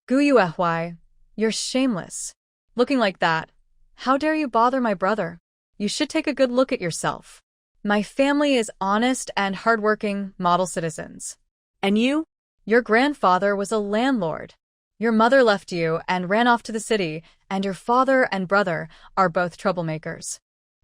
Guyuehwai, you're shameless. Looking like that. How dare you bother my brother? You should take a good look at yourself. My family is honest and hardworking model citizens. And you? Your grandfather was a landlord. Your mother left you and ran off to the city, and your father and brother are both troublemakers.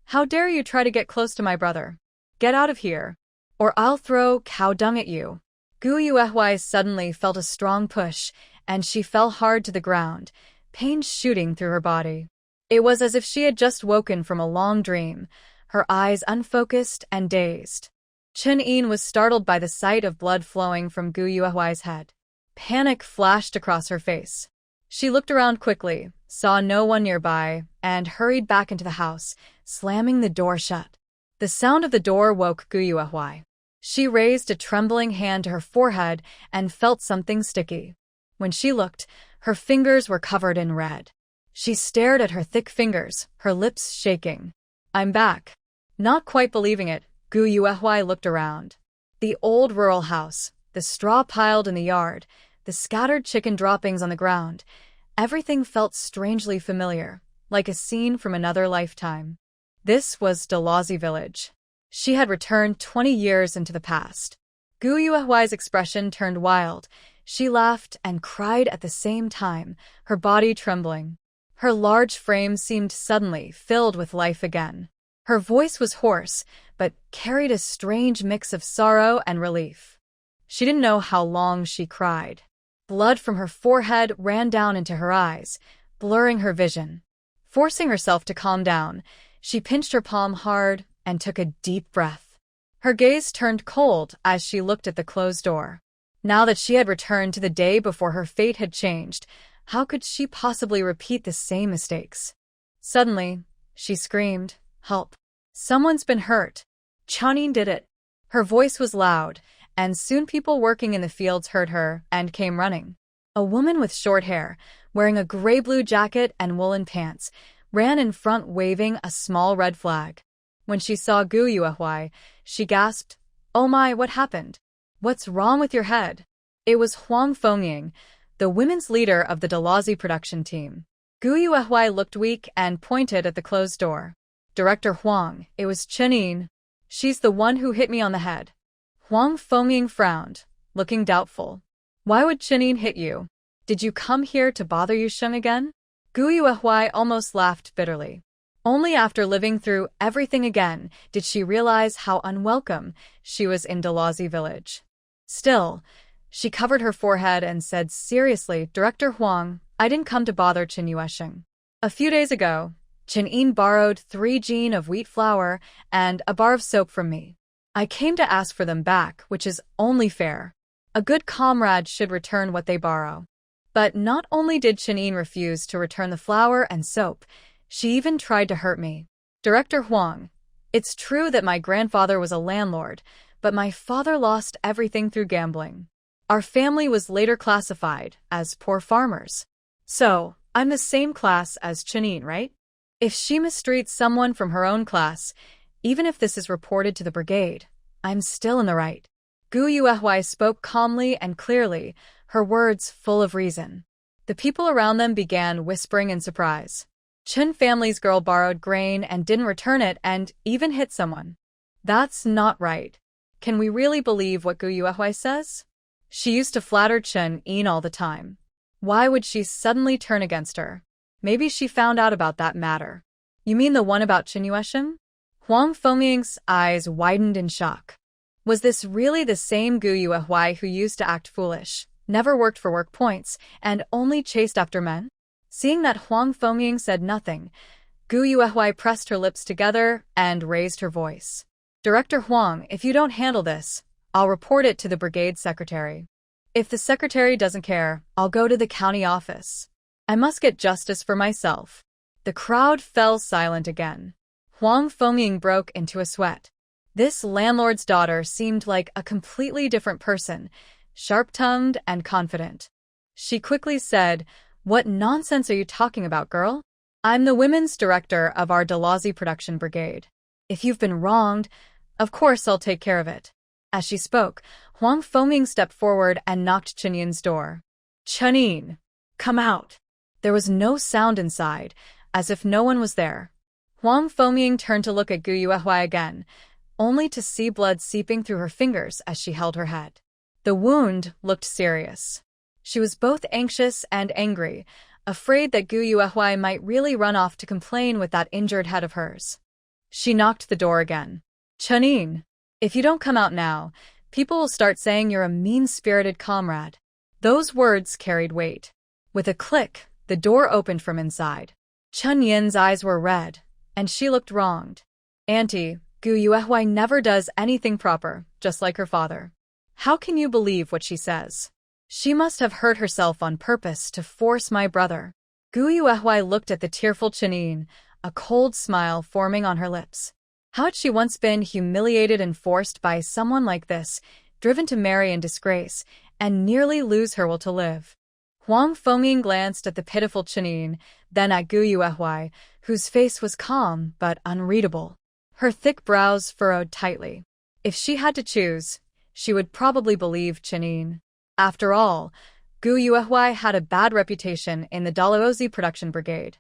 How dare you try to get close to my brother? Get out of here, or I'll throw cow dung at you. Guyuehwai suddenly felt a strong push, and she fell hard to the ground, pain shooting through her body. It was as if she had just woken from a long dream, her eyes unfocused and dazed. Chen-Yin was startled by the sight of blood flowing from Guyuehwai's head. Panic flashed across her face. She looked around quickly, saw no one nearby, and hurried back into the house, slamming the door shut. The sound of the door woke Guyuehwai. She raised a trembling hand to her forehead and felt something sticky. When she looked, her fingers were covered in red. She stared at her thick fingers, her lips shaking. I'm back. Not quite believing it, Guyuehwai looked around. The old rural house, the straw piled in the yard, the scattered chicken droppings on the ground. Everything felt strangely familiar, like a scene from another lifetime. This was Dalazi village. She had returned 20 years into the past. Guyuehwai's expression turned wild. She laughed and cried at the same time, her body trembling. Her large frame seemed suddenly filled with life again. Her voice was hoarse, but carried a strange mix of sorrow and relief. She didn't know how long she cried. Blood from her forehead ran down into her eyes, blurring her vision. Forcing herself to calm down, she pinched her palm hard and took a deep breath. Her gaze turned cold as she looked at the closed door. Now that she had returned to the day before her fate had changed, how could she possibly repeat the same mistakes? Suddenly, she screamed, "Help! Someone's been hurt." Chen-Yin did it. Her voice was loud, and soon people working in the fields heard her and came running. A woman with short hair, wearing a gray-blue jacket and woolen pants, ran in front waving a small red flag. When she saw Guyuehwai, she gasped, "Oh my, what happened? What's wrong with your head?" It was Huang Fengying, the women's leader of the Dalazi production team. Guyuehwai looked weak and pointed at the closed door. "Director Huang, it was Chen-Yin. She's the one who hit me on the head." Huang Fengying frowned, looking doubtful. "Why would Chen-Yin hit you? Did you come here to bother Yusheng again?" Guyuehwai almost laughed bitterly. Only after living through everything again did she realize how unwelcome she was in Dalazi village. Still, she covered her forehead and said seriously, "Director Huang, I didn't come to bother Chen Yuesheng. A few days ago, Chen-Yin borrowed 3 jean of wheat flour and a bar of soap from me. I came to ask for them back, which is only fair. A good comrade should return what they borrow." But not only did Chen-Yin refuse to return the flour and soap, she even tried to hurt me. "Director Huang, it's true that my grandfather was a landlord, but my father lost everything through gambling. Our family was later classified as poor farmers. So, I'm the same class as Chen-Yin, right? If she mistreats someone from her own class, even if this is reported to the brigade, I'm still in the right." Guyuehwai spoke calmly and clearly, her words full of reason. The people around them began whispering in surprise. Chen family's girl borrowed grain and didn't return it and even hit someone. That's not right. Can we really believe what Guyuehwai says? She used to flatter Chen-Yin all the time. Why would she suddenly turn against her? Maybe she found out about that matter. You mean the one about Chen Yuesheng? Huang Fengying's eyes widened in shock. Was this really the same Guyuehwai who used to act foolish, never worked for work points, and only chased after men? Seeing that Huang Fengying said nothing, Guyuehwai pressed her lips together and raised her voice. "Director Huang, if you don't handle this, I'll report it to the brigade secretary. If the secretary doesn't care, I'll go to the county office. I must get justice for myself." The crowd fell silent again. Huang Fengying broke into a sweat. This landlord's daughter seemed like a completely different person, sharp-tongued and confident. She quickly said, "What nonsense are you talking about, girl? I'm the women's director of our Dalazi production brigade. If you've been wronged, of course I'll take care of it." As she spoke, Huang Fengying stepped forward and knocked Chen-Yin's door. "Chen-Yin, Come out. There was no sound inside, as if no one was there. Huang Fengming turned to look at Gu Yuehua again, only to see blood seeping through her fingers as she held her head. The wound looked serious. She was both anxious and angry, afraid that Gu Yuehua might really run off to complain with that injured head of hers. She knocked the door again. Chenin, if you don't come out now, people will start saying you're a mean-spirited comrade. Those words carried weight. With a click, the door opened from inside. Chen Yin's eyes were red, and she looked wronged. Auntie, Gu Yuehua never does anything proper, just like her father. How can you believe what she says? She must have hurt herself on purpose to force my brother. Gu Yuehua looked at the tearful Chenin, a cold smile forming on her lips. How had she once been humiliated and forced by someone like this, driven to marry in disgrace, and nearly lose her will to live? Huang Fengming glanced at the pitiful Chenin, then at Gu Yuehua, whose face was calm but unreadable. Her thick brows furrowed tightly. If she had to choose, she would probably believe Chenin. After all, Gu Yuehua had a bad reputation in the Dalhousie production brigade.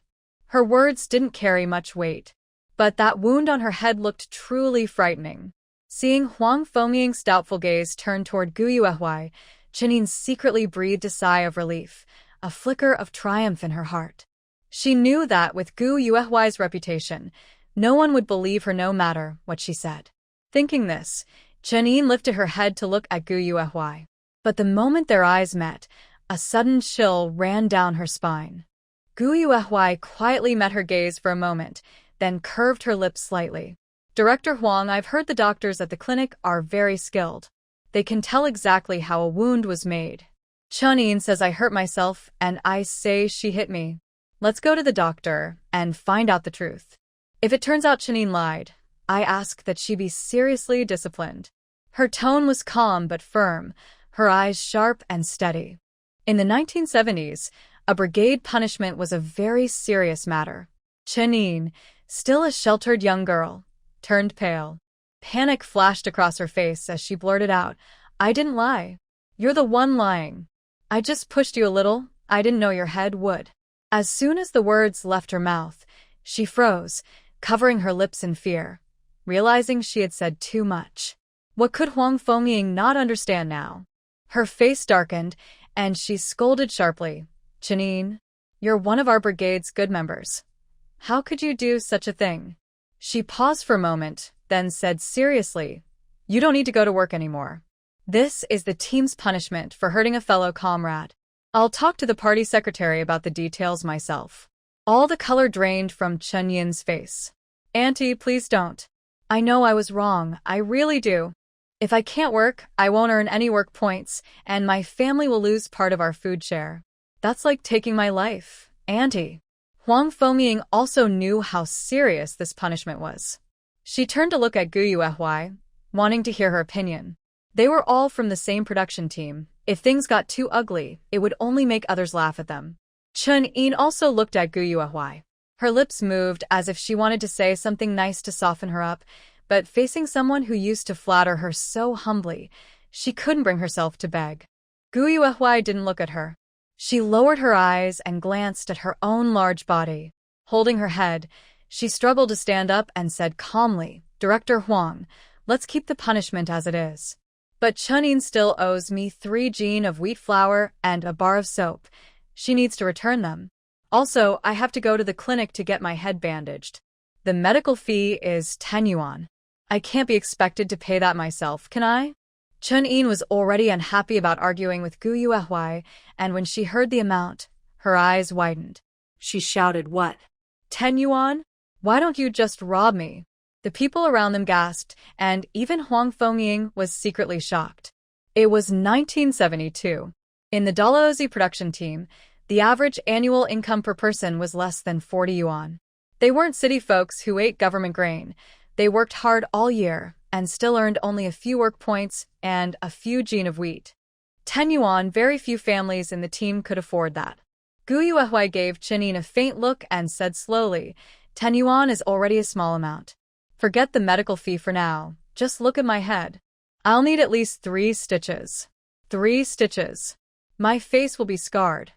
Her words didn't carry much weight, but that wound on her head looked truly frightening. Seeing Huang Fengming's doubtful gaze turn toward Gu Yuehua, Chenin secretly breathed a sigh of relief, a flicker of triumph in her heart. She knew that with Gu Yuehua's reputation, no one would believe her no matter what she said. Thinking this, Chenin lifted her head to look at Gu Yuehua. But the moment their eyes met, a sudden chill ran down her spine. Gu Yuehua quietly met her gaze for a moment, then curved her lips slightly. Director Huang, I've heard the doctors at the clinic are very skilled. They can tell exactly how a wound was made. Chenin says I hurt myself, and I say she hit me. Let's go to the doctor and find out the truth. If it turns out Chenin lied, I ask that she be seriously disciplined. Her tone was calm but firm, her eyes sharp and steady. In the 1970s, a brigade punishment was a very serious matter. Chenin, still a sheltered young girl, turned pale. Panic flashed across her face as she blurted out, I didn't lie. You're the one lying. I just pushed you a little, I didn't know your head would. As soon as the words left her mouth, she froze, covering her lips in fear, realizing she had said too much. What could Huang Fengming not understand now? Her face darkened, and she scolded sharply, Chenin, you're one of our brigade's good members. How could you do such a thing? She paused for a moment, then said seriously, you don't need to go to work anymore. This is the team's punishment for hurting a fellow comrade. I'll talk to the party secretary about the details myself. All the color drained from Chen Yin's face. Auntie, please don't. I know I was wrong, I really do. If I can't work, I won't earn any work points, and my family will lose part of our food share. That's like taking my life, Auntie. Huang Fengming also knew how serious this punishment was. She turned to look at Gu Yuehua, wanting to hear her opinion. They were all from the same production team. If things got too ugly, it would only make others laugh at them. Chen Yin also looked at Gu Yuehua. Her lips moved as if she wanted to say something nice to soften her up, but facing someone who used to flatter her so humbly, she couldn't bring herself to beg. Gu Yuehua didn't look at her. She lowered her eyes and glanced at her own large body. Holding her head, she struggled to stand up and said calmly, Director Huang, let's keep the punishment as it is. But Chenin still owes me 3 jean of wheat flour and a bar of soap. She needs to return them. Also, I have to go to the clinic to get my head bandaged. The medical fee is 10 yuan. I can't be expected to pay that myself, can I? Chen Yin was already unhappy about arguing with Gu Yuehua, and when she heard the amount, her eyes widened. She shouted, what? 10 yuan? Why don't you just rob me? The people around them gasped, and even Huang Fengming was secretly shocked. It was 1972. In the Dalhousie production team, the average annual income per person was less than 40 yuan. They weren't city folks who ate government grain. They worked hard all year and still earned only a few work points and a few jean of wheat. 10 yuan, very few families in the team could afford that. Gu Yuehua gave Chenin a faint look and said slowly, 10 yuan is already a small amount. Forget the medical fee for now, just look at my head. I'll need at least 3 stitches. 3 stitches. My face will be scarred.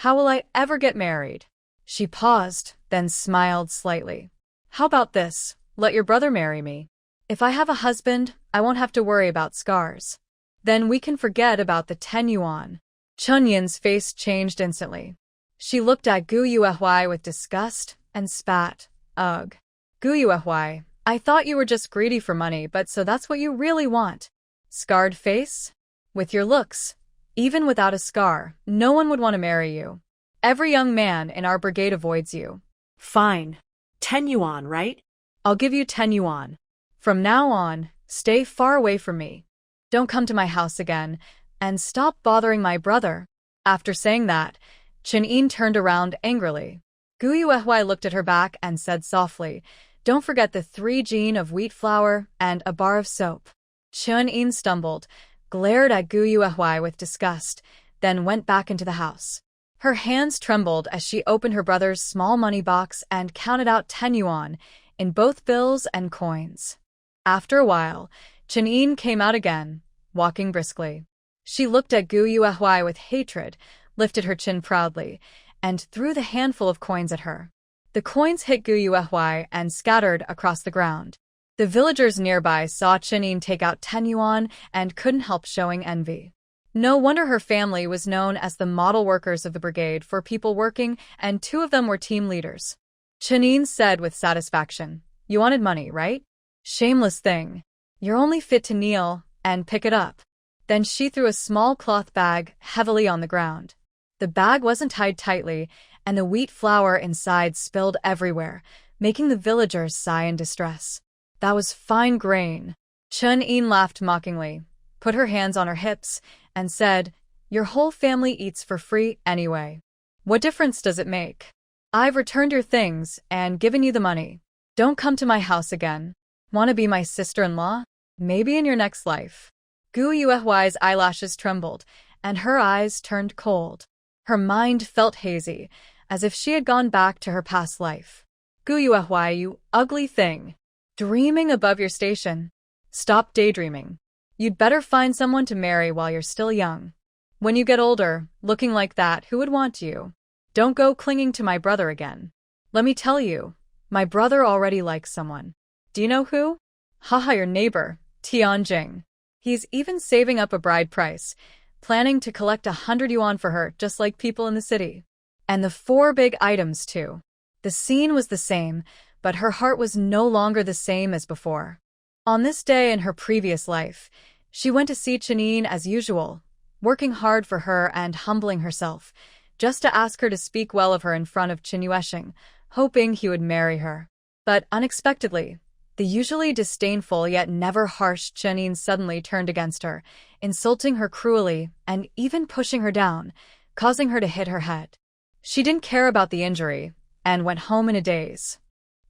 How will I ever get married? She paused, then smiled slightly. How about this? Let your brother marry me. If I have a husband, I won't have to worry about scars. Then we can forget about the 10 yuan. Chunyin's face changed instantly. She looked at Gu Yuehui with disgust and spat. Ugh. Gu Yuehui, I thought you were just greedy for money, but so that's what you really want. Scarred face? With your looks, even without a scar, no one would want to marry you. Every young man in our brigade avoids you. Fine. 10 yuan, right? I'll give you 10 yuan. From now on, stay far away from me. Don't come to my house again, and stop bothering my brother. After saying that, Chen-yin turned around angrily. Gu Yuehui looked at her back and said softly, don't forget the 3 jin of wheat flour and a bar of soap. Chen-yin stumbled, glared at Gu Yuehui with disgust, then went back into the house. Her hands trembled as she opened her brother's small money box and counted out 10 yuan in both bills and coins. After a while, Chen-yin came out again, walking briskly. She looked at Gu Yuehui with hatred, lifted her chin proudly, and threw the handful of coins at her. The coins hit Gu Yuehui and scattered across the ground. The villagers nearby saw Chen-yin take out 10 yuan and couldn't help showing envy. No wonder her family was known as the model workers of the brigade for people working, and 2 of them were team leaders. Chen-yin said with satisfaction, you wanted money, right? Shameless thing. You're only fit to kneel and pick it up. Then she threw a small cloth bag heavily on the ground. The bag wasn't tied tightly, and the wheat flour inside spilled everywhere, making the villagers sigh in distress. That was fine grain. Chen-yin laughed mockingly, put her hands on her hips, and said, your whole family eats for free anyway. What difference does it make? I've returned your things and given you the money. Don't come to my house again. Want to be my sister-in-law? Maybe in your next life. Gu Yuehui's eyelashes trembled, and her eyes turned cold. Her mind felt hazy, as if she had gone back to her past life. Gu Yuehui, you ugly thing. Dreaming above your station. Stop daydreaming. You'd better find someone to marry while you're still young. When you get older, looking like that, who would want you? Don't go clinging to my brother again. Let me tell you, my brother already likes someone. Do you know who? Haha, your neighbor, Tianjing. He's even saving up a bride price, planning to collect 100 yuan for her, just like people in the city. And the 4 big items, too. The scene was the same, but her heart was no longer the same as before. On this day in her previous life, she went to see Chen-yin as usual, working hard for her and humbling herself, just to ask her to speak well of her in front of Qin Yuesheng, hoping he would marry her. But unexpectedly, the usually disdainful yet never harsh Chen-yin suddenly turned against her, insulting her cruelly and even pushing her down, causing her to hit her head. She didn't care about the injury and went home in a daze.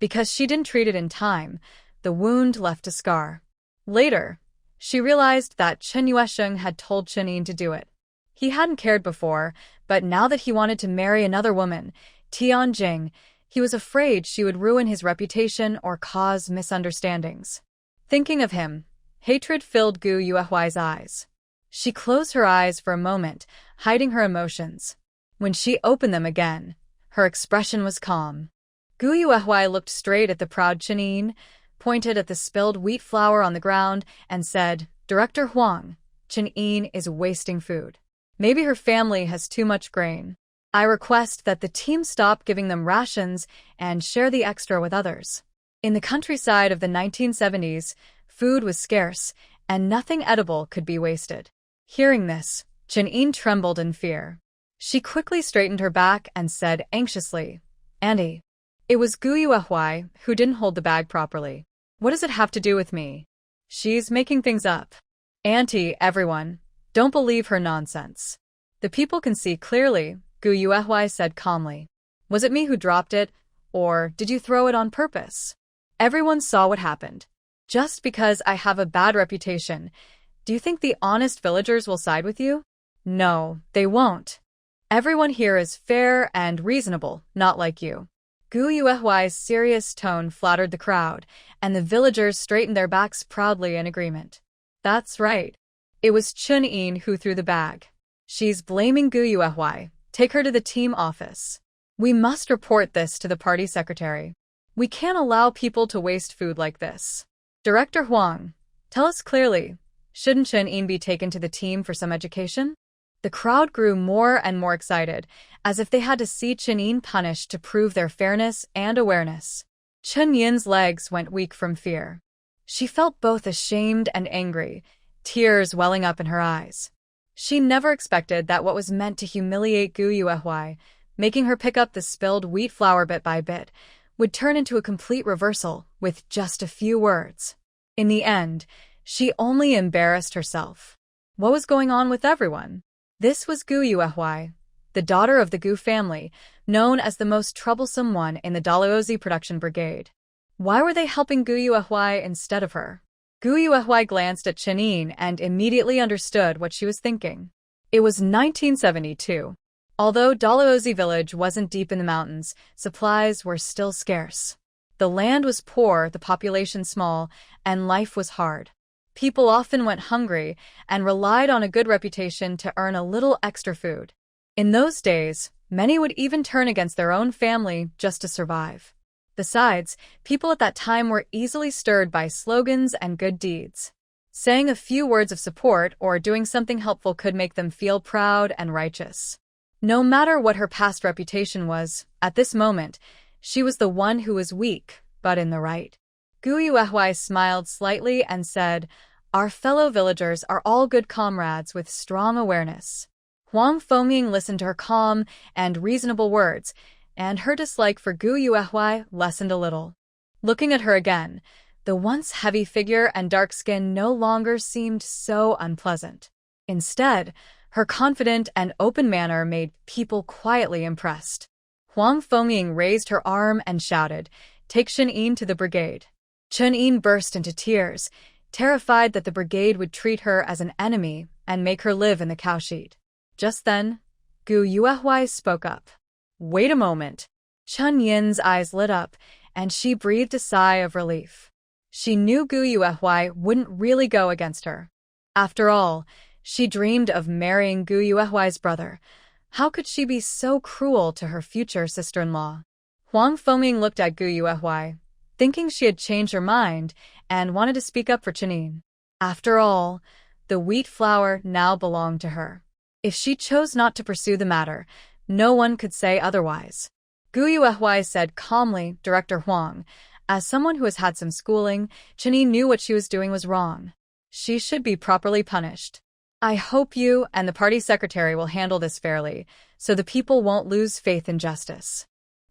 Because she didn't treat it in time, the wound left a scar. Later, she realized that Qin Yuesheng had told Chen-yin to do it. He hadn't cared before, but now that he wanted to marry another woman, Tianjing, he was afraid she would ruin his reputation or cause misunderstandings. Thinking of him, hatred filled Gu Yuehui's eyes. She closed her eyes for a moment, hiding her emotions. When she opened them again, her expression was calm. Gu Yuehui looked straight at the proud Chen-yin, pointed at the spilled wheat flour on the ground, and said, Director Huang, Chen-yin is wasting food. Maybe her family has too much grain. I request that the team stop giving them rations and share the extra with others. In the countryside of the 1970s, food was scarce, and nothing edible could be wasted. Hearing this, Chen-yin trembled in fear. She quickly straightened her back and said anxiously, Auntie. It was Gu Yuehui who didn't hold the bag properly. What does it have to do with me? She's making things up. Auntie, everyone, don't believe her nonsense. The people can see clearly, Gu Yuehui said calmly. Was it me who dropped it, or did you throw it on purpose? Everyone saw what happened. Just because I have a bad reputation, do you think the honest villagers will side with you? No, they won't. Everyone here is fair and reasonable, not like you. Gu Yuehui's serious tone flattered the crowd, and the villagers straightened their backs proudly in agreement. That's right. It was Chen-yin who threw the bag. She's blaming Gu Yuehui, Take her to the team office. We must report this to the party secretary. We can't allow people to waste food like this. Director Huang, tell us clearly, shouldn't Chen-in be taken to the team for some education? The crowd grew more and more excited, as if they had to see Chen-in punished to prove their fairness and awareness. Chen-yin's legs went weak from fear. She felt both ashamed and angry, tears welling up in her eyes. She never expected that what was meant to humiliate Gu Yuehui, making her pick up the spilled wheat flour bit by bit, would turn into a complete reversal with just a few words. In the end, she only embarrassed herself. What was going on with everyone? This was Gu Yuehui, the daughter of the Gu family, known as the most troublesome one in the Dalhousie production brigade. Why were they helping Gu Yuehui instead of her? Gu Yuehui glanced at Chen-in and immediately understood what she was thinking. It was 1972. Although Dalhousie village wasn't deep in the mountains, supplies were still scarce. The land was poor, the population small, and life was hard. People often went hungry and relied on a good reputation to earn a little extra food. In those days, many would even turn against their own family just to survive. Besides, people at that time were easily stirred by slogans and good deeds. Saying a few words of support or doing something helpful could make them feel proud and righteous. No matter what her past reputation was, at this moment, she was the one who was weak, but in the right. Gu Yuehui smiled slightly and said, "Our fellow villagers are all good comrades with strong awareness." Huang Fengming listened to her calm and reasonable words, and her dislike for Gu Yuehui lessened a little. Looking at her again, the once heavy figure and dark skin no longer seemed so unpleasant. Instead, her confident and open manner made people quietly impressed. Huang Fengming raised her arm and shouted, "Take Chen-in to the brigade." Chen-in burst into tears, terrified that the brigade would treat her as an enemy and make her live in the cowshed. Just then, Gu Yuehui spoke up. "Wait a moment." Chen-yin's eyes lit up, and she breathed a sigh of relief. She knew Gu Yuehui wouldn't really go against her. After all, she dreamed of marrying Gu Yuehui's brother. How could she be so cruel to her future sister-in-law? Huang Fengming looked at Gu Yuehui, thinking she had changed her mind and wanted to speak up for Chen-in. After all, the wheat flour now belonged to her. If she chose not to pursue the matter, no one could say otherwise. Gu Yuehui said calmly, "Director Huang, as someone who has had some schooling, Chen-in knew what she was doing was wrong. She should be properly punished. I hope you and the party secretary will handle this fairly, so the people won't lose faith in justice."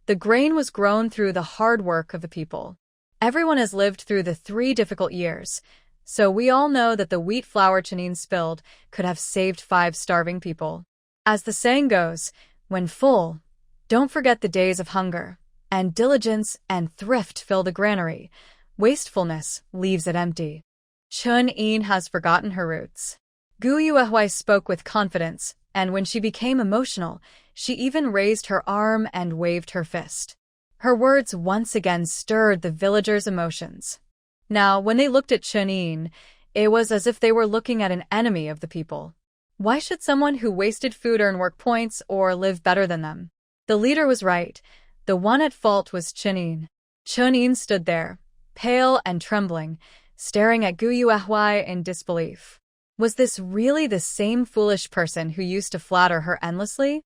The grain was grown through the hard work of the people. Everyone has lived through the 3 difficult years, so we all know that the wheat flour Chen-in spilled could have saved 5 starving people. As the saying goes, when full, don't forget the days of hunger, and diligence and thrift fill the granary. Wastefulness leaves it empty. Chen-in has forgotten her roots. Gu Yuehui spoke with confidence, and when she became emotional, she even raised her arm and waved her fist. Her words once again stirred the villagers' emotions. Now, when they looked at Chen-in, it was as if they were looking at an enemy of the people. Why should someone who wasted food earn work points or live better than them? The leader was right. The one at fault was Chen-in. Chen-in stood there, pale and trembling, staring at Gu Yuehui in disbelief. Was this really the same foolish person who used to flatter her endlessly?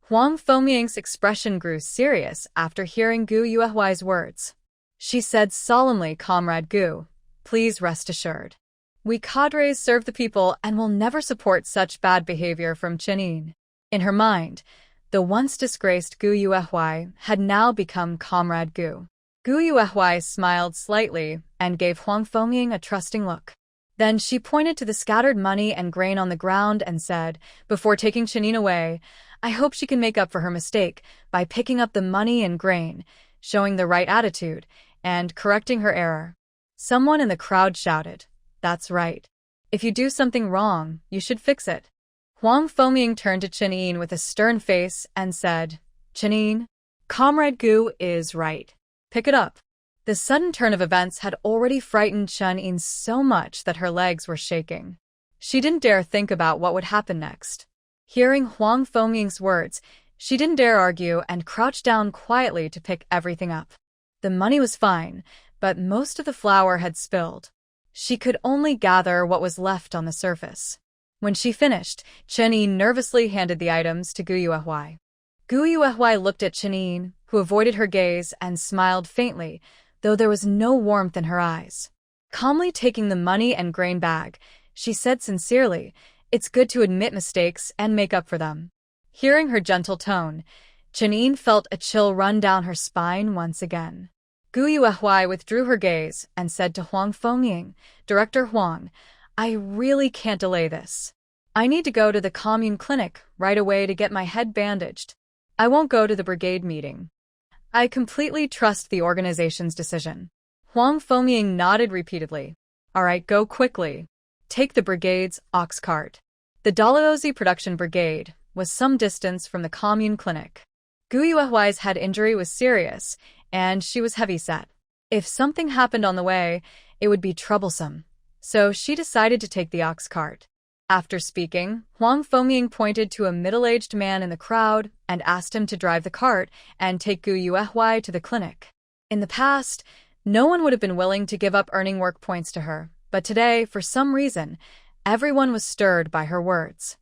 Huang Fengming's expression grew serious after hearing Gu Yuehui's words. She said solemnly, "Comrade Gu, please rest assured. We cadres serve the people and will never support such bad behavior from Chen-in." In her mind, the once disgraced Gu Yuehui had now become Comrade Gu. Gu Yuehui smiled slightly and gave Huang Fengming a trusting look. Then she pointed to the scattered money and grain on the ground and said, before taking Chen-in away, "I hope she can make up for her mistake by picking up the money and grain, showing the right attitude, and correcting her error." Someone in the crowd shouted, "That's right. If you do something wrong, you should fix it." Huang Fengming turned to Chen-in with a stern face and said, "Chen-in, Comrade Gu is right. Pick it up." The sudden turn of events had already frightened Chen-in so much that her legs were shaking. She didn't dare think about what would happen next. Hearing Huang Fengming's words, She didn't dare argue and crouched down quietly to pick everything up. The money was fine, but most of the flour had spilled. She could only gather what was left on the surface. When she finished, Chen nervously handed the items to Gu Yuehui. Gu Yuehui looked at Chen, who avoided her gaze and smiled faintly, though there was no warmth in her eyes. Calmly taking the money and grain bag, she said sincerely, "It's good to admit mistakes and make up for them." Hearing her gentle tone, Chen felt a chill run down her spine once again. Gu Yuehui withdrew her gaze and said to Huang Fengying, "Director Huang, I really can't delay this. I need to go to the commune clinic right away to get my head bandaged. I won't go to the brigade meeting. I completely trust the organization's decision." Huang Fengying nodded repeatedly. "All right, go quickly. Take the brigade's ox cart." The Dalhousie production brigade was some distance from the commune clinic. Gu Yuehui's head injury was serious, and she was heavy-set. If something happened on the way, it would be troublesome. So she decided to take the ox cart. After speaking, Huang Fengying pointed to a middle-aged man in the crowd and asked him to drive the cart and take Gu Yuehui to the clinic. In the past, no one would have been willing to give up earning work points to her, but today, for some reason, everyone was stirred by her words.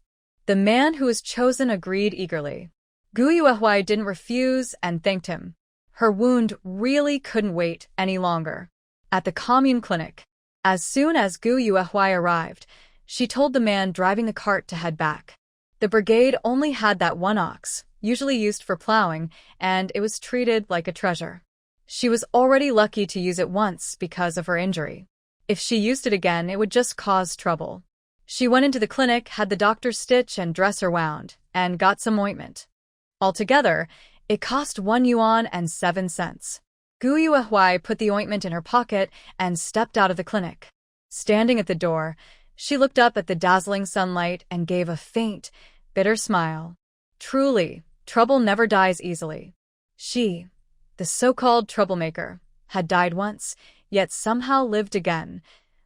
The man who was chosen agreed eagerly. Gu Yuehui didn't refuse and thanked him. Her wound really couldn't wait any longer. At the commune clinic, as soon as Gu Yuehui arrived, she told the man driving the cart to head back. The brigade only had that one ox, usually used for plowing, and it was treated like a treasure. She was already lucky to use it once because of her injury. If she used it again, it would just cause trouble. She went into the clinic, had the doctor stitch and dress her wound, and got some ointment. Altogether, it cost 1 yuan and 7 cents. Gu Yuehui put the ointment in her pocket and stepped out of the clinic. Standing at the door, she looked up at the dazzling sunlight and gave a faint, bitter smile. Truly, trouble never dies easily. She, the so-called troublemaker, had died once, yet somehow lived again,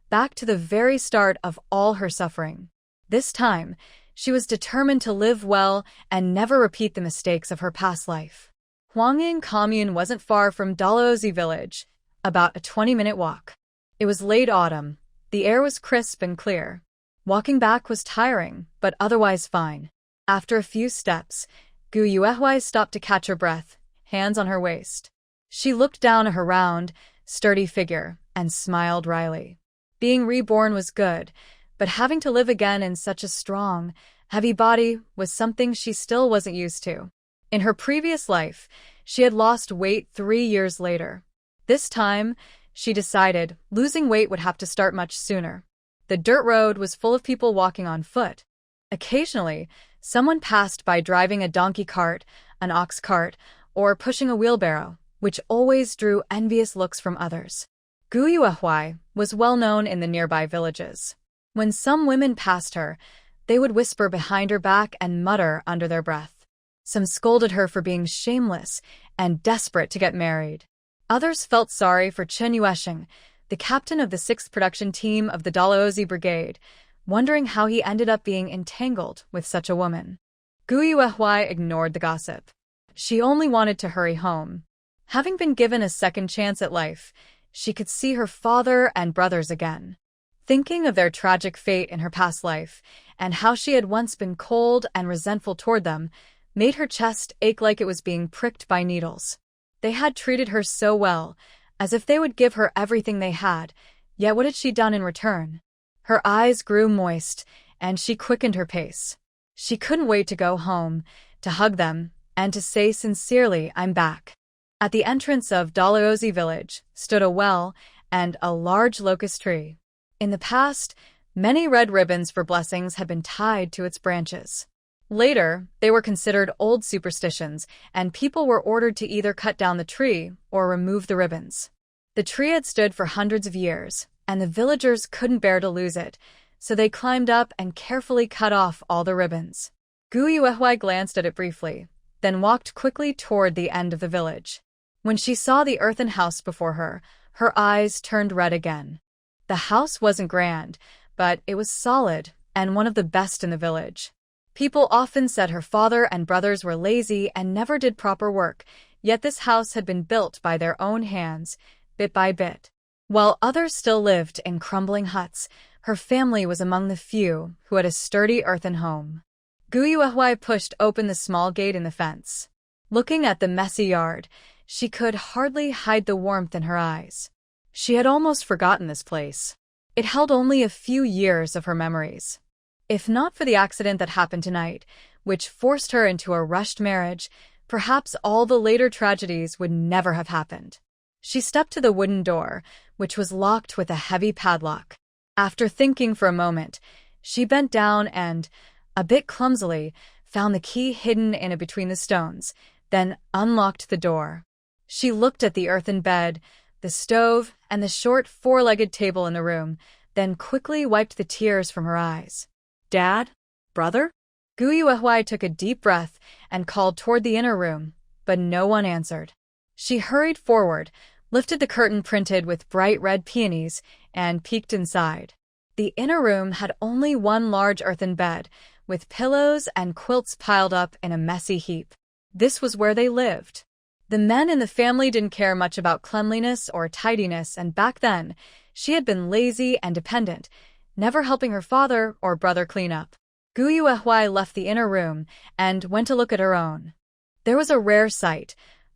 back to the very start of all her suffering. This time, she was determined to live well and never repeat the mistakes of her past life. Huangying commune wasn't far from Dalhousie village, about a 20-minute walk. It was late autumn. The air was crisp and clear. Walking back was tiring, but otherwise fine. After a few steps, Gu Yuehui stopped to catch her breath, hands on her waist. She looked down at her round, sturdy figure and smiled wryly. Being reborn was good, but having to live again in such a strong, heavy body was something she still wasn't used to. In her previous life, she had lost weight 3 years later. This time, she decided losing weight would have to start much sooner. The dirt road was full of people walking on foot. Occasionally, someone passed by driving a donkey cart, an ox cart, or pushing a wheelbarrow, which always drew envious looks from others. Gu Yuehui was well known in the nearby villages. When some women passed her, they would whisper behind her back and mutter under their breath. Some scolded her for being shameless and desperate to get married. Others felt sorry for Chen Yuesheng, the captain of the 6th production team of the Dalhousie Brigade, wondering how he ended up being entangled with such a woman. Gu Yuehui ignored the gossip. She only wanted to hurry home. Having been given a second chance at life, she could see her father and brothers again. Thinking of their tragic fate in her past life, and how she had once been cold and resentful toward them, made her chest ache like it was being pricked by needles. They had treated her so well, as if they would give her everything they had, yet what had she done in return? Her eyes grew moist, and she quickened her pace. She couldn't wait to go home, to hug them, and to say sincerely, "I'm back." At the entrance of Dalhousie village stood a well and a large locust tree. In the past, many red ribbons for blessings had been tied to its branches. Later, they were considered old superstitions, and people were ordered to either cut down the tree or remove the ribbons. The tree had stood for hundreds of years, and the villagers couldn't bear to lose it, so they climbed up and carefully cut off all the ribbons. Gu Yuehui glanced at it briefly, then walked quickly toward the end of the village. When she saw the earthen house before her, her eyes turned red again. The house wasn't grand, but it was solid and one of the best in the village. People often said her father and brothers were lazy and never did proper work, yet this house had been built by their own hands, bit by bit. While others still lived in crumbling huts, her family was among the few who had a sturdy earthen home. Gu Yuehua pushed open the small gate in the fence. Looking at the messy yard, she could hardly hide the warmth in her eyes. She had almost forgotten this place. It held only a few years of her memories. If not for the accident that happened tonight, which forced her into a rushed marriage, perhaps all the later tragedies would never have happened. She stepped to the wooden door, which was locked with a heavy padlock. After thinking for a moment, she bent down and, a bit clumsily, found the key hidden in between the stones, then unlocked the door. She looked at the earthen bed, the stove, and the short four-legged table in the room, then quickly wiped the tears from her eyes. "Dad? Brother?" Gu Yuehua took a deep breath and called toward the inner room, but no one answered. She hurried forward, lifted the curtain printed with bright red peonies, and peeked inside. The inner room had only one large earthen bed, with pillows and quilts piled up in a messy heap. This was where they lived. The men in the family didn't care much about cleanliness or tidiness, and back then, she had been lazy and dependent, never helping her father or brother clean up. Gu Yuehua left the inner room and went to look at her own. There was a rare sight,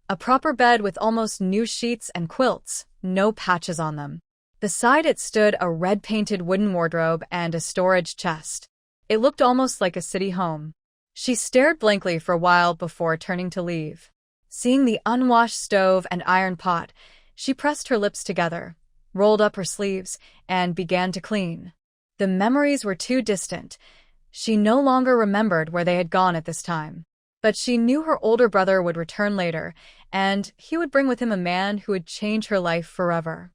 a proper bed with almost new sheets and quilts, no patches on them. Beside it stood a red-painted wooden wardrobe and a storage chest. It looked almost like a city home. She stared blankly for a while before turning to leave. Seeing the unwashed stove and iron pot, she pressed her lips together, rolled up her sleeves, and began to clean. The memories were too distant. She no longer remembered where they had gone at this time. But she knew her older brother would return later, and he would bring with him a man who would change her life forever.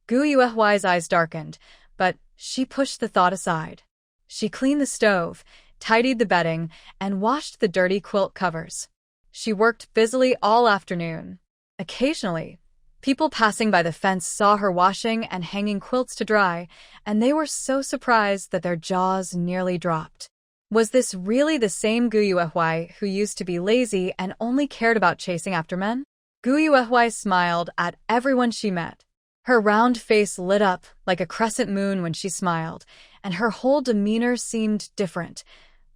Gu Yuehua's eyes darkened, but she pushed the thought aside. She cleaned the stove, tidied the bedding, and washed the dirty quilt covers. She worked busily all afternoon. Occasionally, people passing by the fence saw her washing and hanging quilts to dry, and they were so surprised that their jaws nearly dropped. Was this really the same Gu Yuehua who used to be lazy and only cared about chasing after men? Gu Yuehua smiled at everyone she met. Her round face lit up like a crescent moon when she smiled, and her whole demeanor seemed different,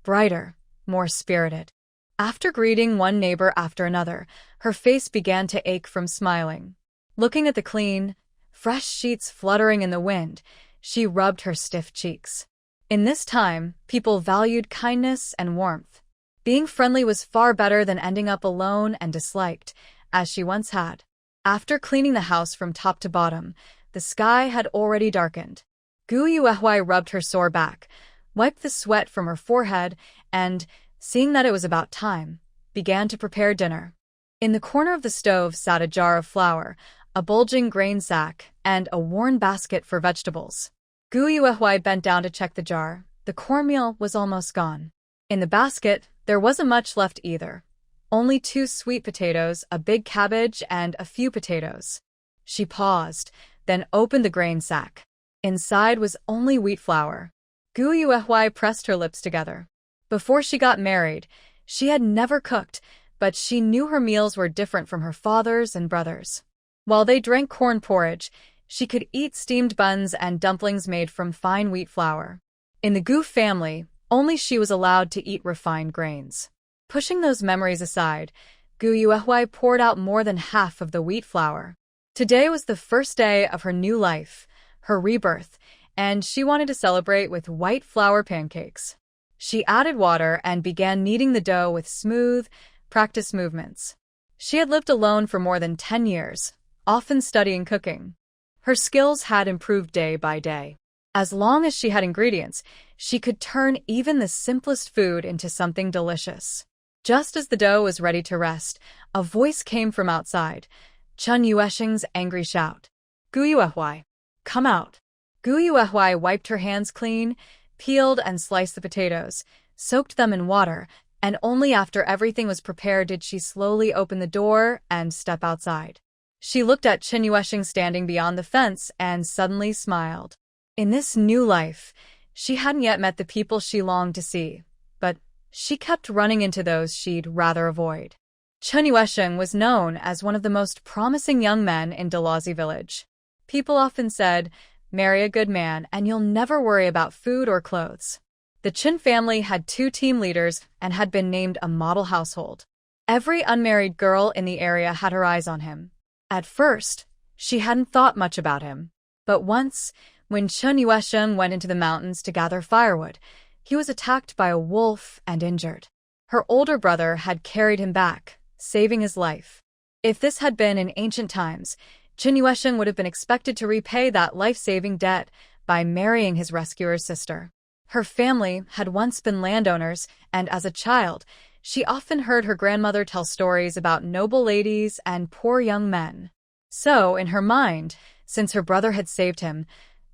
brighter, more spirited. After greeting one neighbor after another, her face began to ache from smiling. Looking at the clean, fresh sheets fluttering in the wind, she rubbed her stiff cheeks. In this time, people valued kindness and warmth. Being friendly was far better than ending up alone and disliked, as she once had. After cleaning the house from top to bottom, the sky had already darkened. Gu Yuehua rubbed her sore back, wiped the sweat from her forehead, and, seeing that it was about time, began to prepare dinner. In the corner of the stove sat a jar of flour, a bulging grain sack, and a worn basket for vegetables. Gu Yuehua bent down to check the jar. The cornmeal was almost gone. In the basket, there wasn't much left either. Only 2 sweet potatoes, a big cabbage, and a few potatoes. She paused, then opened the grain sack. Inside was only wheat flour. Gu Yuehua pressed her lips together. Before she got married, she had never cooked, but she knew her meals were different from her father's and brother's. While they drank corn porridge, she could eat steamed buns and dumplings made from fine wheat flour. In the Gu family, only she was allowed to eat refined grains. Pushing those memories aside, Gu Yuehua poured out more than half of the wheat flour. Today was the first day of her new life, her rebirth, and she wanted to celebrate with white flour pancakes. She added water and began kneading the dough with smooth, practiced movements. She had lived alone for more than 10 years, often studying cooking. Her skills had improved day by day. As long as she had ingredients, she could turn even the simplest food into something delicious. Just as the dough was ready to rest, a voice came from outside, Chun Yuesheng's angry shout. "Gu Yuehua, come out." Gu Yuehua wiped her hands clean, peeled and sliced the potatoes, soaked them in water, and only after everything was prepared did she slowly open the door and step outside. She looked at Chun Yuesheng standing beyond the fence and suddenly smiled. In this new life, she hadn't yet met the people she longed to see, but She kept running into those she'd rather avoid. Chen Yuesheng was known as one of the most promising young men in Dalhousie village. People often said, "Marry a good man and you'll never worry about food or clothes." The Chen family had 2 team leaders and had been named a model household. Every unmarried girl in the area had her eyes on him. At first, she hadn't thought much about him. But once, when Chen Yuesheng went into the mountains to gather firewood, he was attacked by a wolf and injured. Her older brother had carried him back, saving his life. If this had been in ancient times, Chen Yuesheng would have been expected to repay that life-saving debt by marrying his rescuer's sister. Her family had once been landowners, and as a child, she often heard her grandmother tell stories about noble ladies and poor young men. So, in her mind, since her brother had saved him,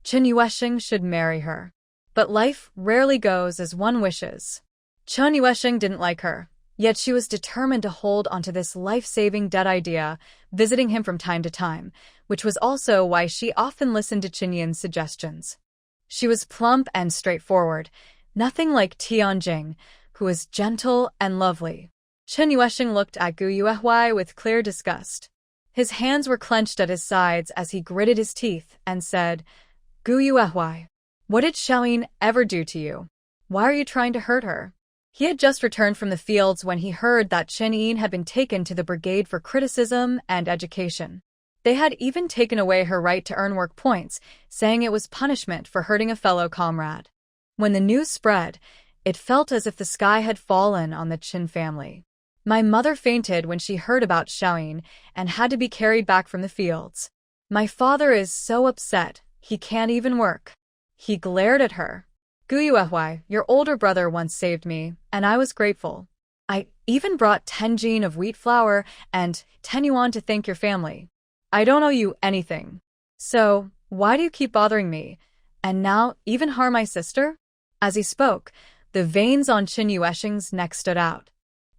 Chen Yuesheng should marry her. But life rarely goes as one wishes. Chen Yuesheng didn't like her, yet she was determined to hold onto this life-saving debt idea, visiting him from time to time, which was also why she often listened to Chen Yin's suggestions. She was plump and straightforward, nothing like Tianjing, who was gentle and lovely. Chen Yuesheng looked at Gu Yuehui with clear disgust. His hands were clenched at his sides as he gritted his teeth and said, "Gu Yuehui, what did Xiaoyin ever do to you? Why are you trying to hurt her?" He had just returned from the fields when he heard that Chen Yin had been taken to the brigade for criticism and education. They had even taken away her right to earn work points, saying it was punishment for hurting a fellow comrade. When the news spread, it felt as if the sky had fallen on the Chen family. "My mother fainted when she heard about Xiaoyin and had to be carried back from the fields. My father is so upset, he can't even work." He glared at her. "Gu Yuehui, your older brother once saved me, and I was grateful. I even brought 10 jin of wheat flour and 10 yuan to thank your family. I don't owe you anything. So, why do you keep bothering me? And now even harm my sister?" As he spoke, the veins on Chen Yuesheng's neck stood out.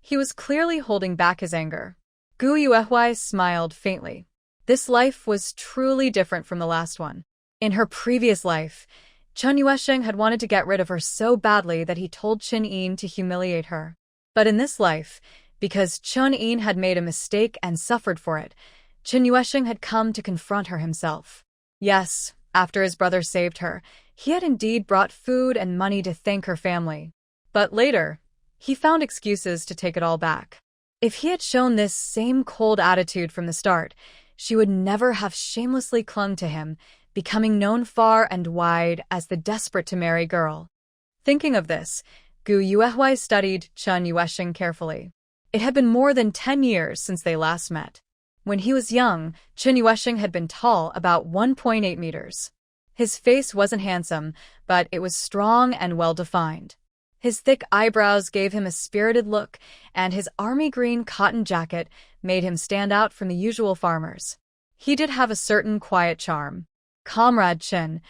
He was clearly holding back his anger. Gu Yuehui smiled faintly. This life was truly different from the last one. In her previous life, Chen Yuesheng had wanted to get rid of her so badly that he told Chen Yin to humiliate her. But in this life, because Chen Yin had made a mistake and suffered for it, Chen Yuesheng had come to confront her himself. Yes, after his brother saved her, he had indeed brought food and money to thank her family. But later, he found excuses to take it all back. If he had shown this same cold attitude from the start, she would never have shamelessly clung to him, becoming known far and wide as the desperate-to-marry girl. Thinking of this, Gu Yuehui studied Chen Yuesheng carefully. It had been more than 10 years since they last met. When he was young, Chen Yuesheng had been tall, about 1.8 meters. His face wasn't handsome, but it was strong and well-defined. His thick eyebrows gave him a spirited look, and his army green cotton jacket made him stand out from the usual farmers. He did have a certain quiet charm. "Comrade Chen,"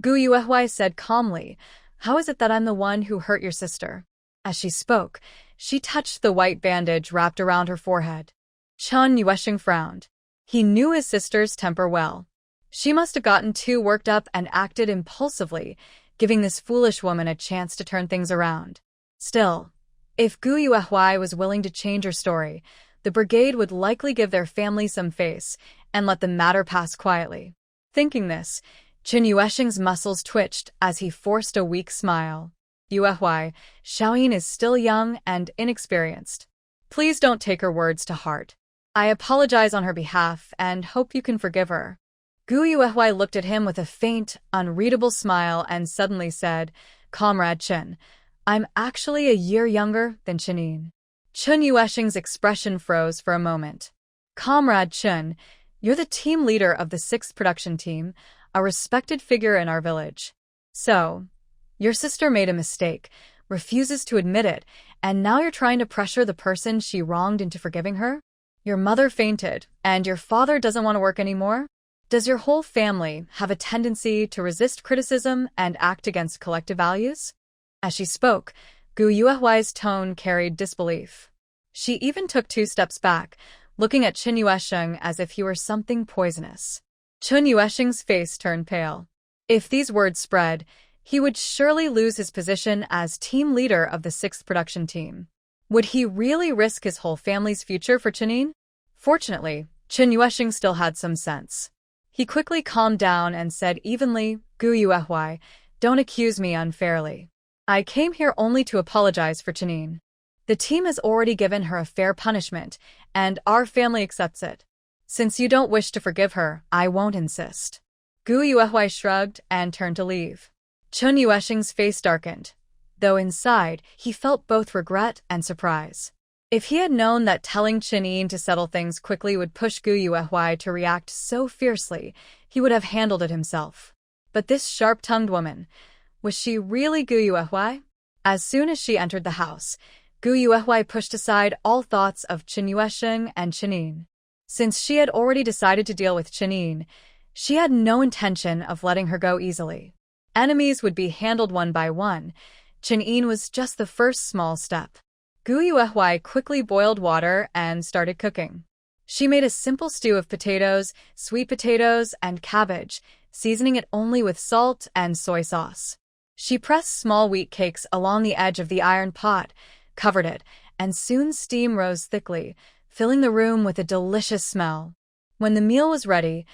Gu Yuehui said calmly, "how is it that I'm the one who hurt your sister?" As she spoke, she touched the white bandage wrapped around her forehead. Chen Yuesheng frowned. He knew his sister's temper well. She must have gotten too worked up and acted impulsively, giving this foolish woman a chance to turn things around. Still, if Gu Yuehui was willing to change her story, the brigade would likely give their family some face and let the matter pass quietly. Thinking this, Chen Yuesheng's muscles twitched as he forced a weak smile. "Yuehui, Xiaoyin is still young and inexperienced. Please don't take her words to heart. I apologize on her behalf and hope you can forgive her." Gu Yuehui looked at him with a faint, unreadable smile and suddenly said, "Comrade Chen, I'm actually a year younger than Chen Yin." Chen Yuesheng's expression froze for a moment. "Comrade Chen, you're the team leader of the 6th production team, a respected figure in our village. So, your sister made a mistake, refuses to admit it, and now you're trying to pressure the person she wronged into forgiving her? Your mother fainted, and your father doesn't want to work anymore? Does your whole family have a tendency to resist criticism and act against collective values?" As she spoke, Gu Yuehui's tone carried disbelief. She even took 2 steps back, looking at Chen Yuesheng as if he were something poisonous. Chen Yuesheng's face turned pale. If these words spread, he would surely lose his position as team leader of the 6th production team. Would he really risk his whole family's future for Chenin? Fortunately, Chen Yuesheng still had some sense. He quickly calmed down and said evenly, "Gu Yuehui, don't accuse me unfairly. I came here only to apologize for Chenin. The team has already given her a fair punishment, and our family accepts it. Since you don't wish to forgive her, I won't insist." Gu Yuehui shrugged and turned to leave. Chen Yuesheng's face darkened, though inside he felt both regret and surprise. If he had known that telling Chenin to settle things quickly would push Gu Yuehui to react so fiercely, he would have handled it himself. But this sharp-tongued woman, was she really Gu Yuehui? As soon as she entered the house, Gu Yuehui pushed aside all thoughts of Chen Yuesheng and Chenin. Since she had already decided to deal with Chenin, she had no intention of letting her go easily. Enemies would be handled one by one. Chenin was just the first small step. Gu Yuehui quickly boiled water and started cooking. She made a simple stew of potatoes, sweet potatoes, and cabbage, seasoning it only with salt and soy sauce. She pressed small wheat cakes along the edge of the iron pot, covered it, and soon steam rose thickly, filling the room with a delicious smell. When the meal was ready,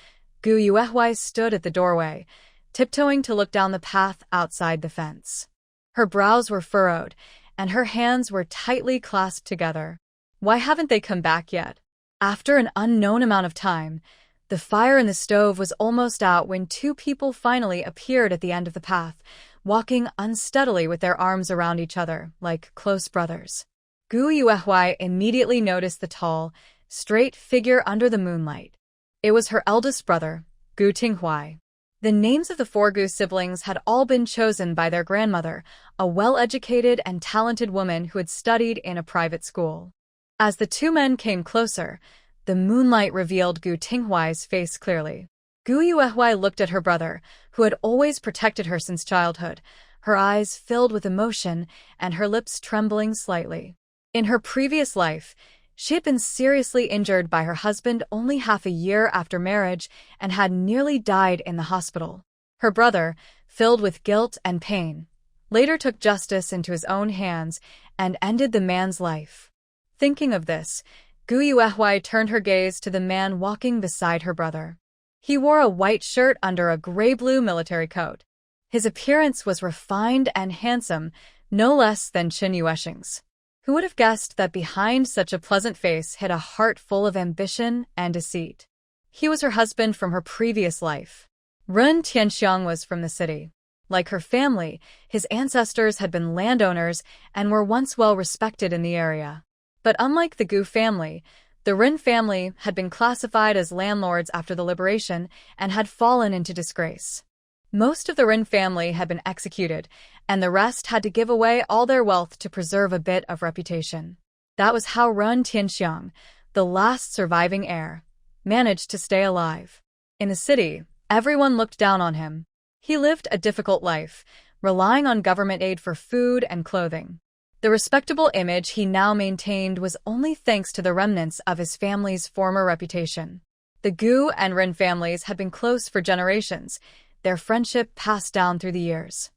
Gu Yuehui stood at the doorway, tiptoeing to look down the path outside the fence. Her brows were furrowed, and her hands were tightly clasped together. Why haven't they come back yet? After an unknown amount of time, the fire in the stove was almost out when two people finally appeared at the end of the path, walking unsteadily with their arms around each other, like close brothers. Gu Yuehui immediately noticed the tall, straight figure under the moonlight. It was her eldest brother, Gu Tinghui. The names of the 4 Gu siblings had all been chosen by their grandmother, a well-educated and talented woman who had studied in a private school. As the two men came closer, the moonlight revealed Gu Tinghui's face clearly. Gu Yuehui looked at her brother, who had always protected her since childhood, her eyes filled with emotion and her lips trembling slightly. In her previous life, she had been seriously injured by her husband only half a year after marriage and had nearly died in the hospital. Her brother, filled with guilt and pain, later took justice into his own hands and ended the man's life. Thinking of this, Gu Yuehui turned her gaze to the man walking beside her brother. He wore a white shirt under a gray-blue military coat. His appearance was refined and handsome, no less than Chen Yuesheng's. Who would have guessed that behind such a pleasant face hid a heart full of ambition and deceit? He was her husband from her previous life. Ren Tianxiang was from the city. Like her family, his ancestors had been landowners and were once well respected in the area. But unlike the Gu family, the Ren family had been classified as landlords after the liberation and had fallen into disgrace. Most of the Ren family had been executed, and the rest had to give away all their wealth to preserve a bit of reputation. That was how Ren Tianxiang, the last surviving heir, managed to stay alive. In the city, everyone looked down on him. He lived a difficult life, relying on government aid for food and clothing. The respectable image he now maintained was only thanks to the remnants of his family's former reputation. The Gu and Ren families had been close for generations, their friendship passed down through the years.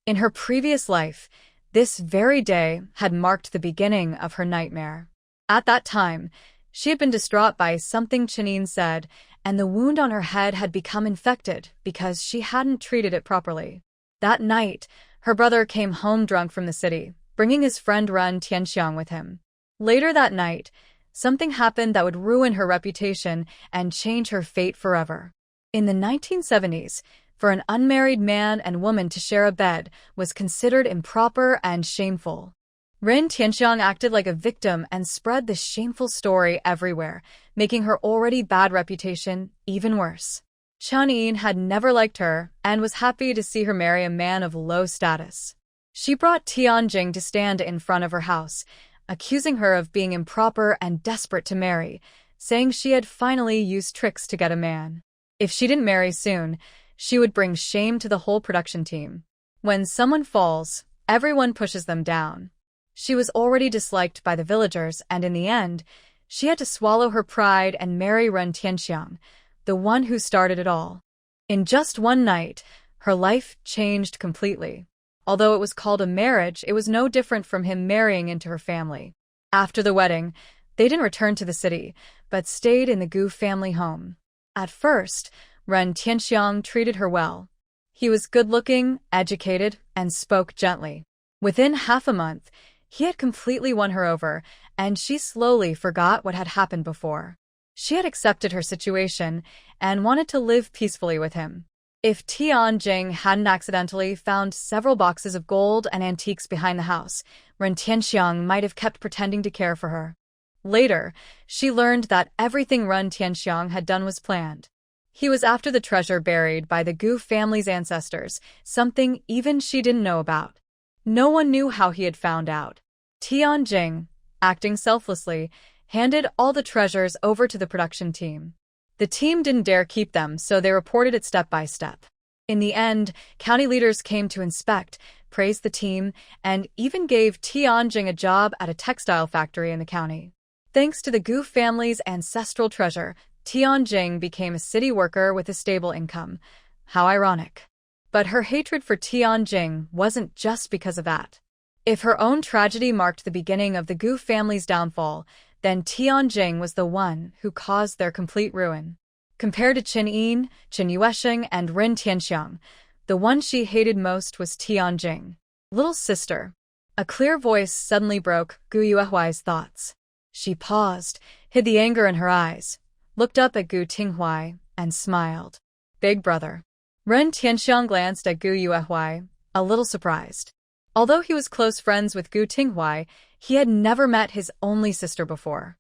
In her previous life, this very day had marked the beginning of her nightmare. At that time, she had been distraught by something Chenin said, and the wound on her head had become infected because she hadn't treated it properly. That night, her brother came home drunk from the city, bringing his friend Ren Tianxiang with him. Later that night, something happened that would ruin her reputation and change her fate forever. In the 1970s, for an unmarried man and woman to share a bed was considered improper and shameful. Ren Tianxiang acted like a victim and spread the shameful story everywhere, making her already bad reputation even worse. Chenin had never liked her and was happy to see her marry a man of low status. She brought Tianjing to stand in front of her house, accusing her of being improper and desperate to marry, saying she had finally used tricks to get a man. If she didn't marry soon, she would bring shame to the whole production team. When someone falls, everyone pushes them down. She was already disliked by the villagers, and in the end, she had to swallow her pride and marry Ren Tianxiang, the one who started it all. In just one night, Her life changed completely. Although it was called a marriage, it was no different from him marrying into her family. After the wedding, they didn't return to the city, but stayed in the Gu family home. At first, Ren Tianxiang treated her well. He was good-looking, educated, and spoke gently. Within half a month, he had completely won her over, and she slowly forgot what had happened before. She had accepted her situation and wanted to live peacefully with him. If Tianjing hadn't accidentally found several boxes of gold and antiques behind the house, Ren Tianxiang might have kept pretending to care for her. Later, she learned that everything Ren Tianxiang had done was planned. He was after the treasure buried by the Gu family's ancestors, something even she didn't know about. No one knew how he had found out. Tianjing, acting selflessly, handed all the treasures over to the production team. The team didn't dare keep them, so they reported it step by step. In the end, county leaders came to inspect, praised the team, and even gave Tianjing a job at a textile factory in the county. Thanks to the Gu family's ancestral treasure, Tianjing became a city worker with a stable income. How ironic. But her hatred for Tianjing wasn't just because of that. If her own tragedy marked the beginning of the Gu family's downfall, then Tianjing was the one who caused their complete ruin. Compared to Qin Yin, Qin Yuesheng, and Ren Tianxiang, the one she hated most was Tianjing. Little sister. A clear voice suddenly broke Gu Yuehuai's thoughts. She paused, hid the anger in her eyes, looked up at Gu Tinghuai, and smiled. Big brother. Ren Tianxiang glanced at Gu Yuehuai, a little surprised. Although he was close friends with Gu Tinghuai, he had never met his only sister before.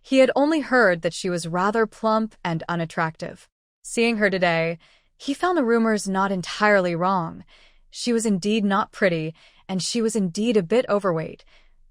He had only heard that she was rather plump and unattractive. Seeing her today, he found the rumors not entirely wrong. She was indeed not pretty, and she was indeed a bit overweight,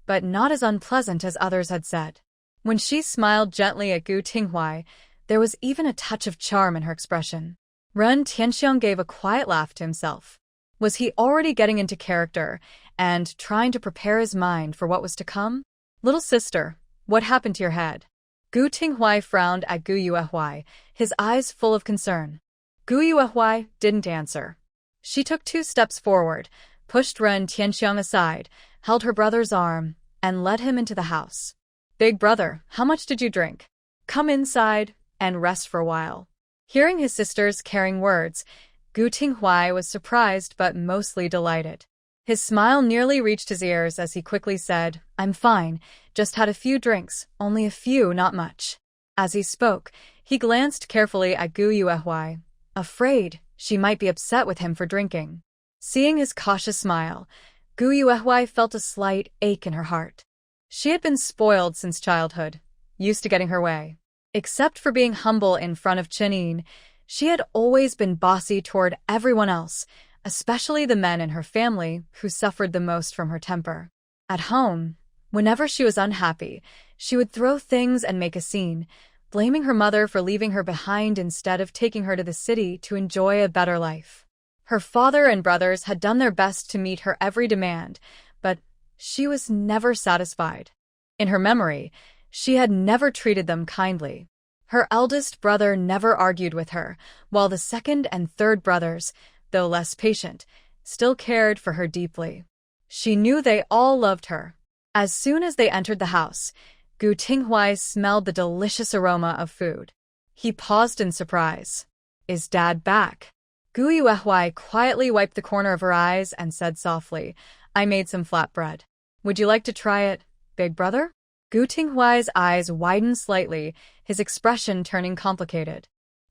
but not as unpleasant as others had said. When she smiled gently at Gu Tinghuai, there was even a touch of charm in her expression. Ren Tianxiang gave a quiet laugh to himself. Was he already getting into character and trying to prepare his mind for what was to come? Little sister, what happened to your head? Gu Tinghuai frowned at Gu Yuehuai, his eyes full of concern. Gu Yuehuai didn't answer. She took 2 steps forward, pushed Ren Tianxiang aside, held her brother's arm, and led him into the house. Big brother, how much did you drink? Come inside and rest for a while. Hearing his sister's caring words, Gu Tinghuai was surprised but mostly delighted. His smile nearly reached his ears as he quickly said, I'm fine, just had a few drinks, only a few, not much. As he spoke, he glanced carefully at Gu Yuehuai, afraid she might be upset with him for drinking. Seeing his cautious smile, Gu Yuehuai felt a slight ache in her heart. She had been spoiled since childhood, used to getting her way. Except for being humble in front of Qin, she had always been bossy toward everyone else, especially the men in her family who suffered the most from her temper. At home, whenever she was unhappy, she would throw things and make a scene, blaming her mother for leaving her behind instead of taking her to the city to enjoy a better life. Her father and brothers had done their best to meet her every demand, but she was never satisfied. In her memory, she had never treated them kindly. Her eldest brother never argued with her, while the second and third brothers, though less patient, still cared for her deeply. She knew they all loved her. As soon as they entered the house, Gu Tinghuai smelled the delicious aroma of food. He paused in surprise. Is Dad back? Gu Yuehuai quietly wiped the corner of her eyes and said softly, I made some flatbread. Would you like to try it, big brother? Gu Tinghuai's eyes widened slightly, his expression turning complicated.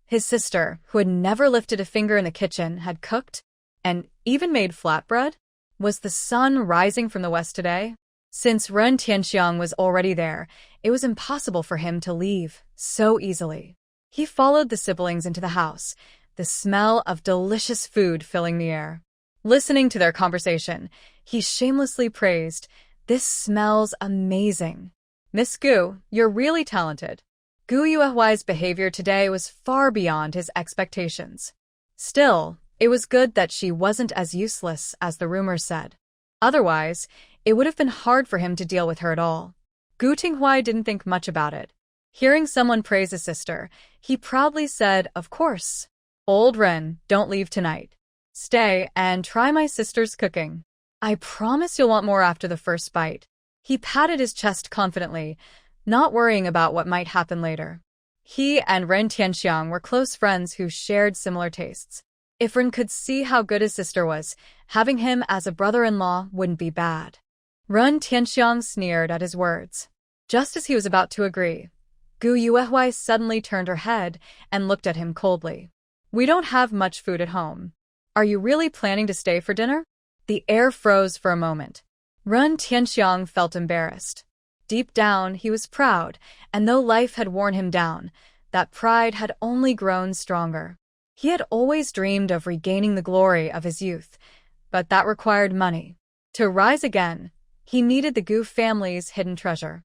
His sister, who had never lifted a finger in the kitchen, had cooked and even made flatbread? Was the sun rising from the west today? Since Ren Tianxiang was already there, it was impossible for him to leave so easily. He followed the siblings into the house, the smell of delicious food filling the air. Listening to their conversation, he shamelessly praised, This smells amazing. Miss Gu, you're really talented. Gu Yuehuai's behavior today was far beyond his expectations. Still, it was good that she wasn't as useless as the rumors said. Otherwise, it would have been hard for him to deal with her at all. Gu Tinghuai didn't think much about it. Hearing someone praise his sister, he proudly said, Of course. Old Ren, don't leave tonight. Stay and try my sister's cooking. I promise you'll want more after the first bite. He patted his chest confidently, not worrying about what might happen later. He and Ren Tianxiang were close friends who shared similar tastes. If Ren could see how good his sister was, having him as a brother-in-law wouldn't be bad. Ren Tianxiang sneered at his words. Just as he was about to agree, Gu Yuehui suddenly turned her head and looked at him coldly. We don't have much food at home. Are you really planning to stay for dinner? The air froze for a moment. Ren Tianxiang felt embarrassed. Deep down, he was proud, and though life had worn him down, that pride had only grown stronger. He had always dreamed of regaining the glory of his youth, but that required money. To rise again, he needed the Gu family's hidden treasure.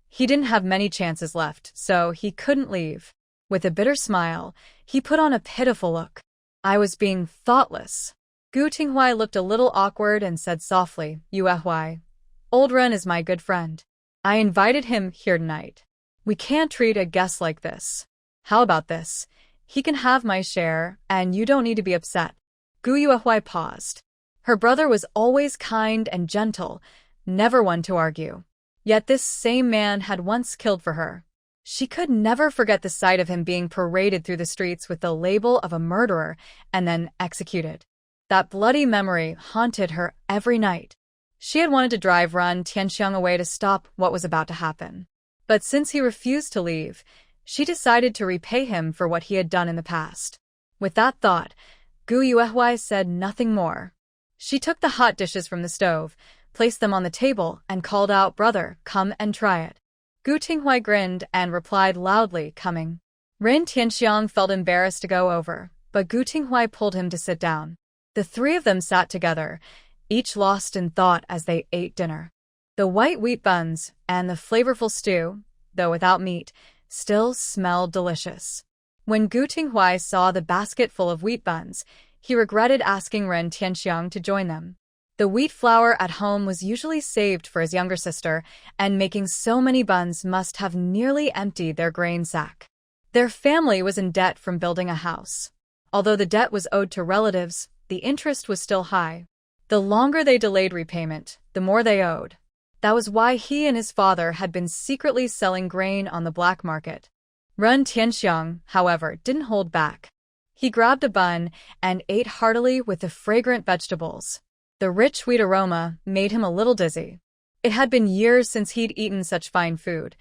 He didn't have many chances left, so he couldn't leave. With a bitter smile, he put on a pitiful look. I was being thoughtless. Gu Tinghuai looked a little awkward and said softly, Yuehui, Old Ren is my good friend. I invited him here tonight. We can't treat a guest like this. How about this? He can have my share, and you don't need to be upset. Gu Yuehui paused. Her brother was always kind and gentle, never one to argue. Yet this same man had once killed for her. She could never forget the sight of him being paraded through the streets with the label of a murderer and then executed. That bloody memory haunted her every night. She had wanted to drive Ren Tianxiang away to stop what was about to happen. But since he refused to leave, she decided to repay him for what he had done in the past. With that thought, Gu Yuehui said nothing more. She took the hot dishes from the stove, placed them on the table, and called out, Brother, come and try it. Gu Tinghuai grinned and replied loudly, coming. Ren Tianxiang felt embarrassed to go over, but Gu Tinghuai pulled him to sit down. The three of them sat together, each lost in thought as they ate dinner. The white wheat buns and the flavorful stew, though without meat, still smelled delicious. When Gu Tinghuai saw the basket full of wheat buns, he regretted asking Ren Tianxiang to join them. The wheat flour at home was usually saved for his younger sister, and making so many buns must have nearly emptied their grain sack. Their family was in debt from building a house. Although the debt was owed to relatives, the interest was still high. The longer they delayed repayment, the more they owed. That was why he and his father had been secretly selling grain on the black market. Ren Tianxiang, however, didn't hold back. He grabbed a bun and ate heartily with the fragrant vegetables. The rich wheat aroma made him a little dizzy. It had been years since he'd eaten such fine food.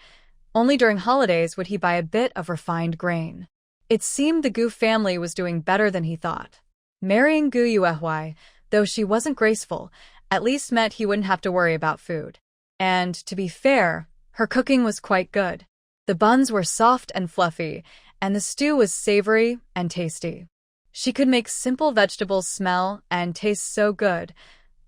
Only during holidays would he buy a bit of refined grain. It seemed the Gu family was doing better than he thought. Marrying Gu Yuehui, though she wasn't graceful, at least meant he wouldn't have to worry about food. And, to be fair, her cooking was quite good. The buns were soft and fluffy, and the stew was savory and tasty. She could make simple vegetables smell and taste so good,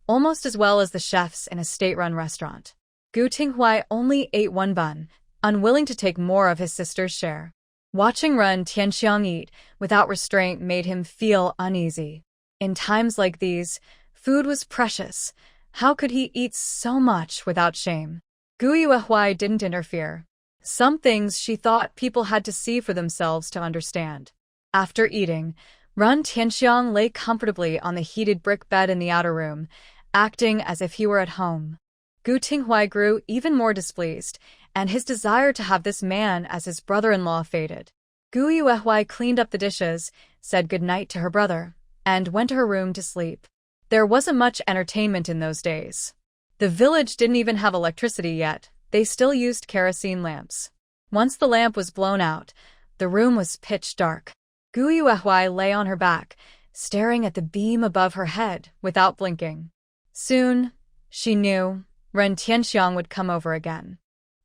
almost as well as the chefs in a state-run restaurant. Gu Tinghuai only ate one bun, unwilling to take more of his sister's share. Watching Ren Tianxiang eat without restraint made him feel uneasy. In times like these, food was precious. How could he eat so much without shame? Gu Yuehui didn't interfere. Some things she thought people had to see for themselves to understand. After eating, Ren Tianxiang lay comfortably on the heated brick bed in the outer room, acting as if he were at home. Gu Tinghuai grew even more displeased, and his desire to have this man as his brother-in-law faded. Gu Yuehui cleaned up the dishes, said goodnight to her brother, and went to her room to sleep. There wasn't much entertainment in those days. The village didn't even have electricity yet. They still used kerosene lamps. Once the lamp was blown out, the room was pitch dark. Gu Yuehui lay on her back, staring at the beam above her head without blinking. Soon, she knew, Ren Tianxiang would come over again.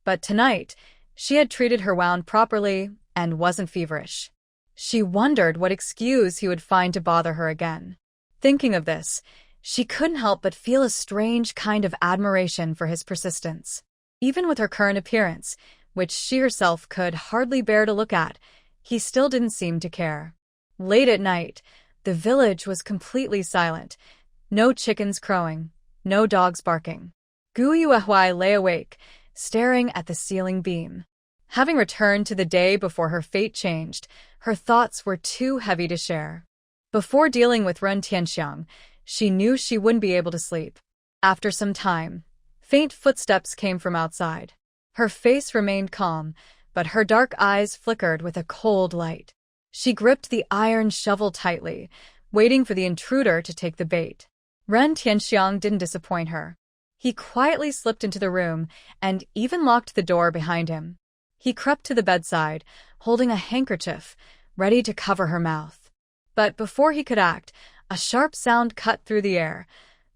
But tonight, she had treated her wound properly and wasn't feverish. She wondered what excuse he would find to bother her again. Thinking of this, she couldn't help but feel a strange kind of admiration for his persistence. Even with her current appearance, which she herself could hardly bear to look at, he still didn't seem to care. Late at night, the village was completely silent. No chickens crowing, no dogs barking. Gu Yuehui lay awake, staring at the ceiling beam. Having returned to the day before her fate changed, her thoughts were too heavy to share. Before dealing with Ren Tianxiang, she knew she wouldn't be able to sleep. After some time, faint footsteps came from outside. Her face remained calm, but her dark eyes flickered with a cold light. She gripped the iron shovel tightly, waiting for the intruder to take the bait. Ren Tianxiang didn't disappoint her. He quietly slipped into the room and even locked the door behind him. He crept to the bedside, holding a handkerchief, ready to cover her mouth. But before he could act, a sharp sound cut through the air.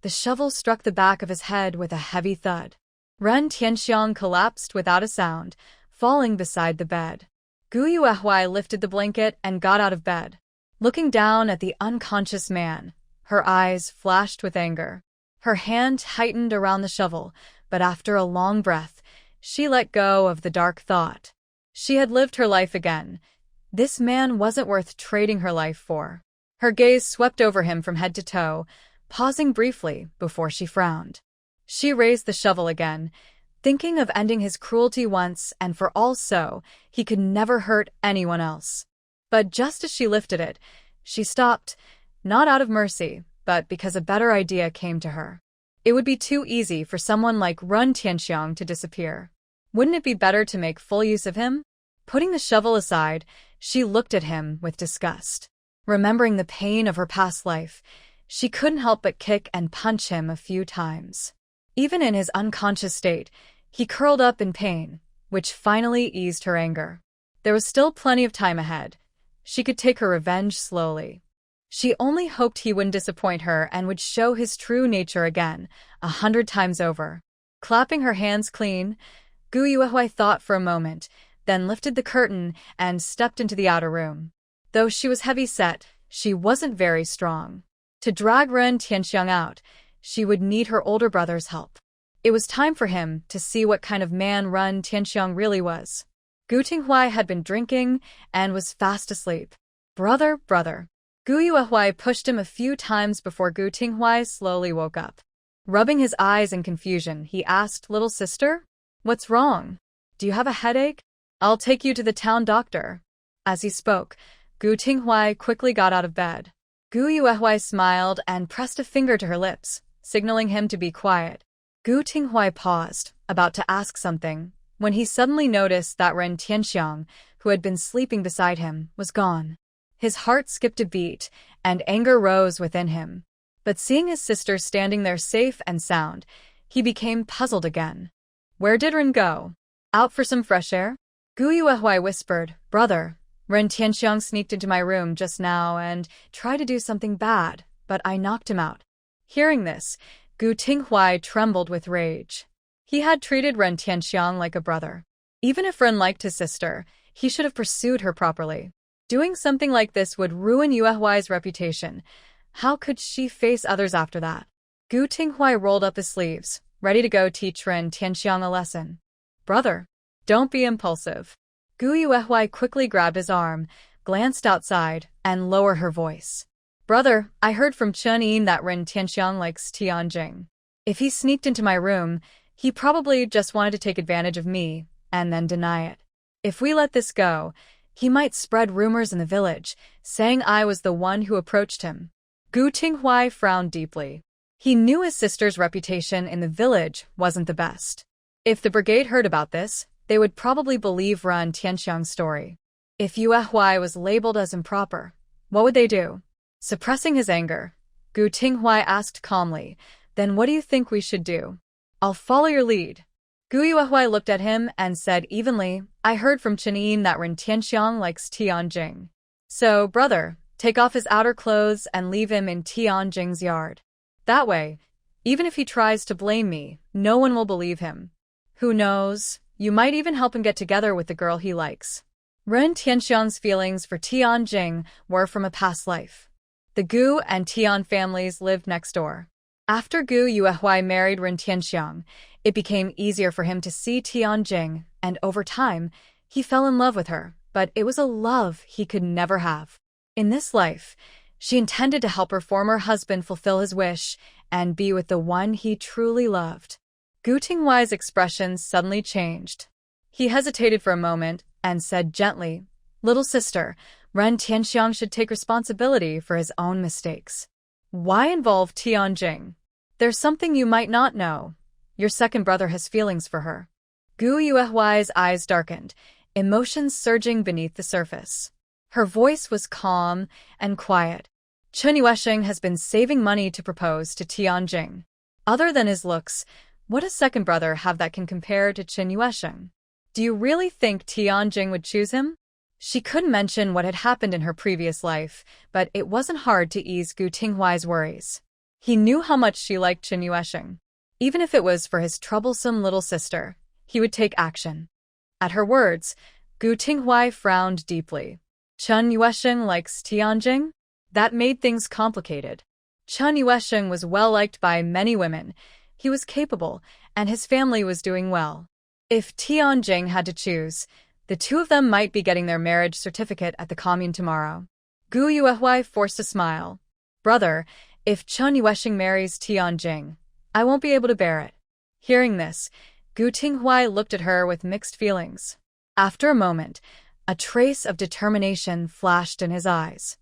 The shovel struck the back of his head with a heavy thud. Ren Tianxiang collapsed without a sound, falling beside the bed. Gu Yuehui lifted the blanket and got out of bed. Looking down at the unconscious man, her eyes flashed with anger. Her hand tightened around the shovel, but after a long breath, she let go of the dark thought. She had lived her life again. This man wasn't worth trading her life for. Her gaze swept over him from head to toe, pausing briefly before she frowned. She raised the shovel again, thinking of ending his cruelty once and for all so he could never hurt anyone else. But just as she lifted it, she stopped, not out of mercy, but because a better idea came to her. It would be too easy for someone like Ren Tianxiang to disappear. Wouldn't it be better to make full use of him? Putting the shovel aside, she looked at him with disgust. Remembering the pain of her past life, she couldn't help but kick and punch him a few times. Even in his unconscious state, he curled up in pain, which finally eased her anger. There was still plenty of time ahead. She could take her revenge slowly. She only hoped he wouldn't disappoint her and would show his true nature again, 100 times over. Clapping her hands clean, Gu Yuehui thought for a moment, then lifted the curtain and stepped into the outer room. Though she was heavy-set, she wasn't very strong. To drag Ren Tianxiang out, she would need her older brother's help. It was time for him to see what kind of man Ren Tianxiang really was. Gu Tinghui had been drinking and was fast asleep. Brother. Gu Yuehui pushed him a few times before Gu Tinghui slowly woke up. Rubbing his eyes in confusion, he asked, "Little sister? What's wrong? Do you have a headache? I'll take you to the town doctor." As he spoke, Gu Tinghui quickly got out of bed. Gu Yuehui smiled and pressed a finger to her lips, signaling him to be quiet. Gu Tinghui paused, about to ask something, when he suddenly noticed that Ren Tianxiang, who had been sleeping beside him, was gone. His heart skipped a beat, and anger rose within him. But seeing his sister standing there safe and sound, he became puzzled again. Where did Ren go? Out for some fresh air? Gu Yuehui whispered, "Brother, Ren Tianxiang sneaked into my room just now and tried to do something bad, but I knocked him out." Hearing this, Gu Tinghui trembled with rage. He had treated Ren Tianxiang like a brother. Even if Ren liked his sister, he should have pursued her properly. Doing something like this would ruin Yuehui's reputation. How could she face others after that? Gu Tinghui rolled up his sleeves, ready to go teach Ren Tianxiang a lesson. "Brother, don't be impulsive." Gu Yuehui quickly grabbed his arm, glanced outside, and lowered her voice. "Brother, I heard from Chen Yin that Ren Tianxiang likes Tianjing. If he sneaked into my room, he probably just wanted to take advantage of me, and then deny it. If we let this go, he might spread rumors in the village, saying I was the one who approached him." Gu Tinghui frowned deeply. He knew his sister's reputation in the village wasn't the best. If the brigade heard about this, they would probably believe Ren Tianxiang's story. If Yuehui was labeled as improper, what would they do? Suppressing his anger, Gu Tinghui asked calmly, "Then what do you think we should do?" "I'll follow your lead." Gu Yuehui looked at him and said evenly, "I heard from Chen Yin that Ren Tianxiang likes Tianjing. So, brother, take off his outer clothes and leave him in Tianjing's yard. That way, even if he tries to blame me, no one will believe him. Who knows, you might even help him get together with the girl he likes." Ren Tianxiang's feelings for Tianjing were from a past life. The Gu and Tian families lived next door. After Gu Yuehui married Ren Tianxiang, it became easier for him to see Tianjing, and over time, he fell in love with her, but it was a love he could never have. In this life, she intended to help her former husband fulfill his wish and be with the one he truly loved. Gu Tinghui's expression suddenly changed. He hesitated for a moment and said gently, "Little sister, Ren Tianxiang should take responsibility for his own mistakes. Why involve Tianjing? There's something you might not know. Your second brother has feelings for her. Gu Yuehuai's eyes darkened, emotions surging beneath the surface. Her voice was calm and quiet. Chen Yuesheng has been saving money to propose to Tianjing. Other than his looks, what does second brother have that can compare to Chen Yuesheng? Do you really think Tianjing would choose him? She couldn't mention what had happened in her previous life, but it wasn't hard to ease Gu Tinghuai's worries. He knew how much she liked Chen Yuesheng. Even if it was for his troublesome little sister, he would take action. At her words, Gu Tinghuai frowned deeply. Chen Yuesheng likes Tianjing? That made things complicated. Chen Yuesheng was well-liked by many women. He was capable, and his family was doing well. If Tianjing had to choose, the two of them might be getting their marriage certificate at the commune tomorrow. Gu Yuehuai forced a smile. Brother, if Chen Yuesheng marries Tianjing, I won't be able to bear it. Hearing this, Gu Tinghuai looked at her with mixed feelings. After a moment, a trace of determination flashed in his eyes.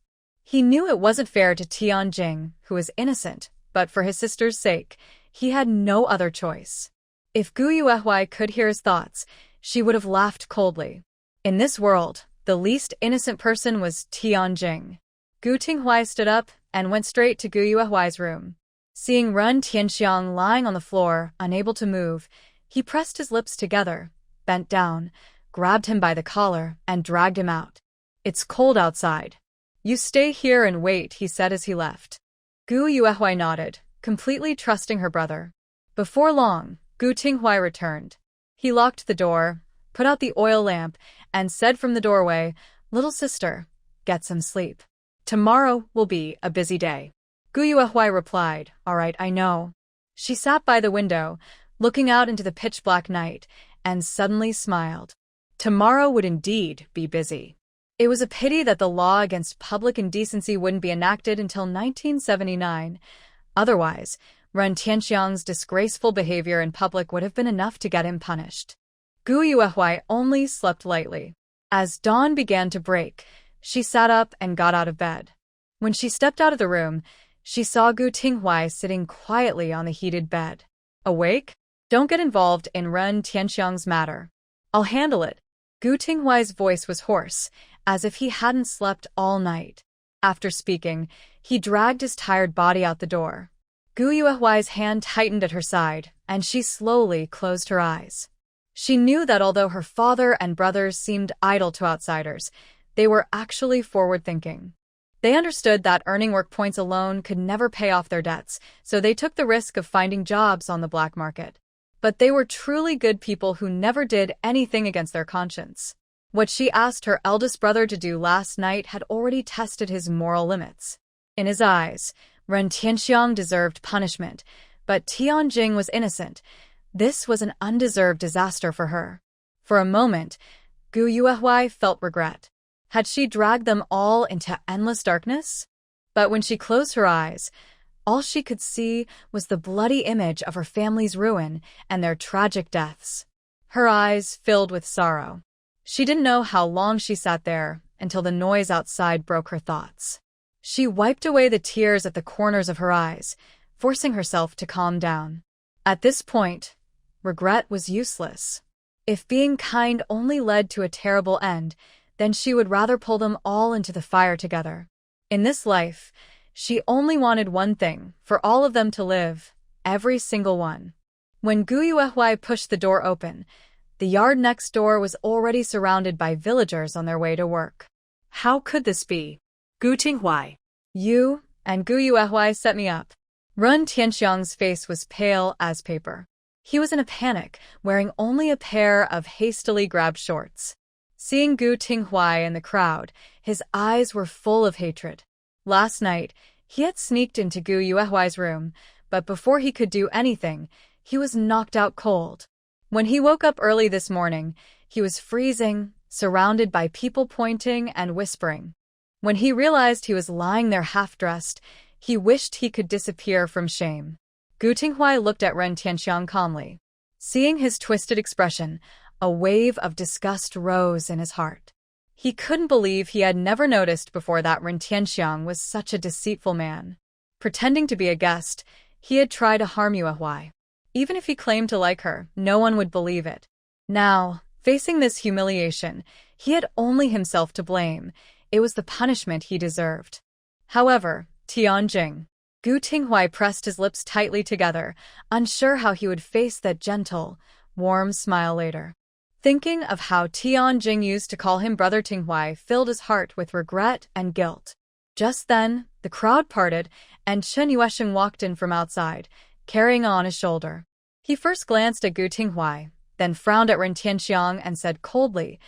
He knew it wasn't fair to Tianjing, who was innocent, but for his sister's sake, he had no other choice. If Gu Yuehuai could hear his thoughts, she would have laughed coldly. In this world, the least innocent person was Tianjing. Gu Tinghuai stood up and went straight to Gu Yuehuai's room. Seeing Ren Tianxiang lying on the floor, unable to move, he pressed his lips together, bent down, grabbed him by the collar, and dragged him out. It's cold outside. You stay here and wait, he said as he left. Gu Yuehuai nodded, completely trusting her brother. Before long, Gu Tinghuai returned. He locked the door, put out the oil lamp, and said from the doorway, "Little sister, get some sleep. Tomorrow will be a busy day." Gu Yuehuai replied, "All right, I know." She sat by the window, looking out into the pitch-black night, and suddenly smiled. Tomorrow would indeed be busy. It was a pity that the law against public indecency wouldn't be enacted until 1979. Otherwise, Ren Tianxiang's disgraceful behavior in public would have been enough to get him punished. Gu Yuehuai only slept lightly. As dawn began to break, she sat up and got out of bed. When she stepped out of the room, she saw Gu Tinghuai sitting quietly on the heated bed. Awake? Don't get involved in Ren Tianxiang's matter. I'll handle it. Gu Tinghuai's voice was hoarse, as if he hadn't slept all night. After speaking, he dragged his tired body out the door. Gu Yuehuai's hand tightened at her side, and she slowly closed her eyes. She knew that although her father and brothers seemed idle to outsiders, they were actually forward-thinking. They understood that earning work points alone could never pay off their debts, so they took the risk of finding jobs on the black market. But they were truly good people who never did anything against their conscience. What she asked her eldest brother to do last night had already tested his moral limits. In his eyes, Ren Tianxiang deserved punishment, but Tianjing was innocent. This was an undeserved disaster for her. For a moment, Gu Yuehuai felt regret. Had she dragged them all into endless darkness? But when she closed her eyes, all she could see was the bloody image of her family's ruin and their tragic deaths. Her eyes filled with sorrow. She didn't know how long she sat there until the noise outside broke her thoughts. She wiped away the tears at the corners of her eyes, forcing herself to calm down. At this point, regret was useless. If being kind only led to a terrible end, then she would rather pull them all into the fire together. In this life, she only wanted one thing, for all of them to live, every single one. When Gu Yuehuai pushed the door open, the yard next door was already surrounded by villagers on their way to work. How could this be? Gu Tinghuai. You and Gu Yuehuai set me up. Ren Tianxiang's face was pale as paper. He was in a panic, wearing only a pair of hastily grabbed shorts. Seeing Gu Tinghuai in the crowd, his eyes were full of hatred. Last night, he had sneaked into Gu Yuehuai's room, but before he could do anything, he was knocked out cold. When he woke up early this morning, he was freezing, surrounded by people pointing and whispering. When he realized he was lying there half-dressed, he wished he could disappear from shame. Gu Tinghuai looked at Ren Tianxiang calmly. Seeing his twisted expression, a wave of disgust rose in his heart. He couldn't believe he had never noticed before that Ren Tianxiang was such a deceitful man. Pretending to be a guest, he had tried to harm Yue Huai. Even if he claimed to like her, no one would believe it. Now, facing this humiliation, he had only himself to blame. It was the punishment he deserved. However, Tianjing. Gu Tinghuai pressed his lips tightly together, unsure how he would face that gentle, warm smile later. Thinking of how Tianjing used to call him Brother Tinghuai filled his heart with regret and guilt. Just then, the crowd parted, and Chen Yuesheng walked in from outside, carrying on his shoulder. He first glanced at Gu Tinghuai, then frowned at Ren Tianxiang and said coldly,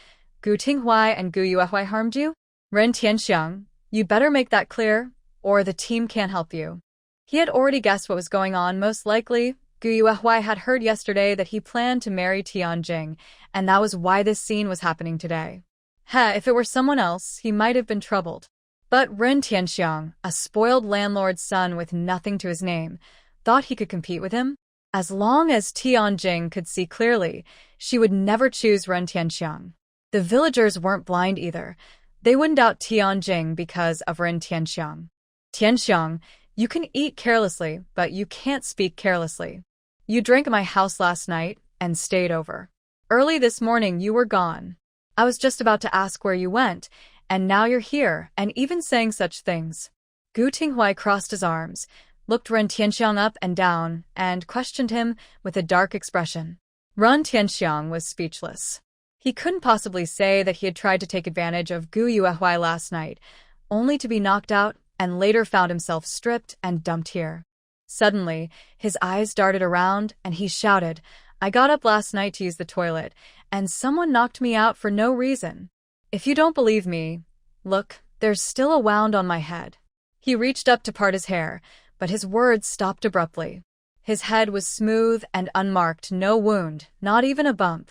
"Gu Tinghuai and Gu Yuehui harmed you? Ren Tianxiang, you better make that clear, or the team can't help you." He had already guessed what was going on. Most likely, Gu Yuehui had heard yesterday that he planned to marry Tianjing, and that was why this scene was happening today. If it were someone else, he might have been troubled. But Ren Tianxiang, a spoiled landlord's son with nothing to his name, thought he could compete with him? As long as Tianjing could see clearly, she would never choose Ren Tianxiang. The villagers weren't blind either. They wouldn't doubt Tianjing because of Ren Tianxiang. "Tianxiang, you can eat carelessly, but you can't speak carelessly. You drank at my house last night and stayed over. Early this morning you were gone. I was just about to ask where you went, and now you're here and even saying such things." Gu Tinghuai crossed his arms, looked Ren Tianxiang up and down, and questioned him with a dark expression. Ren Tianxiang was speechless. He couldn't possibly say that he had tried to take advantage of Gu Yuehui last night, only to be knocked out and later found himself stripped and dumped here. Suddenly, his eyes darted around and he shouted, "I got up last night to use the toilet, and someone knocked me out for no reason. If you don't believe me, look, there's still a wound on my head." He reached up to part his hair, but his words stopped abruptly. His head was smooth and unmarked, no wound, not even a bump.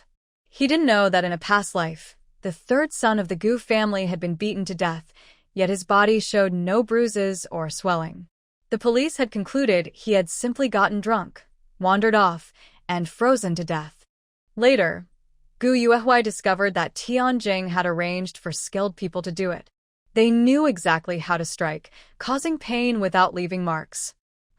He didn't know that in a past life, the third son of the Gu family had been beaten to death, yet his body showed no bruises or swelling. The police had concluded he had simply gotten drunk, wandered off, and frozen to death. Later, Gu Yuehui discovered that Tianjing had arranged for skilled people to do it. They knew exactly how to strike, causing pain without leaving marks.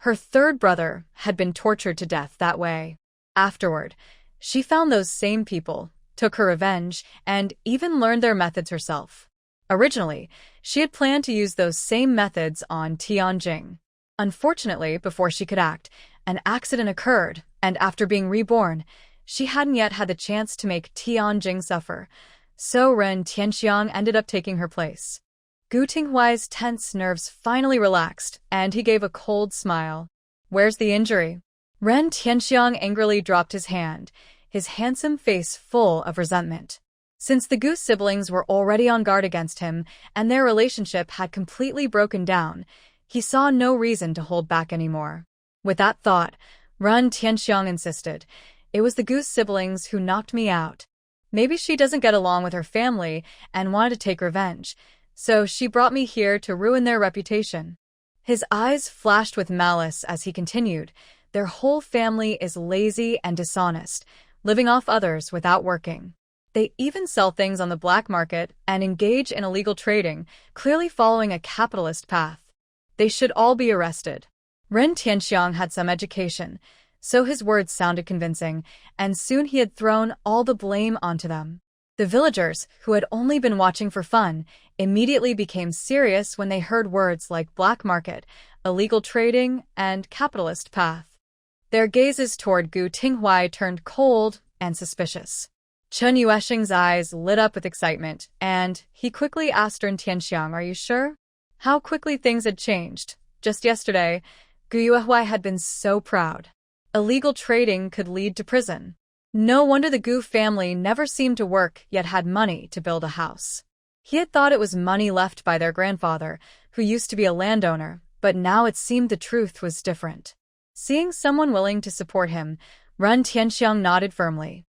Her third brother had been tortured to death that way. Afterward, she found those same people, took her revenge, and even learned their methods herself. Originally, she had planned to use those same methods on Tianjing. Unfortunately, before she could act, an accident occurred, and after being reborn, she hadn't yet had the chance to make Tianjing suffer, so Ren Tianxiang ended up taking her place. Gu Tinghuai's tense nerves finally relaxed, and he gave a cold smile. "Where's the injury?" Ren Tianxiang angrily dropped his hand, his handsome face full of resentment. Since the Gu siblings were already on guard against him, and their relationship had completely broken down, he saw no reason to hold back anymore. With that thought, Ren Tianxiang insisted, "It was the Gu siblings who knocked me out. Maybe she doesn't get along with her family and wanted to take revenge, so she brought me here to ruin their reputation." His eyes flashed with malice as he continued, "Their whole family is lazy and dishonest, living off others without working. They even sell things on the black market and engage in illegal trading, clearly following a capitalist path. They should all be arrested." Ren Tianxiang had some education, so his words sounded convincing, and soon he had thrown all the blame onto them. The villagers, who had only been watching for fun, immediately became serious when they heard words like black market, illegal trading, and capitalist path. Their gazes toward Gu Tinghuai turned cold and suspicious. Chen Yuesheng's eyes lit up with excitement, and he quickly asked Ren Tianxiang, "Are you sure?" How quickly things had changed. Just yesterday, Gu Yuehui had been so proud. Illegal trading could lead to prison. No wonder the Gu family never seemed to work yet had money to build a house. He had thought it was money left by their grandfather, who used to be a landowner, but now it seemed the truth was different. Seeing someone willing to support him, Ren Tianxiang nodded firmly.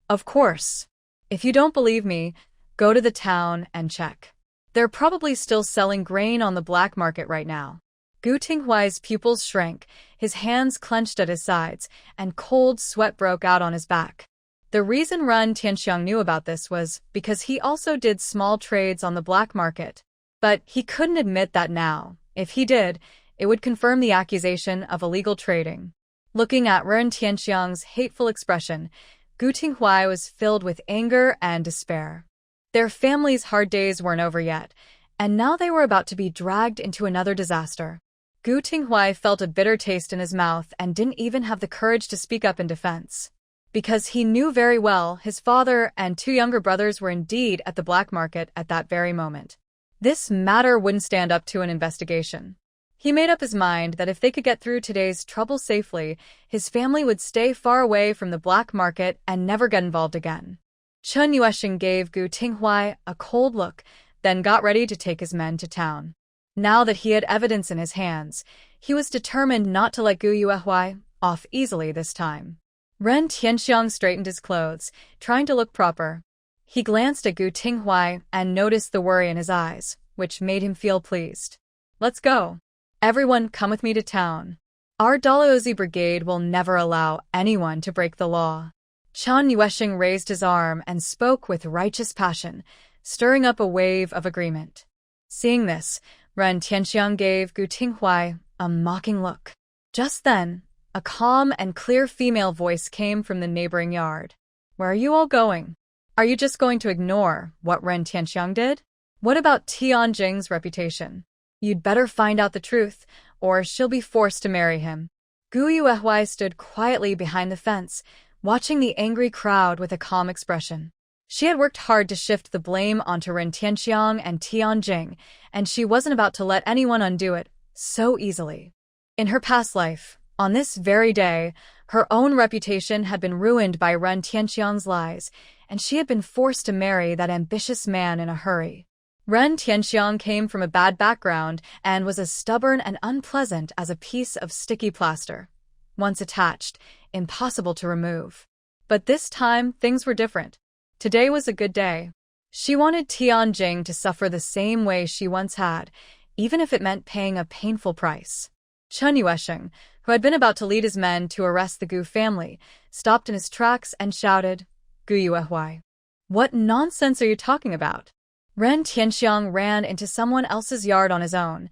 "Of course. If you don't believe me, go to the town and check. They're probably still selling grain on the black market right now." Gu Tinghuai's pupils shrank, his hands clenched at his sides, and cold sweat broke out on his back. The reason Ren Tianxiang knew about this was because he also did small trades on the black market. But he couldn't admit that now. If he did, it would confirm the accusation of illegal trading. Looking at Ren Tianxiang's hateful expression, Gu Tinghuai was filled with anger and despair. Their family's hard days weren't over yet, and now they were about to be dragged into another disaster. Gu Tinghuai felt a bitter taste in his mouth and didn't even have the courage to speak up in defense. Because he knew very well his father and two younger brothers were indeed at the black market at that very moment. This matter wouldn't stand up to an investigation. He made up his mind that if they could get through today's trouble safely, his family would stay far away from the black market and never get involved again. Chen Yuesheng gave Gu Tinghuai a cold look, then got ready to take his men to town. Now that he had evidence in his hands, he was determined not to let Gu Yuehuai off easily this time. Ren Tianxiang straightened his clothes, trying to look proper. He glanced at Gu Tinghuai and noticed the worry in his eyes, which made him feel pleased. Let's go. Everyone come with me to town. Our Dalhousie Brigade will never allow anyone to break the law. Chen Yuesheng raised his arm and spoke with righteous passion, stirring up a wave of agreement. Seeing this, Ren Tianxiang gave Gu Tinghuai a mocking look. Just then, a calm and clear female voice came from the neighboring yard. Where are you all going? Are you just going to ignore what Ren Tianxiang did? What about Tianjing's reputation? You'd better find out the truth, or she'll be forced to marry him. Gu Yuehuai stood quietly behind the fence, watching the angry crowd with a calm expression. She had worked hard to shift the blame onto Ren Tianxiang and Tianjing, and she wasn't about to let anyone undo it so easily. In her past life, on this very day, her own reputation had been ruined by Ren Tianxiang's lies, and she had been forced to marry that ambitious man in a hurry. Ren Tianxiang came from a bad background and was as stubborn and unpleasant as a piece of sticky plaster. Once attached, impossible to remove. But this time, things were different. Today was a good day. She wanted Tianjing to suffer the same way she once had, even if it meant paying a painful price. Chen Yuesheng, who had been about to lead his men to arrest the Gu family, stopped in his tracks and shouted, Gu Yuehuai. What nonsense are you talking about? Ren Tianxiang ran into someone else's yard on his own.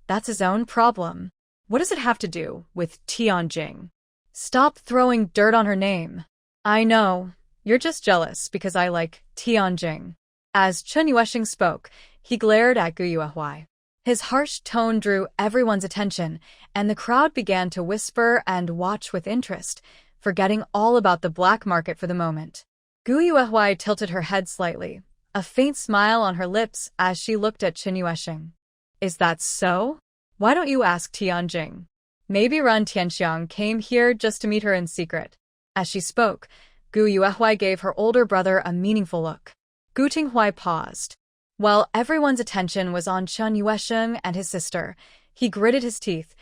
That's his own problem. What does it have to do with Tianjing? Stop throwing dirt on her name. I know, you're just jealous because I like Tianjing. As Chen Yuesheng spoke, he glared at Gu Yuehuai. His harsh tone drew everyone's attention, and the crowd began to whisper and watch with interest, forgetting all about the black market for the moment. Gu Yuehuai tilted her head slightly, a faint smile on her lips as she looked at Chen Yuesheng. Is that so? Why don't you ask Tianjing? Maybe Ren Tianxiang came here just to meet her in secret. As she spoke, Gu Yuehuai gave her older brother a meaningful look. Gu Tinghuai paused. While everyone's attention was on Chen Yuesheng and his sister, he gritted his teeth,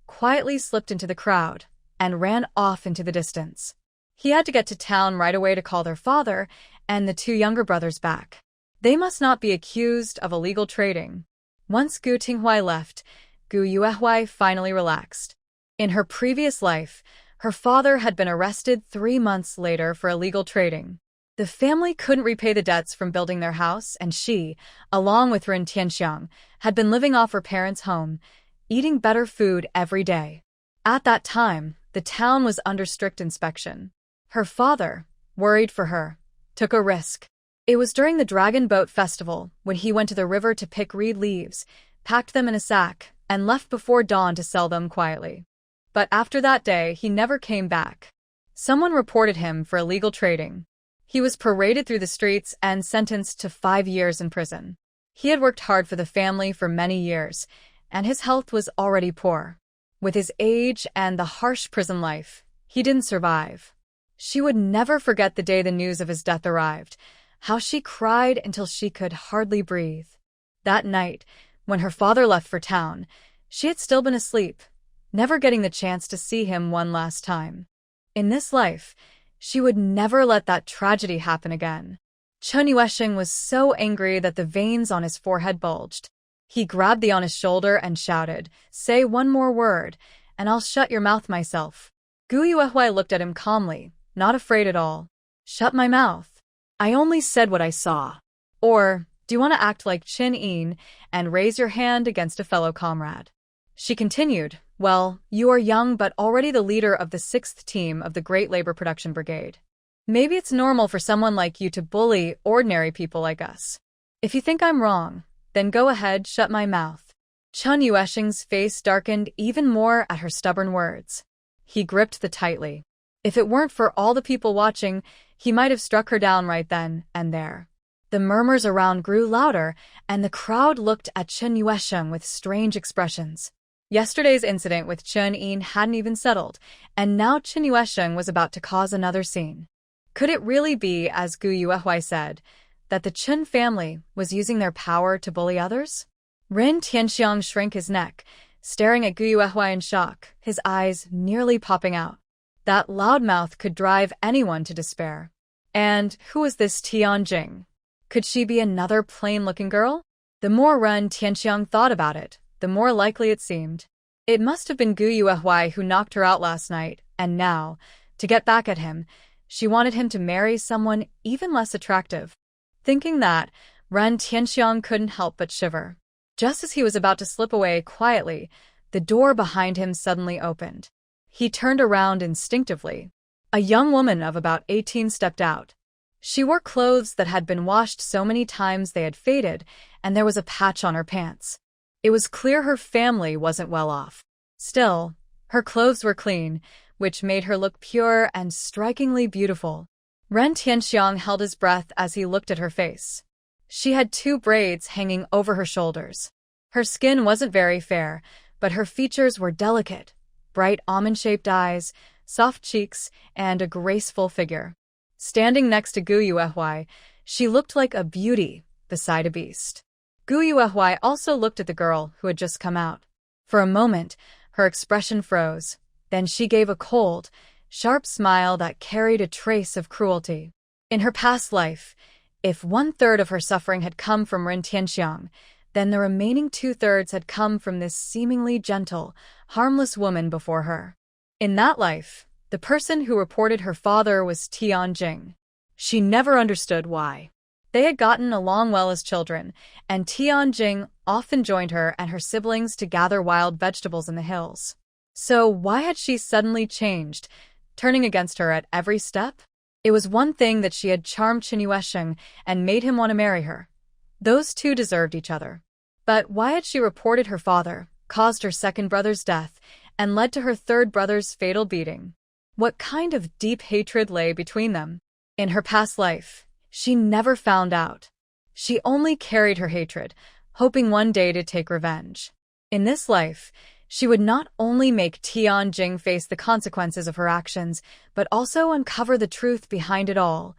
quietly slipped into the crowd, and ran off into the distance. He had to get to town right away to call their father and the two younger brothers back. They must not be accused of illegal trading. Once Gu Tinghuai left, Gu Yuehuai finally relaxed. In her previous life, her father had been arrested 3 months later for illegal trading. The family couldn't repay the debts from building their house, and she, along with Ren Tianxiang, had been living off her parents' home, eating better food every day. At that time, the town was under strict inspection. Her father, worried for her, took a risk. It was during the Dragon Boat Festival when he went to the river to pick reed leaves, packed them in a sack, and left before dawn to sell them quietly. But after that day, he never came back. Someone reported him for illegal trading. He was paraded through the streets and sentenced to 5 years in prison. He had worked hard for the family for many years, and his health was already poor. With his age and the harsh prison life, he didn't survive. She would never forget the day the news of his death arrived, how she cried until she could hardly breathe. That night, when her father left for town, she had still been asleep, never getting the chance to see him one last time. In this life, she would never let that tragedy happen again. Chen Yuesheng was so angry that the veins on his forehead bulged. He grabbed the on his shoulder and shouted, "Say one more word, and I'll shut your mouth myself." Gu Yuehuai looked at him calmly, not afraid at all. Shut my mouth. I only said what I saw. Or, do you want to act like Chin Een and raise your hand against a fellow comrade? She continued, well, you are young but already the leader of the 6th team of the Great Labor Production Brigade. Maybe it's normal for someone like you to bully ordinary people like us. If you think I'm wrong, then go ahead, shut my mouth. Chun Yuesheng's face darkened even more at her stubborn words. He gripped the tightly. If it weren't for all the people watching, he might have struck her down right then and there. The murmurs around grew louder, and the crowd looked at Chun Yuesheng with strange expressions. Yesterday's incident with Chun Een hadn't even settled, and now Chun Yuesheng was about to cause another scene. Could it really be, as Gu Yuehui said, that the Chun family was using their power to bully others? Ren Tianxiang shrank his neck, staring at Gu Yuehui in shock, his eyes nearly popping out. That loudmouth could drive anyone to despair. And who was this Tianjing? Could she be another plain-looking girl? The more Ren Tianxiang thought about it, the more likely it seemed. It must have been Gu Yuehui who knocked her out last night, and now, to get back at him, she wanted him to marry someone even less attractive. Thinking that, Ren Tianxiang couldn't help but shiver. Just as he was about to slip away quietly, the door behind him suddenly opened. He turned around instinctively. A young woman of about 18 stepped out. She wore clothes that had been washed so many times they had faded, and there was a patch on her pants. It was clear her family wasn't well off. Still, her clothes were clean, which made her look pure and strikingly beautiful. Ren Tianxiang held his breath as he looked at her face. She had 2 braids hanging over her shoulders. Her skin wasn't very fair, but her features were delicate. Bright almond-shaped eyes, soft cheeks, and a graceful figure. Standing next to Gu Yuehui, she looked like a beauty beside a beast. Gu Yuehui also looked at the girl who had just come out. For a moment, her expression froze. Then she gave a cold, sharp smile that carried a trace of cruelty. In her past life, if 1/3 of her suffering had come from Ren Tianxiang, then the remaining 2/3 had come from this seemingly gentle, harmless woman before her. In that life, the person who reported her father was Tianjing. She never understood why. They had gotten along well as children, and Tianjing often joined her and her siblings to gather wild vegetables in the hills. So why had she suddenly changed, turning against her at every step? It was one thing that she had charmed Chun Yuesheng and made him want to marry her. Those two deserved each other. But why had she reported her father, caused her second brother's death, and led to her third brother's fatal beating? What kind of deep hatred lay between them? In her past life, she never found out. She only carried her hatred, hoping one day to take revenge. In this life, she would not only make Tianjing face the consequences of her actions, but also uncover the truth behind it all.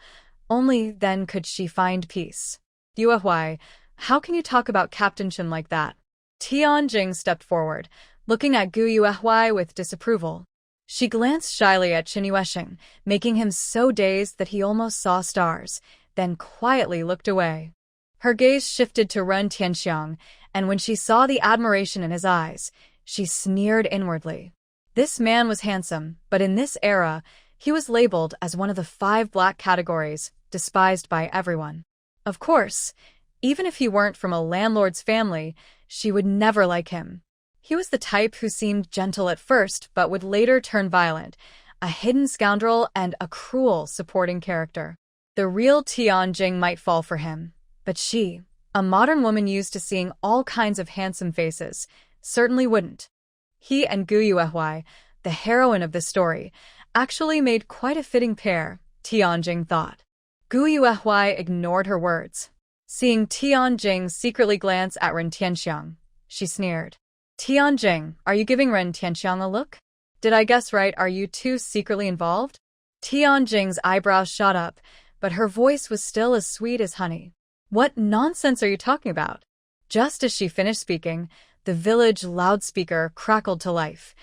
Only then could she find peace. Yuehui, how can you talk about Captain Chen like that? Tianjing stepped forward, looking at Gu Yuehui with disapproval. She glanced shyly at Chun Yuesheng, making him so dazed that he almost saw stars, then quietly looked away. Her gaze shifted to Ren Tianxiang, and when she saw the admiration in his eyes, she sneered inwardly. This man was handsome, but in this era, he was labeled as one of the 5 black categories, despised by everyone. Of course, even if he weren't from a landlord's family, she would never like him. He was the type who seemed gentle at first but would later turn violent, a hidden scoundrel and a cruel supporting character. The real Tianjing might fall for him, but she, a modern woman used to seeing all kinds of handsome faces, certainly wouldn't. He and Gu Yuehui, the heroine of the story, actually made quite a fitting pair, Tianjing thought. Gu Yuehui ignored her words. Seeing Tianjing secretly glance at Ren Tianxiang, she sneered. Tianjing, are you giving Ren Tianxiang a look? Did I guess right, are you two secretly involved? Tianjing's eyebrows shot up, but her voice was still as sweet as honey. What nonsense are you talking about? Just as she finished speaking, the village loudspeaker crackled to life.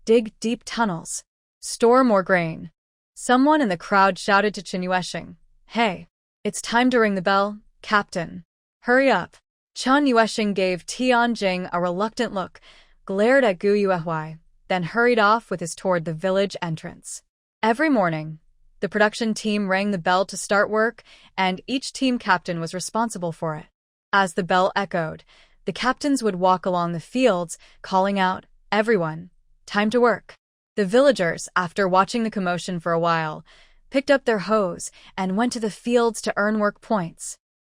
Dig deep tunnels. Store more grain. Someone in the crowd shouted to Chun Yuesheng, "Hey, it's time to ring the bell, Captain. Hurry up." Chun Yuesheng gave Tianjing a reluctant look, glared at Gu Yuehui, then hurried off with his toward the village entrance. Every morning, The production team rang the bell to start work, and each team captain was responsible for it. As the bell echoed, the captains would walk along the fields, calling out, "Everyone, time to work." The villagers, after watching the commotion for a while, picked up their hoes and went to the fields to earn work points.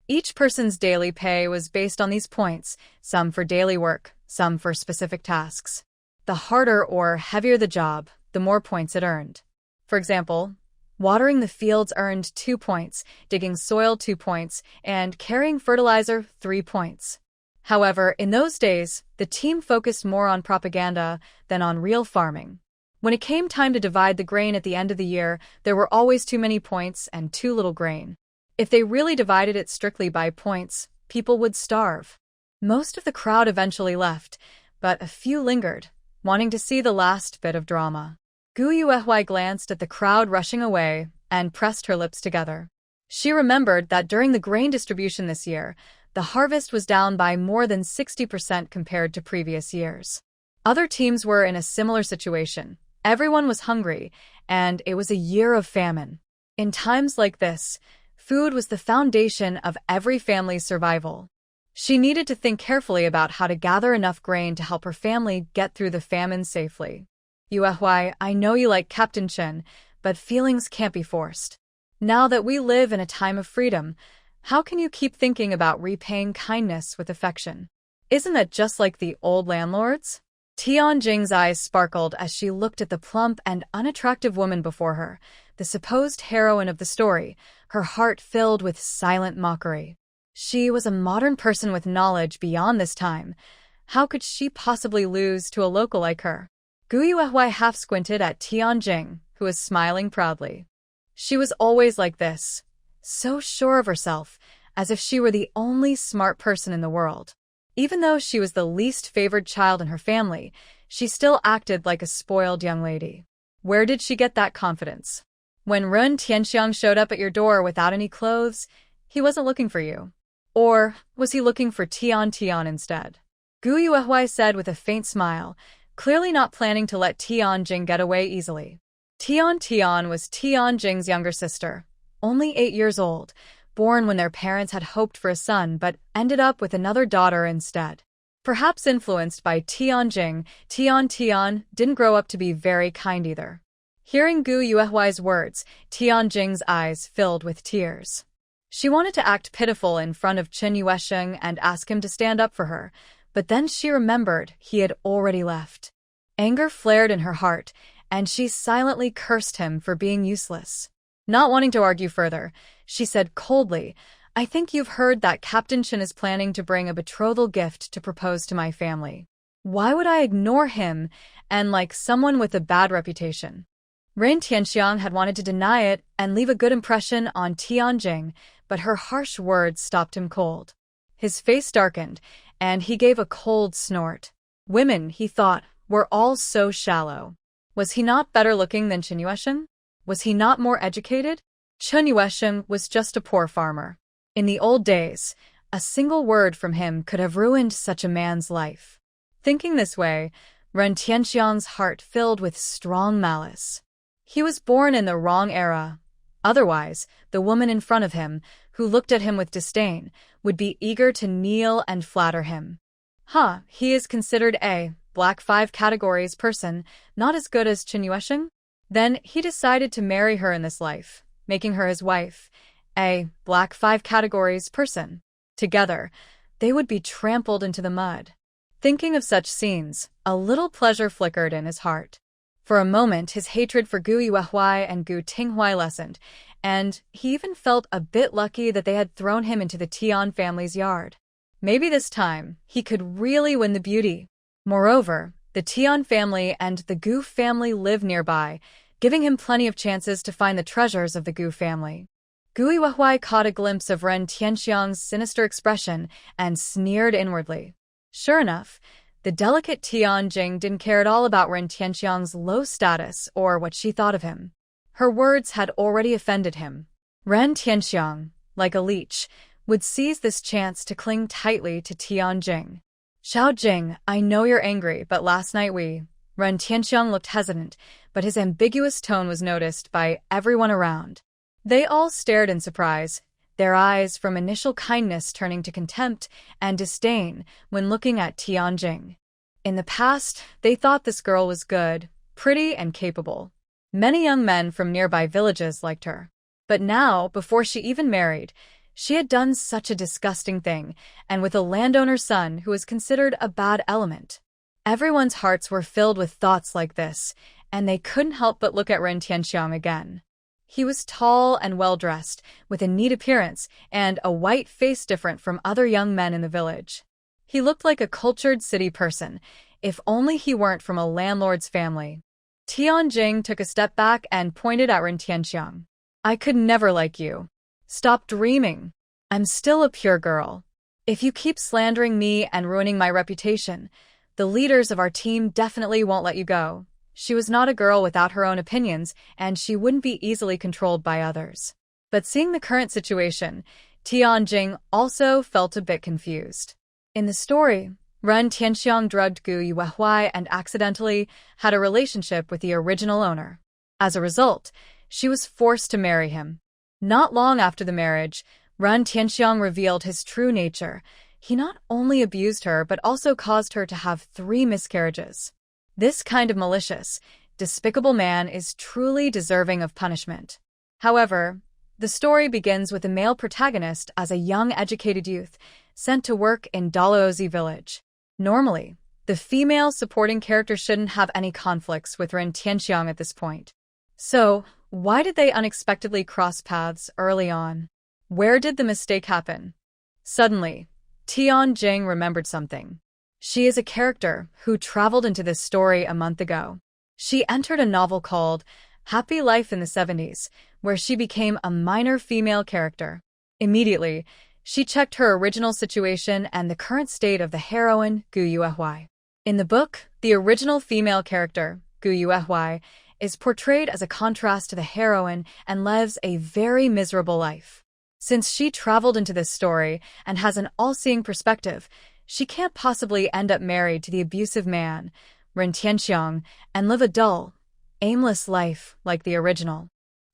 Each person's daily pay was based on these points, some for daily work, some for specific tasks. The harder or heavier the job, the more points it earned. For example, watering the fields earned 2 points, digging soil 2 points, and carrying fertilizer 3 points. However, in those days, the team focused more on propaganda than on real farming. When it came time to divide the grain at the end of the year, there were always too many points and too little grain. If they really divided it strictly by points, people would starve. Most of the crowd eventually left, but a few lingered, wanting to see the last bit of drama. Gu Yuehui glanced at the crowd rushing away and pressed her lips together. She remembered that during the grain distribution this year, the harvest was down by more than 60% compared to previous years. Other teams were in a similar situation. Everyone was hungry, and it was a year of famine. In times like this, food was the foundation of every family's survival. She needed to think carefully about how to gather enough grain to help her family get through the famine safely. Yuehui, I know you like Captain Chen, but feelings can't be forced. Now that we live in a time of freedom, how can you keep thinking about repaying kindness with affection? Isn't that just like the old landlords? Tianjing's eyes sparkled as she looked at the plump and unattractive woman before her, the supposed heroine of the story, her heart filled with silent mockery. She was a modern person with knowledge beyond this time. How could she possibly lose to a local like her? Gu Yuehui half squinted at Tianjing, who was smiling proudly. She was always like this, so sure of herself, as if she were the only smart person in the world. Even though she was the least favored child in her family, she still acted like a spoiled young lady. Where did she get that confidence? When Ren Tianxiang showed up at your door without any clothes, he wasn't looking for you. Or was he looking for Tian instead? Gu Yuehui said with a faint smile, clearly not planning to let Tianjing get away easily. Tian was Tianjing's younger sister, only 8 years old, born when their parents had hoped for a son but ended up with another daughter instead. Perhaps influenced by Tianjing, Tian didn't grow up to be very kind either. Hearing Gu Yuehui's words, Tianjing's eyes filled with tears. She wanted to act pitiful in front of Chen Yuesheng and ask him to stand up for her, but then she remembered he had already left. Anger flared in her heart, and she silently cursed him for being useless. Not wanting to argue further, she said coldly, I think you've heard that Captain Chen is planning to bring a betrothal gift to propose to my family. Why would I ignore him and like someone with a bad reputation? Ren Tianxiang had wanted to deny it and leave a good impression on Tianjing, but her harsh words stopped him cold. His face darkened, and he gave a cold snort. Women, he thought, were all so shallow. Was he not better looking than Chen Yuesheng? Was he not more educated? Chen Yuesheng was just a poor farmer. In the old days, a single word from him could have ruined such a man's life. Thinking this way, Ren Tianxiang's heart filled with strong malice. He was born in the wrong era. Otherwise, the woman in front of him, who looked at him with disdain, would be eager to kneel and flatter him. He is considered a black 5 categories person, not as good as Chen Yuesheng? Then he decided to marry her in this life, making her his wife, a black 5 categories person. Together, they would be trampled into the mud. Thinking of such scenes, a little pleasure flickered in his heart. For a moment, his hatred for Gu Yuehui and Gu Tinghui lessened, and he even felt a bit lucky that they had thrown him into the Tian family's yard. Maybe this time, he could really win the beauty. Moreover, the Tian family and the Gu family lived nearby, giving him plenty of chances to find the treasures of the Gu family. Gu Yuehui caught a glimpse of Ren Tianxiang's sinister expression and sneered inwardly. Sure enough, the delicate Tianjing didn't care at all about Ren Tianxiang's low status or what she thought of him. Her words had already offended him. Ren Tianxiang, like a leech, would seize this chance to cling tightly to Tianjing. Xiao Jing, I know you're angry, but last night we Ren Tianxiang looked hesitant, but his ambiguous tone was noticed by everyone around. They all stared in surprise, their eyes from initial kindness turning to contempt and disdain when looking at Tianjing. In the past, they thought this girl was good, pretty, and capable. Many young men from nearby villages liked her. But now, before she even married, she had done such a disgusting thing, and with a landowner's son who was considered a bad element. Everyone's hearts were filled with thoughts like this, and they couldn't help but look at Ren Tianxiang again. He was tall and well-dressed, with a neat appearance and a white face different from other young men in the village. He looked like a cultured city person, if only he weren't from a landlord's family. Tianjing took a step back and pointed at Ren Tianxiang. I could never like you. Stop dreaming. I'm still a pure girl. If you keep slandering me and ruining my reputation, the leaders of our team definitely won't let you go. She was not a girl without her own opinions, and she wouldn't be easily controlled by others. But seeing the current situation, Tianjing also felt a bit confused. In the story, Ren Tianxiang drugged Gu Yuehuai and accidentally had a relationship with the original owner. As a result, she was forced to marry him. Not long after the marriage, Ren Tianxiang revealed his true nature. He not only abused her but also caused her to have 3 miscarriages. This kind of malicious, despicable man is truly deserving of punishment. However, the story begins with the male protagonist as a young educated youth sent to work in Dalhousie village. Normally, the female supporting character shouldn't have any conflicts with Ren Tianxiang at this point. So, why did they unexpectedly cross paths early on? Where did the mistake happen? Suddenly, Tianjing remembered something. She is a character who traveled into this story a month ago. She entered a novel called Happy Life in the 70s, where she became a minor female character. Immediately, she checked her original situation and the current state of the heroine, Gu Yuehuai. In the book, the original female character, Gu Yuehuai, is portrayed as a contrast to the heroine and lives a very miserable life. Since she traveled into this story and has an all-seeing perspective, she can't possibly end up married to the abusive man, Ren Tianxiang, and live a dull, aimless life like the original.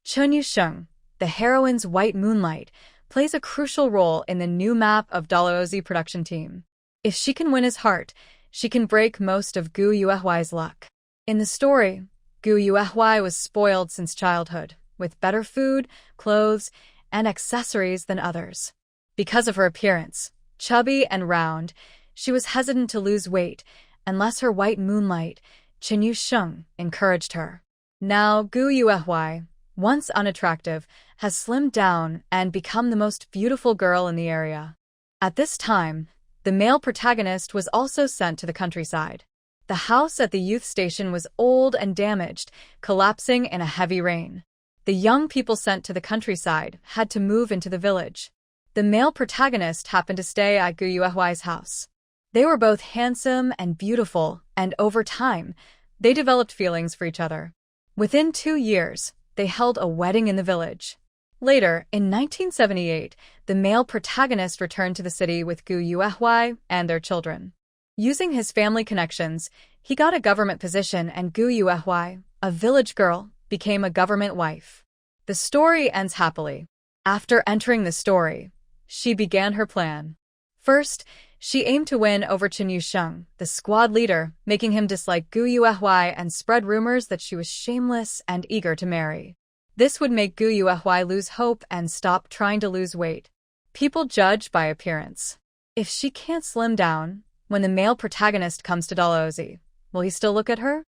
Chen Yusheng, the heroine's white moonlight, plays a crucial role in the new map of Dalhousie production team. If she can win his heart, she can break most of Gu Yuehuai's luck. In the story, Gu Yuehuai was spoiled since childhood, with better food, clothes, and accessories than others. Because of her appearance, chubby and round, she was hesitant to lose weight unless her white moonlight, Chen Yusheng, encouraged her. Now Gu Yuehuai, once unattractive, has slimmed down and become the most beautiful girl in the area. At this time, the male protagonist was also sent to the countryside. The house at the youth station was old and damaged, collapsing in a heavy rain. The young people sent to the countryside had to move into the village. The male protagonist happened to stay at Gu Yuehuai's house. They were both handsome and beautiful, and over time, they developed feelings for each other. Within 2 years, they held a wedding in the village. Later, in 1978, the male protagonist returned to the city with Gu Yuehuai and their children. Using his family connections, he got a government position and Gu Yuehuai, a village girl, became a government wife. The story ends happily. After entering the story, she began her plan. First, she aimed to win over Chen Yusheng, the squad leader, making him dislike Gu Yuehuai and spread rumors that she was shameless and eager to marry. This would make Gu Yuehuai lose hope and stop trying to lose weight. People judge by appearance. If she can't slim down, when the male protagonist comes to Dalhousie, will he still look at her?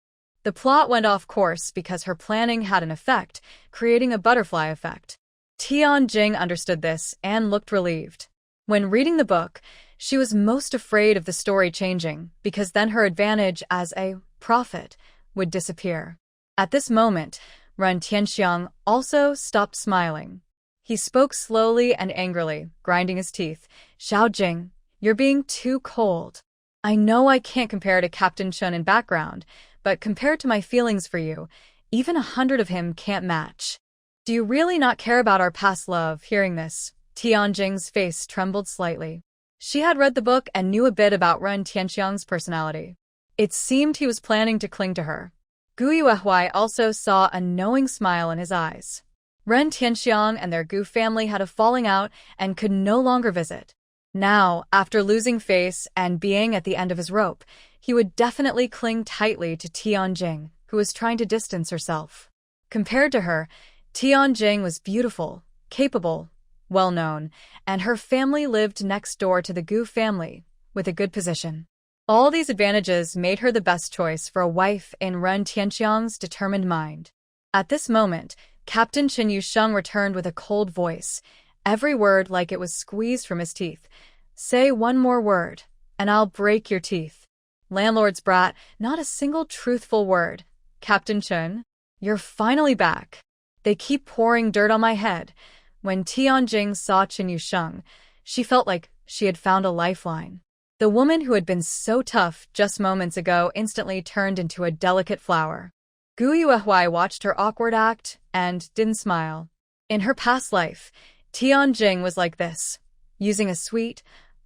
The plot went off course because her planning had an effect, creating a butterfly effect. Tianjing understood this and looked relieved. When reading the book, she was most afraid of the story changing because then her advantage as a prophet would disappear. At this moment, Ren Tianxiang also stopped smiling. He spoke slowly and angrily, grinding his teeth. Xiaojing, you're being too cold. I know I can't compare to Captain Chen in background, but compared to my feelings for you, even 100 of him can't match. Do you really not care about our past love? Hearing this, Tianjing's face trembled slightly. She had read the book and knew a bit about Ren Tianxiang's personality. It seemed he was planning to cling to her. Gu Yuehui also saw a knowing smile in his eyes. Ren Tianxiang and their Gu family had a falling out and could no longer visit. Now, after losing face and being at the end of his rope, he would definitely cling tightly to Tianjing, who was trying to distance herself. Compared to her, Tianjing was beautiful, capable, well-known, and her family lived next door to the Gu family, with a good position. All these advantages made her the best choice for a wife in Ren Tianxiang's determined mind. At this moment, Captain Qin Yusheng returned with a cold voice, every word like it was squeezed from his teeth. "Say one more word, and I'll break your teeth." Landlord's brat, not a single truthful word. "Captain Chen, you're finally back. They keep pouring dirt on my head." When Tianjing saw Qin Yusheng, she felt like she had found a lifeline. The woman who had been so tough just moments ago instantly turned into a delicate flower. Gu Yuehui watched her awkward act and didn't smile. In her past life, Tianjing was like this, using a sweet,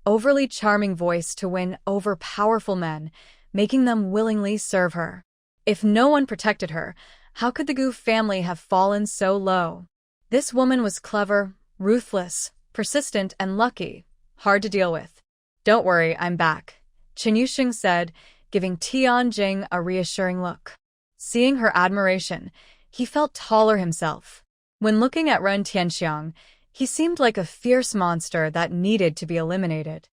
overly charming voice to win over powerful men, making them willingly serve her. If no one protected her, how could the Gu family have fallen so low? This woman was clever, ruthless, persistent, and lucky, hard to deal with. "Don't worry, I'm back," Qin Yusheng said, giving Tianjing a reassuring look. Seeing her admiration, he felt taller himself. When looking at Ren Tianxiang, he seemed like a fierce monster that needed to be eliminated.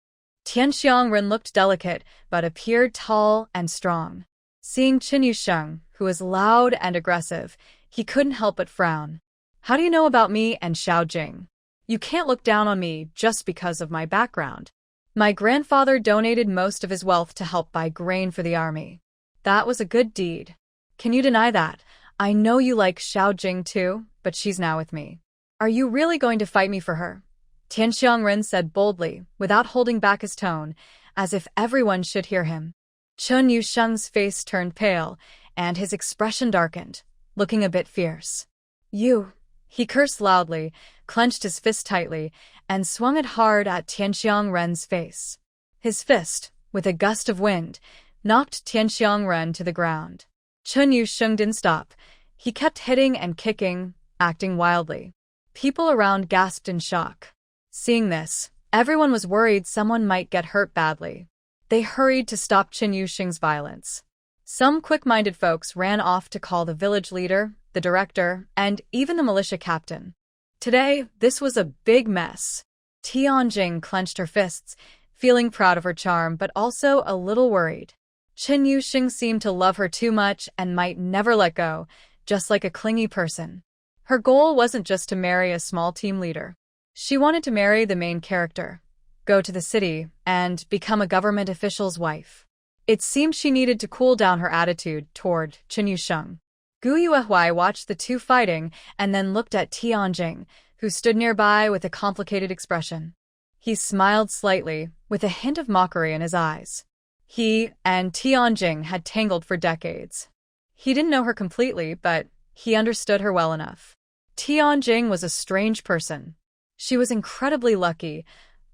Tianxiang Ren looked delicate, but appeared tall and strong. Seeing Qin Yusheng, who was loud and aggressive, he couldn't help but frown. "How do you know about me and Xiao Jing? You can't look down on me just because of my background. My grandfather donated most of his wealth to help buy grain for the army. That was a good deed. Can you deny that? I know you like Xiao Jing too, but she's now with me. Are you really going to fight me for her?" Tianxiang Ren said boldly, without holding back his tone, as if everyone should hear him. Qin Yusheng's face turned pale, and his expression darkened, looking a bit fierce. "You..." He cursed loudly, clenched his fist tightly, and swung it hard at Tianxiang Ren's face. His fist, with a gust of wind, knocked Tianxiang Ren to the ground. Qin Yusheng didn't stop. He kept hitting and kicking, acting wildly. People around gasped in shock. Seeing this, everyone was worried someone might get hurt badly. They hurried to stop Qin Yusheng's violence. Some quick-minded folks ran off to call the village leader, the director, and even the militia captain. Today, this was a big mess. Tianjing clenched her fists, feeling proud of her charm but also a little worried. Qin Yusheng seemed to love her too much and might never let go, just like a clingy person. Her goal wasn't just to marry a small team leader. She wanted to marry the main character, go to the city, and become a government official's wife. It seemed she needed to cool down her attitude toward Qin Yusheng. Gu Yuehui watched the two fighting and then looked at Tianjing, who stood nearby with a complicated expression. He smiled slightly, with a hint of mockery in his eyes. He and Tianjing had tangled for decades. He didn't know her completely, but he understood her well enough. Tianjing was a strange person. She was incredibly lucky,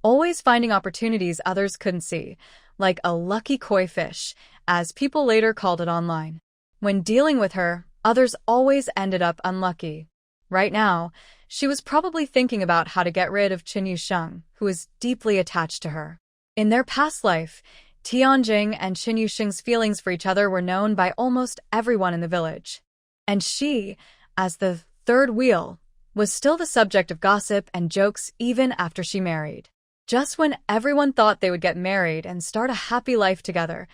always finding opportunities others couldn't see, like a lucky koi fish, as people later called it online. When dealing with her, others always ended up unlucky. Right now, she was probably thinking about how to get rid of Qin Yusheng, who was deeply attached to her. In their past life, Tianjing and Qin Yusheng's feelings for each other were known by almost everyone in the village. And she, as the third wheel, was still the subject of gossip and jokes even after she married. Just when everyone thought they would get married and start a happy life together,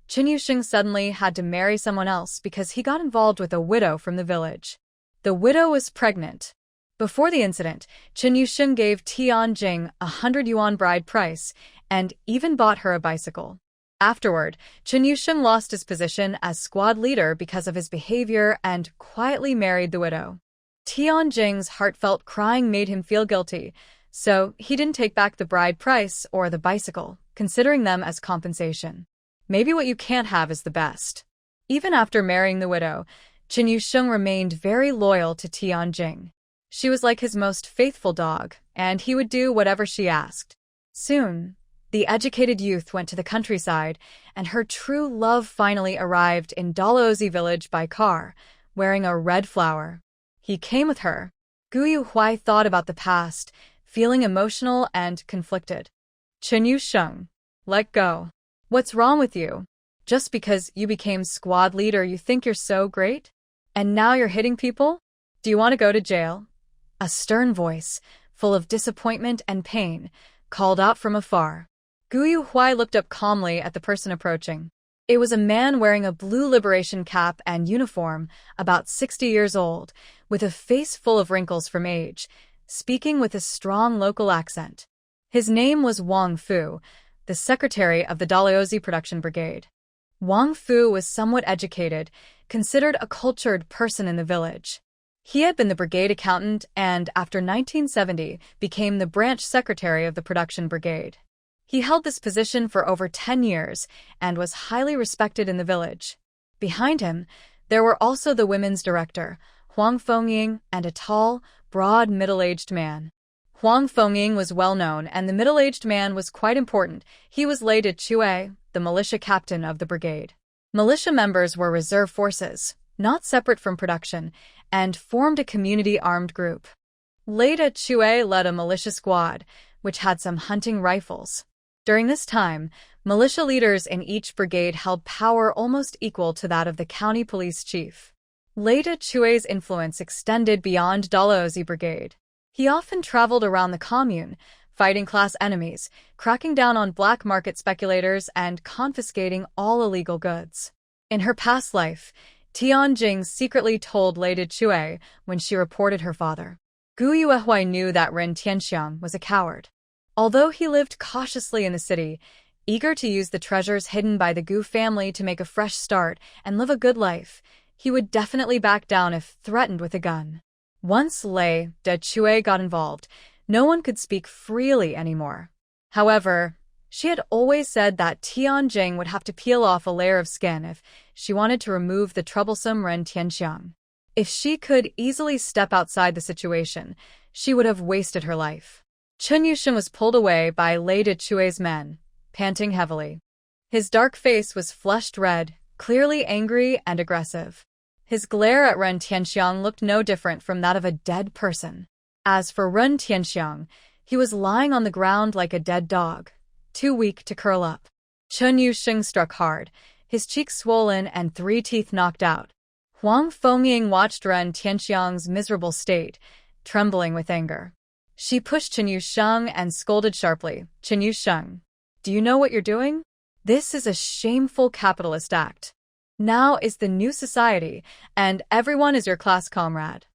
Qin Yusheng suddenly had to marry someone else because he got involved with a widow from the village. The widow was pregnant. Before the incident, Qin Yusheng gave Tianjing 100 yuan bride price and even bought her a bicycle. Afterward, Qin Yusheng lost his position as squad leader because of his behavior and quietly married the widow. Tianjing's heartfelt crying made him feel guilty, so he didn't take back the bride price or the bicycle, considering them as compensation. Maybe what you can't have is the best. Even after marrying the widow, Qin Yusheng remained very loyal to Tianjing. She was like his most faithful dog, and he would do whatever she asked. Soon, The educated youth went to the countryside, and her true love finally arrived in Dalhousie village by car, wearing a red flower. He came with her. Gu Yuhui thought about the past, feeling emotional and conflicted. Chen Yusheng, let go. What's wrong with you? Just because you became squad leader you think you're so great? And now you're hitting people? Do you want to go to jail? A stern voice, full of disappointment and pain, called out from afar. Gu Yuhui looked up calmly at the person approaching. It was a man wearing a blue liberation cap and uniform, about 60 years old, with a face full of wrinkles from age, speaking with a strong local accent. His name was Wang Fu, the secretary of the Dalhousie Production Brigade. Wang Fu was somewhat educated, considered a cultured person in the village. He had been the brigade accountant and, after 1970, became the branch secretary of the production brigade. He held this position for over 10 years and was highly respected in the village. Behind him, there were also the women's director, Huang Fengying, and a tall, broad, middle-aged man. Huang Fengying was well known, and the middle-aged man was quite important. He was Lei De Chue, the militia captain of the brigade. Militia members were reserve forces, not separate from production, and formed a community armed group. Lei De Chue led a militia squad, which had some hunting rifles. During this time, militia leaders in each brigade held power almost equal to that of the county police chief. Lei De Chue's influence extended beyond Dalhousie brigade. He often traveled around the commune, fighting class enemies, cracking down on black market speculators, and confiscating all illegal goods. In her past life, Tianjing secretly told Lei De Chue when she reported her father. Gu Yuhui knew that Ren Tianxiang was a coward. Although he lived cautiously in the city, eager to use the treasures hidden by the Gu family to make a fresh start and live a good life, he would definitely back down if threatened with a gun. Once Lei De Chue got involved, no one could speak freely anymore. However, she had always said that Tianjing would have to peel off a layer of skin if she wanted to remove the troublesome Ren Tianxiang. If she could easily step outside the situation, she would have wasted her life. Chen Yusheng was pulled away by Lei De Chue's men, panting heavily. His dark face was flushed red, clearly angry and aggressive. His glare at Ren Tianxiang looked no different from that of a dead person. As for Ren Tianxiang, he was lying on the ground like a dead dog, too weak to curl up. Chen Yusheng struck hard, his cheeks swollen and 3 teeth knocked out. Huang Fengying watched Ren Tianxiang's miserable state, trembling with anger. She pushed Chen Yusheng and scolded sharply, "Chen Yusheng, do you know what you're doing? This is a shameful capitalist act. Now is the new society, and everyone is your class comrade.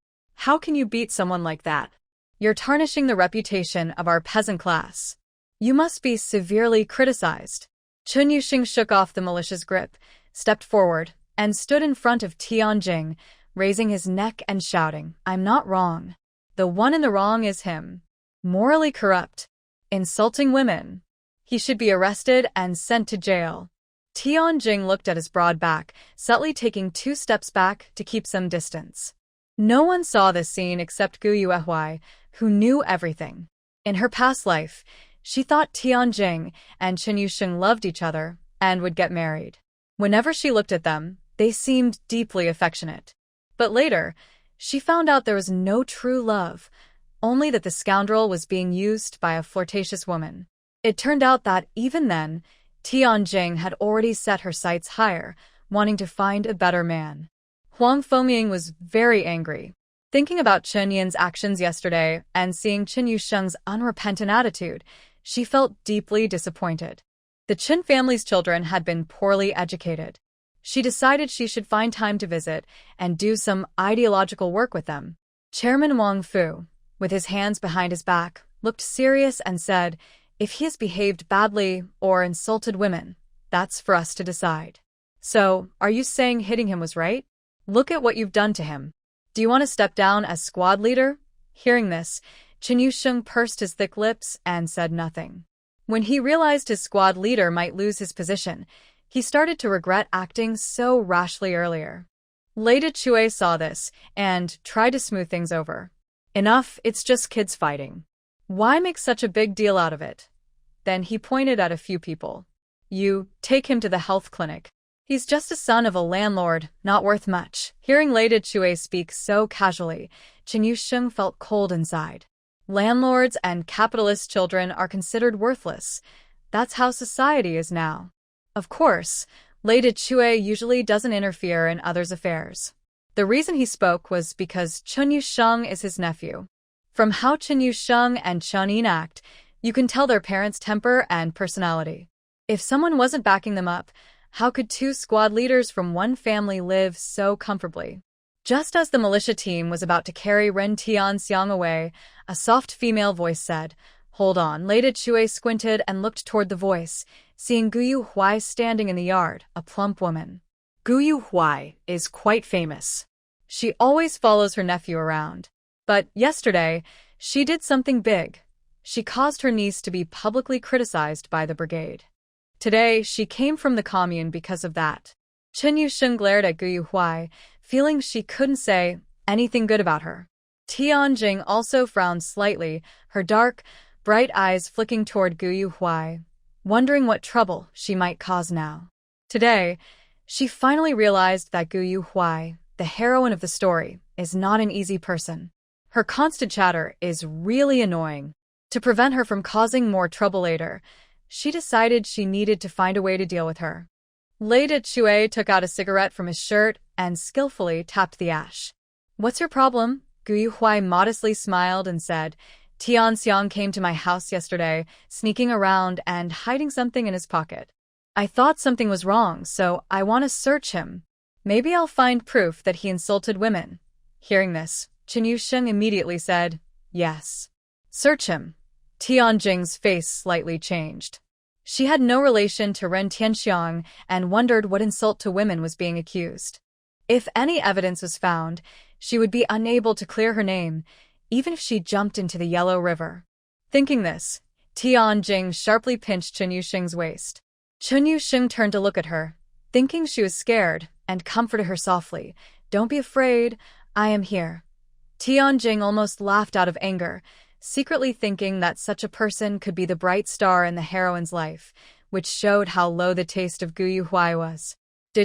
How can you beat someone like that? You're tarnishing the reputation of our peasant class. You must be severely criticized." Chen Yusheng shook off the militia's grip, stepped forward, and stood in front of Tianjing, raising his neck and shouting, "I'm not wrong. The one in the wrong is him. Morally corrupt. Insulting women. He should be arrested and sent to jail." Tianjing looked at his broad back, subtly taking 2 steps back to keep some distance. No one saw this scene except Gu Yuhui, who knew everything. In her past life, she thought Tianjing and Chen Yusheng loved each other and would get married. Whenever she looked at them, they seemed deeply affectionate. But later, she found out there was no true love, only that the scoundrel was being used by a flirtatious woman. It turned out that even then, Tianjing had already set her sights higher, wanting to find a better man. Huang Fengying was very angry. Thinking about Chen Yin's actions yesterday and seeing Chen Yusheng's unrepentant attitude, she felt deeply disappointed. The Chen family's children had been poorly educated. She decided she should find time to visit and do some ideological work with them. Chairman Wang Fu, with his hands behind his back, looked serious and said, "If he has behaved badly or insulted women, that's for us to decide. So, are you saying hitting him was right? Look at what you've done to him. Do you want to step down as squad leader?" Hearing this, Chen Yusheng pursed his thick lips and said nothing. When he realized his squad leader might lose his position, he started to regret acting so rashly earlier. Lei De Chue saw this and tried to smooth things over. "Enough, it's just kids fighting. Why make such a big deal out of it? Then he pointed at a few people. You take him to the health clinic. He's just a son of a landlord, not worth much. Hearing Lei Chue speak so casually, Chen Yusheng felt cold inside. Landlords and capitalist children are considered worthless. That's how society is now. Of course, Lei Chue usually doesn't interfere in others' affairs. The reason he spoke was because Chen Yusheng is his nephew. From how Chen Yusheng and Chen Yin act, you can tell their parents' temper and personality. If someone wasn't backing them up, how could two squad leaders from one family live so comfortably? Just as the militia team was about to carry Ren Tianxiang away, a soft female voice said, "Hold on." Lei Chue squinted and looked toward the voice, seeing Guyu Huai standing in the yard, a plump woman. Guyu Huai is quite famous. She always follows her nephew around. But yesterday, she did something big. She caused her niece to be publicly criticized by the brigade. Today, she came from the commune because of that. Chen Yusheng glared at Guyu Huai, feeling she couldn't say anything good about her. Tianjing also frowned slightly, her dark, bright eyes flicking toward Guyu Huai, wondering what trouble she might cause now. Today, she finally realized that Guyu Huai, the heroine of the story, is not an easy person. Her constant chatter is really annoying. To prevent her from causing more trouble later, she decided she needed to find a way to deal with her. Lei Chue took out a cigarette from his shirt and skillfully tapped the ash. "What's your problem?" Guyu Huai modestly smiled and said, "Tianxiang came to my house yesterday, sneaking around and hiding something in his pocket. I thought something was wrong, so I want to search him. Maybe I'll find proof that he insulted women." Hearing this, Chen Yusheng immediately said, "Yes. Search him." Tianjing's face slightly changed. She had no relation to Ren Tianxiang and wondered what insult to women was being accused. If any evidence was found, she would be unable to clear her name, even if she jumped into the Yellow River. Thinking this, Tianjing sharply pinched Chen Yusheng's waist. Chen Yusheng turned to look at her, thinking she was scared, and comforted her softly. "Don't be afraid, I am here." Tianjing almost laughed out of anger, secretly thinking that such a person could be the bright star in the heroine's life, which showed how low the taste of Guyu Huai was.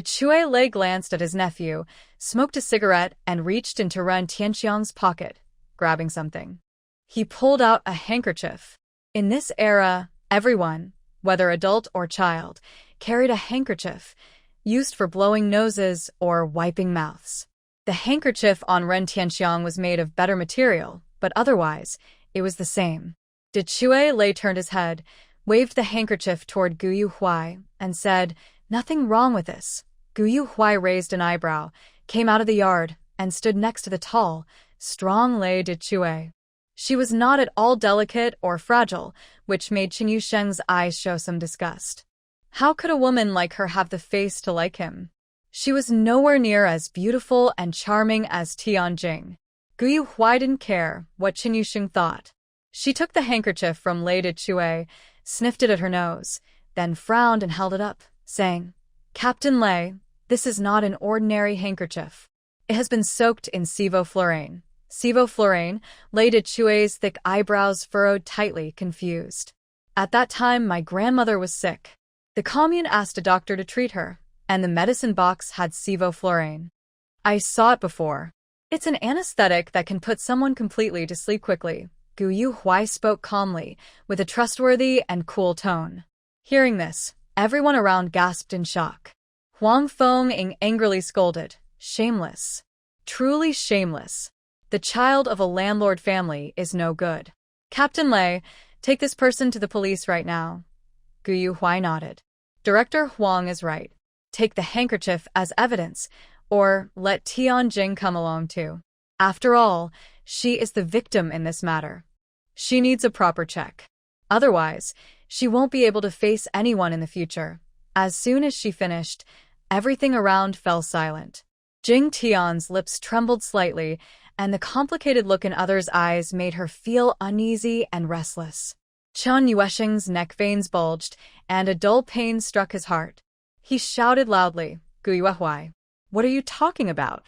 Chue Lei glanced at his nephew, smoked a cigarette, and reached into Ren Tianxiang's pocket, grabbing something. He pulled out a handkerchief. In this era, everyone, whether adult or child, carried a handkerchief, used for blowing noses or wiping mouths. The handkerchief on Ren Tianxiang was made of better material, but otherwise, it was the same. Chue Lei turned his head, waved the handkerchief toward Guyu Huai, and said, "Nothing wrong with this." Guyu Huai raised an eyebrow, came out of the yard, and stood next to the tall, strong Lei Chue. She was not at all delicate or fragile, which made Chen Yusheng's eyes show some disgust. How could a woman like her have the face to like him? She was nowhere near as beautiful and charming as Tianjing. Guyu Huai didn't care what Chen Yusheng thought. She took the handkerchief from Lei Chue, sniffed it at her nose, then frowned and held it up, saying, "Captain Lei, this is not an ordinary handkerchief. It has been soaked in sevoflurane." Sevoflurane? Lei Chue's thick eyebrows furrowed tightly, confused. "At that time, my grandmother was sick. The commune asked a doctor to treat her, and the medicine box had sevoflurane. I saw it before. It's an anesthetic that can put someone completely to sleep quickly." Guyu Huai spoke calmly, with a trustworthy and cool tone. Hearing this, everyone around gasped in shock. Huang Fengying angrily scolded, "Shameless. Truly shameless. The child of a landlord family is no good. Captain Lei, take this person to the police right now." Guyu Huai nodded. "Director Huang is right. Take the handkerchief as evidence, or let Tianjing come along too. After all, she is the victim in this matter. She needs a proper check. Otherwise, she won't be able to face anyone in the future." As soon as she finished, everything around fell silent. Jing Tian's lips trembled slightly, and the complicated look in others' eyes made her feel uneasy and restless. Chen Yuesheng's neck veins bulged, and a dull pain struck his heart. He shouted loudly, "Guyu Huai, what are you talking about?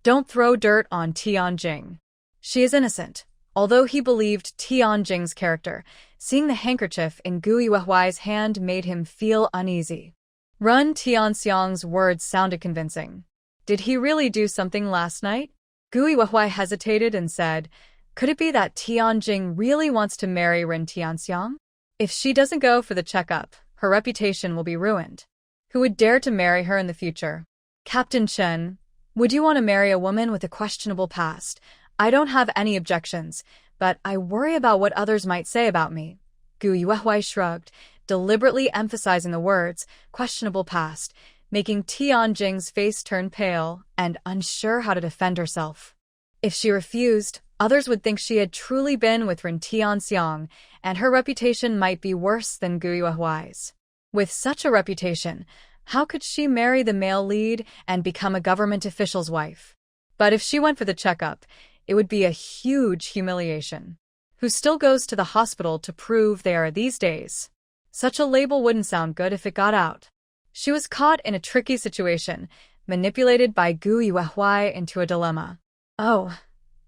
Don't throw dirt on Tianjing. She is innocent. Although he believed Tianjing's character, seeing the handkerchief in Gu Yuehuai's hand made him feel uneasy. Run Tianxiang's words sounded convincing. Did he really do something last night? Gu Yuehuai hesitated and said, could it be that Tianjing really wants to marry Ren Tianxiang? If she doesn't go for the checkup, her reputation will be ruined. Who would dare to marry her in the future? Captain Chen, would you want to marry a woman with a questionable past? I don't have any objections, but I worry about what others might say about me. Gu Yuehuai shrugged, deliberately emphasizing the words, questionable past, making Tianjing's face turn pale and unsure how to defend herself. If she refused, others would think she had truly been with Ren Tianxiang, and her reputation might be worse than Gu Yuehuai's. With such a reputation, how could she marry the male lead and become a government official's wife? But if she went for the checkup, it would be a huge humiliation. Who still goes to the hospital to prove they are these days? Such a label wouldn't sound good if it got out. She was caught in a tricky situation, manipulated by Gu Yuehuai into a dilemma. Oh,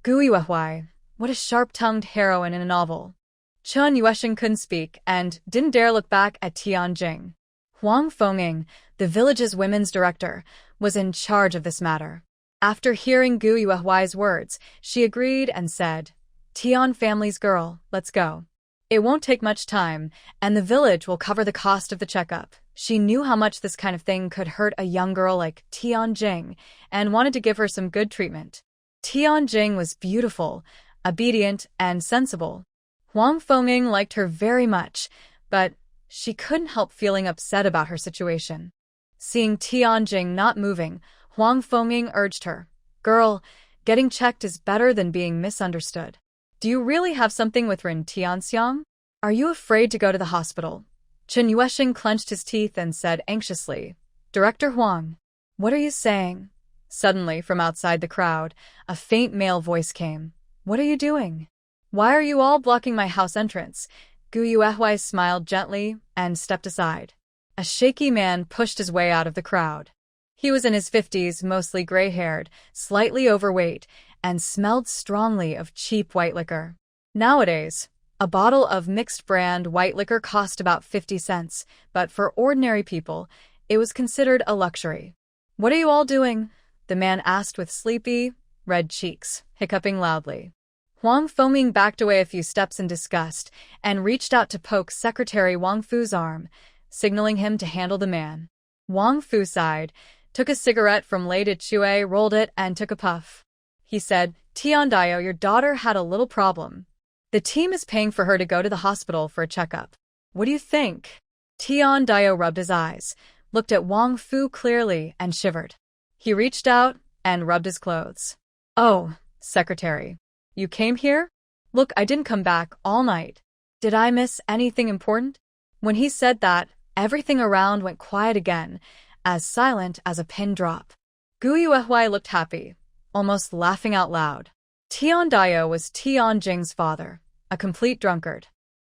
Gu Yuehuai, what a sharp-tongued heroine in a novel. Chen Yuesheng couldn't speak and didn't dare look back at Tianjing. Huang Fengying, the village's women's director, was in charge of this matter. After hearing Gu Yuehuai's words, she agreed and said, Tian family's girl, let's go. It won't take much time, and the village will cover the cost of the checkup. She knew how much this kind of thing could hurt a young girl like Tianjing and wanted to give her some good treatment. Tianjing was beautiful, obedient, and sensible. Huang Fengying liked her very much, but she couldn't help feeling upset about her situation. Seeing Tianjing not moving, Huang Fengying urged her, girl, getting checked is better than being misunderstood. Do you really have something with Ren Tianxiang? Are you afraid to go to the hospital? Chen Yuesheng clenched his teeth and said anxiously, Director Huang, what are you saying? Suddenly, from outside the crowd, a faint male voice came. What are you doing? Why are you all blocking my house entrance? Gu Yuehuai smiled gently and stepped aside. A shaky man pushed his way out of the crowd. He was in his 50s, mostly gray-haired, slightly overweight, and smelled strongly of cheap white liquor. Nowadays, a bottle of mixed-brand white liquor cost about 50 cents, but for ordinary people, it was considered a luxury. What are you all doing? The man asked with sleepy, red cheeks, hiccuping loudly. Huang Fengying backed away a few steps in disgust and reached out to poke Secretary Wang Fu's arm, signaling him to handle the man. Wang Fu sighed, took a cigarette from Lady Chue, rolled it, and took a puff. He said, Tiandayo, your daughter had a little problem. The team is paying for her to go to the hospital for a checkup. What do you think? Tiandayo rubbed his eyes, looked at Wang Fu clearly, and shivered. He reached out and rubbed his clothes. Oh, Secretary. You came here? Look, I didn't come back all night. Did I miss anything important? When he said that, everything around went quiet again, as silent as a pin drop. Gu Yuehuai looked happy, almost laughing out loud. Tiandayo was Tianjing's father, a complete drunkard.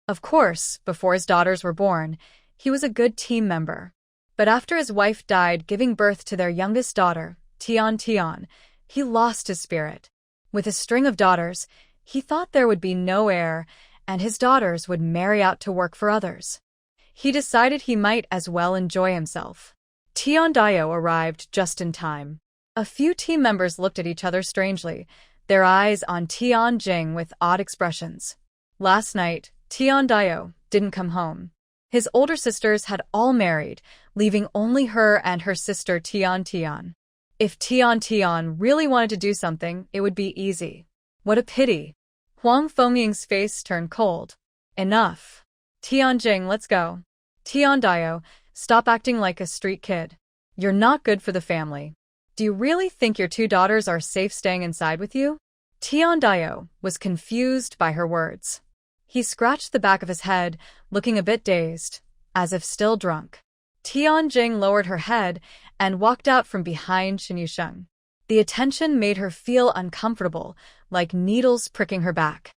Of course, before his daughters were born, he was a good team member. But after his wife died giving birth to their youngest daughter, Tian, he lost his spirit. With a string of daughters, he thought there would be no heir, and his daughters would marry out to work for others. He decided he might as well enjoy himself. Tiandayo arrived just in time. A few team members looked at each other strangely, their eyes on Tianjing with odd expressions. Last night, Tiandayo didn't come home. His older sisters had all married, leaving only her and her sister Tian. If Tian really wanted to do something, it would be easy. What a pity. Huang Fengying's face turned cold. Enough. Tianjing, let's go. Tiandayo, stop acting like a street kid. You're not good for the family. Do you really think your two daughters are safe staying inside with you? Tiandayo was confused by her words. He scratched the back of his head, looking a bit dazed, as if still drunk. Tianjing lowered her head and walked out from behind Chen Yuesheng. The attention made her feel uncomfortable, like needles pricking her back.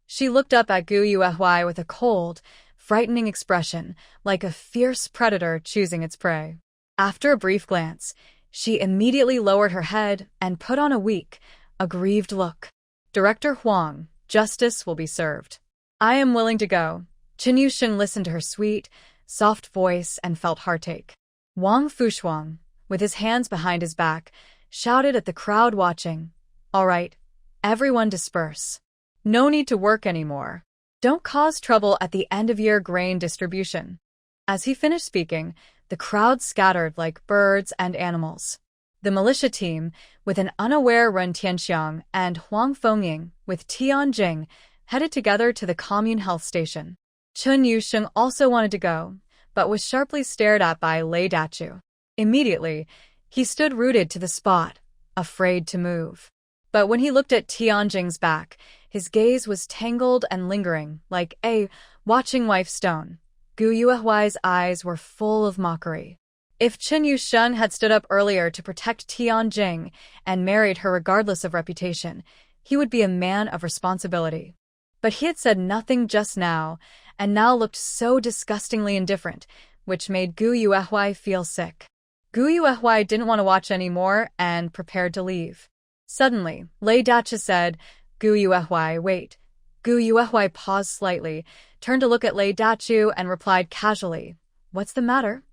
She looked up at Gu Yuehuai with a cold, frightening expression, like a fierce predator choosing its prey. After a brief glance, she immediately lowered her head and put on a weak, aggrieved look. Director Huang, Justice will be served. I am willing to go. Chen Yusheng listened to her sweet, soft voice and felt heartache. Wang Fushuang, with his hands behind his back, shouted at the crowd watching. All right, everyone disperse. No need to work anymore. Don't cause trouble at the end-of-year grain distribution. As he finished speaking, the crowd scattered like birds and animals. The militia team, with an unaware Ren Tianxiang and Huang Fengying, with Tian Jing, headed together to the commune health station. Chen Yusheng also wanted to go, but was sharply stared at by Lei Dachu. Immediately, he stood rooted to the spot, afraid to move. But when he looked at Tian Jing's back, his gaze was tangled and lingering, like a watching wife stone. Gu Yuehuai's eyes were full of mockery. If Chen Yusheng had stood up earlier to protect Tian Jing and married her regardless of reputation, he would be a man of responsibility. But he had said nothing just now, and now looked so disgustingly indifferent, which made Gu Yuehuai feel sick. Gu Yuehuai didn't want to watch anymore and prepared to leave. Suddenly, Lei Dacha said, Gu Yuehuai, wait. Gu Yuehuai paused slightly, turned to look at Lei Dachu and replied casually, What's the matter?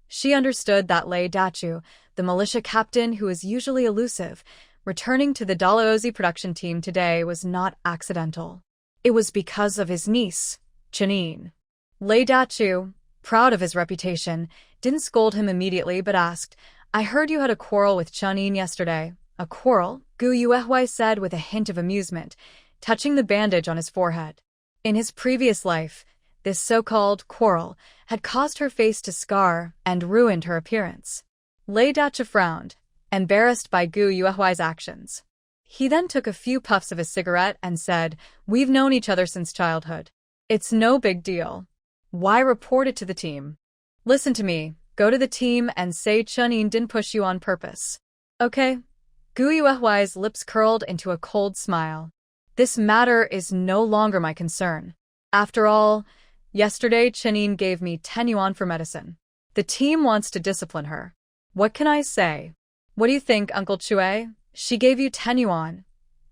She understood that Lei Dachu, the militia captain who is usually elusive, returning to the Dalhousie production team today was not accidental. It was because of his niece, Chenine. Lei Dachu, proud of his reputation, didn't scold him immediately but asked, I heard you had a quarrel with Chenine yesterday. A quarrel? Gu Yuehuai said with a hint of amusement, touching the bandage on his forehead. In his previous life, this so-called quarrel had caused her face to scar and ruined her appearance. Lei Dacha frowned, embarrassed by Gu Yuehuai's actions. He then took a few puffs of his cigarette and said, We've known each other since childhood. It's no big deal. Why report it to the team? Listen to me, go to the team and say Chenine didn't push you on purpose. Okay? Gu Yuehuai's lips curled into a cold smile. This matter is no longer my concern. After all, yesterday Chenine gave me 10 yuan for medicine. The team wants to discipline her. What can I say? What do you think, Uncle Chue? She gave you 10 yuan.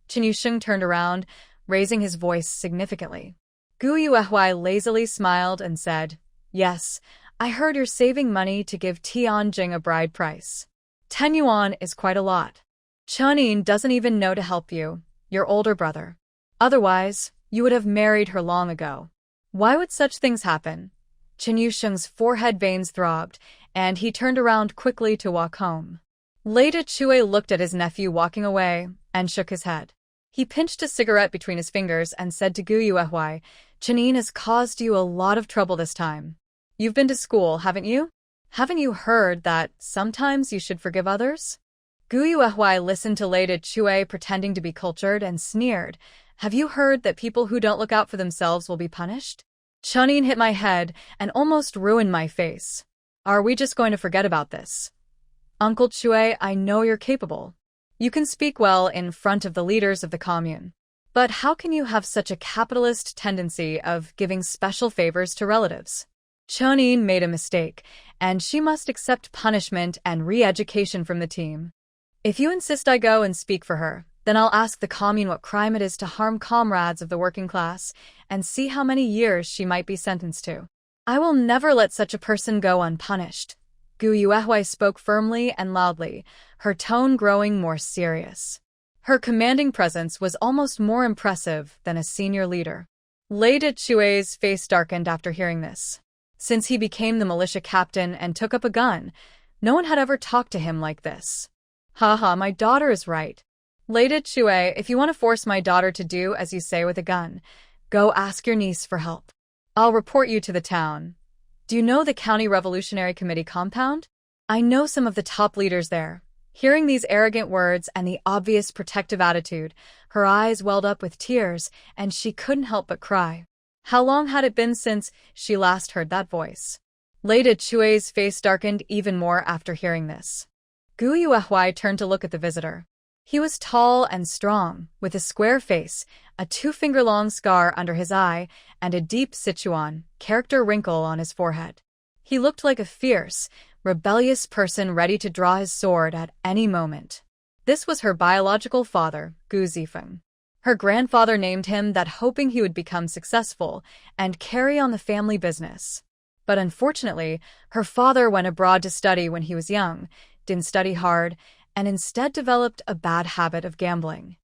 Chen Yusheng turned around, raising his voice significantly. Gu Yuehuai lazily smiled and said, Yes, I heard you're saving money to give Tian Jing a bride price. 10 yuan is quite a lot. Chenine doesn't even know to help you, your older brother. Otherwise, you would have married her long ago. Why would such things happen? Chen Yusheng's forehead veins throbbed, and he turned around quickly to walk home. Lei Chue looked at his nephew walking away and shook his head. He pinched a cigarette between his fingers and said to Gu Yuehuai, Chenine has caused you a lot of trouble this time. You've been to school, haven't you? Haven't you heard that sometimes you should forgive others? Gu Yuehuai listened to Lei Chue pretending to be cultured and sneered. Have you heard that people who don't look out for themselves will be punished? Chenine hit my head and almost ruined my face. Are we just going to forget about this? Uncle Chue, I know you're capable. You can speak well in front of the leaders of the commune. But how can you have such a capitalist tendency of giving special favors to relatives? Chenine made a mistake, and she must accept punishment and re-education from the team. If you insist I go and speak for her, then I'll ask the commune what crime it is to harm comrades of the working class and see how many years she might be sentenced to. I will never let such a person go unpunished. Gu Yuehuai spoke firmly and loudly, her tone growing more serious. Her commanding presence was almost more impressive than a senior leader. Lei Chue's face darkened after hearing this. Since he became the militia captain and took up a gun, no one had ever talked to him like this. Haha, my daughter is right. Lei Chue, if you want to force my daughter to do as you say with a gun, go ask your niece for help. I'll report you to the town. Do you know the County Revolutionary Committee compound? I know some of the top leaders there. Hearing these arrogant words and the obvious protective attitude, her eyes welled up with tears, and she couldn't help but cry. How long had it been since she last heard that voice? Lei Chue's face darkened even more after hearing this. Gu Yuehuai turned to look at the visitor. He was tall and strong, with a square face, a 2-finger-long scar under his eye, and a deep Sichuan character wrinkle on his forehead. He looked like a fierce, rebellious person ready to draw his sword at any moment. This was her biological father, Gu Zifeng. Her grandfather named him that hoping he would become successful and carry on the family business. But unfortunately, her father went abroad to study when he was young, didn't study hard, and instead developed a bad habit of gambling.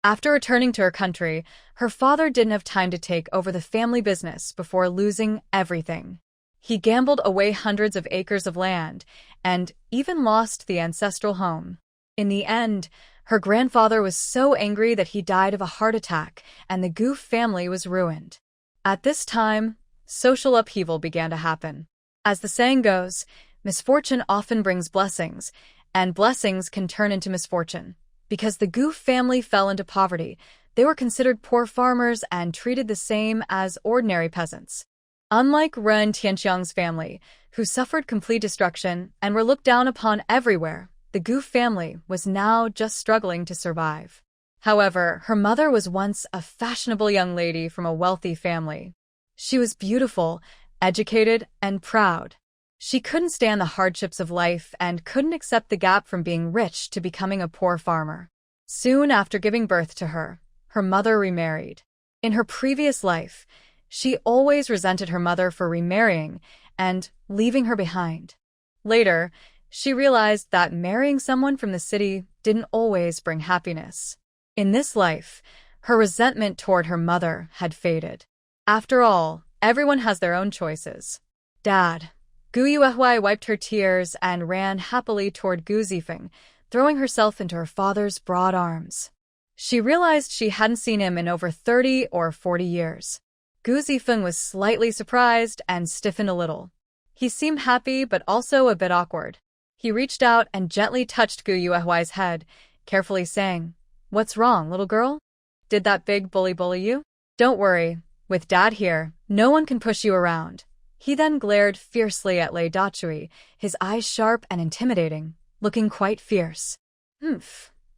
After returning to her country, her father didn't have time to take over the family business before losing everything. He gambled away hundreds of acres of land and even lost the ancestral home. In the end, her grandfather was so angry that he died of a heart attack, and the Gu family was ruined. At this time, social upheaval began to happen. As the saying goes, misfortune often brings blessings, and blessings can turn into misfortune. Because the Gu family fell into poverty, they were considered poor farmers and treated the same as ordinary peasants. Unlike Ren Tianxiang's family, who suffered complete destruction and were looked down upon everywhere, the Gu family was now just struggling to survive. However, her mother was once a fashionable young lady from a wealthy family. She was beautiful, educated, and proud. She couldn't stand the hardships of life and couldn't accept the gap from being rich to becoming a poor farmer. Soon after giving birth to her, her mother remarried. In her previous life, she always resented her mother for remarrying and leaving her behind. Later, she realized that marrying someone from the city didn't always bring happiness. In this life, her resentment toward her mother had faded. After all, everyone has their own choices. Dad. Gu Yuehui wiped her tears and ran happily toward Gu Zifeng, throwing herself into her father's broad arms. She realized she hadn't seen him in over 30 or 40 years. Gu Zifeng was slightly surprised and stiffened a little. He seemed happy but also a bit awkward. He reached out and gently touched Gu Yuehui's head, carefully saying, "What's wrong, little girl? Did that big bully you? Don't worry, with Dad here, no one can push you around." He then glared fiercely at Lei Dachui, his eyes sharp and intimidating, looking quite fierce.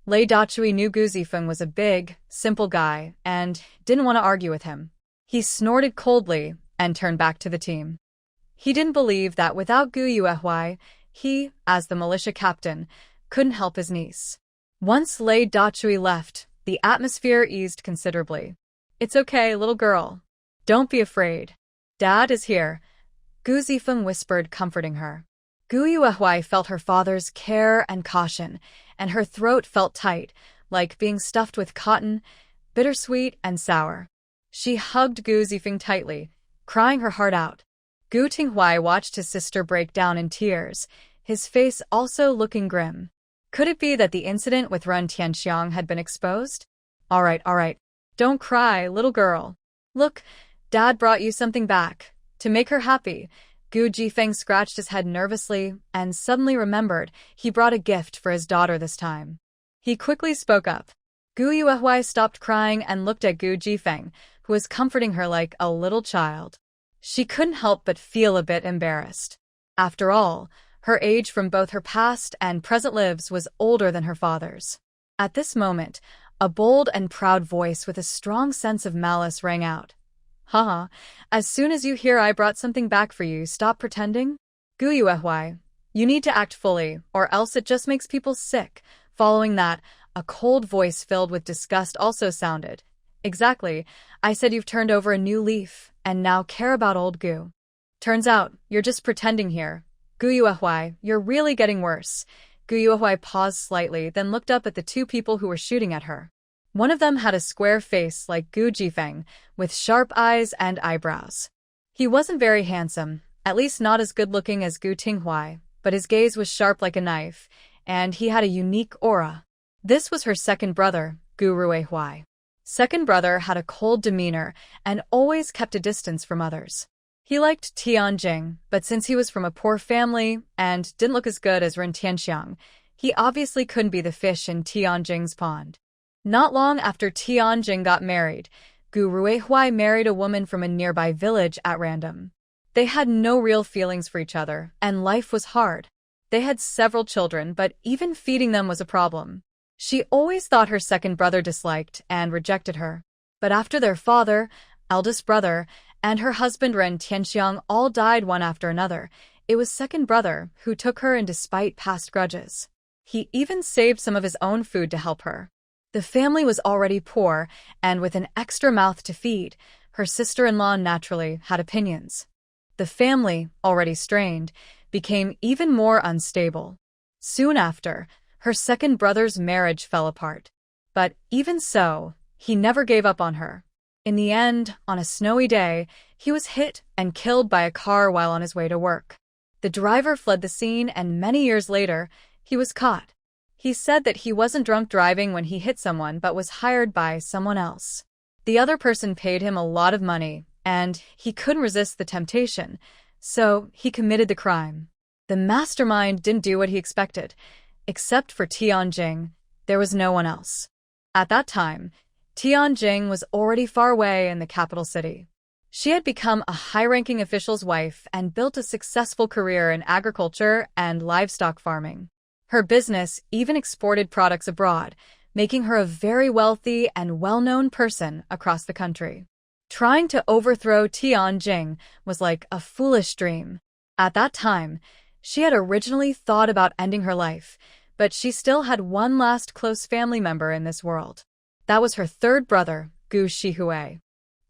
Lei Dachui knew Gu Zifeng was a big, simple guy and didn't want to argue with him. He snorted coldly and turned back to the team. He didn't believe that without Gu Yuehui, he, as the militia captain, couldn't help his niece. Once Lei Dachui left, the atmosphere eased considerably. "It's okay, little girl. Don't be afraid. Dad is here," Gu Zifeng whispered, comforting her. Gu Yuehui felt her father's care and caution, and her throat felt tight, like being stuffed with cotton, bittersweet and sour. She hugged Gu Zifeng tightly, crying her heart out. Gu Tinghui watched his sister break down in tears, his face also looking grim. Could it be that the incident with Ren Tianxiang had been exposed? All right. Don't cry, little girl. Look, Dad brought you something back. To make her happy, Gu Zifeng scratched his head nervously and suddenly remembered he brought a gift for his daughter this time. He quickly spoke up. Gu Yuehui stopped crying and looked at Gu Zifeng, who was comforting her like a little child. She couldn't help but feel a bit embarrassed. After all, her age from both her past and present lives was older than her father's. At this moment, a bold and proud voice with a strong sense of malice rang out. "Haha, as soon as you hear I brought something back for you, stop pretending? Gu Yuehui, you need to act fully, or else it just makes people sick." Following that, a cold voice filled with disgust also sounded. "Exactly, I said you've turned over a new leaf, and now care about old Gu. Turns out, you're just pretending here. Gu Yuehui, you're really getting worse." Gu Yuehui paused slightly, then looked up at the two people who were shooting at her. One of them had a square face like Gu Zifeng, with sharp eyes and eyebrows. He wasn't very handsome, at least not as good-looking as Gu Tinghui, but his gaze was sharp like a knife, and he had a unique aura. This was her second brother, Gu Ruihui. Second brother had a cold demeanor and always kept a distance from others. He liked Tianjing, but since he was from a poor family and didn't look as good as Ren Tianxiang, he obviously couldn't be the fish in Tianjing's pond. Not long after Tianjing got married, Gu Ruihui married a woman from a nearby village at random. They had no real feelings for each other, and life was hard. They had several children, but even feeding them was a problem. She always thought her second brother disliked and rejected her. But after their father, eldest brother, and her husband Ren Tianxiang all died one after another, it was second brother who took her in despite past grudges. He even saved some of his own food to help her. The family was already poor, and with an extra mouth to feed, her sister-in-law naturally had opinions. The family, already strained, became even more unstable. Soon after, her second brother's marriage fell apart. But even so, he never gave up on her. In the end, on a snowy day, he was hit and killed by a car while on his way to work. The driver fled the scene, and many years later, he was caught. He said that he wasn't drunk driving when he hit someone but was hired by someone else. The other person paid him a lot of money, and he couldn't resist the temptation, so he committed the crime. The mastermind didn't do what he expected. Except for Tianjing, there was no one else. At that time, Tianjing was already far away in the capital city. She had become a high-ranking official's wife and built a successful career in agriculture and livestock farming. Her business even exported products abroad, making her a very wealthy and well-known person across the country. Trying to overthrow Tianjing was like a foolish dream. At that time, she had originally thought about ending her life, but she still had one last close family member in this world. That was her third brother, Gu Shihui.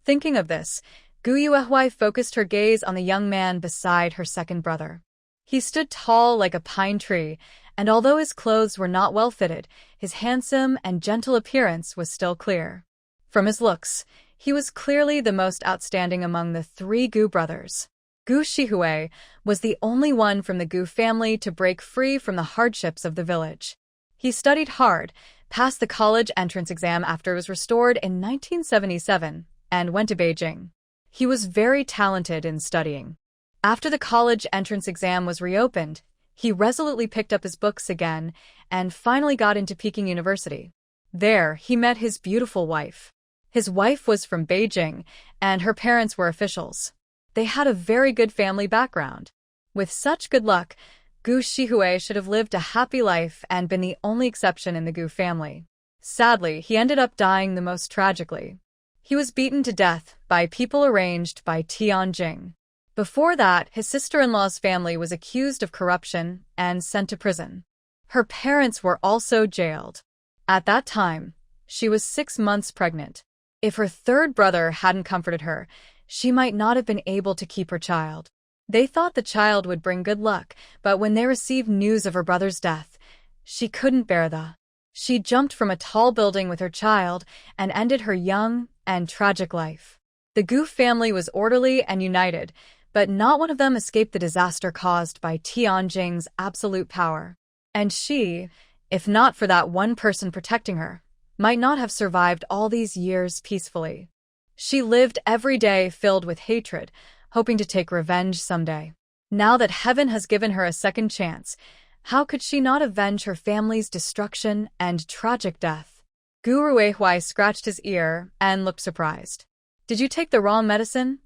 Thinking of this, Gu Yuehui focused her gaze on the young man beside her second brother. He stood tall like a pine tree, and although his clothes were not well fitted, his handsome and gentle appearance was still clear. From his looks, he was clearly the most outstanding among the three Gu brothers. Gu Shihui was the only one from the Gu family to break free from the hardships of the village. He studied hard, passed the college entrance exam after it was restored in 1977, and went to Beijing. He was very talented in studying. After the college entrance exam was reopened, he resolutely picked up his books again and finally got into Peking University. There, he met his beautiful wife. His wife was from Beijing, and her parents were officials. They had a very good family background. With such good luck, Gu Shihui should have lived a happy life and been the only exception in the Gu family. Sadly, he ended up dying the most tragically. He was beaten to death by people arranged by Tianjing. Before that, his sister-in-law's family was accused of corruption and sent to prison. Her parents were also jailed. At that time, she was 6 months pregnant. If her third brother hadn't comforted her, she might not have been able to keep her child. They thought the child would bring good luck, but when they received news of her brother's death, she couldn't bear the. She jumped from a tall building with her child and ended her young and tragic life. The Gu family was orderly and united, but not one of them escaped the disaster caused by Tianjing's absolute power. And she, if not for that one person protecting her, might not have survived all these years peacefully. She lived every day filled with hatred, hoping to take revenge someday. Now that heaven has given her a second chance, how could she not avenge her family's destruction and tragic death? Gu Ruihui scratched his ear and looked surprised. Did you take the wrong medicine?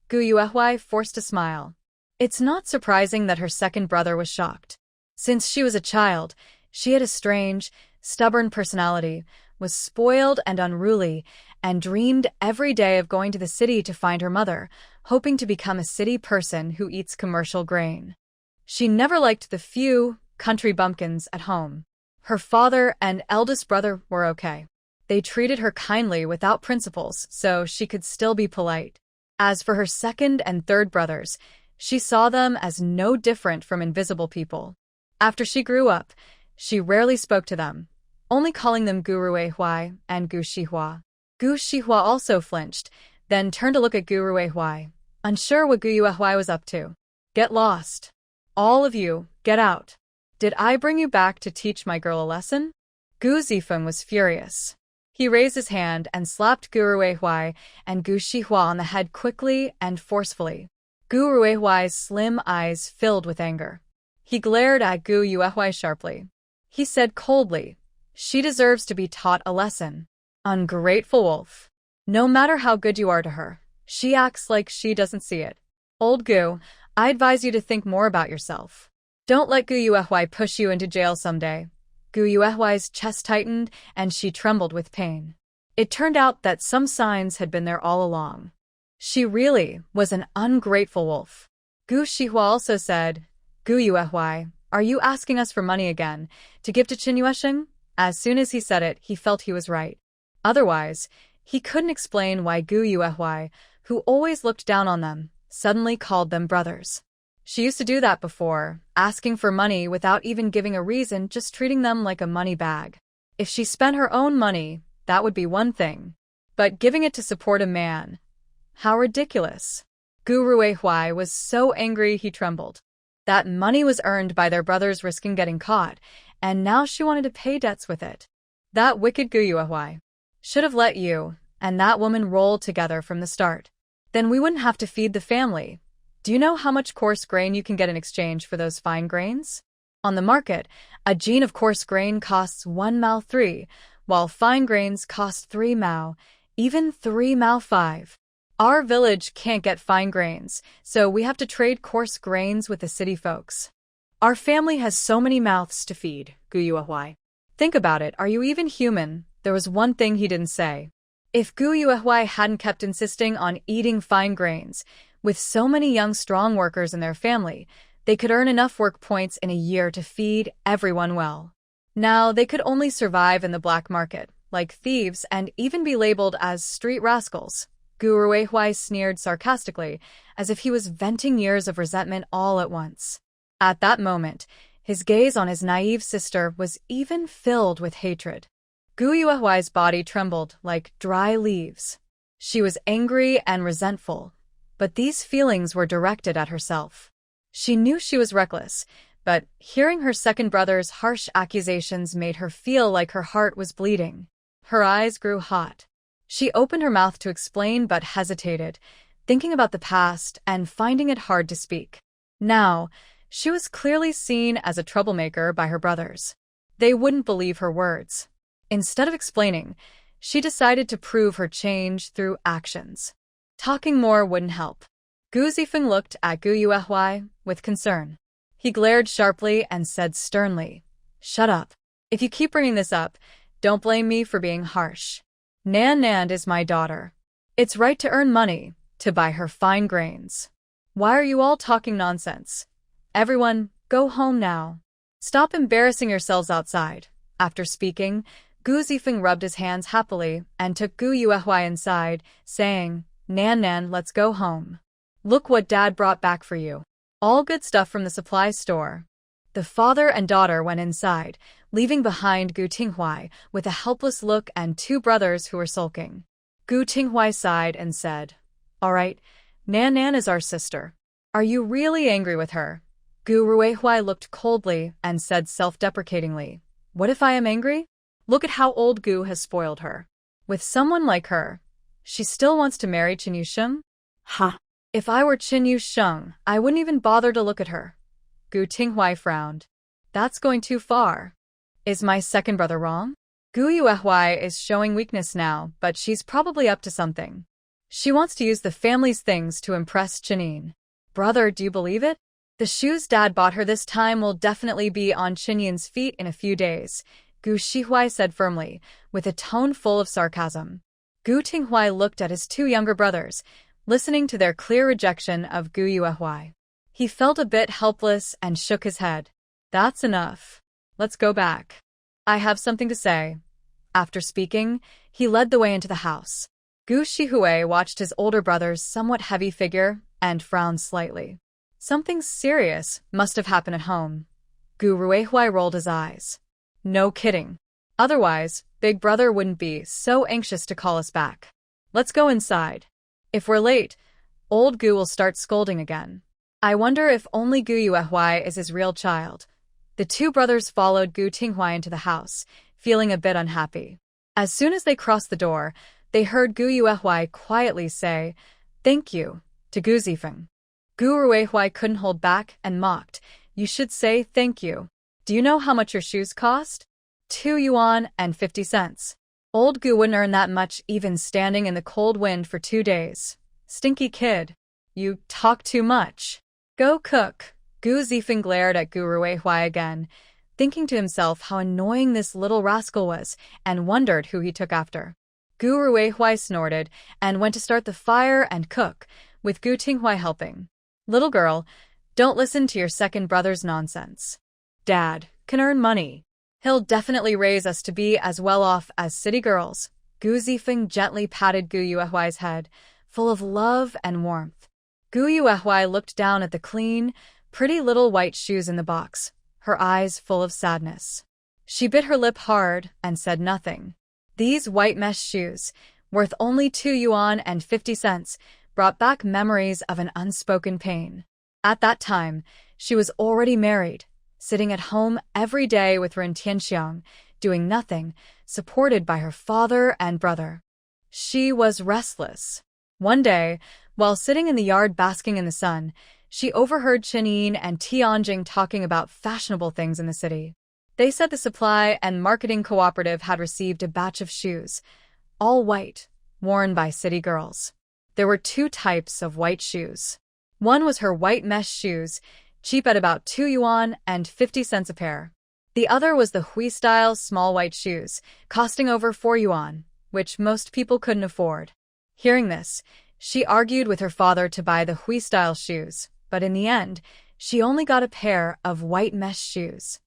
Gu Yuehui forced a smile. It's not surprising that her second brother was shocked. Since she was a child, she had a strange, stubborn personality, was spoiled and unruly, and dreamed every day of going to the city to find her mother, hoping to become a city person who eats commercial grain. She never liked the few country bumpkins at home. Her father and eldest brother were okay. They treated her kindly without principles, so she could still be polite. As for her second and third brothers, she saw them as no different from invisible people. After she grew up, she rarely spoke to them, only calling them Gu Ruihui and Gu Shihua. Gu Shihua also flinched, then turned to look at Gu Ruihui, unsure what Gu Yuehui was up to. Get lost. All of you, get out. Did I bring you back to teach my girl a lesson? Gu Zifeng was furious. He raised his hand and slapped Gu Ruihui and Gu Shihua on the head quickly and forcefully. Gu Ruihui's slim eyes filled with anger. He glared at Gu Yuehui sharply. He said coldly, "She deserves to be taught a lesson. Ungrateful wolf. No matter how good you are to her, she acts like she doesn't see it. Old Gu, I advise you to think more about yourself. Don't let Gu Yuehui push you into jail someday." Gu Yuehui's chest tightened and she trembled with pain. It turned out that some signs had been there all along. She really was an ungrateful wolf. Gu Shihua also said, "Gu Yuehui, are you asking us for money again, to give to Qin Yuesheng?" As soon as he said it, he felt he was right. Otherwise, he couldn't explain why Gu Yuehui, who always looked down on them, suddenly called them brothers. She used to do that before, asking for money without even giving a reason, just treating them like a money bag. If she spent her own money, that would be one thing. But giving it to support a man, how ridiculous. Gu Ruihui was so angry he trembled. That money was earned by their brothers risking getting caught, and now she wanted to pay debts with it. That wicked Gu Yuehui should have let you and that woman roll together from the start. Then we wouldn't have to feed the family. Do you know how much coarse grain you can get in exchange for those fine grains? On the market, a jean of coarse grain costs 1 mao 3, while fine grains cost 3 mao, even 3 mao 5. Our village can't get fine grains, so we have to trade coarse grains with the city folks. Our family has so many mouths to feed, Gu Yuehui. Think about it, are you even human? There was one thing he didn't say. If Gu Yuehui hadn't kept insisting on eating fine grains, with so many young strong workers in their family, they could earn enough work points in a year to feed everyone well. Now they could only survive in the black market, like thieves, and even be labeled as street rascals. Gu Ruihui sneered sarcastically, as if he was venting years of resentment all at once. At that moment, his gaze on his naive sister was even filled with hatred. Gu Yuehui's body trembled like dry leaves. She was angry and resentful, but these feelings were directed at herself. She knew she was reckless, but hearing her second brother's harsh accusations made her feel like her heart was bleeding. Her eyes grew hot. She opened her mouth to explain but hesitated, thinking about the past and finding it hard to speak. Now, she was clearly seen as a troublemaker by her brothers. They wouldn't believe her words. Instead of explaining, she decided to prove her change through actions. Talking more wouldn't help. Gu Zifeng looked at Gu Yuehui with concern. He glared sharply and said sternly, "Shut up. If you keep bringing this up, don't blame me for being harsh. Nan is my daughter. It's right to earn money, to buy her fine grains. Why are you all talking nonsense? Everyone, go home now. Stop embarrassing yourselves outside." After speaking, Gu Zifeng rubbed his hands happily and took Gu Yuehui inside, saying, Nan, let's go home. Look what Dad brought back for you. All good stuff from the supply store." The father and daughter went inside, leaving behind Gu Tinghui with a helpless look and two brothers who were sulking. Gu Tinghui sighed and said, "All right, Nan is our sister. Are you really angry with her?" Gu Ruihui looked coldly and said self-deprecatingly, "What if I am angry? Look at how old Gu has spoiled her. With someone like her, she still wants to marry Qin Yusheng? Ha! If I were Qin Yusheng, I wouldn't even bother to look at her." Gu Tinghui frowned. "That's going too far. Is my second brother wrong? Gu Yuehui is showing weakness now, but she's probably up to something. She wants to use the family's things to impress Qinyin. Brother, do you believe it? The shoes Dad bought her this time will definitely be on Qinyin's feet in a few days," Gu Shihui said firmly, with a tone full of sarcasm. Gu Tinghui looked at his two younger brothers, listening to their clear rejection of Gu Yuehui. He felt a bit helpless and shook his head. "That's enough. Let's go back. I have something to say." After speaking, he led the way into the house. Gu Shihui watched his older brother's somewhat heavy figure and frowned slightly. Something serious must have happened at home. Gu Ruihui rolled his eyes. "No kidding. Otherwise, Big Brother wouldn't be so anxious to call us back. Let's go inside. If we're late, old Gu will start scolding again. I wonder if only Gu Yuehui is his real child." The two brothers followed Gu Tinghui into the house, feeling a bit unhappy. As soon as they crossed the door, they heard Gu Yuehui quietly say, "Thank you," to Gu Zifeng. Gu Ruihui couldn't hold back and mocked, "You should say thank you. Do you know how much your shoes cost? 2 yuan and 50 cents. Old Gu wouldn't earn that much even standing in the cold wind for 2 days. Stinky kid. You talk too much. Go cook." Gu Zifeng glared at Gu Ruihui again, thinking to himself how annoying this little rascal was, and wondered who he took after. Gu Ruihui snorted and went to start the fire and cook, with Gu Tinghui helping. "Little girl, don't listen to your second brother's nonsense. Dad can earn money. He'll definitely raise us to be as well off as city girls. Gu Zifeng gently patted Gu Yuehuai's head, full of love and warmth. Gu Yuehuai looked down at the clean, pretty little white shoes in the box, her eyes full of sadness. She bit her lip hard and said nothing. These white mesh shoes, worth only 2 yuan and 50 cents, brought back memories of an unspoken pain. At that time, she was already married, sitting at home every day with Ren Tianxiang, doing nothing, supported by her father and brother. She was restless. One day, while sitting in the yard basking in the sun, she overheard Chen Yin and Tianjing talking about fashionable things in the city. They said the supply and marketing cooperative had received a batch of shoes, all white, worn by city girls. There were 2 types of white shoes. One was her white mesh shoes, cheap at about 2 yuan and 50 cents a pair. The other was the Hui-style small white shoes, costing over 4 yuan, which most people couldn't afford. Hearing this, she argued with her father to buy the Hui-style shoes, but in the end, she only got a pair of white mesh shoes.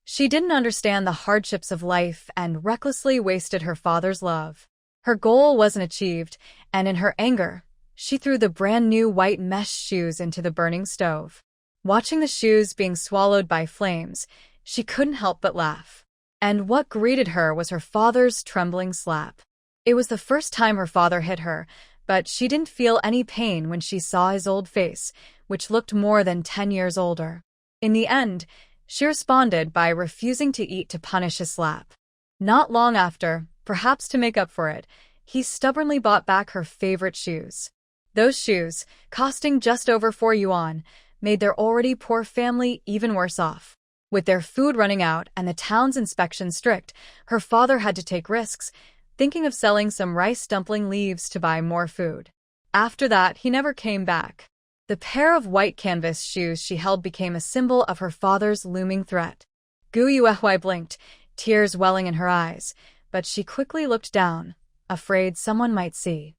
She didn't understand the hardships of life and recklessly wasted her father's love. Her goal wasn't achieved, and in her anger, she threw the brand-new white mesh shoes into the burning stove. Watching the shoes being swallowed by flames, she couldn't help but laugh. And what greeted her was her father's trembling slap. It was the first time her father hit her, but she didn't feel any pain when she saw his old face, which looked more than 10 years older. In the end, she responded by refusing to eat to punish his slap. Not long after, perhaps to make up for it, he stubbornly bought back her favorite shoes. Those shoes, costing just over 4 yuan, made their already poor family even worse off. With their food running out and the town's inspection strict, her father had to take risks, thinking of selling some rice dumpling leaves to buy more food. After that, he never came back. The pair of white canvas shoes she held became a symbol of her father's looming threat. Gu Yuehuai blinked, tears welling in her eyes, but she quickly looked down, afraid someone might see.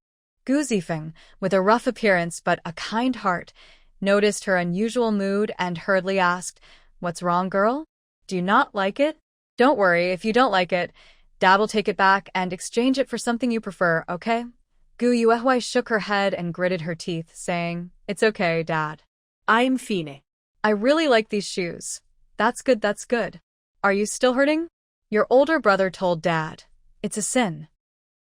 Gu Zifeng, with a rough appearance but a kind heart, noticed her unusual mood and hurriedly asked, "What's wrong, girl? Do you not like it? Don't worry if you don't like it. Dad will take it back and exchange it for something you prefer, okay?" Gu Yuehuai shook her head and gritted her teeth, saying, "It's okay, Dad. I'm fine. I really like these shoes. That's good, that's good. Are you still hurting?" Your older brother told Dad. "It's a sin.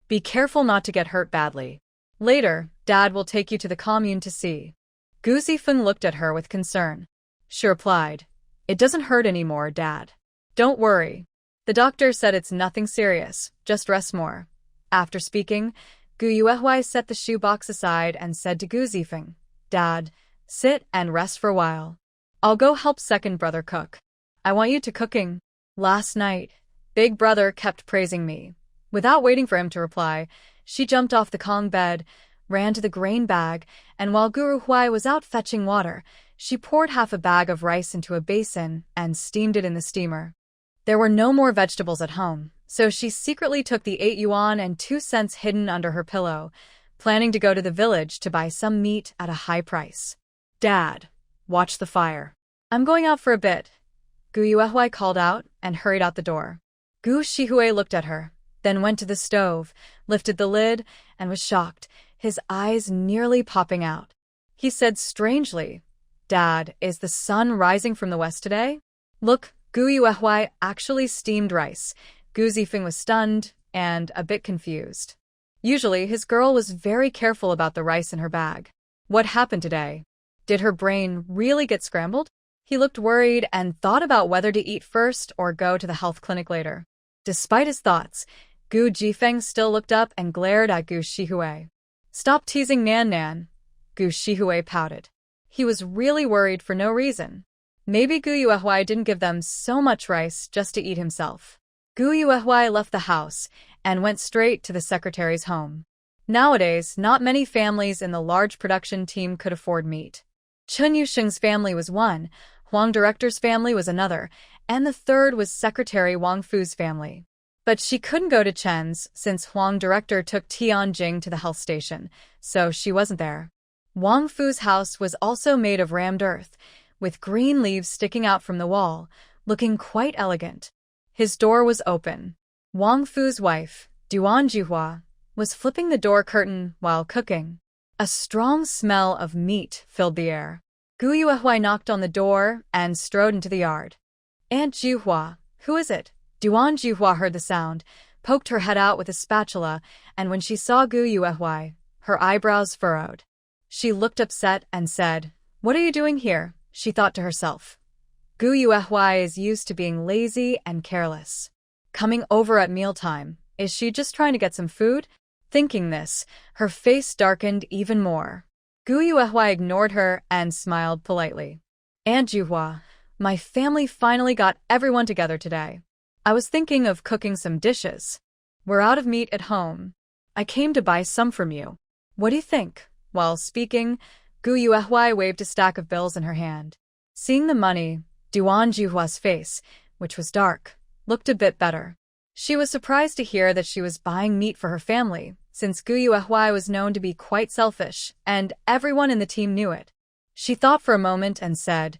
Be careful not to get hurt badly. Later, Dad will take you to the commune to see." Gu Zifeng looked at her with concern. She replied, "It doesn't hurt anymore, Dad. Don't worry. The doctor said it's nothing serious, just rest more." After speaking, Gu Yuehuai set the shoe box aside and said to Gu Zifeng, "Dad, sit and rest for a while. I'll go help second brother cook. I want you to cooking." Last night, big brother kept praising me. Without waiting for him to reply, she jumped off the Kong bed, ran to the grain bag, and while Guru Huai was out fetching water, she poured half a bag of rice into a basin and steamed it in the steamer. There were no more vegetables at home, so she secretly took the 8 yuan and 2 cents hidden under her pillow, planning to go to the village to buy some meat at a high price. Dad, watch the fire. "I'm going out for a bit," Gu Yuehuai called out and hurried out the door. Gu Shihui looked at her, then went to the stove, lifted the lid, and was shocked, his eyes nearly popping out. He said strangely, "Dad, is the sun rising from the west today?" Look, Gu Yuehuai actually steamed rice. Gu Zifeng was stunned and a bit confused. Usually, his girl was very careful about the rice in her bag. What happened today? Did her brain really get scrambled? He looked worried and thought about whether to eat first or go to the health clinic later. Despite his thoughts, Gu Zifeng still looked up and glared at Gu Shihui. "Stop teasing Nan. Gu Shihui pouted. He was really worried for no reason. Maybe Gu Yuehuai didn't give them so much rice just to eat himself. Gu Yuehuai left the house and went straight to the secretary's home. Nowadays, not many families in the large production team could afford meat. Chen Yusheng's family was one, Huang Director's family was another, and the third was Secretary Wang Fu's family. But she couldn't go to Chen's since Huang Director took Tianjing to the health station, so she wasn't there. Wang Fu's house was also made of rammed earth, with green leaves sticking out from the wall, looking quite elegant. His door was open. Wang Fu's wife, Duan Juhua, was flipping the door curtain while cooking. A strong smell of meat filled the air. Gu Yuehui knocked on the door and strode into the yard. Aunt Juhua, who is it? Duan Juhua heard the sound, poked her head out with a spatula, and when she saw Gu Yuehui, her eyebrows furrowed. She looked upset and said, "What are you doing here?" she thought to herself. Gu Yuehui is used to being lazy and careless. Coming over at mealtime, is she just trying to get some food? Thinking this, her face darkened even more. Gu Yuehui ignored her and smiled politely. Aunt Juhua, my family finally got everyone together today. I was thinking of cooking some dishes. We're out of meat at home. I came to buy some from you. What do you think? While speaking, Gu Yuehui waved a stack of bills in her hand. Seeing the money, Duan Juhua's face, which was dark, looked a bit better. She was surprised to hear that she was buying meat for her family, since Gu Yuehui was known to be quite selfish, and everyone in the team knew it. She thought for a moment and said,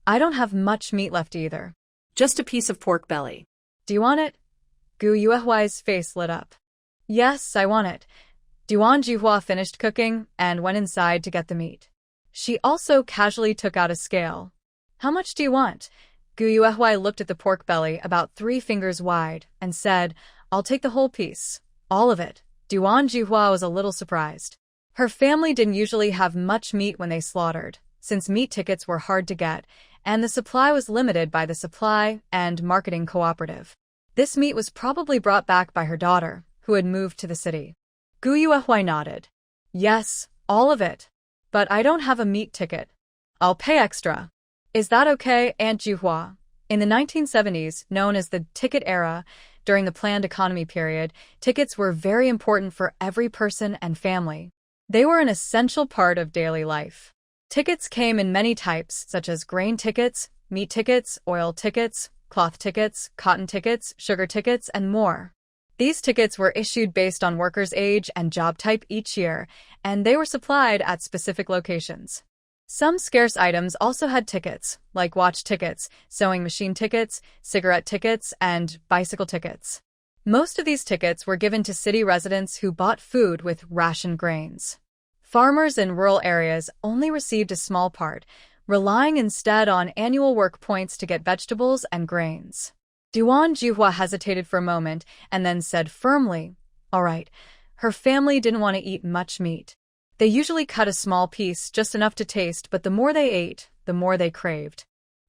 I don't have much meat left either. Just a piece of pork belly. Do you want it? Gu Yuehui's face lit up. Yes, I want it. Duan Juhua finished cooking and went inside to get the meat. She also casually took out a scale. How much do you want? Gu Yuehui looked at the pork belly about 3 fingers wide and said, I'll take the whole piece. All of it. Duan Juhua was a little surprised. Her family didn't usually have much meat when they slaughtered, since meat tickets were hard to get, and the supply was limited by the Supply and Marketing Cooperative. This meat was probably brought back by her daughter, who had moved to the city. Gu Yuehui nodded. Yes, all of it. But I don't have a meat ticket. I'll pay extra. Is that okay, Aunt Juhua? In the 1970s, known as the ticket era, during the planned economy period, tickets were very important for every person and family. They were an essential part of daily life. Tickets came in many types, such as grain tickets, meat tickets, oil tickets, cloth tickets, cotton tickets, sugar tickets, and more. These tickets were issued based on workers' age and job type each year, and they were supplied at specific locations. Some scarce items also had tickets, like watch tickets, sewing machine tickets, cigarette tickets, and bicycle tickets. Most of these tickets were given to city residents who bought food with ration grains. Farmers in rural areas only received a small part, relying instead on annual work points to get vegetables and grains. Duan Juhua hesitated for a moment and then said firmly, All right. Her family didn't want to eat much meat. They usually cut a small piece, just enough to taste, but the more they ate, the more they craved.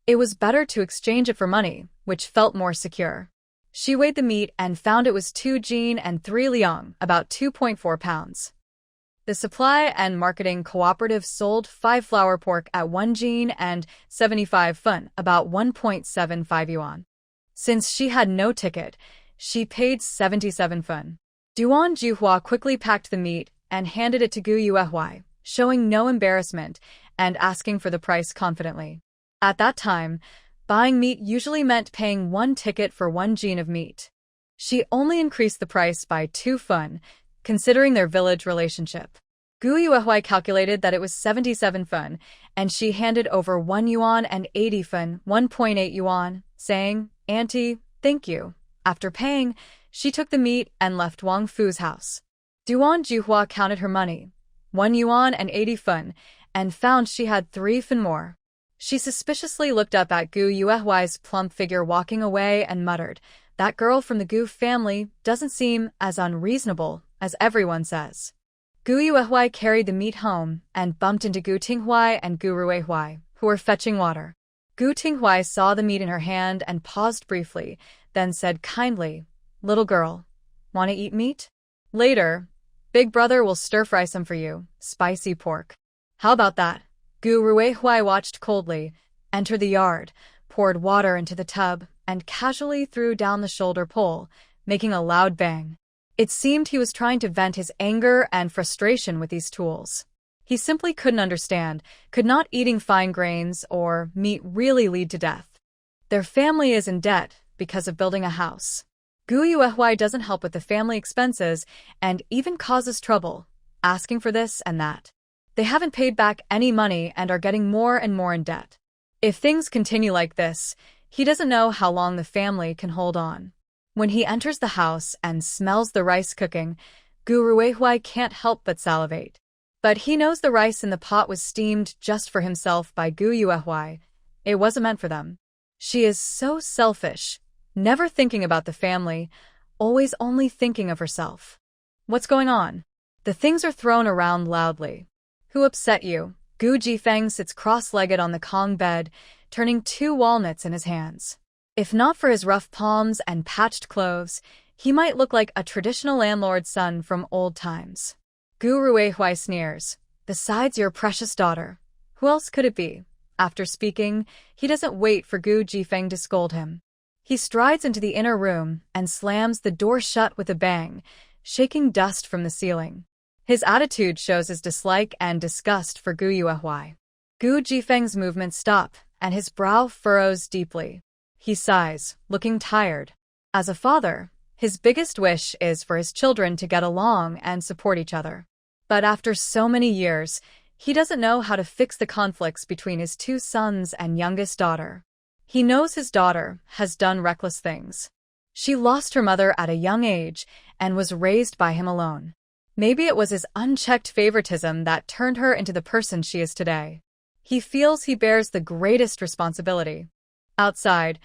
It was better to exchange it for money, which felt more secure. She weighed the meat and found it was 2 jin and 3 liang, about 2.4 pounds. The Supply and Marketing Cooperative sold 5 flour pork at 1 jin and 75 fun, about 1.75 yuan. Since she had no ticket, she paid 77 fun. Duan Juhua quickly packed the meat and handed it to Gu Yuehui, showing no embarrassment and asking for the price confidently. At that time, buying meat usually meant paying 1 ticket for 1 jin of meat. She only increased the price by 2 fun, considering their village relationship. Gu Yuehui calculated that it was 77 fun, and she handed over 1 yuan and 80 fun, 1.8 yuan, saying, Auntie, thank you. After paying, she took the meat and left Wang Fu's house. Duan Juhua counted her money, 1 yuan and 80 fun, and found she had 3 fun more. She suspiciously looked up at Gu Yuehui's plump figure walking away and muttered, That girl from the Gu family doesn't seem as unreasonable as everyone says. Gu Yuehui carried the meat home and bumped into Gu Tinghui and Gu Ruihui, who were fetching water. Gu Tinghui saw the meat in her hand and paused briefly, then said kindly, Little girl, want to eat meat? Later, Big Brother will stir-fry some for you, spicy pork. How about that? Gu Ruihui watched coldly, entered the yard, poured water into the tub, and casually threw down the shoulder pole, making a loud bang. It seemed he was trying to vent his anger and frustration with these tools. He simply couldn't understand, could not eating fine grains or meat really lead to death? Their family is in debt because of building a house. Gu Yuehui doesn't help with the family expenses and even causes trouble, asking for this and that. They haven't paid back any money and are getting more and more in debt. If things continue like this, He doesn't know how long the family can hold on. When he enters the house and smells the rice cooking, Gu Ruihui can't help but salivate. But he knows the rice in the pot was steamed just for himself by Gu Yuehui. It wasn't meant for them. She is so selfish, never thinking about the family, always only thinking of herself. What's going on? The things are thrown around loudly. Who upset you? Gu Jifeng sits cross-legged on the Kong bed, turning 2 walnuts in his hands. If not for his rough palms and patched clothes, he might look like a traditional landlord's son from old times. Gu Ruihui sneers. Besides your precious daughter, who else could it be? After speaking, he doesn't wait for Gu Jifeng to scold him. He strides into the inner room and slams the door shut with a bang, shaking dust from the ceiling. His attitude shows his dislike and disgust for Gu Yuehui. Gu Jifeng's movements stop, and his brow furrows deeply. He sighs, looking tired. As a father, his biggest wish is for his children to get along and support each other. But after so many years, he doesn't know how to fix the conflicts between his 2 sons and youngest daughter. He knows his daughter has done reckless things. She lost her mother at a young age and was raised by him alone. Maybe it was his unchecked favoritism that turned her into the person she is today. He feels he bears the greatest responsibility. Outside,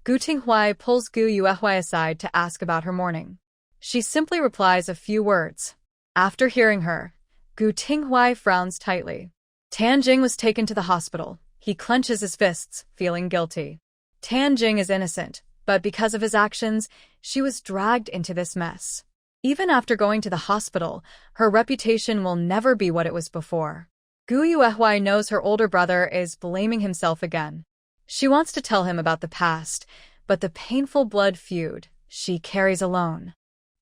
Gu Tinghui pulls Gu Yuehui aside to ask about her morning. She simply replies a few words. After hearing her, Gu Tinghui frowns tightly. Tan Jing was taken to the hospital. He clenches his fists, feeling guilty. Tan Jing is innocent, but because of his actions, she was dragged into this mess. Even after going to the hospital, her reputation will never be what it was before. Gu Yuehui knows her older brother is blaming himself again. She wants to tell him about the past, but the painful blood feud she carries alone.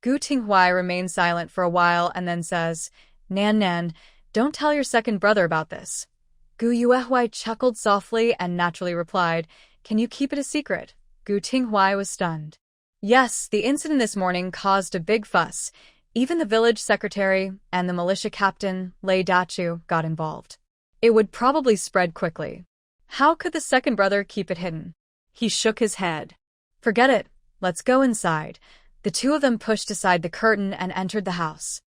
Gu Tinghui remains silent for a while and then says, Nan, don't tell your second brother about this. Gu Yuehui chuckled softly and naturally replied, Can you keep it a secret? Gu Tinghui was stunned. Yes, the incident this morning caused a big fuss. Even the village secretary and the militia captain, Lei Dachu, got involved. It would probably spread quickly. How could the second brother keep it hidden? He shook his head. Forget it. Let's go inside. The 2 of them pushed aside the curtain and entered the house.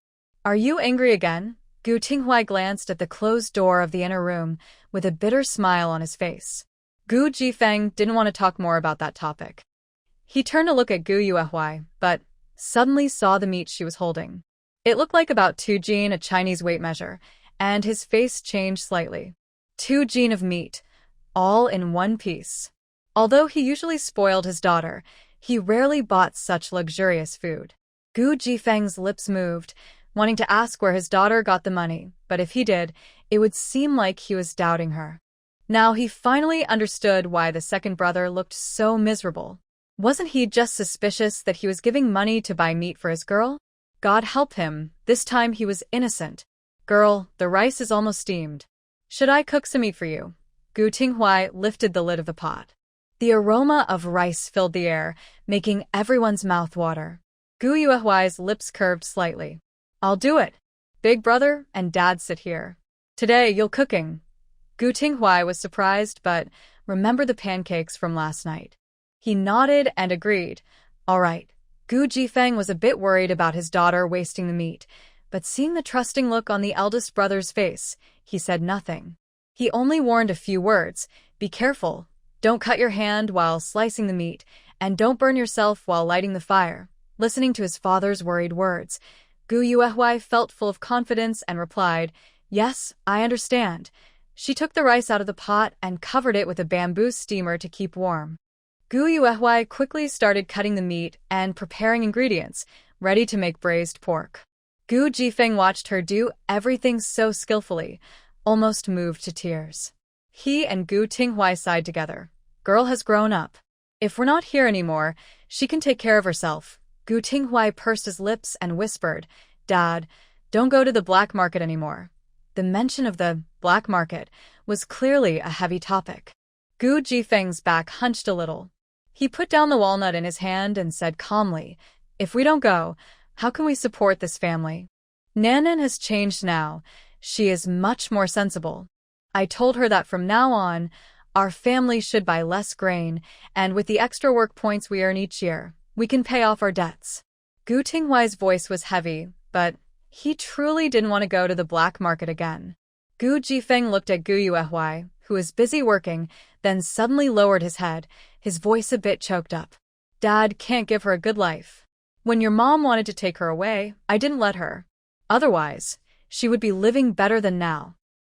Are you angry again? Gu Tinghui glanced at the closed door of the inner room with a bitter smile on his face. Gu Jifeng didn't want to talk more about that topic. He turned to look at Gu Yuehui, but suddenly saw the meat she was holding. It looked like about 2 jin, a Chinese weight measure, and his face changed slightly. 2 jin of meat, all in one piece. Although he usually spoiled his daughter, he rarely bought such luxurious food. Gu Jifeng's lips moved, wanting to ask where his daughter got the money, but if he did, it would seem like he was doubting her. Now he finally understood why the second brother looked so miserable. Wasn't he just suspicious that he was giving money to buy meat for his girl? God help him, this time he was innocent. Girl, the rice is almost steamed. Should I cook some meat for you? Gu Tinghui lifted the lid of the pot. The aroma of rice filled the air, making everyone's mouth water. Gu Yuehui's lips curved slightly. I'll do it. Big brother and dad sit here. Today you'll cooking. Gu Tinghui was surprised but remembered the pancakes from last night. He nodded and agreed. All right. Gu Jifeng was a bit worried about his daughter wasting the meat, but seeing the trusting look on the eldest brother's face, he said nothing. He only warned a few words. Be careful. Don't cut your hand while slicing the meat, and don't burn yourself while lighting the fire. Listening to his father's worried words, Gu Yuehui felt full of confidence and replied, Yes, I understand. She took the rice out of the pot and covered it with a bamboo steamer to keep warm. Gu Yuehui quickly started cutting the meat and preparing ingredients, ready to make braised pork. Gu Jifeng watched her do everything so skillfully, almost moved to tears. He and Gu Tinghui sighed together. Girl has grown up. If we're not here anymore, she can take care of herself. Gu Tinghui pursed his lips and whispered, Dad, don't go to the black market anymore. The mention of the black market was clearly a heavy topic. Gu Jifeng's back hunched a little. He put down the walnut in his hand and said calmly, If we don't go, how can we support this family? Nanan has changed now. She is much more sensible. I told her that from now on, Our family should buy less grain, and with the extra work points we earn each year, we can pay off our debts. Gu Tinghui's voice was heavy, but he truly didn't want to go to the black market again. Gu Jifeng looked at Gu Yuehui, who was busy working, then suddenly lowered his head, his voice a bit choked up. Dad can't give her a good life. When your mom wanted to take her away, I didn't let her. Otherwise, she would be living better than now.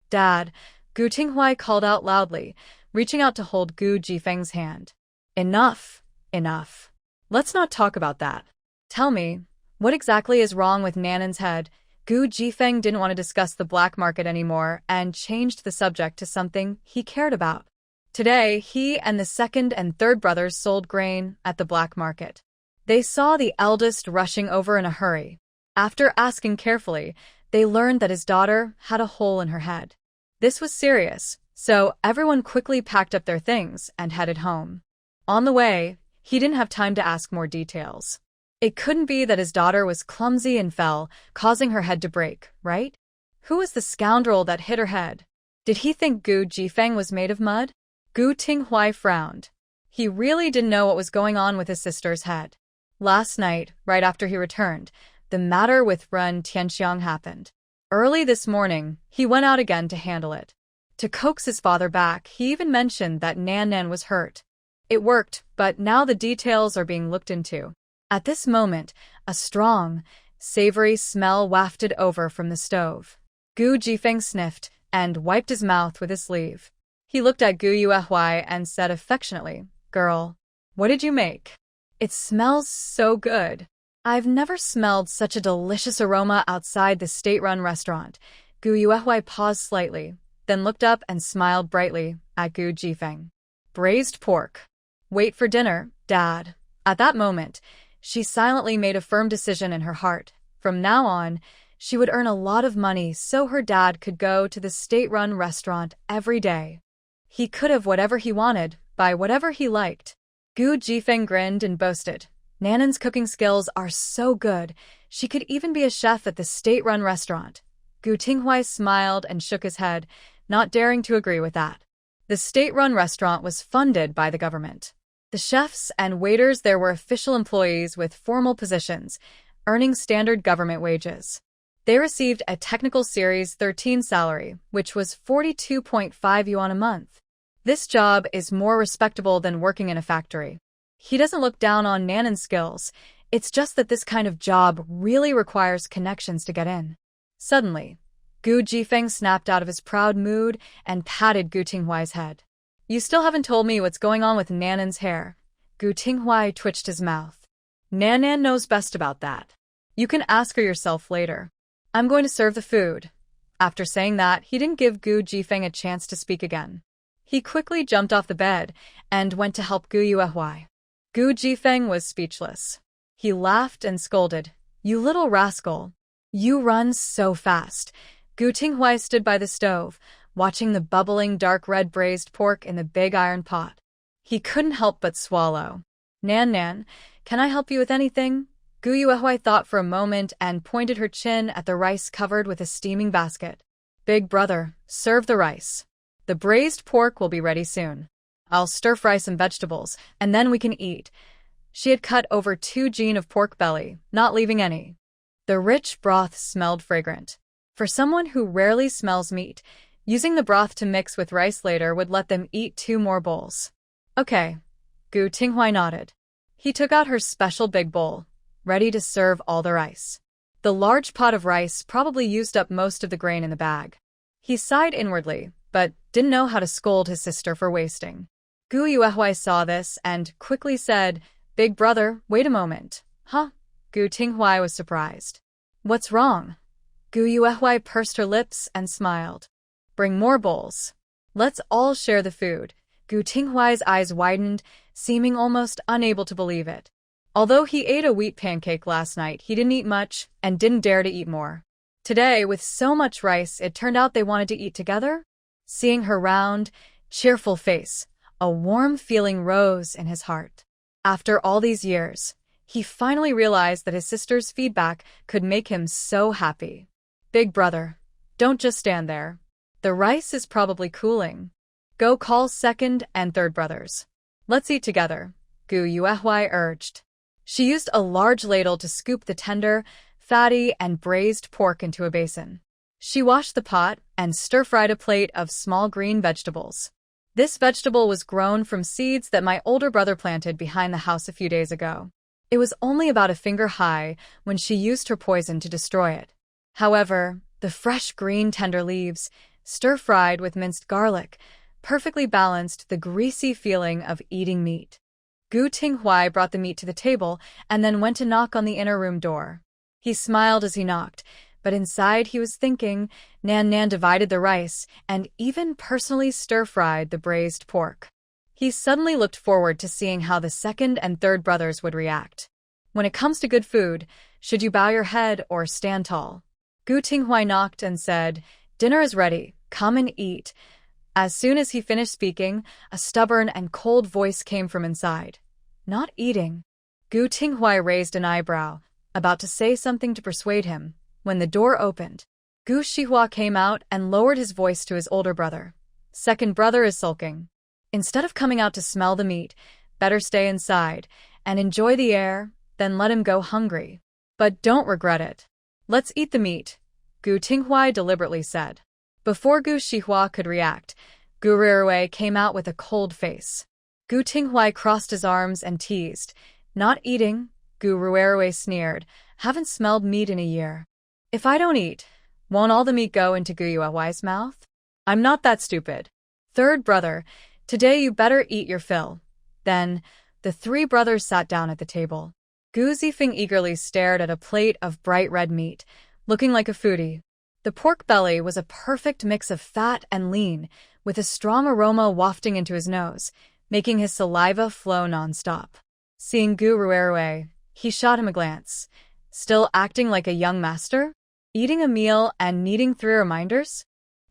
Dad, Gu Tinghui called out loudly, reaching out to hold Gu Jifeng's hand. Enough, enough. Let's not talk about that. Tell me, what exactly is wrong with Nanan's head? Gu Jifeng didn't want to discuss the black market anymore and changed the subject to something he cared about. Today, he and the second and third brothers sold grain at the black market. They saw the eldest rushing over in a hurry. After asking carefully, they learned that his daughter had a hole in her head. This was serious, so everyone quickly packed up their things and headed home. On the way, he didn't have time to ask more details. It couldn't be that his daughter was clumsy and fell, causing her head to break, right? Who was the scoundrel that hit her head? Did he think Gu Jifeng was made of mud? Gu Tinghui frowned. He really didn't know what was going on with his sister's head. Last night, right after he returned, the matter with Ren Tianxiang happened. Early this morning, he went out again to handle it. To coax his father back, he even mentioned that Nan was hurt. It worked, but now the details are being looked into. At this moment, a strong, savory smell wafted over from the stove. Gu Jifeng sniffed and wiped his mouth with his sleeve. He looked at Gu Yuehui and said affectionately, "Girl, what did you make? It smells so good. I've never smelled such a delicious aroma outside the state-run restaurant." Gu Yuehui paused slightly, then looked up and smiled brightly at Gu Jifeng. "Braised pork. Wait for dinner, Dad." At that moment, she silently made a firm decision in her heart. From now on, she would earn a lot of money so her dad could go to the state-run restaurant every day. He could have whatever he wanted, buy whatever he liked. Gu Jifeng grinned and boasted, "Nanan's cooking skills are so good, she could even be a chef at the state-run restaurant." Gu Tinghui smiled and shook his head, not daring to agree with that. The state-run restaurant was funded by the government. The chefs and waiters there were official employees with formal positions, earning standard government wages. They received a technical Series 13 salary, which was 42.5 yuan a month. This job is more respectable than working in a factory. He doesn't look down on Nanan's skills, it's just that this kind of job really requires connections to get in. Suddenly, Gu Jifeng snapped out of his proud mood and patted Gu Tinghui's head. "You still haven't told me what's going on with Nanan's hair." Gu Tinghui twitched his mouth. "Nanan knows best about that. You can ask her yourself later. I'm going to serve the food." After saying that, he didn't give Gu Jifeng a chance to speak again. He quickly jumped off the bed and went to help Gu Yuehui. Gu Jifeng was speechless. He laughed and scolded, "You little rascal. You run so fast." Gu Tinghui stood by the stove, watching the bubbling dark red braised pork in the big iron pot. He couldn't help but swallow. Nan, can I help you with anything?" Gu Yuehui thought for a moment and pointed her chin at the rice covered with a steaming basket. "Big brother, serve the rice. The braised pork will be ready soon. I'll stir-fry some vegetables, and then we can eat." She had cut over 2 jean of pork belly, not leaving any. The rich broth smelled fragrant. For someone who rarely smells meat, using the broth to mix with rice later would let them eat 2 more bowls. "Okay." Gu Tinghui nodded. He took out her special big bowl, ready to serve all the rice. The large pot of rice probably used up most of the grain in the bag. He sighed inwardly, but didn't know how to scold his sister for wasting. Gu Yuehui saw this and quickly said, "Big brother, wait a moment." "Huh?" Gu Tinghui was surprised. "What's wrong?" Gu Yuehui pursed her lips and smiled. "Bring more bowls. Let's all share the food." Gu Tinghui's eyes widened, seeming almost unable to believe it. Although he ate a wheat pancake last night, he didn't eat much and didn't dare to eat more. Today, with so much rice, it turned out they wanted to eat together. Seeing her round, cheerful face, a warm feeling rose in his heart. After all these years, he finally realized that his sister's feedback could make him so happy. "Big brother, don't just stand there. The rice is probably cooling." Go call second and third brothers. Let's eat together, Gu Yuehua urged. She used a large ladle to scoop the tender, fatty, and braised pork into a basin. She washed the pot and stir-fried a plate of small green vegetables. This vegetable was grown from seeds that my older brother planted behind the house a few days ago. It was only about a finger high when she used her poison to destroy it. However, the fresh green tender leaves, stir-fried with minced garlic, perfectly balanced the greasy feeling of eating meat. Gu Tinghuai brought the meat to the table and then went to knock on the inner room door. He smiled as he knocked, but inside he was thinking. Nan Nan divided the rice and even personally stir-fried the braised pork. He suddenly looked forward to seeing how the second and third brothers would react. When it comes to good food, should you bow your head or stand tall? Gu Tinghuai knocked and said, "Dinner is ready, come and eat." As soon as he finished speaking, a stubborn and cold voice came from inside. "Not eating." Gu Tinghuai raised an eyebrow, about to say something to persuade him, when the door opened. Gu Shihua came out and lowered his voice to his older brother. "Second brother is sulking. Instead of coming out to smell the meat, better stay inside and enjoy the air, then let him go hungry. But don't regret it. Let's eat the meat," Gu Tinghuai deliberately said. Before Gu Shihua could react, Gu Rirui came out with a cold face. Gu Tinghuai crossed his arms and teased. "Not eating?" Gu Rirui sneered. "Haven't smelled meat in a year. If I don't eat, won't all the meat go into Gu Yuehuai's mouth? I'm not that stupid. Third brother, today you better eat your fill." Then, the three brothers sat down at the table. Gu Zifeng eagerly stared at a plate of bright red meat, looking like a foodie. The pork belly was a perfect mix of fat and lean, with a strong aroma wafting into his nose, making his saliva flow nonstop. Seeing Gu Rirui, he shot him a glance. Still acting like a young master? Eating a meal and needing 3 reminders?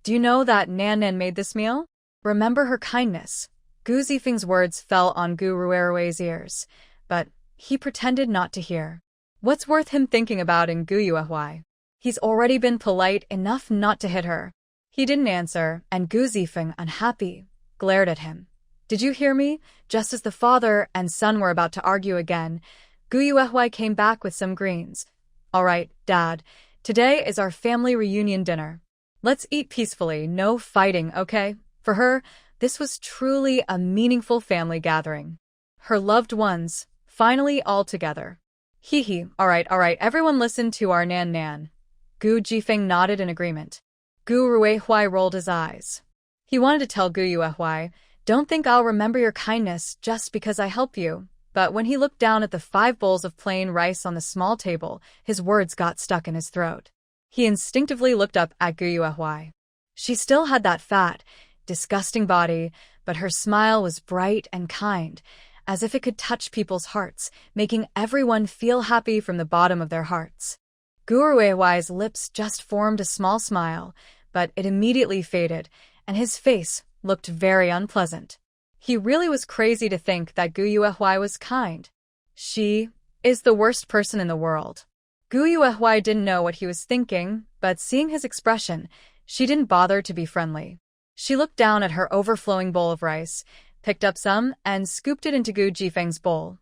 Do you know that Nan Nan made this meal? Remember her kindness. Gu Zifeng's words fell on Gu Ruirui's ears, but he pretended not to hear. What's worth him thinking about in Gu Yuehuai? He's already been polite enough not to hit her. He didn't answer, and Gu Zifeng, unhappy, glared at him. "Did you hear me?" Just as the father and son were about to argue again, Gu Yuehuai came back with some greens. "All right, Dad. Today is our family reunion dinner. Let's eat peacefully, no fighting, okay?" For her, this was truly a meaningful family gathering. Her loved ones, finally all together. Hee, all right, everyone listen to our Nan Nan. Gu Jifeng nodded in agreement. Gu Ruihuai rolled his eyes. He wanted to tell Gu Yuehuai, "Don't think I'll remember your kindness just because I help you." But when he looked down at the 5 bowls of plain rice on the small table, his words got stuck in his throat. He instinctively looked up at Gu Yuehuai. She still had that fat, disgusting body, but her smile was bright and kind, as if it could touch people's hearts, making everyone feel happy from the bottom of their hearts. Gu Ruihuai's lips just formed a small smile, but it immediately faded, and his face looked very unpleasant. He really was crazy to think that Gu Yuehuai was kind. She is the worst person in the world. Gu Yuehuai didn't know what he was thinking, but seeing his expression, she didn't bother to be friendly. She looked down at her overflowing bowl of rice, picked up some, and scooped it into Gu Jifeng's bowl.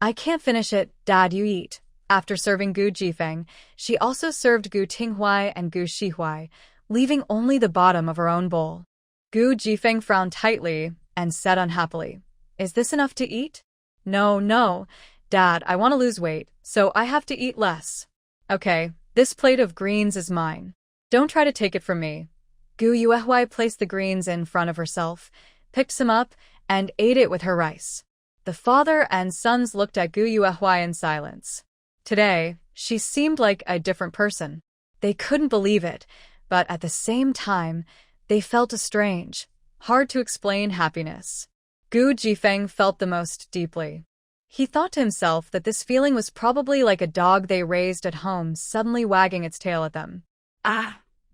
"I can't finish it, Dad, you eat." After serving Gu Jifeng, she also served Gu Tinghuai and Gu Shihuai, leaving only the bottom of her own bowl. Gu Jifeng frowned tightly and said unhappily, "Is this enough to eat?" No, Dad, I want to lose weight, so I have to eat less." "Okay, this plate of greens is mine. Don't try to take it from me." Gu Yuehuai placed the greens in front of herself, picked some up, and ate it with her rice. The father and sons looked at Gu Yuehuai in silence. Today, she seemed like a different person. They couldn't believe it, but at the same time, they felt a strange, hard-to-explain happiness. Gu Jifeng felt the most deeply. He thought to himself that this feeling was probably like a dog they raised at home suddenly wagging its tail at them.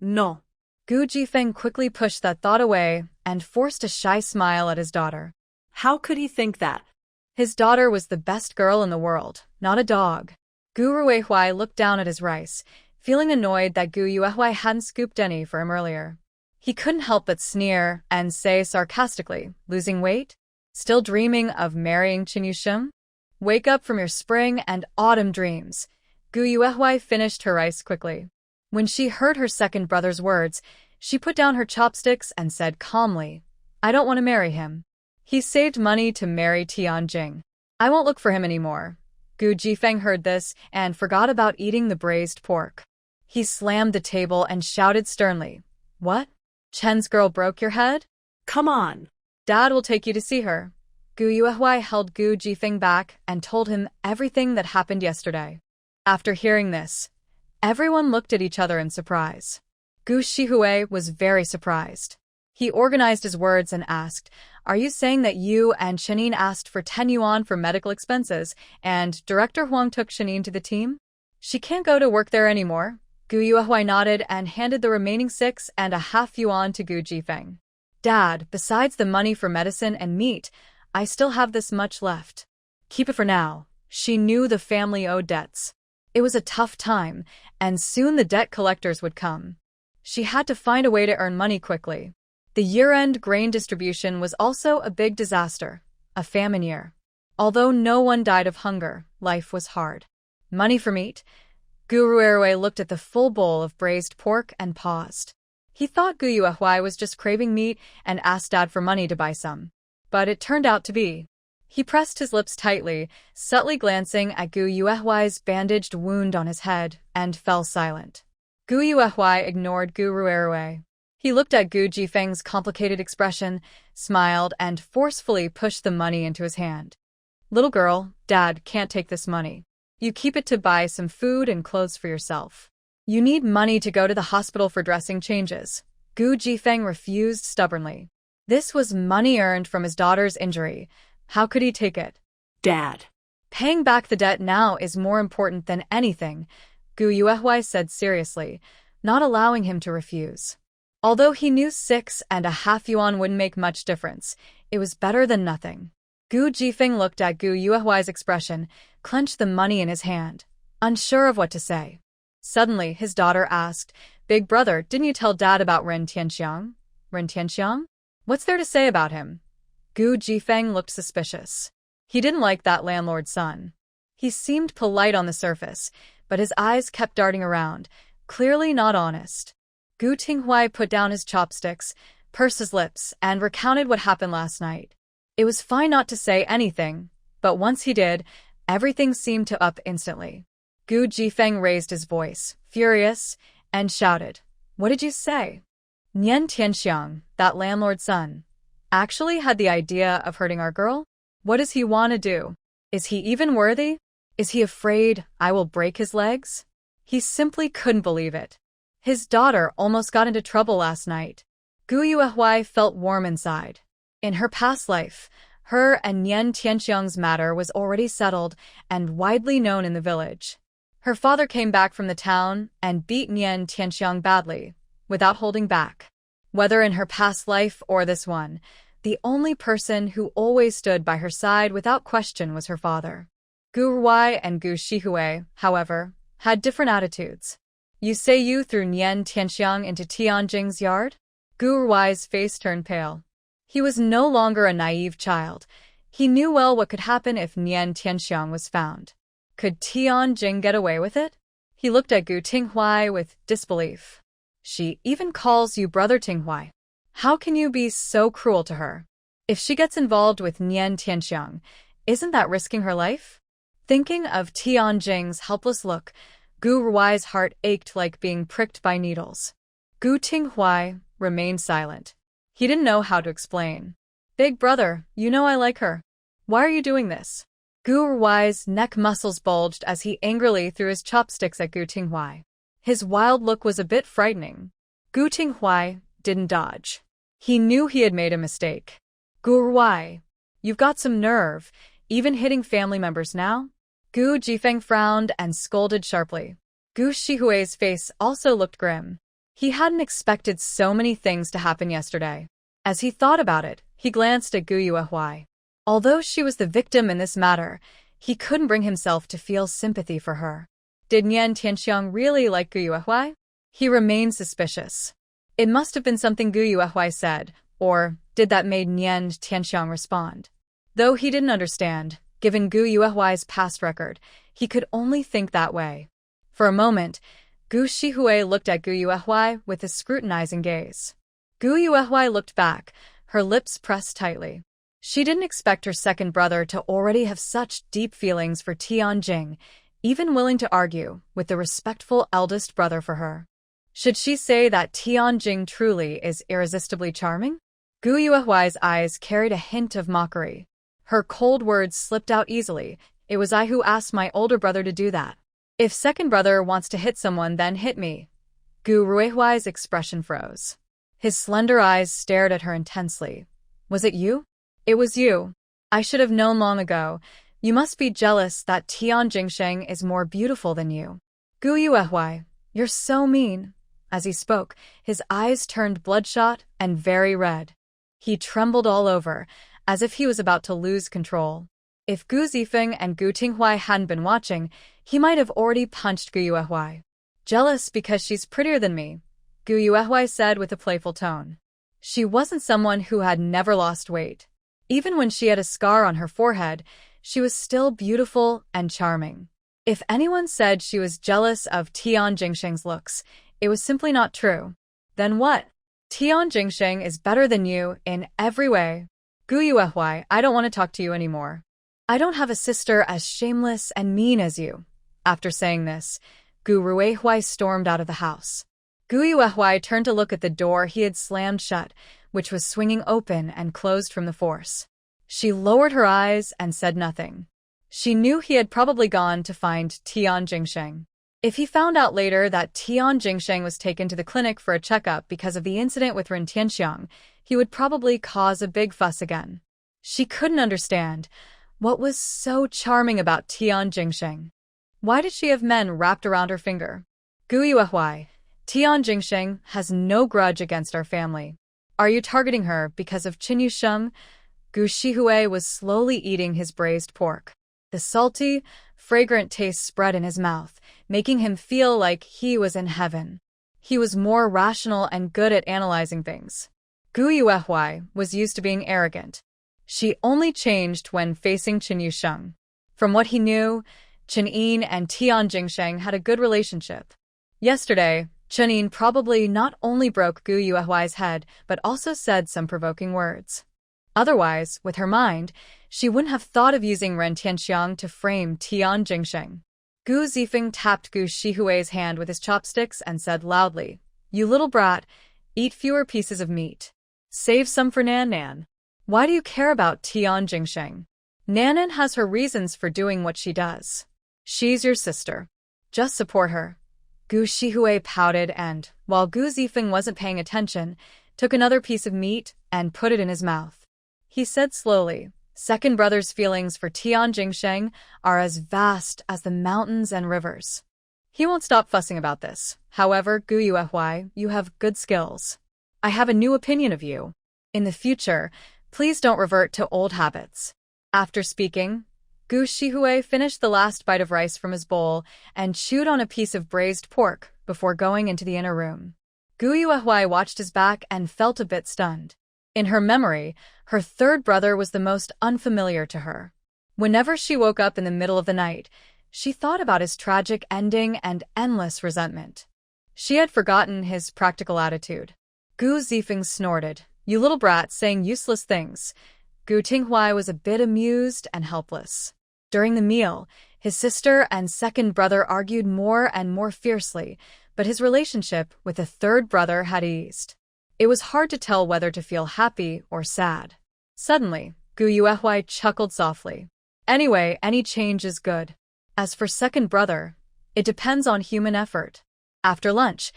No. Gu Jifeng quickly pushed that thought away and forced a shy smile at his daughter. How could he think that? His daughter was the best girl in the world, not a dog. Gu Ruihuai looked down at his rice, feeling annoyed that Gu Yuehuai hadn't scooped any for him earlier. He couldn't help but sneer and say sarcastically, losing weight? Still dreaming of marrying Chen Yusheng? Wake up from your spring and autumn dreams. Gu Yuehui finished her rice quickly. When she heard her second brother's words, she put down her chopsticks and said calmly, I don't want to marry him. He saved money to marry Tianjing. I won't look for him anymore. Gu Jifeng heard this and forgot about eating the braised pork. He slammed the table and shouted sternly, What? Chen's girl broke your head? Come on. Dad will take you to see her. Gu Yuehui held Gu Jifeng back and told him everything that happened yesterday. After hearing this, everyone looked at each other in surprise. Gu Shihui was very surprised. He organized his words and asked, Are you saying that you and Chenin asked for 10 yuan for medical expenses and Director Huang took Chenin to the team? She can't go to work there anymore. Gu Yuehui nodded and handed the remaining 6.5 yuan to Gu Jifeng. Dad, besides the money for medicine and meat, I still have this much left. Keep it for now. She knew the family owed debts. It was a tough time, and soon the debt collectors would come. She had to find a way to earn money quickly. The year-end grain distribution was also a big disaster, a famine year. Although no one died of hunger, life was hard. Money for meat? Gu Ruerue looked at the full bowl of braised pork and paused. He thought Gu Yuehui was just craving meat and asked Dad for money to buy some. But it turned out to be. He pressed his lips tightly, subtly glancing at Gu Yuehui's bandaged wound on his head, and fell silent. Gu Yuehui ignored Gu Ruerue. He looked at Gu Jifeng's complicated expression, smiled, and forcefully pushed the money into his hand. Little girl, Dad can't take this money. You keep it to buy some food and clothes for yourself. You need money to go to the hospital for dressing changes. Gu Jifeng refused stubbornly. This was money earned from his daughter's injury. How could he take it? Dad. Paying back the debt now is more important than anything, Gu Yuehui said seriously, not allowing him to refuse. Although he knew 6.5 yuan wouldn't make much difference, it was better than nothing. Gu Jifeng looked at Gu Yuehui's expression, clenched the money in his hand, unsure of what to say. Suddenly, his daughter asked, Big brother, didn't you tell Dad about Ren Tianxiang? Ren Tianxiang? What's there to say about him? Gu Jifeng looked suspicious. He didn't like that landlord's son. He seemed polite on the surface, but his eyes kept darting around, clearly not honest. Gu Tinghui put down his chopsticks, pursed his lips, and recounted what happened last night. It was fine not to say anything, but once he did, everything seemed to up instantly. Gu Jifeng raised his voice, furious, and shouted, What did you say? Nian Tianxiang, that landlord's son, actually had the idea of hurting our girl? What does he want to do? Is he even worthy? Is he afraid I will break his legs? He simply couldn't believe it. His daughter almost got into trouble last night. Gu Yuehui felt warm inside. In her past life, her and Nian Tianxiang's matter was already settled and widely known in the village. Her father came back from the town and beat Nian Tianxiang badly, without holding back. Whether in her past life or this one, the only person who always stood by her side without question was her father. Gu Ruai and Gu Shihui, however, had different attitudes. You say you threw Nian Tianxiang into Tianjing's yard? Gu Ruai's face turned pale. He was no longer a naive child. He knew well what could happen if Nian Tianxiang was found. Could Tianjing get away with it? He looked at Gu Tinghui with disbelief. She even calls you brother Tinghui. How can you be so cruel to her? If she gets involved with Nian Tianxiang, isn't that risking her life? Thinking of Tianjing's helpless look, Gu Ruai's heart ached like being pricked by needles. Gu Tinghui remained silent. He didn't know how to explain. Big brother, you know I like her. Why are you doing this? Gu Ruai's neck muscles bulged as he angrily threw his chopsticks at Gu Tinghui. His wild look was a bit frightening. Gu Tinghui didn't dodge. He knew he had made a mistake. Gu Ruai, you've got some nerve, even hitting family members now? Gu Jifeng frowned and scolded sharply. Gu Shihui's face also looked grim. He hadn't expected so many things to happen yesterday. As he thought about it, he glanced at Gu Yuehui. Although she was the victim in this matter, he couldn't bring himself to feel sympathy for her. Did Nian Tianxiang really like Gu Yuehui? He remained suspicious. It must have been something Gu Yuehui said, or did that made Nian Tianxiang respond. Though he didn't understand, given Gu Yuehui's past record, he could only think that way. For a moment, Gu Shihui looked at Gu Yuehui with a scrutinizing gaze. Gu Yuehui looked back, her lips pressed tightly. She didn't expect her second brother to already have such deep feelings for Tianjing, even willing to argue with the respectful eldest brother for her. Should she say that Tianjing truly is irresistibly charming? Gu Yuehui's eyes carried a hint of mockery. Her cold words slipped out easily. It was I who asked my older brother to do that. If second brother wants to hit someone, then hit me. Gu Ruihui's expression froze. His slender eyes stared at her intensely. Was it you? It was you. I should have known long ago. You must be jealous that Tianjingsheng is more beautiful than you. Gu Yuehui, you're so mean. As he spoke, his eyes turned bloodshot and very red. He trembled all over, as if he was about to lose control. If Gu Zifeng and Gu Tinghui hadn't been watching, he might have already punched Gu Yuehui. Jealous because she's prettier than me, Gu Yuehui said with a playful tone. She wasn't someone who had never lost weight. Even when she had a scar on her forehead, she was still beautiful and charming. If anyone said she was jealous of Tian Jingsheng's looks, it was simply not true. Then what? Tian Jingsheng is better than you in every way. Gu Yuehui, I don't want to talk to you anymore. I don't have a sister as shameless and mean as you. After saying this, Gu Ruihui stormed out of the house. Gu Yuehui turned to look at the door he had slammed shut, which was swinging open and closed from the force. She lowered her eyes and said nothing. She knew he had probably gone to find Tian Jingsheng. If he found out later that Tian Jingsheng was taken to the clinic for a checkup because of the incident with Ren Tianxiang, he would probably cause a big fuss again. She couldn't understand what was so charming about Tian Jingsheng. Why did she have men wrapped around her finger? Gu Yuehui, Tian Jingsheng has no grudge against our family. Are you targeting her because of Qin Yusheng? Gu Shihui was slowly eating his braised pork. The salty, fragrant taste spread in his mouth, making him feel like he was in heaven. He was more rational and good at analyzing things. Gu Yuehui was used to being arrogant. She only changed when facing Qin Yusheng. From what he knew, Qin Yin and Tian Jingsheng had a good relationship. Yesterday, Qin Yin probably not only broke Gu Yuehui's head, but also said some provoking words. Otherwise, with her mind, she wouldn't have thought of using Ren Tianxiang to frame Tian Jingsheng. Gu Zifeng tapped Gu Shihui's hand with his chopsticks and said loudly, "You little brat, eat fewer pieces of meat. Save some for Nan Nan. Why do you care about Tian Jingsheng? Nan Nan has her reasons for doing what she does. She's your sister. Just support her." Gu Shihui pouted and, while Gu Zifeng wasn't paying attention, took another piece of meat and put it in his mouth. He said slowly, "Second brother's feelings for Tian Jingsheng are as vast as the mountains and rivers. He won't stop fussing about this. However, Gu Yuehui, you have good skills. I have a new opinion of you. In the future, please don't revert to old habits." After speaking, Gu Shihui finished the last bite of rice from his bowl and chewed on a piece of braised pork before going into the inner room. Gu Yuehui watched his back and felt a bit stunned. In her memory, her third brother was the most unfamiliar to her. Whenever she woke up in the middle of the night, she thought about his tragic ending and endless resentment. She had forgotten his practical attitude. Gu Zifeng snorted, "You little brat saying useless things." Gu Tinghui was a bit amused and helpless. During the meal, his sister and second brother argued more and more fiercely, but his relationship with the third brother had eased. It was hard to tell whether to feel happy or sad. Suddenly, Gu Yuehui chuckled softly. "Anyway, any change is good. As for second brother, it depends on human effort." After lunch,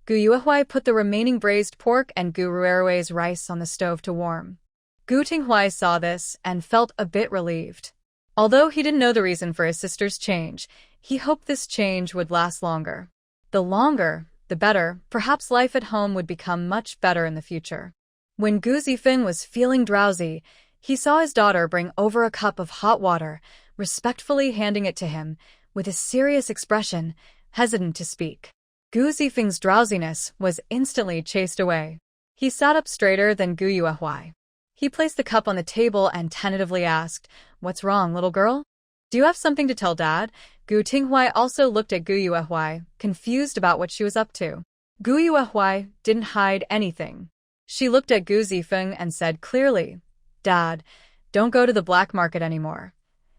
Gu Yuehui put the remaining braised pork and Gu Ruerui's rice on the stove to warm. Gu Tinghui saw this and felt a bit relieved. Although he didn't know the reason for his sister's change, he hoped this change would last longer. The longer, the better. Perhaps life at home would become much better in the future. When Gu Zifeng was feeling drowsy, he saw his daughter bring over a cup of hot water, respectfully handing it to him, with a serious expression, hesitant to speak. Gu Zifeng's drowsiness was instantly chased away. He sat up straighter than Gu Yuehui. He placed the cup on the table and tentatively asked, "What's wrong, little girl? Do you have something to tell Dad?" Gu Tinghui also looked at Gu Yuehui, confused about what she was up to. Gu Yuehui didn't hide anything. She looked at Gu Zifeng and said clearly, "Dad, don't go to the black market anymore."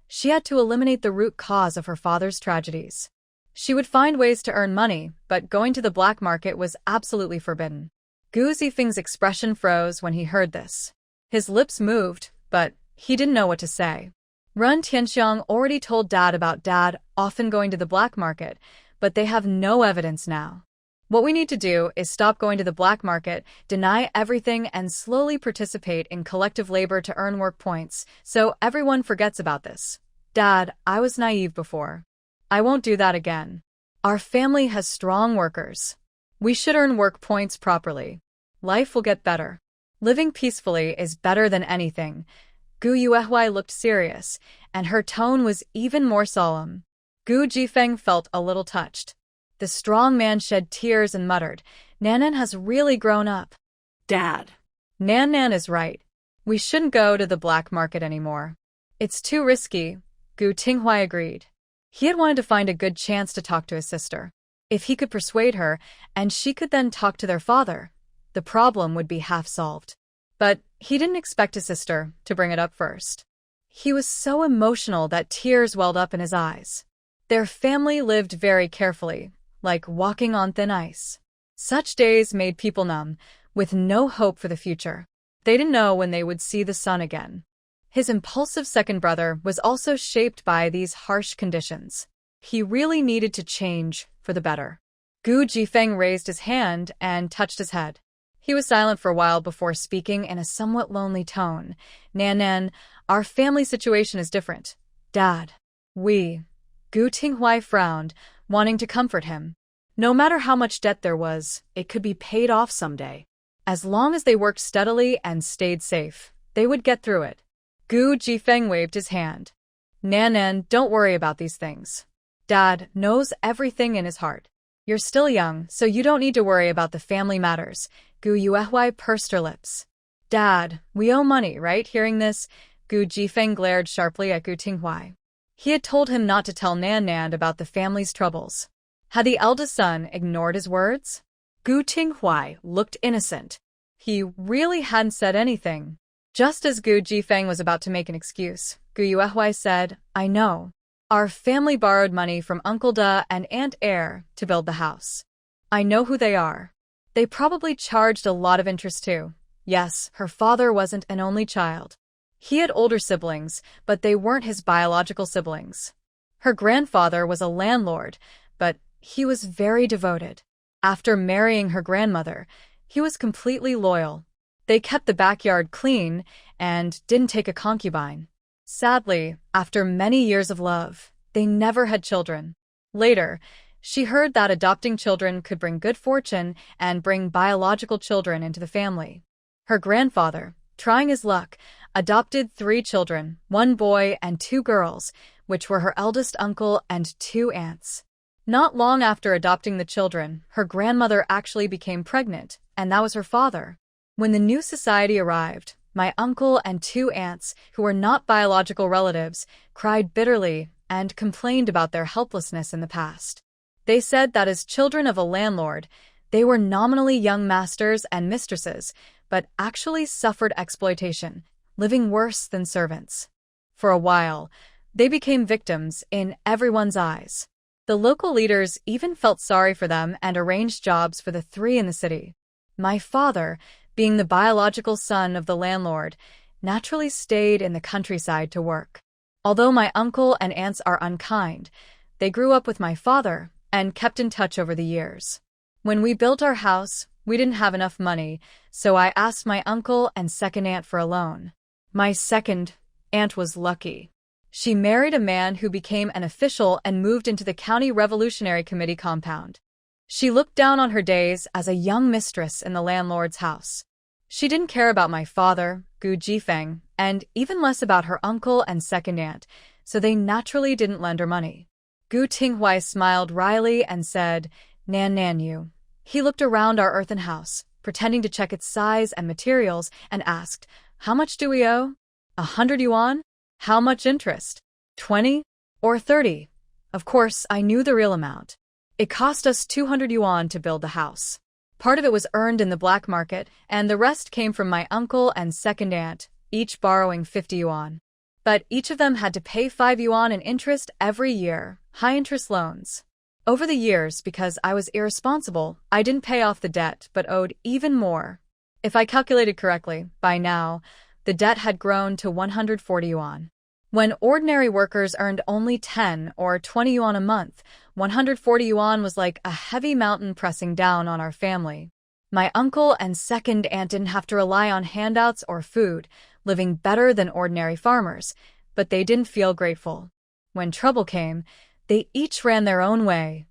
She had to eliminate the root cause of her father's tragedies. She would find ways to earn money, but going to the black market was absolutely forbidden. Gu Zifeng's expression froze when he heard this. His lips moved, but he didn't know what to say. Run Tianxiang already told Dad about Dad often going to the black market, but they have no evidence now. What we need to do is stop going to the black market, deny everything, and slowly participate in collective labor to earn work points, so everyone forgets about this. Dad, I was naive before. I won't do that again. Our family has strong workers. We should earn work points properly. Life will get better. Living peacefully is better than anything. Gu Yuehui looked serious, and her tone was even more solemn. Gu Jifeng felt a little touched. The strong man shed tears and muttered, "Nanan has really grown up." Dad. Nan is right. We shouldn't go to the black market anymore. It's too risky, Gu Tinghui agreed. He had wanted to find a good chance to talk to his sister. If he could persuade her, and she could then talk to their father, the problem would be half solved. But he didn't expect his sister to bring it up first. He was so emotional that tears welled up in his eyes. Their family lived very carefully, like walking on thin ice. Such days made people numb, with no hope for the future. They didn't know when they would see the sun again. His impulsive second brother was also shaped by these harsh conditions. He really needed to change for the better. Gu Jifeng raised his hand and touched his head. He was silent for a while before speaking in a somewhat lonely tone. "Nan, our family situation is different. Dad, we..." Gu Tinghui frowned, wanting to comfort him. No matter how much debt there was, it could be paid off someday. As long as they worked steadily and stayed safe, they would get through it. Gu Jifeng waved his hand. "Nan, don't worry about these things. Dad knows everything in his heart. You're still young, so you don't need to worry about the family matters." Gu Yuehui pursed her lips. "Dad, we owe money, right?" Hearing this, Gu Jifeng glared sharply at Gu Tinghui. He had told him not to tell Nan about the family's troubles. Had the eldest son ignored his words? Gu Tinghui looked innocent. He really hadn't said anything. Just as Gu Jifeng was about to make an excuse, Gu Yuehui said, "I know. Our family borrowed money from Uncle Da and Aunt Air to build the house. I know who they are. They probably charged a lot of interest too. Yes, her father wasn't an only child. He had older siblings, but they weren't his biological siblings. Her grandfather was a landlord, but he was very devoted. After marrying her grandmother, he was completely loyal. They kept the backyard clean and didn't take a concubine. Sadly, after many years of love, they never had children. Later, she heard that adopting children could bring good fortune and bring biological children into the family. Her grandfather, trying his luck, adopted 3 children, 1 boy and 2 girls, which were her eldest uncle and 2 aunts. Not long after adopting the children, her grandmother actually became pregnant, and that was her father. When the new society arrived, my uncle and 2 aunts, who were not biological relatives, cried bitterly and complained about their helplessness in the past. They said that as children of a landlord, they were nominally young masters and mistresses, but actually suffered exploitation, living worse than servants. For a while, they became victims in everyone's eyes. The local leaders even felt sorry for them and arranged jobs for the 3 in the city. My father, being the biological son of the landlord, naturally stayed in the countryside to work. Although my uncle and aunts are unkind, they grew up with my father and kept in touch over the years. When we built our house, we didn't have enough money, so I asked my uncle and second aunt for a loan. My second aunt was lucky. She married a man who became an official and moved into the County Revolutionary Committee compound. She looked down on her days as a young mistress in the landlord's house. She didn't care about my father, Gu Jifeng, and even less about her uncle and second aunt, so they naturally didn't lend her money. Gu Tinghui smiled wryly and said, Nan Nan you. He looked around our earthen house, pretending to check its size and materials, and asked, "How much do we owe? 100 yuan? How much interest? 20? Or 30? Of course, I knew the real amount. It cost us 200 yuan to build the house. Part of it was earned in the black market, and the rest came from my uncle and second aunt, each borrowing 50 yuan. But each of them had to pay 5 yuan in interest every year, high-interest loans. Over the years, because I was irresponsible, I didn't pay off the debt but owed even more. If I calculated correctly, by now, the debt had grown to 140 yuan. When ordinary workers earned only 10 or 20 yuan a month, 140 yuan was like a heavy mountain pressing down on our family. My uncle and second aunt didn't have to rely on handouts or food, living better than ordinary farmers, but they didn't feel grateful. When trouble came, they each ran their own way.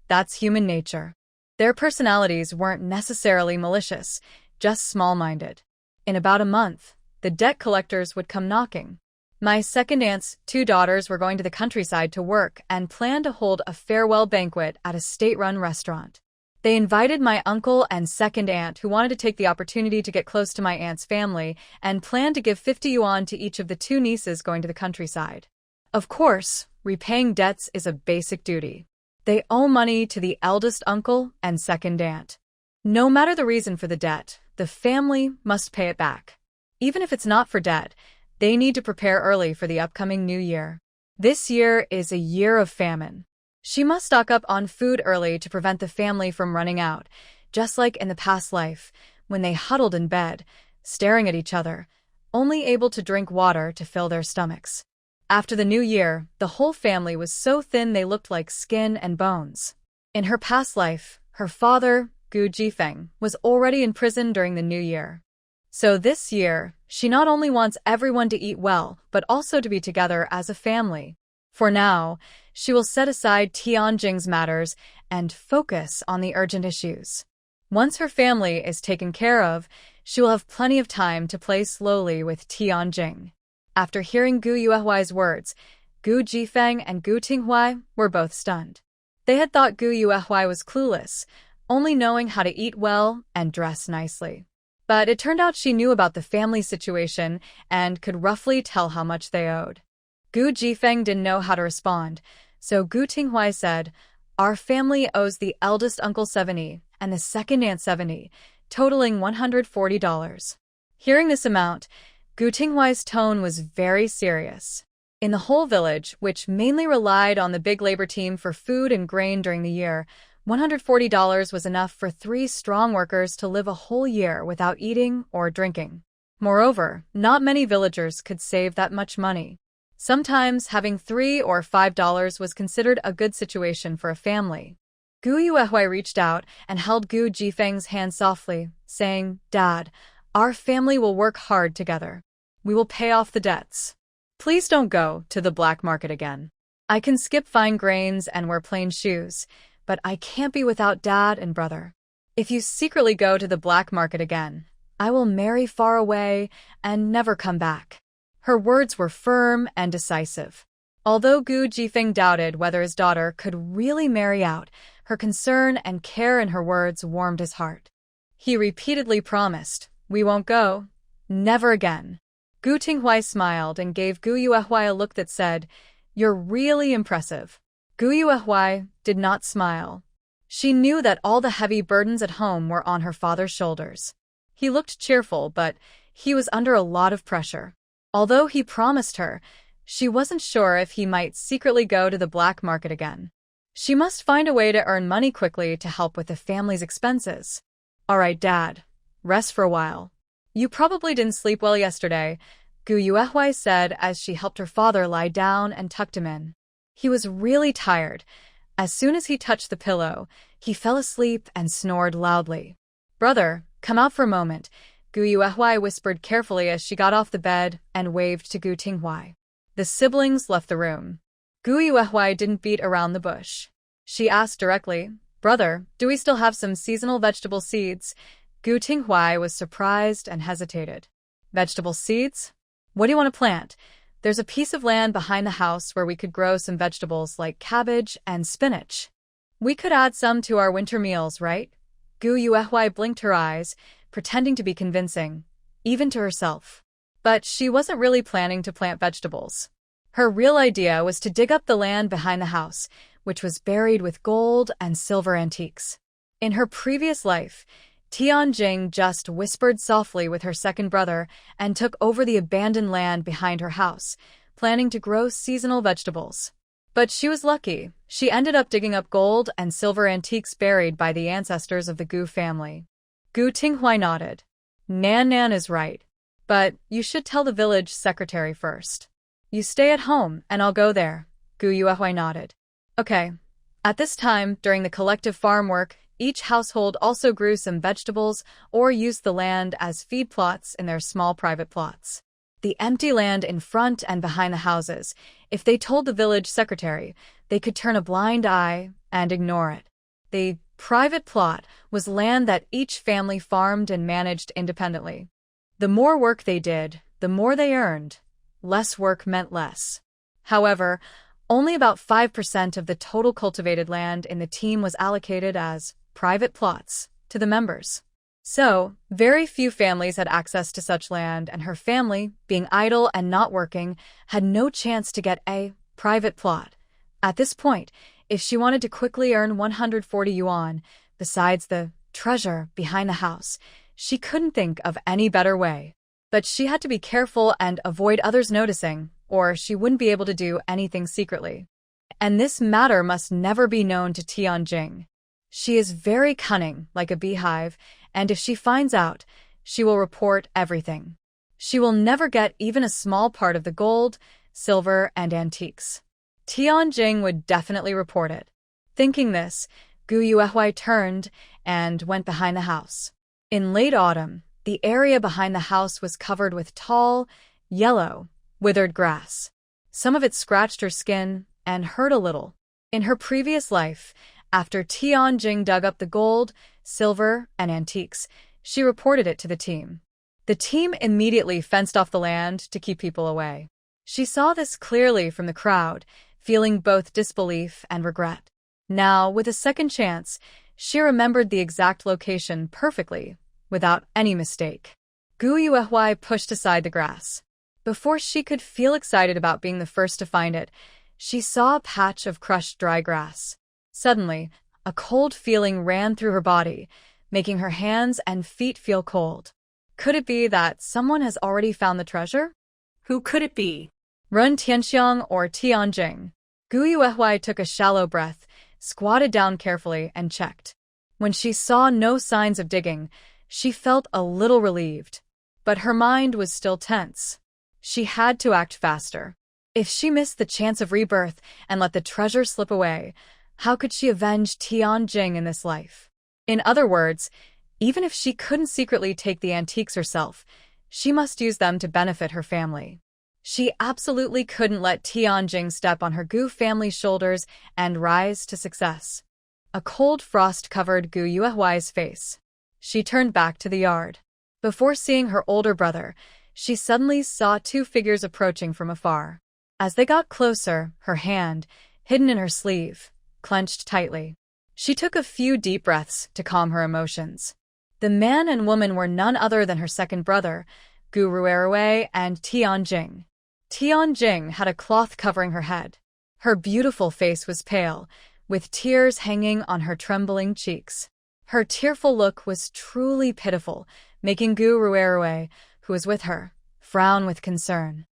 That's human nature. Their personalities weren't necessarily malicious, just small-minded. In about a month, the debt collectors would come knocking. My second aunt's 2 daughters were going to the countryside to work and planned to hold a farewell banquet at a state-run restaurant. They invited my uncle and second aunt, who wanted to take the opportunity to get close to my aunt's family, and planned to give 50 yuan to each of the 2 nieces going to the countryside. Of course, repaying debts is a basic duty. They owe money to the eldest uncle and second aunt. No matter the reason for the debt, the family must pay it back. Even if it's not for debt, they need to prepare early for the upcoming new year. This year is a year of famine. She must stock up on food early to prevent the family from running out, just like in the past life, when they huddled in bed, staring at each other, only able to drink water to fill their stomachs. After the new year, the whole family was so thin they looked like skin and bones. In her past life, her father, Gu Jifeng, was already in prison during the new year. So this year, she not only wants everyone to eat well, but also to be together as a family. For now, she will set aside Tianjing's matters and focus on the urgent issues. Once her family is taken care of, she will have plenty of time to play slowly with Tianjing. After hearing Gu Yuehuai's words, Gu Jifeng and Gu Tinghuai were both stunned. They had thought Gu Yuehuai was clueless, only knowing how to eat well and dress nicely. But it turned out she knew about the family situation and could roughly tell how much they owed. Gu Jifeng didn't know how to respond, so Gu Tinghuai said, "Our family owes the eldest uncle 70 and the second aunt 70, totaling $140. Hearing this amount, Gu Tinghuai's tone was very serious. In the whole village, which mainly relied on the big labor team for food and grain during the year, $140 was enough for 3 strong workers to live a whole year without eating or drinking. Moreover, not many villagers could save that much money. Sometimes having $3 or $5 was considered a good situation for a family. Gu Yuehuai reached out and held Gu Jifeng's hand softly, saying, "Dad, our family will work hard together. We will pay off the debts. Please don't go to the black market again. I can skip fine grains and wear plain shoes, but I can't be without Dad and brother. If you secretly go to the black market again, I will marry far away and never come back." Her words were firm and decisive. Although Gu Jifeng doubted whether his daughter could really marry out, her concern and care in her words warmed his heart. He repeatedly promised, "We won't go. Never again." Gu Tinghuai smiled and gave Gu Yuehuai a look that said, "You're really impressive." Gu Yuehuai did not smile. She knew that all the heavy burdens at home were on her father's shoulders. He looked cheerful, but he was under a lot of pressure. Although he promised her, she wasn't sure if he might secretly go to the black market again. She must find a way to earn money quickly to help with the family's expenses. "All right, Dad. Rest for a while. You probably didn't sleep well yesterday," Gu Yuehuai said as she helped her father lie down and tucked him in. He was really tired. As soon as he touched the pillow, he fell asleep and snored loudly. "Brother, come out for a moment," Gu Yuehuai whispered carefully as she got off the bed and waved to Gu Tinghuai. The siblings left the room. Gu Yuehuai didn't beat around the bush. She asked directly, "Brother, do we still have some seasonal vegetable seeds?" Gu Tinghuai was surprised and hesitated. "Vegetable seeds? What do you want to plant? There's a piece of land behind the house where we could grow some vegetables like cabbage and spinach." We could add some to our winter meals, right? Gu Yuehui blinked her eyes, pretending to be convincing, even to herself. But she wasn't really planning to plant vegetables. Her real idea was to dig up the land behind the house, which was buried with gold and silver antiques. In her previous life, Tianjing just whispered softly with her second brother and took over the abandoned land behind her house, planning to grow seasonal vegetables. But she was lucky. She ended up digging up gold and silver antiques buried by the ancestors of the Gu family. Gu Tinghui nodded. Nan is right. But you should tell the village secretary first. You stay at home, and I'll go there. Gu Yuehui nodded. Okay. At this time, during the collective farm work, each household also grew some vegetables or used the land as feed plots in their small private plots. The empty land in front and behind the houses, if they told the village secretary, they could turn a blind eye and ignore it. The private plot was land that each family farmed and managed independently. The more work they did, the more they earned. Less work meant less. However, only about 5% of the total cultivated land in the team was allocated as private plots to the members. So, very few families had access to such land, and her family, being idle and not working, had no chance to get a private plot. At this point, if she wanted to quickly earn 140 yuan, besides the treasure behind the house, she couldn't think of any better way. But she had to be careful and avoid others noticing, or she wouldn't be able to do anything secretly. And this matter must never be known to Tianjing. She is very cunning, like a beehive, and if she finds out, she will report everything. She will never get even a small part of the gold, silver, and antiques. Tianjing would definitely report it. Thinking this, Gu Yuehui turned and went behind the house. In late autumn, the area behind the house was covered with tall, yellow, withered grass. Some of it scratched her skin and hurt a little. In her previous life, after Tianjing dug up the gold, silver, and antiques, she reported it to the team. The team immediately fenced off the land to keep people away. She saw this clearly from the crowd, feeling both disbelief and regret. Now, with a second chance, she remembered the exact location perfectly, without any mistake. Gu Yuehui pushed aside the grass. Before she could feel excited about being the first to find it, she saw a patch of crushed dry grass. Suddenly, a cold feeling ran through her body, making her hands and feet feel cold. Could it be that someone has already found the treasure? Who could it be? Ren Tianxiang or Tianjing? Gu Yuehui took a shallow breath, squatted down carefully, and checked. When she saw no signs of digging, she felt a little relieved. But her mind was still tense. She had to act faster. If she missed the chance of rebirth and let the treasure slip away, how could she avenge Tianjing in this life? In other words, even if she couldn't secretly take the antiques herself, she must use them to benefit her family. She absolutely couldn't let Tianjing step on her Gu family's shoulders and rise to success. A cold frost covered Gu Yuehui's face. She turned back to the yard. Before seeing her older brother, she suddenly saw two figures approaching from afar. As they got closer, her hand, hidden in her sleeve, clenched tightly. She took a few deep breaths to calm her emotions. The man and woman were none other than her second brother, Gu Ruerui and Tianjing. Tianjing had a cloth covering her head. Her beautiful face was pale, with tears hanging on her trembling cheeks. Her tearful look was truly pitiful, making Gu Ruerui, who was with her, frown with concern.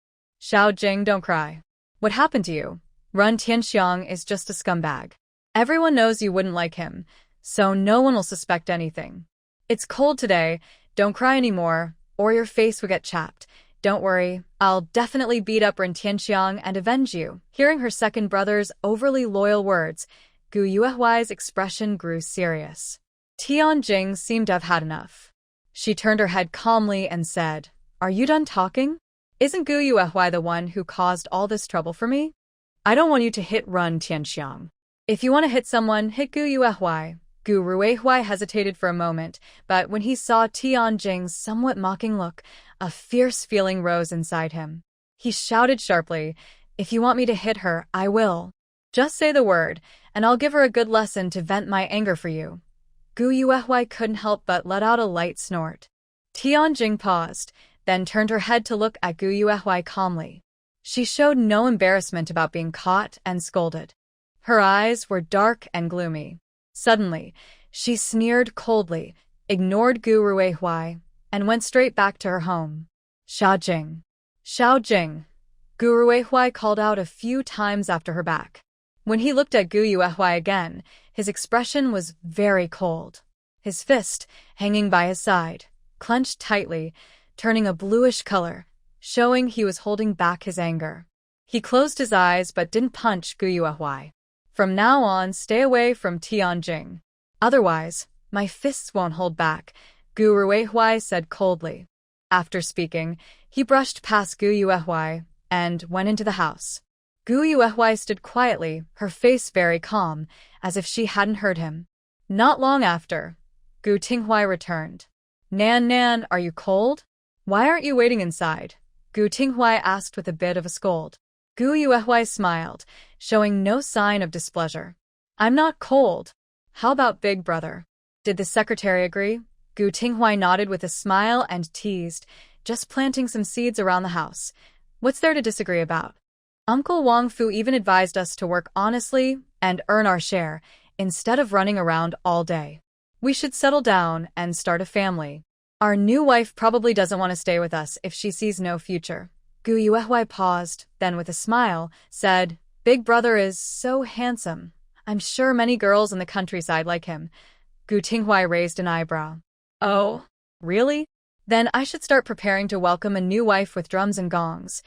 Xiao Jing, don't cry. What happened to you? Ren Tianxiang is just a scumbag. Everyone knows you wouldn't like him, so no one will suspect anything. It's cold today, don't cry anymore, or your face will get chapped. Don't worry, I'll definitely beat up Ren Tianxiang and avenge you. Hearing her second brother's overly loyal words, Gu Yuehui's expression grew serious. Tianjing seemed to have had enough. She turned her head calmly and said, "Are you done talking? Isn't Gu Yuehui the one who caused all this trouble for me? I don't want you to hit Ren Tianxiang. If you want to hit someone, hit Gu Yuehui." Gu Ruehui hesitated for a moment, but when he saw Tianjing's somewhat mocking look, a fierce feeling rose inside him. He shouted sharply, "If you want me to hit her, I will." Just say the word, and I'll give her a good lesson to vent my anger for you. Gu Yuehui couldn't help but let out a light snort. Tianjing paused, then turned her head to look at Gu Yuehui calmly. She showed no embarrassment about being caught and scolded. Her eyes were dark and gloomy. Suddenly, she sneered coldly, ignored Gu Yuehui, and went straight back to her home. Xiaojing. Xiaojing. Gu Yuehui called out a few times after her back. When he looked at Gu Yuehui again, his expression was very cold. His fist, hanging by his side, clenched tightly, turning a bluish color, showing he was holding back his anger. He closed his eyes but didn't punch Gu Yuehui. From now on, stay away from Tianjing. Otherwise, my fists won't hold back, Gu Yuehui said coldly. After speaking, he brushed past Gu Yuehui and went into the house. Gu Yuehui stood quietly, her face very calm, as if she hadn't heard him. Not long after, Gu Tinghui returned. Nan Nan, are you cold? Why aren't you waiting inside? Gu Tinghui asked with a bit of a scold. Gu Yuehui smiled, showing no sign of displeasure. I'm not cold. How about big brother? Did the secretary agree? Gu Tinghui nodded with a smile and teased, just planting some seeds around the house. What's there to disagree about? Uncle Wang Fu even advised us to work honestly and earn our share, instead of running around all day. We should settle down and start a family. Our new wife probably doesn't want to stay with us if she sees no future. Gu Yuehui paused, then with a smile, said, Big brother is so handsome. I'm sure many girls in the countryside like him. Gu Tinghui raised an eyebrow. Oh, really? Then I should start preparing to welcome a new wife with drums and gongs.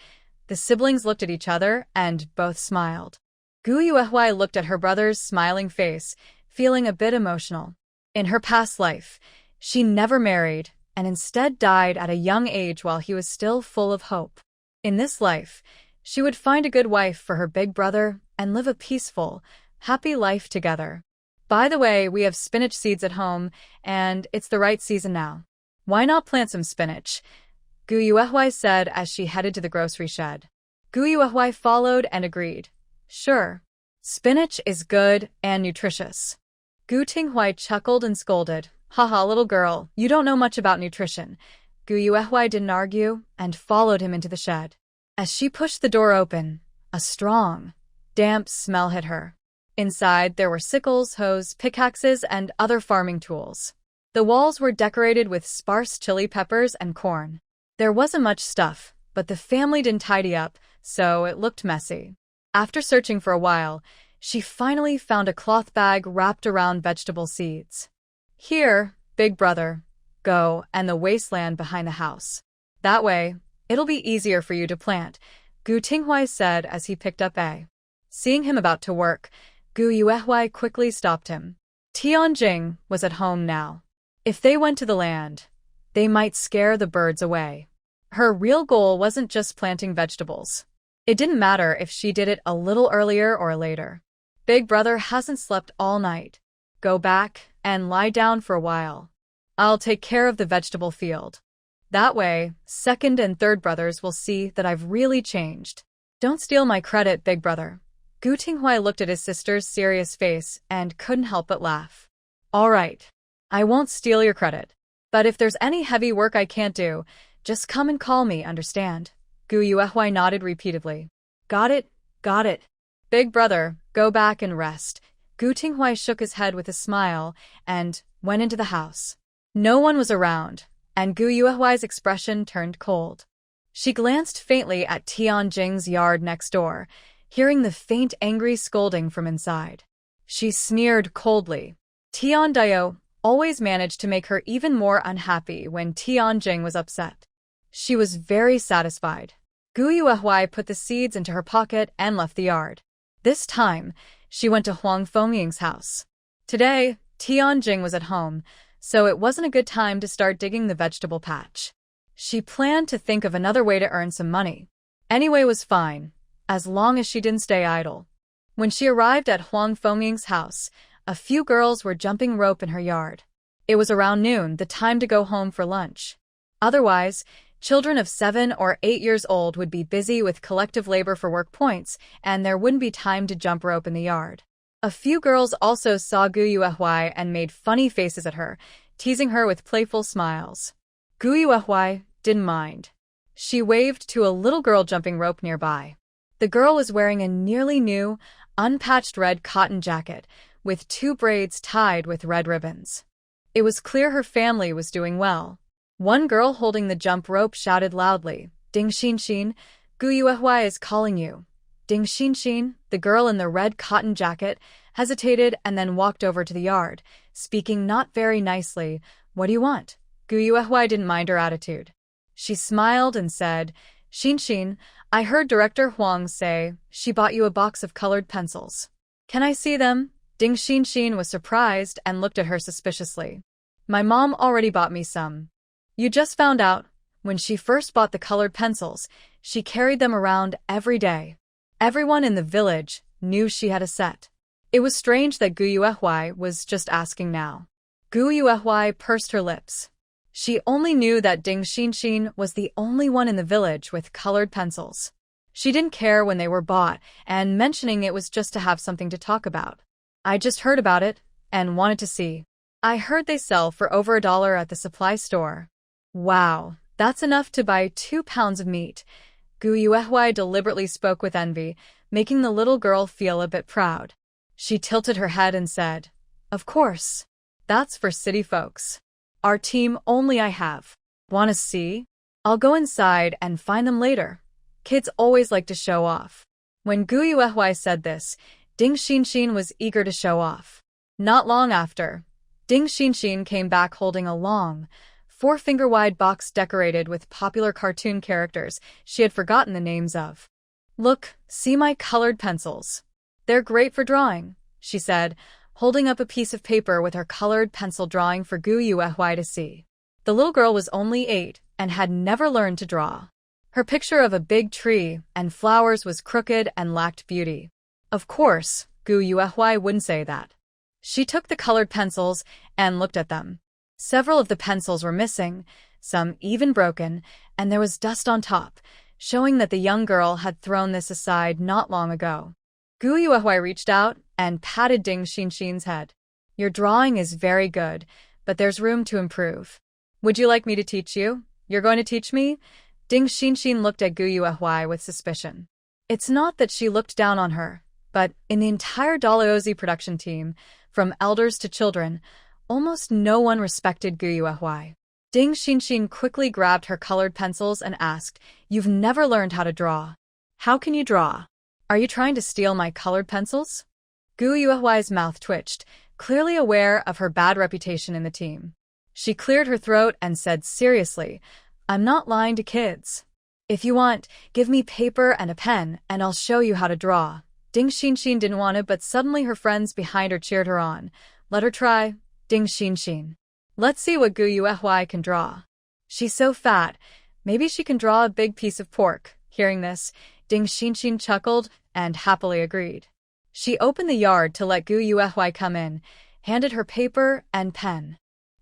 The siblings looked at each other and both smiled. Gu Yuehui looked at her brother's smiling face, feeling a bit emotional. In her past life, she never married and instead died at a young age while he was still full of hope. In this life, she would find a good wife for her big brother and live a peaceful, happy life together. By the way, we have spinach seeds at home, and it's the right season now. Why not plant some spinach? Gu Yuehui said as she headed to the grocery shed. Gu Yuehui followed and agreed. Sure. Spinach is good and nutritious. Gu Tinghui chuckled and scolded. Haha, little girl, you don't know much about nutrition. Gu Yuehui didn't argue and followed him into the shed. As she pushed the door open, a strong, damp smell hit her. Inside, there were sickles, hoes, pickaxes, and other farming tools. The walls were decorated with sparse chili peppers and corn. There wasn't much stuff, but the family didn't tidy up, so it looked messy. After searching for a while, she finally found a cloth bag wrapped around vegetable seeds. Here, big brother, go and the wasteland behind the house. That way, it'll be easier for you to plant, Gu Tinghui said as he picked up a. Seeing him about to work, Gu Yuehui quickly stopped him. Tianjing was at home now. If they went to the land, they might scare the birds away. Her real goal wasn't just planting vegetables. It didn't matter if she did it a little earlier or later. Big brother hasn't slept all night. Go back and lie down for a while. I'll take care of the vegetable field. That way, second and third brothers will see that I've really changed. Don't steal my credit, big brother. Gu Tinghui looked at his sister's serious face and couldn't help but laugh. All right. I won't steal your credit. But if there's any heavy work I can't do, just come and call me, understand? Gu Yuehui nodded repeatedly. Got it, got it. Big brother, go back and rest. Gu Tinghui shook his head with a smile and went into the house. No one was around, and Gu Yuehui's expression turned cold. She glanced faintly at Tianjing's yard next door, hearing the faint angry scolding from inside. She sneered coldly. Tiandio always managed to make her even more unhappy when Tianjing was upset. She was very satisfied. Gu Yuehui put the seeds into her pocket and left the yard. This time, she went to Huang Fengying's house. Today, Tianjing was at home, so it wasn't a good time to start digging the vegetable patch. She planned to think of another way to earn some money. Anyway was fine, as long as she didn't stay idle. When she arrived at Huang Fengying's house, a few girls were jumping rope in her yard. It was around noon, the time to go home for lunch. Otherwise, Children of 7 or 8 years old would be busy with collective labor for work points, and there wouldn't be time to jump rope in the yard. A few girls also saw Gu Yuehui and made funny faces at her, teasing her with playful smiles. Gu Yuehui didn't mind. She waved to a little girl jumping rope nearby. The girl was wearing a nearly new, unpatched red cotton jacket, with 2 braids tied with red ribbons. It was clear her family was doing well. One girl holding the jump rope shouted loudly, "Ding Xinxin, Gu Yuehui is calling you." Ding Xinxin, the girl in the red cotton jacket, hesitated and then walked over to the yard, speaking not very nicely. "What do you want?" Gu Yuehui didn't mind her attitude. She smiled and said, "Xinxin, I heard Director Huang say she bought you a box of colored pencils. Can I see them?" Ding Xinxin was surprised and looked at her suspiciously. "My mom already bought me some." "You just found out." When she first bought the colored pencils, she carried them around every day. Everyone in the village knew she had a set. It was strange that Gu Yuehui was just asking now. Gu Yuehui pursed her lips. She only knew that Ding Xinxin was the only one in the village with colored pencils. She didn't care when they were bought, and mentioning it was just to have something to talk about. "I just heard about it, and wanted to see. I heard they sell for over $1 at the supply store." "Wow, that's enough to buy 2 pounds of meat." Gu Yuehui deliberately spoke with envy, making the little girl feel a bit proud. She tilted her head and said, "Of course. That's for city folks. Our team only I have. Wanna see? I'll go inside and find them later." Kids always like to show off. When Gu Yuehui said this, Ding Xinxin was eager to show off. Not long after, Ding Xinxin came back holding a long, 4-finger-wide box decorated with popular cartoon characters she had forgotten the names of. "Look, see my colored pencils. They're great for drawing," she said, holding up a piece of paper with her colored pencil drawing for Gu Yuehui to see. The little girl was only 8 and had never learned to draw. Her picture of a big tree and flowers was crooked and lacked beauty. Of course, Gu Yuehui wouldn't say that. She took the colored pencils and looked at them. Several of the pencils were missing, some even broken, and there was dust on top, showing that the young girl had thrown this aside not long ago. Gu Yuehui reached out and patted Ding Xinxin's head. "Your drawing is very good, but there's room to improve. Would you like me to teach you?" "You're going to teach me?" Ding Xinxin looked at Gu Yuehui with suspicion. It's not that she looked down on her, but in the entire Dalhousie production team, from elders to children, almost no one respected Gu Yuehui. Ding Xinxin quickly grabbed her colored pencils and asked, "You've never learned how to draw. How can you draw? Are you trying to steal my colored pencils?" Gu Yuehui's mouth twitched, clearly aware of her bad reputation in the team. She cleared her throat and said seriously, "I'm not lying to kids. If you want, give me paper and a pen, and I'll show you how to draw." Ding Xinxin didn't want it, but suddenly her friends behind her cheered her on. "Let her try, Ding Xinxin. Let's see what Gu Yuehui can draw. She's so fat, maybe she can draw a big piece of pork." Hearing this, Ding Xinxin chuckled and happily agreed. She opened the yard to let Gu Yuehui come in, handed her paper and pen.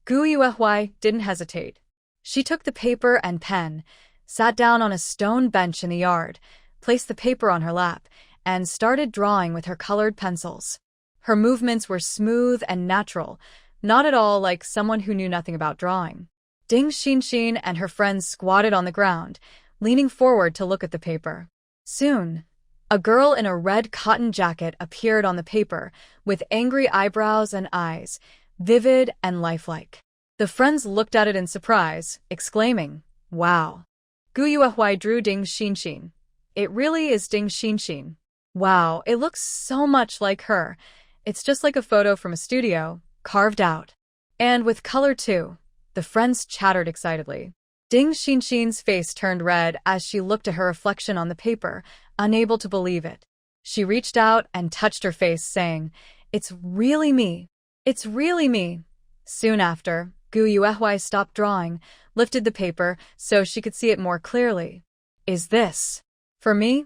Gu Yuehui didn't hesitate. She took the paper and pen, sat down on a stone bench in the yard, placed the paper on her lap, and started drawing with her colored pencils. Her movements were smooth and natural, not at all like someone who knew nothing about drawing. Ding Xinxin and her friends squatted on the ground, leaning forward to look at the paper. Soon, a girl in a red cotton jacket appeared on the paper, with angry eyebrows and eyes, vivid and lifelike. The friends looked at it in surprise, exclaiming, "Wow." Gu Yuehui drew Ding Xinxin. "It really is Ding Xinxin. Wow, it looks so much like her. It's just like a photo from a studio, carved out. And with color too." The friends chattered excitedly. Ding Xinxin's face turned red as she looked at her reflection on the paper, unable to believe it. She reached out and touched her face, saying, "It's really me. It's really me." Soon after, Gu Yuehui stopped drawing, lifted the paper so she could see it more clearly. "Is this for me?"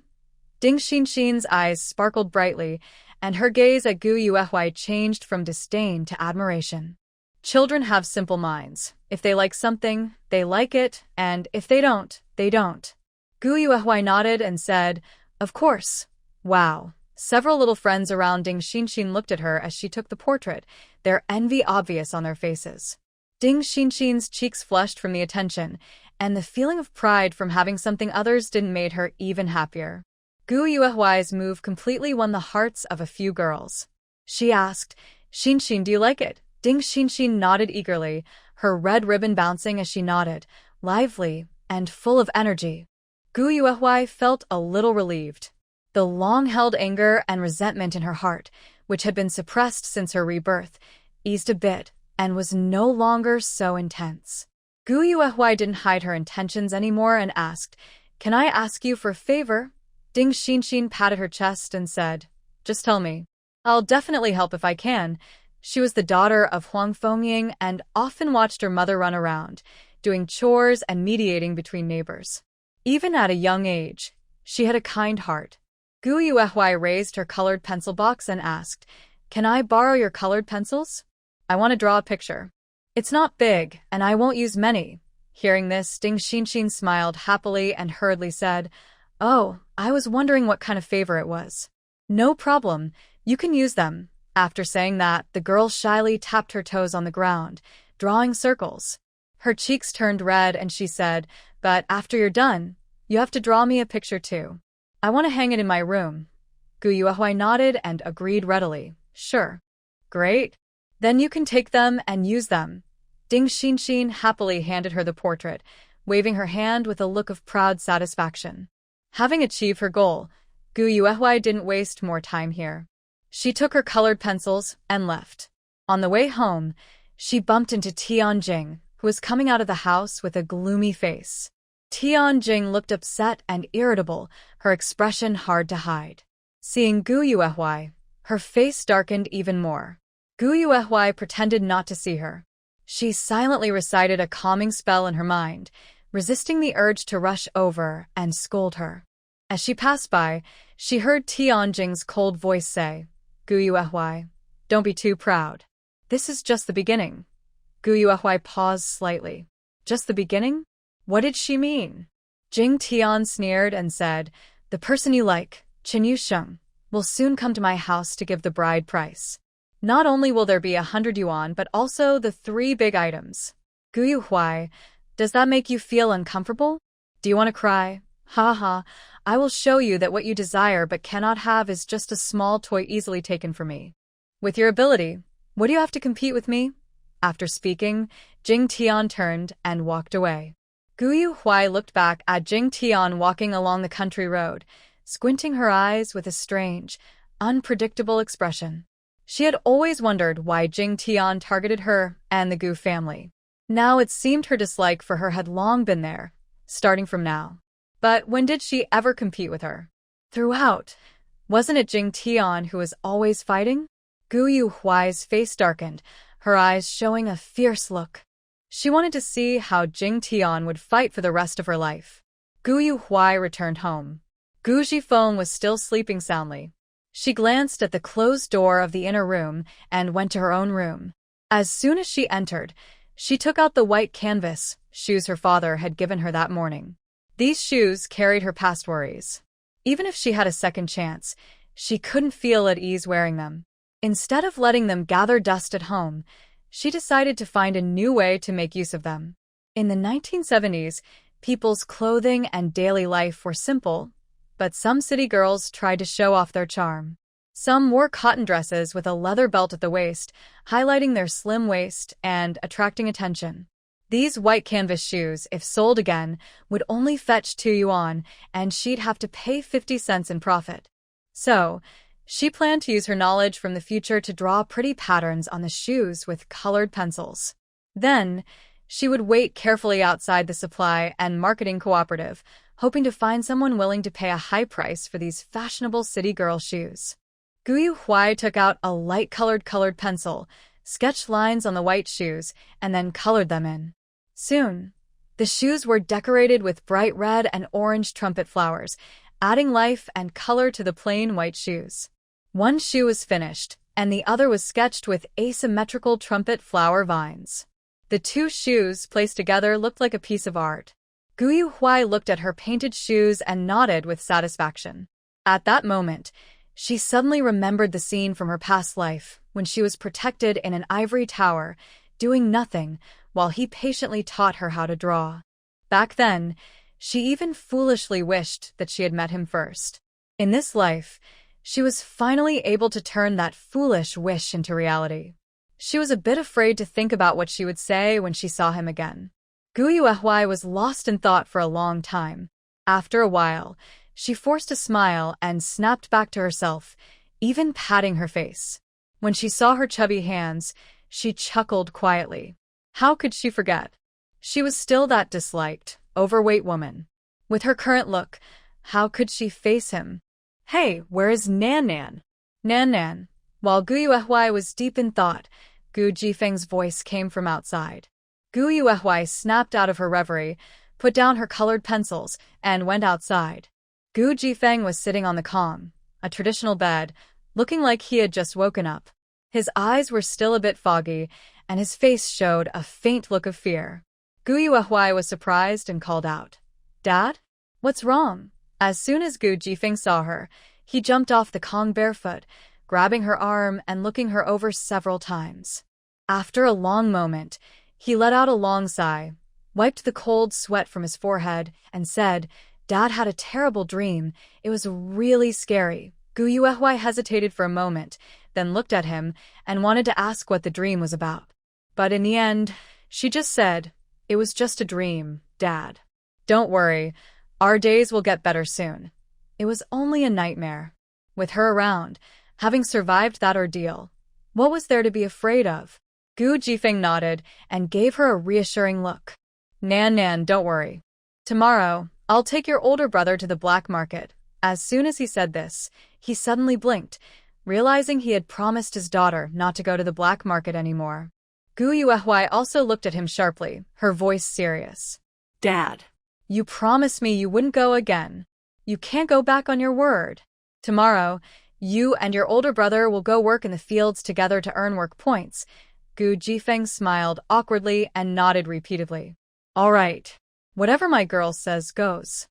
Ding Xinxin's eyes sparkled brightly, and her gaze at Gu Yuehui changed from disdain to admiration. Children have simple minds. If they like something, they like it, and if they don't, they don't. Gu Yuehui nodded and said, "Of course." Wow. Several little friends around Ding Xinxin looked at her as she took the portrait, their envy obvious on their faces. Ding Xinxin's cheeks flushed from the attention, and the feeling of pride from having something others didn't made her even happier. Gu Yuehui's move completely won the hearts of a few girls. She asked, "Xinxin, do you like it?" Ding Xinxin nodded eagerly, her red ribbon bouncing as she nodded, lively and full of energy. Gu Yuehui felt a little relieved. The long-held anger and resentment in her heart, which had been suppressed since her rebirth, eased a bit and was no longer so intense. Gu Yuehui didn't hide her intentions anymore and asked, "Can I ask you for a favor?" Ding Xinxin patted her chest and said, "Just tell me. I'll definitely help if I can." She was the daughter of Huang Fengying and often watched her mother run around, doing chores and mediating between neighbors. Even at a young age, she had a kind heart. Gu Yuehui raised her colored pencil box and asked, "Can I borrow your colored pencils? I want to draw a picture. It's not big, and I won't use many." Hearing this, Ding Xinxin smiled happily and hurriedly said, "Oh, I was wondering what kind of favor it was." "No problem, you can use them." After saying that, the girl shyly tapped her toes on the ground, drawing circles. Her cheeks turned red and she said, "But after you're done, you have to draw me a picture too. I want to hang it in my room." Gu Yuehui nodded and agreed readily. "Sure." "Great. Then you can take them and use them." Ding Xinxin happily handed her the portrait, waving her hand with a look of proud satisfaction. Having achieved her goal, Gu Yuehui didn't waste more time here. She took her colored pencils and left. On the way home, she bumped into Tianjing, who was coming out of the house with a gloomy face. Tianjing looked upset and irritable, her expression hard to hide. Seeing Gu Yuehui, her face darkened even more. Gu Yuehui pretended not to see her. She silently recited a calming spell in her mind, resisting the urge to rush over and scold her. As she passed by, she heard Tianjing's cold voice say, "Gu Yuehui, don't be too proud. This is just the beginning." Gu Yuehui paused slightly. Just the beginning? What did she mean? Jing Tian sneered and said, "The person you like, Chen Yusheng, will soon come to my house to give the bride price. Not only will there be 100 yuan, but also the 3 big items." Gu Yuehui, does that make you feel uncomfortable? Do you want to cry? Ha ha, I will show you that what you desire but cannot have is just a small toy easily taken from me. With your ability, what do you have to compete with me? After speaking, Jing Tian turned and walked away. Gu Yuehui looked back at Jing Tian walking along the country road, squinting her eyes with a strange, unpredictable expression. She had always wondered why Jing Tian targeted her and the Gu family. Now it seemed her dislike for her had long been there, starting from now. But when did she ever compete with her? Throughout. Wasn't it Jing Tian who was always fighting? Gu Yuehui's face darkened, her eyes showing a fierce look. She wanted to see how Jing Tian would fight for the rest of her life. Gu Yuehui returned home. Gu Zhifeng was still sleeping soundly. She glanced at the closed door of the inner room and went to her own room. As soon as she entered, she took out the white canvas shoes her father had given her that morning. These shoes carried her past worries. Even if she had a second chance, she couldn't feel at ease wearing them. Instead of letting them gather dust at home, she decided to find a new way to make use of them. In the 1970s, people's clothing and daily life were simple, but some city girls tried to show off their charm. Some wore cotton dresses with a leather belt at the waist, highlighting their slim waist and attracting attention. These white canvas shoes, if sold again, would only fetch 2 yuan, and she'd have to pay 50 cents in profit. So, she planned to use her knowledge from the future to draw pretty patterns on the shoes with colored pencils. Then, she would wait carefully outside the supply and marketing cooperative, hoping to find someone willing to pay a high price for these fashionable city girl shoes. Gu Yuehui took out a light-colored pencil, sketched lines on the white shoes, and then colored them in. Soon, the shoes were decorated with bright red and orange trumpet flowers, adding life and color to the plain white shoes. One shoe was finished, and the other was sketched with asymmetrical trumpet flower vines. The two shoes placed together looked like a piece of art. Gu Yuhui looked at her painted shoes and nodded with satisfaction. At that moment, she suddenly remembered the scene from her past life when she was protected in an ivory tower, doing nothing while he patiently taught her how to draw. Back then, she even foolishly wished that she had met him first. In this life, she was finally able to turn that foolish wish into reality. She was a bit afraid to think about what she would say when she saw him again. Gu Yuhui was lost in thought for a long time. After a while, she forced a smile and snapped back to herself, even patting her face. When she saw her chubby hands, she chuckled quietly. How could she forget? She was still that disliked, overweight woman. With her current look, how could she face him? Hey, where is Nan Nan? Nan Nan. While Gu Yuhui was deep in thought, Gu Jifeng's voice came from outside. Gu Yuhui snapped out of her reverie, put down her colored pencils, and went outside. Gu Jifeng was sitting on the kong, a traditional bed, looking like he had just woken up. His eyes were still a bit foggy, and his face showed a faint look of fear. Gu Yuhui was surprised and called out, "Dad? What's wrong?" As soon as Gu Jifeng saw her, he jumped off the kong barefoot, grabbing her arm and looking her over several times. After a long moment, he let out a long sigh, wiped the cold sweat from his forehead, and said, "Dad had a terrible dream. It was really scary." Gu Yuhui hesitated for a moment, then looked at him and wanted to ask what the dream was about. But in the end, she just said, "It was just a dream, Dad. Don't worry, our days will get better soon. It was only a nightmare." With her around, having survived that ordeal, what was there to be afraid of? Gu Jifeng nodded and gave her a reassuring look. "Nan Nan, don't worry. Tomorrow, I'll take your older brother to the black market." As soon as he said this, he suddenly blinked, realizing he had promised his daughter not to go to the black market anymore. Gu Yuhui also looked at him sharply, her voice serious. Dad. You promised me you wouldn't go again. You can't go back on your word. Tomorrow, you and your older brother will go work in the fields together to earn work points. Gu Jifeng smiled awkwardly and nodded repeatedly. All right. Whatever my girl says goes.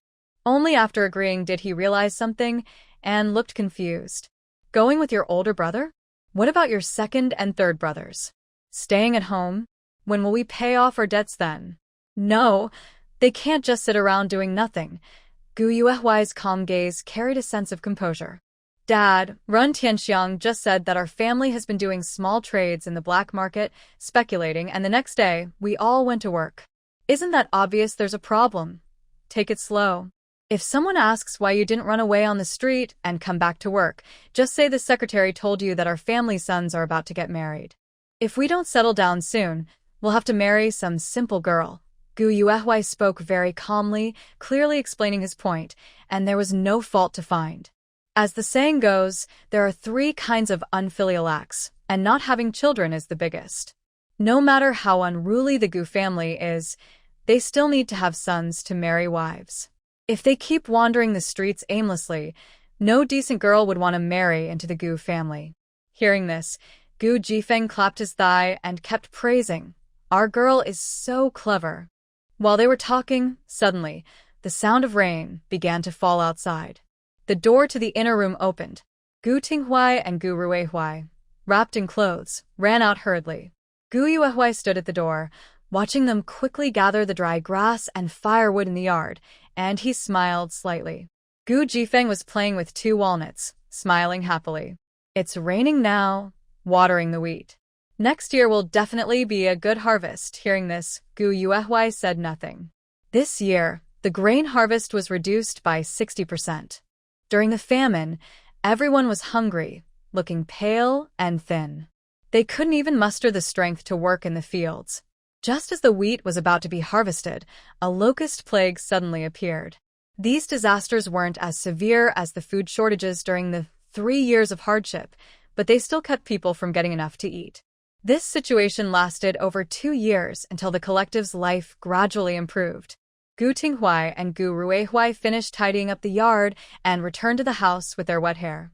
Only after agreeing did he realize something and looked confused. Going with your older brother? What about your second and third brothers? Staying at home? When will we pay off our debts then? No, they can't just sit around doing nothing. Gu Yuhui's calm gaze carried a sense of composure. Dad, Run Tianxiang just said that our family has been doing small trades in the black market, speculating, and the next day, we all went to work. Isn't that obvious there's a problem? Take it slow. If someone asks why you didn't run away on the street and come back to work, just say the secretary told you that our family sons are about to get married. If we don't settle down soon, we'll have to marry some simple girl. Gu Yuhui spoke very calmly, clearly explaining his point, and there was no fault to find. As the saying goes, there are 3 kinds of unfilial acts, and not having children is the biggest. No matter how unruly the Gu family is, they still need to have sons to marry wives. If they keep wandering the streets aimlessly, no decent girl would want to marry into the Gu family. Hearing this, Gu Jifeng clapped his thigh and kept praising, "Our girl is so clever." While they were talking, suddenly, the sound of rain began to fall outside. The door to the inner room opened. Gu Tinghui and Gu Ruihui, wrapped in clothes, ran out hurriedly. Gu Yuhui stood at the door, watching them quickly gather the dry grass and firewood in the yard, and he smiled slightly. Gu Jifeng was playing with 2 walnuts, smiling happily. It's raining now, watering the wheat. Next year will definitely be a good harvest. Hearing this, Gu Yuhui said nothing. This year, the grain harvest was reduced by 60%. During the famine, everyone was hungry, looking pale and thin. They couldn't even muster the strength to work in the fields. Just as the wheat was about to be harvested, a locust plague suddenly appeared. These disasters weren't as severe as the food shortages during the 3 years of hardship, but they still kept people from getting enough to eat. This situation lasted over 2 years until the collective's life gradually improved. Gu Tinghui and Gu Ruihui finished tidying up the yard and returned to the house with their wet hair.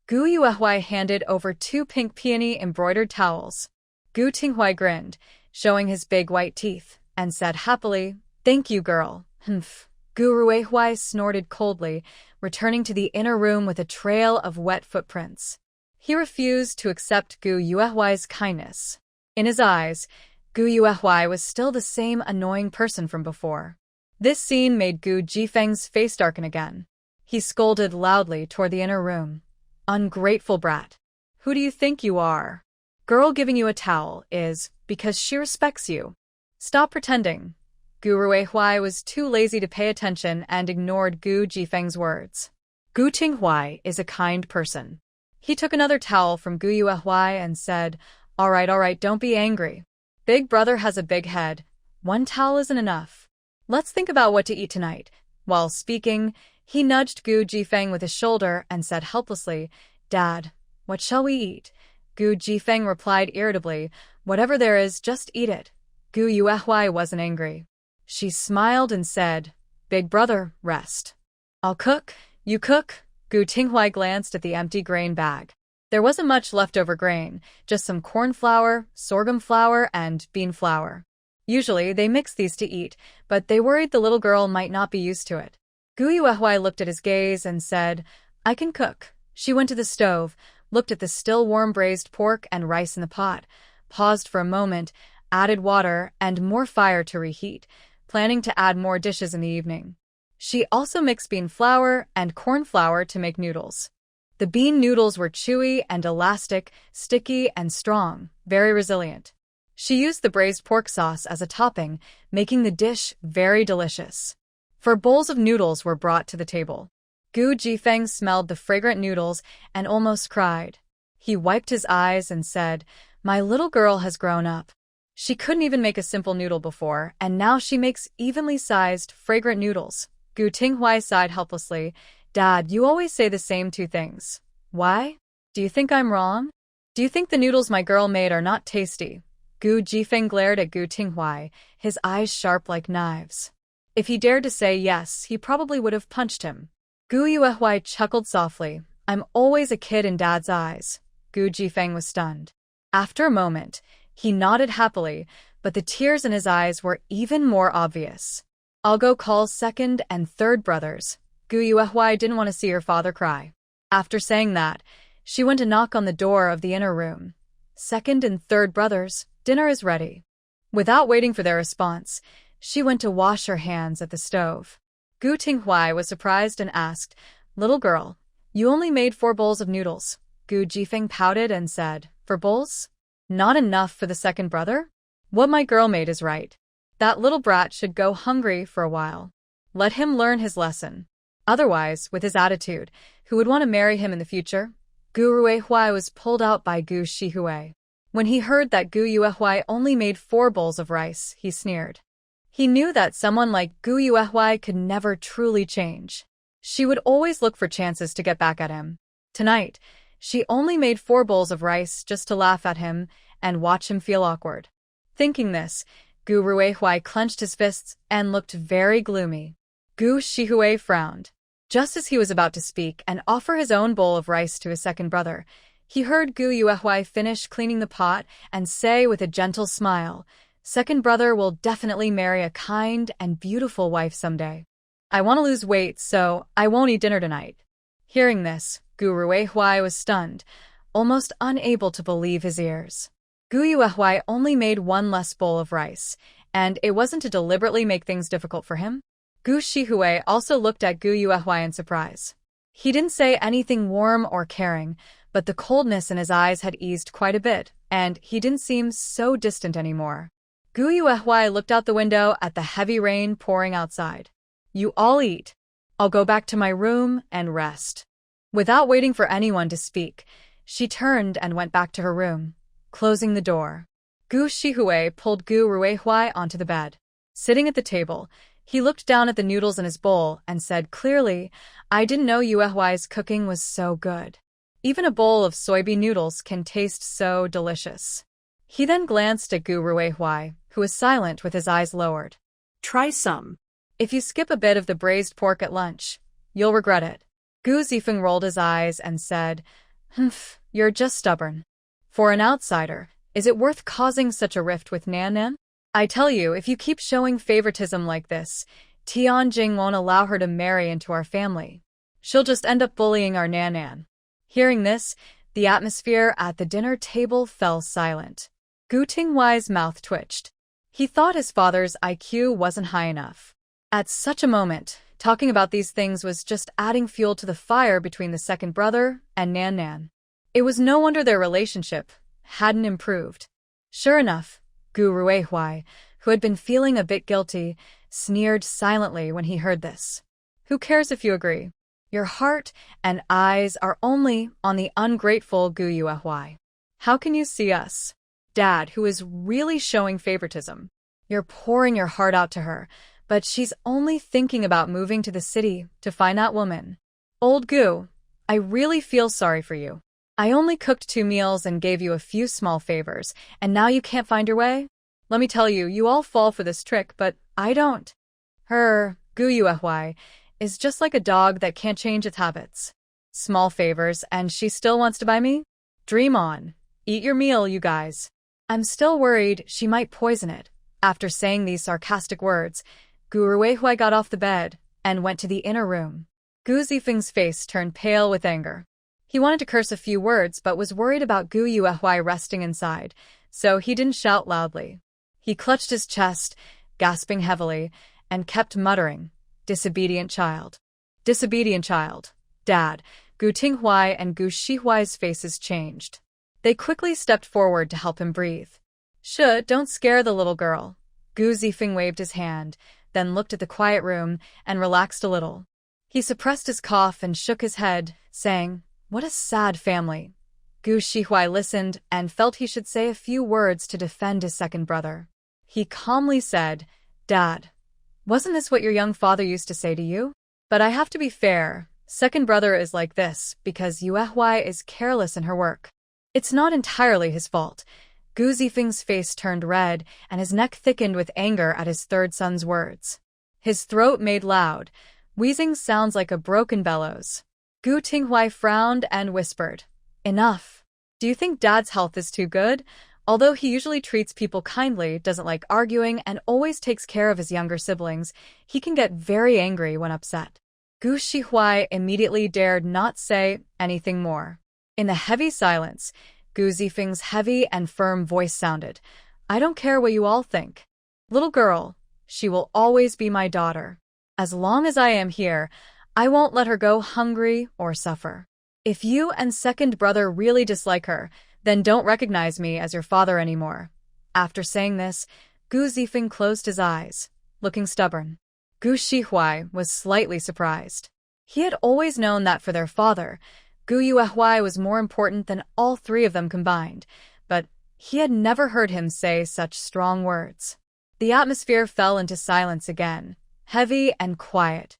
Gu Yuehui handed over 2 pink peony embroidered towels. Gu Tinghui grinned, showing his big white teeth, and said happily, "Thank you, girl." Humph. Gu Ruihui snorted coldly, returning to the inner room with a trail of wet footprints. He refused to accept Gu Yuehui's kindness. In his eyes, Gu Yuehui was still the same annoying person from before. This scene made Gu Jifeng's face darken again. He scolded loudly toward the inner room. "Ungrateful brat. Who do you think you are? Girl giving you a towel is because she respects you. Stop pretending." Gu Ruihui was too lazy to pay attention and ignored Gu Jifeng's words. Gu Tinghui is a kind person. He took another towel from Gu Yuehui and said, all right, don't be angry. Big brother has a big head. One towel isn't enough. Let's think about what to eat tonight." While speaking, he nudged Gu Jifeng with his shoulder and said helplessly, "Dad, what shall we eat?" Gu Jifeng replied irritably, "Whatever there is, just eat it." Gu Yuehui wasn't angry. She smiled and said, "Big brother, rest. I'll cook, you cook." Gu Tinghui glanced at the empty grain bag. There wasn't much leftover grain, just some corn flour, sorghum flour, and bean flour. Usually, they mixed these to eat, but they worried the little girl might not be used to it. Gu Yuehui looked at his gaze and said, "I can cook." She went to the stove, looked at the still warm braised pork and rice in the pot, paused for a moment, added water and more fire to reheat, planning to add more dishes in the evening. She also mixed bean flour and corn flour to make noodles. The bean noodles were chewy and elastic, sticky and strong, very resilient. She used the braised pork sauce as a topping, making the dish very delicious. 4 bowls of noodles were brought to the table. Gu Jifeng smelled the fragrant noodles and almost cried. He wiped his eyes and said, "My little girl has grown up. She couldn't even make a simple noodle before, and now she makes evenly sized, fragrant noodles." Gu Tinghui sighed helplessly. "Dad, you always say the same 2 things. Why? Do you think I'm wrong? Do you think the noodles my girl made are not tasty?" Gu Jifeng glared at Gu Tinghui, his eyes sharp like knives. If he dared to say yes, he probably would have punched him. Gu Yuehui chuckled softly. "I'm always a kid in Dad's eyes." Gu Jifeng was stunned. After a moment, he nodded happily, but the tears in his eyes were even more obvious. "I'll go call second and third brothers." Gu Yuehui didn't want to see her father cry. After saying that, she went to knock on the door of the inner room. "Second and third brothers, dinner is ready." Without waiting for their response, she went to wash her hands at the stove. Gu Tinghui was surprised and asked, "Little girl, you only made 4 bowls of noodles." Gu Jifeng pouted and said, "4 bowls? Not enough for the second brother? What my girl made is right. That little brat should go hungry for a while. Let him learn his lesson. Otherwise, with his attitude, who would want to marry him in the future?" Gu Ruihui was pulled out by Gu Shihui. When he heard that Gu Yuehui only made 4 bowls of rice, he sneered. He knew that someone like Gu Yuehui could never truly change. She would always look for chances to get back at him. Tonight, she only made 4 bowls of rice just to laugh at him and watch him feel awkward. Thinking this, Gu Ruihui clenched his fists and looked very gloomy. Gu Shihui frowned. Just as he was about to speak and offer his own bowl of rice to his second brother, he heard Gu Yuehui finish cleaning the pot and say with a gentle smile, "Second brother will definitely marry a kind and beautiful wife someday. I want to lose weight, so I won't eat dinner tonight." Hearing this, Gu Ruihui was stunned, almost unable to believe his ears. Gu Yuehui only made 1 less bowl of rice, and it wasn't to deliberately make things difficult for him. Gu Shihui also looked at Gu Yuehui in surprise. He didn't say anything warm or caring, but the coldness in his eyes had eased quite a bit, and he didn't seem so distant anymore. Gu Yuehui looked out the window at the heavy rain pouring outside. "You all eat. I'll go back to my room and rest." Without waiting for anyone to speak, she turned and went back to her room, closing the door. Gu Shihui pulled Gu Ruihui onto the bed. Sitting at the table, he looked down at the noodles in his bowl and said clearly, "I didn't know Yuehui's cooking was so good. Even a bowl of soybean noodles can taste so delicious." He then glanced at Gu Ruihui, who was silent with his eyes lowered. "Try some. If you skip a bit of the braised pork at lunch, you'll regret it." Gu Zifeng rolled his eyes and said, Humph, you're just stubborn. For an outsider, is it worth causing such a rift with Nan Nan? I tell you, if you keep showing favoritism like this, Tianjing won't allow her to marry into our family. She'll just end up bullying our Nan Nan. Hearing this, the atmosphere at the dinner table fell silent. Gu Tinghui's mouth twitched. He thought his father's IQ wasn't high enough. At such a moment, talking about these things was just adding fuel to the fire between the second brother and Nan Nan. It was no wonder their relationship hadn't improved. Sure enough, Gu Ruihui, who had been feeling a bit guilty, sneered silently when he heard this. Who cares if you agree? Your heart and eyes are only on the ungrateful Gu Yuehui. How can you see us? Dad, who is really showing favoritism. You're pouring your heart out to her, but she's only thinking about moving to the city to find that woman. Old Gu, I really feel sorry for you. I only cooked 2 meals and gave you a few small favors, and now you can't find your way? Let me tell you, you all fall for this trick, but I don't. Her, Gu Yuehui, is just like a dog that can't change its habits. Small favors, and she still wants to buy me? Dream on. Eat your meal, you guys. I'm still worried she might poison it. After saying these sarcastic words, Gu Ruihui got off the bed and went to the inner room. Gu Zifeng's face turned pale with anger. He wanted to curse a few words but was worried about Gu Yuehui resting inside, so he didn't shout loudly. He clutched his chest, gasping heavily, and kept muttering, "Disobedient child. Disobedient child." Dad, Gu Tinghui and Gu Shihuai's faces changed. They quickly stepped forward to help him breathe. Don't scare the little girl. Gu Zifeng waved his hand, then looked at the quiet room and relaxed a little. He suppressed his cough and shook his head, saying, "What a sad family." Gu Shihuai listened and felt he should say a few words to defend his second brother. He calmly said, "Dad, wasn't this what your young father used to say to you? But I have to be fair, second brother is like this because Yuehui is careless in her work. It's not entirely his fault." Gu Zifeng's face turned red and his neck thickened with anger at his third son's words. His throat made loud, wheezing sounds like a broken bellows. Gu Tinghui frowned and whispered, "Enough. Do you think Dad's health is too good? Although he usually treats people kindly, doesn't like arguing, and always takes care of his younger siblings, he can get very angry when upset." Gu Shihuai immediately dared not say anything more. In the heavy silence, Gu Zifeng's heavy and firm voice sounded, "I don't care what you all think. Little girl, she will always be my daughter. As long as I am here, I won't let her go hungry or suffer. If you and second brother really dislike her, then don't recognize me as your father anymore." After saying this, Gu Zifeng closed his eyes, looking stubborn. Gu Shihuai was slightly surprised. He had always known that for their father, Gu Yuehui was more important than all 3 of them combined, but he had never heard him say such strong words. The atmosphere fell into silence again, heavy and quiet.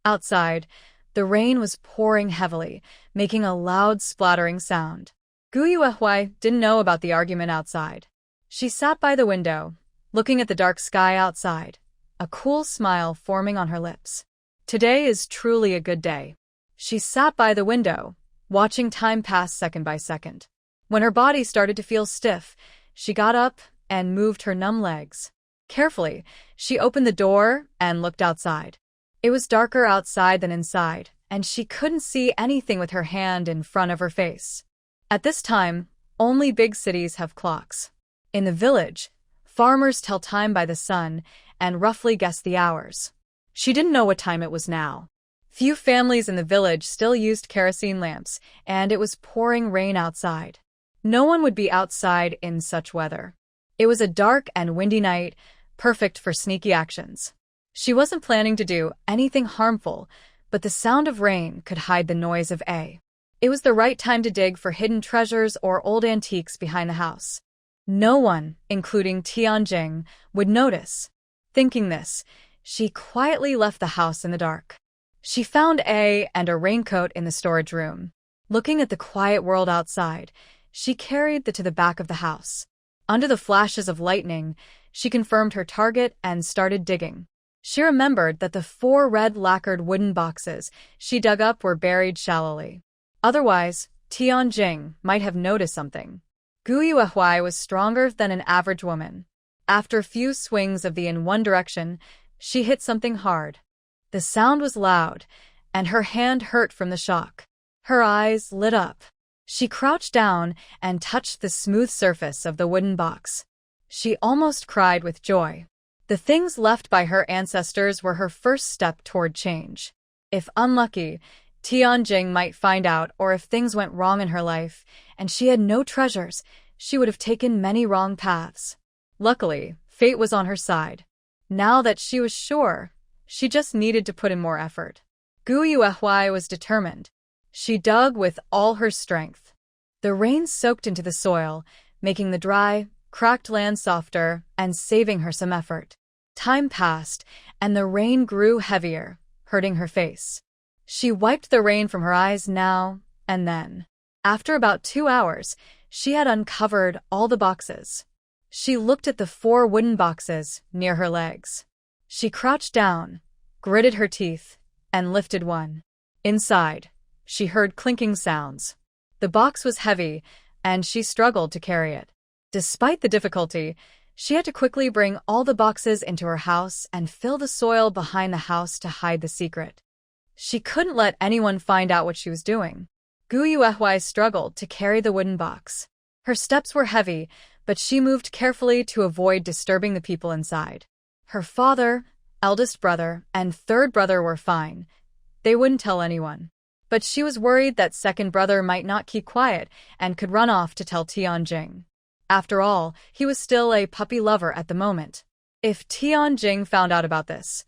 Outside, the rain was pouring heavily, making a loud splattering sound. Gu Yuehui didn't know about the argument outside. She sat by the window, looking at the dark sky outside, a cool smile forming on her lips. Today is truly a good day. She sat by the window, watching time pass second by second. When her body started to feel stiff, she got up and moved her numb legs. Carefully, she opened the door and looked outside. It was darker outside than inside, and she couldn't see anything with her hand in front of her face. At this time, only big cities have clocks. In the village, farmers tell time by the sun and roughly guess the hours. She didn't know what time it was now. Few families in the village still used kerosene lamps, and it was pouring rain outside. No one would be outside in such weather. It was a dark and windy night, perfect for sneaky actions. She wasn't planning to do anything harmful, but the sound of rain could hide the noise of A. It was the right time to dig for hidden treasures or old antiques behind the house. No one, including Tianjing, would notice. Thinking this, she quietly left the house in the dark. She found A and a raincoat in the storage room. Looking at the quiet world outside, she carried it to the back of the house. Under the flashes of lightning, she confirmed her target and started digging. She remembered that the 4 red lacquered wooden boxes she dug up were buried shallowly. Otherwise, Tianjing might have noticed something. Gu Yuehui was stronger than an average woman. After few swings of the in one direction, she hit something hard. The sound was loud, and her hand hurt from the shock. Her eyes lit up. She crouched down and touched the smooth surface of the wooden box. She almost cried with joy. The things left by her ancestors were her first step toward change. If unlucky, Tianjing might find out, or if things went wrong in her life, and she had no treasures, she would have taken many wrong paths. Luckily, fate was on her side. Now that she was sure, she just needed to put in more effort. Gu Yuehui was determined. She dug with all her strength. The rain soaked into the soil, making the dry, cracked land softer and saving her some effort. Time passed, and the rain grew heavier, hurting her face. She wiped the rain from her eyes now and then. After about 2 hours, she had uncovered all the boxes. She looked at the 4 wooden boxes near her legs. She crouched down, gritted her teeth, and lifted one. Inside, she heard clinking sounds. The box was heavy, and she struggled to carry it. Despite the difficulty, she had to quickly bring all the boxes into her house and fill the soil behind the house to hide the secret. She couldn't let anyone find out what she was doing. Gu Yuehui struggled to carry the wooden box. Her steps were heavy, but she moved carefully to avoid disturbing the people inside. Her father, eldest brother, and third brother were fine. They wouldn't tell anyone. But she was worried that second brother might not keep quiet and could run off to tell Tianjing. After all, he was still a puppy lover at the moment. If Tianjing found out about this,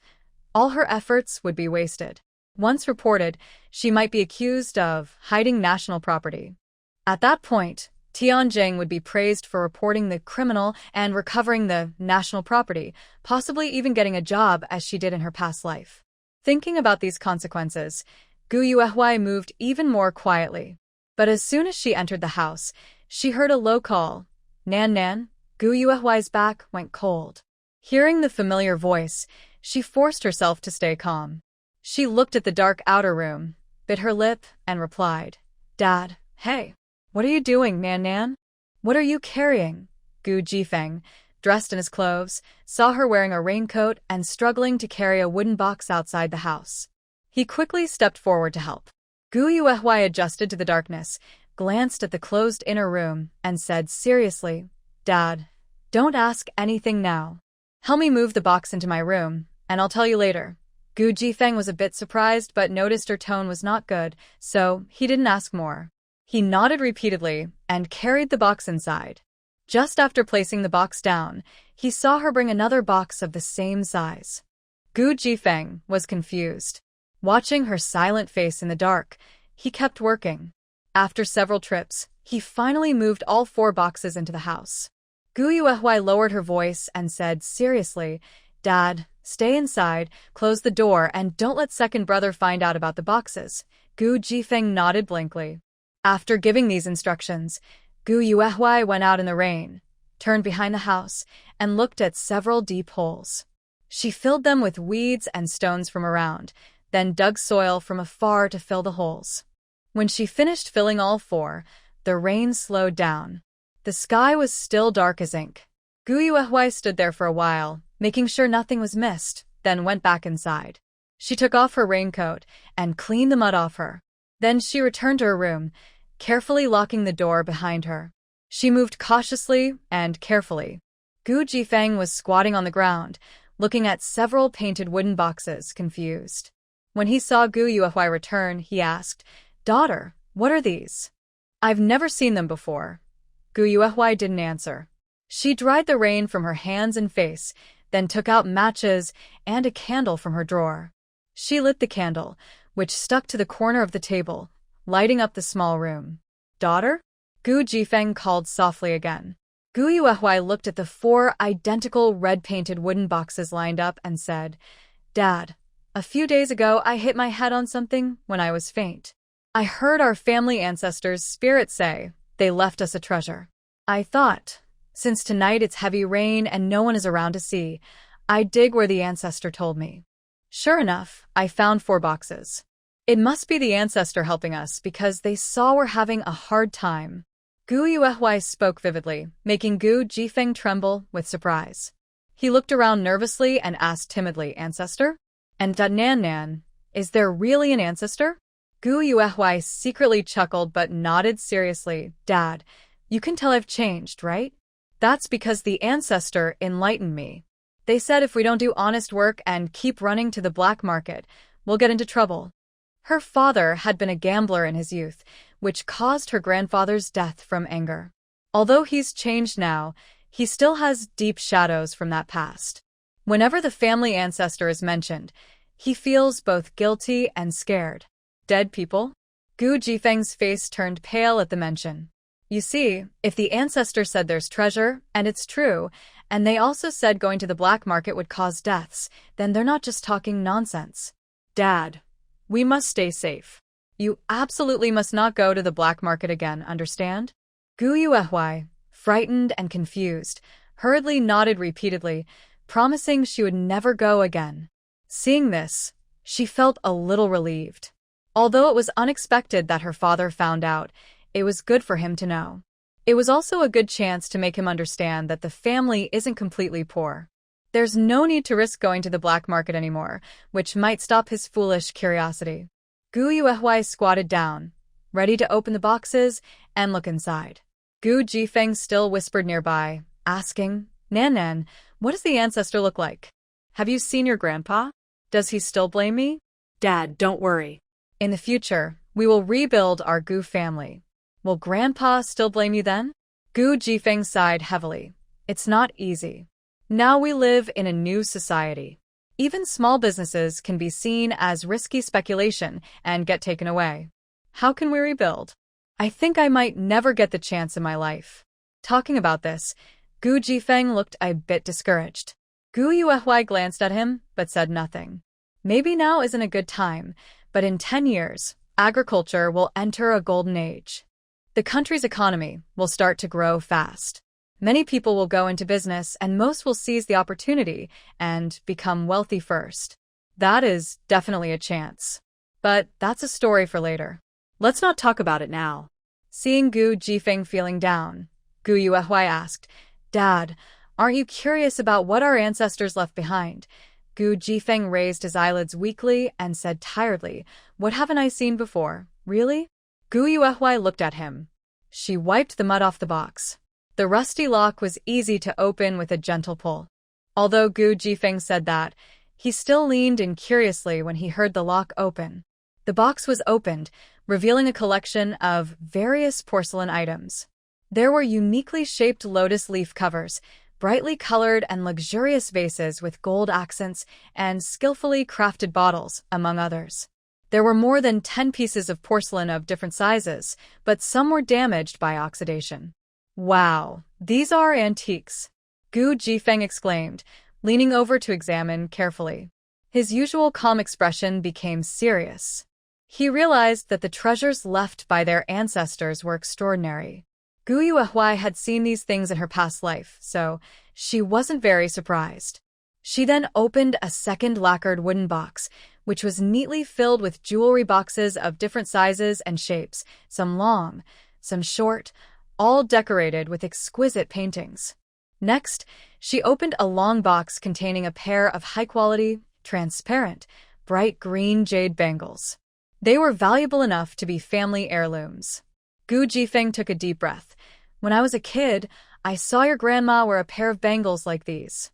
all her efforts would be wasted. Once reported, she might be accused of hiding national property. At that point, Tianjing would be praised for reporting the criminal and recovering the national property, possibly even getting a job as she did in her past life. Thinking about these consequences, Gu Yuehui moved even more quietly. But as soon as she entered the house, she heard a low call. Nan Nan. Gu Yuehui's back went cold. Hearing the familiar voice, she forced herself to stay calm. She looked at the dark outer room, bit her lip, and replied, "Dad, hey. What are you doing, Nan Nan? What are you carrying?" Gu Jifeng, dressed in his clothes, saw her wearing a raincoat and struggling to carry a wooden box outside the house. He quickly stepped forward to help. Gu Yuehui adjusted to the darkness, glanced at the closed inner room, and said seriously, "Dad, don't ask anything now. Help me move the box into my room, and I'll tell you later." Gu Jifeng was a bit surprised but noticed her tone was not good, so he didn't ask more. He nodded repeatedly and carried the box inside. Just after placing the box down, he saw her bring another box of the same size. Gu Jifeng was confused. Watching her silent face in the dark, he kept working. After several trips, he finally moved all 4 boxes into the house. Gu Yuehui lowered her voice and said seriously, "Dad, stay inside, close the door, and don't let second brother find out about the boxes." Gu Jifeng nodded blankly. After giving these instructions, Gu Yuehui went out in the rain, turned behind the house, and looked at several deep holes. She filled them with weeds and stones from around, then dug soil from afar to fill the holes. When she finished filling all 4, the rain slowed down. The sky was still dark as ink. Gu Yuehui stood there for a while, making sure nothing was missed, then went back inside. She took off her raincoat and cleaned the mud off her. Then she returned to her room, carefully locking the door behind her. She moved cautiously and carefully. Gu Jifeng was squatting on the ground, looking at several painted wooden boxes, confused. When he saw Gu Yuehui return, he asked, "Daughter, what are these?" "I've never seen them before." Gu Yuehui didn't answer. She dried the rain from her hands and face, then took out matches and a candle from her drawer. She lit the candle, which stuck to the corner of the table, lighting up the small room. "Daughter?" Gu Jifeng called softly again. Gu Yuehui looked at the 4 identical red-painted wooden boxes lined up and said, "Dad, a few days ago I hit my head on something when I was faint. I heard our family ancestors' spirits say they left us a treasure. I thought, since tonight it's heavy rain and no one is around to see, I'd dig where the ancestor told me. Sure enough, I found 4 boxes. It must be the ancestor helping us because they saw we're having a hard time. Gu Yuehui spoke vividly, making Gu Jifeng tremble with surprise. He looked around nervously and asked timidly, Ancestor? And Nan, is there really an ancestor? Gu Yuehui secretly chuckled but nodded seriously. Dad, you can tell I've changed, right? That's because the ancestor enlightened me. They said if we don't do honest work and keep running to the black market, we'll get into trouble. Her father had been a gambler in his youth, which caused her grandfather's death from anger. Although he's changed now, he still has deep shadows from that past. Whenever the family ancestor is mentioned, he feels both guilty and scared. Dead people? Gu Jifeng's face turned pale at the mention. You see, if the ancestor said there's treasure, and it's true, and they also said going to the black market would cause deaths, then they're not just talking nonsense. Dad, we must stay safe. You absolutely must not go to the black market again, understand? Gu Yuehui, frightened and confused, hurriedly nodded repeatedly, promising she would never go again. Seeing this, she felt a little relieved. Although it was unexpected that her father found out, it was good for him to know. It was also a good chance to make him understand that the family isn't completely poor. There's no need to risk going to the black market anymore, which might stop his foolish curiosity. Gu Yuehui squatted down, ready to open the boxes and look inside. Gu Jifeng still whispered nearby, asking, Nan, what does the ancestor look like? Have you seen your grandpa? Does he still blame me? Dad, don't worry. In the future, we will rebuild our Gu family. Will Grandpa still blame you then? Gu Jifeng sighed heavily. It's not easy. Now we live in a new society. Even small businesses can be seen as risky speculation and get taken away. How can we rebuild? I think I might never get the chance in my life. Talking about this, Gu Jifeng looked a bit discouraged. Gu Yuehui glanced at him, but said nothing. Maybe now isn't a good time, but in 10 years, agriculture will enter a golden age. The country's economy will start to grow fast. Many people will go into business and most will seize the opportunity and become wealthy first. That is definitely a chance. But that's a story for later. Let's not talk about it now. Seeing Gu Jifeng feeling down, Gu Yuehui asked, Dad, aren't you curious about what our ancestors left behind? Gu Jifeng raised his eyelids weakly and said tiredly, What haven't I seen before? Really? Gu Yuehui looked at him. She wiped the mud off the box. The rusty lock was easy to open with a gentle pull. Although Gu Jifeng said that, he still leaned in curiously when he heard the lock open. The box was opened, revealing a collection of various porcelain items. There were uniquely shaped lotus leaf covers, brightly colored and luxurious vases with gold accents, and skillfully crafted bottles, among others. There were more than 10 pieces of porcelain of different sizes, but some were damaged by oxidation. Wow, these are antiques, Gu Jifeng exclaimed, leaning over to examine carefully. His usual calm expression became serious. He realized that the treasures left by their ancestors were extraordinary. Gu Yuehui had seen these things in her past life, so she wasn't very surprised. She then opened a second lacquered wooden box, which was neatly filled with jewelry boxes of different sizes and shapes, some long, some short, all decorated with exquisite paintings. Next, she opened a long box containing a pair of high-quality, transparent, bright green jade bangles. They were valuable enough to be family heirlooms. Gu Jifeng took a deep breath. When I was a kid, I saw your grandma wear a pair of bangles like these.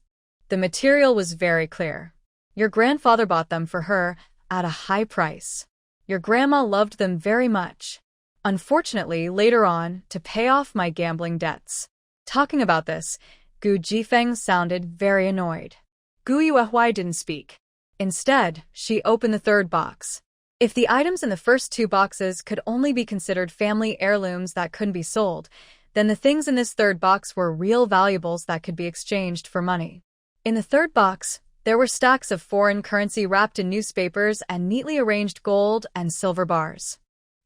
The material was very clear. Your grandfather bought them for her at a high price. Your grandma loved them very much. Unfortunately, later on, to pay off my gambling debts. Talking about this, Gu Jifeng sounded very annoyed. Gu Yuehui didn't speak. Instead, she opened the third box. If the items in the first two boxes could only be considered family heirlooms that couldn't be sold, then the things in this third box were real valuables that could be exchanged for money. In the third box, there were stacks of foreign currency wrapped in newspapers and neatly arranged gold and silver bars.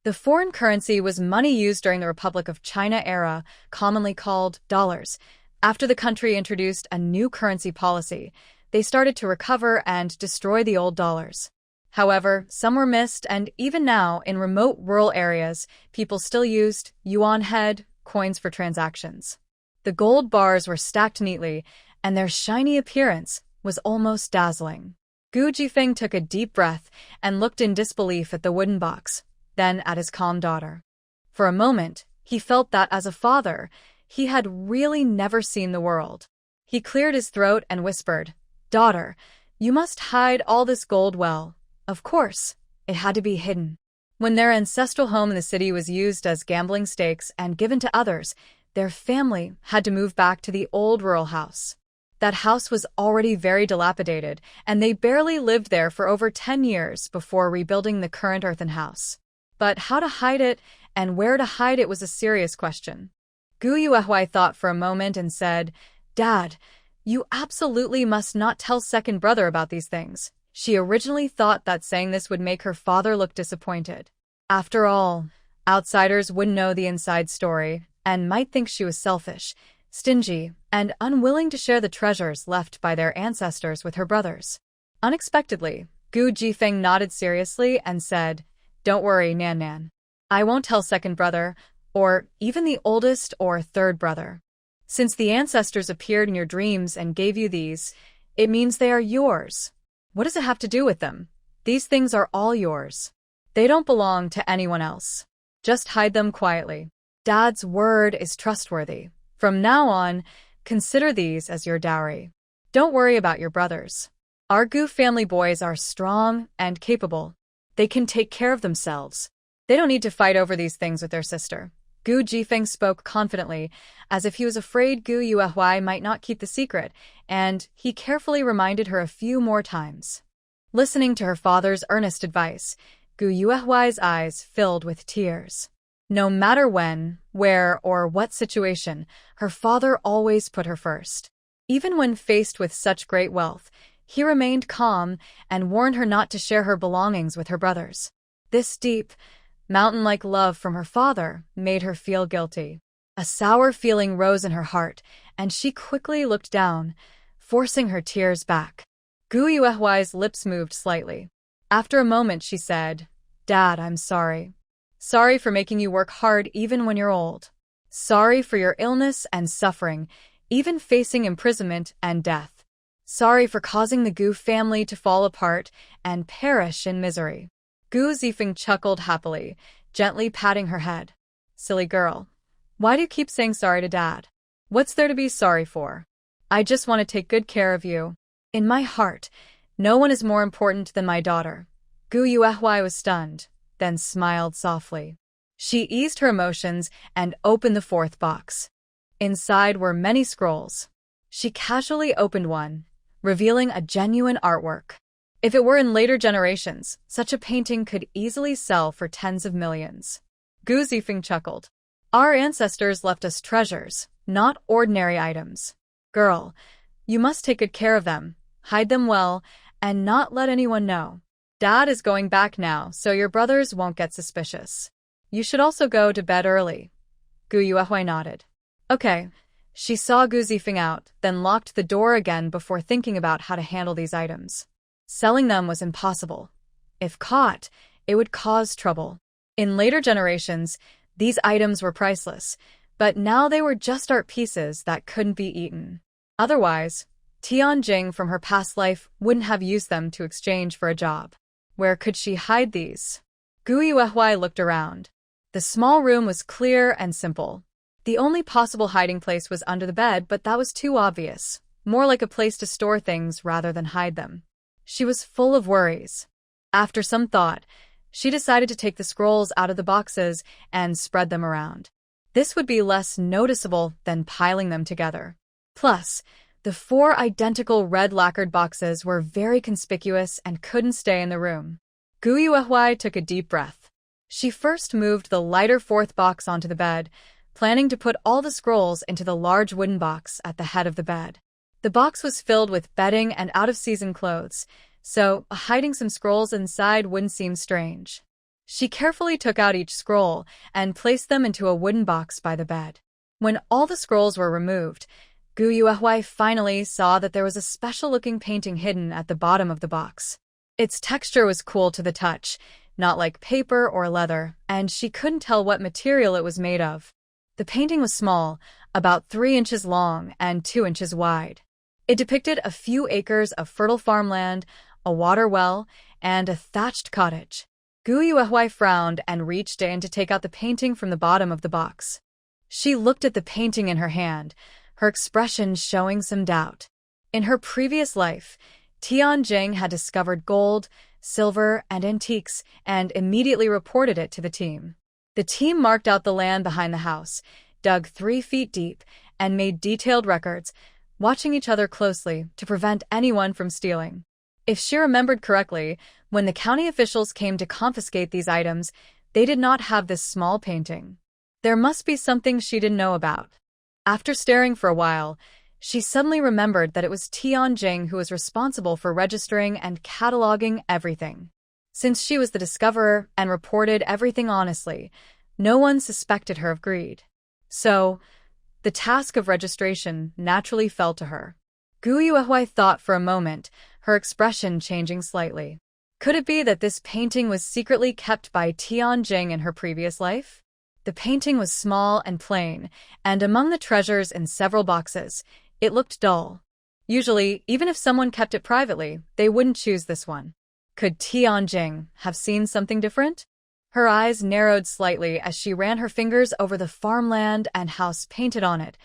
The foreign currency was money used during the Republic of China era, commonly called dollars. After the country introduced a new currency policy, they started to recover and destroy the old dollars. However, some were missed, and even now, in remote rural areas, people still used yuan head coins for transactions. The gold bars were stacked neatly, and their shiny appearance was almost dazzling. Gu Jifeng took a deep breath and looked in disbelief at the wooden box, then at his calm daughter. For a moment, he felt that as a father, he had really never seen the world. He cleared his throat and whispered, "Daughter, you must hide all this gold well." Of course, it had to be hidden. When their ancestral home in the city was used as gambling stakes and given to others, their family had to move back to the old rural house. That house was already very dilapidated, and they barely lived there for over 10 years before rebuilding the current earthen house. But how to hide it and where to hide it was a serious question. Gu Yuehui thought for a moment and said, "Dad, you absolutely must not tell second brother about these things." She originally thought that saying this would make her father look disappointed. After all, outsiders wouldn't know the inside story and might think she was selfish, stingy, and unwilling to share the treasures left by their ancestors with her brothers. Unexpectedly, Gu Jifeng nodded seriously and said, "Don't worry, Nan Nan. I won't tell second brother, or even the oldest or third brother. Since the ancestors appeared in your dreams and gave you these, it means they are yours. What does it have to do with them? These things are all yours. They don't belong to anyone else. Just hide them quietly. Dad's word is trustworthy. From now on, consider these as your dowry. Don't worry about your brothers. Our Gu family boys are strong and capable. They can take care of themselves. They don't need to fight over these things with their sister." Gu Jifeng spoke confidently, as if he was afraid Gu Yuehui might not keep the secret, and he carefully reminded her a few more times. Listening to her father's earnest advice, Gu Yuehui's eyes filled with tears. No matter when, where, or what situation, her father always put her first. Even when faced with such great wealth, he remained calm and warned her not to share her belongings with her brothers. This deep, mountain-like love from her father made her feel guilty. A sour feeling rose in her heart, and she quickly looked down, forcing her tears back. Gu Yuehui's lips moved slightly. After a moment she said, "Dad, I'm sorry. Sorry for making you work hard even when you're old. Sorry for your illness and suffering, even facing imprisonment and death. Sorry for causing the Gu family to fall apart and perish in misery." Gu Zifeng chuckled happily, gently patting her head. "Silly girl. Why do you keep saying sorry to Dad? What's there to be sorry for? I just want to take good care of you. In my heart, no one is more important than my daughter." Gu Yuehui was stunned, then smiled softly. She eased her emotions and opened the fourth box. Inside were many scrolls. She casually opened one, revealing a genuine artwork. If it were in later generations, such a painting could easily sell for tens of millions. Gu Zifeng chuckled. "Our ancestors left us treasures, not ordinary items. Girl, you must take good care of them, hide them well, and not let anyone know. Dad is going back now, so your brothers won't get suspicious. You should also go to bed early." Gu Yuehui nodded. "Okay." She saw Gu Zifeng out, then locked the door again before thinking about how to handle these items. Selling them was impossible. If caught, it would cause trouble. In later generations, these items were priceless, but now they were just art pieces that couldn't be eaten. Otherwise, Tianjing from her past life wouldn't have used them to exchange for a job. Where could she hide these? Gu Yuehui looked around. The small room was clear and simple. The only possible hiding place was under the bed, but that was too obvious, more like a place to store things rather than hide them. She was full of worries. After some thought, she decided to take the scrolls out of the boxes and spread them around. This would be less noticeable than piling them together. Plus, the 4 identical red lacquered boxes were very conspicuous and couldn't stay in the room. Gu Yuehui took a deep breath. She first moved the lighter 4th box onto the bed, planning to put all the scrolls into the large wooden box at the head of the bed. The box was filled with bedding and out-of-season clothes, so hiding some scrolls inside wouldn't seem strange. She carefully took out each scroll and placed them into a wooden box by the bed. When all the scrolls were removed, Gu Yuehui finally saw that there was a special-looking painting hidden at the bottom of the box. Its texture was cool to the touch, not like paper or leather, and she couldn't tell what material it was made of. The painting was small, about 3 inches long and 2 inches wide. It depicted a few acres of fertile farmland, a water well, and a thatched cottage. Gu Yuehui frowned and reached in to take out the painting from the bottom of the box. She looked at the painting in her hand, her expression showing some doubt. In her previous life, Tianjing had discovered gold, silver, and antiques and immediately reported it to the team. The team marked out the land behind the house, dug 3 feet deep, and made detailed records, watching each other closely to prevent anyone from stealing. If she remembered correctly, when the county officials came to confiscate these items, they did not have this small painting. There must be something she didn't know about. After staring for a while, she suddenly remembered that it was Tianjing who was responsible for registering and cataloging everything. Since she was the discoverer and reported everything honestly, no one suspected her of greed. So, the task of registration naturally fell to her. Gu Yuehui thought for a moment, her expression changing slightly. Could it be that this painting was secretly kept by Tianjing in her previous life? The painting was small and plain, and among the treasures in several boxes, it looked dull. Usually, even if someone kept it privately, they wouldn't choose this one. Could Tianjing have seen something different? Her eyes narrowed slightly as she ran her fingers over the farmland and house painted on it,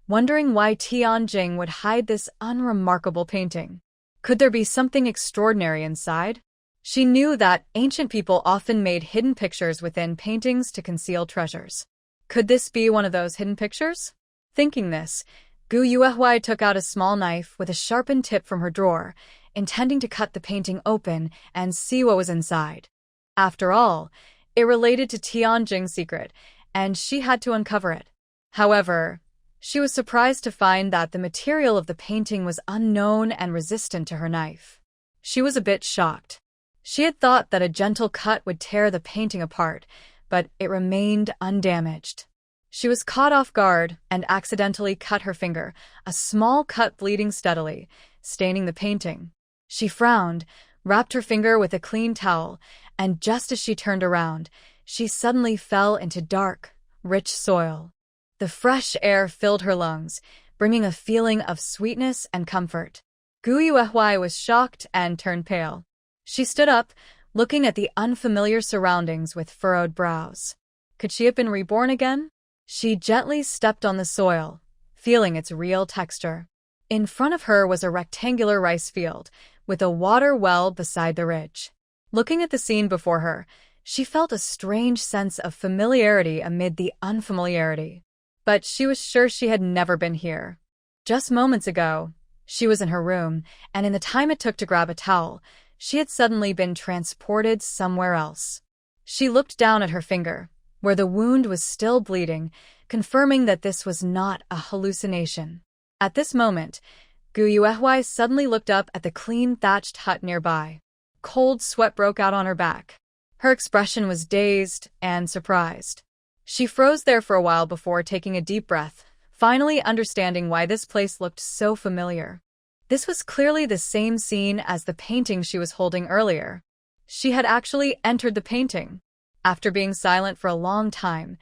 wondering why Tianjing would hide this unremarkable painting. Could there be something extraordinary inside? She knew that ancient people often made hidden pictures within paintings to conceal treasures. Could this be one of those hidden pictures? Thinking this, Gu Yuehui took out a small knife with a sharpened tip from her drawer, intending to cut the painting open and see what was inside. After all, it related to Tianjing's secret, and she had to uncover it. However, she was surprised to find that the material of the painting was unknown and resistant to her knife. She was a bit shocked. She had thought that a gentle cut would tear the painting apart, but it remained undamaged. She was caught off guard and accidentally cut her finger, a small cut bleeding steadily, staining the painting. She frowned, wrapped her finger with a clean towel, and just as she turned around, she suddenly fell into dark, rich soil. The fresh air filled her lungs, bringing a feeling of sweetness and comfort. Gu Yuehui was shocked and turned pale. She stood up, looking at the unfamiliar surroundings with furrowed brows. Could she have been reborn again? She gently stepped on the soil, feeling its real texture. In front of her was a rectangular rice field, with a water well beside the ridge. Looking at the scene before her, she felt a strange sense of familiarity amid the unfamiliarity. But she was sure she had never been here. Just moments ago, she was in her room, and in the time it took to grab a towel, she had suddenly been transported somewhere else. She looked down at her finger, where the wound was still bleeding, confirming that this was not a hallucination. At this moment, Gu Yuehui suddenly looked up at the clean thatched hut nearby. Cold sweat broke out on her back. Her expression was dazed and surprised. She froze there for a while before taking a deep breath, finally understanding why this place looked so familiar. This was clearly the same scene as the painting she was holding earlier. She had actually entered the painting. After being silent for a long time,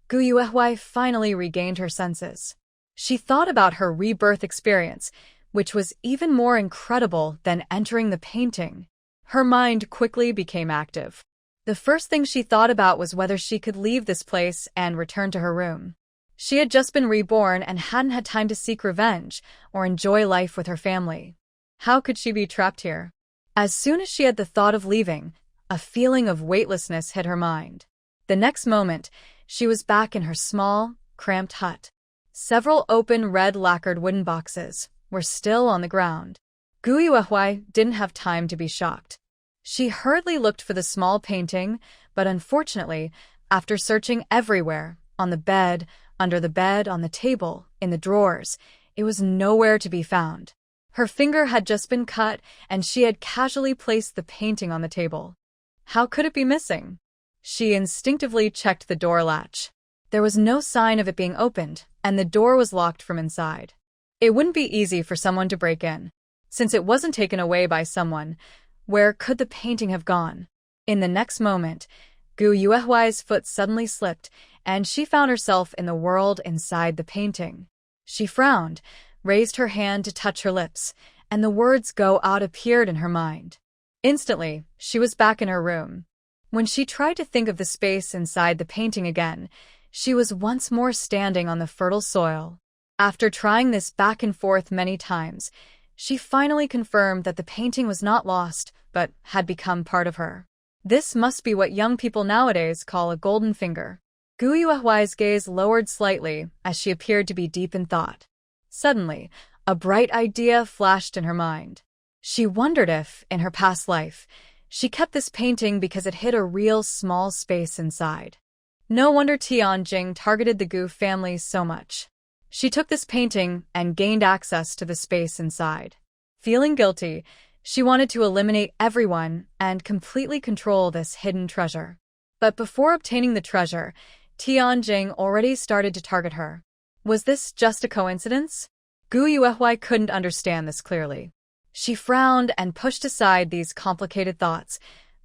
Gu Yuehui finally regained her senses. She thought about her rebirth experience, which was even more incredible than entering the painting. Her mind quickly became active. The first thing she thought about was whether she could leave this place and return to her room. She had just been reborn and hadn't had time to seek revenge or enjoy life with her family. How could she be trapped here? As soon as she had the thought of leaving, a feeling of weightlessness hit her mind. The next moment, she was back in her small, cramped hut. Several open red lacquered wooden boxes were still on the ground. Gu Yuehui didn't have time to be shocked. She hurriedly looked for the small painting, but unfortunately, after searching everywhere, on the bed, under the bed, on the table, in the drawers, it was nowhere to be found. Her finger had just been cut, and she had casually placed the painting on the table. How could it be missing? She instinctively checked the door latch. There was no sign of it being opened, and the door was locked from inside. It wouldn't be easy for someone to break in. Since it wasn't taken away by someone, Where could the painting have gone? In the next moment, Gu Yuehuai's foot suddenly slipped, and she found herself in the world inside the painting. She frowned, raised her hand to touch her lips, and the words "go out" appeared in her mind. Instantly, she was back in her room. When she tried to think of the space inside the painting again, she was once more standing on the fertile soil. After trying this back and forth many times, she finally confirmed that the painting was not lost, but had become part of her. This must be what young people nowadays call a golden finger. Gu Yuehuai's gaze lowered slightly as she appeared to be deep in thought. Suddenly, a bright idea flashed in her mind. She wondered if, in her past life, she kept this painting because it hid a real small space inside. No wonder Tianjing targeted the Gu family so much. She took this painting and gained access to the space inside. Feeling guilty, she wanted to eliminate everyone and completely control this hidden treasure. But before obtaining the treasure, Tianjing already started to target her. Was this just a coincidence? Gu Yuehuai couldn't understand this clearly. She frowned and pushed aside these complicated thoughts,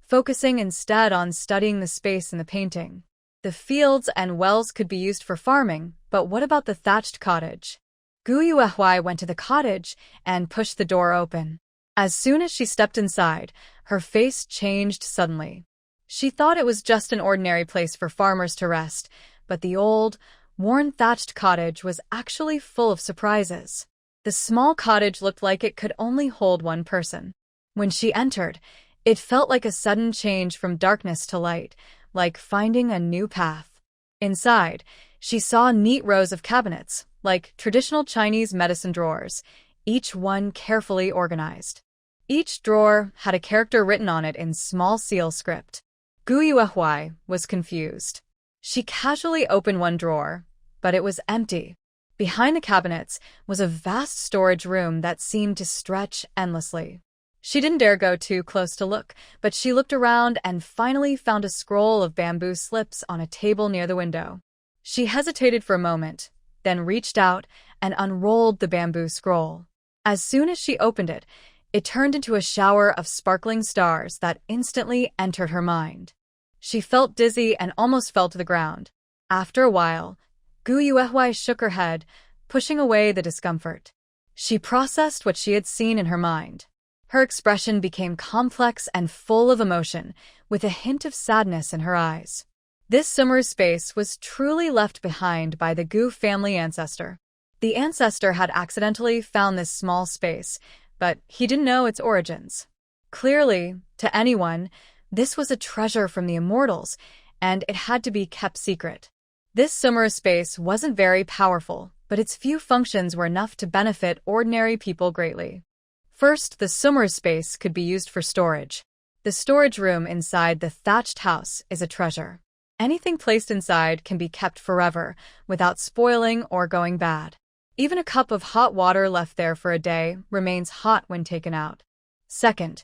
focusing instead on studying the space in the painting. The fields and wells could be used for farming, but what about the thatched cottage? Gu Yuehuai went to the cottage and pushed the door open. As soon as she stepped inside, her face changed suddenly. She thought it was just an ordinary place for farmers to rest, but the old, worn thatched cottage was actually full of surprises. The small cottage looked like it could only hold one person. When she entered, it felt like a sudden change from darkness to light, like finding a new path. Inside, she saw neat rows of cabinets, like traditional Chinese medicine drawers, each one carefully organized. Each drawer had a character written on it in small seal script. Gu Yuehuai was confused. She casually opened one drawer, but it was empty. Behind the cabinets was a vast storage room that seemed to stretch endlessly. She didn't dare go too close to look, but she looked around and finally found a scroll of bamboo slips on a table near the window. She hesitated for a moment, then reached out and unrolled the bamboo scroll. As soon as she opened it, it turned into a shower of sparkling stars that instantly entered her mind. She felt dizzy and almost fell to the ground. After a while, Gu Yuehuai shook her head, pushing away the discomfort. She processed what she had seen in her mind. Her expression became complex and full of emotion, with a hint of sadness in her eyes. This summer space was truly left behind by the Gu family ancestor. The ancestor had accidentally found this small space, but he didn't know its origins. Clearly, to anyone, this was a treasure from the immortals, and it had to be kept secret. This summer space wasn't very powerful, but its few functions were enough to benefit ordinary people greatly. First, the summer space could be used for storage. The storage room inside the thatched house is a treasure. Anything placed inside can be kept forever, without spoiling or going bad. Even a cup of hot water left there for a day remains hot when taken out. Second,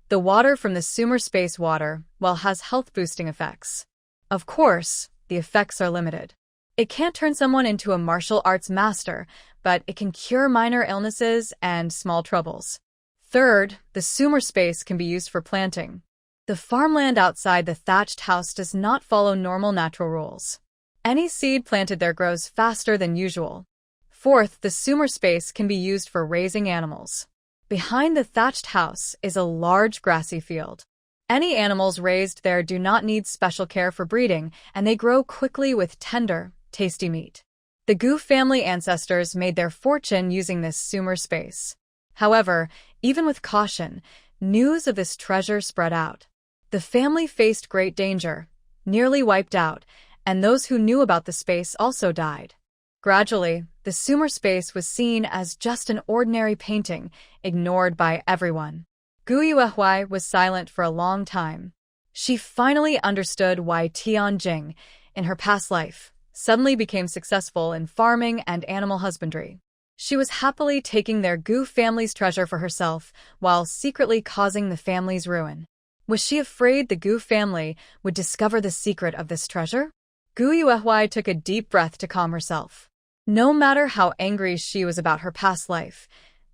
the water from the summer space water well has health-boosting effects. Of course, the effects are limited. It can't turn someone into a martial arts master, but it can cure minor illnesses and small troubles. Third, the summer space can be used for planting. The farmland outside the thatched house does not follow normal natural rules. Any seed planted there grows faster than usual. Fourth, the summer space can be used for raising animals. Behind the thatched house is a large grassy field. Any animals raised there do not need special care for breeding, and they grow quickly with tender, tasty meat. The Gu family ancestors made their fortune using this summer space. However, even with caution, news of this treasure spread out. The family faced great danger, nearly wiped out, and those who knew about the space also died. Gradually, the summer space was seen as just an ordinary painting, ignored by everyone. Gu Yuehuai was silent for a long time. She finally understood why Tianjing, in her past life, suddenly became successful in farming and animal husbandry. She was happily taking their Gu family's treasure for herself, while secretly causing the family's ruin. Was she afraid the Gu family would discover the secret of this treasure? Gu Yuehuai took a deep breath to calm herself. No matter how angry she was about her past life,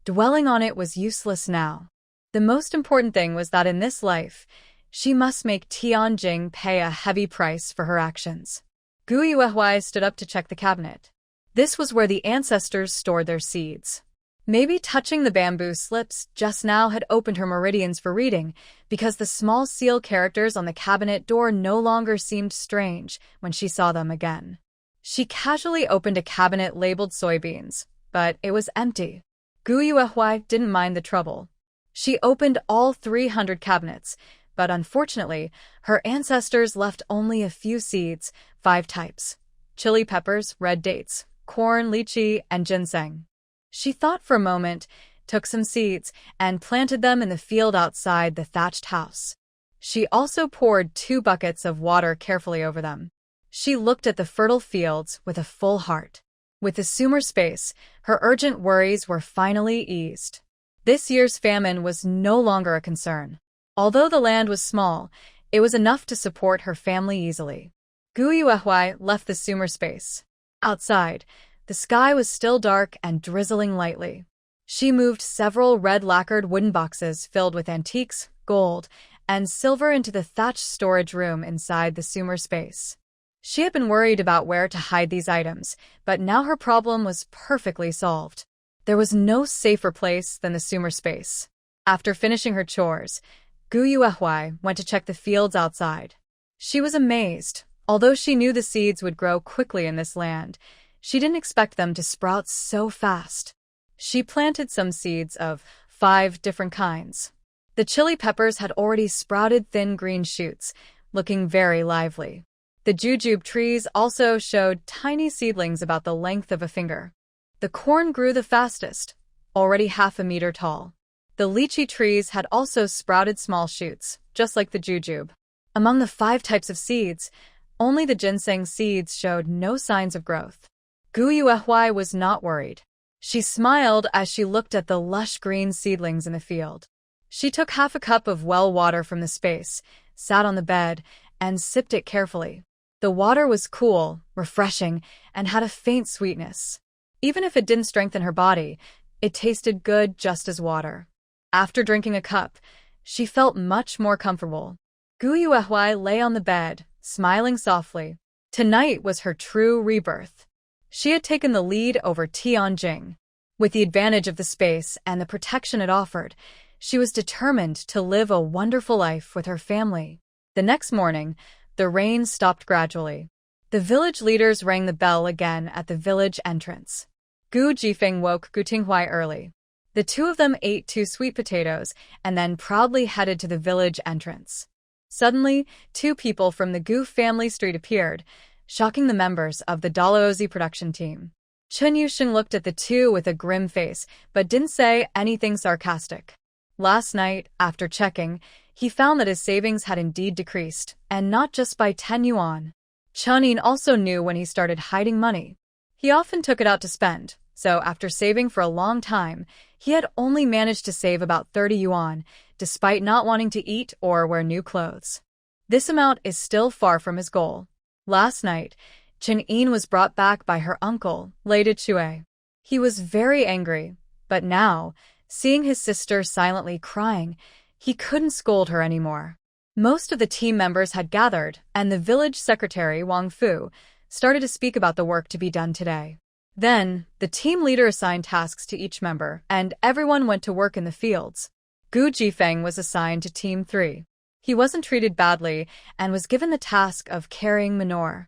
dwelling on it was useless now. The most important thing was that in this life, she must make Tianjing pay a heavy price for her actions. Gu Yuehui stood up to check the cabinet. This was where the ancestors stored their seeds. Maybe touching the bamboo slips just now had opened her meridians for reading, because the small seal characters on the cabinet door no longer seemed strange when she saw them again. She casually opened a cabinet labeled soybeans, but it was empty. Gu Yuehui didn't mind the trouble. She opened all 300 cabinets, but unfortunately, her ancestors left only a few seeds, 5 types: chili peppers, red dates, corn, lychee, and ginseng. She thought for a moment, took some seeds, and planted them in the field outside the thatched house. She also poured 2 buckets of water carefully over them. She looked at the fertile fields with a full heart. With the Sumer space, her urgent worries were finally eased. This year's famine was no longer a concern. Although the land was small, it was enough to support her family easily. Gu Yuehui left the Sumer space. Outside, the sky was still dark and drizzling lightly. She moved several red-lacquered wooden boxes filled with antiques, gold, and silver into the thatched storage room inside the Sumer space. She had been worried about where to hide these items, but now her problem was perfectly solved. There was no safer place than the Sumer space. After finishing her chores, Gu Yuehui went to check the fields outside. She was amazed. Although she knew the seeds would grow quickly in this land, she didn't expect them to sprout so fast. She planted some seeds of 5 different kinds. The chili peppers had already sprouted thin green shoots, looking very lively. The jujube trees also showed tiny seedlings about the length of a finger. The corn grew the fastest, already half a meter tall. The lychee trees had also sprouted small shoots, just like the jujube. Among the 5 types of seeds, only the ginseng seeds showed no signs of growth. Gu Yuehui was not worried. She smiled as she looked at the lush green seedlings in the field. She took half a cup of well water from the space, sat on the bed, and sipped it carefully. The water was cool, refreshing, and had a faint sweetness. Even if it didn't strengthen her body, it tasted good just as water. After drinking a cup, she felt much more comfortable. Gu Yuehui lay on the bed, smiling softly. Tonight was her true rebirth. She had taken the lead over Tianjing. With the advantage of the space and the protection it offered, she was determined to live a wonderful life with her family. The next morning, the rain stopped gradually. The village leaders rang the bell again at the village entrance. Gu Jifeng woke Gu Tinghui early. The 2 of them ate 2 sweet potatoes and then proudly headed to the village entrance. Suddenly, 2 people from the Gu family street appeared, shocking the members of the Dalhousie production team. Chen Yusheng looked at the 2 with a grim face, but didn't say anything sarcastic. Last night, after checking, he found that his savings had indeed decreased, and not just by 10 yuan. Chen Yin also knew when he started hiding money. He often took it out to spend, so after saving for a long time, he had only managed to save about 30 yuan, despite not wanting to eat or wear new clothes. This amount is still far from his goal. Last night, Chen Yin was brought back by her uncle, Lady Chue. He was very angry, but now, seeing his sister silently crying, he couldn't scold her anymore. Most of the team members had gathered, and the village secretary, Wang Fu, started to speak about the work to be done today. Then, the team leader assigned tasks to each member, and everyone went to work in the fields. Gu Jifeng was assigned to Team 3. He wasn't treated badly and was given the task of carrying manure.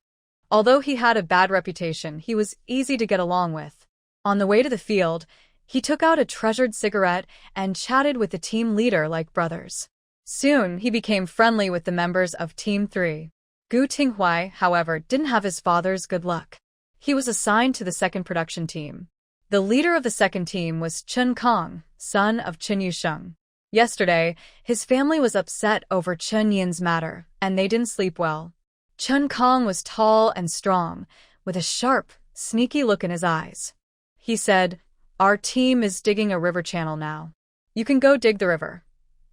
Although he had a bad reputation, he was easy to get along with. On the way to the field, he took out a treasured cigarette and chatted with the team leader like brothers. Soon, he became friendly with the members of Team 3. Gu Tinghui, however, didn't have his father's good luck. He was assigned to the second production team. The leader of the second team was Chen Kong, son of Chen Yusheng. Yesterday, his family was upset over Chen Yin's matter, and they didn't sleep well. Chen Kong was tall and strong, with a sharp, sneaky look in his eyes. He said, "Our team is digging a river channel now. You can go dig the river."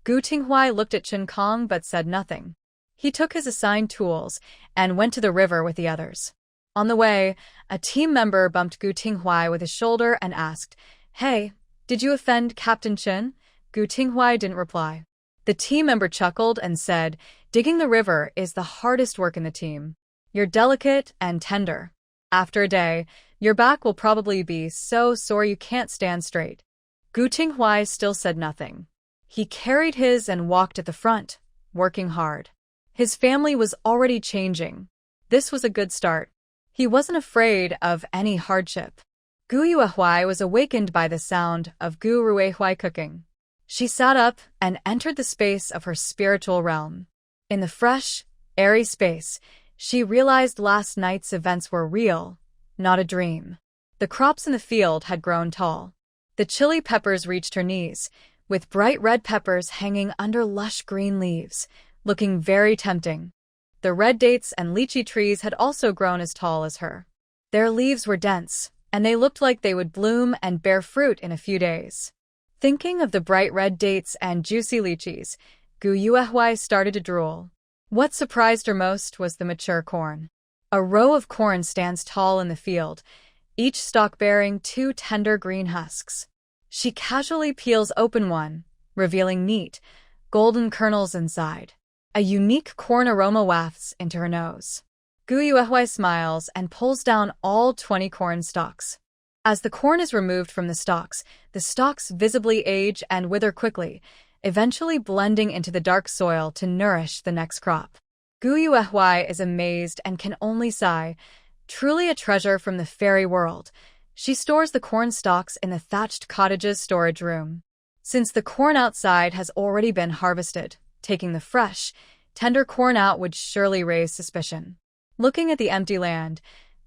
Gu Tinghui looked at Chen Kong but said nothing. He took his assigned tools and went to the river with the others. On the way, a team member bumped Gu Tinghui with his shoulder and asked, "Hey, did you offend Captain Chen?" Gu Gu Tinghuai didn't reply. The team member chuckled and said, "Digging the river is the hardest work in the team. You're delicate and tender. After a day, your back will probably be so sore you can't stand straight." Gu Tinghuai still said nothing. He carried his and walked at the front, working hard. His family was already changing. This was a good start. He wasn't afraid of any hardship. Gu Yuehuai was awakened by the sound of Gu Ruehuai cooking. She sat up and entered the space of her spiritual realm. In the fresh, airy space, she realized last night's events were real, not a dream. The crops in the field had grown tall. The chili peppers reached her knees, with bright red peppers hanging under lush green leaves, looking very tempting. The red dates and lychee trees had also grown as tall as her. Their leaves were dense, and they looked like they would bloom and bear fruit in a few days. Thinking of the bright red dates and juicy lychees, Gu Yuehuai started to drool. What surprised her most was the mature corn. A row of corn stands tall in the field, each stalk bearing 2 tender green husks. She casually peels open one, revealing neat, golden kernels inside. A unique corn aroma wafts into her nose. Gu Yuehuai smiles and pulls down all 20 corn stalks. As the corn is removed from the stalks visibly age and wither quickly, eventually blending into the dark soil to nourish the next crop. Gu Yuehuai is amazed and can only sigh. Truly a treasure from the fairy world. She stores the corn stalks in the thatched cottage's storage room. Since the corn outside has already been harvested, taking the fresh, tender corn out would surely raise suspicion. Looking at the empty land,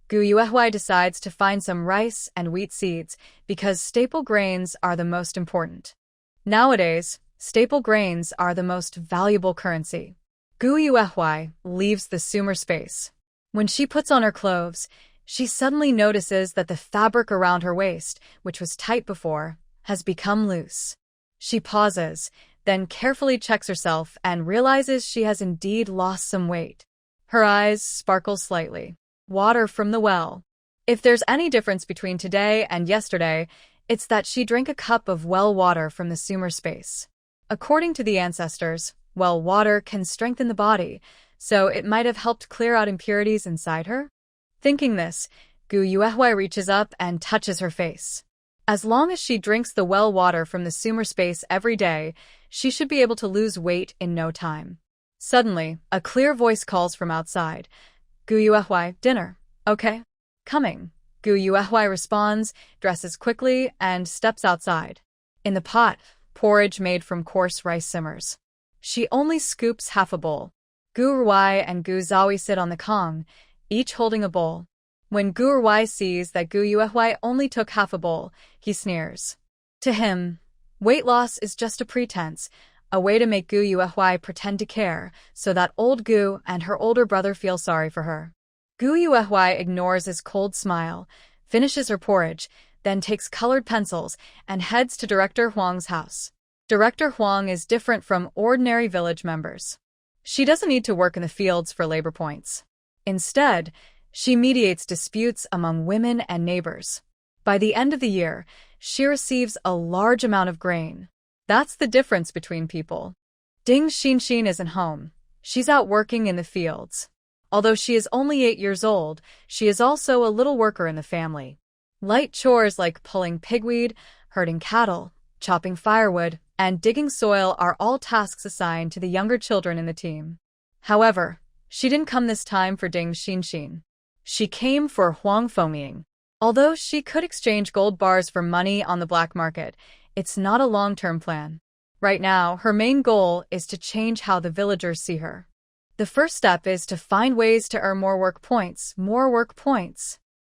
Gu Yuehuai decides to find some rice and wheat seeds because staple grains are the most important. Nowadays, staple grains are the most valuable currency. Gu Yuehuai leaves the sumer space. When she puts on her clothes, she suddenly notices that the fabric around her waist, which was tight before, has become loose. She pauses, then carefully checks herself and realizes she has indeed lost some weight. Her eyes sparkle slightly. Water from the well. If there's any difference between today and yesterday, it's that she drank a cup of well water from the sumer space. According to the ancestors, well water can strengthen the body, so it might have helped clear out impurities inside her. Thinking this, Gu Yuehuai reaches up and touches her face. As long as she drinks the well water from the sumer space every day, she should be able to lose weight in no time. Suddenly, a clear voice calls from outside. Gu Yuehuai, dinner. Okay. Coming. Gu Yuehuai responds, dresses quickly, and steps outside. In the pot, porridge made from coarse rice simmers. She only scoops half a bowl. Gu Ruai and Gu Zawi sit on the kong, each holding a bowl. When Gu Ruai sees that Gu Yuehuai only took half a bowl, he sneers. To him, weight loss is just a pretense, a way to make Gu Yuehuai pretend to care, so that old Gu and her older brother feel sorry for her. Gu Yuehuai ignores his cold smile, finishes her porridge, then takes colored pencils and heads to Director Huang's house. Director Huang is different from ordinary village members. She doesn't need to work in the fields for labor points. Instead, she mediates disputes among women and neighbors. By the end of the year, she receives a large amount of grain. That's the difference between people. Ding Xinxin isn't home. She's out working in the fields. Although she is only 8 years old, she is also a little worker in the family. Light chores like pulling pigweed, herding cattle, chopping firewood, and digging soil are all tasks assigned to the younger children in the team. However, she didn't come this time for Ding Xinxin. She came for Huang Fengming. Although she could exchange gold bars for money on the black market, it's not a long-term plan. Right now, her main goal is to change how the villagers see her. The first step is to find ways to earn more work points.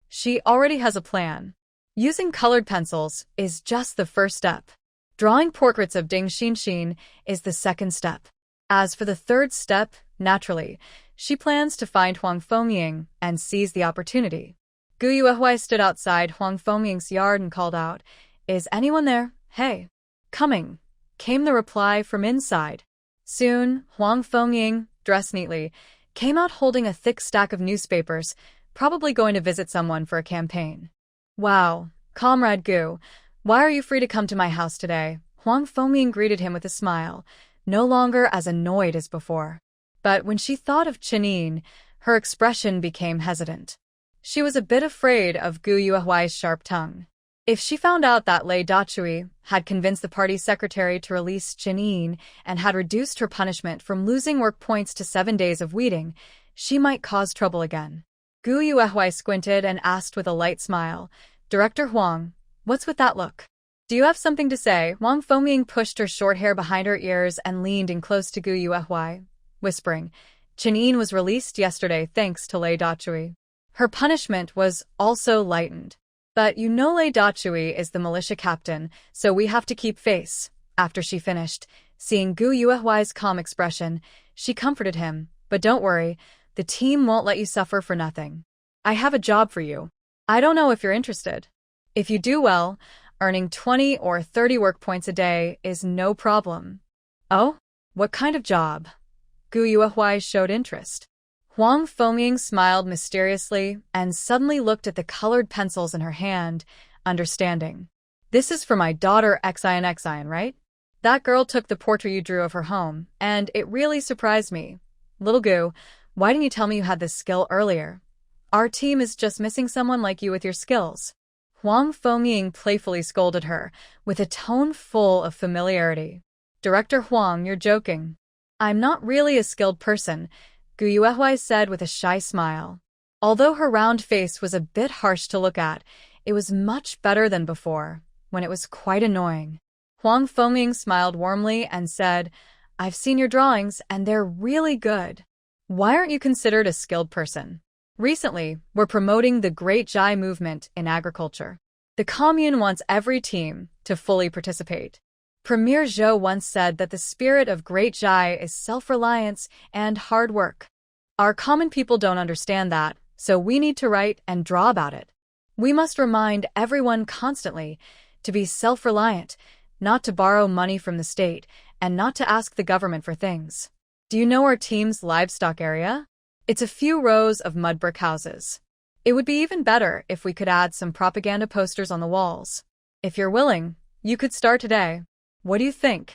She already has a plan. Using colored pencils is just the first step. Drawing portraits of Ding Xinxin is the second step. As for the third step, naturally, she plans to find Huang Fengming and seize the opportunity. Gu Yuehuai stood outside Huang Fengming's yard and called out, "Is anyone there? Hey." "Coming," came the reply from inside. Soon, Huang Fengming, dressed neatly, came out holding a thick stack of newspapers, probably going to visit someone for a campaign. "Wow, Comrade Gu, why are you free to come to my house today?" Huang Fengming greeted him with a smile, no longer as annoyed as before. But when she thought of Chenine, her expression became hesitant. She was a bit afraid of Gu Yuehuai's sharp tongue. If she found out that Lei Dachui had convinced the party secretary to release Chenine and had reduced her punishment from losing work points to 7 days of weeding, she might cause trouble again. Gu Yuehuai squinted and asked with a light smile, "Director Huang, what's with that look? Do you have something to say?" Huang Fengming pushed her short hair behind her ears and leaned in close to Gu Yuehuai, whispering, "Chenine was released yesterday thanks to Lei Dachui. Her punishment was also lightened. But you know Lei Dachui is the militia captain, so we have to keep face." After she finished, seeing Gu Yuehuai's calm expression, she comforted him, "But don't worry, the team won't let you suffer for nothing. I have a job for you. I don't know if you're interested. If you do well, earning 20 or 30 work points a day is no problem." "Oh? What kind of job?" Gu Yuehuai showed interest. Huang Fengming smiled mysteriously and suddenly looked at the colored pencils in her hand, understanding. "This is for my daughter Xian, right? That girl took the portrait you drew of her home, and it really surprised me. Little Gu, why didn't you tell me you had this skill earlier? Our team is just missing someone like you with your skills." Huang Fengming playfully scolded her, with a tone full of familiarity. "Director Huang, you're joking. I'm not really a skilled person," Gu Yuehuai said with a shy smile. Although her round face was a bit harsh to look at, it was much better than before, when it was quite annoying. Huang Fengming smiled warmly and said, "I've seen your drawings, and they're really good. Why aren't you considered a skilled person? Recently, we're promoting the Great Jai movement in agriculture. The commune wants every team to fully participate. Premier Zhou once said that the spirit of Great Jai is self-reliance and hard work. Our common people don't understand that, so we need to write and draw about it. We must remind everyone constantly to be self-reliant, not to borrow money from the state, and not to ask the government for things. Do you know our team's livestock area? It's a few rows of mud brick houses. It would be even better if we could add some propaganda posters on the walls. If you're willing, you could start today. What do you think?"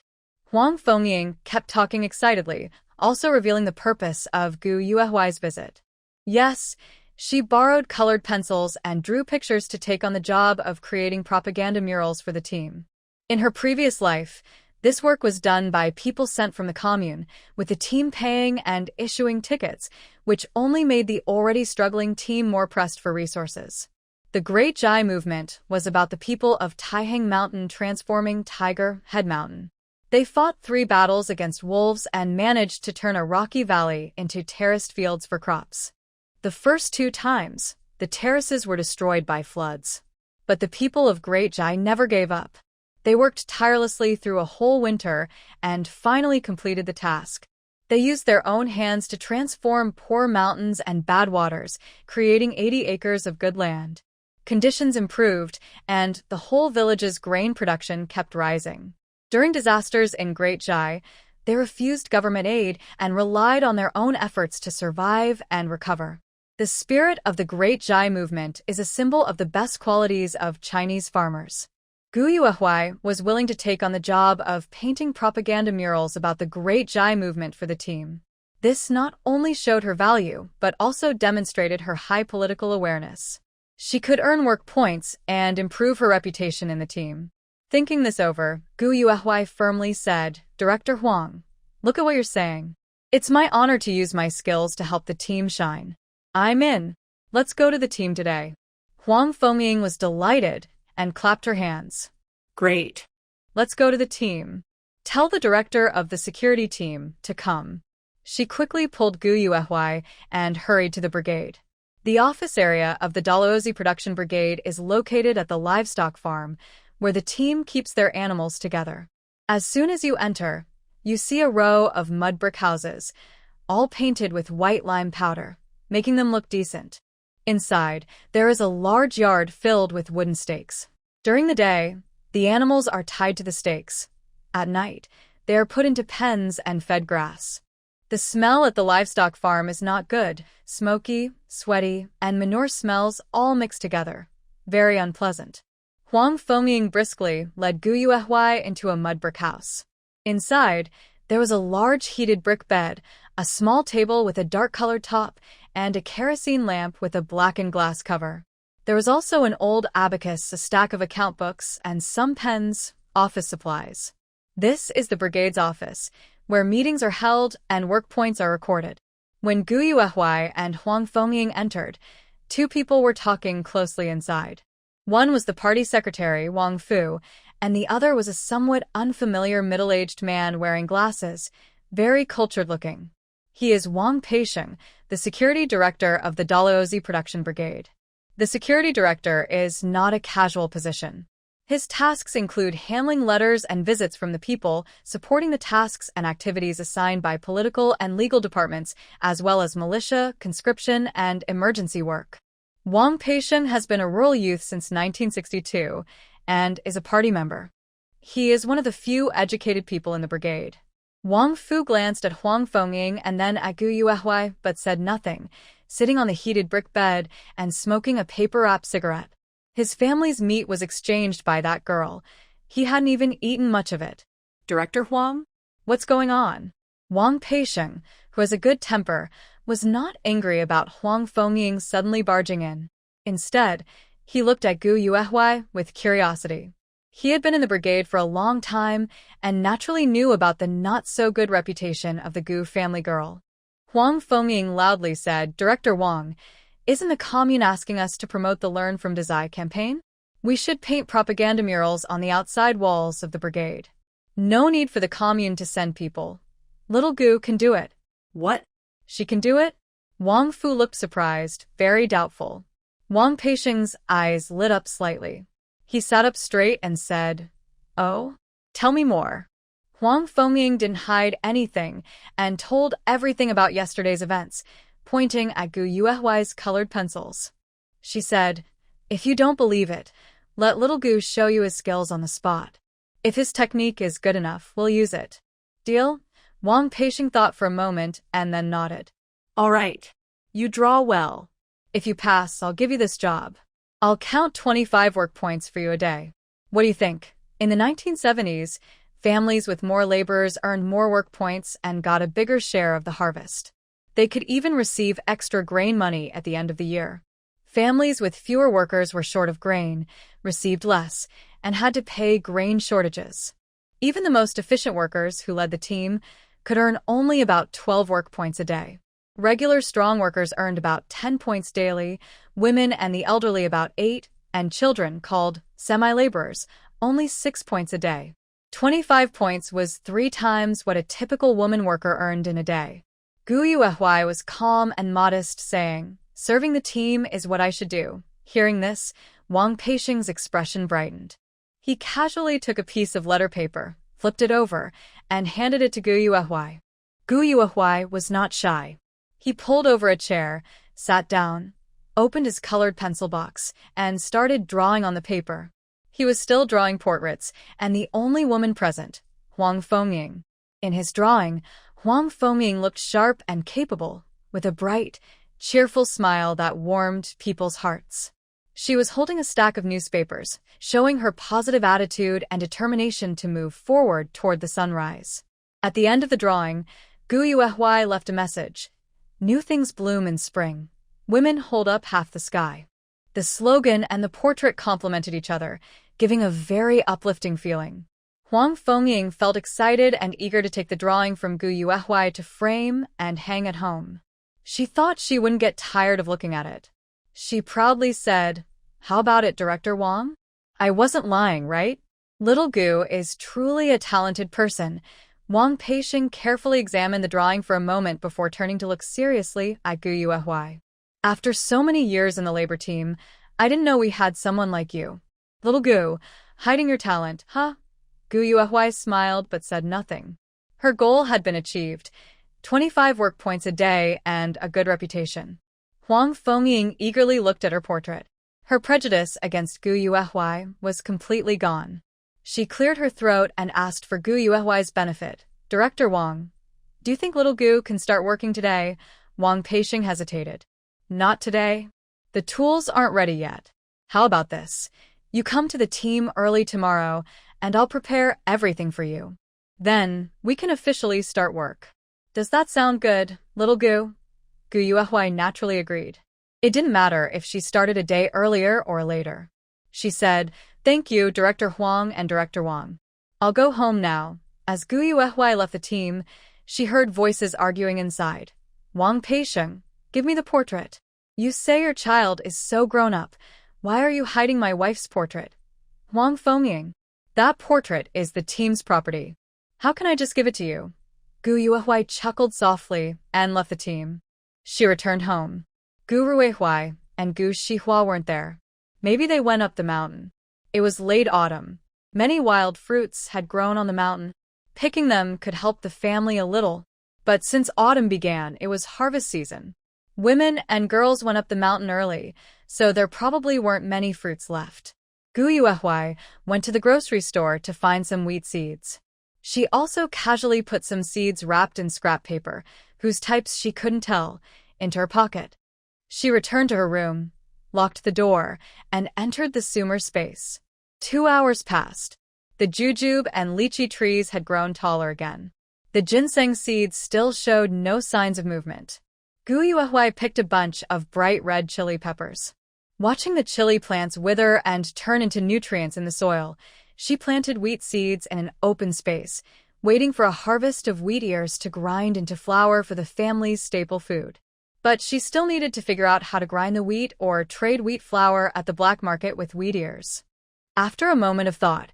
Huang Fengming kept talking excitedly, also revealing the purpose of Gu Yuehuai's visit. Yes, she borrowed colored pencils and drew pictures to take on the job of creating propaganda murals for the team. In her previous life, this work was done by people sent from the commune, with the team paying and issuing tickets, which only made the already struggling team more pressed for resources. The Great Jai movement was about the people of Taihang Mountain transforming Tiger Head Mountain. They fought 3 battles against wolves and managed to turn a rocky valley into terraced fields for crops. The first 2 times, the terraces were destroyed by floods. But the people of Great Jai never gave up. They worked tirelessly through a whole winter and finally completed the task. They used their own hands to transform poor mountains and bad waters, creating 80 acres of good land. Conditions improved, and the whole village's grain production kept rising. During disasters in Great Jai, they refused government aid and relied on their own efforts to survive and recover. The spirit of the Great Jai movement is a symbol of the best qualities of Chinese farmers. Gu Yuehuai was willing to take on the job of painting propaganda murals about the Great Jai movement for the team. This not only showed her value, but also demonstrated her high political awareness. She could earn work points and improve her reputation in the team. Thinking this over, Gu Yuehuai firmly said, "Director Huang, look at what you're saying. It's my honor to use my skills to help the team shine. I'm in. Let's go to the team today." Huang Fengming was delighted and clapped her hands. "Great. Let's go to the team. Tell the director of the security team to come." She quickly pulled Gu Yuehuai and hurried to the brigade. The office area of the Dalhousie Production Brigade is located at the livestock farm, where the team keeps their animals together. As soon as you enter, you see a row of mud brick houses, all painted with white lime powder, making them look decent. Inside, there is a large yard filled with wooden stakes. During the day, the animals are tied to the stakes. At night, they are put into pens and fed grass. The smell at the livestock farm is not good, smoky, sweaty, and manure smells all mixed together. Very unpleasant. Huang Fengming briskly led Gu Yuehua into a mud brick house. Inside, there was a large heated brick bed, a small table with a dark-colored top, and a kerosene lamp with a blackened glass cover. There was also an old abacus, a stack of account books, and some pens, office supplies. This is the brigade's office, where meetings are held and work points are recorded. When Gu Yuehua and Huang Fengming entered, two people were talking closely inside. One was the party secretary, Wang Fu, and the other was a somewhat unfamiliar middle-aged man wearing glasses, very cultured-looking. He is Wang Peisheng, the security director of the Dalhousie Production Brigade. The security director is not a casual position. His tasks include handling letters and visits from the people, supporting the tasks and activities assigned by political and legal departments, as well as militia, conscription, and emergency work. Wang Peisheng has been a rural youth since 1962 and is a party member. He is one of the few educated people in the brigade. Wang Fu glanced at Huang Fengming and then at Gu Yuehua, but said nothing, sitting on the heated brick bed and smoking a paper-wrapped cigarette. His family's meat was exchanged by that girl. He hadn't even eaten much of it. Director Huang? What's going on? Wang Peisheng, who has a good temper, was not angry about Huang Fengming suddenly barging in. Instead, he looked at Gu Yuehua with curiosity. He had been in the brigade for a long time and naturally knew about the not-so-good reputation of the Gu family girl. Huang Fengming loudly said, "Director Wang, isn't the commune asking us to promote the Learn from Desire campaign? We should paint propaganda murals on the outside walls of the brigade. No need for the commune to send people. Little Gu can do it." What? She can do it? Wang Fu looked surprised, very doubtful. Wang Peisheng's eyes lit up slightly. He sat up straight and said, "Oh? Tell me more." Huang Fengming didn't hide anything and told everything about yesterday's events, pointing at Gu Yuehua's colored pencils. She said, "If you don't believe it, let little Gu show you his skills on the spot. If his technique is good enough, we'll use it. Deal?" Wang Peisheng thought for a moment and then nodded. All right. You draw well. "If you pass, I'll give you this job. I'll count 25 work points for you a day. What do you think?" In the 1970s, families with more laborers earned more work points and got a bigger share of the harvest. They could even receive extra grain money at the end of the year. Families with fewer workers were short of grain, received less, and had to pay grain shortages. Even the most efficient workers who led the team could earn only about 12 work points a day. Regular strong workers earned about 10 points daily, women and the elderly about 8, and children, called semi-laborers, only 6 points a day. 25 points was 3 times what a typical woman worker earned in a day. Gu Yuehua was calm and modest, saying, "Serving the team is what I should do." Hearing this, Wang Peisheng's expression brightened. He casually took a piece of letter paper, flipped it over, and handed it to Gu Yuehua. Gu Yuehua was not shy. He pulled over a chair, sat down, opened his colored pencil box, and started drawing on the paper. He was still drawing portraits, and the only woman present, Huang Fengming. In his drawing, Huang Fengming looked sharp and capable, with a bright, cheerful smile that warmed people's hearts. She was holding a stack of newspapers, showing her positive attitude and determination to move forward toward the sunrise. At the end of the drawing, Gu Yuehua left a message. "New things bloom in spring. Women hold up half the sky." The slogan and the portrait complemented each other, giving a very uplifting feeling. Huang Fengming felt excited and eager to take the drawing from Gu Yuehua to frame and hang at home. She thought she wouldn't get tired of looking at it. She proudly said, "How about it, Director Wang? I wasn't lying, right?" Little Gu is truly a talented person. Wang Peisheng carefully examined the drawing for a moment before turning to look seriously at Gu Yuehua. "After so many years in the labor team, I didn't know we had someone like you. Little Gu, hiding your talent, huh?" Gu Yuehua smiled but said nothing. Her goal had been achieved, 25 work points a day and a good reputation. Huang Fengming eagerly looked at her portrait. Her prejudice against Gu Yuehua was completely gone. She cleared her throat and asked for Gu Yuehua's benefit. "Director Wang, do you think little Gu can start working today?" Wang Peisheng hesitated. "Not today. The tools aren't ready yet. How about this? You come to the team early tomorrow, and I'll prepare everything for you. Then, we can officially start work. Does that sound good, little Gu? Gu Yuehui naturally agreed. It didn't matter if she started a day earlier or later. She said, "Thank you, Director Huang and Director Wang. I'll go home now." As Gu Yuehui left the team, she heard voices arguing inside. "Wang Peisheng, give me the portrait. You say your child is so grown up. Why are you hiding my wife's portrait?" "Wang Fengying, that portrait is the team's property. How can I just give it to you?" Gu Yuehui chuckled softly and left the team. She returned home. Gu Ruihui and Gu Shihua weren't there. Maybe they went up the mountain. It was late autumn. Many wild fruits had grown on the mountain. Picking them could help the family a little. But since autumn began, it was harvest season. Women and girls went up the mountain early, so there probably weren't many fruits left. Gu Yuehui went to the grocery store to find some wheat seeds. She also casually put some seeds wrapped in scrap paper, whose types she couldn't tell, into her pocket. She returned to her room, locked the door, and entered the sumer space. 2 hours passed. The jujube and lychee trees had grown taller again. The ginseng seeds still showed no signs of movement. Gu Yuehui picked a bunch of bright red chili peppers. Watching the chili plants wither and turn into nutrients in the soil, she planted wheat seeds in an open space, waiting for a harvest of wheat ears to grind into flour for the family's staple food. But she still needed to figure out how to grind the wheat or trade wheat flour at the black market with wheat ears. After a moment of thought,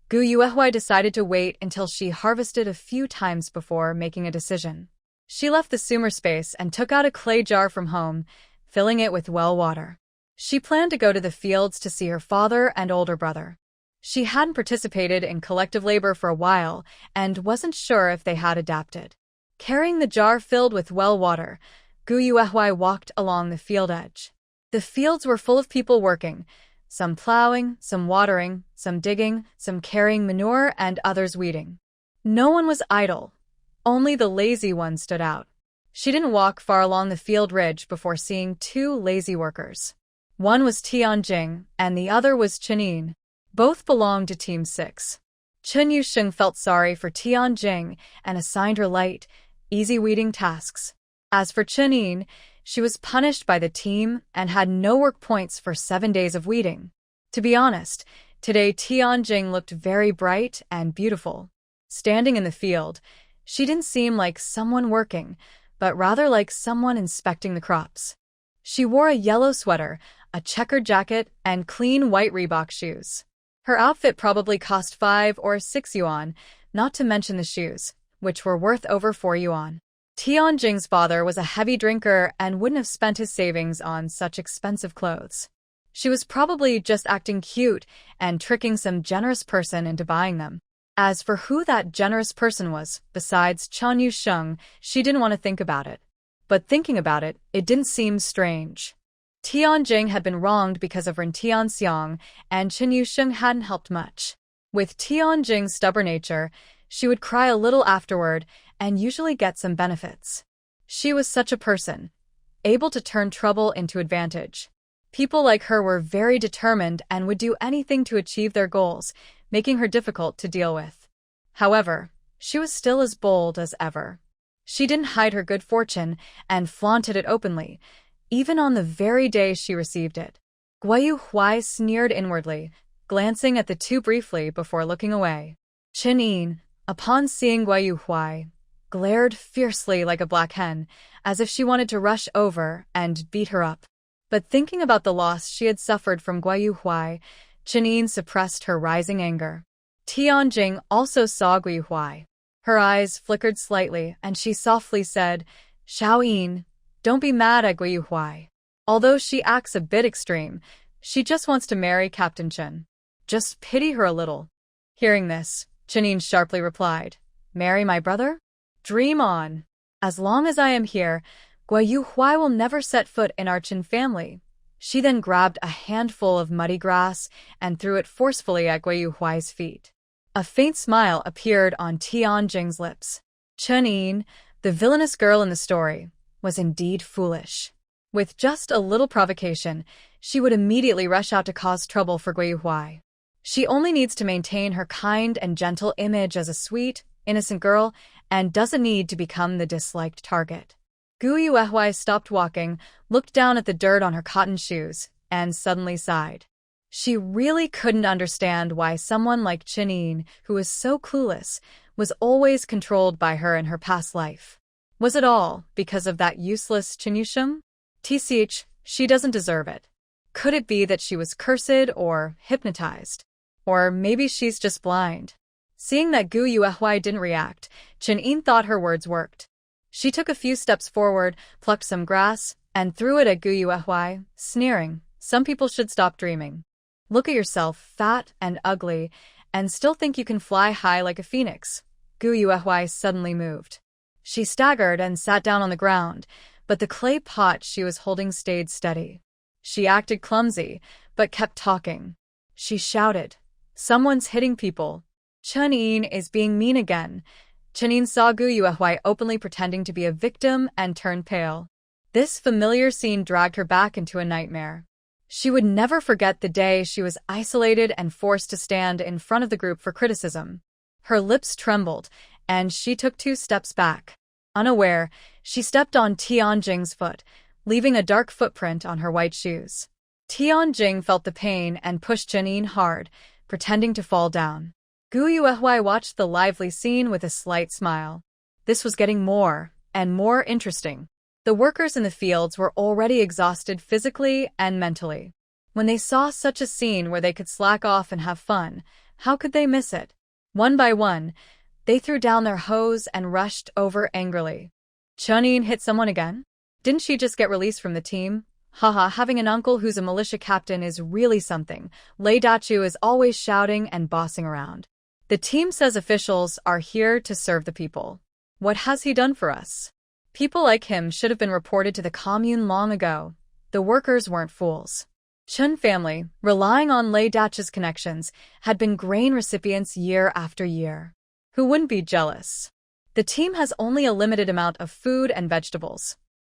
Gu Yuehui decided to wait until she harvested a few times before making a decision. She left the sumer space and took out a clay jar from home, filling it with well water. She planned to go to the fields to see her father and older brother. She hadn't participated in collective labor for a while and wasn't sure if they had adapted. Carrying the jar filled with well water, Gu Yuehui walked along the field edge. The fields were full of people working, some plowing, some watering, some digging, some carrying manure, and others weeding. No one was idle. Only the lazy ones stood out. She didn't walk far along the field ridge before seeing 2 lazy workers. One was Tianjing, and the other was Chenin. Both belonged to Team 6. Chen Yusheng felt sorry for Tianjing and assigned her light, easy weeding tasks. As for Chenin, she was punished by the team and had no work points for 7 days of weeding. To be honest, today Tianjing looked very bright and beautiful. Standing in the field, she didn't seem like someone working, but rather like someone inspecting the crops. She wore a yellow sweater, a checkered jacket, and clean white Reebok shoes. Her outfit probably cost 5 or 6 yuan, not to mention the shoes, which were worth over 4 yuan. Tianjing's father was a heavy drinker and wouldn't have spent his savings on such expensive clothes. She was probably just acting cute and tricking some generous person into buying them. As for who that generous person was, besides Chen Yusheng, she didn't want to think about it. But thinking about it, it didn't seem strange. Tianjing had been wronged because of Ren Tianxiang, and Chen Yusheng hadn't helped much. With Tianjing's stubborn nature, she would cry a little afterward and usually get some benefits. She was such a person, able to turn trouble into advantage. People like her were very determined and would do anything to achieve their goals, making her difficult to deal with. However, she was still as bold as ever. She didn't hide her good fortune and flaunted it openly, even on the very day she received it. Guayu Huai sneered inwardly, glancing at the two briefly before looking away. Chen Yin, upon seeing Guayu Huai, glared fiercely like a black hen, as if she wanted to rush over and beat her up. But thinking about the loss she had suffered from Guayu Huai, Chen Yin suppressed her rising anger. Tianjing also saw Guayu Huai. Her eyes flickered slightly, and she softly said, "Xiao Yin, don't be mad at Guayu Huai. Although she acts a bit extreme, she just wants to marry Captain Chen. Just pity her a little." Hearing this, Chen Yin sharply replied, "Marry my brother? Dream on. As long as I am here, Guayu Huai will never set foot in our Chen family." She then grabbed a handful of muddy grass and threw it forcefully at Guayu Huai's feet. A faint smile appeared on Tianjing's lips. Chen Yin, the villainous girl in the story, was indeed foolish. With just a little provocation, she would immediately rush out to cause trouble for Gui Yuhui. She only needs to maintain her kind and gentle image as a sweet, innocent girl and doesn't need to become the disliked target. Gui Yuhui stopped walking, looked down at the dirt on her cotton shoes, and suddenly sighed. She really couldn't understand why someone like Chinyin, who was so clueless, was always controlled by her in her past life. Was it all because of that useless Chinyushim? Tch, she doesn't deserve it. Could it be that she was cursed or hypnotized? Or maybe she's just blind. Seeing that Gu Yuhui didn't react, Chinyin thought her words worked. She took a few steps forward, plucked some grass, and threw it at Gu Yuhui, sneering, "Some people should stop dreaming. Look at yourself, fat and ugly, and still think you can fly high like a phoenix." Gu Yuhui suddenly moved. She staggered and sat down on the ground, but the clay pot she was holding stayed steady. She acted clumsy, but kept talking. She shouted, "Someone's hitting people. Chinyin is being mean again." Chinyin saw Gu Yuhui openly pretending to be a victim and turned pale. This familiar scene dragged her back into a nightmare. She would never forget the day she was isolated and forced to stand in front of the group for criticism. Her lips trembled, and she took 2 steps back. Unaware, she stepped on Tianjing's foot, leaving a dark footprint on her white shoes. Tianjing felt the pain and pushed Chinyin hard, pretending to fall down. Gu Yuhui watched the lively scene with a slight smile. This was getting more and more interesting. The workers in the fields were already exhausted physically and mentally. When they saw such a scene where they could slack off and have fun, how could they miss it? One by one, they threw down their hoes and rushed over angrily. Chinyin hit someone again? Didn't she just get released from the team? Haha, having an uncle who's a militia captain is really something. Lei Dachu is always shouting and bossing around. The team says officials are here to serve the people. What has he done for us? People like him should have been reported to the commune long ago. The workers weren't fools. Chun family, relying on Lei Dachu's connections, had been grain recipients year after year. Who wouldn't be jealous? The team has only a limited amount of food and vegetables.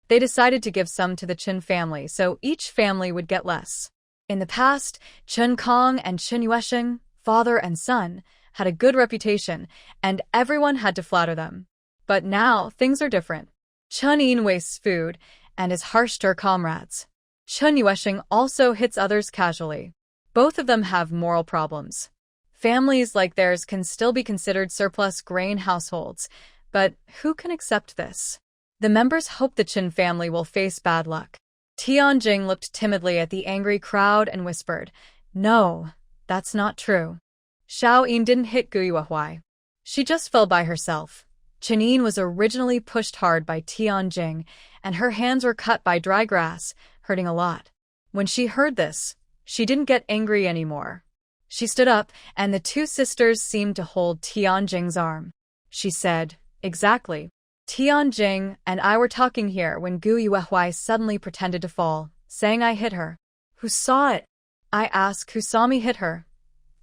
They decided to give some to the Chun family, so each family would get less. In the past, Chun Kong and Chun Yuesheng, father and son, had a good reputation, and everyone had to flatter them. But now, things are different. Chinyin wastes food and is harsh to her comrades. Chun Yuesheng also hits others casually. Both of them have moral problems. Families like theirs can still be considered surplus grain households, but who can accept this? The members hope the Chin family will face bad luck. Tianjing looked timidly at the angry crowd and whispered, "No, that's not true. Xiao Yin didn't hit Gu Yuhui. She just fell by herself." Chinyin was originally pushed hard by Tianjing, and her hands were cut by dry grass, hurting a lot. When she heard this, she didn't get angry anymore. She stood up, and the 2 sisters seemed to hold Tianjing's arm. She said, "Exactly. Tianjing and I were talking here when Gu Yuhui suddenly pretended to fall, saying I hit her." "Who saw it?" I asked who saw me hit her.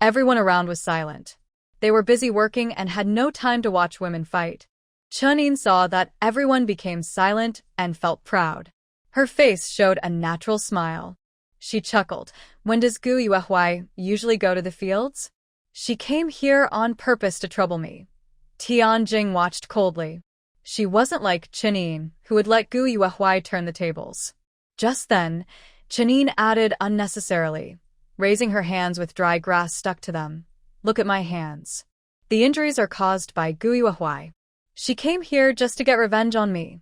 Everyone around was silent. They were busy working and had no time to watch women fight. Chinyin saw that everyone became silent and felt proud. Her face showed a natural smile. She chuckled. "When does Gu Yuhui usually go to the fields?" "She came here on purpose to trouble me." Tianjing watched coldly. She wasn't like Chinyin, who would let Gu Yuhui turn the tables. Just then, Chinyin added unnecessarily, raising her hands with dry grass stuck to them. "Look at my hands. The injuries are caused by Gu Yuhui. She came here just to get revenge on me."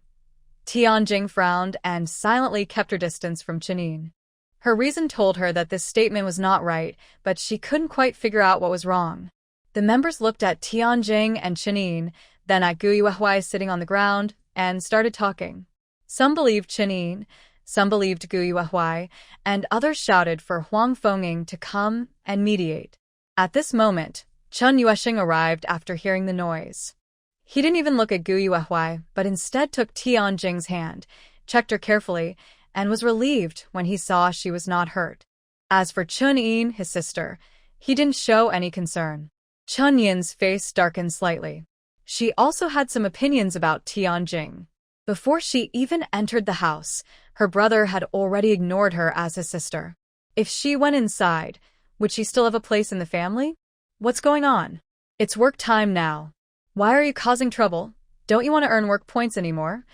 Tianjing frowned and silently kept her distance from Chinyin. Her reason told her that this statement was not right, but she couldn't quite figure out what was wrong. The members looked at Tianjing and Chinyin, then at Gu Yuhui sitting on the ground, and started talking. Some believed Chinyin, some believed Gu Yuhui, and others shouted for Huang Fengying to come and mediate. At this moment, Chun Yuesheng arrived after hearing the noise. He didn't even look at Gu Yuhui, but instead took Tianjing's hand, checked her carefully, and was relieved when he saw she was not hurt. As for Chun-yin, his sister, he didn't show any concern. Chun-yin's face darkened slightly. She also had some opinions about Tianjing. Before she even entered the house, her brother had already ignored her as his sister. If she went inside, would she still have a place in the family? What's going on? It's work time now. Why are you causing trouble? Don't you want to earn work points anymore?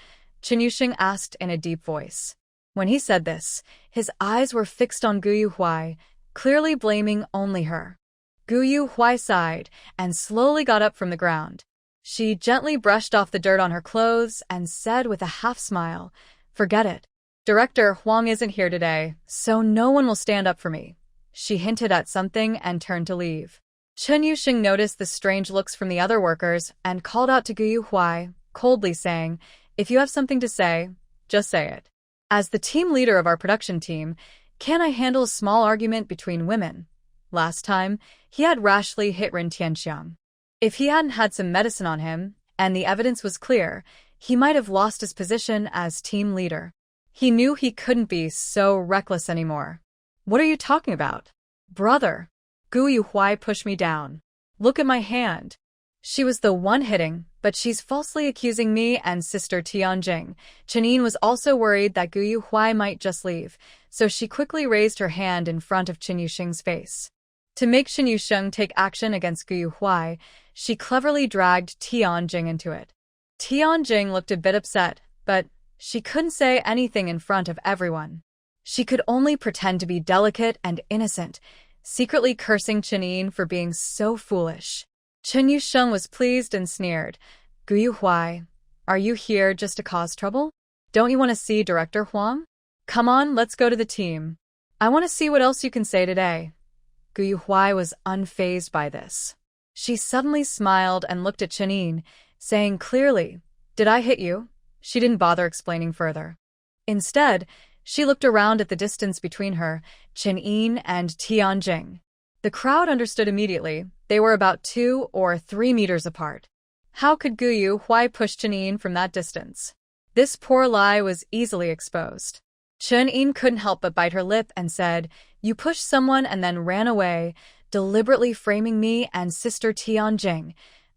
Chen Yusheng asked in a deep voice. When he said this, his eyes were fixed on Gu Yuhuai, clearly blaming only her. Gu Yuhuai sighed and slowly got up from the ground. She gently brushed off the dirt on her clothes and said with a half-smile, "Forget it. Director Huang isn't here today, so no one will stand up for me." She hinted at something and turned to leave. Chen Yusheng noticed the strange looks from the other workers and called out to Gu Yuhuai, coldly saying, "If you have something to say, just say it. As the team leader of our production team, can I handle a small argument between women?" Last time, he had rashly hit Ren Tianxiang. If he hadn't had some medicine on him, and the evidence was clear, he might have lost his position as team leader. He knew he couldn't be so reckless anymore. "What are you talking about? Brother." Gu Yuhuai pushed me down. "Look at my hand." She was the one hitting, but she's falsely accusing me and sister Tianjing. Chenyin was also worried that Gu Yuhuai might just leave, so she quickly raised her hand in front of Chen Yusheng's face. To make Chen Yusheng take action against Gu Yuhuai, she cleverly dragged Tianjing into it. Tianjing looked a bit upset, but she couldn't say anything in front of everyone. She could only pretend to be delicate and innocent, secretly cursing Chenyin for being so foolish. Chen Yusheng was pleased and sneered. "Gu Yuhuai, are you here just to cause trouble? Don't you want to see Director Huang? Come on, let's go to the team. I want to see what else you can say today." Gu Yuhuai was unfazed by this. She suddenly smiled and looked at Chenyin, saying clearly, "Did I hit you?" She didn't bother explaining further. Instead, she looked around at the distance between her, Chenyin, and Tianjing. The crowd understood immediately. They were about 2 or 3 meters apart. How could Gu Yuhuai push Chenyin from that distance? This poor lie was easily exposed. Chenyin couldn't help but bite her lip and said, "You pushed someone and then ran away, deliberately framing me and sister Tianjing."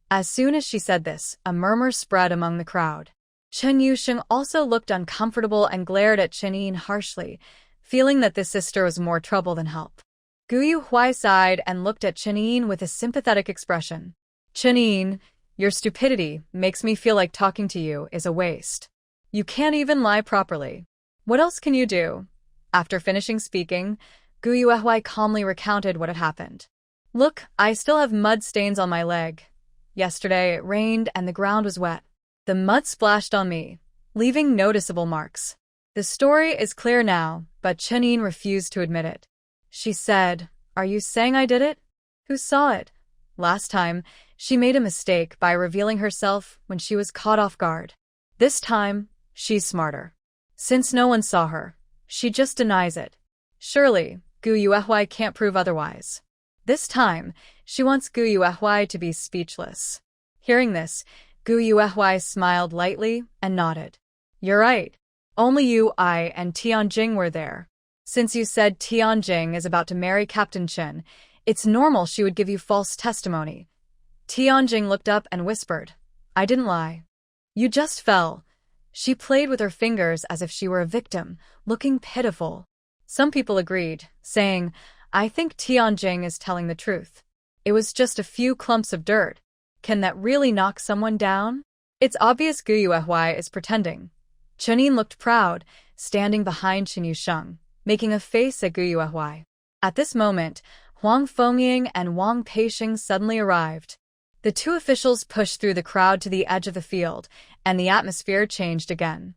As soon as she said this, a murmur spread among the crowd. Chen Yusheng also looked uncomfortable and glared at Chenyin harshly, feeling that this sister was more trouble than help. Gu Yuhuai sighed and looked at Chenyin with a sympathetic expression. "Chenyin, your stupidity makes me feel like talking to you is a waste. You can't even lie properly. What else can you do?" After finishing speaking, Gu Yuhuai calmly recounted what had happened. "Look, I still have mud stains on my leg. Yesterday it rained and the ground was wet. The mud splashed on me, leaving noticeable marks. The story is clear now, but Chenyin refused to admit it. She said, "Are you saying I did it? Who saw it?" Last time, she made a mistake by revealing herself when she was caught off guard. This time, she's smarter. Since no one saw her, she just denies it. Surely, Gu Yuhuai can't prove otherwise. This time, she wants Gu Yuhuai to be speechless. Hearing this, Gu Yuhuai smiled lightly and nodded. "You're right. Only you, I, and Tianjing were there. Since you said Tianjing is about to marry Captain Chen, it's normal she would give you false testimony." Tianjing looked up and whispered, "I didn't lie. You just fell." She played with her fingers as if she were a victim, looking pitiful. Some people agreed, saying, "I think Tianjing is telling the truth. It was just a few clumps of dirt. Can that really knock someone down?" It's obvious Gu Yuhuai is pretending. Chenyin looked proud, standing behind Chen Yusheng, making a face at Gu Yuhuai. At this moment, Huang Fengying and Wang Peixing suddenly arrived. The two officials pushed through the crowd to the edge of the field, and the atmosphere changed again.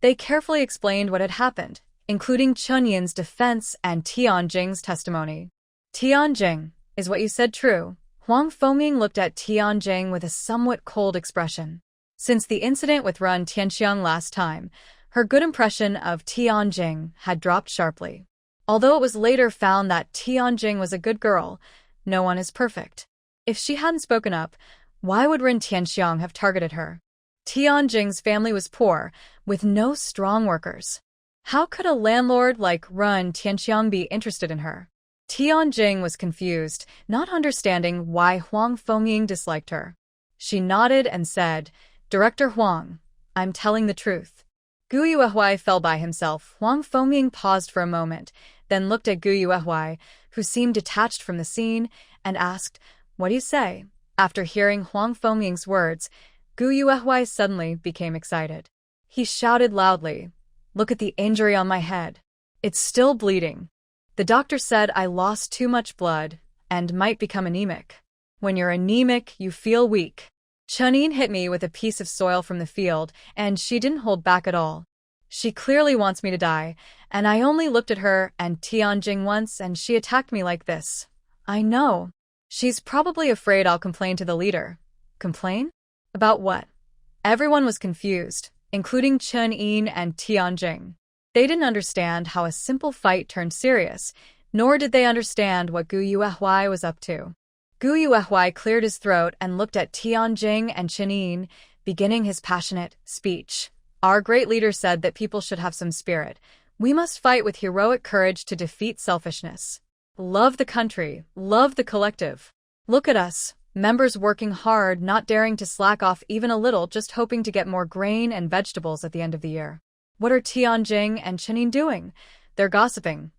They carefully explained what had happened, including Chenyin's defense and Tianjing's testimony. "Tianjing, is what you said true?" Huang Fengying looked at Tianjing with a somewhat cold expression. Since the incident with Ren Tianxiang last time, her good impression of Tianjing had dropped sharply. Although it was later found that Tianjing was a good girl, no one is perfect. If she hadn't spoken up, why would Ren Tianxiang have targeted her? Tianjing's family was poor, with no strong workers. How could a landlord like Ren Tianxiang be interested in her? Tianjing was confused, not understanding why Huang Fengying disliked her. She nodded and said, "Director Huang, I'm telling the truth. Gu Yuehui fell by himself. Huang Fengying paused for a moment, then looked at Gu Yuehui, who seemed detached from the scene, and asked, "What do you say?" After hearing Huang Fengying's words, Gu Yuehui suddenly became excited. He shouted loudly, "Look at the injury on my head. It's still bleeding. The doctor said I lost too much blood and might become anemic. When you're anemic, you feel weak." Chunin hit me with a piece of soil from the field, and she didn't hold back at all. She clearly wants me to die, and I only looked at her and Tianjing once and she attacked me like this. I know. She's probably afraid I'll complain to the leader. Complain? About what? Everyone was confused, including Chunin and Tianjing. They didn't understand how a simple fight turned serious, nor did they understand what Gu Yuehui was up to. Gu Yuehui cleared his throat and looked at Tianjing and Chunin, beginning his passionate speech. Our great leader said that people should have some spirit. We must fight with heroic courage to defeat selfishness. Love the country, love the collective. Look at us, members working hard, not daring to slack off even a little, just hoping to get more grain and vegetables at the end of the year. What are Tianjing and Chunin doing? They're gossiping.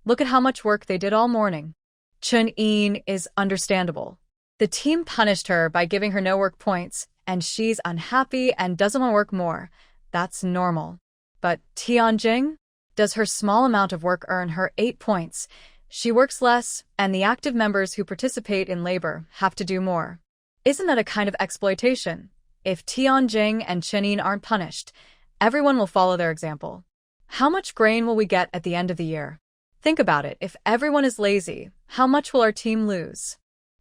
Look at how much work they did all morning. Chunin is understandable. The team punished her by giving her no work points, and she's unhappy and doesn't want to work more. That's normal. But Tianjing? Does her small amount of work earn her 8 points? She works less, and the active members who participate in labor have to do more. Isn't that a kind of exploitation? If Tianjing and Chunin aren't punished, everyone will follow their example. How much grain will we get at the end of the year? Think about it. If everyone is lazy, how much will our team lose?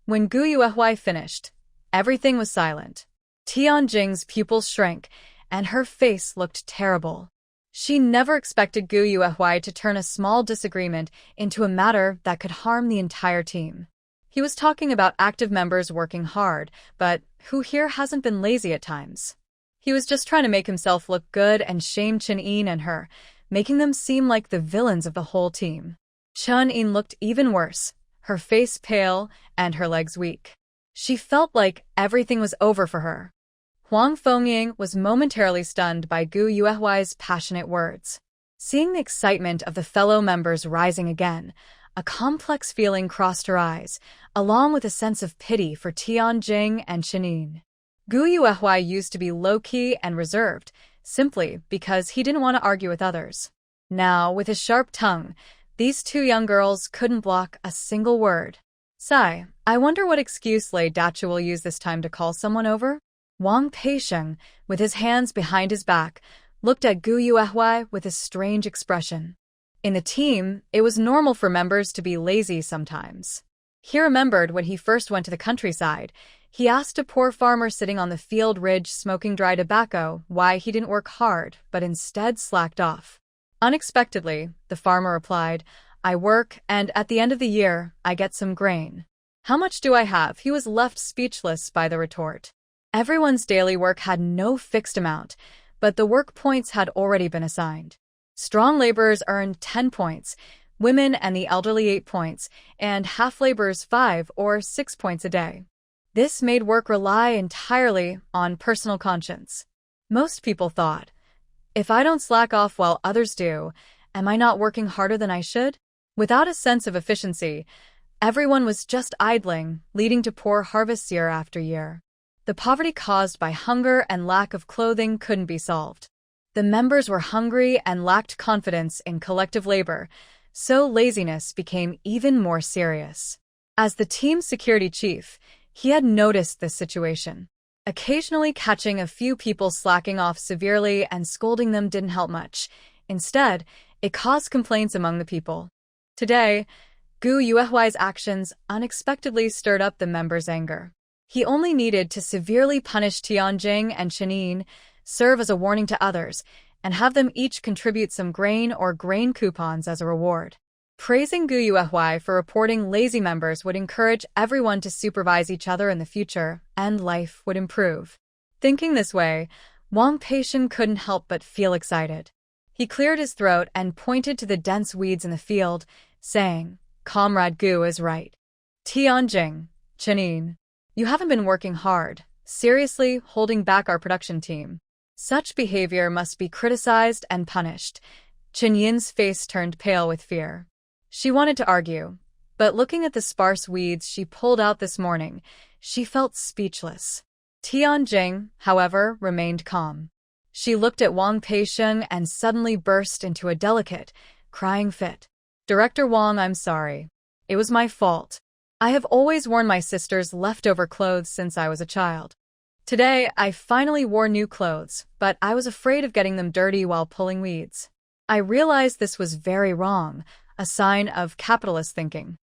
When Gu Yuehui finished, everything was silent. Tianjing's pupils shrank, and her face looked terrible. She never expected Gu Yuehui to turn a small disagreement into a matter that could harm the entire team. He was talking about active members working hard, but who here hasn't been lazy at times? He was just trying to make himself look good and shame Chunin and her, making them seem like the villains of the whole team. Chunin looked even worse, her face pale and her legs weak. She felt like everything was over for her. Huang Fengying was momentarily stunned by Gu Yuehui's passionate words. Seeing the excitement of the fellow members rising again, a complex feeling crossed her eyes, along with a sense of pity for Tianjing and Chunin. Gu Yuehui used to be low-key and reserved, simply because he didn't want to argue with others. Now, with his sharp tongue, these two young girls couldn't block a single word. Sigh, I wonder what excuse Lei Dachu will use this time to call someone over? Wang Peisheng, with his hands behind his back, looked at Gu Yuehui with a strange expression. In the team, it was normal for members to be lazy sometimes. He remembered when he first went to the countryside, he asked a poor farmer sitting on the field ridge smoking dry tobacco why he didn't work hard, but instead slacked off. Unexpectedly, the farmer replied, I work, and at the end of the year, I get some grain. How much do I have? He was left speechless by the retort. Everyone's daily work had no fixed amount, but the work points had already been assigned. Strong laborers earned 10 points, women and the elderly 8 points, and half laborers 5 or 6 points a day. This made work rely entirely on personal conscience. Most people thought, if I don't slack off while others do, am I not working harder than I should? Without a sense of efficiency, everyone was just idling, leading to poor harvests year after year. The poverty caused by hunger and lack of clothing couldn't be solved. The members were hungry and lacked confidence in collective labor, so laziness became even more serious. As the team's security chief, he had noticed this situation. Occasionally catching a few people slacking off severely and scolding them didn't help much. Instead, it caused complaints among the people. Today, Gu Yuehui's actions unexpectedly stirred up the members' anger. He only needed to severely punish Tianjing and Chunin, serve as a warning to others, and have them each contribute some grain or grain coupons as a reward. Praising Gu Yuehui for reporting lazy members would encourage everyone to supervise each other in the future, and life would improve. Thinking this way, Wang Peisheng couldn't help but feel excited. He cleared his throat and pointed to the dense weeds in the field, saying, Comrade Gu is right. Tianjing, Chunin, you haven't been working hard, seriously holding back our production team. Such behavior must be criticized and punished. Chen Yin's face turned pale with fear. She wanted to argue, but looking at the sparse weeds she pulled out this morning, she felt speechless. Tianjing, however, remained calm. She looked at Wang Peisheng and suddenly burst into a delicate, crying fit. Director Wang, I'm sorry. It was my fault. I have always worn my sister's leftover clothes since I was a child. Today, I finally wore new clothes, but I was afraid of getting them dirty while pulling weeds. I realized this was very wrong, a sign of capitalist thinking.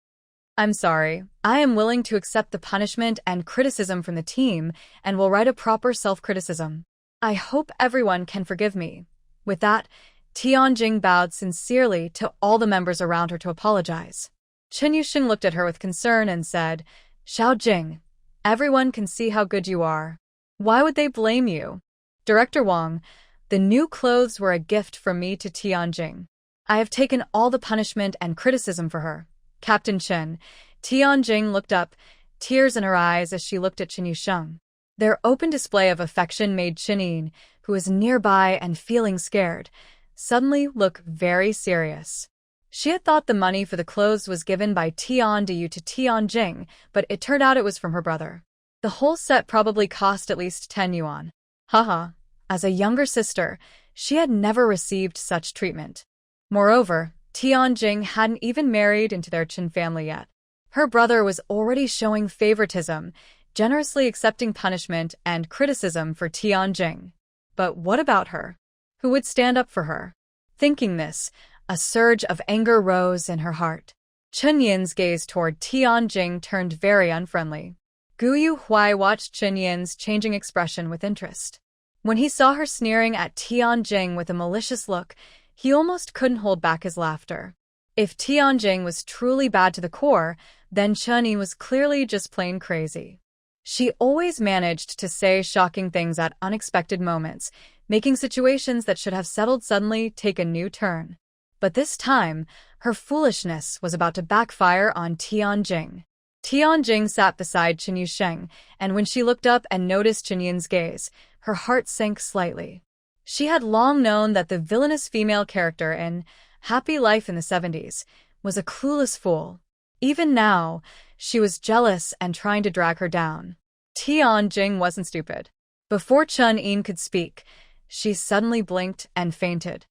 I'm sorry. I am willing to accept the punishment and criticism from the team and will write a proper self-criticism. I hope everyone can forgive me. With that, Tianjing bowed sincerely to all the members around her to apologize. Chen Yuxing looked at her with concern and said, Xiao Jing, everyone can see how good you are. Why would they blame you? Director Wang, the new clothes were a gift from me to Tianjing. I have taken all the punishment and criticism for her. Captain Chen, Tianjing looked up, tears in her eyes as she looked at Chen Yusheng. Their open display of affection made Chen Yin, who was nearby and feeling scared, suddenly look very serious. She had thought the money for the clothes was given by Tian Diyu to Tianjing, but it turned out it was from her brother. The whole set probably cost at least 10 yuan. Haha, as a younger sister, she had never received such treatment. Moreover, Tianjing hadn't even married into their Chen family yet. Her brother was already showing favoritism, generously accepting punishment and criticism for Tianjing. But what about her? Who would stand up for her? Thinking this, a surge of anger rose in her heart. Chen Yin's gaze toward Tianjing turned very unfriendly. Gu Yuhuai watched Chen Yin's changing expression with interest. When he saw her sneering at Tianjing with a malicious look, he almost couldn't hold back his laughter. If Tianjing was truly bad to the core, then Chen Yin was clearly just plain crazy. She always managed to say shocking things at unexpected moments, making situations that should have settled suddenly take a new turn. But this time, her foolishness was about to backfire on Tianjing. Tianjing sat beside Chen Yusheng, and when she looked up and noticed Chen Yin's gaze, her heart sank slightly. She had long known that the villainous female character in Happy Life in the 70s was a clueless fool. Even now, she was jealous and trying to drag her down. Tianjing wasn't stupid. Before Chen Yin could speak, she suddenly blinked and fainted.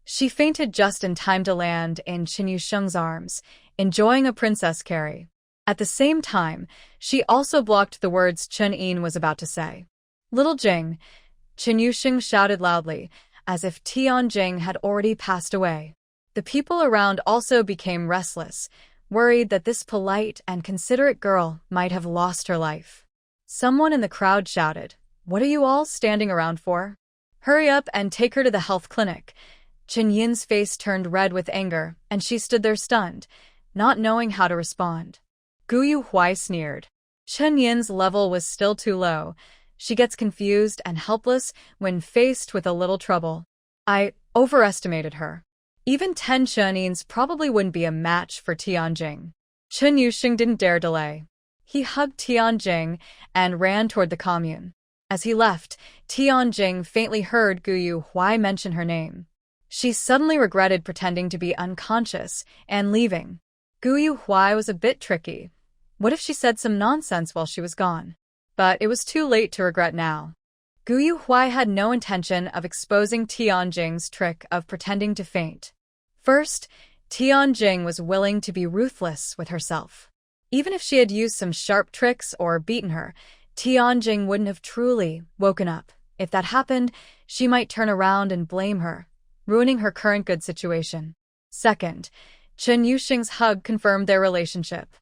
She fainted just in time to land in Chen Yusheng's arms, enjoying a princess carry. At the same time, she also blocked the words Chen Yin was about to say. Little Jing, Chen Yusheng shouted loudly, as if Tianjing had already passed away. The people around also became restless, worried that this polite and considerate girl might have lost her life. Someone in the crowd shouted, What are you all standing around for? Hurry up and take her to the health clinic. Chen Yin's face turned red with anger, and she stood there stunned, not knowing how to respond. Gu Yuhuai sneered. Chen Yin's level was still too low. She gets confused and helpless when faced with a little trouble. I overestimated her. Even 10 Chen Yins probably wouldn't be a match for Tianjing. Chen Yusheng didn't dare delay. He hugged Tianjing and ran toward the commune. As he left, Tianjing faintly heard Gu Yuhuai mention her name. She suddenly regretted pretending to be unconscious and leaving. Gu Yuhuai was a bit tricky. What if she said some nonsense while she was gone? But it was too late to regret now. Gu Yuhuai had no intention of exposing Tianjing's trick of pretending to faint. First, Tianjing was willing to be ruthless with herself. Even if she had used some sharp tricks or beaten her, Tianjing wouldn't have truly woken up. If that happened, she might turn around and blame her, ruining her current good situation. Second, Chen Yusheng's hug confirmed their relationship.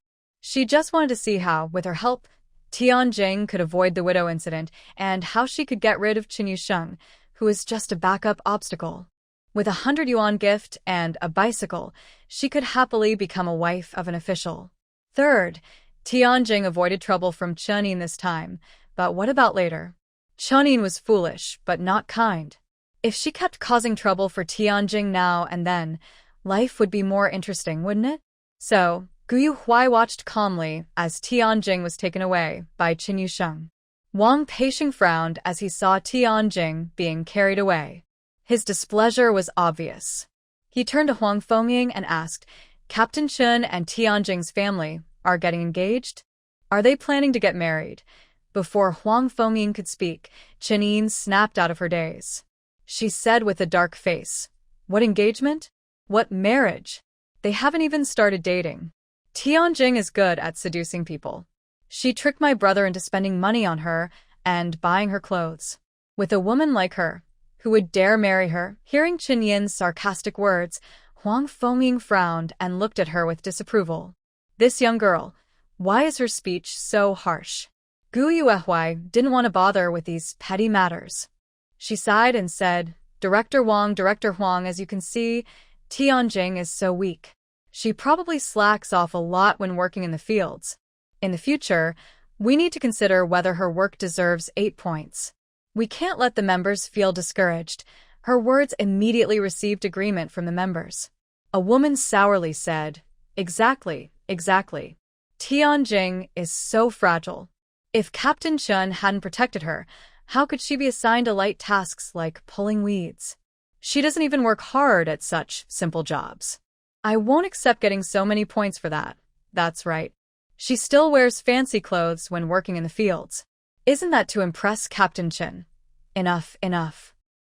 She just wanted to see how, with her help, Tianjing could avoid the widow incident and how she could get rid of Chen Yusheng, who was just a backup obstacle. With a 100 yuan gift and a bicycle, she could happily become a wife of an official. Third, Tianjing avoided trouble from Chen Yin this time, but what about later? Chen Yin was foolish, but not kind. If she kept causing trouble for Tianjing now and then, life would be more interesting, wouldn't it? So, Gu Yuhuai watched calmly as Tianjing was taken away by Chen Yusheng. Wang Peisheng frowned as he saw Tianjing being carried away. His displeasure was obvious. He turned to Huang Fengming and asked, Captain Chen and Tianjing's family are getting engaged? Are they planning to get married? Before Huang Fengming could speak, Chen snapped out of her daze. She said with a dark face, What engagement? What marriage? They haven't even started dating. Tianjing is good at seducing people. She tricked my brother into spending money on her and buying her clothes. With a woman like her, who would dare marry her? Hearing Chen Yin's sarcastic words, Huang Fengming frowned and looked at her with disapproval. This young girl, why is her speech so harsh? Gu Yuehui didn't want to bother with these petty matters. She sighed and said, Director Huang, as you can see, Tianjing is so weak. She probably slacks off a lot when working in the fields. In the future, we need to consider whether her work deserves 8 points. We can't let the members feel discouraged. Her words immediately received agreement from the members. A woman sourly said, Exactly. Tianjing is so fragile. If Captain Chen hadn't protected her, how could she be assigned to light tasks like pulling weeds? She doesn't even work hard at such simple jobs. I won't accept getting so many points for that. That's right. She still wears fancy clothes when working in the fields. Isn't that to impress Captain Chen? Enough.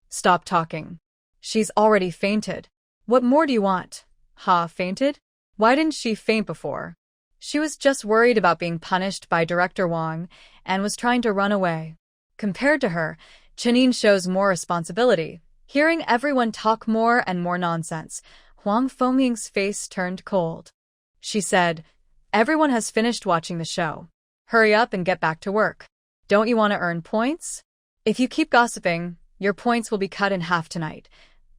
Stop talking. She's already fainted. What more do you want? Fainted? Why didn't she faint before? She was just worried about being punished by Director Wang and was trying to run away. Compared to her, Chen shows more responsibility. Hearing everyone talk more and more nonsense, Huang Fengming's face turned cold. She said, Everyone has finished watching the show. Hurry up and get back to work. Don't you want to earn points? If you keep gossiping, your points will be cut in half tonight.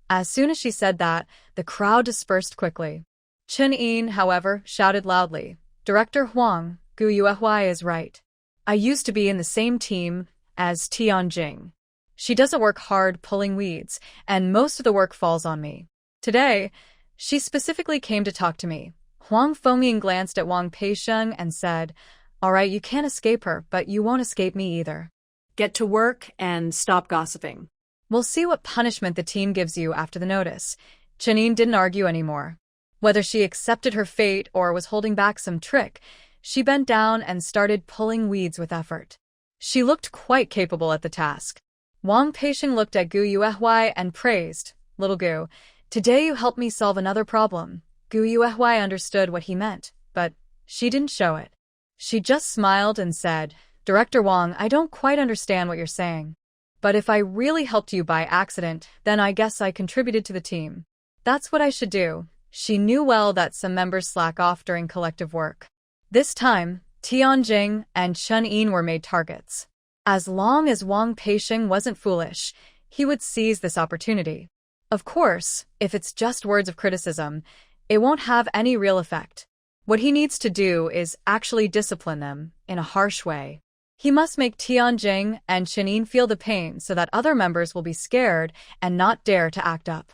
As soon as she said that, the crowd dispersed quickly. Chen Yin, however, shouted loudly, Director Huang, Gu Yuehui is right. I used to be in the same team as Tianjing. She doesn't work hard pulling weeds, and most of the work falls on me. Today, she specifically came to talk to me. Huang Fengming glanced at Wang Peisheng and said, All right, you can't escape her, but you won't escape me either. Get to work and stop gossiping. We'll see what punishment the team gives you after the notice. Chen Yin didn't argue anymore. Whether she accepted her fate or was holding back some trick, she bent down and started pulling weeds with effort. She looked quite capable at the task. Wang Peisheng looked at Gu Yuehui and praised, Little Gu, today you helped me solve another problem. Gu Yuehui understood what he meant, but she didn't show it. She just smiled and said, Director Wang, I don't quite understand what you're saying. But if I really helped you by accident, then I guess I contributed to the team. That's what I should do. She knew well that some members slack off during collective work. This time, Tianjing and Chen Yin were made targets. As long as Wang Peisheng wasn't foolish, he would seize this opportunity. Of course, if it's just words of criticism, it won't have any real effect. What he needs to do is actually discipline them in a harsh way. He must make Tianjing and Chen Yin feel the pain so that other members will be scared and not dare to act up.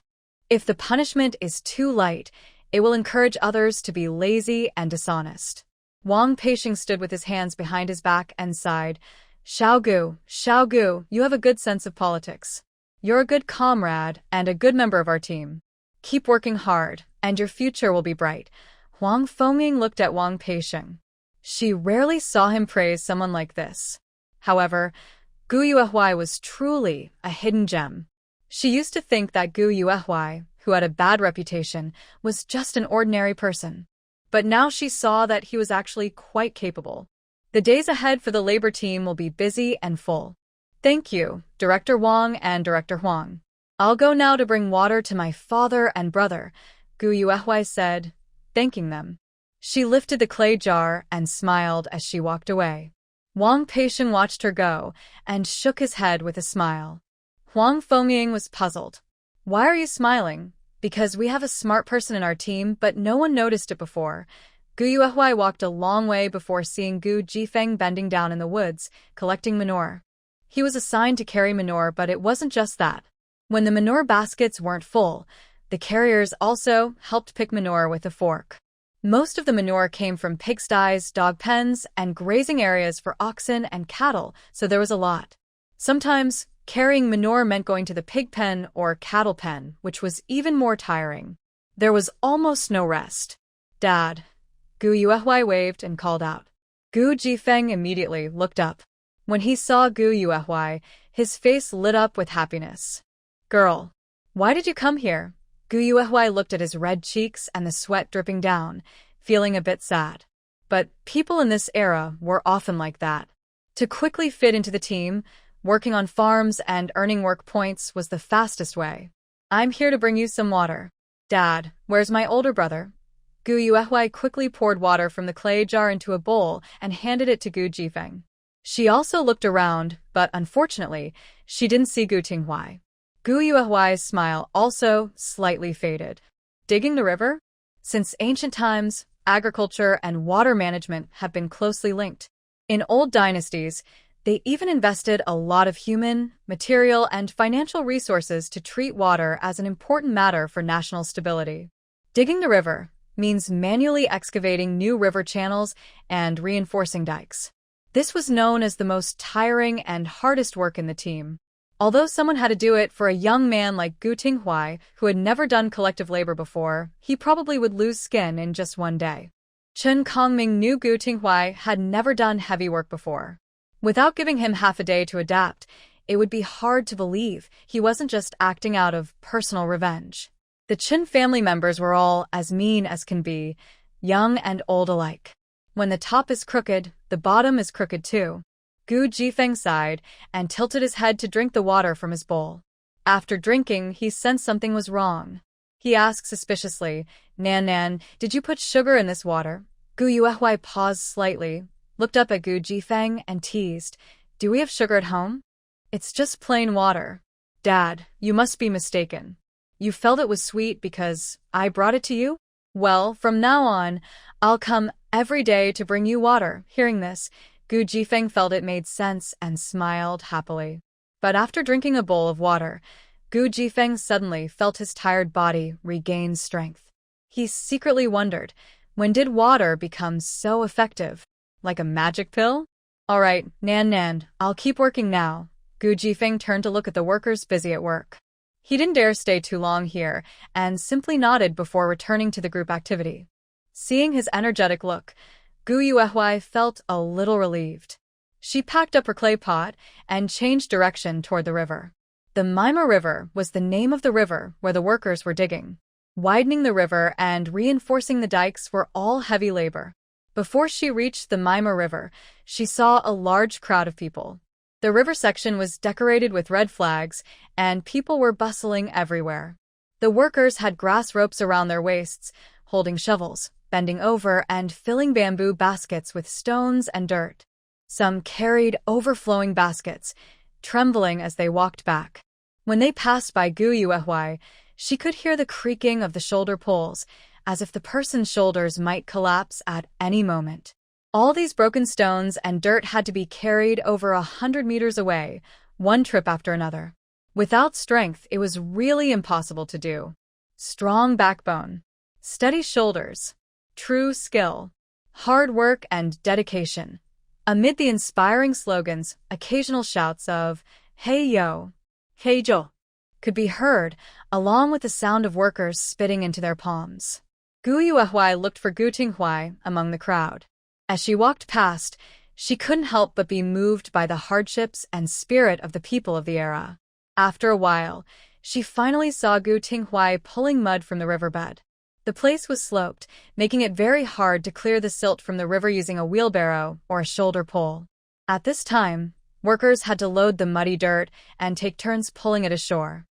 If the punishment is too light, it will encourage others to be lazy and dishonest. Wang Peisheng stood with his hands behind his back and sighed, Xiao Gu, you have a good sense of politics. You're a good comrade and a good member of our team. Keep working hard, and your future will be bright. Huang Fengming looked at Wang Peisheng. She rarely saw him praise someone like this. However, Gu Yuehui was truly a hidden gem. She used to think that Gu Yuehui, who had a bad reputation, was just an ordinary person. But now she saw that he was actually quite capable. The days ahead for the labor team will be busy and full. Thank you, Director Wang and Director Huang. I'll go now to bring water to my father and brother, Gu Yuehui said, thanking them. She lifted the clay jar and smiled as she walked away. Wang Peisheng watched her go and shook his head with a smile. Huang Fengming was puzzled. Why are you smiling? Because we have a smart person in our team, but no one noticed it before. Gu Yuehui walked a long way before seeing Gu Jifeng bending down in the woods, collecting manure. He was assigned to carry manure, but it wasn't just that. When the manure baskets weren't full, the carriers also helped pick manure with a fork. Most of the manure came from pigsties, dog pens, and grazing areas for oxen and cattle, so there was a lot. Sometimes, carrying manure meant going to the pig pen or cattle pen, which was even more tiring. There was almost no rest. Dad. Gu Yuehui waved and called out. Gu Jifeng immediately looked up. When he saw Gu Yuehui, his face lit up with happiness. Girl. Why did you come here? Gu Yuehui looked at his red cheeks and the sweat dripping down, feeling a bit sad. But people in this era were often like that. To quickly fit into the team, working on farms and earning work points was the fastest way. I'm here to bring you some water. Dad, where's my older brother? Gu Yuehui quickly poured water from the clay jar into a bowl and handed it to Gu Jifeng. She also looked around, but unfortunately, she didn't see Gu Tinghui. Gu Yuehui's smile also slightly faded. Digging the river? Since ancient times, agriculture and water management have been closely linked. In old dynasties, they even invested a lot of human, material, and financial resources to treat water as an important matter for national stability. Digging the river means manually excavating new river channels and reinforcing dikes. This was known as the most tiring and hardest work in the team. Although someone had to do it for a young man like Gu Tinghui, who had never done collective labor before, he probably would lose skin in just one day. Chen Kongming knew Gu Tinghui had never done heavy work before. Without giving him half a day to adapt, it would be hard to believe he wasn't just acting out of personal revenge. The Chen family members were all as mean as can be, young and old alike. When the top is crooked, the bottom is crooked too. Gu Jifeng sighed and tilted his head to drink the water from his bowl. After drinking, he sensed something was wrong. He asked suspiciously, Nan, did you put sugar in this water? Gu Yuehui paused slightly, looked up at Gu Jifeng and teased, Do we have sugar at home? It's just plain water. Dad, you must be mistaken. You felt it was sweet because I brought it to you? Well, from now on, I'll come every day to bring you water. Hearing this, Gu Jifeng felt it made sense and smiled happily. But after drinking a bowl of water, Gu Jifeng suddenly felt his tired body regain strength. He secretly wondered, when did water become so effective? Like a magic pill? All right, Nan, I'll keep working now. Gu Jifeng turned to look at the workers busy at work. He didn't dare stay too long here and simply nodded before returning to the group activity. Seeing his energetic look, Gu Yuehui felt a little relieved. She packed up her clay pot and changed direction toward the river. The Manhwa River was the name of the river where the workers were digging. Widening the river and reinforcing the dikes were all heavy labor. Before she reached the Manhwa River, she saw a large crowd of people. The river section was decorated with red flags, and people were bustling everywhere. The workers had grass ropes around their waists, holding shovels, bending over and filling bamboo baskets with stones and dirt. Some carried overflowing baskets, trembling as they walked back. When they passed by Gu Yuehui, she could hear the creaking of the shoulder poles, as if the person's shoulders might collapse at any moment. All these broken stones and dirt had to be carried over 100 meters away, one trip after another. Without strength, it was really impossible to do. Strong backbone, steady shoulders, true skill, hard work and dedication. Amid the inspiring slogans, occasional shouts of, Hey yo, Hey jo, could be heard, along with the sound of workers spitting into their palms. Gu Yuehui looked for Gu Tinghui among the crowd. As she walked past, she couldn't help but be moved by the hardships and spirit of the people of the era. After a while, she finally saw Gu Tinghui pulling mud from the riverbed. The place was sloped, making it very hard to clear the silt from the river using a wheelbarrow or a shoulder pole. At this time, workers had to load the muddy dirt and take turns pulling it ashore.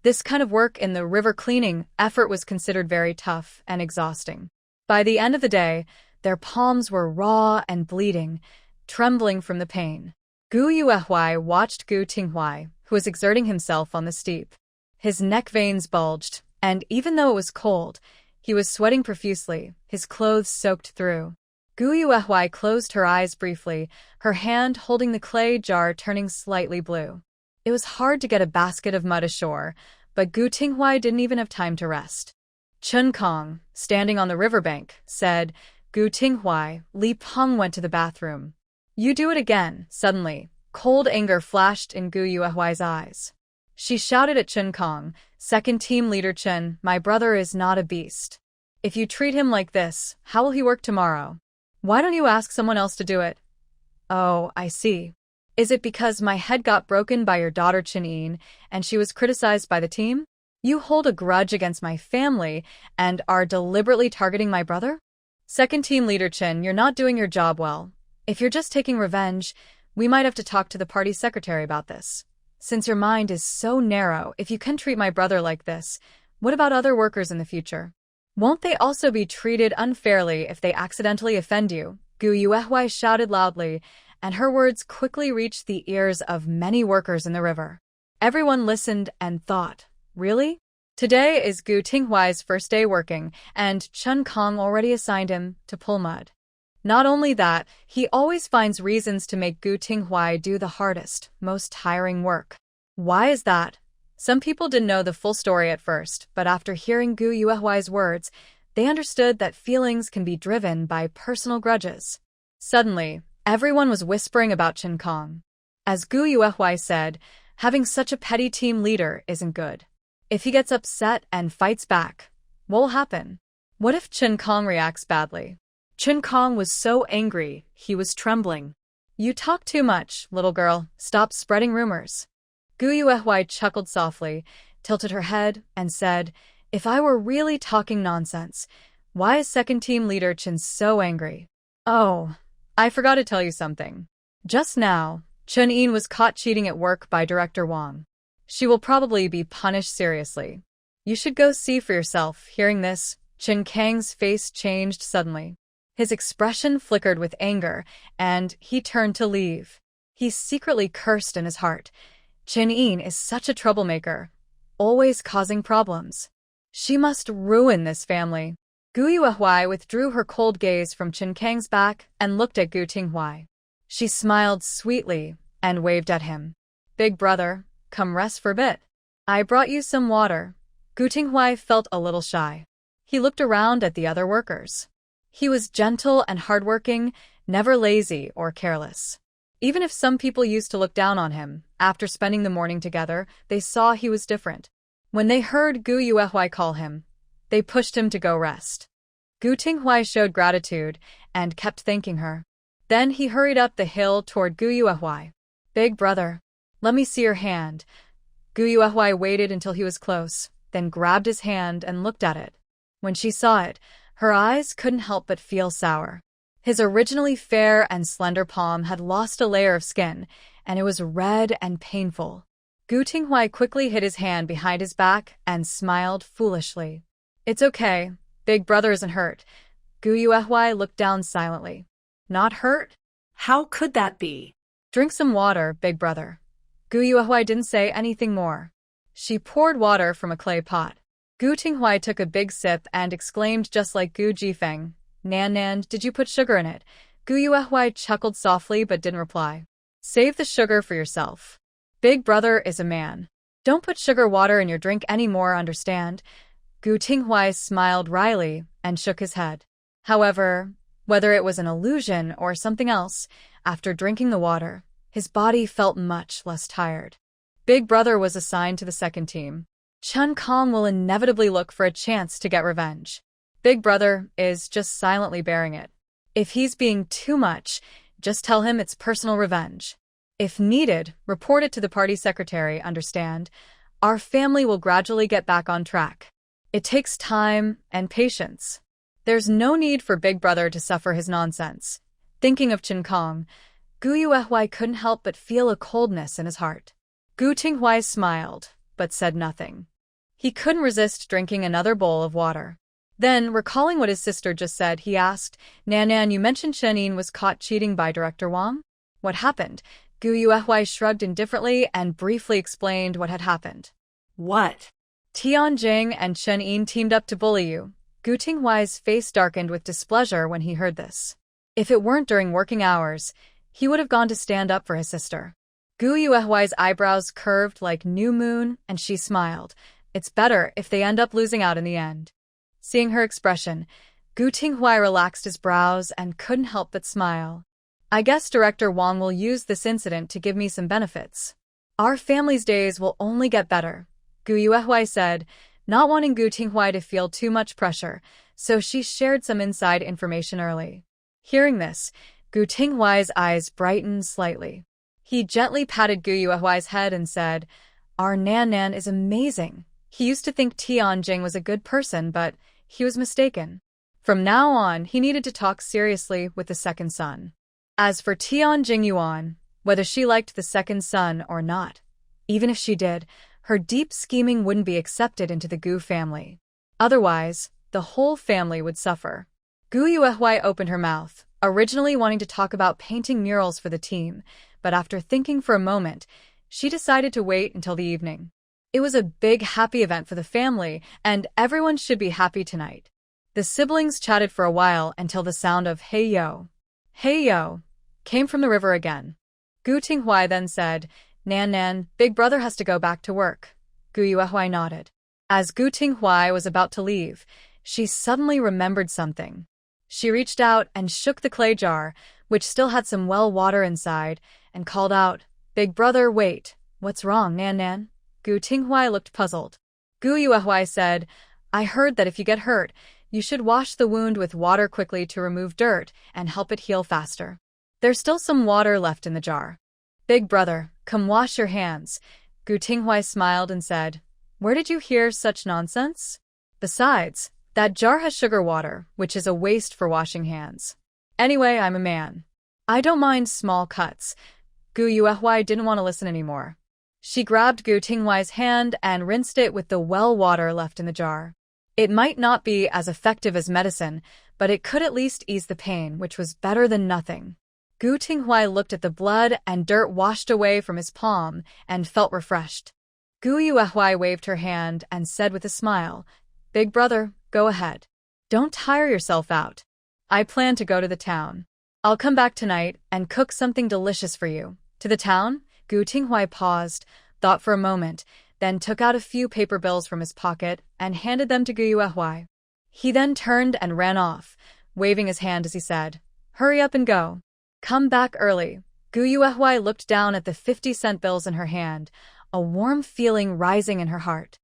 This kind of work in the river cleaning effort was considered very tough and exhausting. By the end of the day, their palms were raw and bleeding, trembling from the pain. Gu Yuehui watched Gu Tinghui, who was exerting himself on the steep. His neck veins bulged, and even though it was cold, he was sweating profusely, his clothes soaked through. Gu Yuehui closed her eyes briefly, her hand holding the clay jar turning slightly blue. It was hard to get a basket of mud ashore, but Gu Tinghui didn't even have time to rest. Chun Kong, standing on the riverbank, said, Gu Tinghuai. Li Peng went to the bathroom. You do it again. Suddenly, cold anger flashed in Gu Yuehuai's eyes. She shouted at Chun Kong, second team leader Chun, my brother is not a beast. If you treat him like this, how will he work tomorrow? Why don't you ask someone else to do it? Oh, I see. Is it because my head got broken by your daughter Chin and she was criticized by the team? You hold a grudge against my family and are deliberately targeting my brother? Second team leader Chin, you're not doing your job well. If you're just taking revenge, we might have to talk to the party secretary about this. Since your mind is so narrow, if you can treat my brother like this, what about other workers in the future? Won't they also be treated unfairly if they accidentally offend you? Gu Yuehuai shouted loudly, and her words quickly reached the ears of many workers in the river. Everyone listened and thought, really? Today is Gu Tinghuai's first day working, and Chun Kong already assigned him to pull mud. Not only that, he always finds reasons to make Gu Tinghuai do the hardest, most tiring work. Why is that? Some people didn't know the full story at first, but after hearing Gu Yuehuai's words, they understood that feelings can be driven by personal grudges. Suddenly, everyone was whispering about Chun Kong. As Gu Yuehuai said, having such a petty team leader isn't good. If he gets upset and fights back, what will happen? What if Chun Kong reacts badly? Chun Kong was so angry, he was trembling. You talk too much, little girl. Stop spreading rumors. Gu Yuehuai chuckled softly, tilted her head, and said, if I were really talking nonsense, why is second team leader Chun so angry? Oh, I forgot to tell you something. Just now, Chun Yin was caught cheating at work by Director Wang. She will probably be punished seriously. You should go see for yourself. Hearing this, Chun Kang's face changed suddenly. His expression flickered with anger, and he turned to leave. He secretly cursed in his heart. Chun Yin is such a troublemaker, always causing problems. She must ruin this family. Gu Yuehuai withdrew her cold gaze from Chun Kang's back and looked at Gu Tinghuai. She smiled sweetly and waved at him. Big brother, come rest for a bit. I brought you some water. Gu Tinghuai felt a little shy. He looked around at the other workers. He was gentle and hardworking, never lazy or careless. Even if some people used to look down on him, after spending the morning together, they saw he was different. When they heard Gu Yuehuai call him, they pushed him to go rest. Gu Tinghuai showed gratitude and kept thanking her. Then he hurried up the hill toward Gu Yuehuai. Big brother, let me see your hand. Gu Yuehuai waited until he was close, then grabbed his hand and looked at it. When she saw it, her eyes couldn't help but feel sour. His originally fair and slender palm had lost a layer of skin, and it was red and painful. Gu Tinghuai quickly hid his hand behind his back and smiled foolishly. It's okay. Big brother isn't hurt. Gu Yuehuai looked down silently. Not hurt? How could that be? Drink some water, big brother. Gu Yuehuai didn't say anything more. She poured water from a clay pot. Gu Tinghuai took a big sip and exclaimed just like Gu Jifeng, Nan, did you put sugar in it? Gu Yuehuai chuckled softly but didn't reply. Save the sugar for yourself. Big brother is a man. Don't put sugar water in your drink anymore, understand? Gu Tinghuai smiled wryly and shook his head. However, whether it was an illusion or something else, after drinking the water, his body felt much less tired. Big brother was assigned to the second team. Chun Kong will inevitably look for a chance to get revenge. Big brother is just silently bearing it. If he's being too much, just tell him it's personal revenge. If needed, report it to the party secretary, understand? Our family will gradually get back on track. It takes time and patience. There's no need for Big Brother to suffer his nonsense. Thinking of Chun Kong, Gu Yuehuai couldn't help but feel a coldness in his heart. Gu Tinghuai smiled, but said nothing. He couldn't resist drinking another bowl of water. Then, recalling what his sister just said, he asked, Nan, you mentioned Chun Yin was caught cheating by Director Wang? What happened? Gu Yuehuai shrugged indifferently and briefly explained what had happened. What? Tianjing and Chun Yin teamed up to bully you. Gu Tinghuai's face darkened with displeasure when he heard this. If it weren't during working hours, he would have gone to stand up for his sister. Gu Yuehuai's eyebrows curved like new moon, and she smiled. It's better if they end up losing out in the end. Seeing her expression, Gu Tinghuai relaxed his brows and couldn't help but smile. I guess Director Wang will use this incident to give me some benefits. Our family's days will only get better, Gu Yuehui said, not wanting Gu Tinghuai to feel too much pressure, so she shared some inside information early. Hearing this, Gu Tinghuai's eyes brightened slightly. He gently patted Gu Yuehui's head and said, Our Nan is amazing. He used to think Tianjing was a good person, but he was mistaken. From now on, he needed to talk seriously with the second son. As for Tianjing Yuan, whether she liked the second son or not, even if she did, her deep scheming wouldn't be accepted into the Gu family. Otherwise, the whole family would suffer. Gu Yuehui opened her mouth, originally wanting to talk about painting murals for the team, but after thinking for a moment, she decided to wait until the evening. It was a big happy event for the family, and everyone should be happy tonight. The siblings chatted for a while until the sound of "Hey yo, hey yo" came from the river again. Gu Tinghuai then said, Nan, big brother has to go back to work. Gu Yuehui nodded. As Gu Tinghuai was about to leave, she suddenly remembered something. She reached out and shook the clay jar, which still had some well water inside, and called out, Big brother, wait, what's wrong, Nan? Gu Tinghuai looked puzzled. Gu Yuehui said, I heard that if you get hurt, you should wash the wound with water quickly to remove dirt and help it heal faster. There's still some water left in the jar. Big brother, come wash your hands. Gu Tinghuai smiled and said, Where did you hear such nonsense? Besides, that jar has sugar water, which is a waste for washing hands. Anyway, I'm a man. I don't mind small cuts. Gu Yuehui didn't want to listen anymore. She grabbed Gu Tinghuai's hand and rinsed it with the well water left in the jar. It might not be as effective as medicine, but it could at least ease the pain, which was better than nothing. Gu Tinghuai looked at the blood and dirt washed away from his palm and felt refreshed. Gu Yuehui waved her hand and said with a smile, Big brother, go ahead. Don't tire yourself out. I plan to go to the town. I'll come back tonight and cook something delicious for you. To the town? Gu Tinghuai paused, thought for a moment, then took out a few paper bills from his pocket and handed them to Gu Yuehui. He then turned and ran off, waving his hand as he said, Hurry up and go. Come back early. Gu Yuehui looked down at the 50-cent bills in her hand, a warm feeling rising in her heart.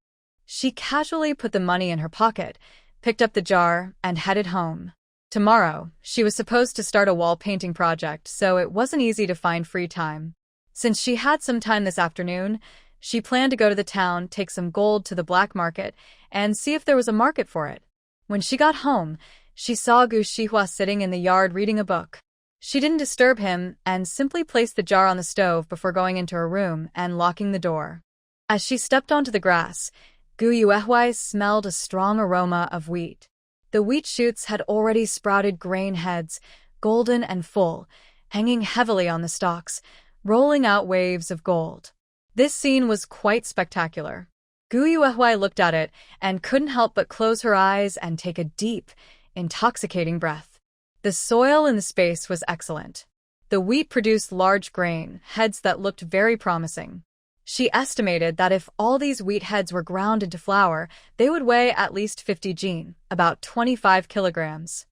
She casually put the money in her pocket, picked up the jar, and headed home. Tomorrow, she was supposed to start a wall painting project, so it wasn't easy to find free time. Since she had some time this afternoon, she planned to go to the town, take some gold to the black market, and see if there was a market for it. When she got home, she saw Gu Shihua sitting in the yard reading a book. She didn't disturb him and simply placed the jar on the stove before going into her room and locking the door. As she stepped onto the grass, Gu Yuehui smelled a strong aroma of wheat. The wheat shoots had already sprouted grain heads, golden and full, hanging heavily on the stalks, rolling out waves of gold. This scene was quite spectacular. Gu Yuehui looked at it and couldn't help but close her eyes and take a deep, intoxicating breath. The soil in the space was excellent. The wheat produced large grain heads that looked very promising. She estimated that if all these wheat heads were ground into flour, they would weigh at least 50 jin, about 25 kilograms.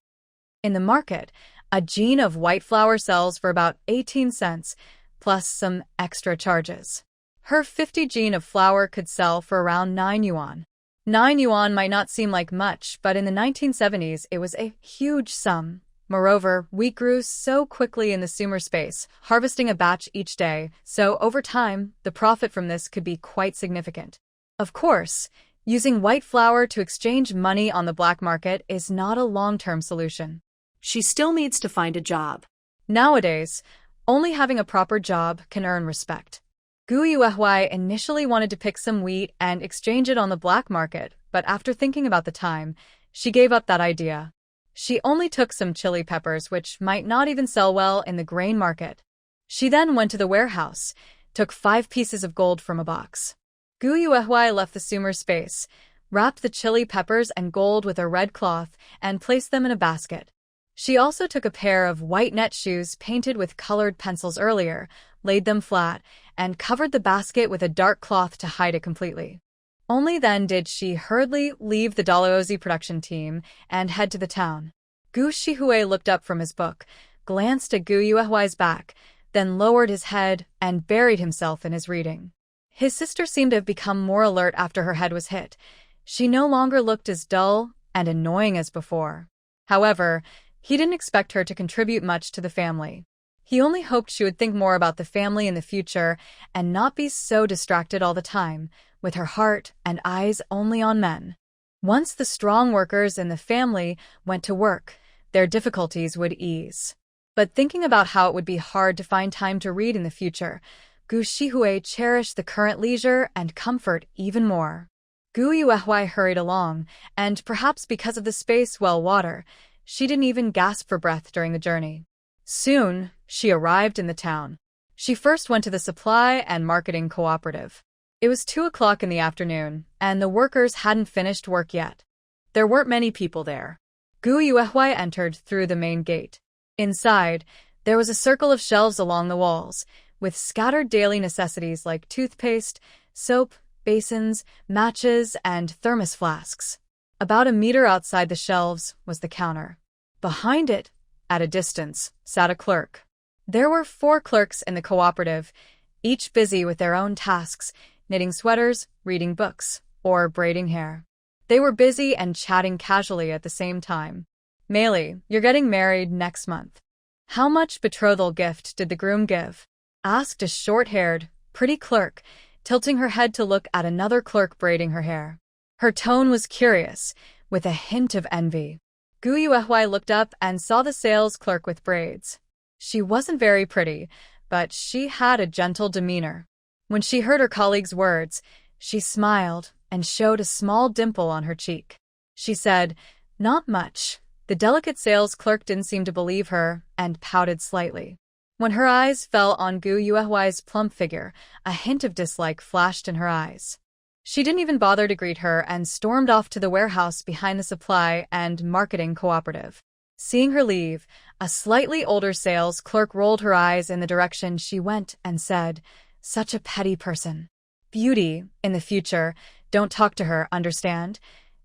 In the market, a jin of white flour sells for about 18 cents, plus some extra charges. Her 50 jin of flour could sell for around 9 yuan. 9 yuan might not seem like much, but in the 1970s it was a huge sum. Moreover, wheat grew so quickly in the Sumer space, harvesting a batch each day, so over time, the profit from this could be quite significant. Of course, using white flour to exchange money on the black market is not a long-term solution. She still needs to find a job. Nowadays, only having a proper job can earn respect. Gu Yuehui initially wanted to pick some wheat and exchange it on the black market, but after thinking about the time, she gave up that idea. She only took some chili peppers, which might not even sell well in the grain market. She then went to the warehouse, took 5 pieces of gold from a box. Gu Yuehui left the Sumer space, wrapped the chili peppers and gold with a red cloth, and placed them in a basket. She also took a pair of white net shoes painted with colored pencils earlier, laid them flat, and covered the basket with a dark cloth to hide it completely. Only then did she hurriedly leave the Dalhousie production team and head to the town. Gu Shihui looked up from his book, glanced at Gu Yuehuai's back, then lowered his head and buried himself in his reading. His sister seemed to have become more alert after her head was hit. She no longer looked as dull and annoying as before. However, he didn't expect her to contribute much to the family. He only hoped she would think more about the family in the future and not be so distracted all the time, with her heart and eyes only on men. Once the strong workers in the family went to work, their difficulties would ease. But thinking about how it would be hard to find time to read in the future, Gu Shihui cherished the current leisure and comfort even more. Gu Yuehuai hurried along, and perhaps because of the space well water, she didn't even gasp for breath during the journey. Soon, she arrived in the town. She first went to the supply and marketing cooperative. It was 2 o'clock in the afternoon, and the workers hadn't finished work yet. There weren't many people there. Gu Yuehuai entered through the main gate. Inside, there was a circle of shelves along the walls, with scattered daily necessities like toothpaste, soap, basins, matches, and thermos flasks. About a meter outside the shelves was the counter. Behind it, at a distance, sat a clerk. There were 4 clerks in the cooperative, each busy with their own tasks, knitting sweaters, reading books, or braiding hair. They were busy and chatting casually at the same time. "Meili, you're getting married next month. How much betrothal gift did the groom give?" asked a short-haired, pretty clerk, tilting her head to look at another clerk braiding her hair. Her tone was curious, with a hint of envy. Gu Yuehuai looked up and saw the sales clerk with braids. She wasn't very pretty, but she had a gentle demeanor. When she heard her colleague's words, she smiled and showed a small dimple on her cheek. She said, "Not much." The delicate sales clerk didn't seem to believe her and pouted slightly. When her eyes fell on Gu Yuehuai's plump figure, a hint of dislike flashed in her eyes. She didn't even bother to greet her and stormed off to the warehouse behind the supply and marketing cooperative. Seeing her leave, a slightly older sales clerk rolled her eyes in the direction she went and said, "Such a petty person. Beauty, in the future, don't talk to her, understand?"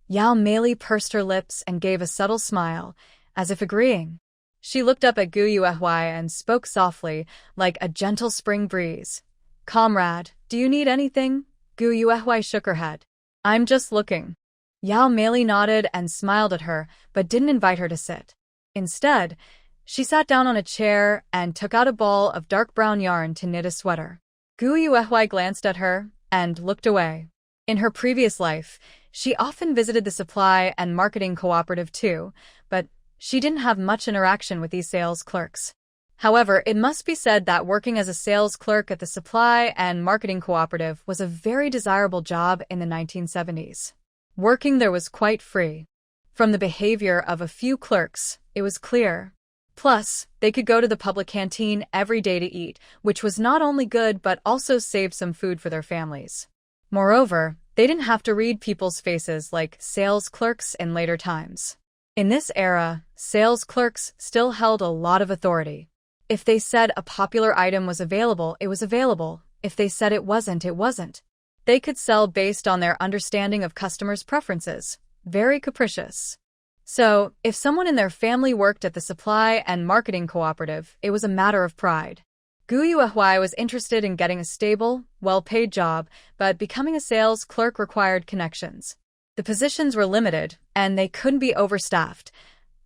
Yao Meili pursed her lips and gave a subtle smile, as if agreeing. She looked up at Gu Yuehuai and spoke softly, like a gentle spring breeze. "Comrade, do you need anything?" Gu Yuehuai shook her head. "I'm just looking." Yao Meili nodded and smiled at her, but didn't invite her to sit. Instead, she sat down on a chair and took out a ball of dark brown yarn to knit a sweater. Gu Yuehuai glanced at her and looked away. In her previous life, she often visited the supply and marketing cooperative too, but she didn't have much interaction with these sales clerks. However, it must be said that working as a sales clerk at the supply and marketing cooperative was a very desirable job in the 1970s. Working there was quite free. From the behavior of a few clerks, it was clear. Plus, they could go to the public canteen every day to eat, which was not only good but also saved some food for their families. Moreover, they didn't have to read people's faces like sales clerks in later times. In this era, sales clerks still held a lot of authority. If they said a popular item was available, it was available. If they said it wasn't, it wasn't. They could sell based on their understanding of customers' preferences. Very capricious. So, if someone in their family worked at the supply and marketing cooperative, it was a matter of pride. Gu Yuehuai was interested in getting a stable, well-paid job, but becoming a sales clerk required connections. The positions were limited, and they couldn't be overstaffed.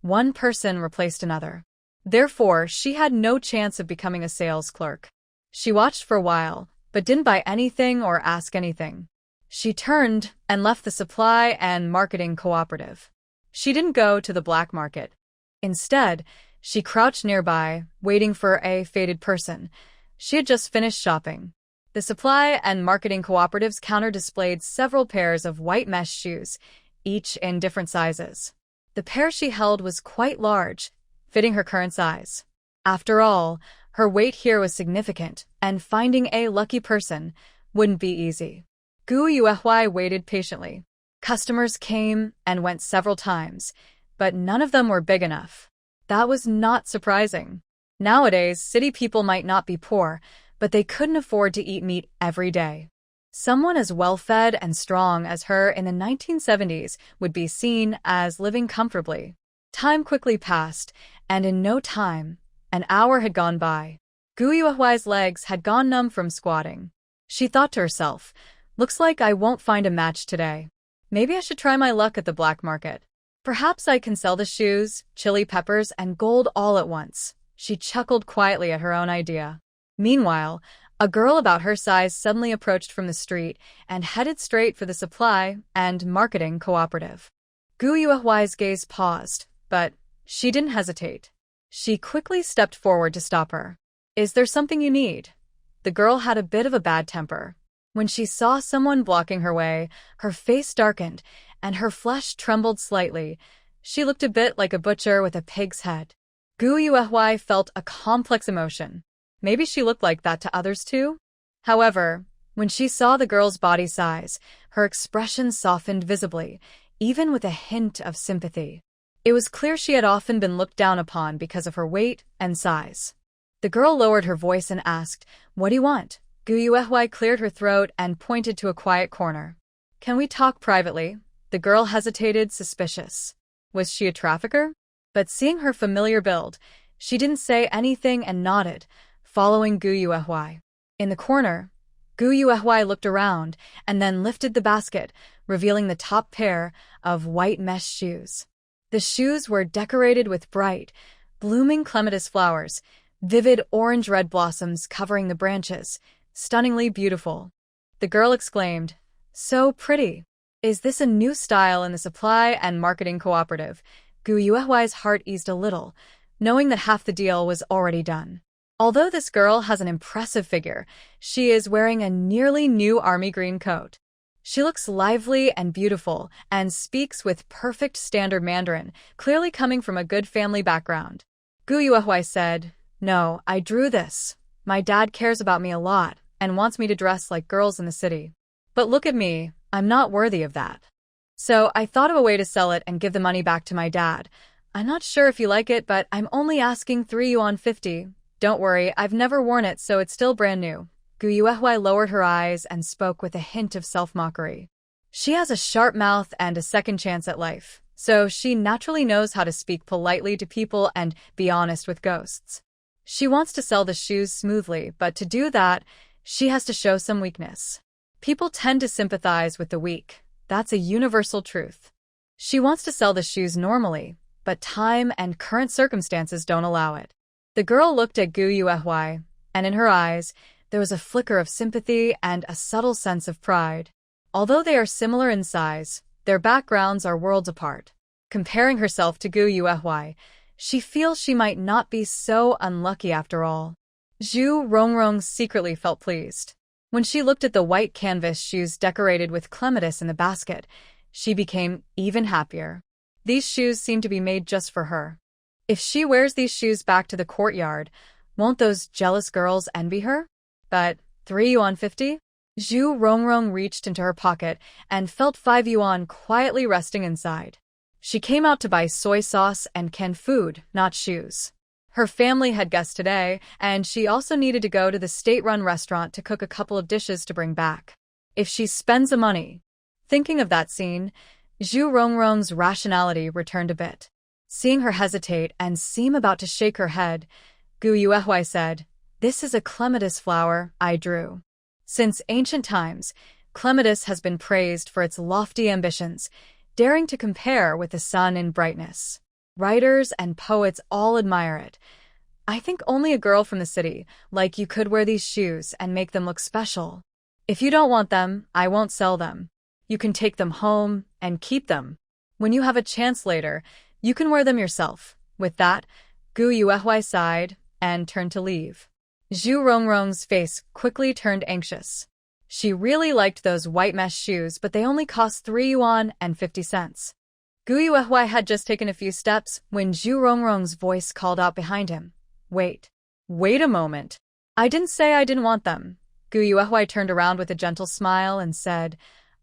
One person replaced another. Therefore, she had no chance of becoming a sales clerk. She watched for a while, but didn't buy anything or ask anything. She turned and left the supply and marketing cooperative. She didn't go to the black market. Instead, she crouched nearby, waiting for a fated person. She had just finished shopping. The supply and marketing cooperative's counter displayed several pairs of white mesh shoes, each in different sizes. The pair she held was quite large, fitting her current size. After all, her weight here was significant, and finding a lucky person wouldn't be easy. Gu Yuehuai waited patiently. Customers came and went several times, but none of them were big enough. That was not surprising. Nowadays, city people might not be poor, but they couldn't afford to eat meat every day. Someone as well-fed and strong as her in the 1970s would be seen as living comfortably. Time quickly passed, and in no time, an hour had gone by. Gu Yuehuai's legs had gone numb from squatting. She thought to herself, looks like I won't find a match today. Maybe I should try my luck at the black market. Perhaps I can sell the shoes, chili peppers, and gold all at once. She chuckled quietly at her own idea. Meanwhile, a girl about her size suddenly approached from the street and headed straight for the supply and marketing cooperative. Gu Yuehuai's gaze paused, but she didn't hesitate. She quickly stepped forward to stop her. Is there something you need? The girl had a bit of a bad temper. When she saw someone blocking her way, her face darkened and her flesh trembled slightly. She looked a bit like a butcher with a pig's head. Gu Yuehuai felt a complex emotion. Maybe she looked like that to others too? However, when she saw the girl's body size, her expression softened visibly, even with a hint of sympathy. It was clear she had often been looked down upon because of her weight and size. The girl lowered her voice and asked, "What do you want?" Gu Yuehuai cleared her throat and pointed to a quiet corner. "Can we talk privately?" The girl hesitated, suspicious. Was she a trafficker? But seeing her familiar build, she didn't say anything and nodded, following Gu Yuehuai. In the corner, Gu Yuehuai looked around and then lifted the basket, revealing the top pair of white mesh shoes. The shoes were decorated with bright, blooming clematis flowers, vivid orange-red blossoms covering the branches, stunningly beautiful. The girl exclaimed, "So pretty. Is this a new style in the supply and marketing cooperative?" Gu Yuehuai's heart eased a little, knowing that half the deal was already done. Although this girl has an impressive figure, she is wearing a nearly new army green coat. She looks lively and beautiful and speaks with perfect standard Mandarin, clearly coming from a good family background. Gu Yuehuai said, "No, I drew this. My dad cares about me a lot and wants me to dress like girls in the city. But look at me, I'm not worthy of that. So I thought of a way to sell it and give the money back to my dad. I'm not sure if you like it, but I'm only asking 3 yuan 50. Don't worry, I've never worn it, so it's still brand new." Gu Yuehuai lowered her eyes and spoke with a hint of self-mockery. She has a sharp mouth and a second chance at life, so she naturally knows how to speak politely to people and be honest with ghosts. She wants to sell the shoes smoothly, but to do that, she has to show some weakness. People tend to sympathize with the weak. That's a universal truth. She wants to sell the shoes normally, but time and current circumstances don't allow it. The girl looked at Gu Yuehuai, and in her eyes, there was a flicker of sympathy and a subtle sense of pride. Although they are similar in size, their backgrounds are worlds apart. Comparing herself to Gu Yuehuai, she feels she might not be so unlucky after all. Zhu Rongrong secretly felt pleased. When she looked at the white canvas shoes decorated with clematis in the basket, she became even happier. These shoes seem to be made just for her. If she wears these shoes back to the courtyard, won't those jealous girls envy her? But 3 yuan 50? Zhu Rongrong reached into her pocket and felt 5 yuan quietly resting inside. She came out to buy soy sauce and canned food, not shoes. Her family had guests today, and she also needed to go to the state-run restaurant to cook a couple of dishes to bring back. If she spends the money. Thinking of that scene, Zhu Rongrong's rationality returned a bit. Seeing her hesitate and seem about to shake her head, Gu Yuehuai said, "This is a clematis flower I drew. Since ancient times, clematis has been praised for its lofty ambitions, daring to compare with the sun in brightness. Writers and poets all admire it. I think only a girl from the city, like you, could wear these shoes and make them look special. If you don't want them, I won't sell them. You can take them home and keep them. When you have a chance later, you can wear them yourself." With that, Gu Yuehuai sighed and turned to leave. Zhu Rongrong's face quickly turned anxious. She really liked those white mesh shoes, but they only cost 3 yuan and 50 cents. Gu Yuehuai had just taken a few steps when Zhu Rongrong's voice called out behind him. Wait a moment. I didn't say I didn't want them." Gu Yuehuai turned around with a gentle smile and said,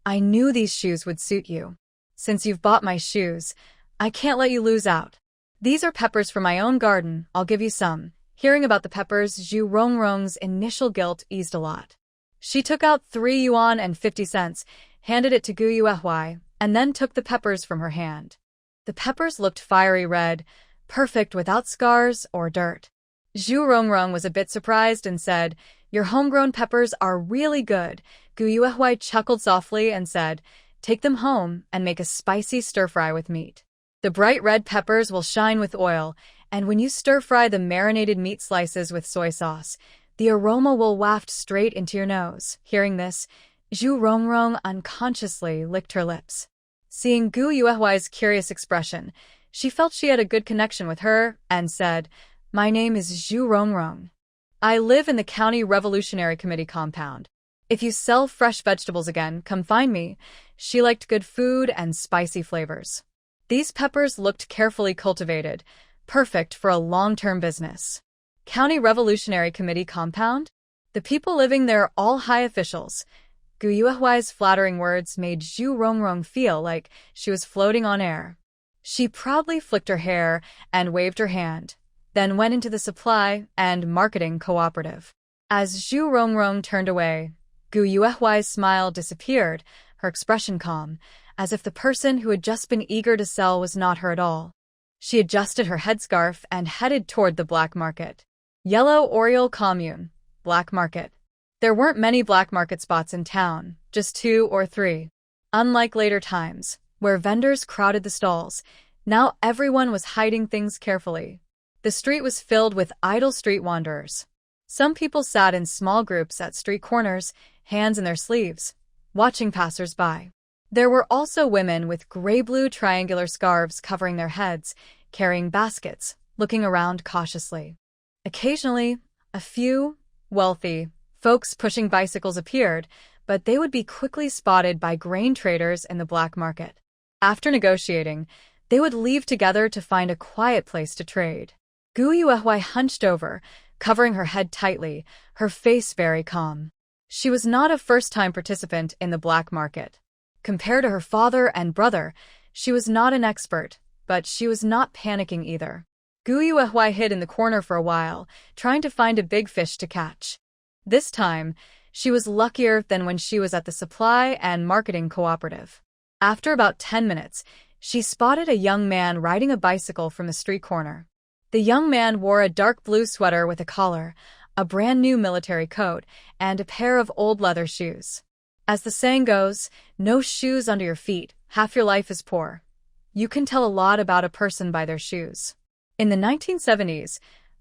"I knew these shoes would suit you. Since you've bought my shoes, I can't let you lose out. These are peppers from my own garden, I'll give you some." Hearing about the peppers, Zhu Rongrong's initial guilt eased a lot. She took out 3 yuan and 50 cents, handed it to Gu Yuehui, and then took the peppers from her hand. The peppers looked fiery red, perfect without scars or dirt. Zhu Rongrong was a bit surprised and said, "Your homegrown peppers are really good." Gu Yuehui chuckled softly and said, "Take them home and make a spicy stir-fry with meat. The bright red peppers will shine with oil, and when you stir-fry the marinated meat slices with soy sauce, the aroma will waft straight into your nose." Hearing this, Zhu Rongrong unconsciously licked her lips. Seeing Gu Yuehui's curious expression, she felt she had a good connection with her and said, "My name is Zhu Rongrong. I live in the County Revolutionary Committee compound. If you sell fresh vegetables again, come find me." She liked good food and spicy flavors. These peppers looked carefully cultivated, perfect for a long-term business. County Revolutionary Committee compound? The people living there are all high officials. Gu Yuehui's flattering words made Zhu Rongrong feel like she was floating on air. She proudly flicked her hair and waved her hand, then went into the supply and marketing cooperative. As Zhu Rongrong turned away, Gu Yuehui's smile disappeared, her expression calm, as if the person who had just been eager to sell was not her at all. She adjusted her headscarf and headed toward the black market. Yellow Oriole Commune, black market. There weren't many black market spots in town, just 2 or 3. Unlike later times, where vendors crowded the stalls, now everyone was hiding things carefully. The street was filled with idle street wanderers. Some people sat in small groups at street corners, hands in their sleeves, watching passers-by. There were also women with gray-blue triangular scarves covering their heads, carrying baskets, looking around cautiously. Occasionally, a few wealthy folks pushing bicycles appeared, but they would be quickly spotted by grain traders in the black market. After negotiating, they would leave together to find a quiet place to trade. Gu Yuehui hunched over, covering her head tightly, her face very calm. She was not a first-time participant in the black market. Compared to her father and brother, she was not an expert, but she was not panicking either. Gu Yuehui hid in the corner for a while, trying to find a big fish to catch. This time, she was luckier than when she was at the supply and marketing cooperative. After about 10 minutes, she spotted a young man riding a bicycle from the street corner. The young man wore a dark blue sweater with a collar, a brand new military coat, and a pair of old leather shoes. As the saying goes, no shoes under your feet, half your life is poor. You can tell a lot about a person by their shoes. In the 1970s,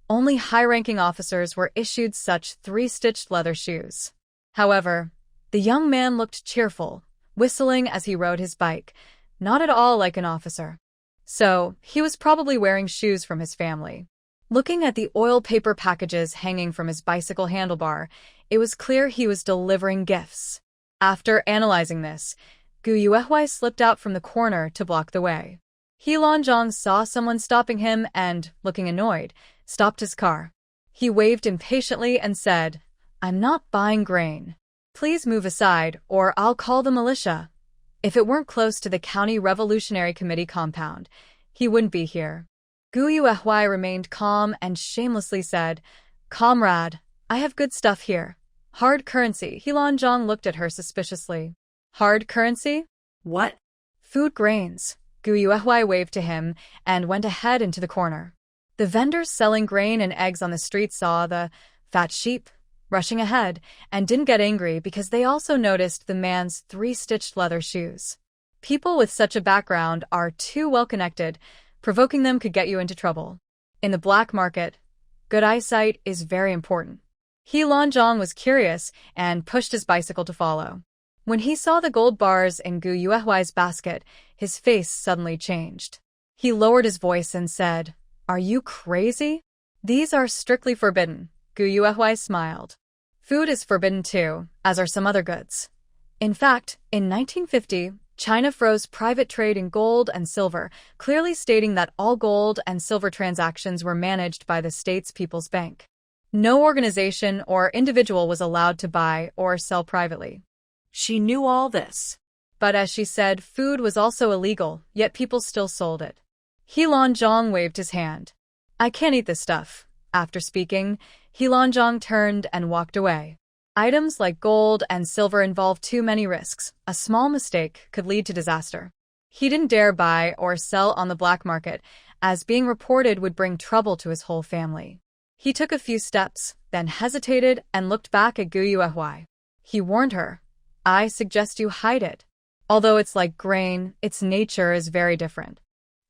only high-ranking officers were issued such 3-stitched leather shoes. However, the young man looked cheerful, whistling as he rode his bike, not at all like an officer. So, he was probably wearing shoes from his family. Looking at the oil paper packages hanging from his bicycle handlebar, it was clear he was delivering gifts. After analyzing this, Gu Yuehui slipped out from the corner to block the way. He Lanzhong saw someone stopping him and, looking annoyed, stopped his car. He waved impatiently and said, "I'm not buying grain. Please move aside or I'll call the militia." If it weren't close to the County Revolutionary Committee compound, he wouldn't be here. Gu Yuehui remained calm and shamelessly said, "Comrade, I have good stuff here. Hard currency." He Lanzhong looked at her suspiciously. "Hard currency? What?" "Food grains." Gu Yuehui waved to him and went ahead into the corner. The vendors selling grain and eggs on the street saw the fat sheep rushing ahead and didn't get angry because they also noticed the man's 3-stitched leather shoes. People with such a background are too well connected, provoking them could get you into trouble. In the black market, good eyesight is very important. He Lanzhong was curious and pushed his bicycle to follow. When he saw the gold bars in Gu Yuehui's basket, his face suddenly changed. He lowered his voice and said, "Are you crazy? These are strictly forbidden." Gu Yuehui smiled. Food is forbidden too, as are some other goods. In fact, in 1950, China froze private trade in gold and silver, clearly stating that all gold and silver transactions were managed by the state's People's Bank. No organization or individual was allowed to buy or sell privately. She knew all this. But as she said, food was also illegal, yet people still sold it. He Lanzhong waved his hand. "I can't eat this stuff." After speaking, He Lanzhong turned and walked away. Items like gold and silver involve too many risks. A small mistake could lead to disaster. He didn't dare buy or sell on the black market, as being reported would bring trouble to his whole family. He took a few steps, then hesitated and looked back at Gu Yuehui. He warned her, "I suggest you hide it. Although it's like grain, its nature is very different.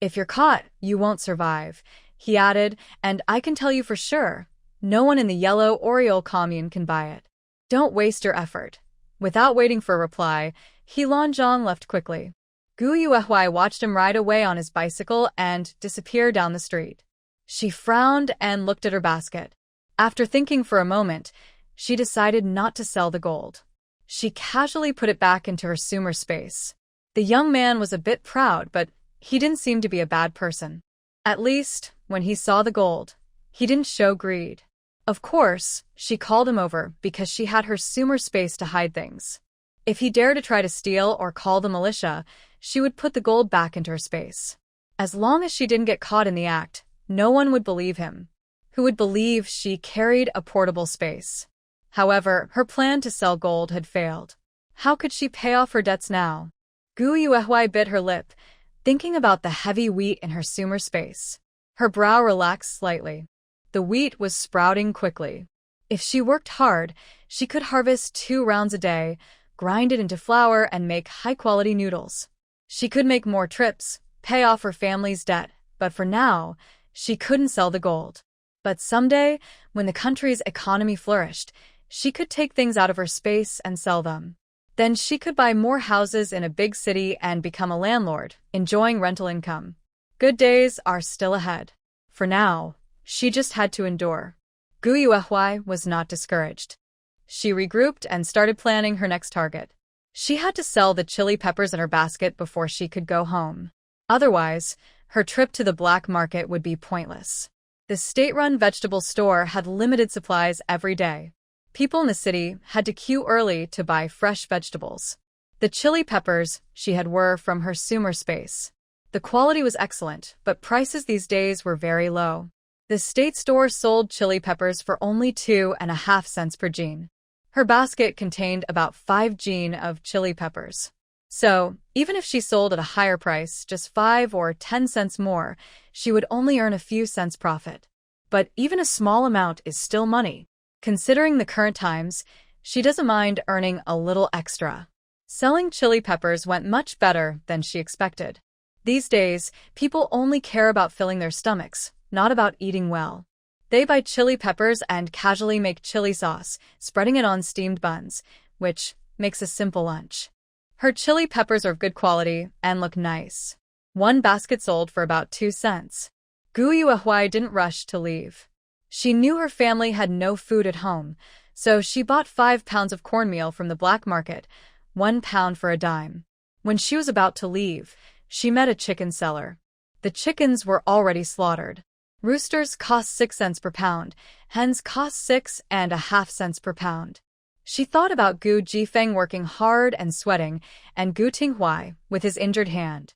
If you're caught, you won't survive," he added, "and I can tell you for sure, no one in the Yellow Oriole commune can buy it. Don't waste your effort." Without waiting for a reply, He Lanzhong left quickly. Gu Yuehui watched him ride away on his bicycle and disappear down the street. She frowned and looked at her basket. After thinking for a moment, she decided not to sell the gold. She casually put it back into her sumer space. The young man was a bit proud, but he didn't seem to be a bad person. At least, when he saw the gold, he didn't show greed. Of course, she called him over because she had her sumer space to hide things. If he dared to try to steal or call the militia, she would put the gold back into her space. As long as she didn't get caught in the act, no one would believe him. Who would believe she carried a portable space? However, her plan to sell gold had failed. How could she pay off her debts now? Gu Yuehui bit her lip, thinking about the heavy wheat in her sumer space. Her brow relaxed slightly. The wheat was sprouting quickly. If she worked hard, she could harvest 2 rounds a day, grind it into flour, and make high-quality noodles. She could make more trips, pay off her family's debt, but for now, she couldn't sell the gold. But someday, when the country's economy flourished, she could take things out of her space and sell them. Then she could buy more houses in a big city and become a landlord, enjoying rental income. Good days are still ahead. For now, she just had to endure. Gu Yuehui was not discouraged. She regrouped and started planning her next target. She had to sell the chili peppers in her basket before she could go home. Otherwise, her trip to the black market would be pointless. The state-run vegetable store had limited supplies every day. People in the city had to queue early to buy fresh vegetables. The chili peppers she had were from her sumer space. The quality was excellent, but prices these days were very low. The state store sold chili peppers for only 2.5 cents per jean. Her basket contained about 5 jean of chili peppers. So, even if she sold at a higher price, just 5 or 10 cents more, she would only earn a few cents profit. But even a small amount is still money. Considering the current times, she doesn't mind earning a little extra. Selling chili peppers went much better than she expected. These days, people only care about filling their stomachs, not about eating well. They buy chili peppers and casually make chili sauce, spreading it on steamed buns, which makes a simple lunch. Her chili peppers are of good quality and look nice. One basket sold for about 2 cents. Gu Yuehui didn't rush to leave. She knew her family had no food at home, so she bought 5 pounds of cornmeal from the black market, 1 pound for a dime. When she was about to leave, she met a chicken seller. The chickens were already slaughtered. Roosters cost 6 cents per pound, hens cost 6.5 cents per pound. She thought about Gu Jifeng working hard and sweating, and Gu Tinghui with his injured hand.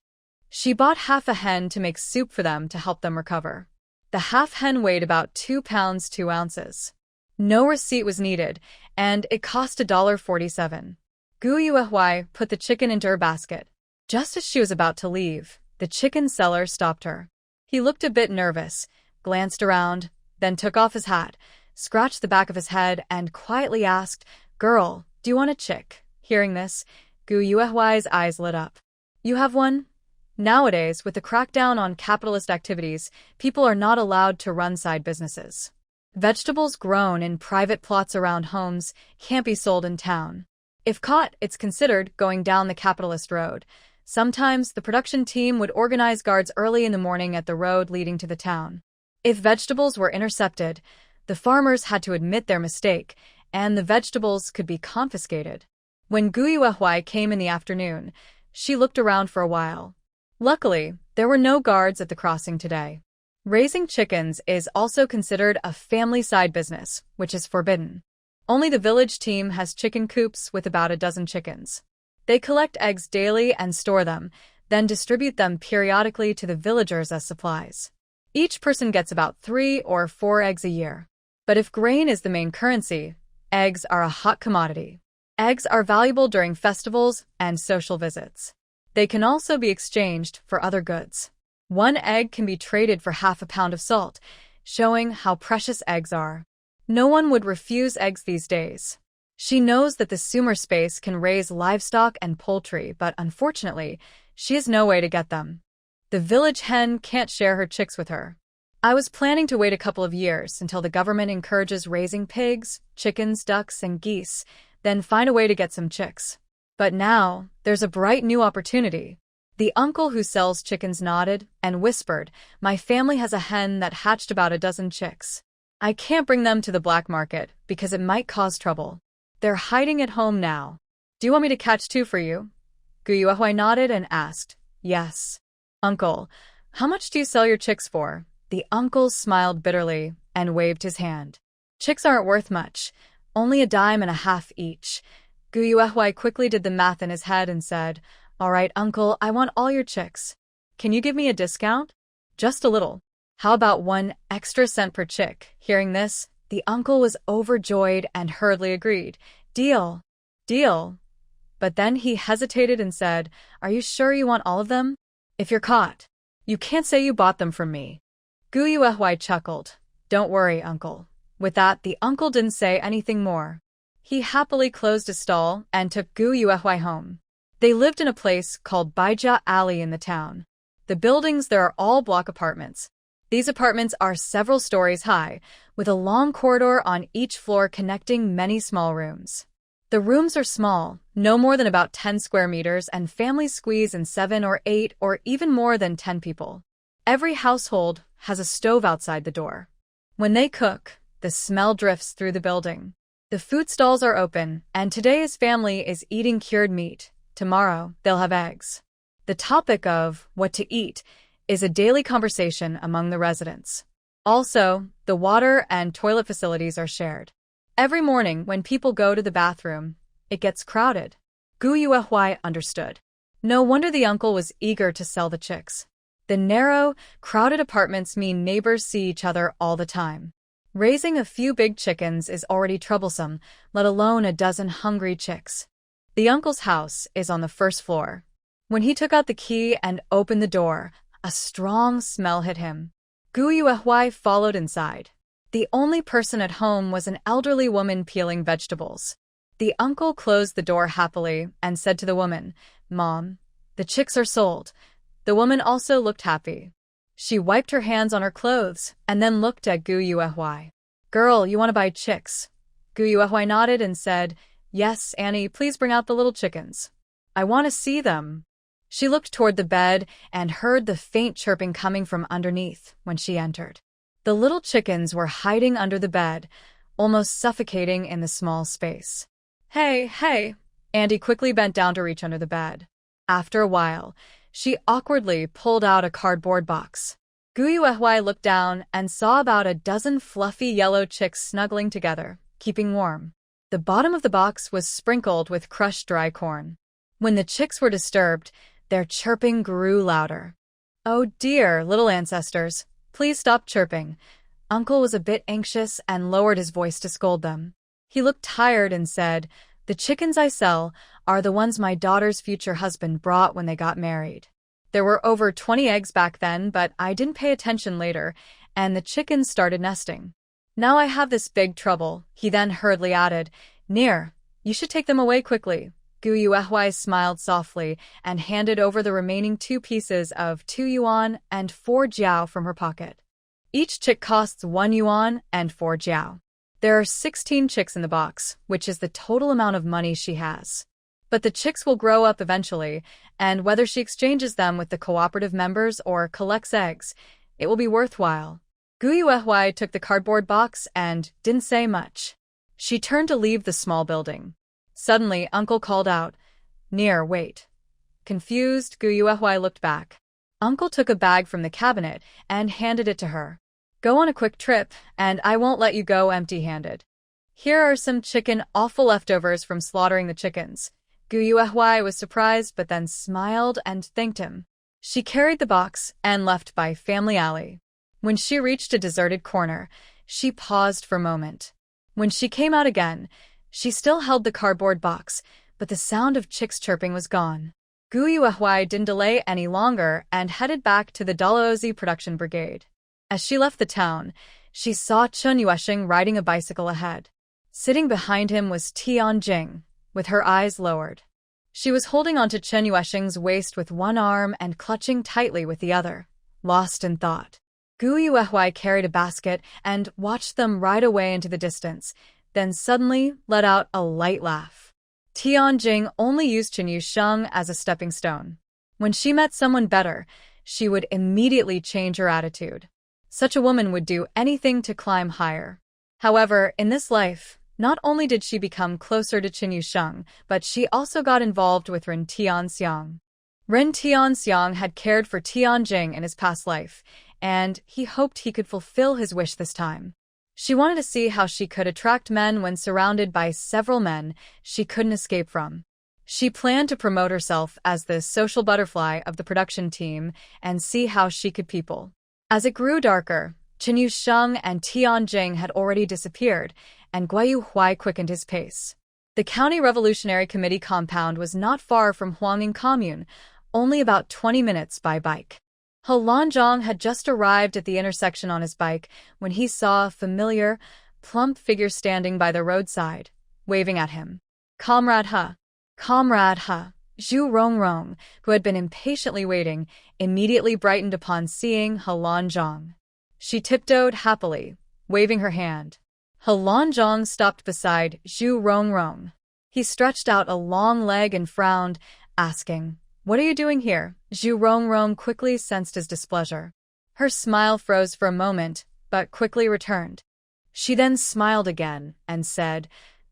She bought half a hen to make soup for them to help them recover. The half hen weighed about 2 pounds 2 ounces. No receipt was needed, and it cost $1.47. Gu Yuehui put the chicken into her basket. Just as she was about to leave, the chicken seller stopped her. He looked a bit nervous, glanced around, then took off his hat, scratched the back of his head, and quietly asked, "Girl, do you want a chick?" Hearing this, Gu Yuehui's eyes lit up. "You have one?" Nowadays, with the crackdown on capitalist activities, people are not allowed to run side businesses. Vegetables grown in private plots around homes can't be sold in town. If caught, it's considered going down the capitalist road. Sometimes, the production team would organize guards early in the morning at the road leading to the town. If vegetables were intercepted, the farmers had to admit their mistake, and the vegetables could be confiscated. When Gu Yuehui came in the afternoon, she looked around for a while. Luckily, there were no guards at the crossing today. Raising chickens is also considered a family side business, which is forbidden. Only the village team has chicken coops with about a dozen chickens. They collect eggs daily and store them, then distribute them periodically to the villagers as supplies. Each person gets about 3 or 4 eggs a year. But if grain is the main currency, Eggs are a hot commodity. Eggs are valuable during festivals and social visits. They can also be exchanged for other goods. One egg can be traded for half a pound of salt, showing how precious eggs are. No one would refuse eggs these days. She knows that the Sumer space can raise livestock and poultry, but unfortunately, she has no way to get them. The village hen can't share her chicks with her. I was planning to wait a couple of years until the government encourages raising pigs, chickens, ducks, and geese, then find a way to get some chicks. But now, there's a bright new opportunity. The uncle who sells chickens nodded and whispered, "My family has a hen that hatched about a dozen chicks. I can't bring them to the black market because it might cause trouble. They're hiding at home now. Do you want me to catch two for you?" Guyuehua nodded and asked, "Yes." "Uncle, how much do you sell your chicks for?" The uncle smiled bitterly and waved his hand. "Chicks aren't worth much, only $1.50 each." Guyuehua quickly did the math in his head and said, "All right, uncle, I want all your chicks. Can you give me a discount?" "Just a little. How about 1 extra cent per chick?" Hearing this, the uncle was overjoyed and hurriedly agreed. "Deal. Deal." But then he hesitated and said, "Are you sure you want all of them? If you're caught, you can't say you bought them from me." Guyuehua chuckled. "Don't worry, uncle." With that, the uncle didn't say anything more. He happily closed his stall and took Guyuehua home. They lived in a place called Baija Alley in the town. The buildings there are all block apartments. These apartments are several stories high, with a long corridor on each floor connecting many small rooms. The rooms are small, no more than about 10 square meters, and families squeeze in 7 or 8 or even more than 10 people. Every household has a stove outside the door. When they cook, the smell drifts through the building. The food stalls are open, and today his family is eating cured meat. Tomorrow, they'll have eggs. The topic of what to eat is a daily conversation among the residents. Also, the water and toilet facilities are shared. Every morning when people go to the bathroom, it gets crowded. Guyuehua understood. No wonder the uncle was eager to sell the chicks. The narrow, crowded apartments mean neighbors see each other all the time. Raising a few big chickens is already troublesome, let alone a dozen hungry chicks. The uncle's house is on the first floor. When he took out the key and opened the door, a strong smell hit him. Guyuehua followed inside. The only person at home was an elderly woman peeling vegetables. The uncle closed the door happily and said to the woman, "Mom, the chicks are sold." The woman also looked happy. She wiped her hands on her clothes and then looked at Guyuehua. "Girl, you want to buy chicks?" Guyuehua nodded and said, "Yes, Annie, please bring out the little chickens. I want to see them." She looked toward the bed and heard the faint chirping coming from underneath when she entered. The little chickens were hiding under the bed, almost suffocating in the small space. "Hey, hey!" Andy quickly bent down to reach under the bed. After a while, she awkwardly pulled out a cardboard box. Guyuehua looked down and saw about a dozen fluffy yellow chicks snuggling together, keeping warm. The bottom of the box was sprinkled with crushed dry corn. When the chicks were disturbed, their chirping grew louder. "Oh dear, little ancestors, please stop chirping." Uncle was a bit anxious and lowered his voice to scold them. He looked tired and said, "The chickens I sell are the ones my daughter's future husband brought when they got married. There were over 20 eggs back then, but I didn't pay attention later, and the chickens started nesting. Now I have this big trouble." He then hurriedly added, "Near, you should take them away quickly." Guyuehua smiled softly and handed over the remaining 2 pieces of 2 yuan and 4 jiao from her pocket. Each chick costs 1 yuan and 4 jiao. There are 16 chicks in the box, which is the total amount of money she has. But the chicks will grow up eventually, and whether she exchanges them with the cooperative members or collects eggs, it will be worthwhile. Guyuehua took the cardboard box and didn't say much. She turned to leave the small building. Suddenly, Uncle called out, "Near, wait." Confused, Guyuehua looked back. Uncle took a bag from the cabinet and handed it to her. "Go on a quick trip, and I won't let you go empty-handed. Here are some chicken offal leftovers from slaughtering the chickens." Guyuehua was surprised but then smiled and thanked him. She carried the box and left by Family Alley. When she reached a deserted corner, she paused for a moment. When she came out again, she still held the cardboard box, but the sound of chicks chirping was gone. Gu Yuehui didn't delay any longer and headed back to the Dalhousie production brigade. As she left the town, she saw Chun Yuesheng riding a bicycle ahead. Sitting behind him was Tianjing, with her eyes lowered. She was holding onto Chun Yuesheng's waist with one arm and clutching tightly with the other, lost in thought. Gu Yuehui carried a basket and watched them ride away into the distance, then suddenly let out a light laugh. Tianjing only used Chun Yuesheng as a stepping stone. When she met someone better, she would immediately change her attitude. Such a woman would do anything to climb higher. However, in this life, not only did she become closer to Chun Yuesheng, but she also got involved with Ren Tianxiang. Ren Tianxiang had cared for Tianjing in his past life, and he hoped he could fulfill his wish this time. She wanted to see how she could attract men when surrounded by several men she couldn't escape from. She planned to promote herself as the social butterfly of the production team and see how she could people. As it grew darker, Chun Yuesheng and Tianjing had already disappeared, and Guo Yuhui quickened his pace. The County Revolutionary Committee compound was not far from Huanging Commune, only about 20 minutes by bike. He Lanzhong had just arrived at the intersection on his bike when he saw a familiar, plump figure standing by the roadside, waving at him. Comrade He. Comrade He. Zhu Rongrong, who had been impatiently waiting, immediately brightened upon seeing He Lanzhong. She tiptoed happily, waving her hand. He Lanzhong stopped beside Zhu Rongrong. He stretched out a long leg and frowned, asking, "What are you doing here?" Zhu Rongrong quickly sensed his displeasure. Her smile froze for a moment, but quickly returned. She then smiled again and said,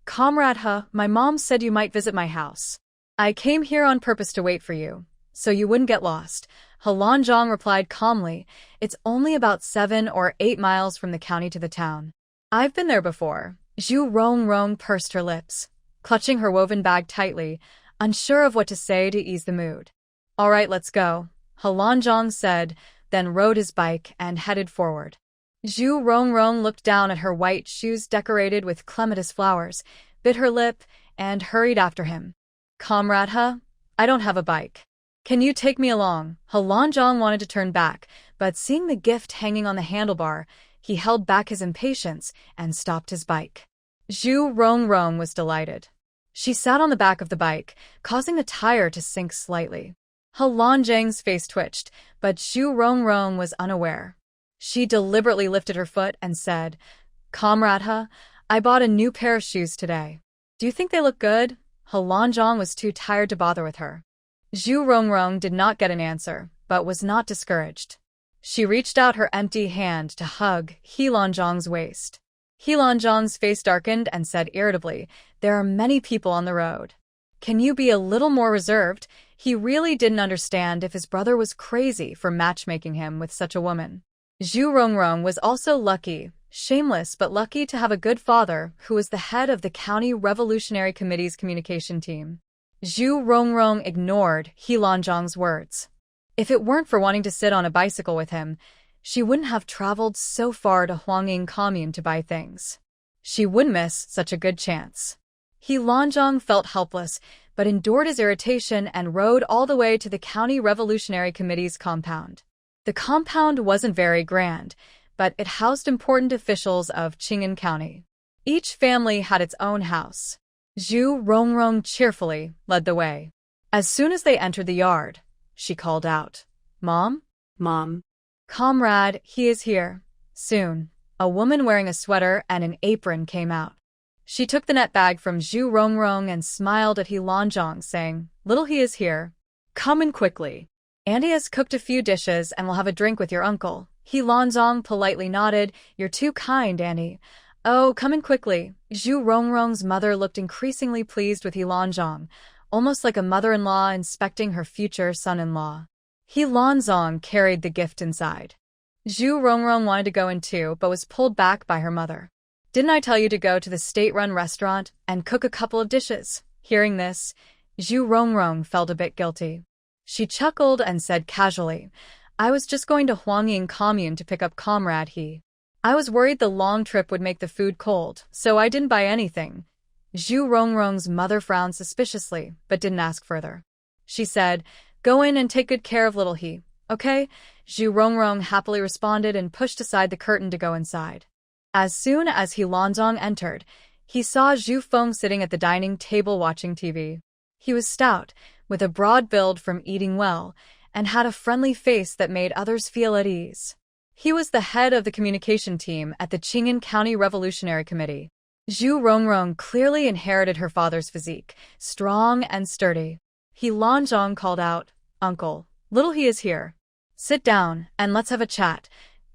"Comrade He, my mom said you might visit my house. I came here on purpose to wait for you, so you wouldn't get lost." He Lanzhong replied calmly, "It's only about 7 or 8 miles from the county to the town." "I've been there before." Zhu Rongrong pursed her lips, clutching her woven bag tightly, unsure of what to say to ease the mood. "All right, let's go," He Lanzhong said, then rode his bike and headed forward. Zhu Rongrong looked down at her white shoes decorated with clematis flowers, bit her lip, and hurried after him. "Comrade He, I don't have a bike. Can you take me along?" He Lanzhong wanted to turn back, but seeing the gift hanging on the handlebar, he held back his impatience and stopped his bike. Zhu Rongrong was delighted. She sat on the back of the bike, causing the tire to sink slightly. He Lanzhong's face twitched, but Zhu Rongrong was unaware. She deliberately lifted her foot and said, "Comrade He, I bought a new pair of shoes today. Do you think they look good?" He Lanzhong was too tired to bother with her. Zhu Rongrong did not get an answer, but was not discouraged. She reached out her empty hand to hug He Lanzhong's waist. He Lanzhong's face darkened and said irritably, "There are many people on the road. Can you be a little more reserved?" He really didn't understand if his brother was crazy for matchmaking him with such a woman. Zhu Rongrong was also lucky, shameless but lucky to have a good father who was the head of the County Revolutionary Committee's communication team. Zhu Rongrong ignored He Lanzhong's words. If it weren't for wanting to sit on a bicycle with him, she wouldn't have traveled so far to Huanging Commune to buy things. She would miss such a good chance. He Lanzhong felt helpless, but endured his irritation and rode all the way to the County Revolutionary Committee's compound. The compound wasn't very grand, but it housed important officials of Qing'an County. Each family had its own house. Zhu Rongrong cheerfully led the way. As soon as they entered the yard, she called out, "Mom? Mom." Comrade, he is here. Soon, a woman wearing a sweater and an apron came out. She took the net bag from Zhu Rongrong and smiled at He Lanzhong, saying, "Little he is here. Come in quickly. Auntie has cooked a few dishes and will have a drink with your uncle." He Lanzhong politely nodded. "You're too kind, Auntie. Oh, come in quickly." Zhu Rongrong's mother looked increasingly pleased with He Lanzhong, almost like a mother-in-law inspecting her future son-in-law. He Lanzhong carried the gift inside. Zhu Rongrong wanted to go in too, but was pulled back by her mother. "Didn't I tell you to go to the state-run restaurant and cook a couple of dishes?" Hearing this, Zhu Rongrong felt a bit guilty. She chuckled and said casually, "I was just going to Huanging Commune to pick up Comrade He. I was worried the long trip would make the food cold, so I didn't buy anything. Zhu Rongrong's mother frowned suspiciously, but didn't ask further. She said, "Go in and take good care of little he, okay?" Zhu Rongrong happily responded and pushed aside the curtain to go inside. As soon as He Lanzong entered, he saw Zhu Feng sitting at the dining table watching TV. He was stout, with a broad build from eating well, and had a friendly face that made others feel at ease. He was the head of the communication team at the Qing'an County Revolutionary Committee. Zhu Rongrong clearly inherited her father's physique, strong and sturdy. He Lanzong called out, "Uncle, little he is here. Sit down, and let's have a chat,"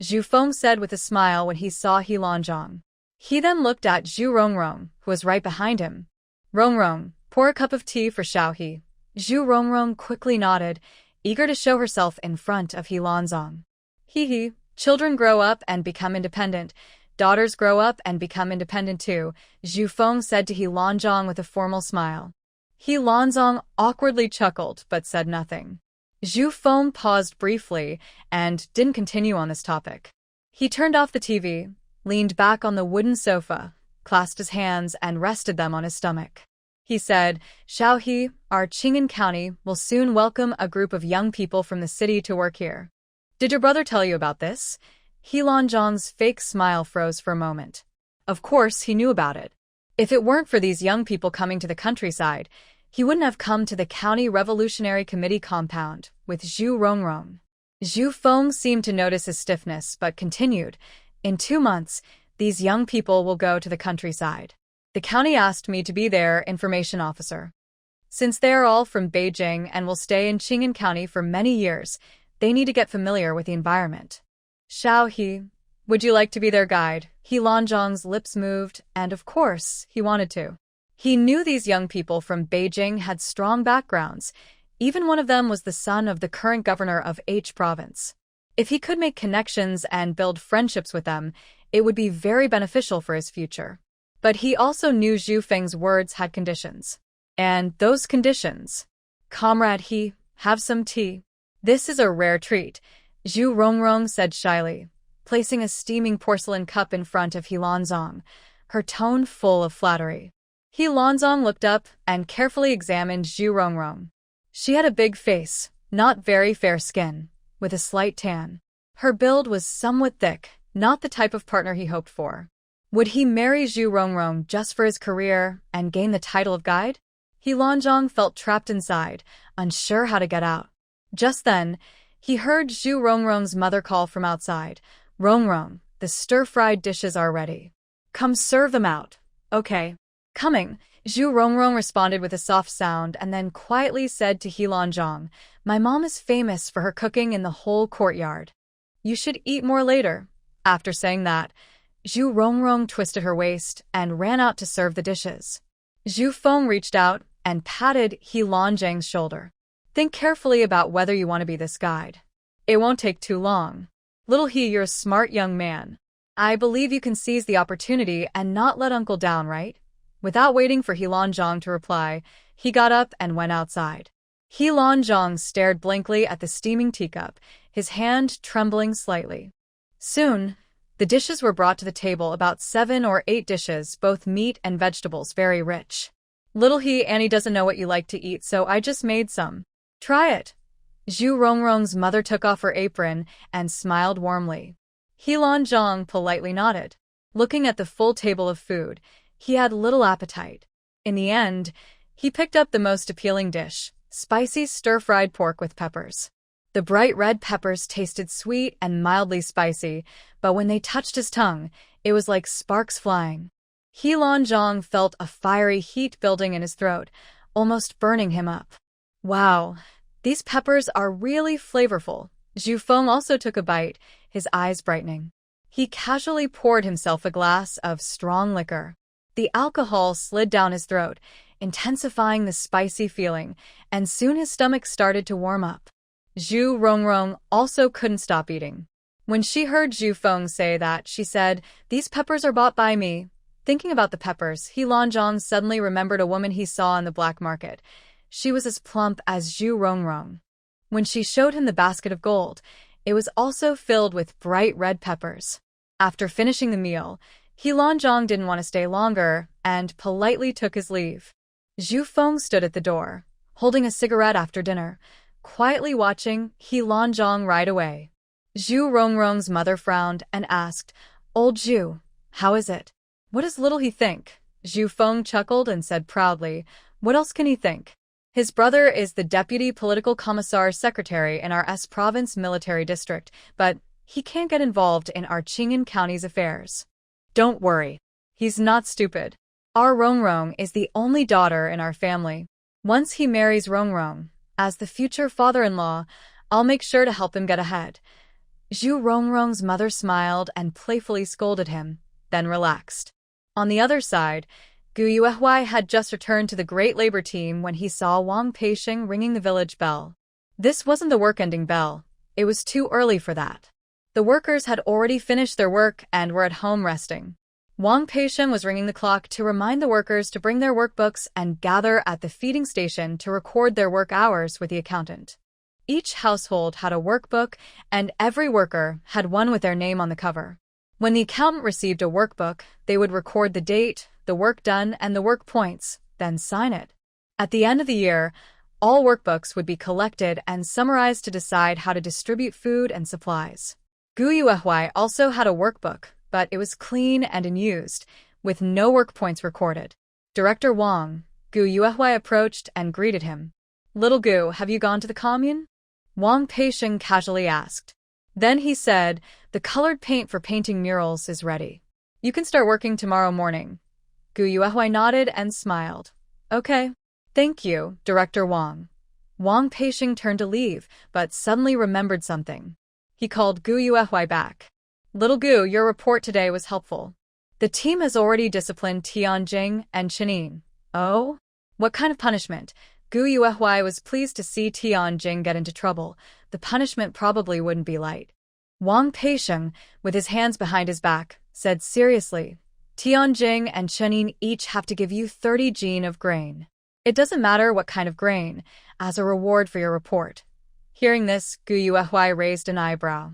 Zhu Feng said with a smile when he saw He Lanzong. He then looked at Zhu Rongrong, who was right behind him. "Rongrong, pour a cup of tea for Xiaohe." Zhu Rongrong quickly nodded, eager to show herself in front of He Lanzong. "Hee, children grow up and become independent. Daughters grow up and become independent too," Zhu Feng said to He Lanzong with a formal smile. He Lanzong awkwardly chuckled but said nothing. Zhu Feng paused briefly and didn't continue on this topic. He turned off the TV, leaned back on the wooden sofa, clasped his hands and rested them on his stomach. He said, "Xiaohe, our Qing'an County will soon welcome a group of young people from the city to work here. Did your brother tell you about this?" He Lanzong's fake smile froze for a moment. Of course he knew about it. If it weren't for these young people coming to the countryside, he wouldn't have come to the County Revolutionary Committee compound with Zhu Rongrong. Zhu Feng seemed to notice his stiffness but continued, "In 2 months, these young people will go to the countryside. The county asked me to be their information officer. Since they are all from Beijing and will stay in Qing'an County for many years, they need to get familiar with the environment. Xiaohe, would you like to be their guide?" He Lanzong's lips moved, and of course, he wanted to. He knew these young people from Beijing had strong backgrounds. Even one of them was the son of the current governor of H province. If he could make connections and build friendships with them, it would be very beneficial for his future. But he also knew Zhu Feng's words had conditions. And those conditions. "Comrade He, have some tea. This is a rare treat," Zhu Rongrong said shyly, placing a steaming porcelain cup in front of He Lanzong, her tone full of flattery. He Lanzong looked up and carefully examined Zhu Rongrong. She had a big face, not very fair skin, with a slight tan. Her build was somewhat thick, not the type of partner he hoped for. Would he marry Zhu Rongrong just for his career and gain the title of guide? He Lanzong felt trapped inside, unsure how to get out. Just then, he heard Zhu Rongrong's mother call from outside, "Rongrong, the stir-fried dishes are ready. Come serve them out." "Okay." "Coming," Zhu Rongrong responded with a soft sound and then quietly said to He Lanzong, "My mom is famous for her cooking in the whole courtyard. You should eat more later." After saying that, Zhu Rongrong twisted her waist and ran out to serve the dishes. Zhu Feng reached out and patted He Lanzong's shoulder. "Think carefully about whether you want to be this guide. It won't take too long. Little He, you're a smart young man. I believe you can seize the opportunity and not let Uncle down, right?" Without waiting for He Lanzong to reply, he got up and went outside. He Lanzong stared blankly at the steaming teacup, his hand trembling slightly. Soon, the dishes were brought to the table, about 7 or 8 dishes, both meat and vegetables, very rich. "Little He, Annie doesn't know what you like to eat, so I just made some. Try it." Zhu Rongrong's mother took off her apron and smiled warmly. He Lanzong politely nodded. Looking at the full table of food, he had little appetite. In the end, he picked up the most appealing dish, spicy stir-fried pork with peppers. The bright red peppers tasted sweet and mildly spicy, but when they touched his tongue, it was like sparks flying. He Lanzong felt a fiery heat building in his throat, almost burning him up. "Wow, these peppers are really flavorful." Zhu Feng also took a bite, his eyes brightening. He casually poured himself a glass of strong liquor. The alcohol slid down his throat, intensifying the spicy feeling, and soon his stomach started to warm up. Zhu Rongrong also couldn't stop eating. When she heard Zhu Feng say that, she said, "These peppers are bought by me." Thinking about the peppers, He Lanzong suddenly remembered a woman he saw in the black market. She was as plump as Zhu Rongrong. When she showed him the basket of gold, it was also filled with bright red peppers. After finishing the meal, He Lanzhong didn't want to stay longer and politely took his leave. Zhu Feng stood at the door, holding a cigarette after dinner, quietly watching He Lanzhong ride away. Zhu Rongrong's mother frowned and asked, "Old Zhu, how is it? What does little he think?" Zhu Feng chuckled and said proudly, "What else can he think? His brother is the Deputy Political Commissar Secretary in our S Province Military District, but he can't get involved in our Qing'an County's affairs. Don't worry. He's not stupid. Our Rongrong is the only daughter in our family. Once he marries Rongrong, as the future father-in-law, I'll make sure to help him get ahead." Zhu Rongrong's mother smiled and playfully scolded him, then relaxed. On the other side, Gu Yuehui had just returned to the Great Labor Team when he saw Wang Peixing ringing the village bell. This wasn't the work-ending bell. It was too early for that. The workers had already finished their work and were at home resting. Wang Peixing was ringing the clock to remind the workers to bring their workbooks and gather at the feeding station to record their work hours with the accountant. Each household had a workbook, and every worker had one with their name on the cover. When the accountant received a workbook, they would record the date, the work done, and the work points, then sign it. At the end of the year, all workbooks would be collected and summarized to decide how to distribute food and supplies. Gu Yuehui also had a workbook, but it was clean and unused, with no work points recorded. Director Wang, Gu Yuehui approached and greeted him. "Little Gu, have you gone to the commune?" Wang Peixing casually asked. Then he said, "The colored paint for painting murals is ready. You can start working tomorrow morning." Gu Yuehui nodded and smiled. "Okay. Thank you, Director Wang." Wang Peixing turned to leave, but suddenly remembered something. He called Gu Yuehui back. "Little Gu, your report today was helpful. The team has already disciplined Tianjing and Chenin." "Oh? What kind of punishment?" Gu Yuehui was pleased to see Tianjing get into trouble. The punishment probably wouldn't be light. Wang Peixing, with his hands behind his back, said seriously, "Tianjing and Chenin each have to give you 30 jin of grain. It doesn't matter what kind of grain, as a reward for your report." Hearing this, Gu Yuehui raised an eyebrow.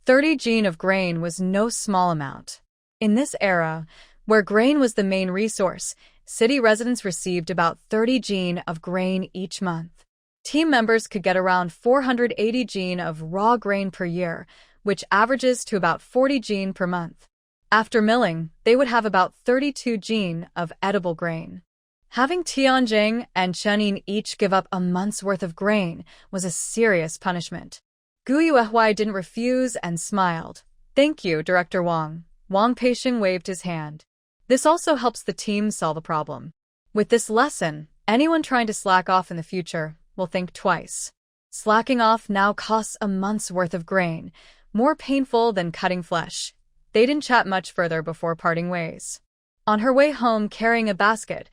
30 jin of grain was no small amount. In this era, where grain was the main resource, city residents received about 30 jin of grain each month. Team members could get around 480 jin of raw grain per year, which averages to about 40 jin per month. After milling, they would have about 32 jin of edible grain. Having Tianjing and Chenin each give up a month's worth of grain was a serious punishment. Gu Yuehui didn't refuse and smiled. "Thank you, Director Wang." Wang Peixing waved his hand. This also helps the team solve a problem. With this lesson, anyone trying to slack off in the future will think twice. Slacking off now costs a month's worth of grain, more painful than cutting flesh. They didn't chat much further before parting ways. On her way home carrying a basket,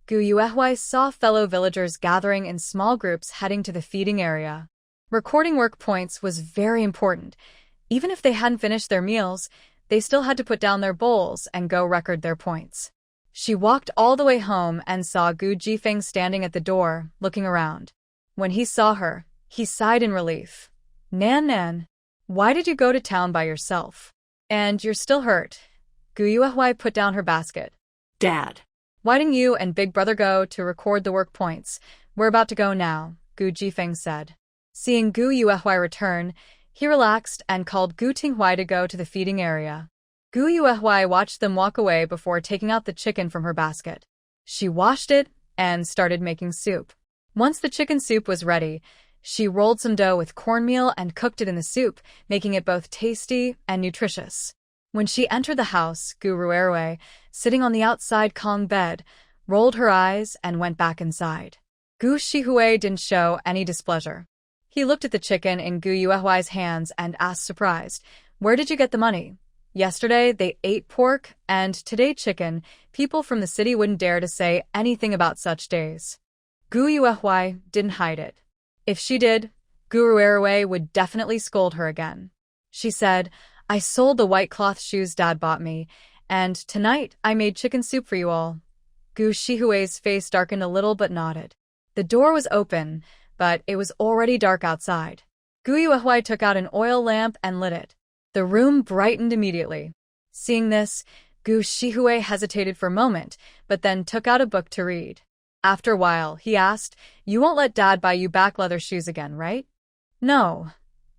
Gu Yuehui saw fellow villagers gathering in small groups heading to the feeding area. Recording work points was very important. Even if they hadn't finished their meals, they still had to put down their bowls and go record their points. She walked all the way home and saw Gu Jifeng standing at the door, looking around. When he saw her, he sighed in relief. Nan, why did you go to town by yourself? And you're still hurt." Gu Yuehui put down her basket. Dad. "Why didn't you and Big Brother go to record the work points? We're about to go now," Gu Jifeng said. Seeing Gu Yuehui return, he relaxed and called Gu Tinghui to go to the feeding area. Gu Yuehui watched them walk away before taking out the chicken from her basket. She washed it and started making soup. Once the chicken soup was ready, she rolled some dough with cornmeal and cooked it in the soup, making it both tasty and nutritious. When she entered the house, Gu Ruerui, sitting on the outside Kong bed, rolled her eyes and went back inside. Gu Shihui didn't show any displeasure. He looked at the chicken in Gu Yuehui's hands and asked surprised, "Where did you get the money? Yesterday they ate pork, and today chicken. People from the city wouldn't dare to say anything about such days." Gu Yuehui didn't hide it. If she did, Gu Ruerui would definitely scold her again. She said, "I sold the white cloth shoes Dad bought me, and tonight I made chicken soup for you all." Gu Shihui's face darkened a little but nodded. The door was open, but it was already dark outside. Gu Yuehui took out an oil lamp and lit it. The room brightened immediately. Seeing this, Gu Shihui hesitated for a moment, but then took out a book to read. After a while, he asked, "You won't let Dad buy you back leather shoes again, right?" "No,"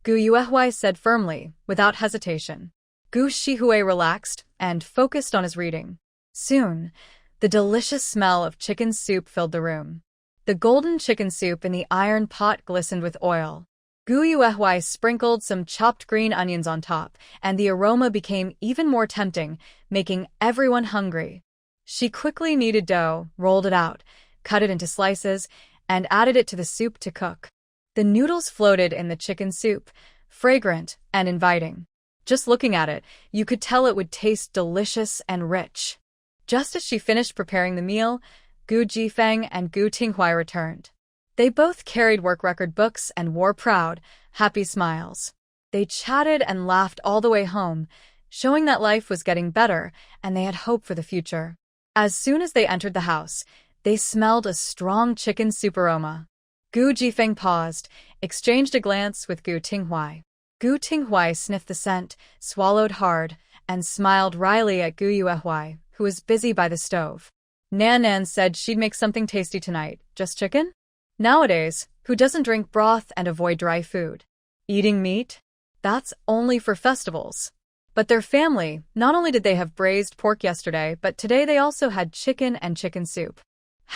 Gu Yuehui said firmly, without hesitation. Gu Shihui relaxed and focused on his reading. Soon, the delicious smell of chicken soup filled the room. The golden chicken soup in the iron pot glistened with oil. Gu Yuehui sprinkled some chopped green onions on top, and the aroma became even more tempting, making everyone hungry. She quickly kneaded dough, rolled it out, cut it into slices, and added it to the soup to cook. The noodles floated in the chicken soup, fragrant and inviting. Just looking at it, you could tell it would taste delicious and rich. Just as she finished preparing the meal, Gu Jifeng and Gu Tinghui returned. They both carried work record books and wore proud, happy smiles. They chatted and laughed all the way home, showing that life was getting better and they had hope for the future. As soon as they entered the house, they smelled a strong chicken soup aroma. Gu Jifeng paused, exchanged a glance with Gu Tinghui. Gu Tinghui sniffed the scent, swallowed hard, and smiled wryly at Gu Yuehui, who was busy by the stove. Nan said she'd make something tasty tonight. Just chicken? Nowadays, who doesn't drink broth and avoid dry food? Eating meat? That's only for festivals. But their family, not only did they have braised pork yesterday, but today they also had chicken and chicken soup.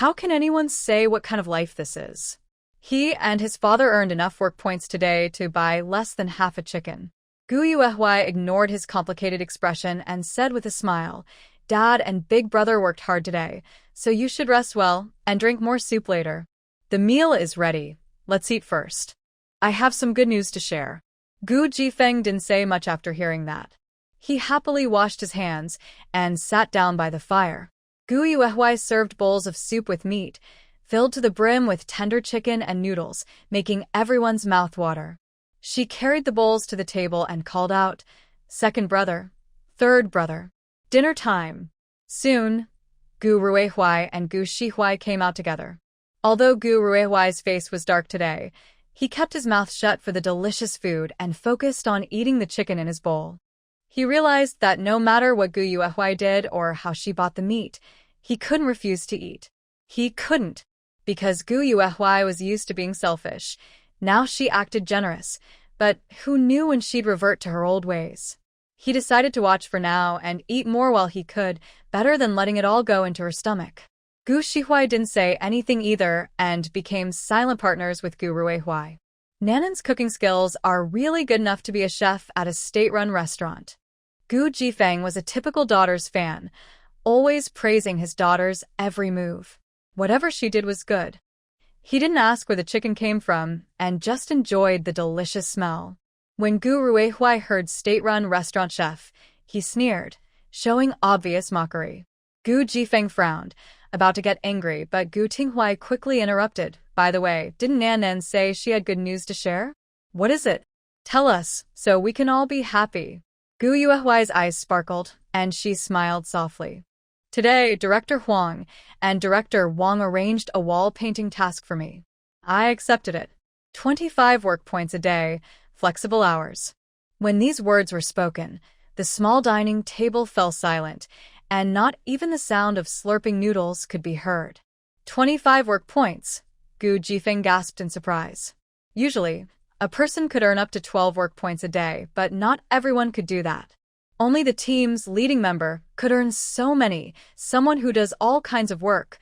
How can anyone say what kind of life this is? He and his father earned enough work points today to buy less than half a chicken. Gu Yuehui ignored his complicated expression and said with a smile, "Dad and Big Brother worked hard today, so you should rest well and drink more soup later. The meal is ready. Let's eat first. I have some good news to share." Gu Jifeng didn't say much after hearing that. He happily washed his hands and sat down by the fire. Gu Yuehui served bowls of soup with meat, filled to the brim with tender chicken and noodles, making everyone's mouth water. She carried the bowls to the table and called out, "Second brother, third brother, dinner time." Soon, Gu Ruihui and Gu Shihui came out together. Although Gu Ruihui's face was dark today, he kept his mouth shut for the delicious food and focused on eating the chicken in his bowl. He realized that no matter what Gu Yuehui did or how she bought the meat, he couldn't refuse to eat. He couldn't, because Gu Yuehui was used to being selfish. Now she acted generous, but who knew when she'd revert to her old ways? He decided to watch for now and eat more while he could, better than letting it all go into her stomach. Gu Shihui didn't say anything either and became silent partners with Gu Ruihui. Nanan's cooking skills are really good enough to be a chef at a state-run restaurant. Gu Jifeng was a typical daughter's fan, always praising his daughter's every move. Whatever she did was good. He didn't ask where the chicken came from and just enjoyed the delicious smell. When Gu Ruihui heard state-run restaurant chef, he sneered, showing obvious mockery. Gu Jifeng frowned, about to get angry, but Gu Tinghui quickly interrupted. "By the way, didn't Nan say she had good news to share? What is it? Tell us, so we can all be happy." Gu Yuehui's eyes sparkled, and she smiled softly. "Today, Director Huang and Director Wang arranged a wall painting task for me. I accepted it. 25 work points a day, flexible hours." When these words were spoken, the small dining table fell silent, and not even the sound of slurping noodles could be heard. 25 work points, Gu Jifeng gasped in surprise. Usually, a person could earn up to 12 work points a day, but not everyone could do that. Only the team's leading member could earn so many, someone who does all kinds of work,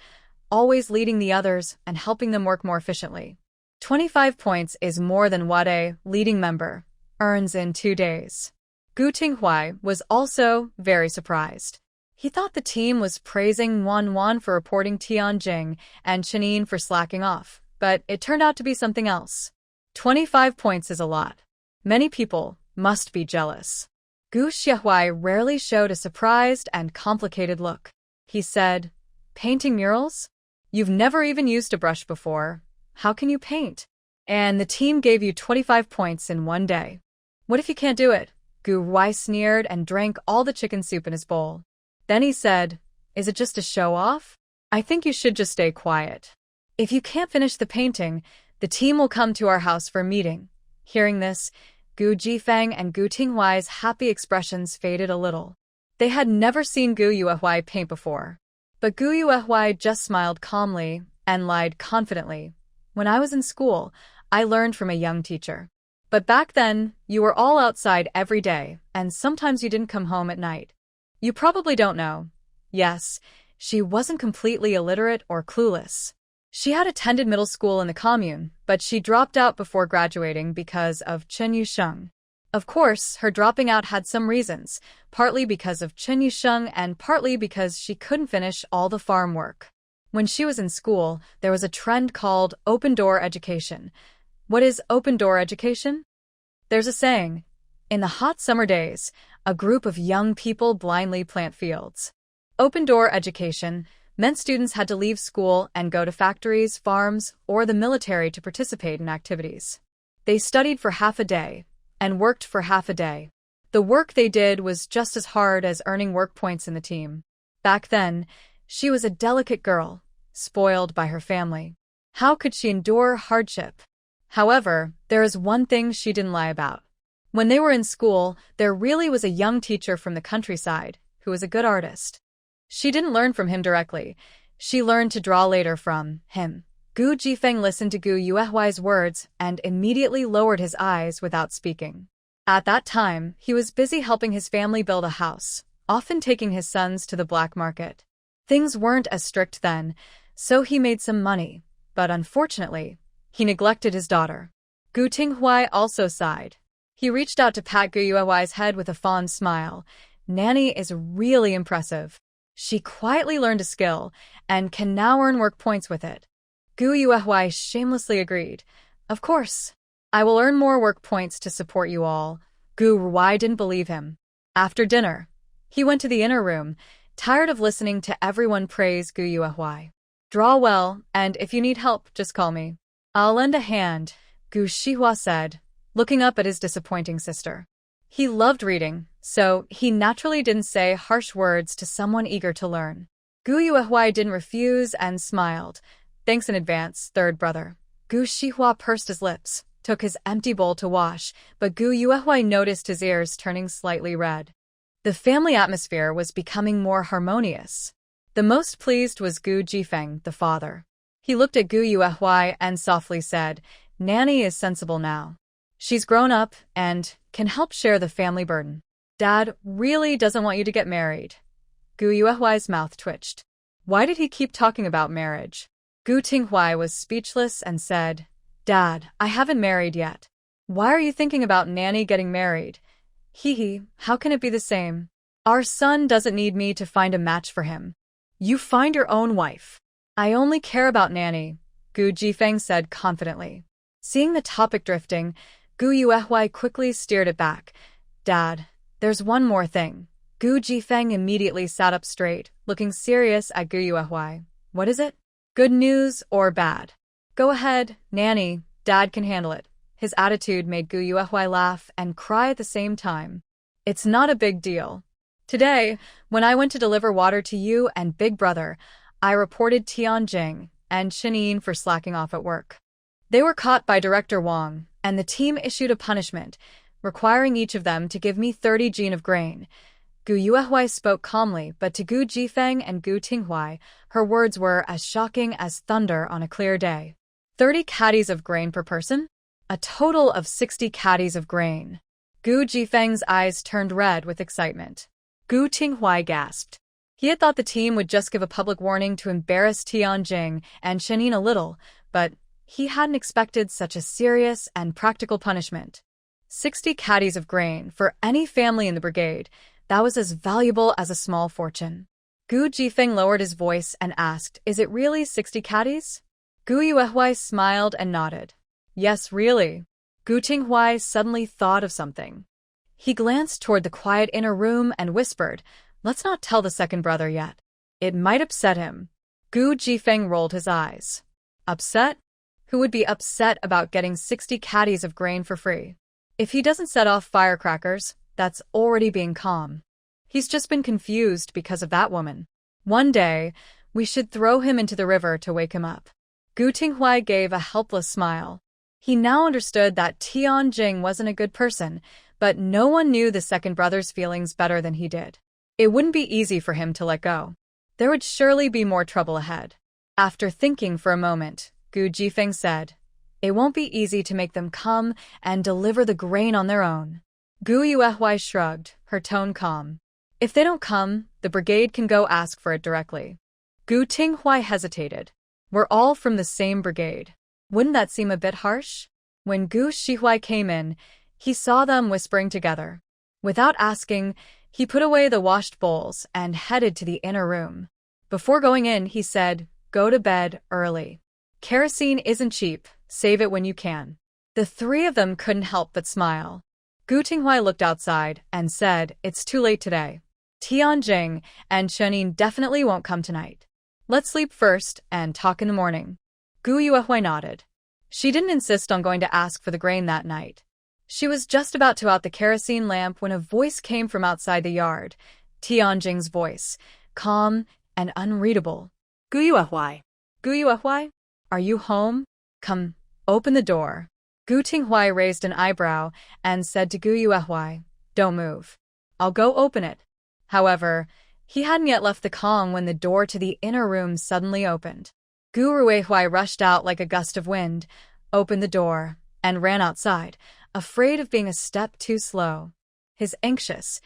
always leading the others and helping them work more efficiently. 25 points is more than what a leading member earns in 2 days. Gu Tinghui was also very surprised. He thought the team was praising Wan for reporting Tianjing and Chenin for slacking off, but it turned out to be something else. 25 points is a lot. Many people must be jealous. Gu Xiaohui rarely showed a surprised and complicated look. He said, "Painting murals? You've never even used a brush before. How can you paint? And the team gave you 25 points in 1 day. What if you can't do it?" Gu Ruai sneered and drank all the chicken soup in his bowl. Then he said, "Is it just a show-off? I think you should just stay quiet. If you can't finish the painting, the team will come to our house for a meeting." Hearing this, Gu Jifeng and Gu Tinghui's happy expressions faded a little. They had never seen Gu Yuehui paint before. But Gu Yuehui just smiled calmly and lied confidently. When I was in school, I learned from a young teacher. But back then, you were all outside every day, and sometimes you didn't come home at night. You probably don't know. Yes, she wasn't completely illiterate or clueless. She had attended middle school in the commune, but she dropped out before graduating because of Chen Yusheng. Of course, her dropping out had some reasons, partly because of Chen Yusheng and partly because she couldn't finish all the farm work. When she was in school, there was a trend called open-door education. What is open-door education? There's a saying, in the hot summer days, a group of young people blindly plant fields. Open-door education meant students had to leave school and go to factories, farms, or the military to participate in activities. They studied for half a day and worked for half a day. The work they did was just as hard as earning work points in the team. Back then, she was a delicate girl, spoiled by her family. How could she endure hardship? However, there is one thing she didn't lie about. When they were in school, there really was a young teacher from the countryside who was a good artist. She didn't learn from him directly. She learned to draw later from him. Gu Jifeng listened to Gu Yuehui's words and immediately lowered his eyes without speaking. At that time, he was busy helping his family build a house, often taking his sons to the black market. Things weren't as strict then, so he made some money, but unfortunately, he neglected his daughter. Gu Tinghui also sighed. He reached out to pat Gu Yuehui's head with a fond smile. Nanny is really impressive. She quietly learned a skill and can now earn work points with it. Gu Yuehui shamelessly agreed. Of course. I will earn more work points to support you all. Gu Ruai didn't believe him. After dinner, he went to the inner room, tired of listening to everyone praise Gu Yuehui. Draw well, and if you need help, just call me. I'll lend a hand, Gu Shihua said, looking up at his disappointing sister. He loved reading, so he naturally didn't say harsh words to someone eager to learn. Gu Yuehui didn't refuse and smiled. Thanks in advance, third brother. Gu Shihua pursed his lips, took his empty bowl to wash, but Gu Yuehui noticed his ears turning slightly red. The family atmosphere was becoming more harmonious. The most pleased was Gu Jifeng, the father. He looked at Gu Yuehui and softly said, Nanny is sensible now. She's grown up and can help share the family burden. Dad really doesn't want you to get married. Gu Yuehui's mouth twitched. Why did he keep talking about marriage? Gu Tinghui was speechless and said, Dad, I haven't married yet. Why are you thinking about Nanny getting married? Hee, how can it be the same? Our son doesn't need me to find a match for him. You find your own wife. I only care about Nanny, Gu Jifeng said confidently. Seeing the topic drifting, Gu Yuehui quickly steered it back. Dad, there's one more thing. Gu Jifeng immediately sat up straight, looking serious at Gu Yuehui. What is it? Good news or bad? Go ahead, Nanny, Dad can handle it. His attitude made Gu Yuehui laugh and cry at the same time. It's not a big deal. Today, when I went to deliver water to you and Big Brother, I reported Tianjing and Chinyin for slacking off at work. They were caught by Director Wang, and the team issued a punishment, requiring each of them to give me 30 jin of grain. Gu Yuehui spoke calmly, but to Gu Jifeng and Gu Tinghui, her words were as shocking as thunder on a clear day. 30 caddies of grain per person? A total of 60 caddies of grain. Gu Jifeng's eyes turned red with excitement. Gu Tinghui gasped. He had thought the team would just give a public warning to embarrass Tianjing and Chinyin a little, but he hadn't expected such a serious and practical punishment. 60 caddies of grain for any family in the brigade, that was as valuable as a small fortune. Gu Jifeng lowered his voice and asked, Is it really 60 caddies? Gu Yuehui smiled and nodded. Yes, really. Gu Tinghui suddenly thought of something. He glanced toward the quiet inner room and whispered, Let's not tell the second brother yet. It might upset him. Gu Jifeng rolled his eyes. Upset? Who would be upset about getting 60 caddies of grain for free? If he doesn't set off firecrackers, that's already being calm. He's just been confused because of that woman. One day, we should throw him into the river to wake him up. Gu Tinghui gave a helpless smile. He now understood that Tianjing wasn't a good person, but no one knew the second brother's feelings better than he did. It wouldn't be easy for him to let go. There would surely be more trouble ahead. After thinking for a moment, Gu Jifeng said, "It won't be easy to make them come and deliver the grain on their own." Gu Yuehui shrugged, her tone calm. "If they don't come, the brigade can go ask for it directly." Gu Tinghui hesitated. "We're all from the same brigade. Wouldn't that seem a bit harsh?" When Gu Shihui came in, he saw them whispering together. Without asking, he put away the washed bowls and headed to the inner room. Before going in, he said, "Go to bed early. Kerosene isn't cheap, save it when you can." The three of them couldn't help but smile. Gu Tinghui looked outside and said, "It's too late today. Tianjing and Chenin definitely won't come tonight. Let's sleep first and talk in the morning." Gu Yuehui nodded. She didn't insist on going to ask for the grain that night. She was just about to out the kerosene lamp when a voice came from outside the yard. Tianjing's voice, calm and unreadable. Gu Yuehui. "Gu Yuehui? Are you home? Come, open the door." Gu Tinghui raised an eyebrow and said to Gu Yuehui, "Don't move. I'll go open it." However, he hadn't yet left the Kong when the door to the inner room suddenly opened. Gu Ruihui rushed out like a gust of wind, opened the door, and ran outside, afraid of being a step too slow. His anxious,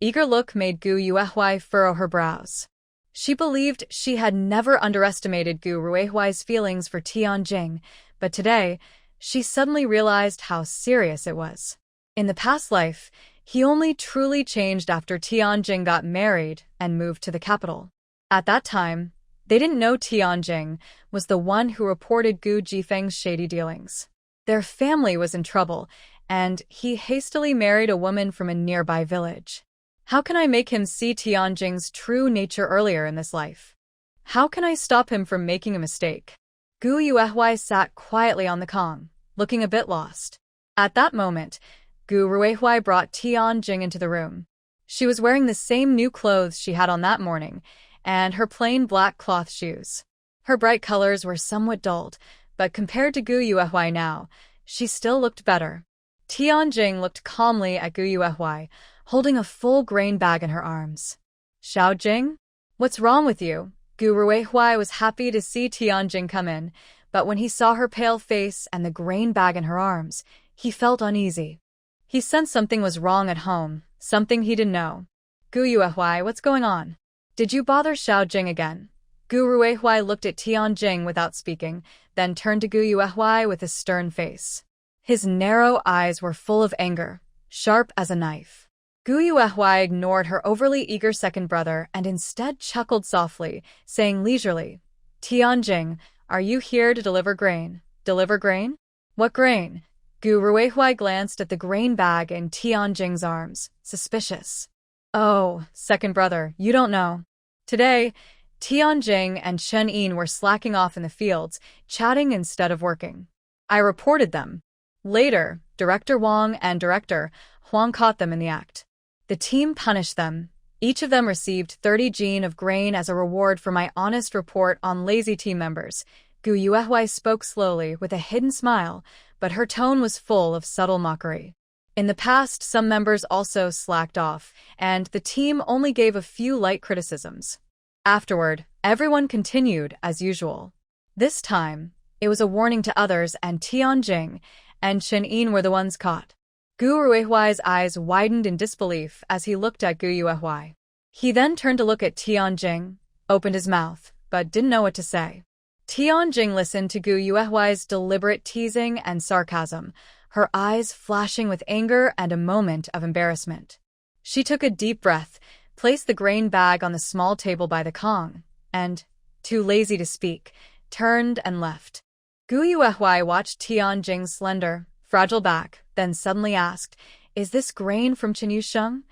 eager look made Gu Yuehui furrow her brows. She believed she had never underestimated Gu Ruihui's feelings for Tianjing, but today, she suddenly realized how serious it was. In the past life, he only truly changed after Tianjing got married and moved to the capital. At that time, they didn't know Tianjing was the one who reported Gu Jifeng's shady dealings. Their family was in trouble, and he hastily married a woman from a nearby village. How can I make him see Tianjing's true nature earlier in this life? How can I stop him from making a mistake? Gu Yuehui sat quietly on the Kong, looking a bit lost. At that moment, Gu Ruihui brought Tianjing into the room. She was wearing the same new clothes she had on that morning, and her plain black cloth shoes. Her bright colors were somewhat dulled, but compared to Gu Yuehui now, she still looked better. Tianjing looked calmly at Gu Yuehui, holding a full grain bag in her arms. "Xiao Jing? What's wrong with you?" Gu Ruihui was happy to see Tianjing come in, but when he saw her pale face and the grain bag in her arms, he felt uneasy. He sensed something was wrong at home, something he didn't know. "Gu Yuehui, what's going on? Did you bother Xiao Jing again?" Gu Ruihui looked at Tianjing without speaking, then turned to Gu Yuehui with a stern face. His narrow eyes were full of anger, sharp as a knife. Gu Yuehui ignored her overly eager second brother and instead chuckled softly, saying leisurely, "Tianjing, are you here to deliver grain?" "Deliver grain? What grain?" Gu Ruihui glanced at the grain bag in Tianjing's arms, suspicious. "Oh, second brother, you don't know. Today, Tianjing and Chen Yin were slacking off in the fields, chatting instead of working. I reported them. Later, Director Wang and Director Huang caught them in the act. The team punished them. Each of them received 30 jin of grain as a reward for my honest report on lazy team members." Gu Yuehui spoke slowly with a hidden smile, but her tone was full of subtle mockery. In the past, some members also slacked off, and the team only gave a few light criticisms. Afterward, everyone continued as usual. This time, it was a warning to others, and Tianjing and Chen Yin were the ones caught. Gu Ruihui's eyes widened in disbelief as he looked at Gu Yuehui. He then turned to look at Tianjing, opened his mouth, but didn't know what to say. Tianjing listened to Gu Yuehui's deliberate teasing and sarcasm, her eyes flashing with anger and a moment of embarrassment. She took a deep breath, placed the grain bag on the small table by the Kong, and, too lazy to speak, turned and left. Gu Yuehui watched Tianjing's slender, fragile back, then suddenly asked, "Is this grain from Chenyusheng?"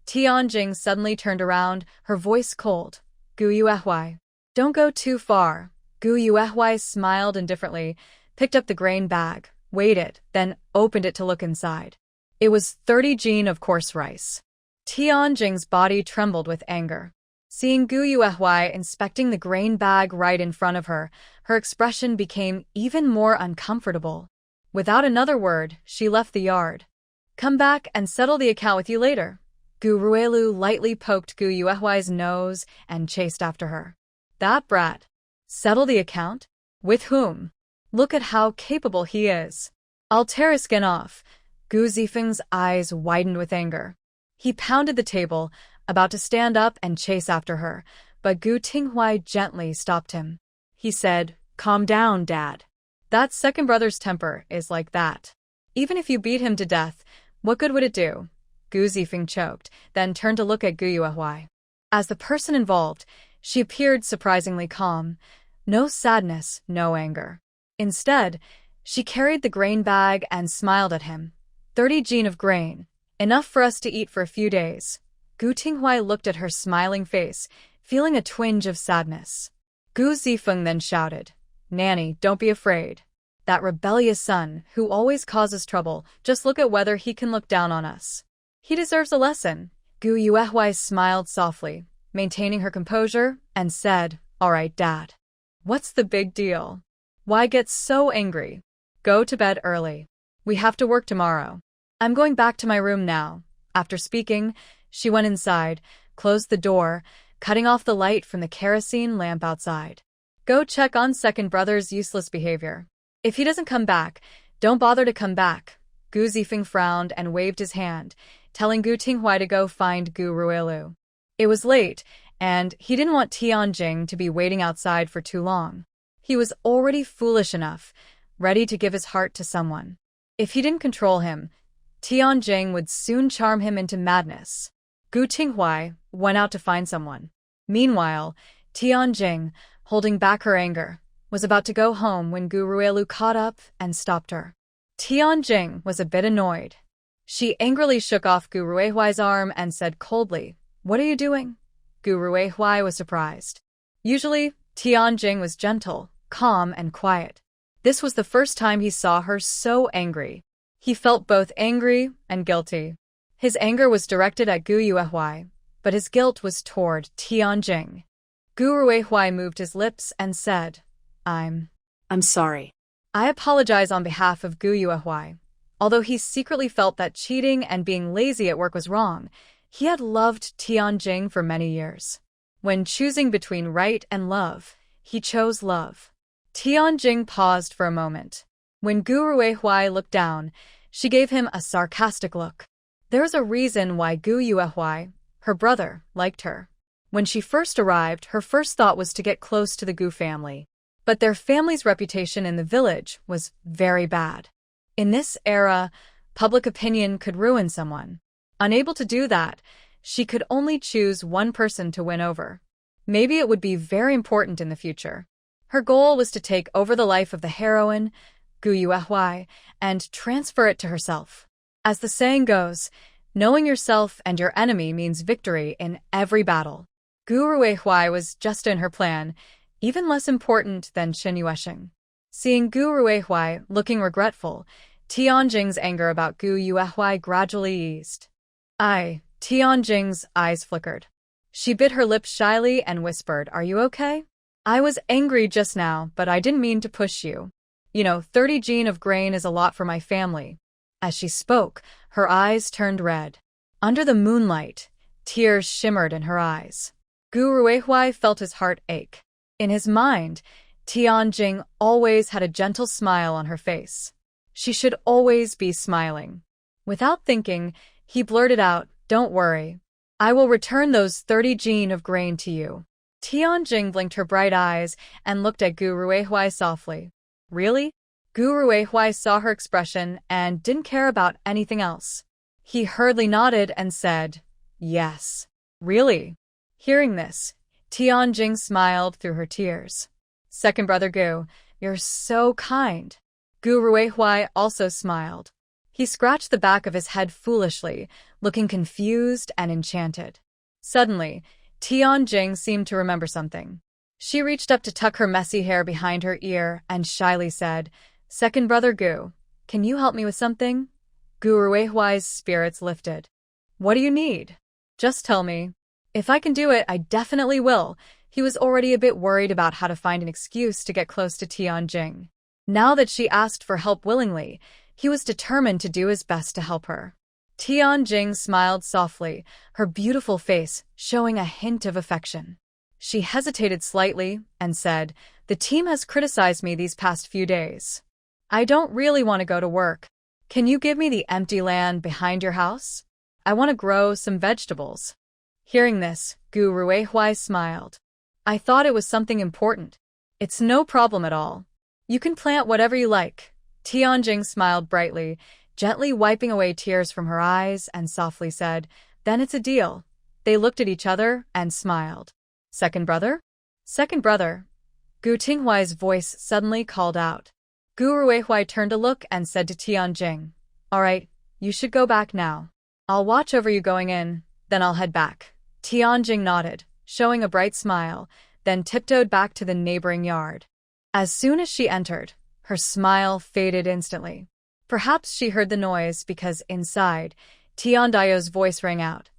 Tianjing suddenly turned around, her voice cold. "Gu Yuehui, don't go too far." Gu Yuehui smiled indifferently, picked up the grain bag, waited, then opened it to look inside. It was 30 jin of coarse rice. Tianjing's body trembled with anger. Seeing Gu Yuehui inspecting the grain bag right in front of her, her expression became even more uncomfortable. Without another word, she left the yard. "Come back and settle the account with you later." Gu Ruelu lightly poked Gu Yuehuai's nose and chased after her. That brat. Settle the account? With whom? Look at how capable he is. I'll tear his skin off. Gu Zifeng's eyes widened with anger. He pounded the table, about to stand up and chase after her, but Gu Tinghuai gently stopped him. He said, "Calm down, Dad. That second brother's temper is like that. Even if you beat him to death, what good would it do?" Gu Zifeng choked, then turned to look at Gu Yuehuai. As the person involved, she appeared surprisingly calm. No sadness, no anger. Instead, she carried the grain bag and smiled at him. 30 jin of grain. Enough for us to eat for a few days. Gu Tinghuai looked at her smiling face, feeling a twinge of sadness. Gu Zifeng then shouted, "Nanny, don't be afraid. That rebellious son, who always causes trouble, just look at whether he can look down on us. He deserves a lesson." Gu Yuehuai smiled softly, maintaining her composure, and said, "All right, Dad. What's the big deal? Why get so angry? Go to bed early. We have to work tomorrow. I'm going back to my room now." After speaking, she went inside, closed the door, cutting off the light from the kerosene lamp outside. "Go check on second brother's useless behavior. If he doesn't come back, don't bother to come back." Gu Zifeng frowned and waved his hand, telling Gu Tinghuai to go find Gu Ruelu. It was late, and he didn't want Tianjing to be waiting outside for too long. He was already foolish enough, ready to give his heart to someone. If he didn't control him, Tianjing would soon charm him into madness. Gu Tinghuai went out to find someone. Meanwhile, Tianjing, holding back her anger, was about to go home when Gu Ruelu caught up and stopped her. Tianjing was a bit annoyed. She angrily shook off Gu Ruehuai's arm and said coldly, "What are you doing?" Gu Ruehuai was surprised. Usually, Tianjing was gentle, calm, and quiet. This was the first time he saw her so angry. He felt both angry and guilty. His anger was directed at Gu Yuehuai, but his guilt was toward Tianjing. Gu Ruehuai moved his lips and said, I'm sorry. I apologize on behalf of Gu Yuehuai. Although he secretly felt that cheating and being lazy at work was wrong, he had loved Tianjing for many years. When choosing between right and love, he chose love. Tianjing paused for a moment. When Gu Ruehuai looked down, she gave him a sarcastic look. There was a reason why Gu Yuehuai, her brother, liked her. When she first arrived, her first thought was to get close to the Gu family. But their family's reputation in the village was very bad. In this era, public opinion could ruin someone. Unable to do that, she could only choose one person to win over. Maybe it would be very important in the future. Her goal was to take over the life of the heroine, Gu Yuehuai, and transfer it to herself. As the saying goes, knowing yourself and your enemy means victory in every battle. Gu Ruehuai was just in her plan, even less important than Qin Yuesheng. Seeing Gu Ruehuai looking regretful, Tianjing's anger about Gu Yuehuai gradually eased. Tianjing's eyes flickered. She bit her lips shyly and whispered, "Are you okay? I was angry just now, but I didn't mean to push you. 30 jin of grain is a lot for my family." As she spoke, her eyes turned red. Under the moonlight, tears shimmered in her eyes. Gu Ruehuai felt his heart ache. In his mind, Tianjing always had a gentle smile on her face. She should always be smiling. Without thinking, he blurted out, "Don't worry. I will return those 30 jin of grain to you." Tianjing blinked her bright eyes and looked at Gu Ruehuai softly. "Really?" Gu Ruehuai saw her expression and didn't care about anything else. He hurriedly nodded and said, "Yes. Really?" Hearing this, Tianjing smiled through her tears. "Second brother Gu, you're so kind." Gu Ruehuai also smiled. He scratched the back of his head foolishly, looking confused and enchanted. Suddenly, Tianjing seemed to remember something. She reached up to tuck her messy hair behind her ear and shyly said, "Second brother Gu, can you help me with something?" Gu Ruehuai's spirits lifted. "What do you need? Just tell me. If I can do it, I definitely will." He was already a bit worried about how to find an excuse to get close to Tianjing. Now that she asked for help willingly, he was determined to do his best to help her. Tianjing smiled softly, her beautiful face showing a hint of affection. She hesitated slightly and said, "The team has criticized me these past few days. I don't really want to go to work. Can you give me the empty land behind your house? I want to grow some vegetables." Hearing this, Gu Ruihui smiled. "I thought it was something important. It's no problem at all. You can plant whatever you like." Tianjing smiled brightly, gently wiping away tears from her eyes, and softly said, "Then it's a deal." They looked at each other and smiled. "Second brother?" "Second brother." Gu Tinghui's voice suddenly called out. Gu Ruihui turned to look and said to Tianjing, "All right, you should go back now. I'll watch over you going in, then I'll head back." Tianjing nodded, showing a bright smile, then tiptoed back to the neighboring yard. As soon as she entered, her smile faded instantly. Perhaps she heard the noise because inside, Tiandaio's voice rang out.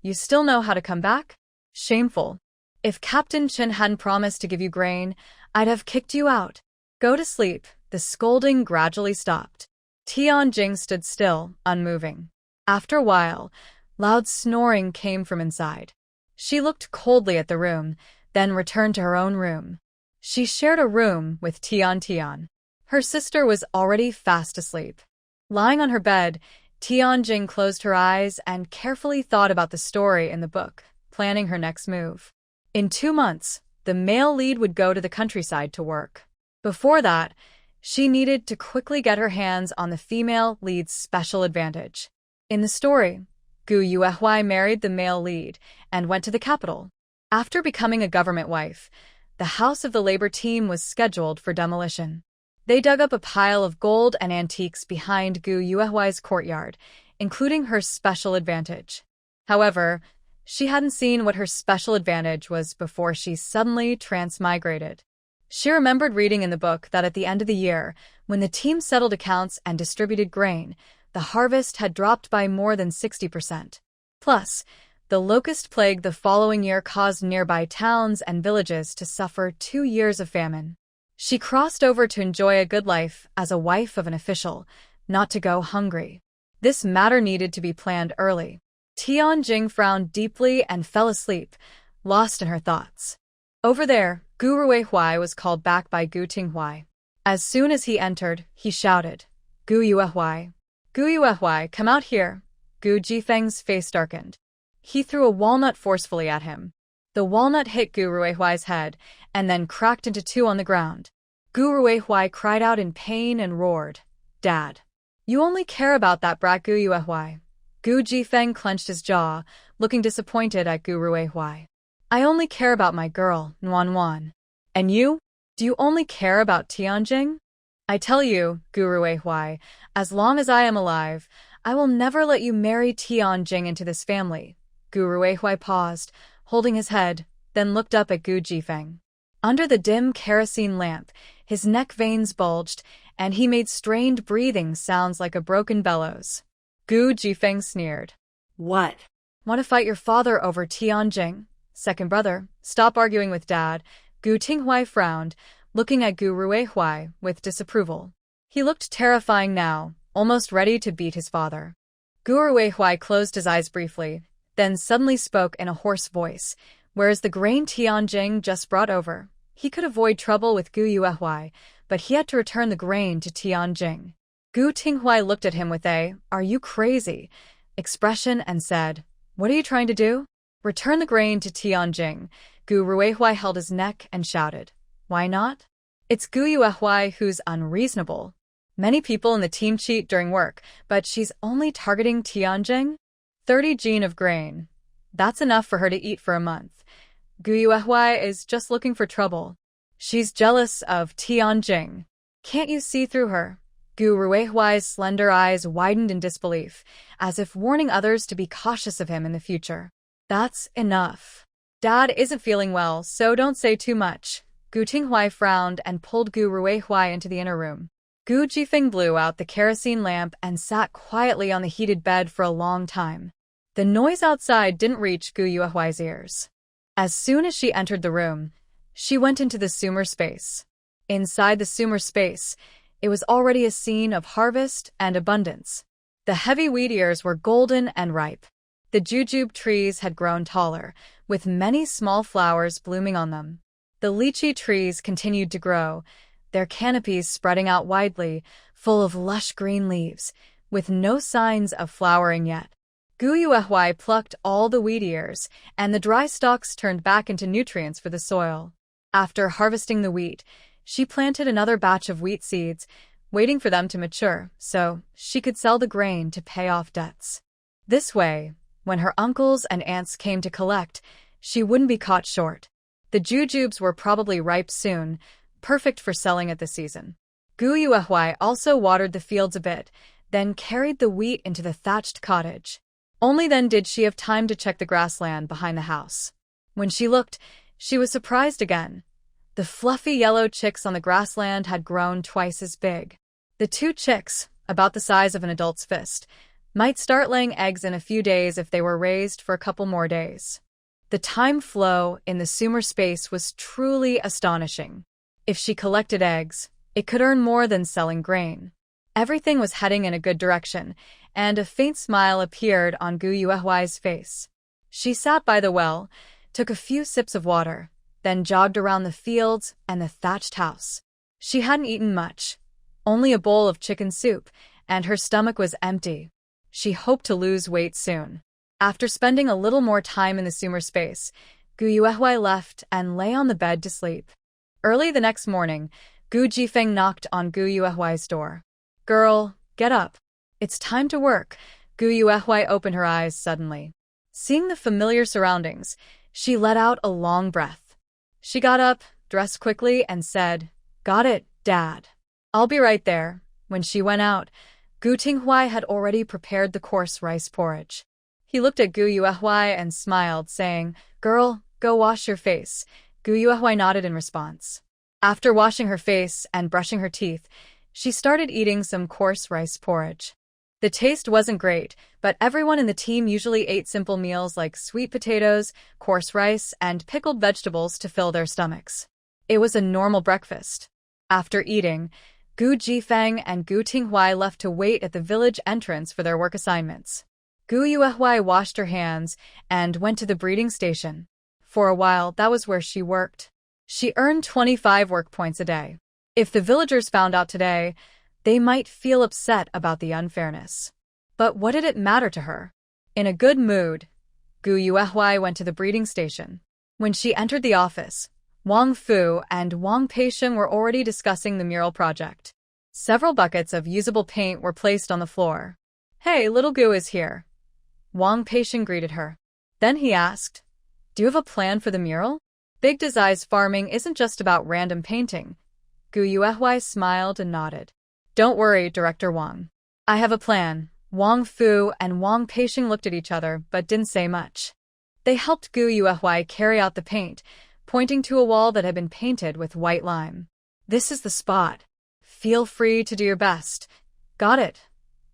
"You still know how to come back? Shameful. If Captain Chen hadn't promised to give you grain, I'd have kicked you out. Go to sleep." The scolding gradually stopped. Tianjing stood still, unmoving. After a while, loud snoring came from inside. She looked coldly at the room, then returned to her own room. She shared a room with Tian. Her sister was already fast asleep. Lying on her bed, Tianjing closed her eyes and carefully thought about the story in the book, planning her next move. In 2 months, the male lead would go to the countryside to work. Before that, she needed to quickly get her hands on the female lead's special advantage. In the story, Gu Yuehui married the male lead and went to the capital. After becoming a government wife, the house of the labor team was scheduled for demolition. They dug up a pile of gold and antiques behind Gu Yuehui's courtyard, including her special advantage. However, she hadn't seen what her special advantage was before she suddenly transmigrated. She remembered reading in the book that at the end of the year, when the team settled accounts and distributed grain, the harvest had dropped by more than 60%. Plus, the locust plague the following year caused nearby towns and villages to suffer 2 years of famine. She crossed over to enjoy a good life as a wife of an official, not to go hungry. This matter needed to be planned early. Tianjing frowned deeply and fell asleep, lost in her thoughts. Over there, Gu Ruihui was called back by Gu Tinghui. As soon as he entered, he shouted, "Gu Yuehui! Gu Yuehui, come out here!" Gu Jifeng's face darkened. He threw a walnut forcefully at him. The walnut hit Gu Ruihui's head and then cracked into 2 on the ground. Gu Ruihui cried out in pain and roared, "Dad! You only care about that brat Gu Yuehui." Gu Jifeng clenched his jaw, looking disappointed at Gu Ruihui. "I only care about my girl, Nuan. And you? Do you only care about Tianjing? I tell you, Gu Ruihui, as long as I am alive, I will never let you marry Tianjing into this family." Gu Ruihui paused, holding his head, then looked up at Gu Jifeng. Under the dim kerosene lamp, his neck veins bulged, and he made strained breathing sounds like a broken bellows. Gu Jifeng sneered. "What? Want to fight your father over Tianjing? Second brother, stop arguing with Dad." Gu Tinghui frowned, looking at Gu Ruihui with disapproval. He looked terrifying now, almost ready to beat his father. Gu Ruihui closed his eyes briefly, then suddenly spoke in a hoarse voice. Whereas the grain Tianjing just brought over, he could avoid trouble with Gu Yuehui, but he had to return the grain to Tianjing. Gu Tinghui looked at him with a "Are you crazy?" expression and said, "What are you trying to do?" "Return the grain to Tianjing." Gu Ruihui held his neck and shouted, "Why not? It's Gu Yuehui who's unreasonable. Many people in the team cheat during work, but she's only targeting Tianjing? 30 gene of grain. That's enough for her to eat for a month. Gu Yuehui is just looking for trouble. She's jealous of Tianjing. Can't you see through her?" Gu Ruihui's slender eyes widened in disbelief, as if warning others to be cautious of him in the future. "That's enough. Dad isn't feeling well, so don't say too much." Gu Tinghui frowned and pulled Gu Ruihui into the inner room. Gu Jifeng blew out the kerosene lamp and sat quietly on the heated bed for a long time. The noise outside didn't reach Gu Yuehui's ears. As soon as she entered the room, she went into the sumer space. Inside the sumer space, it was already a scene of harvest and abundance. The heavy wheat ears were golden and ripe. The jujube trees had grown taller, with many small flowers blooming on them. The lychee trees continued to grow, their canopies spreading out widely, full of lush green leaves, with no signs of flowering yet. Gu Yuehua plucked all the wheat ears, and the dry stalks turned back into nutrients for the soil. After harvesting the wheat, she planted another batch of wheat seeds, waiting for them to mature so she could sell the grain to pay off debts. This way, when her uncles and aunts came to collect, she wouldn't be caught short. The jujubes were probably ripe soon, perfect for selling at the season. Gu Yuehua also watered the fields a bit, then carried the wheat into the thatched cottage. Only then did she have time to check the grassland behind the house. When she looked, she was surprised again. The fluffy yellow chicks on the grassland had grown twice as big. The 2 chicks, about the size of an adult's fist, might start laying eggs in a few days if they were raised for a couple more days. The time flow in the Sumer space was truly astonishing. If she collected eggs, it could earn more than selling grain. Everything was heading in a good direction, and a faint smile appeared on Gu Yuehua's face. She sat by the well, took a few sips of water, then jogged around the fields and the thatched house. She hadn't eaten much, only a bowl of chicken soup, and her stomach was empty. She hoped to lose weight soon. After spending a little more time in the Sumer space, Gu Yuehua left and lay on the bed to sleep. Early the next morning, Gu Jifeng knocked on Gu Yuehua's door. "Girl, get up. It's time to work." Gu Yuehua opened her eyes suddenly. Seeing the familiar surroundings, she let out a long breath. She got up, dressed quickly, and said, "Got it, Dad. I'll be right there." When she went out, Gu Tinghua had already prepared the coarse rice porridge. He looked at Gu Yuehua and smiled, saying, "Girl, go wash your face." Gu Yuehua nodded in response. After washing her face and brushing her teeth, she started eating some coarse rice porridge. The taste wasn't great, but everyone in the team usually ate simple meals like sweet potatoes, coarse rice, and pickled vegetables to fill their stomachs. It was a normal breakfast. After eating, Gu Jifeng and Gu Tinghua left to wait at the village entrance for their work assignments. Gu Yuehua washed her hands and went to the breeding station. For a while, that was where she worked. She earned 25 work points a day. If the villagers found out today, they might feel upset about the unfairness. But what did it matter to her? In a good mood, Gu Yuehua went to the breeding station. When she entered the office, Wang Fu and Wang Peisheng were already discussing the mural project. Several buckets of usable paint were placed on the floor. "Hey, little Gu is here." Wang Peisheng greeted her. Then he asked, "Do you have a plan for the mural?" Big Desai's farming isn't just about random painting. Gu Yuehua smiled and nodded. "Don't worry, Director Wang. I have a plan." Wang Fu and Wang Peisheng looked at each other but didn't say much. They helped Gu Yuehua carry out the paint, pointing to a wall that had been painted with white lime. "This is the spot. Feel free to do your best." "Got it."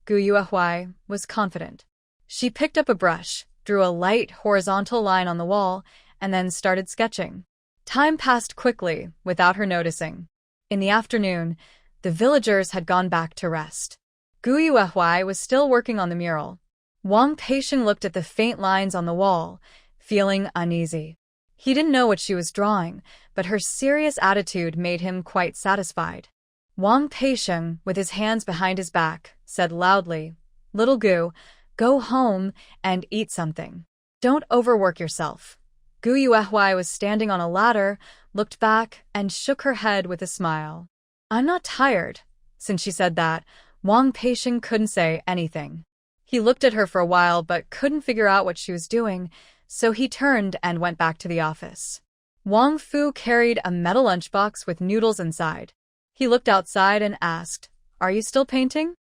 Gu Yuehua was confident. She picked up a brush, drew a light horizontal line on the wall, and then started sketching. Time passed quickly without her noticing. In the afternoon, the villagers had gone back to rest. Gu Yuehua was still working on the mural. Wang Peisheng looked at the faint lines on the wall, feeling uneasy. He didn't know what she was drawing, but her serious attitude made him quite satisfied. Wang Peisheng, with his hands behind his back, said loudly, "Little Gu, go home and eat something. Don't overwork yourself." Gu Yuehua was standing on a ladder, looked back, and shook her head with a smile. "I'm not tired." Since she said that, Wang Peisheng couldn't say anything. He looked at her for a while but couldn't figure out what she was doing, so he turned and went back to the office. Wang Fu carried a metal lunchbox with noodles inside. He looked outside and asked, "Are you still painting?"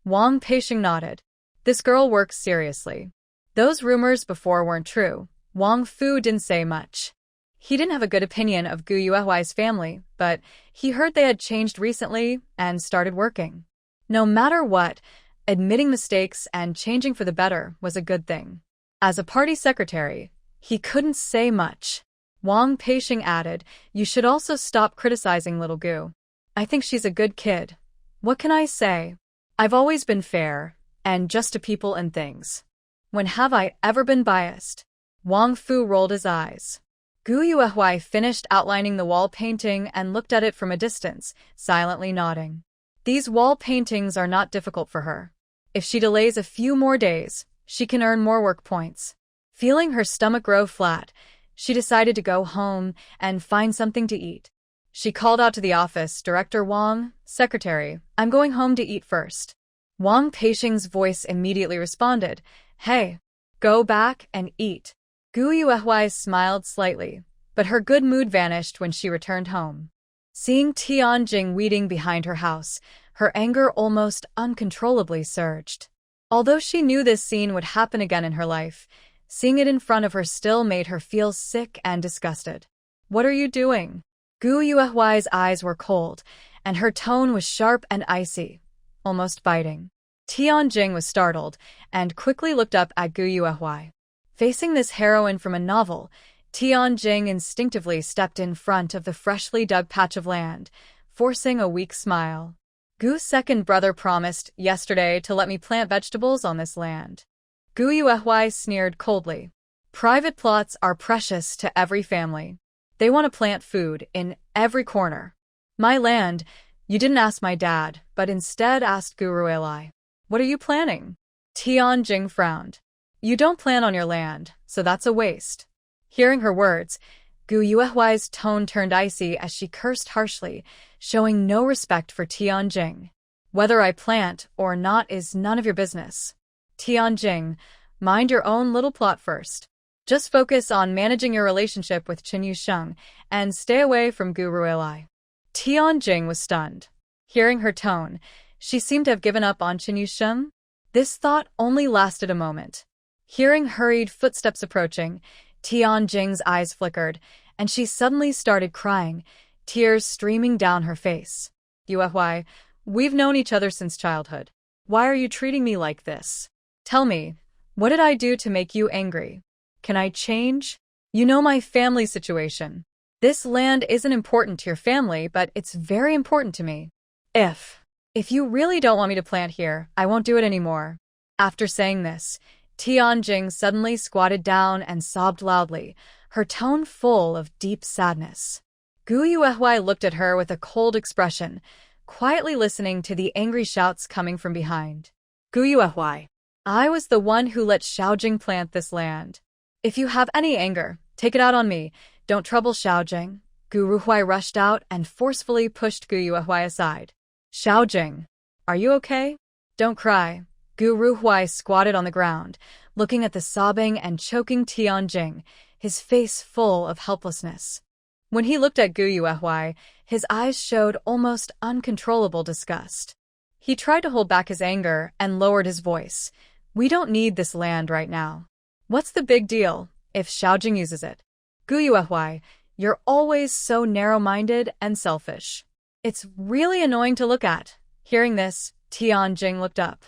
Wang Peisheng nodded. This girl works seriously. Those rumors before weren't true. Wang Fu didn't say much. He didn't have a good opinion of Gu Yuehua's family, but he heard they had changed recently and started working. No matter what, admitting mistakes and changing for the better was a good thing. As a party secretary, he couldn't say much. Wang Peisheng added, "You should also stop criticizing little Gu. I think she's a good kid. What can I say? I've always been fair, and just to people and things. When have I ever been biased? Wang Fu rolled his eyes. Gu Yuehui finished outlining the wall painting and looked at it from a distance, silently nodding. These wall paintings are not difficult for her. If she delays a few more days, she can earn more work points. Feeling her stomach grow flat, she decided to go home and find something to eat. She called out to the office, "Director Wang, Secretary, I'm going home to eat first." Wang Peixing's voice immediately responded, "Hey, go back and eat." Gu Yuehui smiled slightly, but her good mood vanished when she returned home. Seeing Tianjing weeding behind her house, her anger almost uncontrollably surged. Although she knew this scene would happen again in her life, seeing it in front of her still made her feel sick and disgusted. "What are you doing?" Gu Yuehui's eyes were cold, and her tone was sharp and icy, almost biting. Tianjing was startled and quickly looked up at Gu Yuehui. Facing this heroine from a novel, Tianjing instinctively stepped in front of the freshly dug patch of land, forcing a weak smile. "Gu's second brother promised yesterday to let me plant vegetables on this land." Gu Yuehui sneered coldly. "Private plots are precious to every family. They want to plant food in every corner. My land, you didn't ask my dad, but instead asked Gu Ruelai. What are you planning?" Tianjing frowned. "You don't plan on your land, so that's a waste." Hearing her words, Gu Yuehui's tone turned icy as she cursed harshly, showing no respect for Tianjing. "Whether I plant or not is none of your business. Tianjing, mind your own little plot first. Just focus on managing your relationship with Qin Yusheng and stay away from Gu Ruelai." Tianjing was stunned. Hearing her tone, she seemed to have given up on Qin Yusheng. This thought only lasted a moment. Hearing hurried footsteps approaching, Tianjing's eyes flickered, and she suddenly started crying, tears streaming down her face. "Yuehui, we've known each other since childhood. Why are you treating me like this? Tell me, what did I do to make you angry? Can I change? You know my family situation. This land isn't important to your family, but it's very important to me. If you really don't want me to plant here, I won't do it anymore." After saying this, Tianjing suddenly squatted down and sobbed loudly, her tone full of deep sadness. Gu Yuehui looked at her with a cold expression, quietly listening to the angry shouts coming from behind. "Gu Yuehui, I was the one who let Xiaojing plant this land. If you have any anger, take it out on me. Don't trouble Xiaojing." Gu Ruhui rushed out and forcefully pushed Gu Yuehui aside. "Xiaojing, are you okay? Don't cry." Gu Ruhui squatted on the ground, looking at the sobbing and choking Tianjing, his face full of helplessness. When he looked at Gu Yuehui, his eyes showed almost uncontrollable disgust. He tried to hold back his anger and lowered his voice. "We don't need this land right now. What's the big deal if Xiaojing uses it? Gu Yuehui, you're always so narrow-minded and selfish. It's really annoying to look at." Hearing this, Tianjing looked up.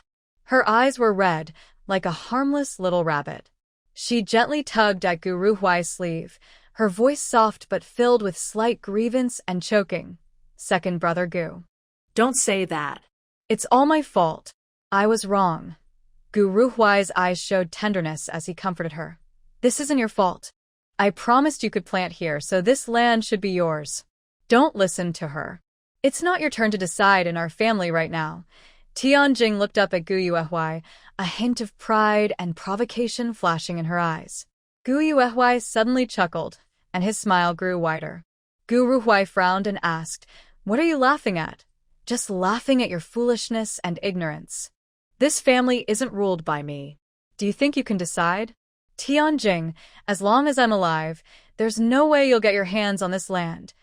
Her eyes were red, like a harmless little rabbit. She gently tugged at Gu Ruhui's sleeve, her voice soft but filled with slight grievance and choking. "Second brother Gu. Don't say that. It's all my fault. I was wrong." Gu Ruhui's eyes showed tenderness as he comforted her. "This isn't your fault. I promised you could plant here, so this land should be yours. Don't listen to her. It's not your turn to decide in our family right now." Tianjing looked up at Gu Yuehui, a hint of pride and provocation flashing in her eyes. Gu Yuehui suddenly chuckled, and his smile grew wider. Gu Ruhui frowned and asked, "What are you laughing at?" "Just laughing at your foolishness and ignorance. This family isn't ruled by me. Do you think you can decide? Tianjing, as long as I'm alive, there's no way you'll get your hands on this land."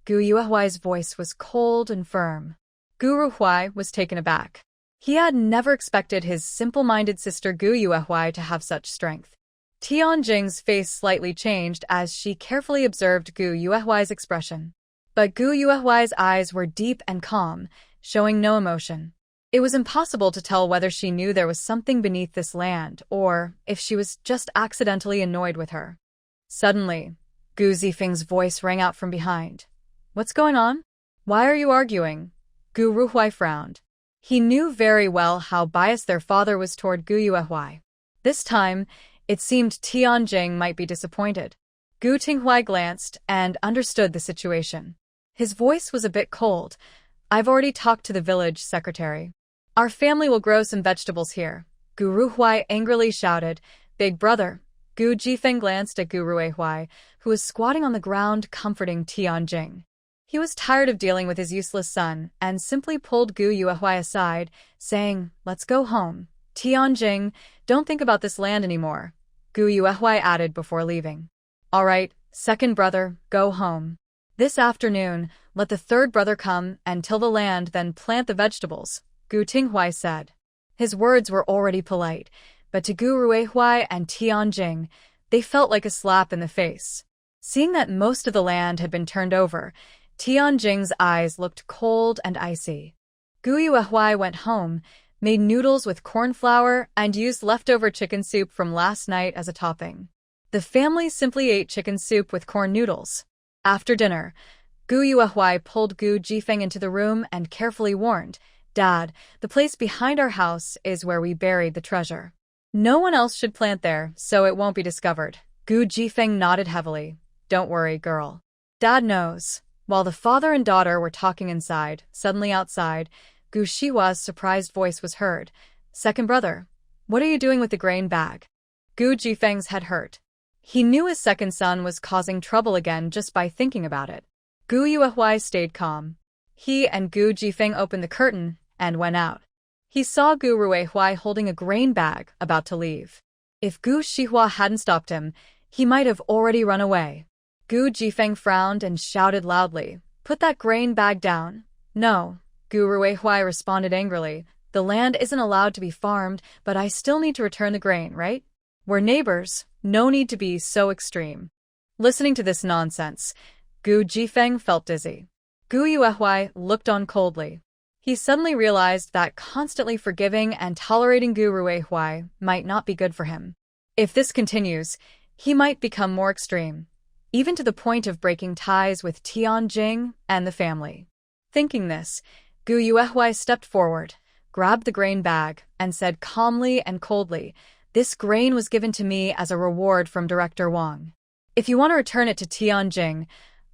Gu Yuehui's voice was cold and firm. Gu Ruhui was taken aback. He had never expected his simple-minded sister Gu Yuehui to have such strength. Tianjing's face slightly changed as she carefully observed Gu Yuehui's expression. But Gu Yuehui's eyes were deep and calm, showing no emotion. It was impossible to tell whether she knew there was something beneath this land or if she was just accidentally annoyed with her. Suddenly, Gu Zifeng's voice rang out from behind. "What's going on? Why are you arguing?" Gu Ruhui frowned. He knew very well how biased their father was toward Gu Yuehui. This time, it seemed Tianjing might be disappointed. Gu Tinghui glanced and understood the situation. His voice was a bit cold. I've already talked to the village secretary. Our family will grow some vegetables here. Gu Ruhui angrily shouted, Big brother. Gu Jifeng glanced at Gu Ruihui, who was squatting on the ground comforting Tianjing. He was tired of dealing with his useless son and simply pulled Gu Yuehui aside, saying, Let's go home. Tianjing, don't think about this land anymore. Gu Yuehui added before leaving. All right, second brother, go home. This afternoon, let the third brother come and till the land, then plant the vegetables, Gu Tinghui said. His words were already polite, but to Gu Ruihui and Tianjing, they felt like a slap in the face. Seeing that most of the land had been turned over, Tianjing's eyes looked cold and icy. Gu Yuehui went home, made noodles with corn flour, and used leftover chicken soup from last night as a topping. The family simply ate chicken soup with corn noodles. After dinner, Gu Yuehui pulled Gu Jifeng into the room and carefully warned, Dad, the place behind our house is where we buried the treasure. No one else should plant there, so it won't be discovered. Gu Jifeng nodded heavily. Don't worry, girl. Dad knows. While the father and daughter were talking inside, suddenly outside, Gu Shihua's surprised voice was heard. Second brother, what are you doing with the grain bag? Gu Jifeng's head hurt. He knew his second son was causing trouble again just by thinking about it. Gu Yuehui stayed calm. He and Gu Jifeng opened the curtain and went out. He saw Gu Ruihui holding a grain bag, about to leave. If Gu Shihua hadn't stopped him, he might have already run away. Gu Jifeng frowned and shouted loudly, Put that grain bag down. No, Gu Ruihui responded angrily. The land isn't allowed to be farmed, but I still need to return the grain, right? We're neighbors, no need to be so extreme. Listening to this nonsense, Gu Jifeng felt dizzy. Gu Yuehui looked on coldly. He suddenly realized that constantly forgiving and tolerating Gu Ruihui might not be good for him. If this continues, he might become more extreme, even to the point of breaking ties with Tianjing and the family. Thinking this, Gu Yuehui stepped forward, grabbed the grain bag, and said calmly and coldly, This grain was given to me as a reward from Director Wang. If you want to return it to Tianjing,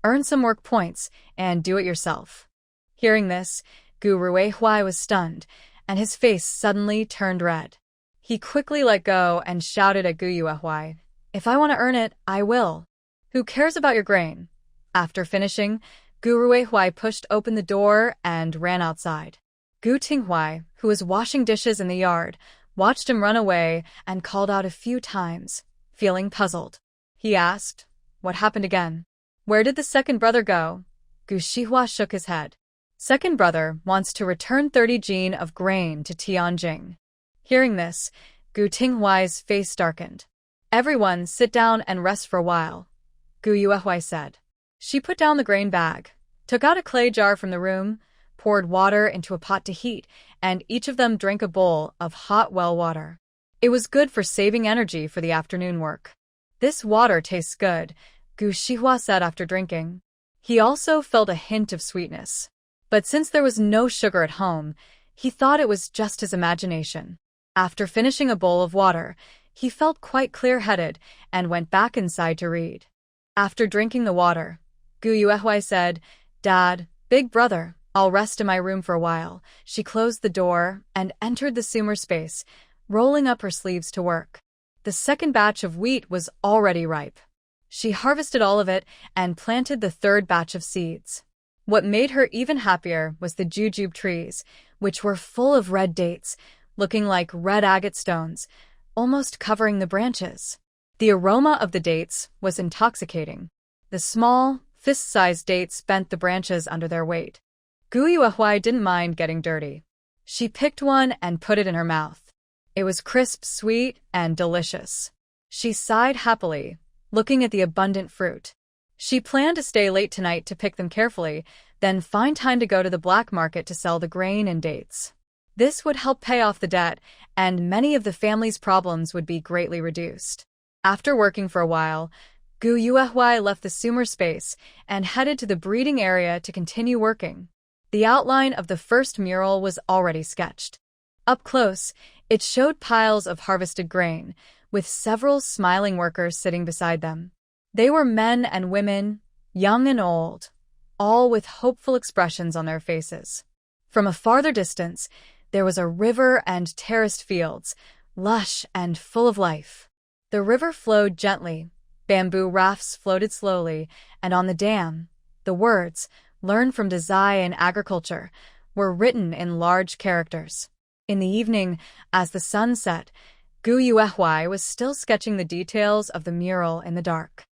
earn some work points and do it yourself. Hearing this, Gu Ruihui was stunned, and his face suddenly turned red. He quickly let go and shouted at Gu Yuehui, If I want to earn it, I will. Who cares about your grain? After finishing, Gu Ruihui pushed open the door and ran outside. Gu Tinghui, who was washing dishes in the yard, watched him run away and called out a few times, feeling puzzled. He asked, What happened again? Where did the second brother go? Gu Shihua shook his head. Second brother wants to return 30 jin of grain to Tianjing. Hearing this, Gu Tinghui's face darkened. Everyone sit down and rest for a while, Gu Yuehui said. She put down the grain bag, took out a clay jar from the room, poured water into a pot to heat, and each of them drank a bowl of hot well water. It was good for saving energy for the afternoon work. This water tastes good, Gu Shihua said after drinking. He also felt a hint of sweetness. But since there was no sugar at home, he thought it was just his imagination. After finishing a bowl of water, he felt quite clear-headed and went back inside to read. After drinking the water, Gu Yuehui said, Dad, big brother, I'll rest in my room for a while. She closed the door and entered the sumer space, rolling up her sleeves to work. The second batch of wheat was already ripe. She harvested all of it and planted the third batch of seeds. What made her even happier was the jujube trees, which were full of red dates, looking like red agate stones, almost covering the branches. The aroma of the dates was intoxicating. The small, fist-sized dates bent the branches under their weight. Gu Yuehui didn't mind getting dirty. She picked one and put it in her mouth. It was crisp, sweet, and delicious. She sighed happily, looking at the abundant fruit. She planned to stay late tonight to pick them carefully, then find time to go to the black market to sell the grain and dates. This would help pay off the debt, and many of the family's problems would be greatly reduced. After working for a while, Gu Yuehui left the sumer space and headed to the breeding area to continue working. The outline of the first mural was already sketched. Up close, it showed piles of harvested grain, with several smiling workers sitting beside them. They were men and women, young and old, all with hopeful expressions on their faces. From a farther distance, there was a river and terraced fields, lush and full of life. The river flowed gently, bamboo rafts floated slowly, and on the dam, the words, "Learn from Desai in agriculture," were written in large characters. In the evening, as the sun set, Gu Yuehui was still sketching the details of the mural in the dark.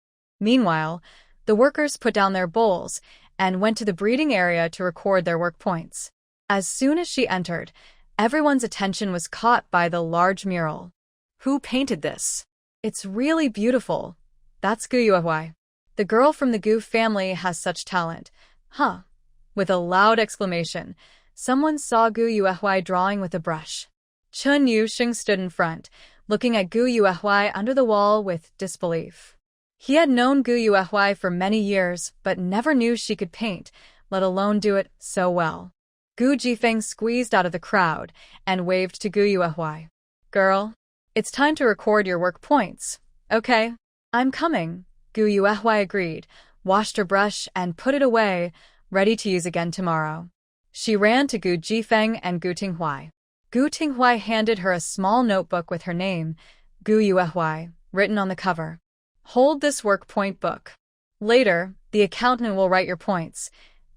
Meanwhile, the workers put down their bowls and went to the breeding area to record their work points. As soon as she entered, everyone's attention was caught by the large mural. Who painted this? It's really beautiful. That's Gu Yuehui. The girl from the Gu family has such talent. Huh. With a loud exclamation, someone saw Gu Yuehui drawing with a brush. Chun Yusheng stood in front, looking at Gu Yuehui under the wall with disbelief. He had known Gu Yuehui for many years, but never knew she could paint, let alone do it so well. Gu Jifeng squeezed out of the crowd and waved to Gu Yuehui. "Girl, it's time to record your work points. Okay, I'm coming," Gu Yuehui agreed, washed her brush and put it away, ready to use again tomorrow. She ran to Gu Jifeng and Gu Tinghui. Gu Tinghui handed her a small notebook with her name, Gu Yuehui, written on the cover. "Hold this work point book. Later, the accountant will write your points."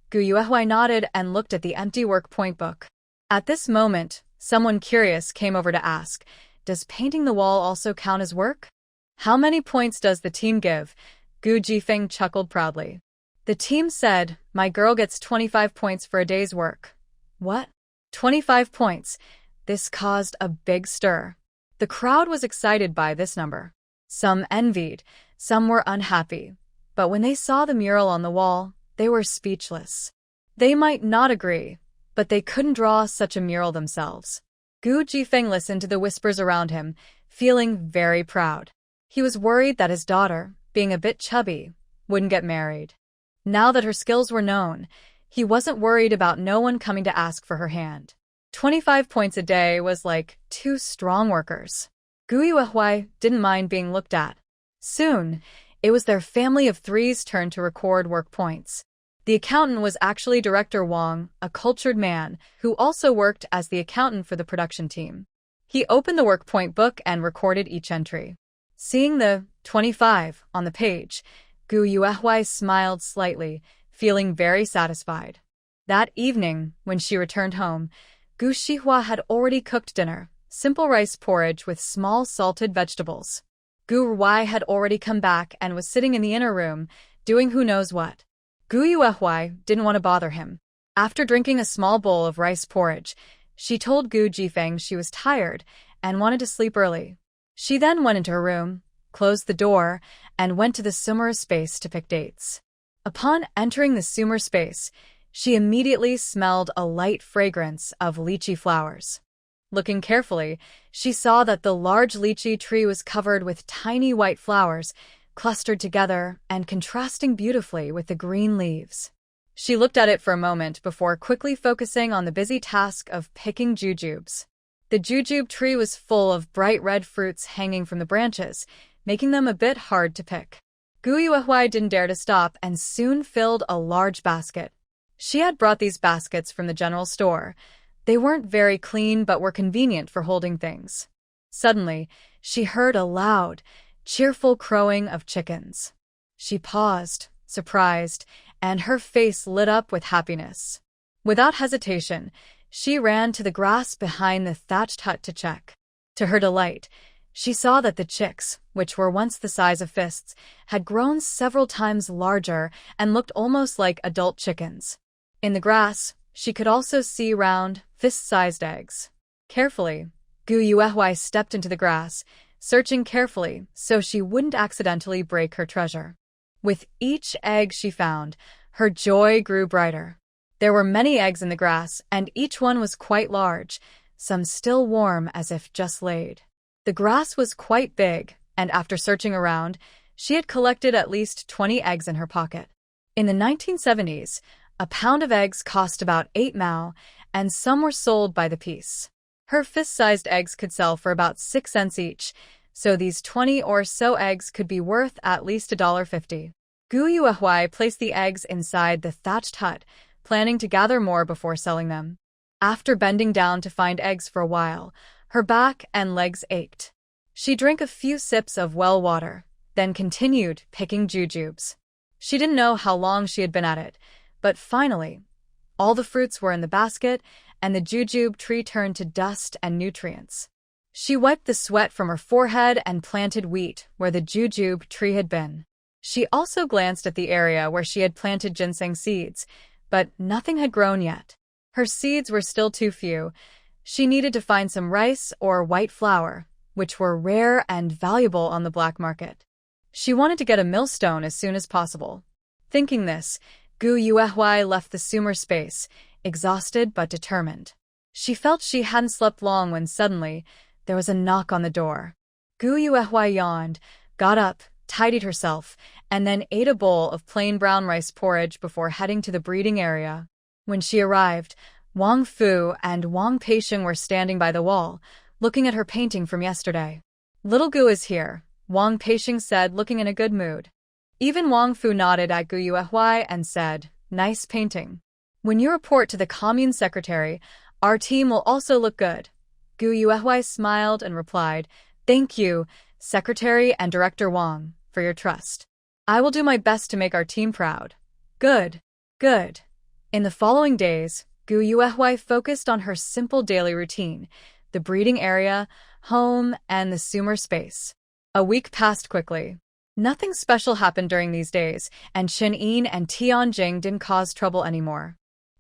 Gu Yuehui nodded and looked at the empty work point book. At this moment, someone curious came over to ask, "Does painting the wall also count as work?" "How many points does the team give?" Gu Jifeng chuckled proudly. The team said, "My girl gets 25 points for a day's work." "What? 25 points?" This caused a big stir. The crowd was excited by this number. Some envied, some were unhappy. But when they saw the mural on the wall, they were speechless. They might not agree, but they couldn't draw such a mural themselves. Gu Jifeng listened to the whispers around him, feeling very proud. He was worried that his daughter, being a bit chubby, wouldn't get married. Now that her skills were known, he wasn't worried about no one coming to ask for her hand. 25 points a day was like 2 strong workers. Gu Yuehui didn't mind being looked at. Soon, it was their family of 3's turn to record work points. The accountant was actually Director Wang, a cultured man, who also worked as the accountant for the production team. He opened the work point book and recorded each entry. Seeing the 25 on the page, Gu Yuehui smiled slightly, feeling very satisfied. That evening, when she returned home, Gu Shihua had already cooked dinner, simple rice porridge with small salted vegetables. Gu Ruai had already come back and was sitting in the inner room, doing who knows what. Gu Yuehui didn't want to bother him. After drinking a small bowl of rice porridge, she told Gu Jifeng she was tired and wanted to sleep early. She then went into her room, closed the door, and went to the sumer space to pick dates. Upon entering the sumer space, she immediately smelled a light fragrance of lychee flowers. Looking carefully, she saw that the large lychee tree was covered with tiny white flowers, clustered together and contrasting beautifully with the green leaves. She looked at it for a moment before quickly focusing on the busy task of picking jujubes. The jujube tree was full of bright red fruits hanging from the branches, making them a bit hard to pick. Gu Yuehui didn't dare to stop and soon filled a large basket. She had brought these baskets from the general store. They weren't very clean but were convenient for holding things. Suddenly, she heard a loud, cheerful crowing of chickens. She paused, surprised, and her face lit up with happiness. Without hesitation, she ran to the grass behind the thatched hut to check. To her delight, she saw that the chicks, which were once the size of fists, had grown several times larger and looked almost like adult chickens. In the grass, she could also see round, fist-sized eggs. Carefully, Gu Yuehui stepped into the grass, searching carefully so she wouldn't accidentally break her treasure. With each egg she found, her joy grew brighter. There were many eggs in the grass, and each one was quite large, some still warm as if just laid. The grass was quite big, and after searching around, she had collected at least 20 eggs in her pocket. In the 1970s, A pound of eggs cost about 8 mao, and some were sold by the piece. Her fist-sized eggs could sell for about 6 cents each, so these 20 or so eggs could be worth at least $1.50. Gu Yuehui placed the eggs inside the thatched hut, planning to gather more before selling them. After bending down to find eggs for a while, her back and legs ached. She drank a few sips of well water, then continued picking jujubes. She didn't know how long she had been at it, but finally, all the fruits were in the basket, and the jujube tree turned to dust and nutrients. She wiped the sweat from her forehead and planted wheat where the jujube tree had been. She also glanced at the area where she had planted ginseng seeds, but nothing had grown yet. Her seeds were still too few. She needed to find some rice or white flour, which were rare and valuable on the black market. She wanted to get a millstone as soon as possible. Thinking this, Gu Yuehui left the sumer space, exhausted but determined. She felt she hadn't slept long when suddenly, there was a knock on the door. Gu Yuehui yawned, got up, tidied herself, and then ate a bowl of plain brown rice porridge before heading to the breeding area. When she arrived, Wang Fu and Wang Peixing were standing by the wall, looking at her painting from yesterday. "Little Gu is here," Wang Peixing said, looking in a good mood. Even Wang Fu nodded at Gu Yuehui and said, "Nice painting. When you report to the commune secretary, our team will also look good." Gu Yuehui smiled and replied, "Thank you, Secretary and Director Wang, for your trust. I will do my best to make our team proud." Good. Good. In the following days, Gu Yuehui focused on her simple daily routine, the breeding area, home, and the sumer space. A week passed quickly. Nothing special happened during these days, and Chen Yin and Tianjing didn't cause trouble anymore.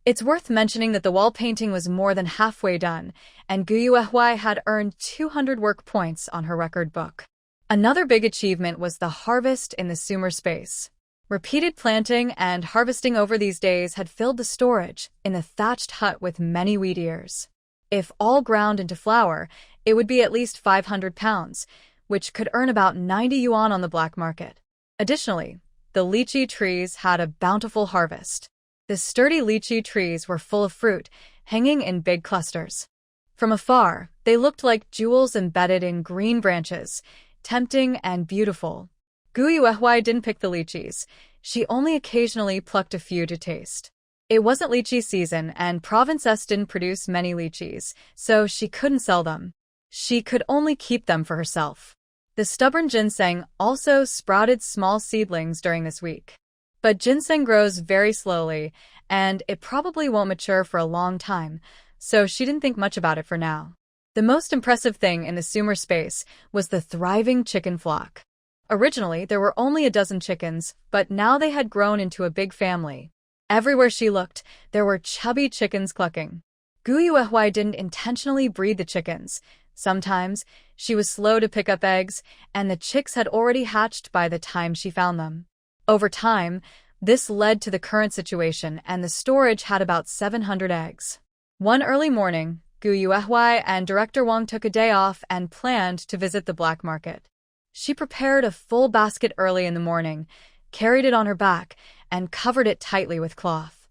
It's worth mentioning that the wall painting was more than halfway done, and Gu Yuehui had earned 200 work points on her record book. Another big achievement was the harvest in the sumer space. Repeated planting and harvesting over these days had filled the storage in the thatched hut with many wheat ears. If all ground into flour, it would be at least 500 pounds, which could earn about 90 yuan on the black market. Additionally, the lychee trees had a bountiful harvest. The sturdy lychee trees were full of fruit, hanging in big clusters. From afar, they looked like jewels embedded in green branches, tempting and beautiful. Gu Yuehui didn't pick the lychees. She only occasionally plucked a few to taste. It wasn't lychee season, and Province S didn't produce many lychees, so she couldn't sell them. She could only keep them for herself. The stubborn ginseng also sprouted small seedlings during this week. But ginseng grows very slowly, and it probably won't mature for a long time, so she didn't think much about it for now. The most impressive thing in the sumer space was the thriving chicken flock. Originally, there were only a dozen chickens, but now they had grown into a big family. Everywhere she looked, there were chubby chickens clucking. Gu Yuehui didn't intentionally breed the chickens. Sometimes, she was slow to pick up eggs, and the chicks had already hatched by the time she found them. Over time, this led to the current situation, and the storage had about 700 eggs. One early morning, Gu Yuehui and Director Wang took a day off and planned to visit the black market. She prepared a full basket early in the morning, carried it on her back, and covered it tightly with cloth.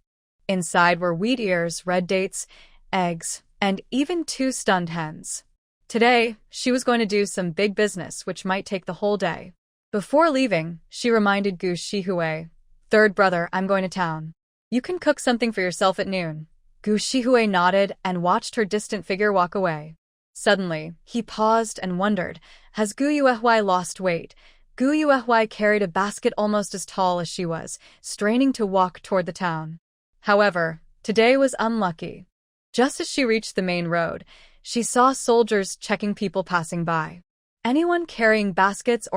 Inside were wheat ears, red dates, eggs, and even 2 stunned hens. Today, she was going to do some big business which might take the whole day. Before leaving, she reminded Gu Shihui, "Third brother, I'm going to town. You can cook something for yourself at noon." Gu Shihui nodded and watched her distant figure walk away. Suddenly, he paused and wondered, has Gu Yuehui lost weight? Gu Yuehui carried a basket almost as tall as she was, straining to walk toward the town. However, today was unlucky. Just as she reached the main road, she saw soldiers checking people passing by. Anyone carrying baskets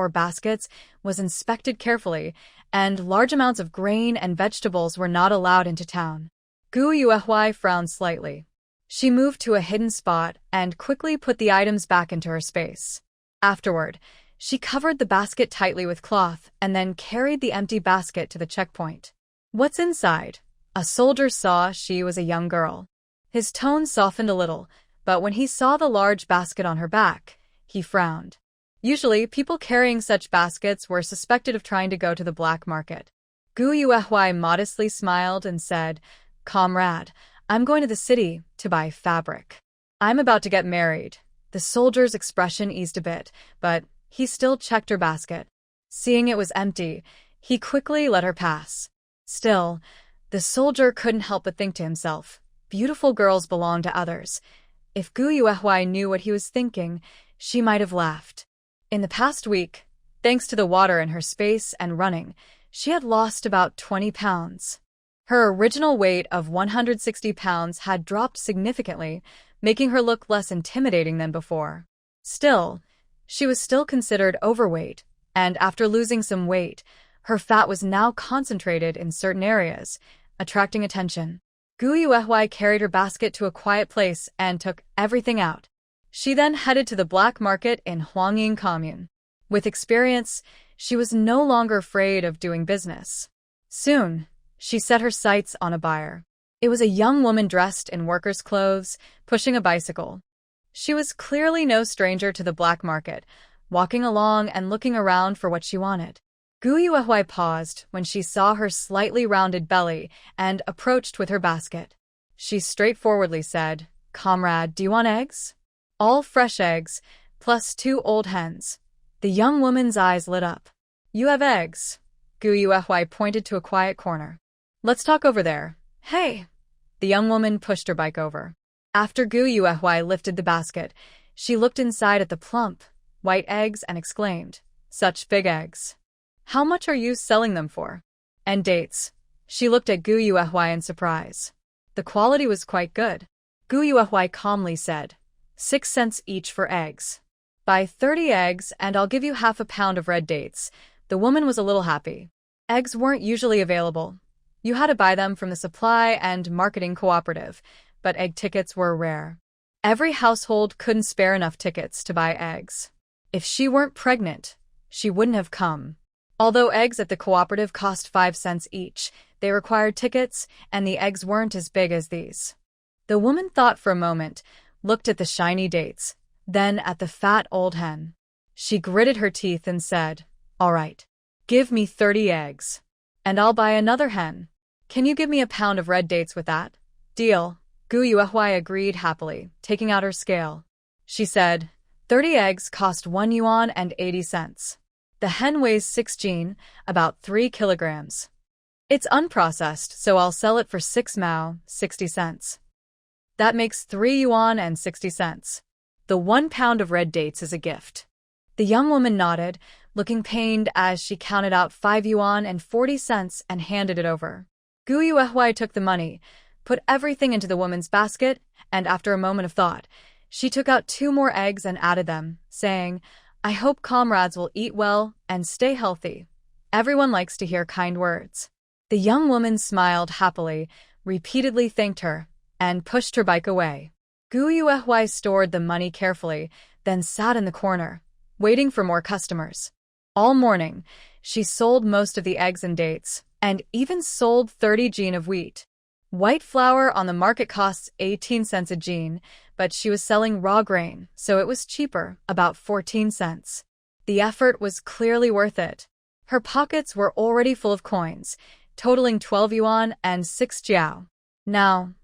was inspected carefully, and large amounts of grain and vegetables were not allowed into town. Gu Yuehui frowned slightly. She moved to a hidden spot and quickly put the items back into her space. Afterward, she covered the basket tightly with cloth and then carried the empty basket to the checkpoint. "What's inside?" A soldier saw she was a young girl. His tone softened a little, but when he saw the large basket on her back, he frowned. Usually, people carrying such baskets were suspected of trying to go to the black market. Gu Yuehui modestly smiled and said, "Comrade, I'm going to the city to buy fabric. I'm about to get married." The soldier's expression eased a bit, but he still checked her basket. Seeing it was empty, he quickly let her pass. Still, the soldier couldn't help but think to himself, beautiful girls belong to others. If Gu Yuehui knew what he was thinking, she might have laughed. In the past week, thanks to the water in her space and running, she had lost about 20 pounds. Her original weight of 160 pounds had dropped significantly, making her look less intimidating than before. Still, she was still considered overweight, and after losing some weight, her fat was now concentrated in certain areas, attracting attention. Gu Yuehui carried her basket to a quiet place and took everything out. She then headed to the black market in Huangying Commune. With experience, she was no longer afraid of doing business. Soon, she set her sights on a buyer. It was a young woman dressed in worker's clothes, pushing a bicycle. She was clearly no stranger to the black market, walking along and looking around for what she wanted. Gu Yuehui paused when she saw her slightly rounded belly and approached with her basket. She straightforwardly said, "Comrade, do you want eggs?" "All fresh eggs, plus 2 old hens." The young woman's eyes lit up. "You have eggs." Gu Yuehui pointed to a quiet corner. "Let's talk over there." "Hey!" The young woman pushed her bike over. After Gu Yuehui lifted the basket, she looked inside at the plump, white eggs and exclaimed, "Such big eggs. How much are you selling them for?" "And dates." She looked at Gu Yuehui in surprise. The quality was quite good. Gu Yuehui calmly said, 6 cents each for eggs. "Buy 30 eggs and I'll give you half a pound of red dates." The woman was a little happy. Eggs weren't usually available. You had to buy them from the supply and marketing cooperative, but egg tickets were rare. Every household couldn't spare enough tickets to buy eggs. If she weren't pregnant, she wouldn't have come. Although eggs at the cooperative cost 5 cents each, they required tickets, and the eggs weren't as big as these. The woman thought for a moment, looked at the shiny dates, then at the fat old hen. She gritted her teeth and said, "All right, give me 30 eggs. And I'll buy another hen. Can you give me a pound of red dates with that?" "Deal." Gu Yuehui agreed happily, taking out her scale. She said, 30 eggs cost 1 yuan and 80 cents. The hen weighs 6 jin, about 3 kilograms. It's unprocessed, so I'll sell it for 6 mao, 60 cents. That makes 3 yuan and 60 cents. The 1 pound of red dates is a gift. The young woman nodded, looking pained as she counted out 5 yuan and 40 cents and handed it over. Gu Yuehui took the money, put everything into the woman's basket, and after a moment of thought, she took out 2 more eggs and added them, saying, "I hope comrades will eat well and stay healthy." Everyone likes to hear kind words. The young woman smiled happily, repeatedly thanked her, and pushed her bike away. Gu Yuehui stored the money carefully, then sat in the corner, waiting for more customers. All morning, she sold most of the eggs and dates, and even sold 30 jin of wheat. White flour on the market costs 18 cents a jin, but she was selling raw grain, so it was cheaper, about 14 cents. The effort was clearly worth it. Her pockets were already full of coins, totaling 12 yuan and 6 jiao. Now,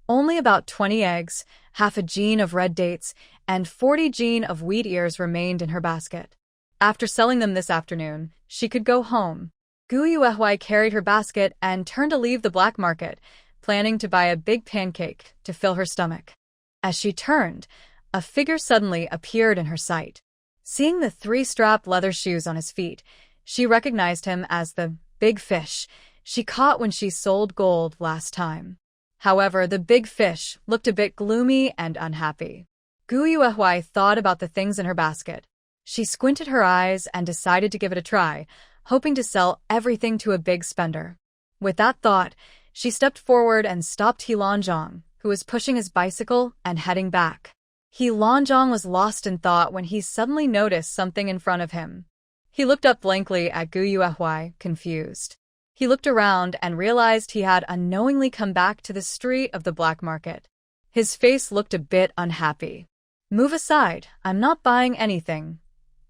only about 20 eggs, half a jin of red dates, and 40 jin of wheat ears remained in her basket. After selling them this afternoon, she could go home. Gu Yuehui carried her basket and turned to leave the black market, planning to buy a big pancake to fill her stomach. As she turned, a figure suddenly appeared in her sight. Seeing the 3-strap leather shoes on his feet, she recognized him as the big fish she caught when she sold gold last time. However, the big fish looked a bit gloomy and unhappy. Gu Yuehui thought about the things in her basket. She squinted her eyes and decided to give it a try, hoping to sell everything to a big spender. With that thought, she stepped forward and stopped He Lanzhong, who was pushing his bicycle and heading back. He Lanzhong was lost in thought when he suddenly noticed something in front of him. He looked up blankly at Gu Yuehui, confused. He looked around and realized he had unknowingly come back to the street of the black market. His face looked a bit unhappy. "Move aside, I'm not buying anything."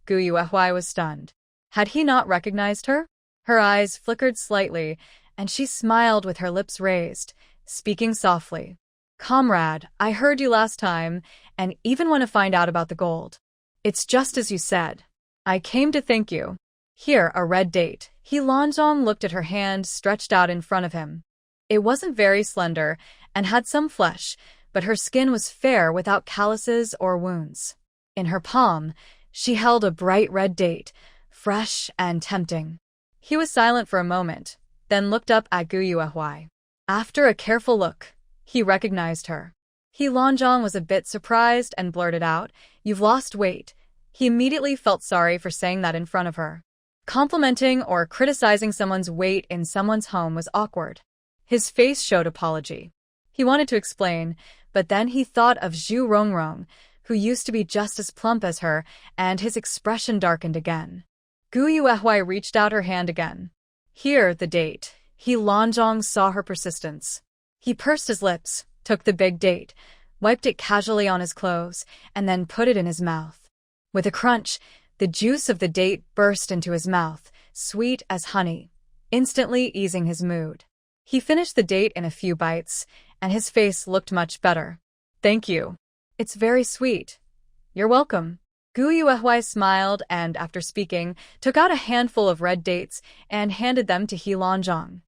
Gu Yuehui was stunned. Had he not recognized her? Her eyes flickered slightly, and she smiled with her lips raised, speaking softly. Comrade, I heard you last time, and even want to find out about the gold. It's just as you said. I came to thank you. Here, a red date. He Lanzhong looked at her hand stretched out in front of him. It wasn't very slender and had some flesh, but her skin was fair without calluses or wounds. In her palm, she held a bright red date, fresh and tempting. He was silent for a moment, then looked up at Gu Yuehui. After a careful look, he recognized her. He Lanzhong was a bit surprised and blurted out, "You've lost weight." He immediately felt sorry for saying that in front of her. Complimenting or criticizing someone's weight in someone's home was awkward. His face showed apology. He wanted to explain, but then he thought of Zhu Rongrong, who used to be just as plump as her, and his expression darkened again. Gu Yuehui reached out her hand again. Here, the date. He Lanzhong saw her persistence. He pursed his lips, took the big date, wiped it casually on his clothes, and then put it in his mouth. With a crunch, the juice of the date burst into his mouth, sweet as honey, instantly easing his mood. He finished the date in a few bites, and his face looked much better. Thank you. It's very sweet. You're welcome. Gu Yuehui smiled and, after speaking, took out a handful of red dates and handed them to He Lanzhong.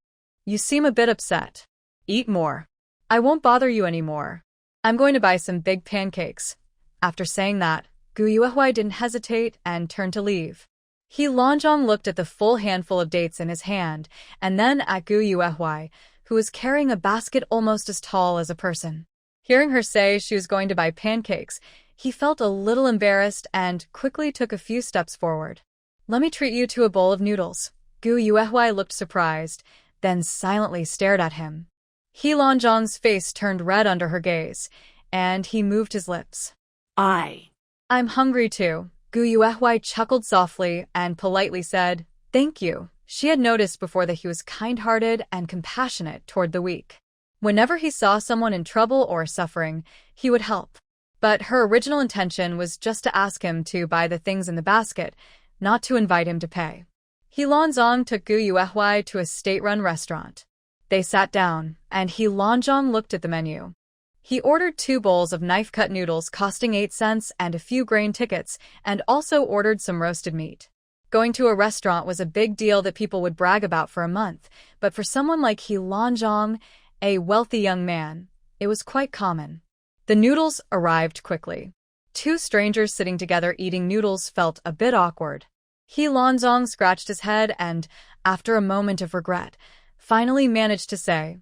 You seem a bit upset. Eat more. I won't bother you anymore. I'm going to buy some big pancakes. After saying that, Gu Yuehui didn't hesitate and turned to leave. He Lanzhong looked at the full handful of dates in his hand, and then at Gu Yuehui, who was carrying a basket almost as tall as a person. Hearing her say she was going to buy pancakes, he felt a little embarrassed and quickly took a few steps forward. Let me treat you to a bowl of noodles. Gu Yuehui looked surprised, then silently stared at him. He Lanzhong's face turned red under her gaze, and he moved his lips. I'm hungry too. Gu Yuehui chuckled softly and politely said, Thank you. She had noticed before that he was kind-hearted and compassionate toward the weak. Whenever he saw someone in trouble or suffering, he would help. But her original intention was just to ask him to buy the things in the basket, not to invite him to pay. He Lanzhong took Gu Yuehui to a state-run restaurant. They sat down, and He Lanzhong looked at the menu. He ordered 2 bowls of knife-cut noodles costing 8 cents and a few grain tickets, and also ordered some roasted meat. Going to a restaurant was a big deal that people would brag about for a month, but for someone like He Lanzhong, a wealthy young man, it was quite common. The noodles arrived quickly. 2 strangers sitting together eating noodles felt a bit awkward. He Lanzhong scratched his head and, after a moment of regret, finally managed to say,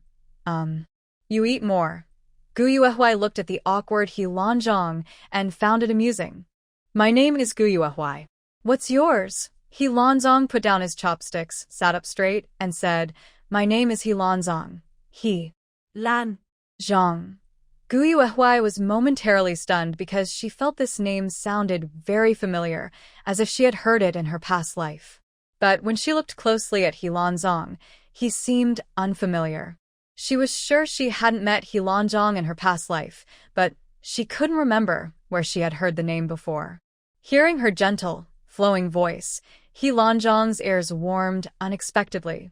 You eat more. Gu Yuehui looked at the awkward He Lanzhong and found it amusing. My name is Gu Yuehui. What's yours? He Lanzhong put down his chopsticks, sat up straight, and said, My name is He Lanzhong. He Lanzhong. Gu Yuehui was momentarily stunned because she felt this name sounded very familiar, as if she had heard it in her past life. But when she looked closely at He Lanzhong, he seemed unfamiliar. She was sure she hadn't met He Lanzhong in her past life, but she couldn't remember where she had heard the name before. Hearing her gentle, flowing voice, He Lanzhong's ears warmed unexpectedly.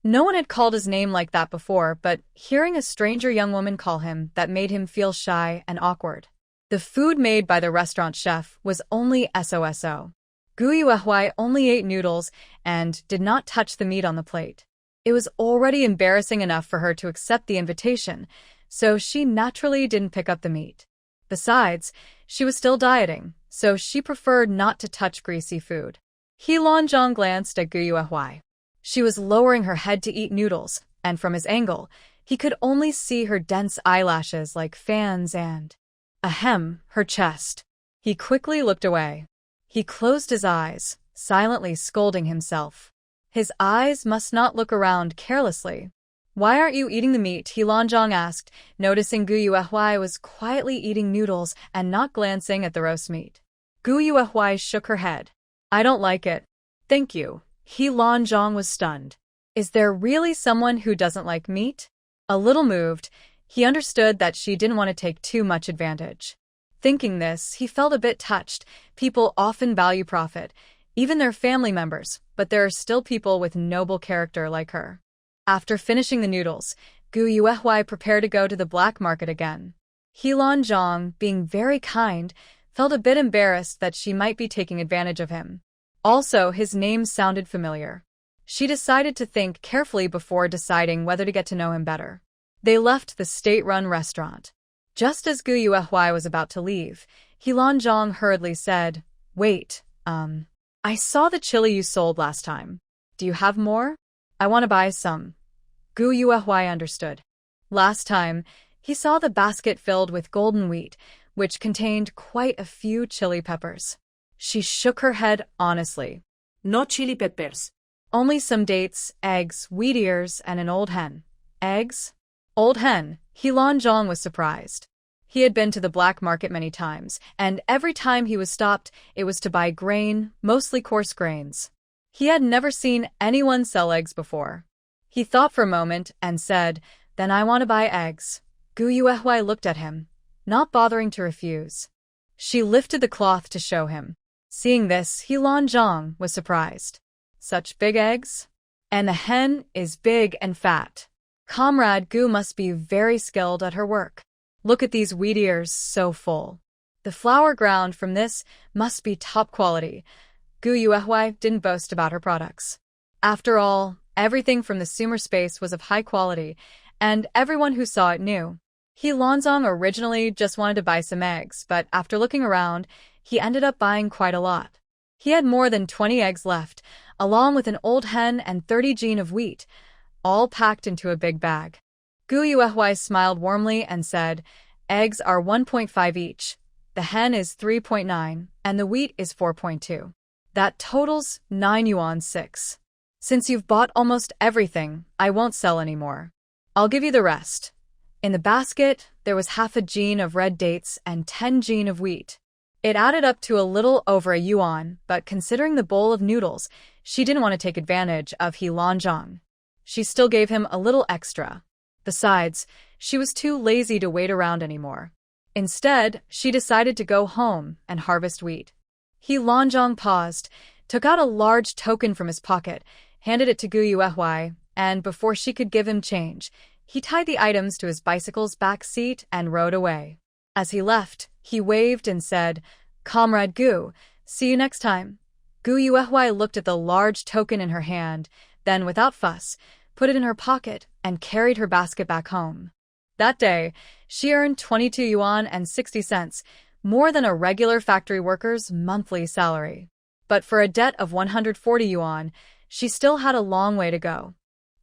No one had called his name like that before, but hearing a stranger young woman call him, that made him feel shy and awkward. The food made by the restaurant chef was only so. Gu Yuehui only ate noodles and did not touch the meat on the plate. It was already embarrassing enough for her to accept the invitation, so she naturally didn't pick up the meat. Besides, she was still dieting, so she preferred not to touch greasy food. He Lanzhong glanced at Gu Yuehui. She was lowering her head to eat noodles, and from his angle, he could only see her dense eyelashes like fans and, her chest. He quickly looked away. He closed his eyes, silently scolding himself. His eyes must not look around carelessly. Why aren't you eating the meat? He Lanzhong asked, noticing Gu Yuehui was quietly eating noodles and not glancing at the roast meat. Gu Yuehui shook her head. I don't like it. Thank you. He Lanzhong was stunned. Is there really someone who doesn't like meat? A little moved, he understood that she didn't want to take too much advantage. Thinking this, he felt a bit touched. People often value profit, even their family members, but there are still people with noble character like her. After finishing the noodles, Gu Yuehui prepared to go to the black market again. Helan Zhang, being very kind, felt a bit embarrassed that she might be taking advantage of him. Also, his name sounded familiar. She decided to think carefully before deciding whether to get to know him better. They left the state-run restaurant. Just as Gu Yuehui was about to leave, Helan Zhang hurriedly said, "Wait, I saw the chili you sold last time. Do you have more? I want to buy some." Gu Yuehui understood. Last time, he saw the basket filled with golden wheat, which contained quite a few chili peppers. She shook her head honestly. No chili peppers. Only some dates, eggs, wheat ears, and an old hen. Eggs? Old hen? Helan Zhang was surprised. He had been to the black market many times, and every time he was stopped, it was to buy grain, mostly coarse grains. He had never seen anyone sell eggs before. He thought for a moment and said, "Then I want to buy eggs." Gu Yuehui looked at him, not bothering to refuse. She lifted the cloth to show him. Seeing this, Helan Zhang was surprised. Such big eggs? And the hen is big and fat. Comrade Gu must be very skilled at her work. Look at these wheat ears, so full. The flour ground from this must be top quality. Gu Yuehui didn't boast about her products. After all, everything from the Sumer space was of high quality, and everyone who saw it knew. Helan Zhang originally just wanted to buy some eggs, but after looking around, he ended up buying quite a lot. He had more than 20 eggs left, along with an old hen and 30 gene of wheat, all packed into a big bag. Gu Yuehui smiled warmly and said, "Eggs are 1.5 each. The hen is 3.9, and the wheat is 4.2. That totals 9 yuan 6. Since you've bought almost everything, I won't sell anymore. I'll give you the rest." In the basket, there was half a gene of red dates and 10 gene of wheat. It added up to a little over a yuan, but considering the bowl of noodles, she didn't want to take advantage of Helan Zhang. She still gave him a little extra. Besides, she was too lazy to wait around anymore. Instead, she decided to go home and harvest wheat. Helan Zhang paused, took out a large token from his pocket, handed it to Gu Yuehui, and before she could give him change, he tied the items to his bicycle's back seat and rode away. As he left, he waved and said, "Comrade Gu, see you next time." Gu Yuehui looked at the large token in her hand, then without fuss, put it in her pocket and carried her basket back home. That day, she earned 22 yuan and 60 cents, more than a regular factory worker's monthly salary. But for a debt of 140 yuan, she still had a long way to go.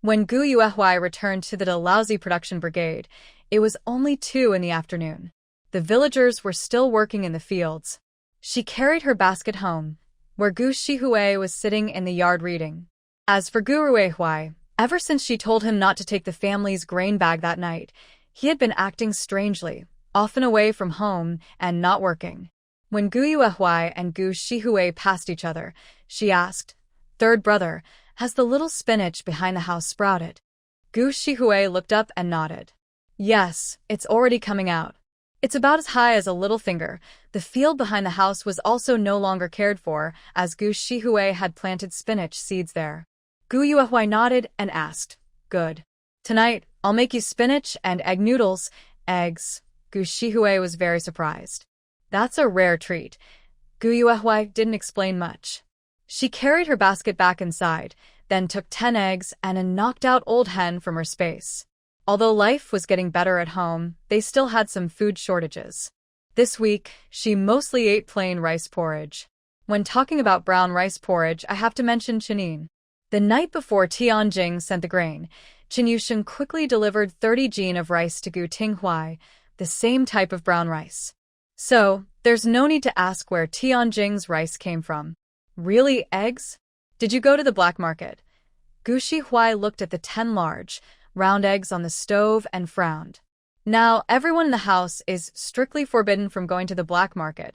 When Gu Yuehui returned to the Dalhousie production brigade, it was only 2 in the afternoon. The villagers were still working in the fields. She carried her basket home, where Gu Shihui was sitting in the yard reading. As for Gu Ruihui, ever since she told him not to take the family's grain bag that night, he had been acting strangely, often away from home and not working. When Gu Yuehui and Gu Shihui passed each other, she asked, "Third brother, has the little spinach behind the house sprouted?" Gu Shihui looked up and nodded. "Yes, it's already coming out. It's about as high as a little finger." The field behind the house was also no longer cared for, as Gu Shihui had planted spinach seeds there. Gu Yuehui nodded and asked, "Good. Tonight, I'll make you spinach and egg noodles." Eggs. Gu Shihui was very surprised. That's a rare treat. Gu Yuehui didn't explain much. She carried her basket back inside, then took 10 eggs and a knocked-out old hen from her space. Although life was getting better at home, they still had some food shortages. This week, she mostly ate plain rice porridge. When talking about brown rice porridge, I have to mention Chenin. The night before Tianjing sent the grain, Chen Yusheng quickly delivered 30 jin of rice to Gu Tinghuai, the same type of brown rice. So, there's no need to ask where Tianjing's rice came from. Really, eggs? Did you go to the black market? Gu Shihui looked at the 10 large, round eggs on the stove and frowned. Now, everyone in the house is strictly forbidden from going to the black market.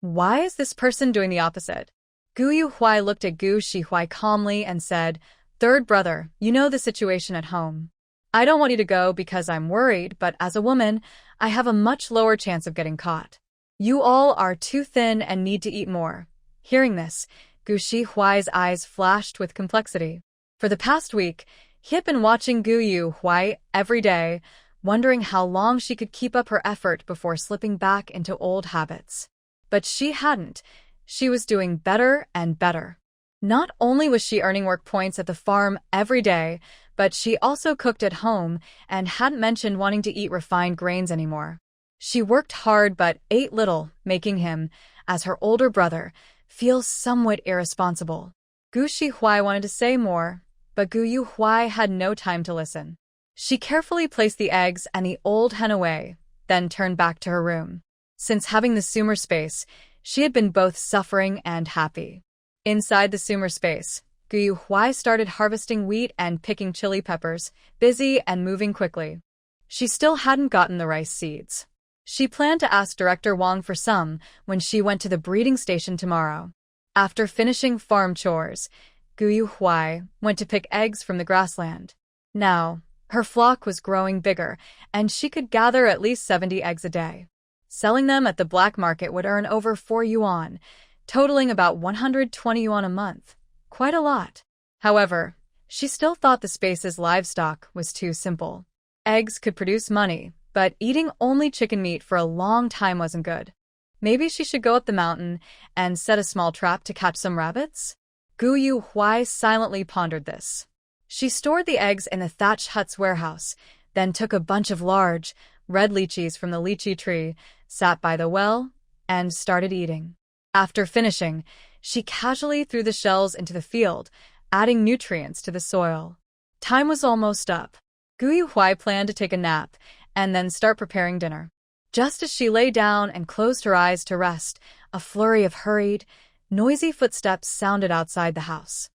Why is this person doing the opposite? Gu Yuhui looked at Gu Shihui calmly and said, "Third brother, you know the situation at home. I don't want you to go because I'm worried, but as a woman, I have a much lower chance of getting caught. You all are too thin and need to eat more." Hearing this, Gu Shihuai's eyes flashed with complexity. For the past week, he had been watching Gu Yuhui every day, wondering how long she could keep up her effort before slipping back into old habits. But she hadn't. She was doing better and better. Not only was she earning work points at the farm every day, but she also cooked at home and hadn't mentioned wanting to eat refined grains anymore. She worked hard but ate little, making him, as her older brother, feel somewhat irresponsible. Gu Shihui wanted to say more, but Gu Yuhui had no time to listen. She carefully placed the eggs and the old hen away, then turned back to her room. Since having the sumer space, she had been both suffering and happy. Inside the sumer space, Gu Yuhui started harvesting wheat and picking chili peppers, busy and moving quickly. She still hadn't gotten the rice seeds. She planned to ask Director Wang for some when she went to the breeding station tomorrow. After finishing farm chores, Gu Yuhui went to pick eggs from the grassland. Now, her flock was growing bigger, and she could gather at least 70 eggs a day. Selling them at the black market would earn over 4 yuan, totaling about 120 yuan a month. Quite a lot. However, she still thought the space's livestock was too simple. Eggs could produce money, but eating only chicken meat for a long time wasn't good. Maybe she should go up the mountain and set a small trap to catch some rabbits? Gu Yuhui silently pondered this. She stored the eggs in the thatched hut's warehouse, then took a bunch of large, red lychees from the lychee tree, sat by the well, and started eating. After finishing, she casually threw the shells into the field, adding nutrients to the soil. Time was almost up. Gu Yuhui planned to take a nap and then start preparing dinner. Just as she lay down and closed her eyes to rest, a flurry of hurried, noisy footsteps sounded outside the house.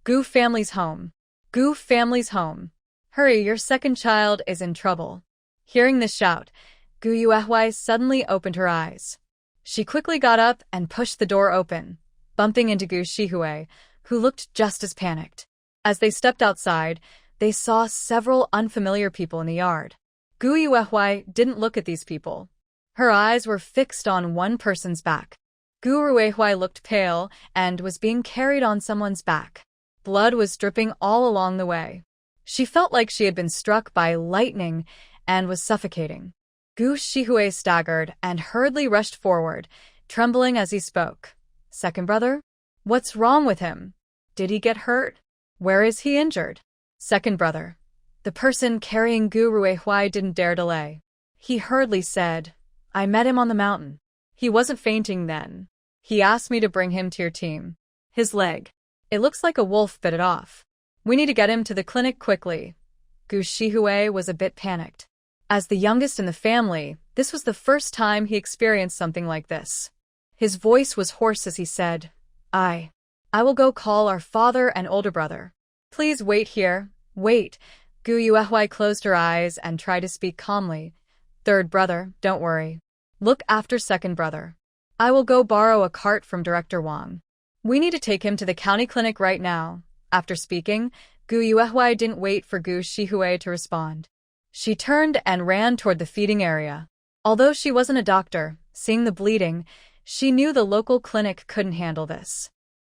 Gu family's home. Gu family's home. Hurry, your second child is in trouble. Hearing this shout, Gu Yuhui suddenly opened her eyes. She quickly got up and pushed the door open, bumping into Gu Shihui, who looked just as panicked. As they stepped outside, they saw several unfamiliar people in the yard. Gu Yuhui didn't look at these people. Her eyes were fixed on one person's back. Gu Ruihui looked pale and was being carried on someone's back. Blood was dripping all along the way. She felt like she had been struck by lightning and was suffocating. Gu Shihui staggered and hurriedly rushed forward, trembling as he spoke. Second brother? What's wrong with him? Did he get hurt? Where is he injured? Second brother. The person carrying Gu Ruihui didn't dare delay. He hurriedly said, I met him on the mountain. He wasn't fainting then. He asked me to bring him to your team. His leg. It looks like a wolf bit it off. We need to get him to the clinic quickly. Gu Shihui was a bit panicked. As the youngest in the family, this was the first time he experienced something like this. His voice was hoarse as he said, I will go call our father and older brother. Please wait here, wait. Gu Yuhui closed her eyes and tried to speak calmly. Third brother, don't worry. Look after second brother. I will go borrow a cart from Director Wang. We need to take him to the county clinic right now. After speaking, Gu Yuhui didn't wait for Gu Shihui to respond. She turned and ran toward the feeding area. Although she wasn't a doctor, seeing the bleeding, she knew the local clinic couldn't handle this.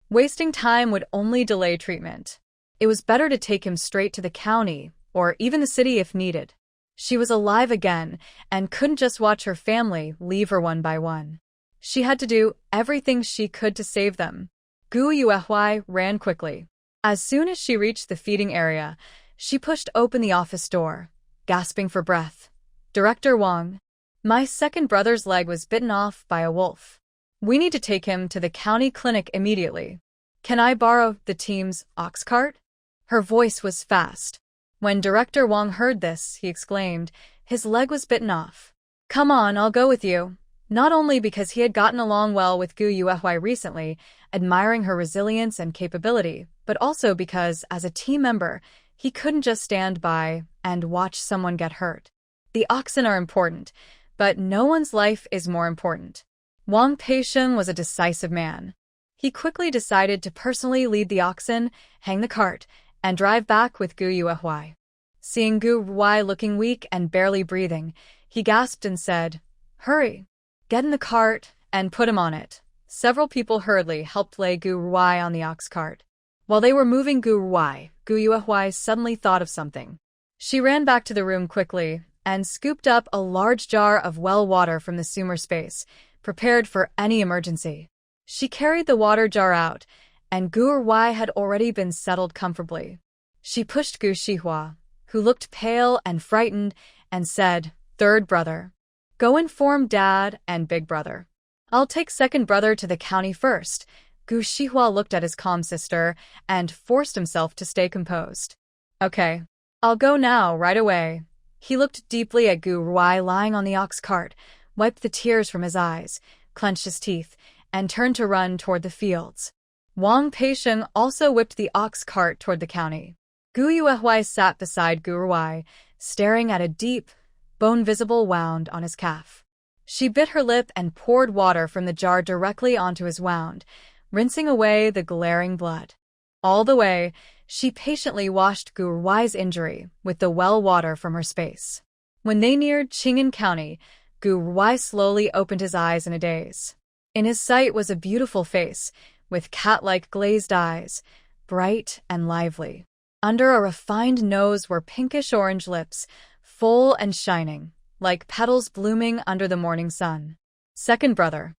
Wasting time would only delay treatment. It was better to take him straight to the county, or even the city if needed. She was alive again and couldn't just watch her family leave her one by one. She had to do everything she could to save them. Gu Yuhui ran quickly. As soon as she reached the feeding area, she pushed open the office door, gasping for breath. Director Wang, my second brother's leg was bitten off by a wolf. We need to take him to the county clinic immediately. Can I borrow the team's ox cart? Her voice was fast. When Director Wang heard this, he exclaimed, his leg was bitten off. Come on, I'll go with you. Not only because he had gotten along well with Gu Yuhui recently, admiring her resilience and capability, but also because, as a team member, he couldn't just stand by and watch someone get hurt. The oxen are important, but no one's life is more important. Wang Peisheng was a decisive man. He quickly decided to personally lead the oxen, hang the cart, and drive back with Gu Yuhui. Seeing Gu Ruihui looking weak and barely breathing, he gasped and said, Hurry! Get in the cart and put him on it. Several people hurriedly helped lay Gu Ruai on the ox cart. While they were moving Gu Ruai, Gu Yuehuai suddenly thought of something. She ran back to the room quickly and scooped up a large jar of well water from the sumer space, prepared for any emergency. She carried the water jar out, and Gu Ruai had already been settled comfortably. She pushed Gu Shihua, who looked pale and frightened, and said, "Third brother. Go inform Dad and Big Brother. I'll take second brother to the county first." Gu Shihua looked at his calm sister and forced himself to stay composed. "Okay. I'll go now, right away." He looked deeply at Gu Ruai lying on the ox cart, wiped the tears from his eyes, clenched his teeth, and turned to run toward the fields. Wang Peisheng also whipped the ox cart toward the county. Gu Yuehuai sat beside Gu Ruai, staring at a deep, bone-visible wound on his calf. She bit her lip and poured water from the jar directly onto his wound, rinsing away the glaring blood. All the way, she patiently washed Gu Ruai's injury with the well water from her space. When they neared Qing'an County, Gu Ruai slowly opened his eyes in a daze. In his sight was a beautiful face, with cat-like glazed eyes, bright and lively. Under a refined nose were pinkish-orange lips, full and shining, like petals blooming under the morning sun. Second brother,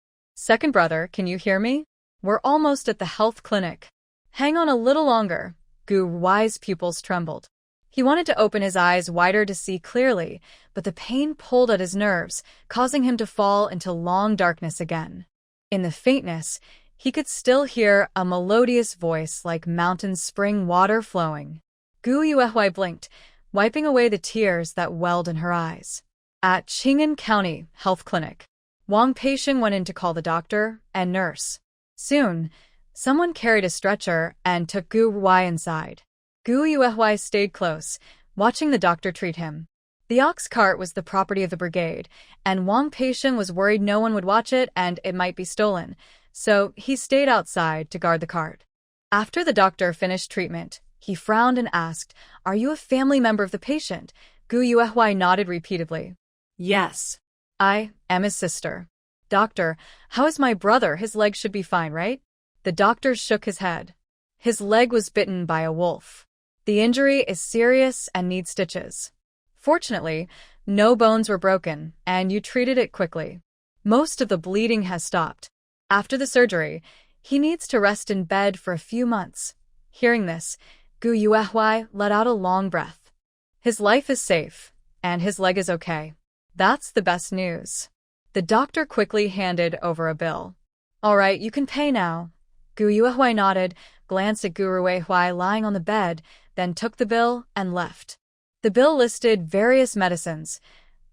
can you hear me? We're almost at the health clinic. Hang on a little longer." Gu Ruai's pupils trembled. He wanted to open his eyes wider to see clearly, but the pain pulled at his nerves, causing him to fall into long darkness again. In the faintness, he could still hear a melodious voice like mountain spring water flowing. Gu Yuehuai blinked, wiping away the tears that welled in her eyes. At Qing'an County Health Clinic, Wang Peisheng went in to call the doctor and nurse. Soon, someone carried a stretcher and took Gu Ruai inside. Gu Yuehuai stayed close, watching the doctor treat him. The ox cart was the property of the brigade, and Wang Peisheng was worried no one would watch it and it might be stolen, so he stayed outside to guard the cart. After the doctor finished treatment, he frowned and asked, "Are you a family member of the patient?" Gu Yuehuai nodded repeatedly. Yes. "I am his sister." "Doctor, how is my brother? His leg should be fine, right?" The doctor shook his head. "His leg was bitten by a wolf. The injury is serious and needs stitches. Fortunately, no bones were broken, and you treated it quickly. Most of the bleeding has stopped. After the surgery, he needs to rest in bed for a few months." Hearing this, Gu Yuehuai let out a long breath. His life is safe, and his leg is okay. That's the best news. The doctor quickly handed over a bill. "All right, you can pay now." Gu Yuehuai nodded, glanced at Gu Ruehuai lying on the bed, then took the bill and left. The bill listed various medicines: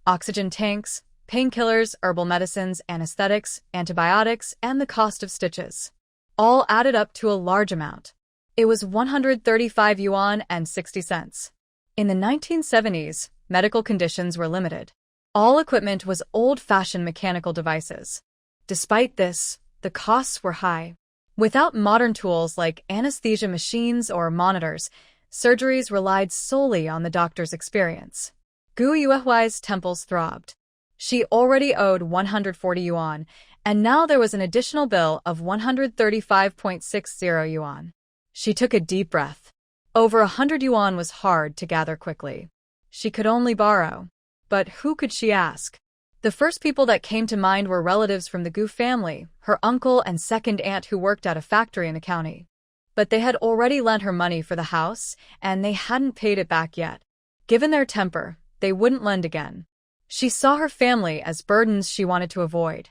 oxygen tanks, painkillers, herbal medicines, anesthetics, antibiotics, and the cost of stitches. All added up to a large amount. It was 135 yuan and 60 cents. In the 1970s, medical conditions were limited. All equipment was old-fashioned mechanical devices. Despite this, the costs were high. Without modern tools like anesthesia machines or monitors, surgeries relied solely on the doctor's experience. Gu Yuehuai's temples throbbed. She already owed 140 yuan, and now there was an additional bill of 135.60 yuan. She took a deep breath. Over 100 yuan was hard to gather quickly. She could only borrow. But who could she ask? The first people that came to mind were relatives from the Gu family, her uncle and second aunt who worked at a factory in the county. But they had already lent her money for the house, and they hadn't paid it back yet. Given their temper, they wouldn't lend again. She saw her family as burdens she wanted to avoid.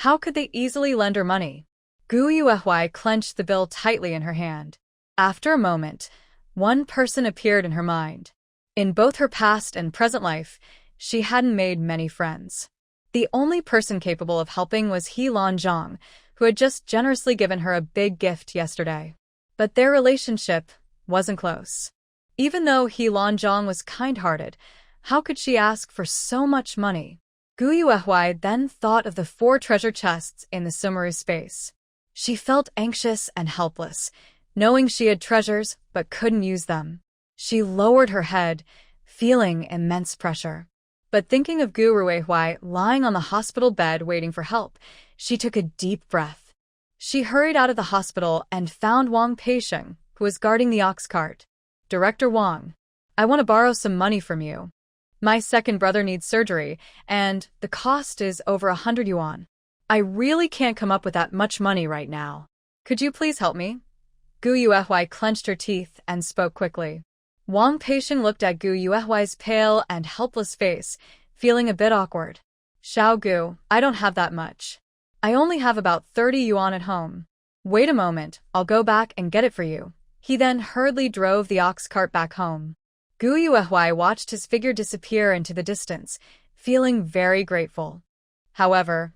How could they easily lend her money? Gu Yuehuai clenched the bill tightly in her hand. After a moment, one person appeared in her mind. In both her past and present life, she hadn't made many friends. The only person capable of helping was He Lanzhang, who had just generously given her a big gift yesterday. But their relationship wasn't close. Even though He Lanzhang was kind-hearted, how could she ask for so much money? Gu Yuehuai then thought of the 4 treasure chests in the Sumeru space. She felt anxious and helpless, knowing she had treasures but couldn't use them. She lowered her head, feeling immense pressure. But thinking of Gu Ruehuai lying on the hospital bed waiting for help, she took a deep breath. She hurried out of the hospital and found Wang Peisheng, who was guarding the ox cart. Director Wang, I want to borrow some money from you. My second brother needs surgery, and the cost is over 100 yuan. I really can't come up with that much money right now. Could you please help me? Gu Yuehui clenched her teeth and spoke quickly. Wang Peisheng looked at Gu Yuehui's pale and helpless face, feeling a bit awkward. Xiao Gu, I don't have that much. I only have about 30 yuan at home. Wait a moment, I'll go back and get it for you. He then hurriedly drove the ox cart back home. Gu Yuehui watched his figure disappear into the distance, feeling very grateful. However,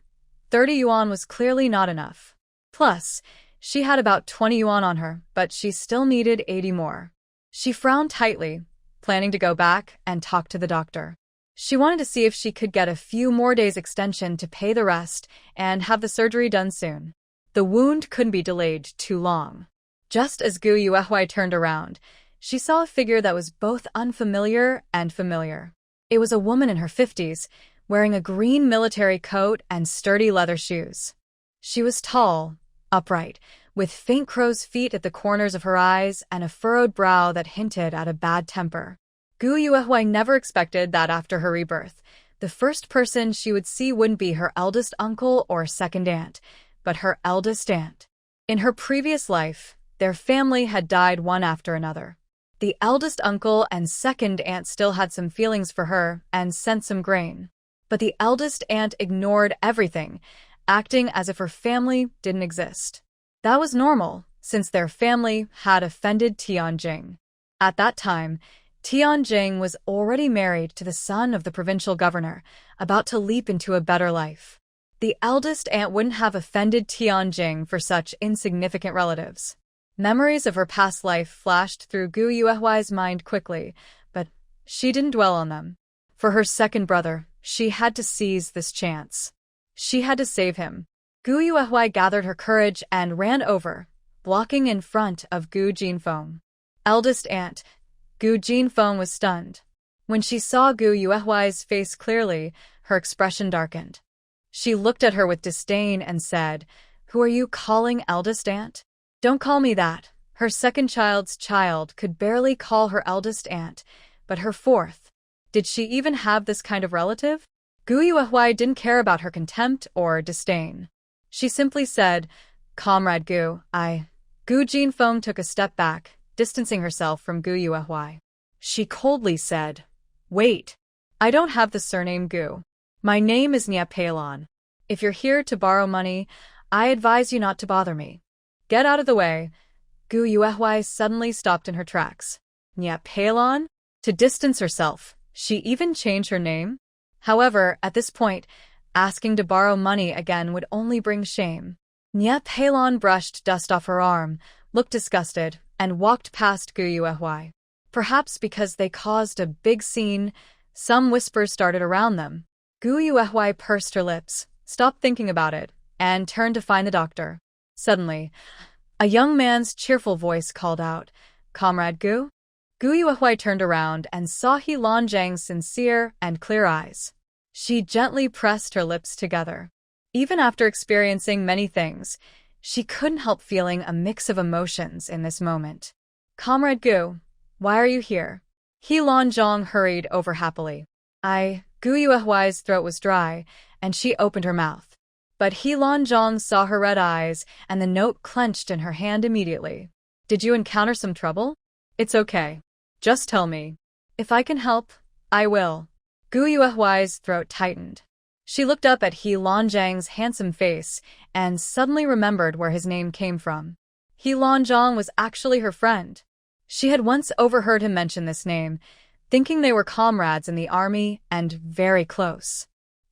30 yuan was clearly not enough. Plus, she had about 20 yuan on her, but she still needed 80 more. She frowned tightly, planning to go back and talk to the doctor. She wanted to see if she could get a few more days extension to pay the rest and have the surgery done soon. The wound couldn't be delayed too long. Just as Gu Yuehui turned around, she saw a figure that was both unfamiliar and familiar. It was a woman in her 50s, wearing a green military coat and sturdy leather shoes. She was tall, upright, with faint crow's feet at the corners of her eyes and a furrowed brow that hinted at a bad temper. Gu Yuehui never expected that after her rebirth, the first person she would see wouldn't be her eldest uncle or second aunt, but her eldest aunt. In her previous life, their family had died one after another. The eldest uncle and second aunt still had some feelings for her and sent some grain. But the eldest aunt ignored everything, acting as if her family didn't exist. That was normal, since their family had offended Tianjing. At that time, Tianjing was already married to the son of the provincial governor, about to leap into a better life. The eldest aunt wouldn't have offended Tianjing for such insignificant relatives. Memories of her past life flashed through Gu Yuehui's mind quickly, but she didn't dwell on them. For her second brother, she had to seize this chance. She had to save him. Gu Yuehui gathered her courage and ran over, blocking in front of Gu Jinfeng. Eldest aunt, Gu Jinfeng was stunned. When she saw Gu Yuehui's face clearly, her expression darkened. She looked at her with disdain and said, "Who are you calling eldest aunt? Don't call me that." Her second child's child could barely call her eldest aunt, but her fourth. Did she even have this kind of relative? Gu Yuehui didn't care about her contempt or disdain. She simply said, "Comrade Gu, Gu Jinfeng took a step back, distancing herself from Gu Yuehui. She coldly said, "Wait. I don't have the surname Gu. My name is Nia Peilon. If you're here to borrow money, I advise you not to bother me. Get out of the way." Gu Yuehui suddenly stopped in her tracks. Nia Peilon? To distance herself, she even changed her name? However, at this point, asking to borrow money again would only bring shame. Nia Peilon brushed dust off her arm, looked disgusted, and walked past Gu Yuehui. Perhaps because they caused a big scene, some whispers started around them. Gu Yuehui pursed her lips, stopped thinking about it, and turned to find the doctor. Suddenly, a young man's cheerful voice called out, "Comrade Gu?" Gu Yuehui turned around and saw He Lanjiang's sincere and clear eyes. She gently pressed her lips together. Even after experiencing many things, she couldn't help feeling a mix of emotions in this moment. "Comrade Gu, why are you here?" He Lanjiang hurried over happily. Gu Yuehui's throat was dry, and she opened her mouth. But He Lanjiang saw her red eyes, and the note clenched in her hand immediately. "Did you encounter some trouble? It's okay. Just tell me. If I can help, I will." Gu Yuehui's throat tightened. She looked up at He Lanjiang's handsome face and suddenly remembered where his name came from. He Lanjiang was actually her friend. She had once overheard him mention this name, thinking they were comrades in the army and very close.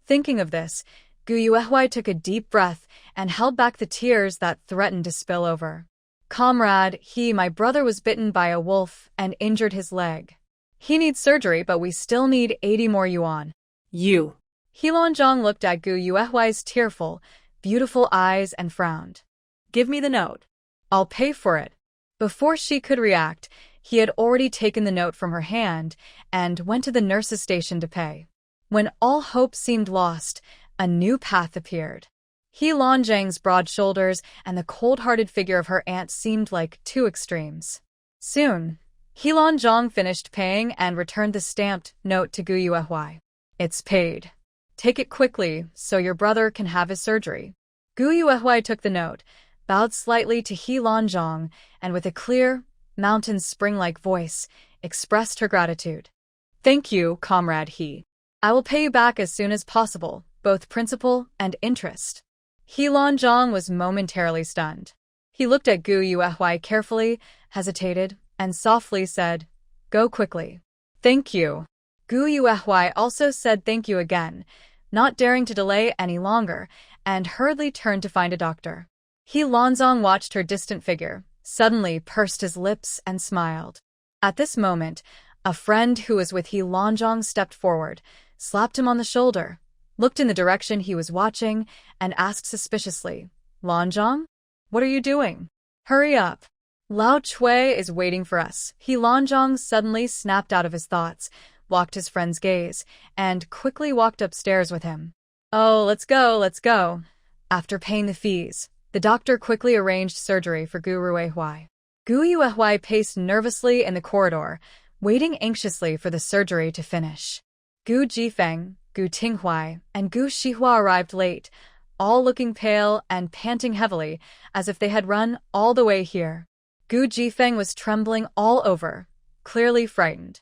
Thinking of this, Gu Yuehui took a deep breath and held back the tears that threatened to spill over. "Comrade, my brother was bitten by a wolf and injured his leg. He needs surgery, but we still need 80 more yuan." You. He Lanjiang looked at Gu Yuehui's tearful, beautiful eyes and frowned. "Give me the note. I'll pay for it." Before she could react, he had already taken the note from her hand and went to the nurse's station to pay. When all hope seemed lost, a new path appeared. He Lanjiang's broad shoulders and the cold-hearted figure of her aunt seemed like two extremes. Soon, He Lanjiang finished paying and returned the stamped note to Gu Yuehui. It's paid. Take it quickly so your brother can have his surgery. Gu Yuehui took the note, bowed slightly to He Lanjiang, and with a clear, mountain spring-like voice, expressed her gratitude. Thank you, comrade He. I will pay you back as soon as possible, both principal and interest. He Lanjiang was momentarily stunned. He looked at Gu Yuehui carefully, hesitated, and softly said, Go quickly. Thank you. Gu Yuehui also said thank you again, not daring to delay any longer, and hurriedly turned to find a doctor. He Lanjiang watched her distant figure, suddenly pursed his lips and smiled. At this moment, a friend who was with He Lanjiang stepped forward, slapped him on the shoulder, looked in the direction he was watching, and asked suspiciously, Lanjiang? What are you doing? Hurry up. Lao Chui is waiting for us. He Lanjiang suddenly snapped out of his thoughts, blocked his friend's gaze, and quickly walked upstairs with him. Oh, let's go, let's go. After paying the fees, the doctor quickly arranged surgery for Gu Ruihui. Gu Yuehui paced nervously in the corridor, waiting anxiously for the surgery to finish. Gu Jifeng, Gu Tinghui, and Gu Shihua arrived late, all looking pale and panting heavily, as if they had run all the way here. Gu Jifeng was trembling all over, clearly frightened.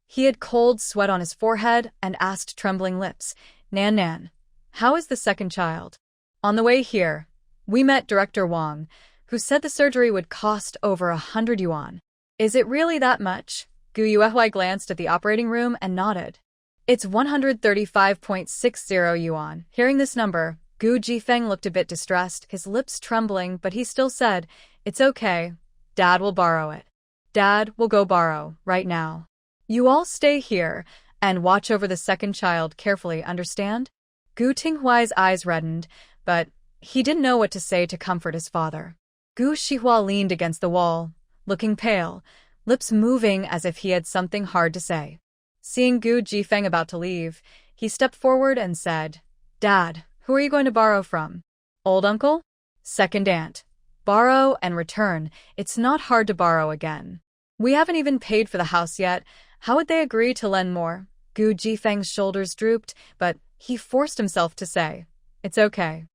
He had cold sweat on his forehead and asked trembling lips, Nan, how is the second child? On the way here, we met Director Wang, who said the surgery would cost over 100 yuan. Is it really that much? Gu Yuehui glanced at the operating room and nodded. It's 135.60 yuan. Hearing this number, Gu Jifeng looked a bit distressed, his lips trembling, but he still said, It's okay. Dad will borrow it. Dad will go borrow, right now. You all stay here and watch over the second child carefully, understand? Gu Tinghui's eyes reddened, but he didn't know what to say to comfort his father. Gu Shihua leaned against the wall, looking pale, lips moving as if he had something hard to say. Seeing Gu Jifeng about to leave, he stepped forward and said, Dad, who are you going to borrow from? Old uncle? Second aunt. Borrow and return. It's not hard to borrow again. We haven't even paid for the house yet. How would they agree to lend more? Gu Jifeng's shoulders drooped, but he forced himself to say, It's okay.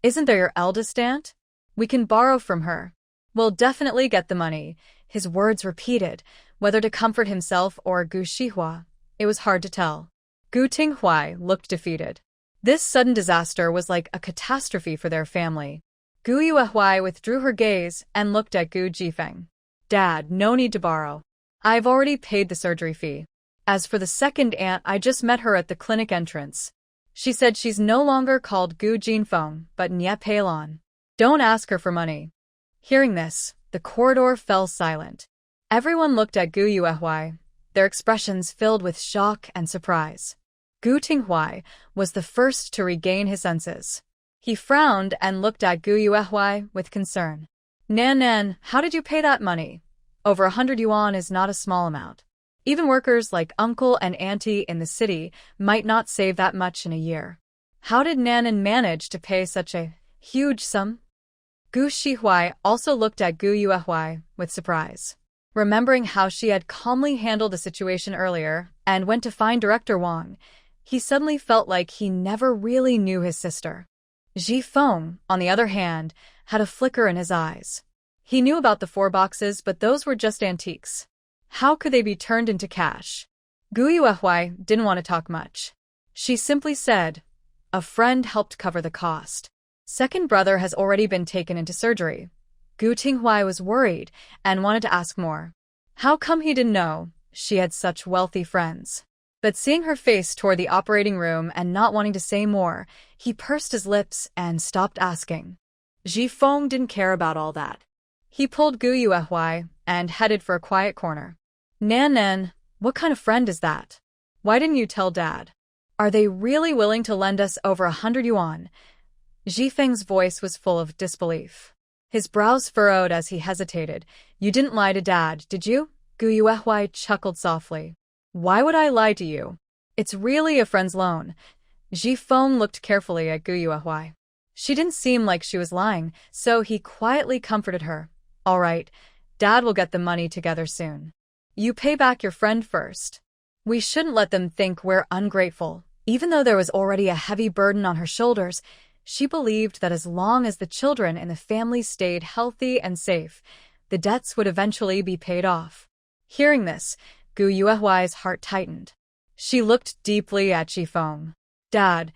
Isn't there your eldest aunt? We can borrow from her. We'll definitely get the money. His words repeated, whether to comfort himself or Gu Shihua. It was hard to tell. Gu Tinghui looked defeated. This sudden disaster was like a catastrophe for their family. Gu Yuehui withdrew her gaze and looked at Gu Jifeng. Dad, no need to borrow. I've already paid the surgery fee. As for the second aunt, I just met her at the clinic entrance. She said she's no longer called Gu Jinfeng, but Nye Peilan. Don't ask her for money. Hearing this, the corridor fell silent. Everyone looked at Gu Yuehui, their expressions filled with shock and surprise. Gu Tinghui was the first to regain his senses. He frowned and looked at Gu Yuehui with concern. Nan, how did you pay that money? Over 100 yuan is not a small amount. Even workers like uncle and auntie in the city might not save that much in a year. How did Nan manage to pay such a huge sum? Gu Shihui also looked at Gu Yuehui with surprise. Remembering how she had calmly handled the situation earlier and went to find Director Wang, he suddenly felt like he never really knew his sister. Ji Feng, on the other hand, had a flicker in his eyes. He knew about the 4 boxes, but those were just antiques. How could they be turned into cash? Gu Yuehui didn't want to talk much. She simply said, A friend helped cover the cost. Second brother has already been taken into surgery. Gu Tinghui was worried and wanted to ask more. How come he didn't know she had such wealthy friends? But seeing her face toward the operating room and not wanting to say more, he pursed his lips and stopped asking. Ji Feng didn't care about all that. He pulled Gu Yuehui and headed for a quiet corner. Nan, what kind of friend is that? Why didn't you tell Dad? Are they really willing to lend us over 100 yuan? Ji Feng's voice was full of disbelief. His brows furrowed as he hesitated. You didn't lie to Dad, did you? Gu Yuehui chuckled softly. Why would I lie to you? It's really a friend's loan. Ji Feng looked carefully at Gu Yuehui. She didn't seem like she was lying, so he quietly comforted her. All right, Dad will get the money together soon. You pay back your friend first. We shouldn't let them think we're ungrateful. Even though there was already a heavy burden on her shoulders, she believed that as long as the children in the family stayed healthy and safe, the debts would eventually be paid off. Hearing this, Gu Yuehuai's heart tightened. She looked deeply at Jifeng. Dad,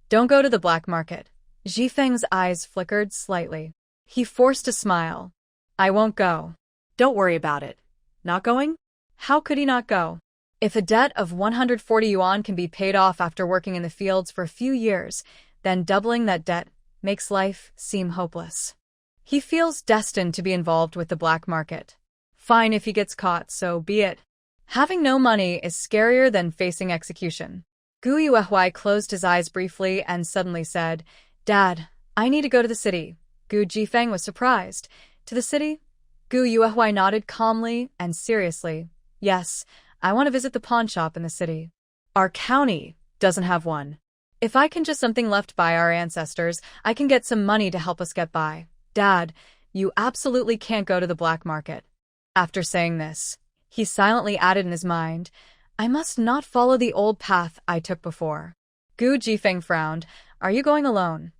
don't go to the black market. Jifeng's eyes flickered slightly. He forced a smile. I won't go. Don't worry about it. Not going? How could he not go? If a debt of 140 yuan can be paid off after working in the fields for a few years, then doubling that debt makes life seem hopeless. He feels destined to be involved with the black market. Fine if he gets caught, so be it. Having no money is scarier than facing execution. Gu Yuehuai closed his eyes briefly and suddenly said, Dad, I need to go to the city. Gu Jifeng was surprised. To the city? Gu Yuehuai nodded calmly and seriously. Yes, I want to visit the pawn shop in the city. Our county doesn't have one. If I can just something left by our ancestors, I can get some money to help us get by. Dad, you absolutely can't go to the black market. After saying this, he silently added in his mind, I must not follow the old path I took before. Gu Jifeng frowned. Are you going alone?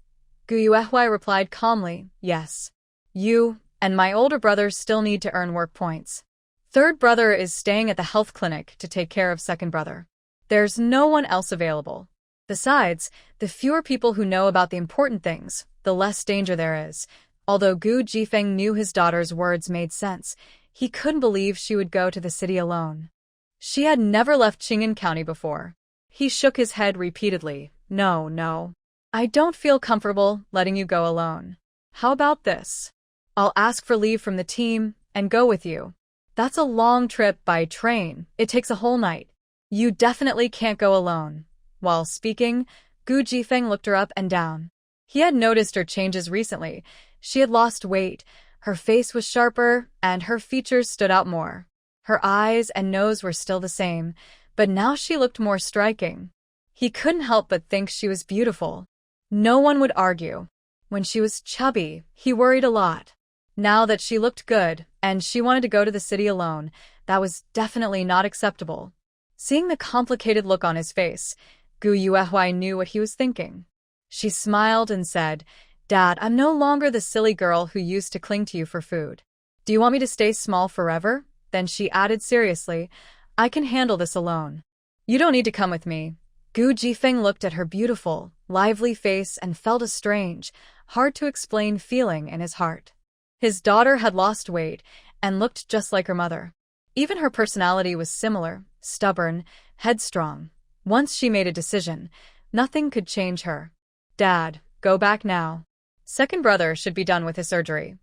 Gu Yuehuai replied calmly, yes. You and my older brother still need to earn work points. Third brother is staying at the health clinic to take care of second brother. There's no one else available. Besides, the fewer people who know about the important things, the less danger there is. Although Gu Jifeng knew his daughter's words made sense, he couldn't believe she would go to the city alone. She had never left Qing'an County before. He shook his head repeatedly. No. I don't feel comfortable letting you go alone. How about this? I'll ask for leave from the team and go with you. That's a long trip by train. It takes a whole night. You definitely can't go alone. While speaking, Gu Jifeng looked her up and down. He had noticed her changes recently. She had lost weight, her face was sharper, and her features stood out more. Her eyes and nose were still the same, but now she looked more striking. He couldn't help but think she was beautiful. No one would argue. When she was chubby, he worried a lot. Now that she looked good, and she wanted to go to the city alone, that was definitely not acceptable. Seeing the complicated look on his face, Gu Yuehuai knew what he was thinking. She smiled and said, Dad, I'm no longer the silly girl who used to cling to you for food. Do you want me to stay small forever? Then she added seriously, I can handle this alone. You don't need to come with me. Gu Jifeng looked at her beautiful, lively face and felt a strange, hard-to-explain feeling in his heart. His daughter had lost weight and looked just like her mother. Even her personality was similar, stubborn, headstrong. Once she made a decision, nothing could change her. Dad, go back now. Second brother should be done with his surgery.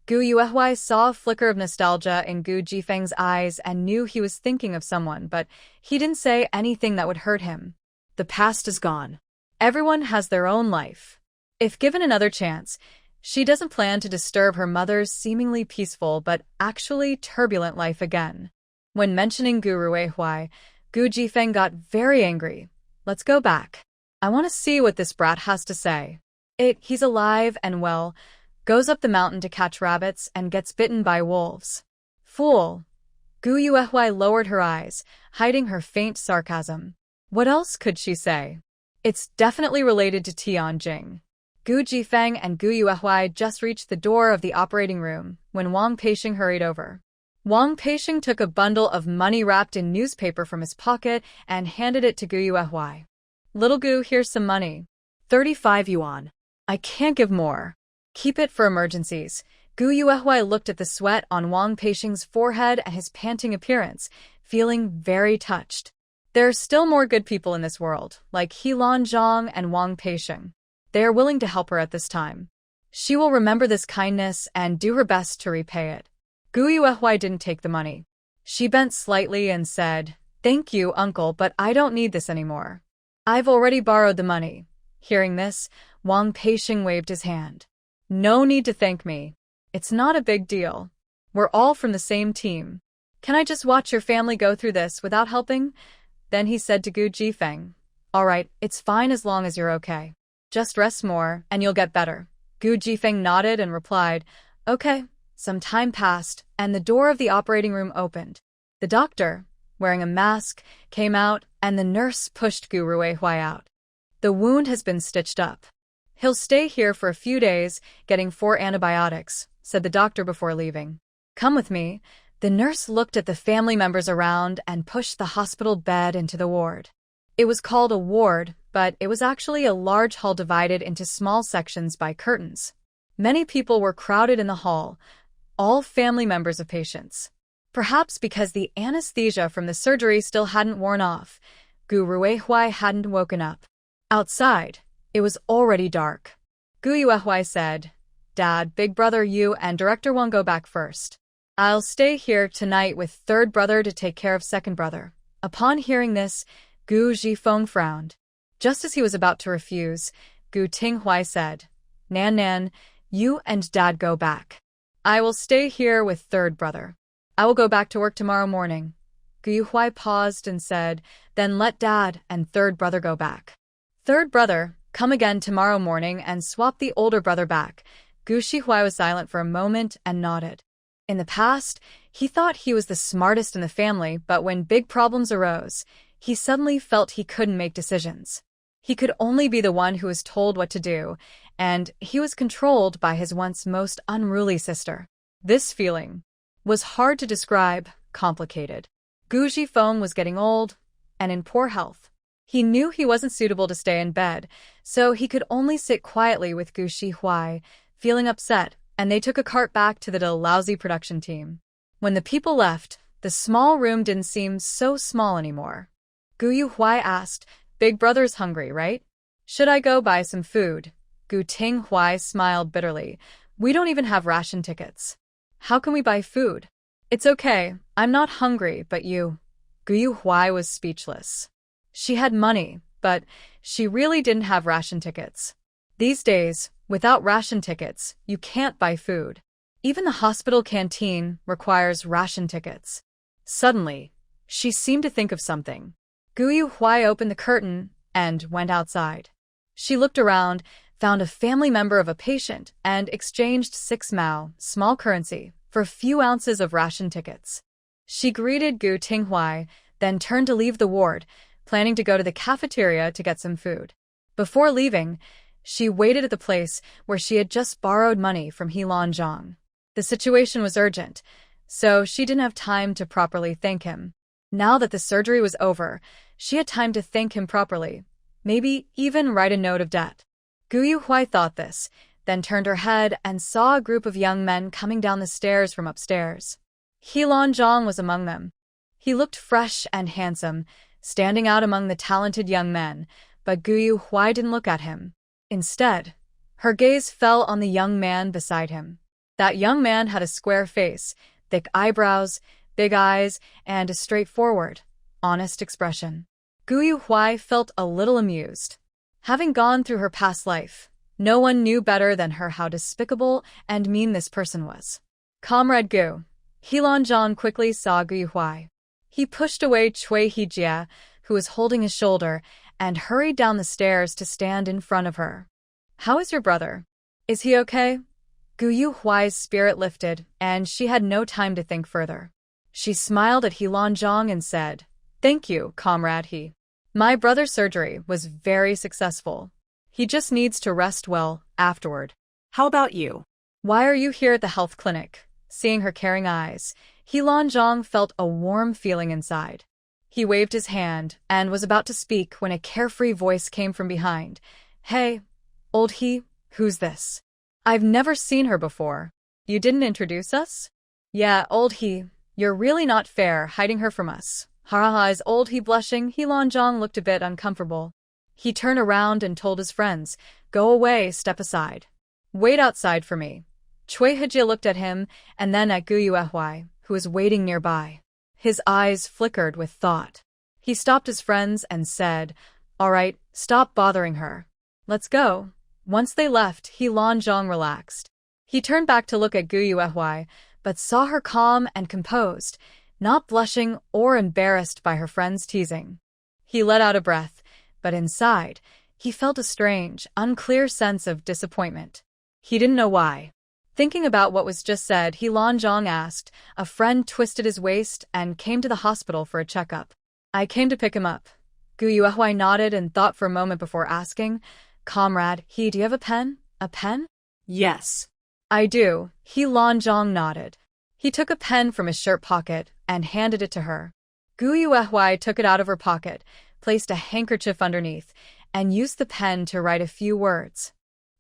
Gu Yuehuai saw a flicker of nostalgia in Gu Jifeng's eyes and knew he was thinking of someone, but he didn't say anything that would hurt him. The past is gone. Everyone has their own life. If given another chance, she doesn't plan to disturb her mother's seemingly peaceful but actually turbulent life again. When mentioning Gu Yuehuai, Gu Jifeng got very angry. Let's go back. I want to see what this brat has to say. He's alive and well, goes up the mountain to catch rabbits and gets bitten by wolves. Fool. Gu Yuehuai lowered her eyes, hiding her faint sarcasm. What else could she say? It's definitely related to Tianjing. Gu Jifeng and Gu Yuehuai just reached the door of the operating room when Wang Peixing hurried over. Wang Peixing took a bundle of money wrapped in newspaper from his pocket and handed it to Gu Yuehuai. Little Gu, here's some money. 35 yuan. I can't give more. Keep it for emergencies. Gu Yuehuai looked at the sweat on Wang Peixing's forehead and his panting appearance, feeling very touched. There are still more good people in this world, like Helan Zhang and Wang Peixing. They are willing to help her at this time. She will remember this kindness and do her best to repay it. Gu Yuehuai didn't take the money. She bent slightly and said, Thank you, uncle, but I don't need this anymore. I've already borrowed the money. Hearing this, Wang Peixing waved his hand. No need to thank me. It's not a big deal. We're all from the same team. Can I just watch your family go through this without helping? Then he said to Gu Jifeng, All right, it's fine as long as you're okay. Just rest more, and you'll get better. Gu Jifeng nodded and replied, Okay. Some time passed, and the door of the operating room opened. The doctor, wearing a mask, came out, and the nurse pushed Gu Ruihui out. The wound has been stitched up. He'll stay here for a few days, getting 4 antibiotics, said the doctor before leaving. Come with me. The nurse looked at the family members around and pushed the hospital bed into the ward. It was called a ward, but it was actually a large hall divided into small sections by curtains. Many people were crowded in the hall, all family members of patients. Perhaps because the anesthesia from the surgery still hadn't worn off, Gu Ruihui hadn't woken up. Outside, it was already dark. Gu Yuehui said, Dad, big brother you and director won't go back first. I'll stay here tonight with third brother to take care of second brother. Upon hearing this, Gu Zhifeng frowned. Just as he was about to refuse, Gu Tinghui said, Nan, you and Dad go back. I will stay here with third brother. I will go back to work tomorrow morning. Gu Yuhui paused and said, Then let Dad and third brother go back. Third brother, come again tomorrow morning and swap the older brother back. Gu Shihui was silent for a moment and nodded. In the past, he thought he was the smartest in the family, but when big problems arose, he suddenly felt he couldn't make decisions. He could only be the one who was told what to do, and he was controlled by his once most unruly sister. This feeling was hard to describe, complicated. Gu Zhifeng was getting old and in poor health. He knew he wasn't suitable to stay in bed, so he could only sit quietly with Gu Shihui, feeling upset, and they took a cart back to the Dalhousie production team. When the people left, the small room didn't seem so small anymore. Gu Yuhui asked, Big brother's hungry, right? Should I go buy some food? Gu Tinghui smiled bitterly. We don't even have ration tickets. How can we buy food? It's okay, I'm not hungry, but you. Gu Yuhui was speechless. She had money, but she really didn't have ration tickets. These days, without ration tickets, you can't buy food. Even the hospital canteen requires ration tickets. Suddenly, she seemed to think of something. Gu Yuhui opened the curtain and went outside. She looked around, found a family member of a patient, and exchanged 6 mao, small currency, for a few ounces of ration tickets. She greeted Gu Tinghui, then turned to leave the ward, planning to go to the cafeteria to get some food. Before leaving, she waited at the place where she had just borrowed money from Helan Zhang. The situation was urgent, so she didn't have time to properly thank him. Now that the surgery was over, she had time to thank him properly, maybe even write a note of debt. Gu Yuhui thought this, then turned her head and saw a group of young men coming down the stairs from upstairs. Helan Zhang was among them. He looked fresh and handsome, standing out among the talented young men, but Gu Yuhui didn't look at him. Instead, her gaze fell on the young man beside him. That young man had a square face, thick eyebrows, big eyes, and a straightforward, honest expression. Gu Yuhui felt a little amused. Having gone through her past life, no one knew better than her how despicable and mean this person was. Comrade Gu. Helan Zhang quickly saw Gu Yuhui. He pushed away Cui Hejia, who was holding his shoulder, and hurried down the stairs to stand in front of her. How is your brother? Is he okay? Gu Yuhui's spirit lifted, and she had no time to think further. She smiled at Helan Zhang and said, Thank you, comrade He. My brother's surgery was very successful. He just needs to rest well afterward. How about you? Why are you here at the health clinic? Seeing her caring eyes, Helan Zhang felt a warm feeling inside. He waved his hand and was about to speak when a carefree voice came from behind. Hey, old He, who's this? I've never seen her before. You didn't introduce us? Yeah, old He, you're really not fair hiding her from us. Ha, is old He blushing? Helan Zhang looked a bit uncomfortable. He turned around and told his friends, Go away, step aside. Wait outside for me. Cui Hejia looked at him and then at Gu Yuehui, who was waiting nearby. His eyes flickered with thought. He stopped his friends and said, All right, stop bothering her. Let's go. Once they left, Helan Zhang relaxed. He turned back to look at Gu Yuehui, but saw her calm and composed, not blushing or embarrassed by her friend's teasing. He let out a breath, but inside, He felt a strange, unclear sense of disappointment. He didn't know why. Thinking about what was just said, He Lanzhong asked. A friend twisted his waist and came to the hospital for a checkup. I came to pick him up. Gu Yuehui nodded and thought for a moment before asking, Comrade, do you have a pen? A pen? Yes. I do. He Lanzhong nodded. He took a pen from his shirt pocket and handed it to her. Gu Yuehui took it out of her pocket, placed a handkerchief underneath, and used the pen to write a few words.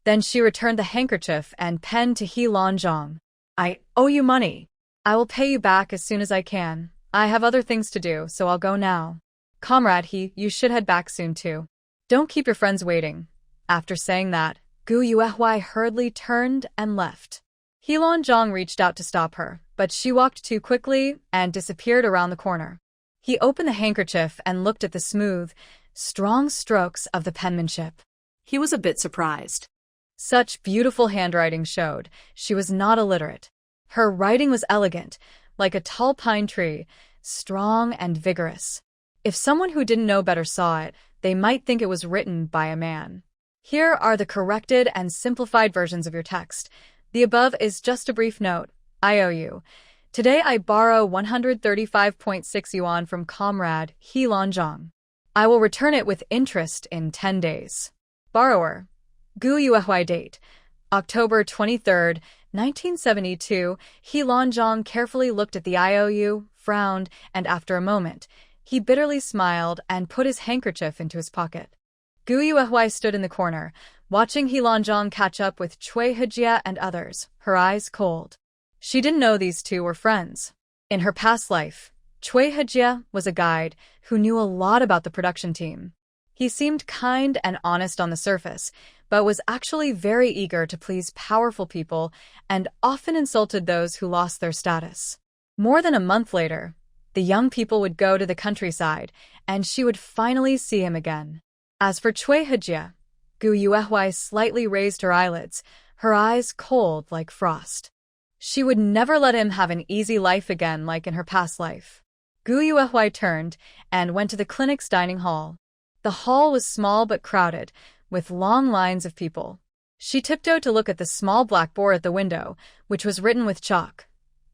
Then she returned the handkerchief and pen to He Lanzhong. I owe you money. I will pay you back as soon as I can. I have other things to do, so I'll go now. Comrade, you should head back soon too. Don't keep your friends waiting. After saying that, Gu Yuehui hurriedly turned and left. He Lanzhong reached out to stop her, but she walked too quickly and disappeared around the corner. He opened the handkerchief and looked at the smooth, strong strokes of the penmanship. He was a bit surprised. Such beautiful handwriting showed she was not illiterate. Her writing was elegant, like a tall pine tree, strong and vigorous. If someone who didn't know better saw it, they might think it was written by a man. Here are the corrected and simplified versions of your text. The above is just a brief note. I owe you. Today I borrow 135.6 yuan from Comrade He Lanzhong. I will return it with interest in 10 days. Borrower. Gu Yuehui. Date. October 23, 1972. He Lanzhong carefully looked at the IOU, frowned, and after a moment, he bitterly smiled and put his handkerchief into his pocket. Gu Yuehui stood in the corner, watching He Lanzhong catch up with Cui Hejia and others, her eyes cold. She didn't know these two were friends. In her past life, Cui Hejia was a guide who knew a lot about the production team. He seemed kind and honest on the surface, but was actually very eager to please powerful people and often insulted those who lost their status. More than a month later, the young people would go to the countryside, and she would finally see him again. As for Cui Hejia, Gu Yuehui slightly raised her eyelids, her eyes cold like frost. She would never let him have an easy life again like in her past life. Gu Yuehui turned and went to the clinic's dining hall. The hall was small but crowded, with long lines of people. She tiptoed to look at the small black board at the window, which was written with chalk.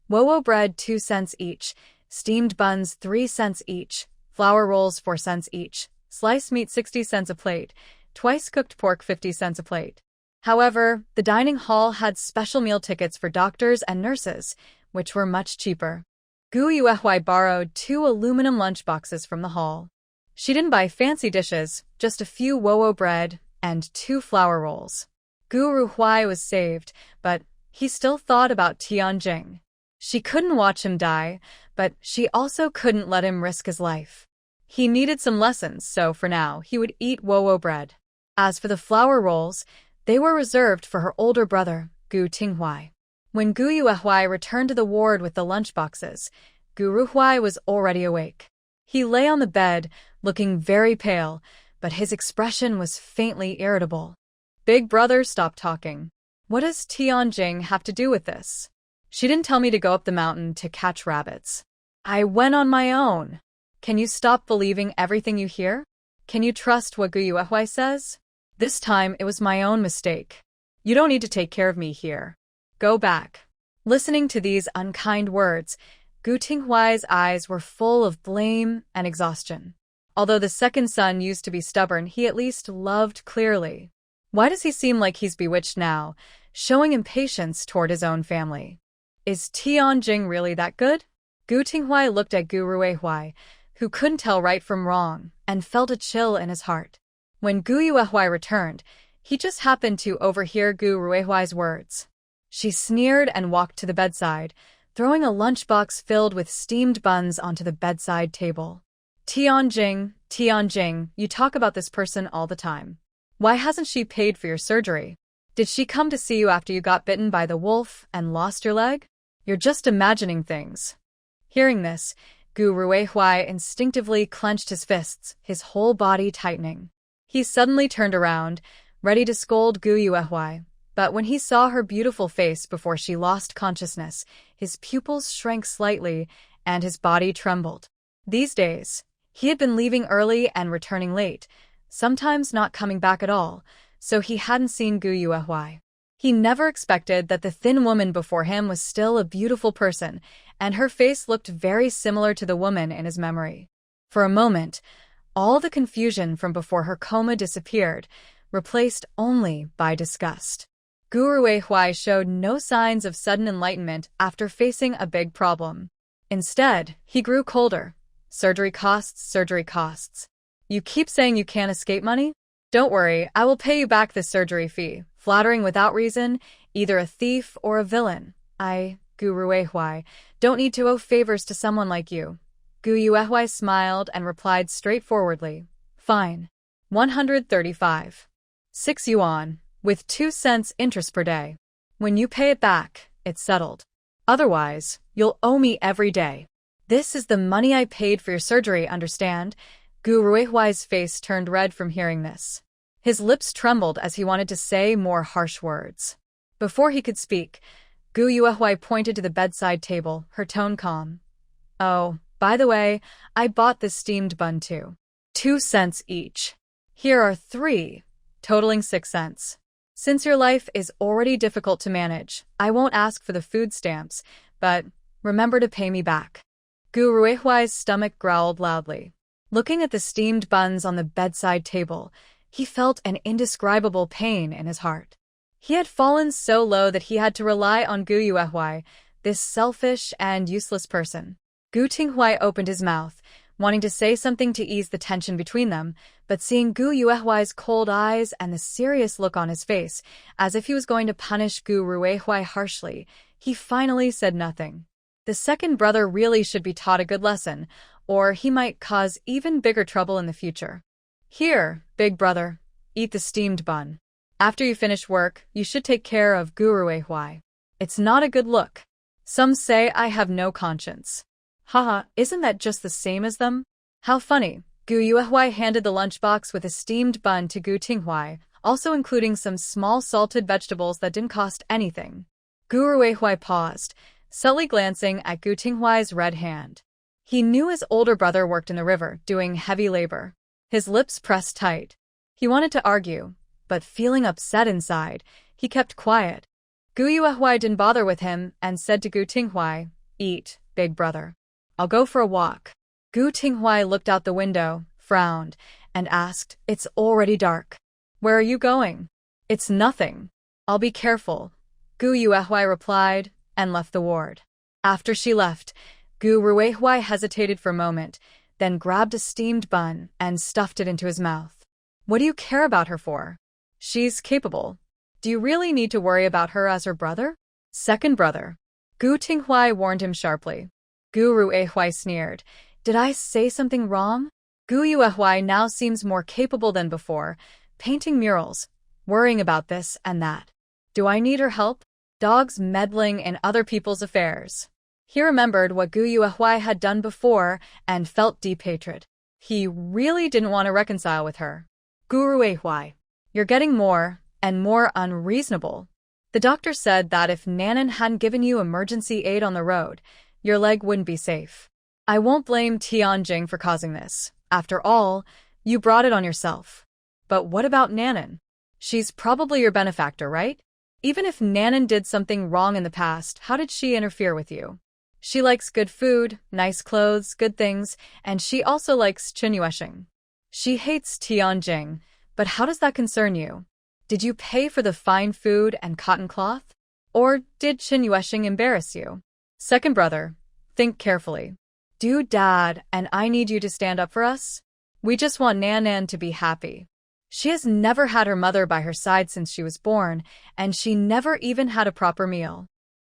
Wowo bread 2 cents each, steamed buns 3 cents each, flour rolls 4 cents each, sliced meat 60 cents a plate, twice cooked pork 50 cents a plate. However, the dining hall had special meal tickets for doctors and nurses, which were much cheaper. Gu Yuehui borrowed 2 aluminum lunchboxes from the hall. She didn't buy fancy dishes, just a few wowo bread and 2 flour rolls. Gu Ruhui was saved, but he still thought about Tianjing. She couldn't watch him die, but she also couldn't let him risk his life. He needed some lessons, so for now he would eat wowo bread. As for the flour rolls, they were reserved for her older brother, Gu Tinghuai. When Gu Yuehui returned to the ward with the lunchboxes, Gu Ruhui was already awake. He lay on the bed, looking very pale, but his expression was faintly irritable. Big brother, stop talking. What does Tianjing have to do with this? She didn't tell me to go up the mountain to catch rabbits. I went on my own. Can you stop believing everything you hear? Can you trust what Gu Yuehui says? This time it was my own mistake. You don't need to take care of me here. Go back. Listening to these unkind words, Gu Tinghuai's eyes were full of blame and exhaustion. Although the second son used to be stubborn, he at least loved clearly. Why does he seem like he's bewitched now, showing impatience toward his own family? Is Tianjing really that good? Gu Tinghuai looked at Gu Ruihui, who couldn't tell right from wrong, and felt a chill in his heart. When Gu Yuehui returned, he just happened to overhear Gu Ruihui's words. She sneered and walked to the bedside, throwing a lunchbox filled with steamed buns onto the bedside table. Tianjing, you talk about this person all the time. Why hasn't she paid for your surgery? Did she come to see you after you got bitten by the wolf and lost your leg? You're just imagining things. Hearing this, Gu Ruihui instinctively clenched his fists, his whole body tightening. He suddenly turned around, ready to scold Gu Yuehui, but when he saw her beautiful face before she lost consciousness, his pupils shrank slightly and his body trembled. These days, he had been leaving early and returning late, sometimes not coming back at all, so he hadn't seen Gu Yuehui. He never expected that the thin woman before him was still a beautiful person, and her face looked very similar to the woman in his memory. For a moment, all the confusion from before her coma disappeared, replaced only by disgust. Gu Ruihui showed no signs of sudden enlightenment after facing a big problem. Instead, he grew colder. Surgery costs, surgery costs. You keep saying you can't escape money? Don't worry, I will pay you back the surgery fee. Flattering without reason, either a thief or a villain. I, Gu Ruihui, don't need to owe favors to someone like you. Gu Yuehui smiled and replied straightforwardly. Fine. 135. 6 yuan, with 2 cents interest per day. When you pay it back, it's settled. Otherwise, you'll owe me every day. This is the money I paid for your surgery, understand? Gu Ruihui's face turned red from hearing this. His lips trembled as he wanted to say more harsh words. Before he could speak, Gu Yuehui pointed to the bedside table, her tone calm. Oh, by the way, I bought this steamed bun too. 2 cents each. Here are 3, totaling 6 cents. Since your life is already difficult to manage, I won't ask for the food stamps, but remember to pay me back. Gu Ruihui's stomach growled loudly. Looking at the steamed buns on the bedside table, he felt an indescribable pain in his heart. He had fallen so low that he had to rely on Gu Yuehui, this selfish and useless person. Gu Tinghui opened his mouth, wanting to say something to ease the tension between them, but seeing Gu Yuehui's cold eyes and the serious look on his face, as if he was going to punish Gu Ruihui harshly, he finally said nothing. The second brother really should be taught a good lesson, or he might cause even bigger trouble in the future. Here, big brother, eat the steamed bun. After you finish work, you should take care of Gu Ruihui. It's not a good look. Some say I have no conscience. Haha, isn't that just the same as them? How funny. Gu Yuehui handed the lunchbox with a steamed bun to Gu Tinghui, also including some small salted vegetables that didn't cost anything. Gu Ruihui paused, subtly glancing at Gu Tinghui's red hand. He knew his older brother worked in the river, doing heavy labor. His lips pressed tight. He wanted to argue, but feeling upset inside, he kept quiet. Gu Yuehui didn't bother with him and said to Gu Tinghui, Eat, big brother. I'll go for a walk. Gu Tinghui looked out the window, frowned, and asked, It's already dark. Where are you going? It's nothing. I'll be careful. Gu Yuehui replied, and left the ward. After she left, Gu Ruihui hesitated for a moment, then grabbed a steamed bun and stuffed it into his mouth. What do you care about her for? She's capable. Do you really need to worry about her as her brother? Second brother. Gu Tinghui warned him sharply. Gu Ruihui sneered. Did I say something wrong? Gu Yuehui now seems more capable than before, painting murals, worrying about this and that. Do I need her help? Dogs meddling in other people's affairs. He remembered what Gu Yuehui had done before and felt deep hatred. He really didn't want to reconcile with her. Gu Ruihui, you're getting more and more unreasonable. The doctor said that if Nanan hadn't given you emergency aid on the road, your leg wouldn't be safe. I won't blame Tianjing for causing this. After all, you brought it on yourself. But what about Nanan? She's probably your benefactor, right? Even if Nanan did something wrong in the past, how did she interfere with you? She likes good food, nice clothes, good things, and she also likes Qinyuesheng. She hates Tianjing, but how does that concern you? Did you pay for the fine food and cotton cloth? Or did Qinyuesheng embarrass you? Second brother, think carefully. Do Dad and I need you to stand up for us? We just want Nanan to be happy. She has never had her mother by her side since she was born, and she never even had a proper meal.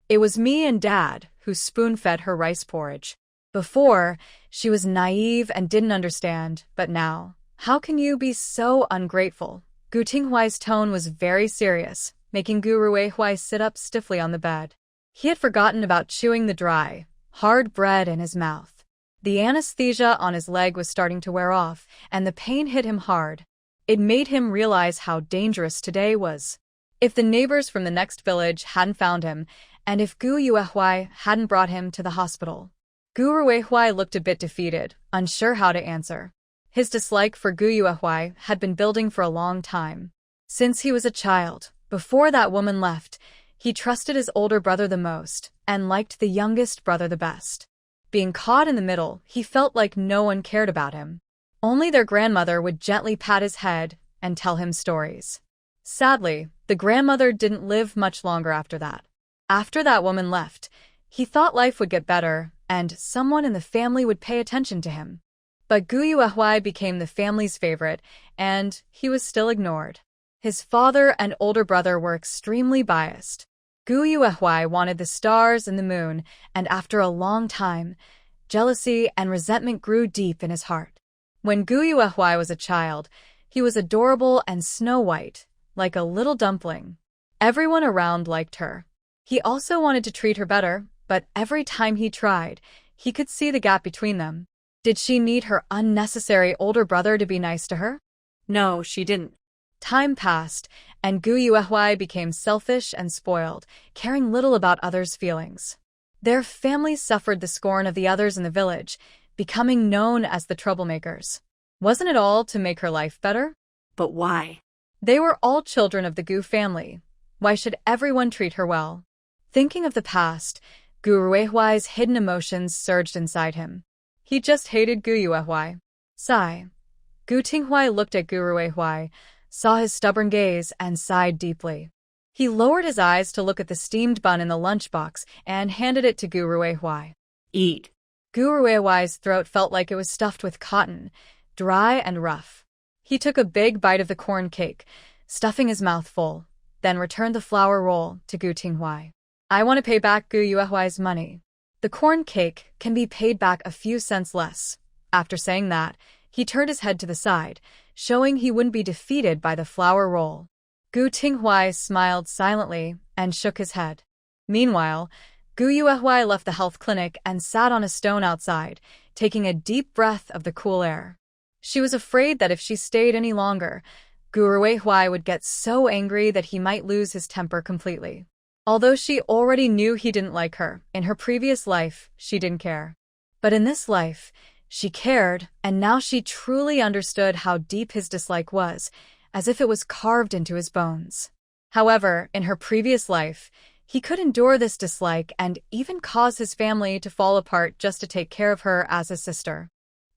It was me and Dad who spoon-fed her rice porridge. Before, she was naive and didn't understand, but now, how can you be so ungrateful? Gu Tinghui's tone was very serious, making Gu Ruihui sit up stiffly on the bed. He had forgotten about chewing the dry, hard bread in his mouth. The anesthesia on his leg was starting to wear off, and the pain hit him hard. It made him realize how dangerous today was. If the neighbors from the next village hadn't found him, and if Gu Yuehui hadn't brought him to the hospital. Gu Ruihui looked a bit defeated, unsure how to answer. His dislike for Gu Yuehui had been building for a long time. Since he was a child, before that woman left, he trusted his older brother the most and liked the youngest brother the best. Being caught in the middle, he felt like no one cared about him. Only their grandmother would gently pat his head and tell him stories. Sadly, the grandmother didn't live much longer after that. After that woman left, he thought life would get better and someone in the family would pay attention to him. But Gu Yuehui became the family's favorite, and he was still ignored. His father and older brother were extremely biased. Gu Yuehui wanted the stars and the moon, and after a long time, jealousy and resentment grew deep in his heart. When Gu Yuehui was a child, he was adorable and snow-white, like a little dumpling. Everyone around liked her. He also wanted to treat her better, but every time he tried, he could see the gap between them. Did she need her unnecessary older brother to be nice to her? No, she didn't. Time passed, and Gu Yuehui became selfish and spoiled, caring little about others' feelings. Their families suffered the scorn of the others in the village, becoming known as the troublemakers. Wasn't it all to make her life better? But why? They were all children of the Gu family. Why should everyone treat her well? Thinking of the past, Gu Ruihuai's hidden emotions surged inside him. He just hated Gu Yuehui. Sigh. Gu Tinghui looked at Gu Ruihui, saw his stubborn gaze, and sighed deeply. He lowered his eyes to look at the steamed bun in the lunchbox and handed it to Gu Ruihui. Eat. Gu Ruihui's throat felt like it was stuffed with cotton, dry and rough. He took a big bite of the corn cake, stuffing his mouth full, then returned the flour roll to Gu Tinghui. I want to pay back Gu Yuehui's money. The corn cake can be paid back a few cents less. After saying that, he turned his head to the side, showing he wouldn't be defeated by the flour roll. Gu Tinghui smiled silently and shook his head. Meanwhile, Gu Yuehui left the health clinic and sat on a stone outside, taking a deep breath of the cool air. She was afraid that if she stayed any longer, Gu Ruihui would get so angry that he might lose his temper completely. Although she already knew he didn't like her, in her previous life, she didn't care. But in this life, she cared, and now she truly understood how deep his dislike was, as if it was carved into his bones. However, in her previous life, he could endure this dislike and even cause his family to fall apart just to take care of her as his sister.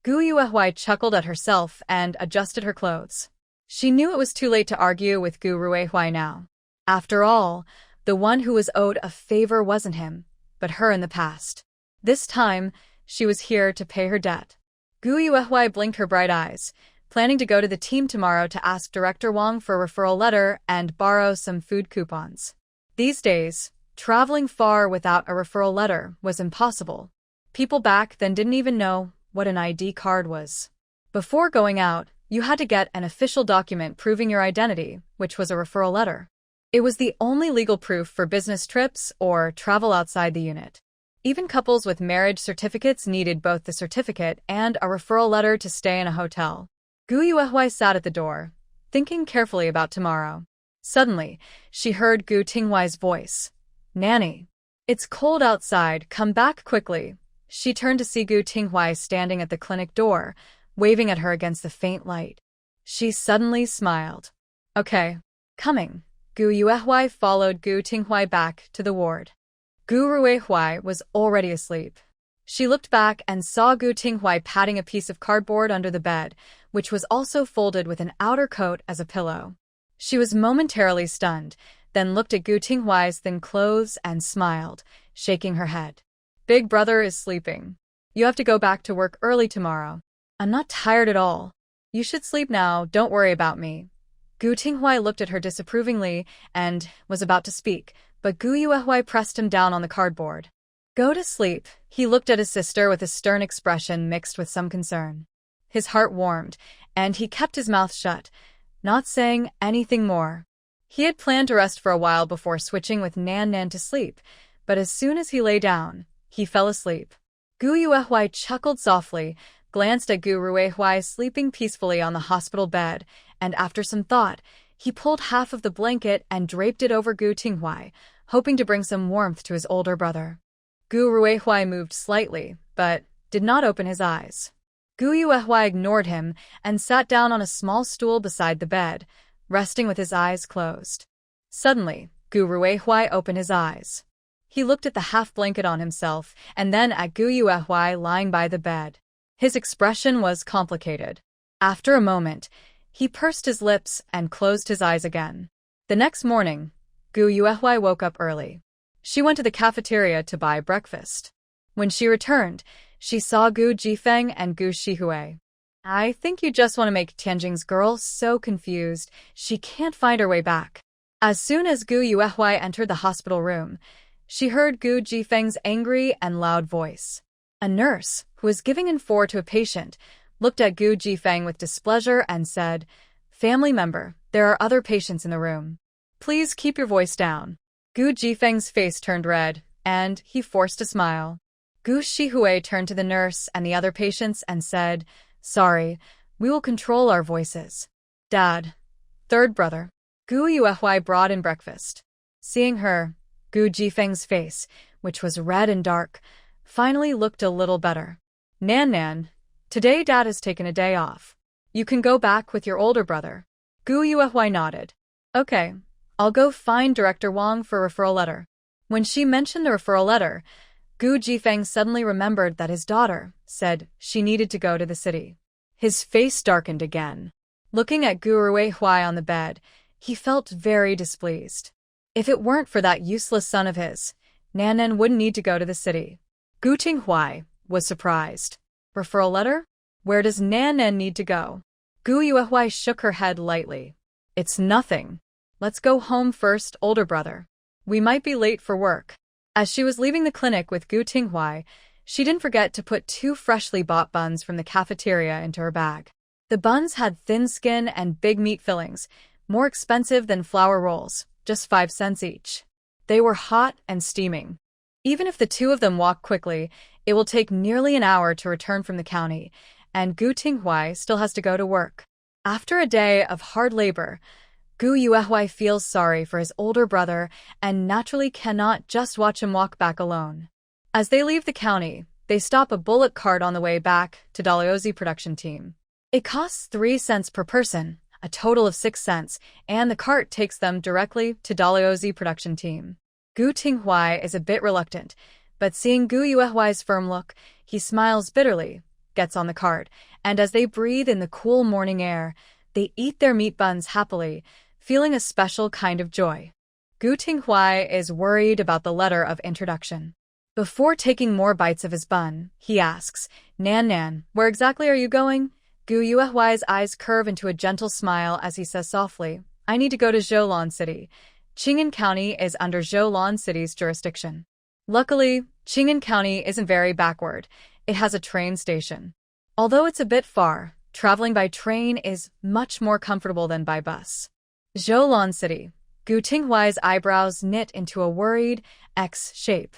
Gu Yuehui chuckled at herself and adjusted her clothes. She knew it was too late to argue with Gu Ruihui now. After all, the one who was owed a favor wasn't him, but her in the past. This time, she was here to pay her debt. Gu Yuehui blinked her bright eyes, planning to go to the team tomorrow to ask Director Wang for a referral letter and borrow some food coupons. These days, traveling far without a referral letter was impossible. People back then didn't even know what an ID card was. Before going out, you had to get an official document proving your identity, which was a referral letter. It was the only legal proof for business trips or travel outside the unit. Even couples with marriage certificates needed both the certificate and a referral letter to stay in a hotel. Gu Yuehui sat at the door, thinking carefully about tomorrow. Suddenly, she heard Gu Tinghui's voice. Nanny. It's cold outside, come back quickly. She turned to see Gu Tinghui standing at the clinic door, waving at her against the faint light. She suddenly smiled. Okay, coming. Gu Yuehui followed Gu Tinghui back to the ward. Gu Ruihui was already asleep. She looked back and saw Gu Tinghui patting a piece of cardboard under the bed, which was also folded with an outer coat as a pillow. She was momentarily stunned, then looked at Gu Tinghui's thin clothes and smiled, shaking her head. Big brother is sleeping. You have to go back to work early tomorrow. I'm not tired at all. You should sleep now, don't worry about me. Gu Tinghui looked at her disapprovingly and was about to speak, but Gu Yuehui pressed him down on the cardboard. Go to sleep. He looked at his sister with a stern expression mixed with some concern. His heart warmed, and he kept his mouth shut, not saying anything more. He had planned to rest for a while before switching with Nan Nan to sleep, but as soon as he lay down, he fell asleep. Gu Yuehui chuckled softly, glanced at Gu Ruihui sleeping peacefully on the hospital bed, and after some thought, he pulled half of the blanket and draped it over Gu Tinghui, hoping to bring some warmth to his older brother. Gu Ruihui moved slightly, but did not open his eyes. Gu Yuehua ignored him and sat down on a small stool beside the bed, resting with his eyes closed. Suddenly, Gu Ruehua opened his eyes. He looked at the half-blanket on himself and then at Gu Yuehua lying by the bed. His expression was complicated. After a moment, he pursed his lips and closed his eyes again. The next morning, Gu Yuehua woke up early. She went to the cafeteria to buy breakfast. When she returned, she saw Gu Jifeng and Gu Shihui. I think you just want to make Tianjing's girl so confused she can't find her way back. As soon as Gu Yuehua entered the hospital room, she heard Gu Jifeng's angry and loud voice. A nurse, who was giving Infor to a patient, looked at Gu Jifeng with displeasure and said, "Family member, there are other patients in the room. Please keep your voice down." Gu Jifeng's face turned red, and he forced a smile. Gu Shihui turned to the nurse and the other patients and said, "Sorry, we will control our voices." Dad. Third brother. Gu Yuehua brought in breakfast. Seeing her, Gu Jifeng's face, which was red and dark, finally looked a little better. Nan, today Dad has taken a day off. You can go back with your older brother. Gu Yuehua nodded. Okay, I'll go find Director Wang for a referral letter. When she mentioned the referral letter, Gu Jifeng suddenly remembered that his daughter said she needed to go to the city. His face darkened again. Looking at Gu Ruehua on the bed, he felt very displeased. If it weren't for that useless son of his, Nan wouldn't need to go to the city. Gu Tinghua was surprised. Referral letter? Where does Nan need to go? Gu Yuehua shook her head lightly. It's nothing. Let's go home first, older brother. We might be late for work. As she was leaving the clinic with Gu Tinghua, she didn't forget to put 2 freshly bought buns from the cafeteria into her bag. The buns had thin skin and big meat fillings, more expensive than flour rolls, just 5 cents each. They were hot and steaming. Even if the 2 of them walk quickly, it will take nearly an hour to return from the county, and Gu Tinghua still has to go to work. After a day of hard labor, Gu Yuehua feels sorry for his older brother and naturally cannot just watch him walk back alone. As they leave the county, they stop a bullet cart on the way back to Dalhousie production team. It costs 3 cents per person, a total of 6 cents, and the cart takes them directly to Dalhousie production team. Gu Tinghua is a bit reluctant, but seeing Gu Yuehua's firm look, he smiles bitterly, gets on the cart, and as they breathe in the cool morning air, they eat their meat buns happily, feeling a special kind of joy. Gu Tinghua is worried about the letter of introduction. Before taking more bites of his bun, he asks, Nan, where exactly are you going? Gu Yuehua's eyes curve into a gentle smile as he says softly, I need to go to Zhoulan City. Qing'an County is under Zhoulan City's jurisdiction. Luckily, Qing'an County isn't very backward. It has a train station. Although it's a bit far, traveling by train is much more comfortable than by bus. Zhoulan City. Gu Tinghuai's eyebrows knit into a worried X shape.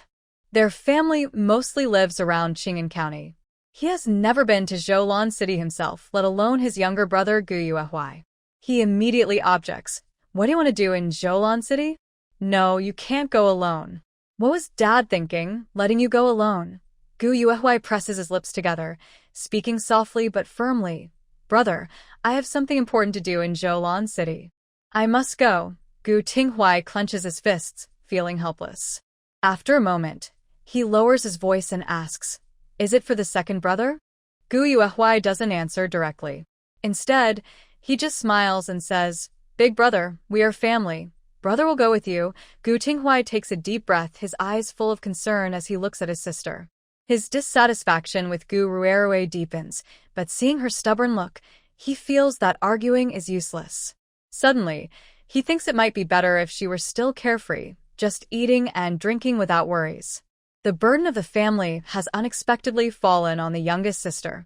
Their family mostly lives around Qing'an County. He has never been to Zhoulan City himself, let alone his younger brother Gu Yuehua. He immediately objects. What do you want to do in Zhoulan City? No, you can't go alone. What was Dad thinking, letting you go alone? Gu Yuehua presses his lips together, speaking softly but firmly. Brother, I have something important to do in Zhoulan City. I must go. Gu Tinghua clenches his fists, feeling helpless. After a moment, he lowers his voice and asks, Is it for the second brother? Gu Yuehua doesn't answer directly. Instead, he just smiles and says, Big brother, we are family. Brother will go with you. Gu Tinghua takes a deep breath, his eyes full of concern as he looks at his sister. His dissatisfaction with Gu Ruehua deepens, but seeing her stubborn look, he feels that arguing is useless. Suddenly, he thinks it might be better if she were still carefree, just eating and drinking without worries. The burden of the family has unexpectedly fallen on the youngest sister.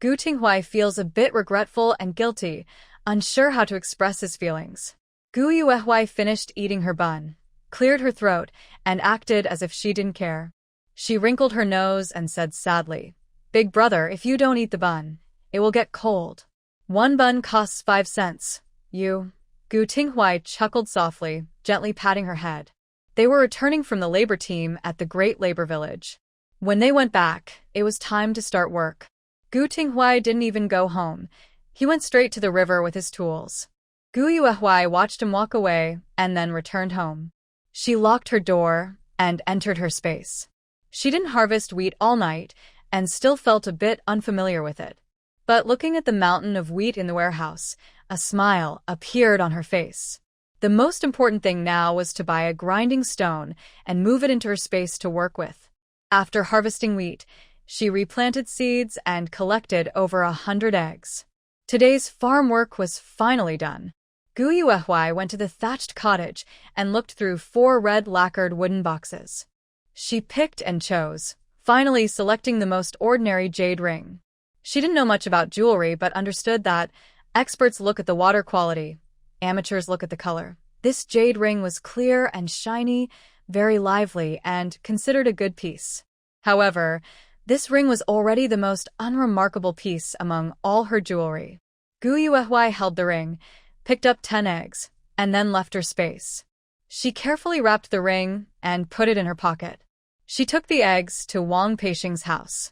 Gu Tinghua feels a bit regretful and guilty, unsure how to express his feelings. Gu Yuehua finished eating her bun, cleared her throat, and acted as if she didn't care. She wrinkled her nose and said sadly, Big brother, if you don't eat the bun, it will get cold. 1 bun costs 5 cents. You. Gu Tinghua chuckled softly, gently patting her head. They were returning from the labor team at the Great Labor Village. When they went back, it was time to start work. Gu Tinghuai didn't even go home. He went straight to the river with his tools. Gu Yuehuai watched him walk away and then returned home. She locked her door and entered her space. She didn't harvest wheat all night and still felt a bit unfamiliar with it. But looking at the mountain of wheat in the warehouse, a smile appeared on her face. The most important thing now was to buy a grinding stone and move it into her space to work with. After harvesting wheat, she replanted seeds and collected over 100 eggs. Today's farm work was finally done. Gu Yuehuai went to the thatched cottage and looked through 4 red lacquered wooden boxes. She picked and chose, finally selecting the most ordinary jade ring. She didn't know much about jewelry but understood that experts look at the water quality, amateurs look at the color. This jade ring was clear and shiny, very lively, and considered a good piece. However, this ring was already the most unremarkable piece among all her jewelry. Gu Yuehuai held the ring, picked up 10 eggs, and then left her space. She carefully wrapped the ring and put it in her pocket. She took the eggs to Wang Peixing's house.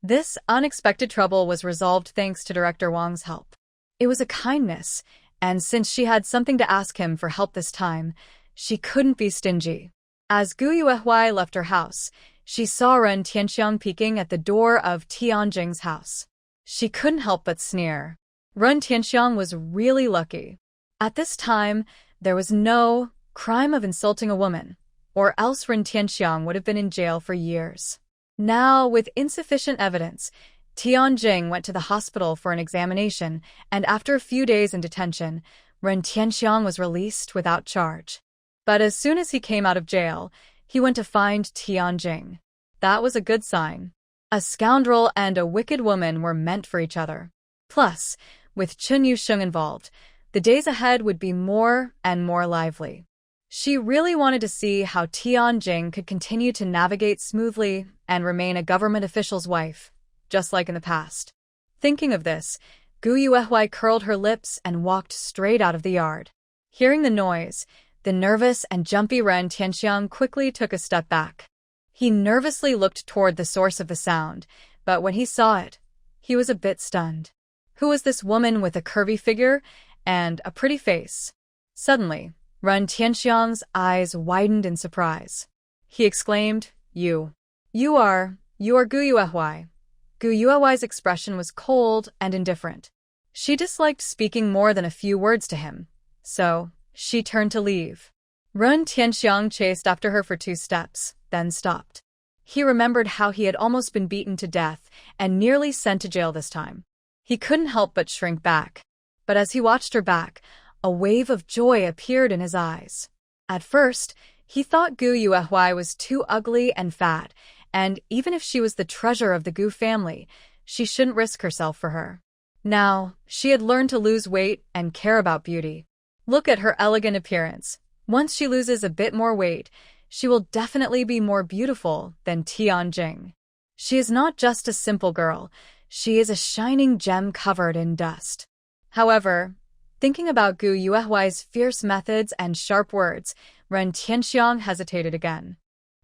This unexpected trouble was resolved thanks to Director Wang's help. It was a kindness, and since she had something to ask him for help this time, she couldn't be stingy. As Gu Yuehuai left her house, she saw Ren Tianxiang peeking at the door of Tianjing's house. She couldn't help but sneer. Ren Tianxiang was really lucky. At this time, there was no crime of insulting a woman, or else Ren Tianxiang would have been in jail for years. Now, with insufficient evidence, Tianjing went to the hospital for an examination, and after a few days in detention, Ren Tianxiang was released without charge. But as soon as he came out of jail, he went to find Tianjing. That was a good sign. A scoundrel and a wicked woman were meant for each other. Plus, with Chen Yusheng involved, the days ahead would be more and more lively. She really wanted to see how Tianjing could continue to navigate smoothly and remain a government official's wife, just like in the past. Thinking of this, Gu Yuehuai curled her lips and walked straight out of the yard. Hearing the noise, the nervous and jumpy Ren Tianxiang quickly took a step back. He nervously looked toward the source of the sound, but when he saw it, he was a bit stunned. Who was this woman with a curvy figure and a pretty face? Suddenly, Ren Tianxiang's eyes widened in surprise. He exclaimed, You are Gu Yuehuai. Gu Yuehuai's expression was cold and indifferent. She disliked speaking more than a few words to him, so she turned to leave. Ren Tianxiang chased after her for 2 steps, then stopped. He remembered how he had almost been beaten to death and nearly sent to jail this time. He couldn't help but shrink back. But as he watched her back, a wave of joy appeared in his eyes. At first, he thought Gu Yuehuai was too ugly and fat, and even if she was the treasure of the Gu family, she shouldn't risk herself for her. Now, she had learned to lose weight and care about beauty. Look at her elegant appearance. Once she loses a bit more weight, she will definitely be more beautiful than Tianjing. She is not just a simple girl, she is a shining gem covered in dust. However, thinking about Gu Yuehuai's fierce methods and sharp words, Ren Tianxiang hesitated again.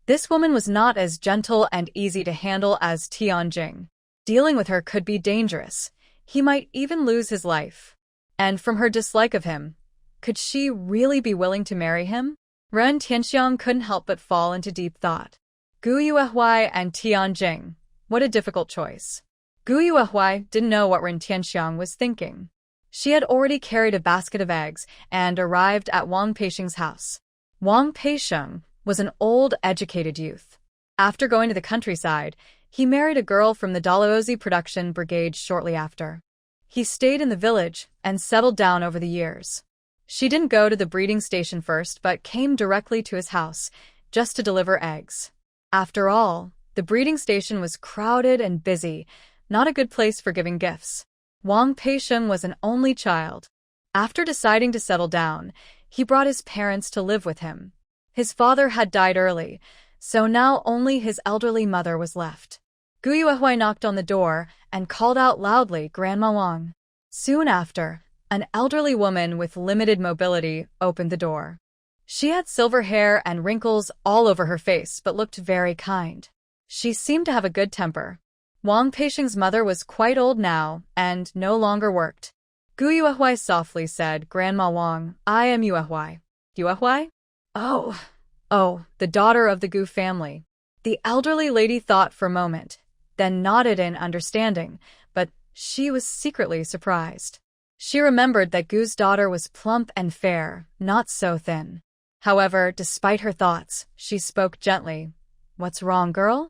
This woman was not as gentle and easy to handle as Tianjing. Dealing with her could be dangerous. He might even lose his life. And from her dislike of him, could she really be willing to marry him? Ren Tianxiang couldn't help but fall into deep thought. Gu Yuehuai and Tianjing. What a difficult choice. Gu Yuehuai didn't know what Ren Tianxiang was thinking. She had already carried a basket of eggs and arrived at Wang Peixing's house. Wang Peixing was an old, educated youth. After going to the countryside, he married a girl from the Dalhousie production brigade shortly after. He stayed in the village and settled down over the years. She didn't go to the breeding station first but came directly to his house, just to deliver eggs. After all, the breeding station was crowded and busy, not a good place for giving gifts. Wang Peixing was an only child. After deciding to settle down, he brought his parents to live with him. His father had died early, so now only his elderly mother was left. Gu Yuehuai knocked on the door and called out loudly, Grandma Wang. Soon after, an elderly woman with limited mobility opened the door. She had silver hair and wrinkles all over her face but looked very kind. She seemed to have a good temper. Wang Peixing's mother was quite old now and no longer worked. Gu Yuehui softly said, "Grandma Wang, I am Yuehui." Yuehui? Oh, the daughter of the Gu family. The elderly lady thought for a moment, then nodded in understanding, but she was secretly surprised. She remembered that Gu's daughter was plump and fair, not so thin. However, despite her thoughts, she spoke gently. "What's wrong, girl?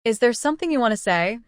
Is there something you want to say?"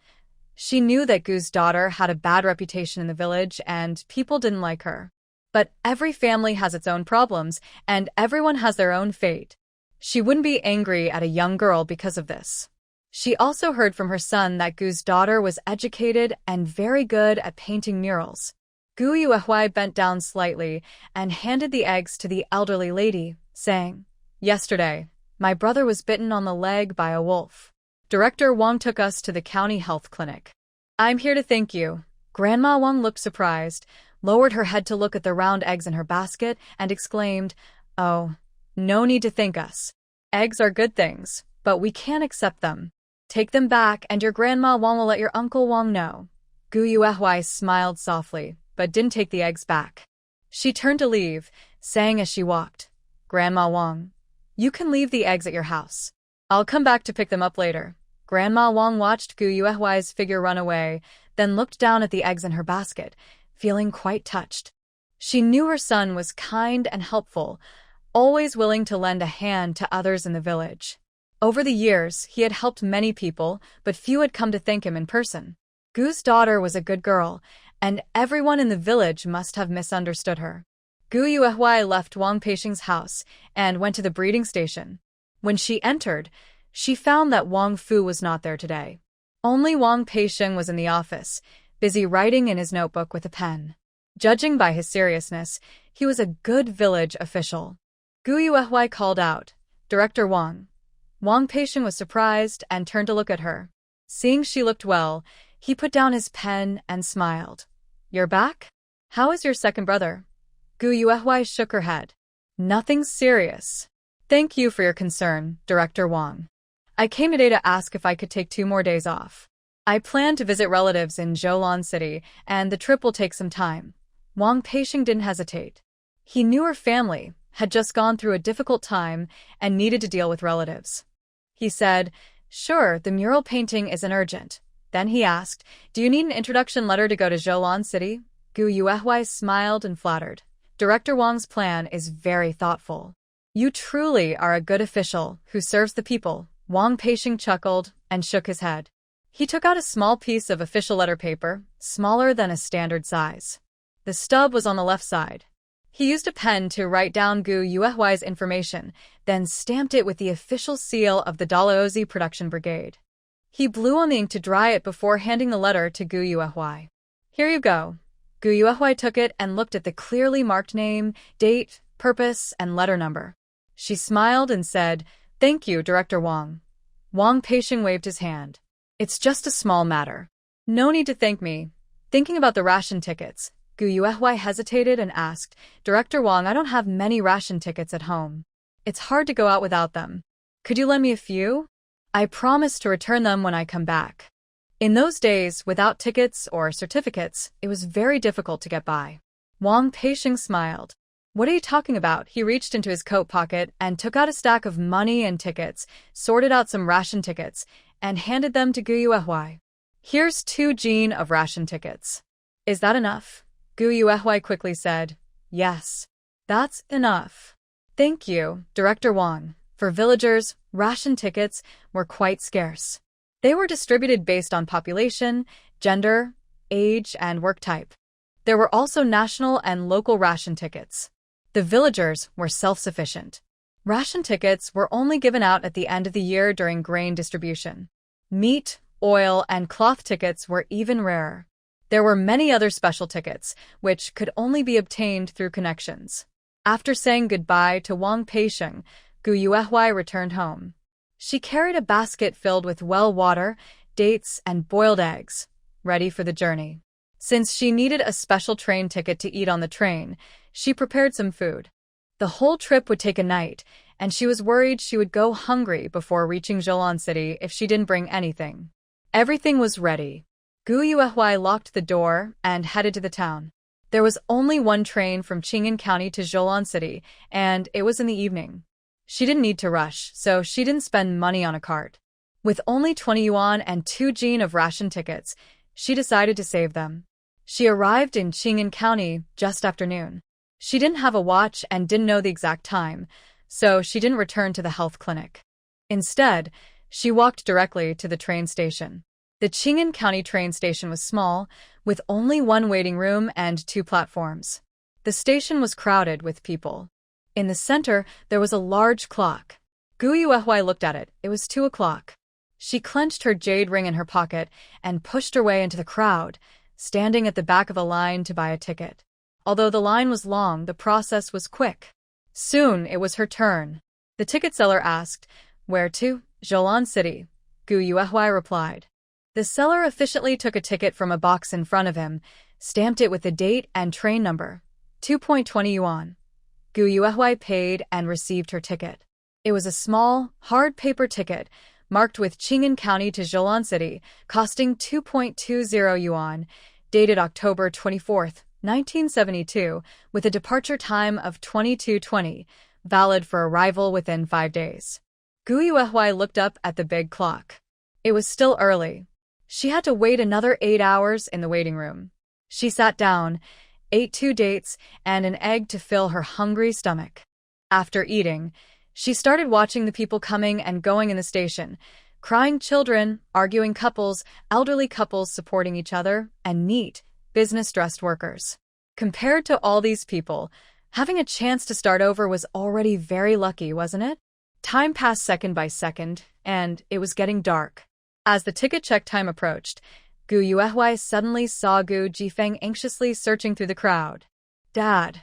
She knew that Gu's daughter had a bad reputation in the village and people didn't like her. But every family has its own problems, and everyone has their own fate. She wouldn't be angry at a young girl because of this. She also heard from her son that Gu's daughter was educated and very good at painting murals. Gu Yuehui bent down slightly and handed the eggs to the elderly lady, saying, "Yesterday, my brother was bitten on the leg by a wolf. Director Wang took us to the county health clinic. I'm here to thank you." Grandma Wang looked surprised, lowered her head to look at the round eggs in her basket, and exclaimed, "Oh, no need to thank us. Eggs are good things, but we can't accept them. Take them back and your Grandma Wang will let your Uncle Wang know." Gu Yuehui smiled softly, but didn't take the eggs back. She turned to leave, saying as she walked, "Grandma Wang, you can leave the eggs at your house. I'll come back to pick them up later." Grandma Wang watched Gu Yuehui's figure run away, then looked down at the eggs in her basket, feeling quite touched. She knew her son was kind and helpful, always willing to lend a hand to others in the village. Over the years, he had helped many people, but few had come to thank him in person. Gu's daughter was a good girl, and everyone in the village must have misunderstood her. Gu Yuehui left Wang Peixing's house and went to the breeding station. When she entered, she found that Wang Fu was not there today. Only Wang Peixing was in the office, busy writing in his notebook with a pen. Judging by his seriousness, he was a good village official. Gu Yuehui called out, "Director Wang." Wang Peixing was surprised and turned to look at her. Seeing she looked well, he put down his pen and smiled. "You're back? How is your second brother?" Gu Yuehui shook her head. "Nothing serious. Thank you for your concern, Director Wang. I came today to ask if I could take 2 more days off. I plan to visit relatives in Zholan City, and the trip will take some time." Wang Peixing didn't hesitate. He knew her family had just gone through a difficult time and needed to deal with relatives. He said, "Sure, the mural painting isn't urgent." Then he asked, "Do you need an introduction letter to go to Zholan City?" Gu Yuehui smiled and flattered. "Director Wang's plan is very thoughtful. You truly are a good official who serves the people." Wang Peixing chuckled and shook his head. He took out a small piece of official letter paper, smaller than a standard size. The stub was on the left side. He used a pen to write down Gu Yuehui's information, then stamped it with the official seal of the Dalhousie Production Brigade. He blew on the ink to dry it before handing the letter to Gu Yuehui. "Here you go." Gu Yuehui took it and looked at the clearly marked name, date, purpose, and letter number. She smiled and said, "Thank you, Director Wang." Wang Peixing waved his hand. "It's just a small matter. No need to thank me." Thinking about the ration tickets, Gu Yuehui hesitated and asked, "Director Wang, I don't have many ration tickets at home. It's hard to go out without them. Could you lend me a few? I promise to return them when I come back." In those days, without tickets or certificates, it was very difficult to get by. Wang Peixing smiled. "What are you talking about?" He reached into his coat pocket and took out a stack of money and tickets, sorted out some ration tickets, and handed them to Gu Yuehui. "Here's 2 jin of ration tickets. Is that enough?" Gu Yuehui quickly said, "Yes, that's enough." "Thank you, Director Wang." For villagers, ration tickets were quite scarce. They were distributed based on population, gender, age, and work type. There were also national and local ration tickets. The villagers were self-sufficient. Ration tickets were only given out at the end of the year during grain distribution. Meat, oil, and cloth tickets were even rarer. There were many other special tickets, which could only be obtained through connections. After saying goodbye to Wang Peixing, Gu Yuehui returned home. She carried a basket filled with well water, dates, and boiled eggs, ready for the journey. Since she needed a special train ticket to eat on the train, she prepared some food. The whole trip would take a night, and she was worried she would go hungry before reaching Zholan City if she didn't bring anything. Everything was ready. Gu Yuehui locked the door and headed to the town. There was only one train from Qing'an County to Zhoulon City, and it was in the evening. She didn't need to rush, so she didn't spend money on a cart. With only 20 yuan and 2 jin of ration tickets, she decided to save them. She arrived in Qing'an County just after noon. She didn't have a watch and didn't know the exact time, so she didn't return to the health clinic. Instead, she walked directly to the train station. The Qing'an County train station was small, with only one waiting room and 2 platforms. The station was crowded with people. In the center, there was a large clock. Gu Yuehui looked at it. It was 2 o'clock. She clenched her jade ring in her pocket and pushed her way into the crowd, standing at the back of a line to buy a ticket. Although the line was long, the process was quick. Soon, it was her turn. The ticket seller asked, "Where to?" "Zhoulon City," Gu Yuehui replied. The seller efficiently took a ticket from a box in front of him, stamped it with the date and train number. 2.20 yuan. Gu Yuehui paid and received her ticket. It was a small, hard paper ticket, marked with Qing'an County to Zhoulon City, costing 2.20 yuan, dated October 24, 1972, with a departure time of 22:20, valid for arrival within 5 days. Gu Yuehui looked up at the big clock. It was still early. She had to wait another 8 hours in the waiting room. She sat down, ate 2 dates and an egg to fill her hungry stomach. After eating, she started watching the people coming and going in the station, crying children, arguing couples, elderly couples supporting each other, and neat, business-dressed workers. Compared to all these people, having a chance to start over was already very lucky, wasn't it? Time passed second by second, and it was getting dark. As the ticket check time approached, Gu Yuehui suddenly saw Gu Jifeng anxiously searching through the crowd. "Dad!"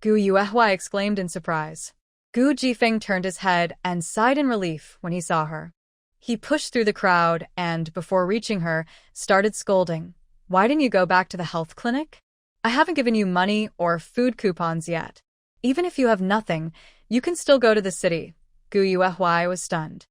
Gu Yuehui exclaimed in surprise. Gu Jifeng turned his head and sighed in relief when he saw her. He pushed through the crowd and, before reaching her, started scolding. "Why didn't you go back to the health clinic? I haven't given you money or food coupons yet. Even if you have nothing, you can still go to the city." Gu Yuehui was stunned.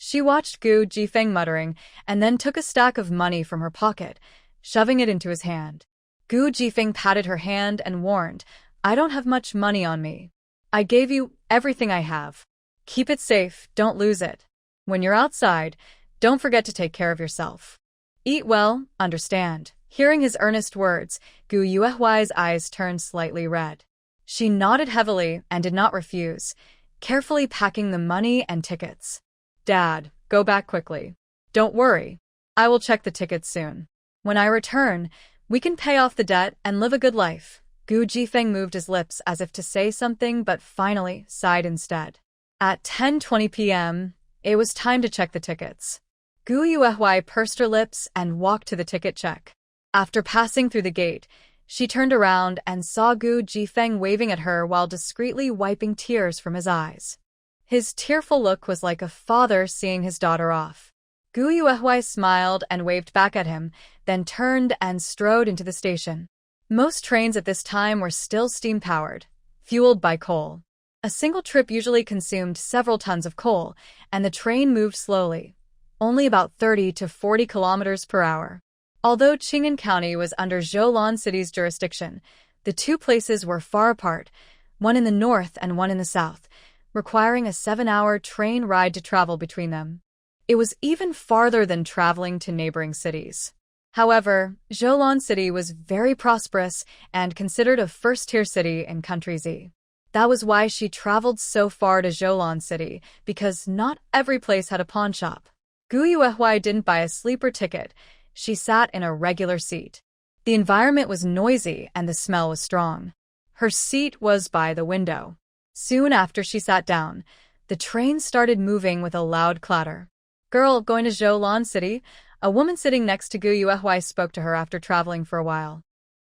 She watched Gu Jifeng muttering and then took a stack of money from her pocket, shoving it into his hand. Gu Jifeng patted her hand and warned, "I don't have much money on me. I gave you everything I have. Keep it safe, don't lose it. When you're outside, don't forget to take care of yourself. Eat well, understand?" Hearing his earnest words, Gu Yuehui's eyes turned slightly red. She nodded heavily and did not refuse, carefully packing the money and tickets. "Dad, go back quickly. Don't worry. I will check the tickets soon. When I return, we can pay off the debt and live a good life." Gu Jifeng moved his lips as if to say something but finally sighed instead. At 10:20 p.m., it was time to check the tickets. Gu Yuehui pursed her lips and walked to the ticket check. After passing through the gate, she turned around and saw Gu Jifeng waving at her while discreetly wiping tears from his eyes. His tearful look was like a father seeing his daughter off. Gu Yuehui smiled and waved back at him, then turned and strode into the station. Most trains at this time were still steam-powered, fueled by coal. A single trip usually consumed several tons of coal, and the train moved slowly, only about 30 to 40 kilometers per hour. Although Qing'an County was under Zhoulon City's jurisdiction, the two places were far apart, one in the north and one in the south, requiring a 7-hour train ride to travel between them. It was even farther than traveling to neighboring cities. However, Zhoulon City was very prosperous and considered a first-tier city in Country Z. That was why she traveled so far to Zhoulon City, because not every place had a pawn shop. Gu Yuehui didn't buy a sleeper ticket. She sat in a regular seat. The environment was noisy and the smell was strong. Her seat was by the window. Soon after she sat down, the train started moving with a loud clatter. "Girl, going to Zhoulon City?" A woman sitting next to Gu Yuehui spoke to her after traveling for a while.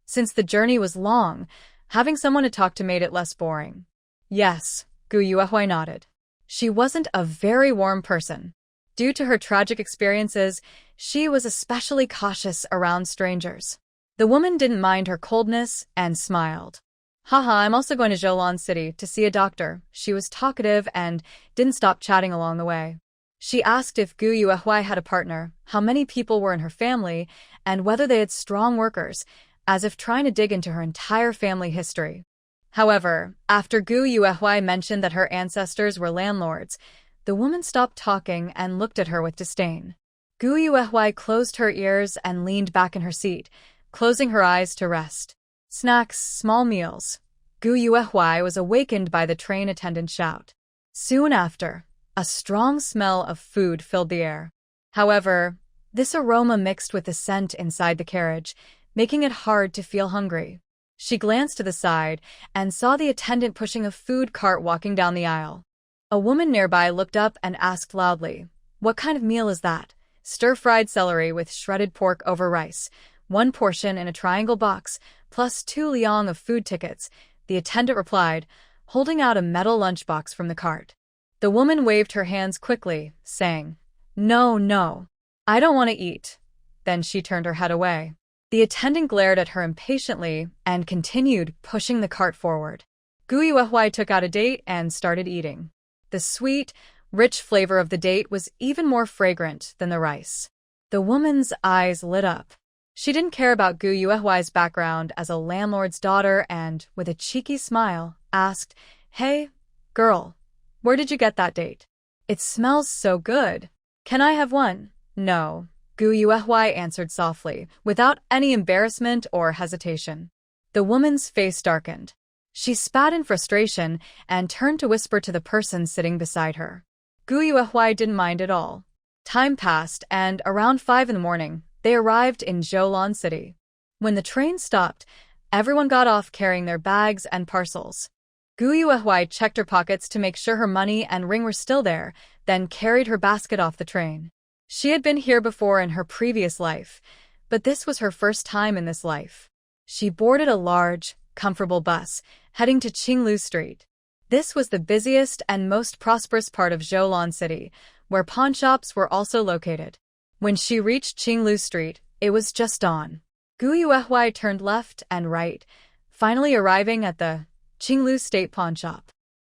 Since the journey was long, having someone to talk to made it less boring. "Yes," Gu Yuehui nodded. She wasn't a very warm person. Due to her tragic experiences, she was especially cautious around strangers. The woman didn't mind her coldness and smiled. "Haha, I'm also going to Zhoulon City to see a doctor." She was talkative and didn't stop chatting along the way. She asked if Gu Yuehui had a partner, how many people were in her family, and whether they had strong workers, as if trying to dig into her entire family history. However, after Gu Yuehui mentioned that her ancestors were landlords, the woman stopped talking and looked at her with disdain. Gu Yuehui closed her ears and leaned back in her seat, closing her eyes to rest. Snacks, small meals. Gu Yuehui was awakened by the train attendant's shout. Soon after, a strong smell of food filled the air. However, this aroma mixed with the scent inside the carriage, making it hard to feel hungry. She glanced to the side and saw the attendant pushing a food cart walking down the aisle. A woman nearby looked up and asked loudly, "What kind of meal is that?" "Stir-fried celery with shredded pork over rice, 1 portion in a triangle box, plus 2 liang of food tickets," the attendant replied, holding out a metal lunchbox from the cart. The woman waved her hands quickly, saying, "No, no, I don't want to eat." Then she turned her head away. The attendant glared at her impatiently and continued pushing the cart forward. Gu Yuehui took out a date and started eating. The sweet, rich flavor of the date was even more fragrant than the rice. The woman's eyes lit up. She didn't care about Gu Yuehui's background as a landlord's daughter and, with a cheeky smile, asked, "Hey, girl, where did you get that date? It smells so good. Can I have one?" "No," Gu Yuehui answered softly, without any embarrassment or hesitation. The woman's face darkened. She spat in frustration and turned to whisper to the person sitting beside her. Gu Yuehui didn't mind at all. Time passed, and around 5 in the morning, they arrived in Zhoulan City. When the train stopped, everyone got off carrying their bags and parcels. Gu Yuehui checked her pockets to make sure her money and ring were still there, then carried her basket off the train. She had been here before in her previous life, but this was her first time in this life. She boarded a large, comfortable bus, heading to Qinglu Street. This was the busiest and most prosperous part of Zhoulan City, where pawnshops were also located. When she reached Qinglu Street, it was just dawn. Gu Yuehui turned left and right, finally arriving at the Qinglu State Pawnshop.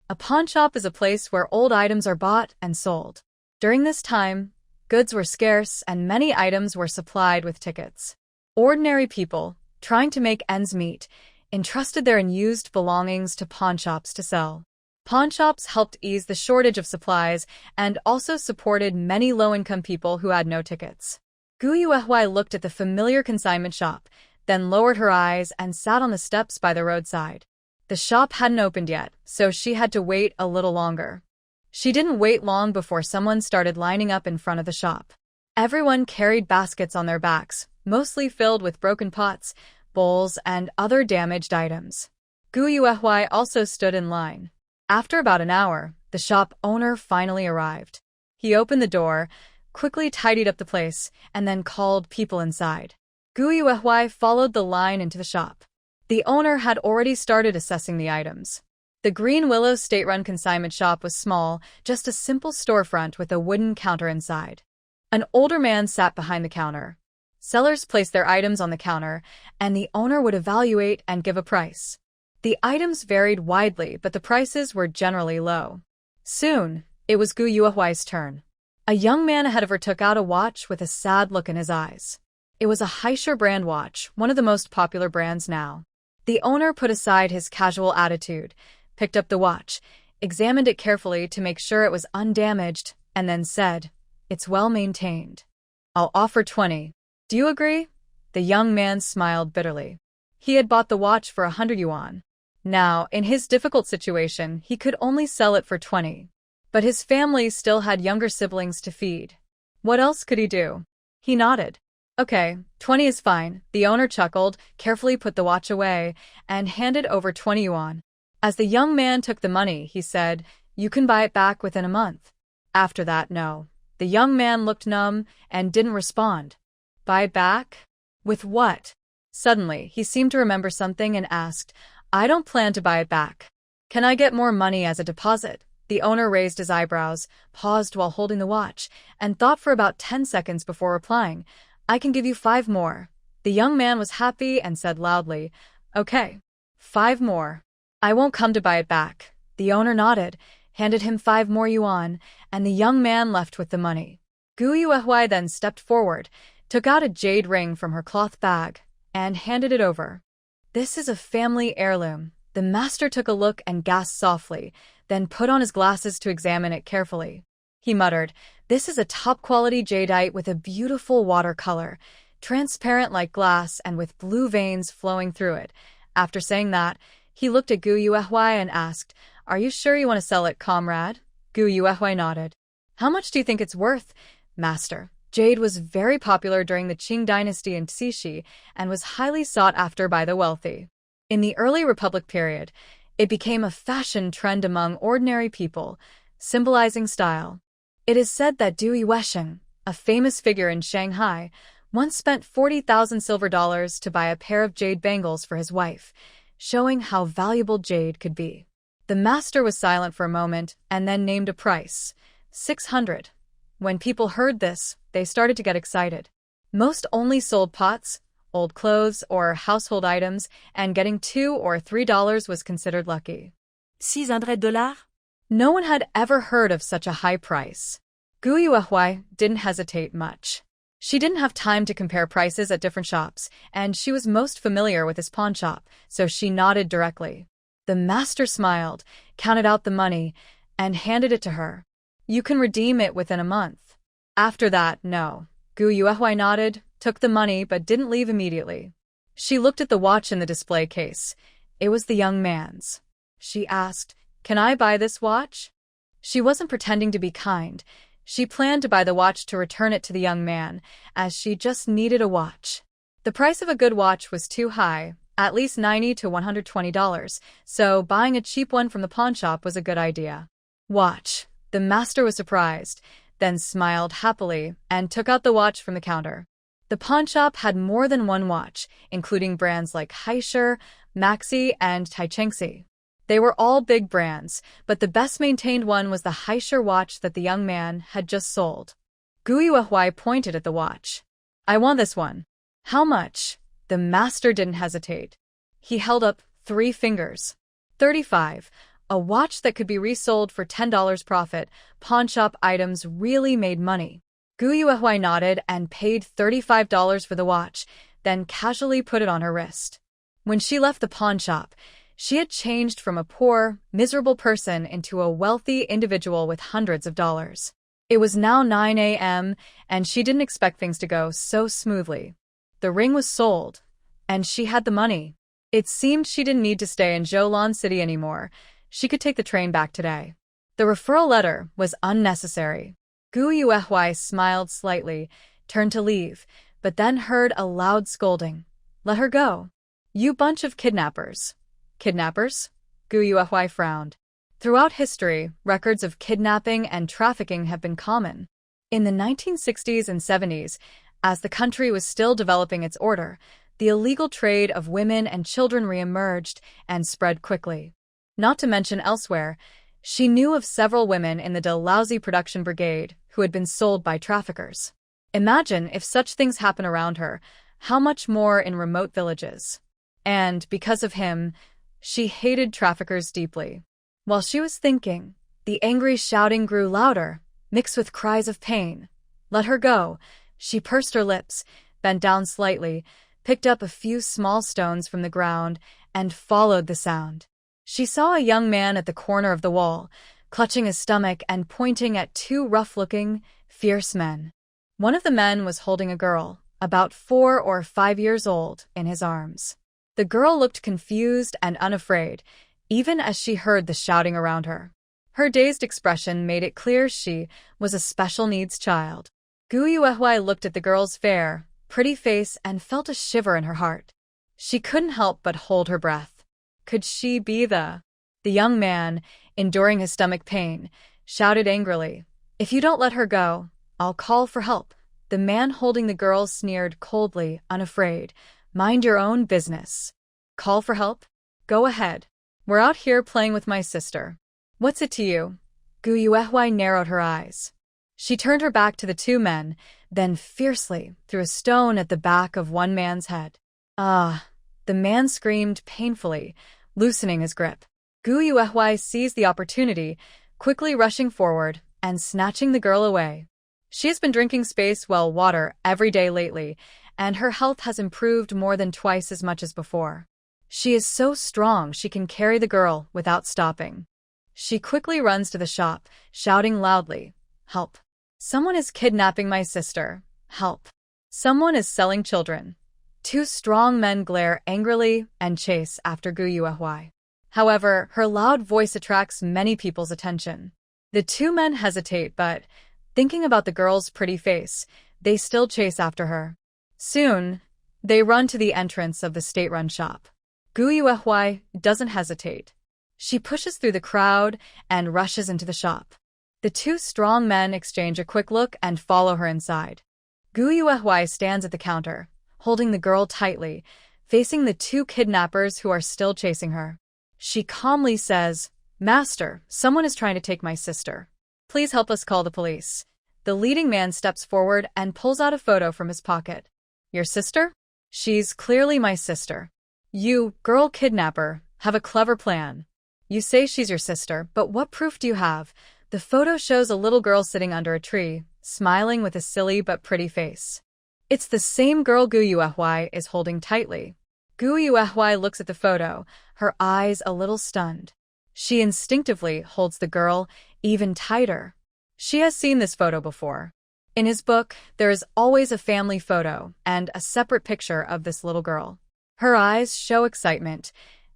A pawnshop is a place where old items are bought and sold. During this time, goods were scarce and many items were supplied with tickets. Ordinary people, trying to make ends meet, entrusted their unused belongings to pawnshops to sell. Pawnshops helped ease the shortage of supplies and also supported many low-income people who had no tickets. Gu Yuehui looked at the familiar consignment shop, then lowered her eyes and sat on the steps by the roadside. The shop hadn't opened yet, so she had to wait a little longer. She didn't wait long before someone started lining up in front of the shop. Everyone carried baskets on their backs, mostly filled with broken pots, bowls, and other damaged items. Gu Yuehui also stood in line. After about an hour, the shop owner finally arrived. He opened the door, quickly tidied up the place, and then called people inside. Gu Yuehui followed the line into the shop. The owner had already started assessing the items. The Green Willow state-run consignment shop was small, just a simple storefront with a wooden counter inside. An older man sat behind the counter. Sellers placed their items on the counter, and the owner would evaluate and give a price. The items varied widely, but the prices were generally low. Soon, it was Gu Yuehui's turn. A young man ahead of her took out a watch with a sad look in his eyes. It was a Heisher brand watch, one of the most popular brands now. The owner put aside his casual attitude, picked up the watch, examined it carefully to make sure it was undamaged, and then said, "It's well maintained. I'll offer 20. Do you agree?" The young man smiled bitterly. He had bought the watch for 100 yuan. Now, in his difficult situation, he could only sell it for 20. But his family still had younger siblings to feed. What else could he do? He nodded. "Okay, 20 is fine." The owner chuckled, carefully put the watch away, and handed over 20 yuan. As the young man took the money, he said, "You can buy it back within a month." After that, no. The young man looked numb and didn't respond. "Buy it back? With what?" Suddenly, he seemed to remember something and asked, "I don't plan to buy it back. Can I get more money as a deposit?" The owner raised his eyebrows, paused while holding the watch, and thought for about 10 seconds before replying, "I can give you 5 more." The young man was happy and said loudly, "Okay, 5 more. I won't come to buy it back." The owner nodded, handed him 5 more yuan, and the young man left with the money. Gu Yuehui then stepped forward, took out a jade ring from her cloth bag, and handed it over. "This is a family heirloom." The master took a look and gasped softly, then put on his glasses to examine it carefully. He muttered, "This is a top-quality jadeite with a beautiful watercolor, transparent like glass and with blue veins flowing through it." After saying that, he looked at Gu Yuehui and asked, "Are you sure you want to sell it, comrade?" Gu Yuehui nodded. "How much do you think it's worth, master?" Jade was very popular during the Qing dynasty in Cixi and was highly sought after by the wealthy. In the early Republic period, it became a fashion trend among ordinary people, symbolizing style. It is said that Du Yuesheng, a famous figure in Shanghai, once spent 40,000 silver dollars to buy a pair of jade bangles for his wife, showing how valuable jade could be. The master was silent for a moment and then named a price, 600. When people heard this, they started to get excited. Most only sold pots, old clothes, or household items, and getting $2 or $3 was considered lucky. $600? No one had ever heard of such a high price. Gu Yuehui didn't hesitate much. She didn't have time to compare prices at different shops, and she was most familiar with this pawn shop, so she nodded directly. The master smiled, counted out the money, and handed it to her. "You can redeem it within a month." After that, no. Gu Yuehui nodded, took the money, but didn't leave immediately. She looked at the watch in the display case. It was the young man's. She asked, "Can I buy this watch?" She wasn't pretending to be kind. She planned to buy the watch to return it to the young man, as she just needed a watch. The price of a good watch was too high, at least $90 to $120, so buying a cheap one from the pawn shop was a good idea. "Watch." The master was surprised, then smiled happily and took out the watch from the counter. The pawn shop had more than one watch, including brands like Haisher, Maxi, and Taichengxi. They were all big brands, but the best-maintained one was the Haisher watch that the young man had just sold. Gu Yuehui pointed at the watch. "I want this one." "How much?" The master didn't hesitate. He held up 3 fingers. 35. A watch that could be resold for $10 profit. Pawn shop items really made money. Gu Yuehui nodded and paid $35 for the watch, then casually put it on her wrist. When she left the pawn shop, she had changed from a poor, miserable person into a wealthy individual with hundreds of dollars. It was now 9 a.m., and she didn't expect things to go so smoothly. The ring was sold, and she had the money. It seemed she didn't need to stay in Zhoulan City anymore. She could take the train back today. The referral letter was unnecessary. Gu Yuehui smiled slightly, turned to leave, but then heard a loud scolding. "Let her go. You bunch of kidnappers." "Kidnappers?" Gu Yuehui frowned. Throughout history, records of kidnapping and trafficking have been common. In the 1960s and 70s, as the country was still developing its order, the illegal trade of women and children re-emerged and spread quickly. Not to mention elsewhere, she knew of several women in the Dalhousie production brigade who had been sold by traffickers. Imagine if such things happen around her, how much more in remote villages. And, because of him, she hated traffickers deeply. While she was thinking, the angry shouting grew louder, mixed with cries of pain. "Let her go." She pursed her lips, bent down slightly, picked up a few small stones from the ground, and followed the sound. She saw a young man at the corner of the wall, clutching his stomach and pointing at 2 rough-looking, fierce men. One of the men was holding a girl, about 4 or 5 years old, in his arms. The girl looked confused and unafraid, even as she heard the shouting around her. Her dazed expression made it clear she was a special needs child. Gu Yuehui looked at the girl's fair, pretty face and felt a shiver in her heart. She couldn't help but hold her breath. Could she be the young man, enduring his stomach pain, shouted angrily, "If you don't let her go, I'll call for help." The man holding the girl sneered coldly, unafraid. "Mind your own business." "Call for help? Go ahead. We're out here playing with my sister. What's it to you?" Gu Yuehui narrowed her eyes. She turned her back to the 2 men, then fiercely threw a stone at the back of one man's head. "Ah!" The man screamed painfully, loosening his grip. Gu Yuehui seized the opportunity, quickly rushing forward and snatching the girl away. She has been drinking space well water every day lately, and her health has improved more than twice as much as before. She is so strong she can carry the girl without stopping. She quickly runs to the shop, shouting loudly, "Help! Someone is kidnapping my sister. Help! Someone is selling children." Two strong men glare angrily and chase after Gu Yuehui. However, her loud voice attracts many people's attention. The two men hesitate, but, thinking about the girl's pretty face, they still chase after her. Soon, they run to the entrance of the state-run shop. Gu Yuehui doesn't hesitate. She pushes through the crowd and rushes into the shop. The two strong men exchange a quick look and follow her inside. Gu Yuehui stands at the counter, holding the girl tightly, facing the two kidnappers who are still chasing her. She calmly says, "Master, someone is trying to take my sister. Please help us call the police." The leading man steps forward and pulls out a photo from his pocket. "Your sister? She's clearly my sister. You, girl kidnapper, have a clever plan. You say she's your sister, but what proof do you have?" The photo shows a little girl sitting under a tree, smiling with a silly but pretty face. It's the same girl Gu Yuehui is holding tightly. Gu Yuehui looks at the photo, her eyes a little stunned. She instinctively holds the girl even tighter. She has seen this photo before. In his book, there is always a family photo and a separate picture of this little girl. Her eyes show excitement,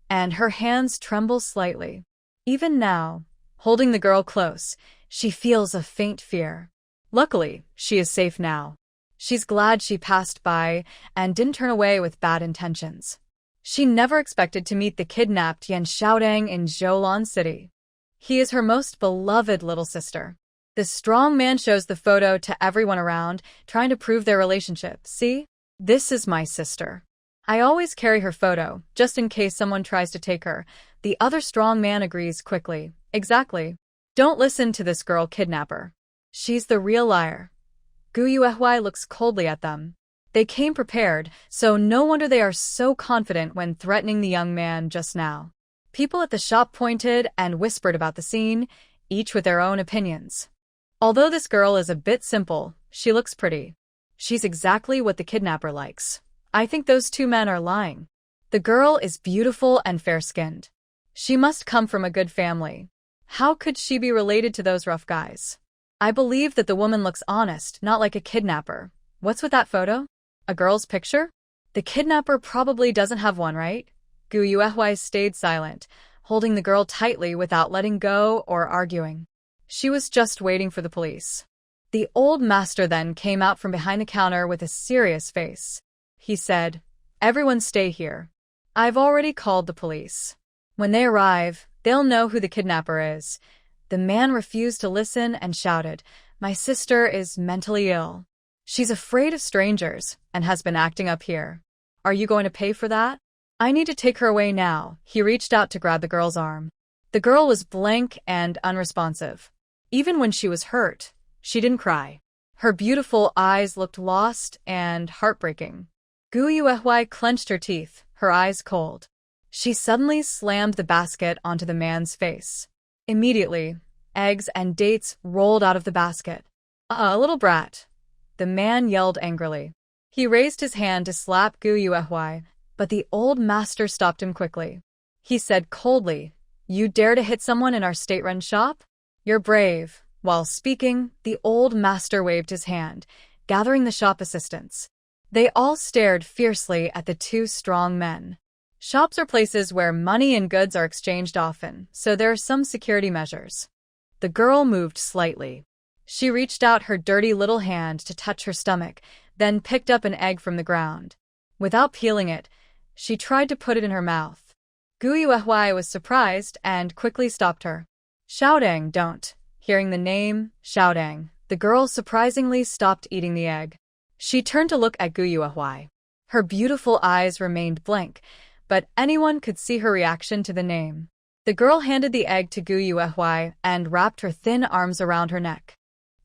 and her hands tremble slightly. Even now, holding the girl close, she feels a faint fear. Luckily, she is safe now. She's glad she passed by and didn't turn away with bad intentions. She never expected to meet the kidnapped Yan Xiaodang in Zhoulan City. He is her most beloved little sister. The strong man shows the photo to everyone around, trying to prove their relationship. "See? This is my sister. I always carry her photo, just in case someone tries to take her." The other strong man agrees quickly. "Exactly. Don't listen to this girl kidnapper. She's the real liar." Gu Yuehui looks coldly at them. They came prepared, so no wonder they are so confident when threatening the young man just now. People at the shop pointed and whispered about the scene, each with their own opinions. Although this girl is a bit simple, she looks pretty. She's exactly what the kidnapper likes. I think those two men are lying. The girl is beautiful and fair-skinned. She must come from a good family. How could she be related to those rough guys? I believe that the woman looks honest, not like a kidnapper. What's with that photo? A girl's picture? The kidnapper probably doesn't have one, right? Gu Yuehui stayed silent, holding the girl tightly without letting go or arguing. She was just waiting for the police. The old master then came out from behind the counter with a serious face. He said, "Everyone stay here. I've already called the police. When they arrive, they'll know who the kidnapper is." The man refused to listen and shouted, "My sister is mentally ill. She's afraid of strangers and has been acting up here. Are you going to pay for that? I need to take her away now." He reached out to grab the girl's arm. The girl was blank and unresponsive. Even when she was hurt, she didn't cry. Her beautiful eyes looked lost and heartbreaking. Gu Yuehui clenched her teeth, her eyes cold. She suddenly slammed the basket onto the man's face. Immediately, eggs and dates rolled out of the basket. "A little brat," the man yelled angrily. He raised his hand to slap Gu Yuehui, but the old master stopped him quickly. He said coldly, "You dare to hit someone in our state-run shop? You're brave." While speaking, the old master waved his hand, gathering the shop assistants. They all stared fiercely at the two strong men. Shops are places where money and goods are exchanged often, so there are some security measures. The girl moved slightly. She reached out her dirty little hand to touch her stomach, then picked up an egg from the ground. Without peeling it, she tried to put it in her mouth. Gu Yuehui was surprised and quickly stopped her. "Xiaodang, don't." Hearing the name, Xiaodang, the girl surprisingly stopped eating the egg. She turned to look at Gu Yuehui. Her beautiful eyes remained blank, but anyone could see her reaction to the name. The girl handed the egg to Gu Yuehui and wrapped her thin arms around her neck.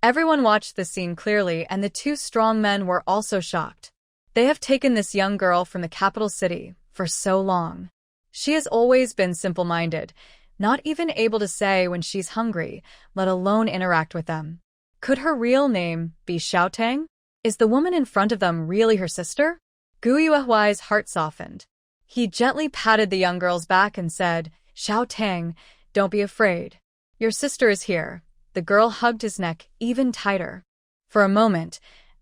Everyone watched the scene clearly, and the two strong men were also shocked. They have taken this young girl from the capital city for so long. She has always been simple-minded, not even able to say when she's hungry, let alone interact with them. Could her real name be Xiaotang? Is the woman in front of them really her sister? Gu Yuehuai's heart softened. He gently patted the young girl's back and said, Xiaotang, don't be afraid. Your sister is here. The girl hugged his neck even tighter. For a moment,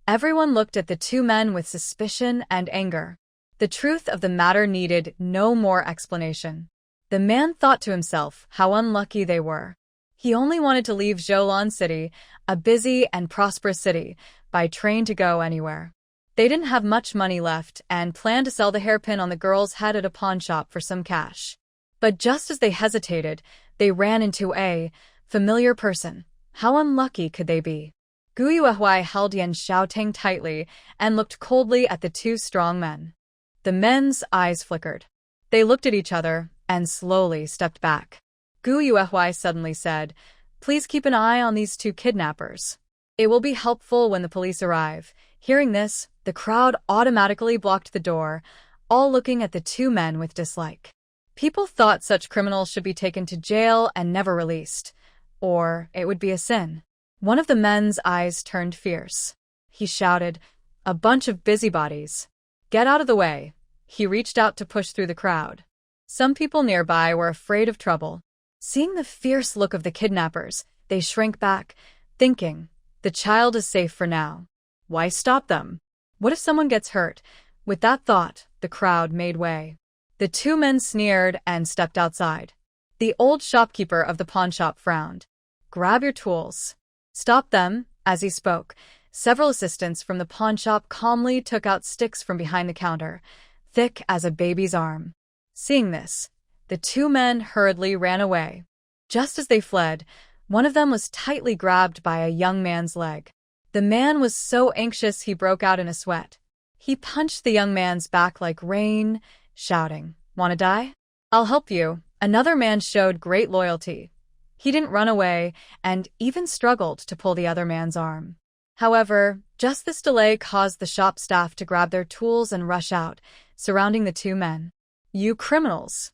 everyone looked at the two men with suspicion and anger. The truth of the matter needed no more explanation. The man thought to himself how unlucky they were. He only wanted to leave Zhoulan City, a busy and prosperous city, by train to go anywhere. They didn't have much money left and planned to sell the hairpin on the girl's head at a pawn shop for some cash. But just as they hesitated, they ran into a familiar person. How unlucky could they be? Gu Yuehuai held Yan Xiaotang tightly and looked coldly at the two strong men. The men's eyes flickered. They looked at each other and slowly stepped back. Gu Yuehuai suddenly said, Please keep an eye on these two kidnappers. It will be helpful when the police arrive. Hearing this, the crowd automatically blocked the door, all looking at the two men with dislike. People thought such criminals should be taken to jail and never released, or it would be a sin. One of the men's eyes turned fierce. He shouted, A bunch of busybodies. Get out of the way. He reached out to push through the crowd. Some people nearby were afraid of trouble. Seeing the fierce look of the kidnappers, they shrank back, thinking, The child is safe for now. Why stop them? What if someone gets hurt? With that thought, the crowd made way. The two men sneered and stepped outside. The old shopkeeper of the pawnshop frowned. Grab your tools. Stop them. As he spoke, several assistants from the pawnshop calmly took out sticks from behind the counter, thick as a baby's arm. Seeing this, the two men hurriedly ran away. Just as they fled, one of them was tightly grabbed by a young man's leg. The man was so anxious he broke out in a sweat. He punched the young man's back like rain, shouting, "Wanna die? I'll help you." Another man showed great loyalty. He didn't run away and even struggled to pull the other man's arm. However, just this delay caused the shop staff to grab their tools and rush out, surrounding the two men. "You criminals!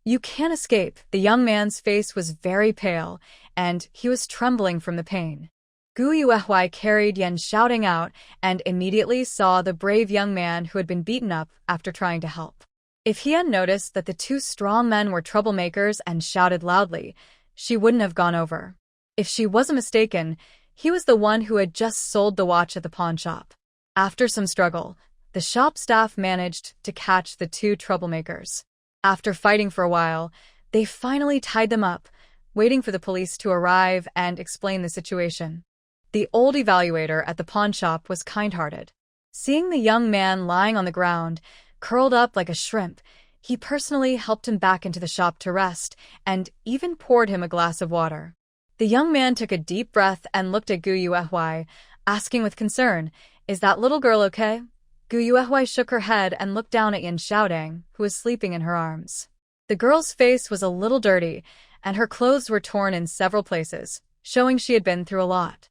You can't escape." The young man's face was very pale, and he was trembling from the pain. Gu Yuehuai carried Yan shouting out and immediately saw the brave young man who had been beaten up after trying to help. If he had noticed that the two strong men were troublemakers and shouted loudly, she wouldn't have gone over. If she wasn't mistaken, he was the one who had just sold the watch at the pawn shop. After some struggle, the shop staff managed to catch the two troublemakers. After fighting for a while, they finally tied them up, waiting for the police to arrive and explain the situation. The old evaluator at the pawn shop was kind-hearted. Seeing the young man lying on the ground, curled up like a shrimp, he personally helped him back into the shop to rest and even poured him a glass of water. The young man took a deep breath and looked at Gu Yuehuai, asking with concern, "Is that little girl okay?" Gu Yuehuai shook her head and looked down at Yan Xiaodang, who was sleeping in her arms. The girl's face was a little dirty, and her clothes were torn in several places, showing she had been through a lot.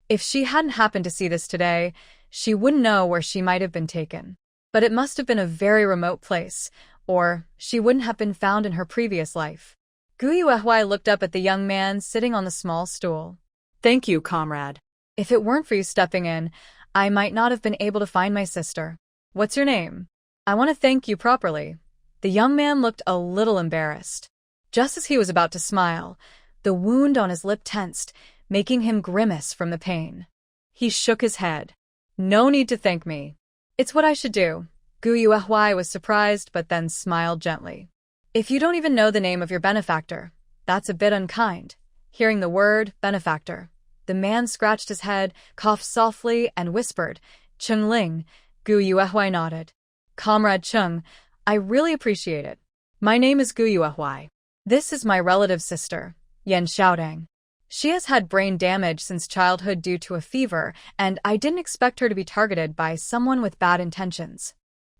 If she hadn't happened to see this today, she wouldn't know where she might have been taken. But it must have been a very remote place, or she wouldn't have been found in her previous life. Gu Yuehuai looked up at the young man sitting on the small stool. "Thank you, comrade." "If it weren't for you stepping in, I might not have been able to find my sister. What's your name?" "I want to thank you properly." The young man looked a little embarrassed. Just as he was about to smile, the wound on his lip tensed, making him grimace from the pain. He shook his head. "No need to thank me. It's what I should do." Gu Yuehuai was surprised but then smiled gently. "If you don't even know the name of your benefactor, that's a bit unkind." Hearing the word benefactor, the man scratched his head, coughed softly, and whispered, "Cheng Ling." Gu Yuehuai nodded. "Comrade Cheng, I really appreciate it. My name is Gu Yuehuai. This is my relative sister, Yan Xiaodang. She has had brain damage since childhood due to a fever, and I didn't expect her to be targeted by someone with bad intentions."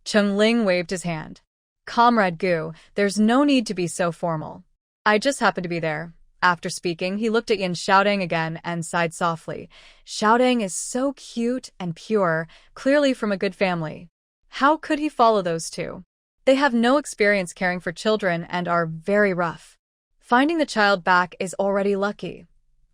Cheng Ling waved his hand. "Comrade Gu, there's no need to be so formal. I just happened to be there." After speaking, he looked at Yan Xiaodang again and sighed softly. "Xiaodang is so cute and pure, clearly from a good family. How could he follow those two? They have no experience caring for children and are very rough." Finding the child back is already lucky.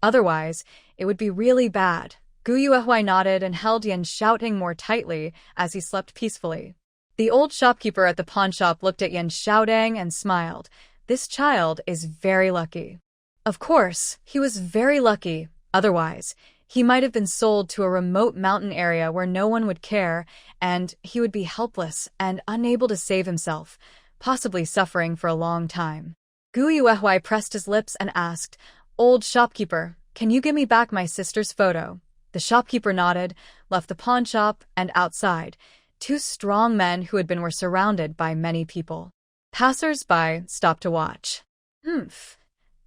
Otherwise, it would be really bad. Gu Yuehui nodded and held Yan Xiaoting more tightly as he slept peacefully. The old shopkeeper at the pawn shop looked at Yan Xiaodang and smiled. This child is very lucky. Of course, he was very lucky. Otherwise, he might have been sold to a remote mountain area where no one would care, and he would be helpless and unable to save himself, possibly suffering for a long time. Gu Yuehui pressed his lips and asked, "Old shopkeeper, can you give me back my sister's photo?" The shopkeeper nodded, left the pawn shop, and outside, two strong men were surrounded by many people. Passers-by stopped to watch. Humph.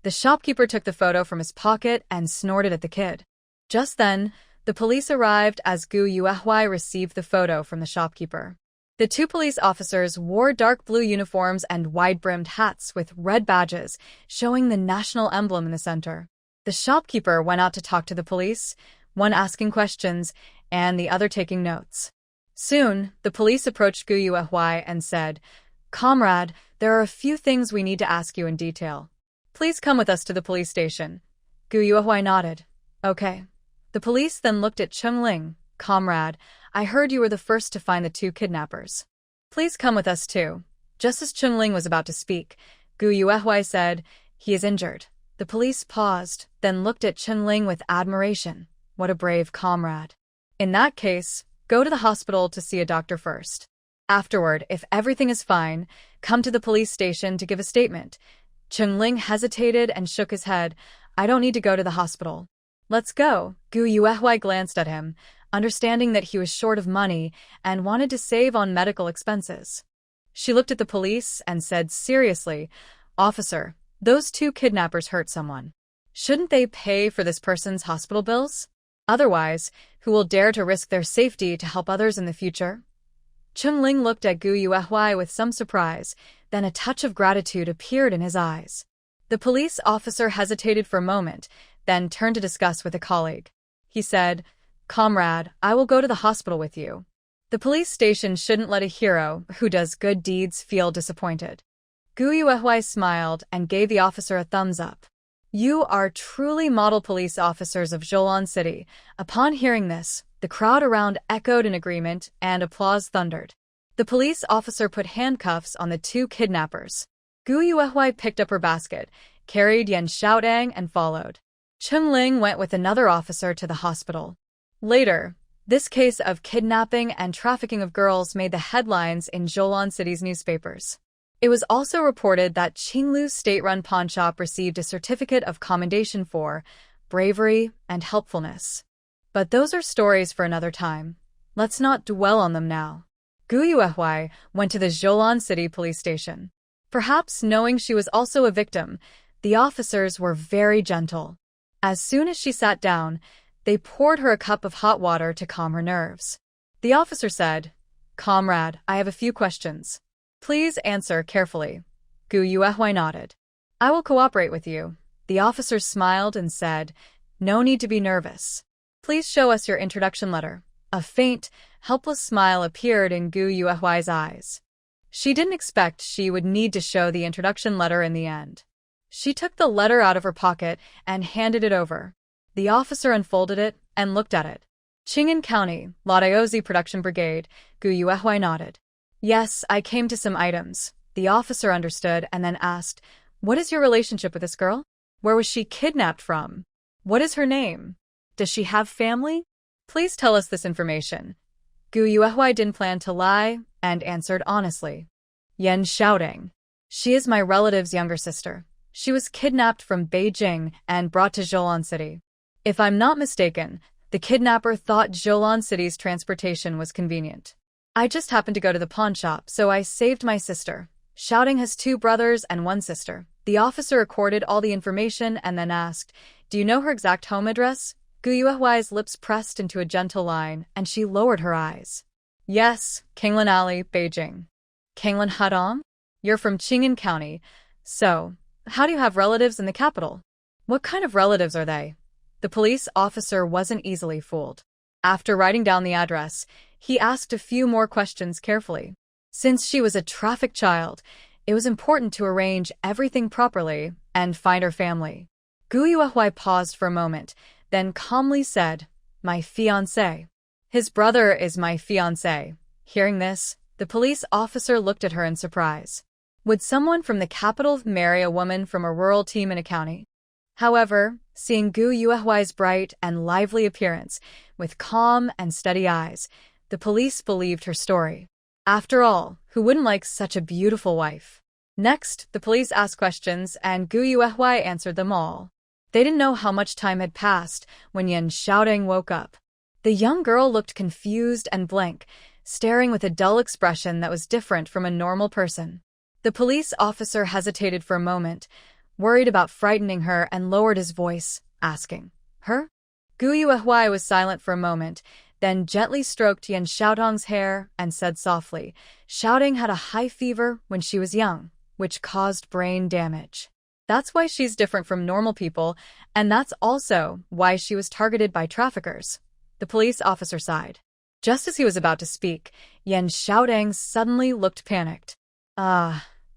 The shopkeeper took the photo from his pocket and snorted at the kid. Just then, the police arrived as Gu Yuehui received the photo from the shopkeeper. The two police officers wore dark blue uniforms and wide-brimmed hats with red badges, showing the national emblem in the center. The shopkeeper went out to talk to the police, one asking questions and the other taking notes. Soon, the police approached Gu Yuehui and said, "Comrade, there are a few things we need to ask you in detail. Please come with us to the police station." Gu Yuehui nodded. "Okay." The police then looked at Chengling. "Comrade, I heard you were the first to find the two kidnappers. Please come with us too." Just as Chengling was about to speak, Gu Yuehui said, "He is injured." The police paused, then looked at Chengling with admiration. What a brave comrade. "In that case, go to the hospital to see a doctor first. Afterward, if everything is fine, come to the police station to give a statement." Chengling hesitated and shook his head. "I don't need to go to the hospital." "Let's go." Gu Yuehui glanced at him, understanding that he was short of money and wanted to save on medical expenses. She looked at the police and said seriously, "Officer, those two kidnappers hurt someone. Shouldn't they pay for this person's hospital bills? Otherwise, who will dare to risk their safety to help others in the future?" Chengling looked at Gu Yuehui with some surprise, then a touch of gratitude appeared in his eyes. The police officer hesitated for a moment, then turned to discuss with a colleague. He said, "Comrade, I will go to the hospital with you." The police station shouldn't let a hero who does good deeds feel disappointed. Gu Yuehui smiled and gave the officer a thumbs up. "You are truly model police officers of Zholan City." Upon hearing this, the crowd around echoed in agreement and applause thundered. The police officer put handcuffs on the two kidnappers. Gu Yuehui picked up her basket, carried Yan Xiaodang, and followed. Chengling went with another officer to the hospital. Later, this case of kidnapping and trafficking of girls made the headlines in Zholan City's newspapers. It was also reported that Qinglu's state-run pawn shop received a certificate of commendation for bravery and helpfulness. But those are stories for another time. Let's not dwell on them now. Gu Yuehui went to the Zholan City police station. Perhaps knowing she was also a victim, the officers were very gentle. As soon as she sat down, they poured her a cup of hot water to calm her nerves. The officer said, "Comrade, I have a few questions. Please answer carefully." Gu Yuehui nodded. "I will cooperate with you." The officer smiled and said, "No need to be nervous. Please show us your introduction letter." A faint, helpless smile appeared in Gu Yuehui's eyes. She didn't expect she would need to show the introduction letter in the end. She took the letter out of her pocket and handed it over. The officer unfolded it and looked at it. "Qing'an County, Ladaozi Production Brigade." Gu Yuehui nodded. "Yes, I came to some items." The officer understood and then asked, "What is your relationship with this girl? Where was she kidnapped from? What is her name? Does she have family? Please tell us this information." Gu Yuehui didn't plan to lie and answered honestly. "Yan Xiaodang. She is my relative's younger sister. She was kidnapped from Beijing and brought to Zholan City. If I'm not mistaken, the kidnapper thought Zholan City's transportation was convenient. I just happened to go to the pawn shop, so I saved my sister. Xiaodang has two brothers and one sister." The officer recorded all the information and then asked, "Do you know her exact home address?" Gu Yuehui's lips pressed into a gentle line, and she lowered her eyes. "Yes, Kinglan Alley, Beijing." "Kinglan Hadong? You're from Qing'an County. So, how do you have relatives in the capital? What kind of relatives are they?" The police officer wasn't easily fooled. After writing down the address, he asked a few more questions carefully. Since she was a trafficked child, It was important to arrange everything properly and find her family. Gu Yuehui paused for a moment, then calmly said, "My fiancé." "His brother is my fiancé." Hearing this, the police officer looked at her in surprise. Would someone from the capital marry a woman from a rural team in a county? However, seeing Gu Yuehui's bright and lively appearance, with calm and steady eyes, the police believed her story. After all, who wouldn't like such a beautiful wife? Next, the police asked questions and Gu Yuehui answered them all. They didn't know how much time had passed when Yan Xiaodong woke up. The young girl looked confused and blank, staring with a dull expression that was different from a normal person. The police officer hesitated for a moment, worried about frightening her, and lowered his voice, asking, "Her?" Gu Yuehui was silent for a moment, then gently stroked Yan Xiaodong's hair and said softly, "Xiaodong had a high fever when she was young, which caused brain damage. That's why she's different from normal people, and that's also why she was targeted by traffickers." The police officer sighed. Just as he was about to speak, Yan Xiaodong suddenly looked panicked.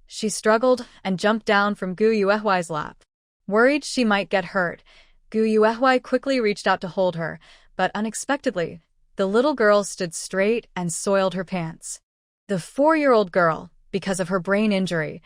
She struggled and jumped down from Gu Yuehui's lap. Worried she might get hurt, Gu Yuehui quickly reached out to hold her, but unexpectedly, the little girl stood straight and soiled her pants. The 4-year-old girl, because of her brain injury,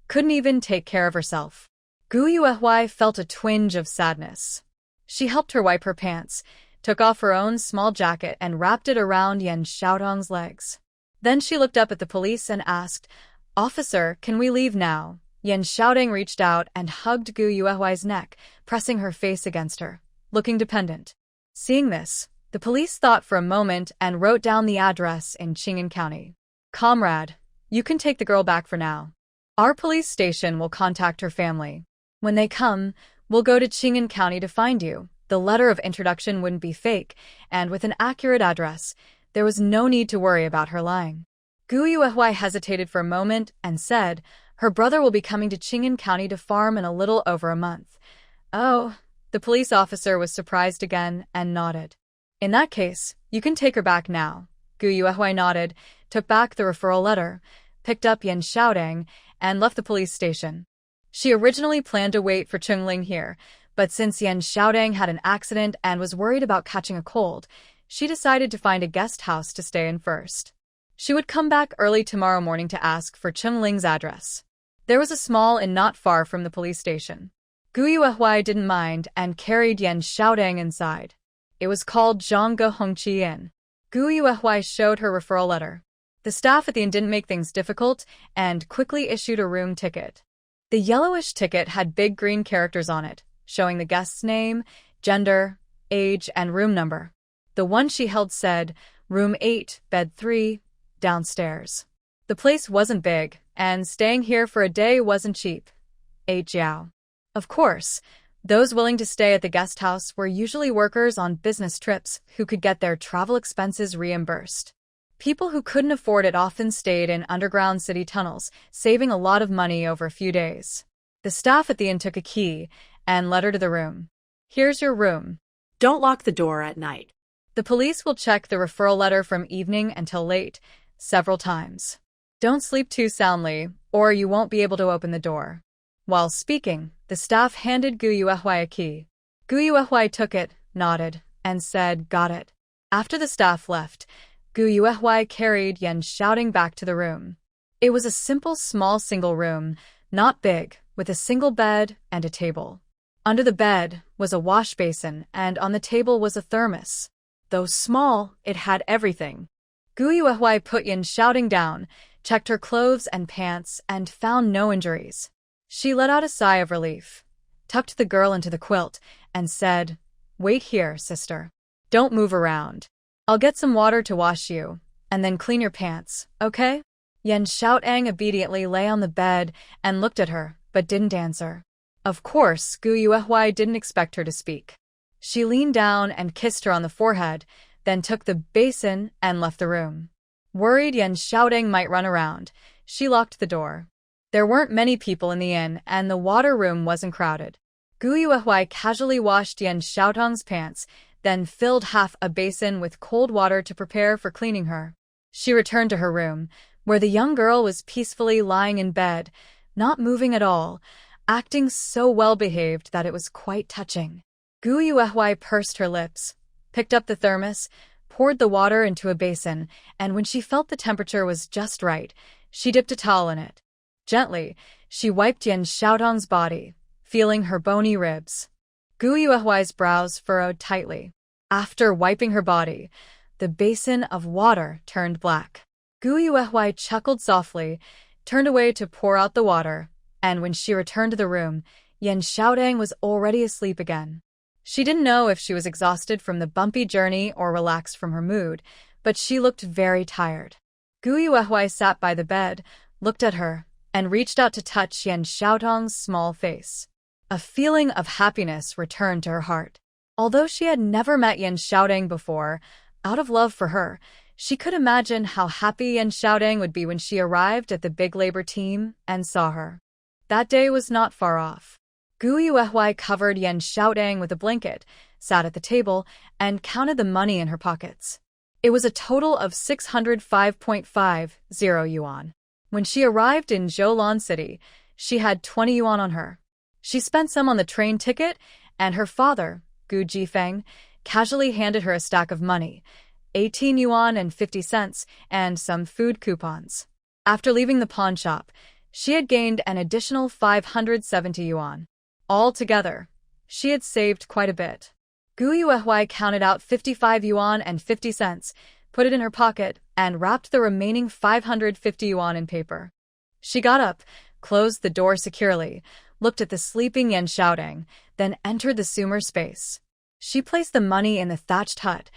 couldn't even take care of herself. Gu Yuehui felt a twinge of sadness. She helped her wipe her pants, took off her own small jacket and wrapped it around Yan Xiaodong's legs. Then she looked up at the police and asked, "Officer, can we leave now?" Yan Xiaodong reached out and hugged Gu Yuehui's neck, pressing her face against her, looking dependent. Seeing this, the police thought for a moment and wrote down the address in Qing'an County. "Comrade, you can take the girl back for now. Our police station will contact her family. When they come, we'll go to Qing'an County to find you." The letter of introduction wouldn't be fake, and with an accurate address, there was no need to worry about her lying. Gu Yuehui hesitated for a moment and said, "Her brother will be coming to Qing'an County to farm in a little over a month." "Oh." The police officer was surprised again and nodded. "In that case, you can take her back now." Gu Yuehui nodded, took back the referral letter, picked up Yan Xiaodong, and left the police station. She originally planned to wait for Chengling here, but since Yan Xiaodong had an accident and was worried about catching a cold, she decided to find a guest house to stay in first. She would come back early tomorrow morning to ask for Chengling's address. There was a small inn not far from the police station. Gu Yuehui didn't mind and carried Yan Xiaodong inside. It was called Zhangge Hongqi Inn. Gu Yuehui showed her referral letter. The staff at the inn didn't make things difficult and quickly issued a room ticket. The yellowish ticket had big green characters on it, showing the guest's name, gender, age, and room number. The one she held said, "Room 8, Bed 3, downstairs." The place wasn't big, and staying here for a day wasn't cheap. 8 jiao. Of course, those willing to stay at the guest house were usually workers on business trips who could get their travel expenses reimbursed. People who couldn't afford it often stayed in underground city tunnels, saving a lot of money over a few days. The staff at the inn took a key and led her to the room. "Here's your room. Don't lock the door at night." The police will check the referral letter from evening until late, several times. "Don't sleep too soundly, or you won't be able to open the door." While speaking, the staff handed Gu Yuehui a key. Gu Yuehui took it, nodded, and said, "Got it." After the staff left, Gu Yuehui carried Yan Xiaodong back to the room. It was a simple small single room, not big, with a single bed and a table. Under the bed was a wash basin, and on the table was a thermos. Though small, it had everything. Gu Yuehui put Yan Xiaodong down, checked her clothes and pants, and found no injuries. She let out a sigh of relief, tucked the girl into the quilt, and said, "Wait here, sister. Don't move around. I'll get some water to wash you, and then clean your pants, okay?" Yan Xiaodong obediently lay on the bed and looked at her, but didn't answer. Of course, Gu Yuehui didn't expect her to speak. She leaned down and kissed her on the forehead, then took the basin and left the room. Worried Yan Xiaodong might run around, she locked the door. There weren't many people in the inn, and the water room wasn't crowded. Gu Yuehui casually washed Yan Xiaodong's pants, then filled half a basin with cold water to prepare for cleaning her. She returned to her room, where the young girl was peacefully lying in bed, not moving at all, acting so well-behaved that it was quite touching. Gu Yuehui pursed her lips, picked up the thermos, poured the water into a basin, and when she felt the temperature was just right, she dipped a towel in it. Gently, she wiped Yan Xiaodong's body, feeling her bony ribs. Gu Yuehui's brows furrowed tightly. After wiping her body, the basin of water turned black. Gu Yuehui chuckled softly, turned away to pour out the water, and when she returned to the room, Yan Xiaodong was already asleep again. She didn't know if she was exhausted from the bumpy journey or relaxed from her mood, but she looked very tired. Gu Yuehui sat by the bed, looked at her, and reached out to touch Yan Xiaodong's small face. A feeling of happiness returned to her heart. Although she had never met Yan Xiaodong before, out of love for her, she could imagine how happy Yan Xiaodong would be when she arrived at the big labor team and saw her. That day was not far off. Gu Yuehui covered Yan Xiaodong with a blanket, sat at the table, and counted the money in her pockets. It was a total of 605.50 yuan. When she arrived in Zhoulan City, she had 20 yuan on her. She spent some on the train ticket, and her father, Gu Jifeng, casually handed her a stack of money, 18 yuan and 50 cents, and some food coupons. After leaving the pawn shop, she had gained an additional 570 yuan. Altogether, she had saved quite a bit. Gu Yuehui counted out 55 yuan and 50 cents, put it in her pocket, and wrapped the remaining 550 yuan in paper. She got up, closed the door securely, looked at the sleeping Yan Xiaodong, then entered the sumer space. She placed the money in the thatched hut,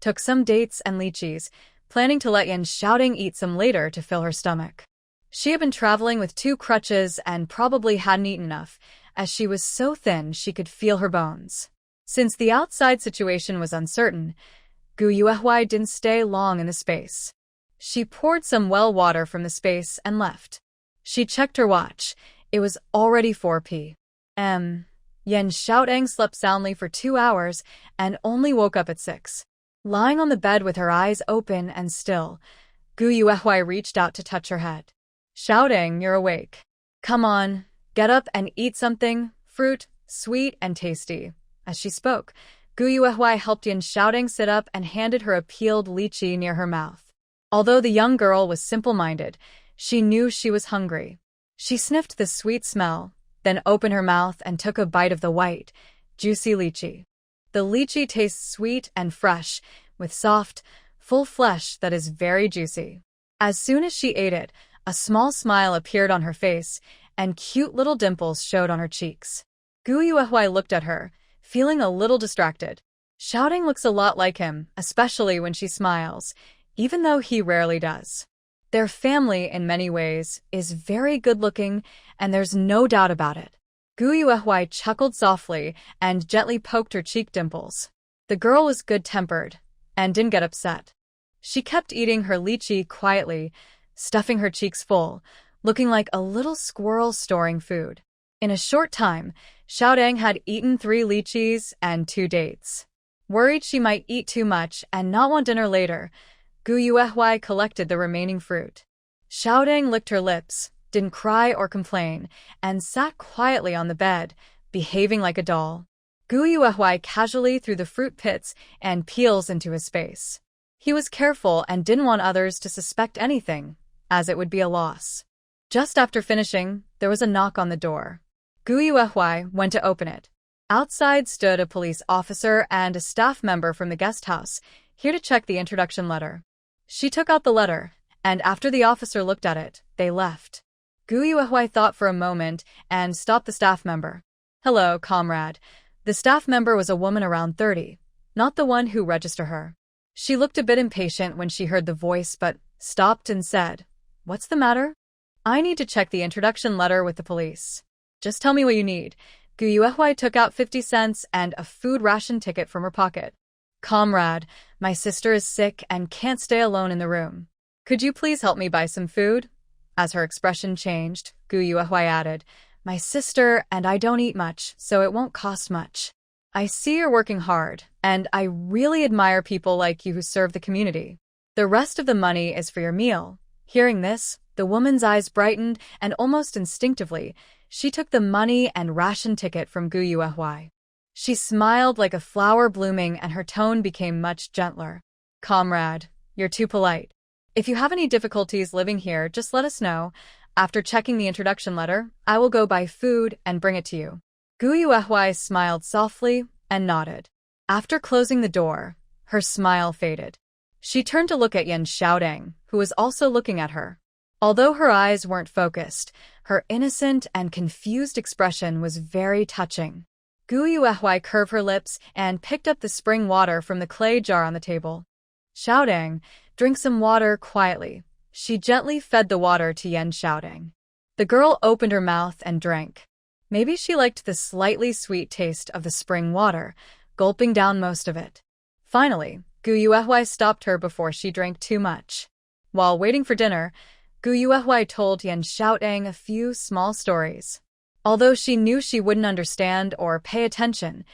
took some dates and lychees, planning to let Yan Xiaodong eat some later to fill her stomach. She had been traveling with 2 crutches and probably hadn't eaten enough, as she was so thin she could feel her bones. Since the outside situation was uncertain, Gu Yuehui didn't stay long in the space. She poured some well water from the space and left. She checked her watch. It was already 4 p.m. Yan Xiaodong slept soundly for 2 hours and only woke up at 6. Lying on the bed with her eyes open and still, Gu Yuehui reached out to touch her head. "Xiaodong, you're awake. Come on, get up and eat something, fruit, sweet and tasty." As she spoke, Gu Yuehui helped Yan Xiaodong sit up and handed her a peeled lychee near her mouth. Although the young girl was simple-minded, she knew she was hungry. She sniffed the sweet smell, then opened her mouth and took a bite of the white, juicy lychee. The lychee tastes sweet and fresh, with soft, full flesh that is very juicy. As soon as she ate it, a small smile appeared on her face, and cute little dimples showed on her cheeks. Gu Yuehui looked at her, feeling a little distracted. Xiaodong looks a lot like him, especially when she smiles, even though he rarely does. Their family, in many ways, is very good-looking, and there's no doubt about it. Gu Yuehui chuckled softly and gently poked her cheek dimples. The girl was good-tempered and didn't get upset. She kept eating her lychee quietly, stuffing her cheeks full, looking like a little squirrel storing food. In a short time, Xiaodong had eaten 3 lychees and 2 dates. Worried she might eat too much and not want dinner later, Gu Yuehui collected the remaining fruit. Xiaodong licked her lips, didn't cry or complain, and sat quietly on the bed, behaving like a doll. Gu Yuehui casually threw the fruit pits and peels into his face. He was careful and didn't want others to suspect anything, as it would be a loss. Just after finishing, there was a knock on the door. Gu Yuehui went to open it. Outside stood a police officer and a staff member from the guest house, here to check the introduction letter. She took out the letter, and after the officer looked at it, they left. Gu Yuehui thought for a moment and stopped the staff member. "Hello, comrade." The staff member was a woman around 30, not the one who registered her. She looked a bit impatient when she heard the voice but stopped and said, "What's the matter?" "I need to check the introduction letter with the police." "Just tell me what you need." Gu Yuehui took out 50 cents and a food ration ticket from her pocket. "Comrade, my sister is sick and can't stay alone in the room. Could you please help me buy some food?" As her expression changed, Gu Yuehui added, "My sister and I don't eat much, so it won't cost much. I see you're working hard, and I really admire people like you who serve the community. The rest of the money is for your meal." Hearing this, the woman's eyes brightened, and almost instinctively, she took the money and ration ticket from Gu Yuehui. She smiled like a flower blooming, and her tone became much gentler. Comrade, you're too polite. If you have any difficulties living here, just let us know. After checking the introduction letter, I will go buy food and bring it to you. Gu Yuehui smiled softly and nodded. After closing the door, her smile faded. She turned to look at Yan Xiaodong, who was also looking at her. Although her eyes weren't focused, her innocent and confused expression was very touching. Gu Yuehui curved her lips and picked up the spring water from the clay jar on the table. Xiaodong, drink some water quietly. She gently fed the water to Yan Xiaodong. The girl opened her mouth and drank. Maybe she liked the slightly sweet taste of the spring water, gulping down most of it. Finally, Gu Yuehui stopped her before she drank too much. While waiting for dinner, Gu Yuehui told Yan Xiaodong a few small stories. Although she knew she wouldn't understand or pay attention,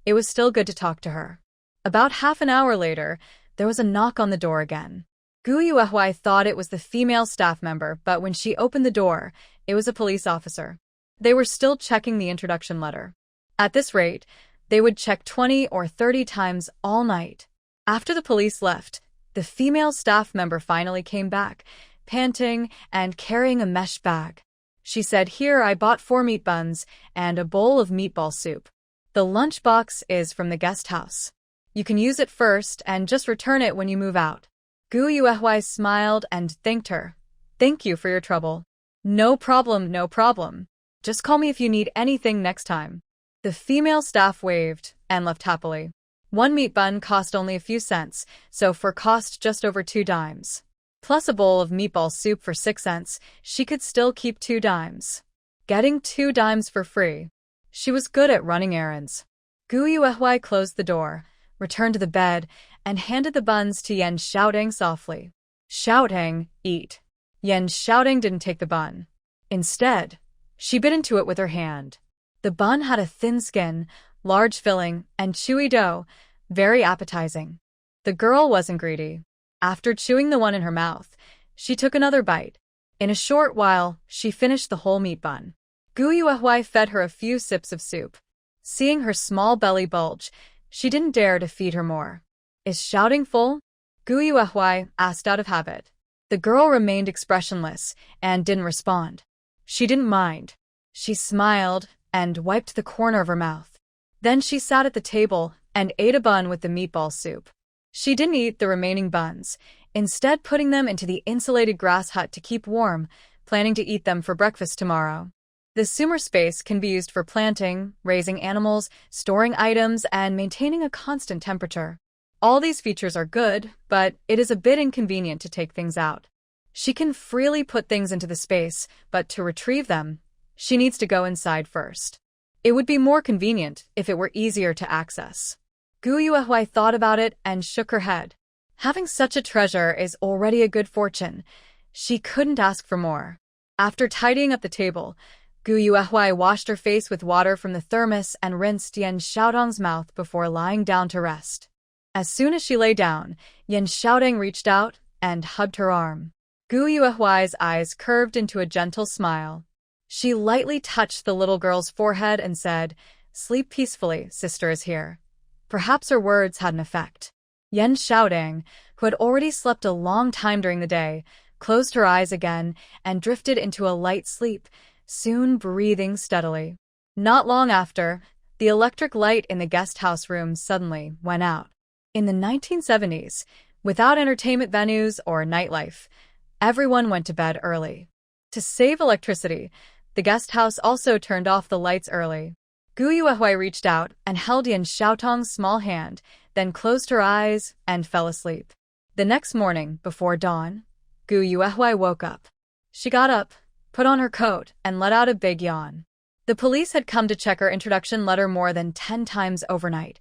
it was still good to talk to her. About half an hour later, there was a knock on the door again. Gu Yuehui thought it was the female staff member, but when she opened the door, it was a police officer. They were still checking the introduction letter. At this rate, they would check 20 or 30 times all night. After the police left, the female staff member finally came back, panting and carrying a mesh bag. She said, "Here, I bought 4 meat buns and a bowl of meatball soup. The lunchbox is from the guest house. You can use it first and just return it when you move out." Gu Yuehui smiled and thanked her. "Thank you for your trouble." No problem, no problem. Just call me if you need anything next time." The female staff waved and left happily. 1 meat bun cost only a few cents, so for cost just over 2 dimes. Plus a bowl of meatball soup for 6 cents, she could still keep 2 dimes. Getting 2 dimes for free. She was good at running errands. Gu Yuehui closed the door, returned to the bed, and handed the buns to Yan Xiaodong softly. "Xiaodong, eat." Yan Xiaodong didn't take the bun. Instead, she bit into it with her hand. The bun had a thin skin, large filling, and chewy dough, very appetizing. The girl wasn't greedy. After chewing the one in her mouth, she took another bite. In a short while, she finished the whole meat bun. Gu Yuehui fed her a few sips of soup. Seeing her small belly bulge, she didn't dare to feed her more. "Is Xiaodong full?" Gu Yuehui asked out of habit. The girl remained expressionless and didn't respond. She didn't mind. She smiled and wiped the corner of her mouth. Then she sat at the table and ate a bun with the meatball soup. She didn't eat the remaining buns, instead putting them into the insulated grass hut to keep warm, planning to eat them for breakfast tomorrow. The summer space can be used for planting, raising animals, storing items, and maintaining a constant temperature. All these features are good, but it is a bit inconvenient to take things out. She can freely put things into the space, but to retrieve them, she needs to go inside first. It would be more convenient if it were easier to access. Gu Yuehui thought about it and shook her head. Having such a treasure is already a good fortune. She couldn't ask for more. After tidying up the table, Gu Yuehui washed her face with water from the thermos and rinsed Yan Xiaodong's mouth before lying down to rest. As soon as she lay down, Yan Xiaodong reached out and hugged her arm. Gu Yuehui's eyes curved into a gentle smile. She lightly touched the little girl's forehead and said, "Sleep peacefully, sister is here." Perhaps her words had an effect. Yan Xiaodong, who had already slept a long time during the day, closed her eyes again and drifted into a light sleep, soon breathing steadily. Not long after, the electric light in the guest house room suddenly went out. In the 1970s, without entertainment venues or nightlife, everyone went to bed early. To save electricity, the guest house also turned off the lights early. Gu Yuehui reached out and held Yan Xiaodong's small hand, then closed her eyes and fell asleep. The next morning, before dawn, Gu Yuehui woke up. She got up, put on her coat, and let out a big yawn. The police had come to check her introduction letter more than 10 times overnight,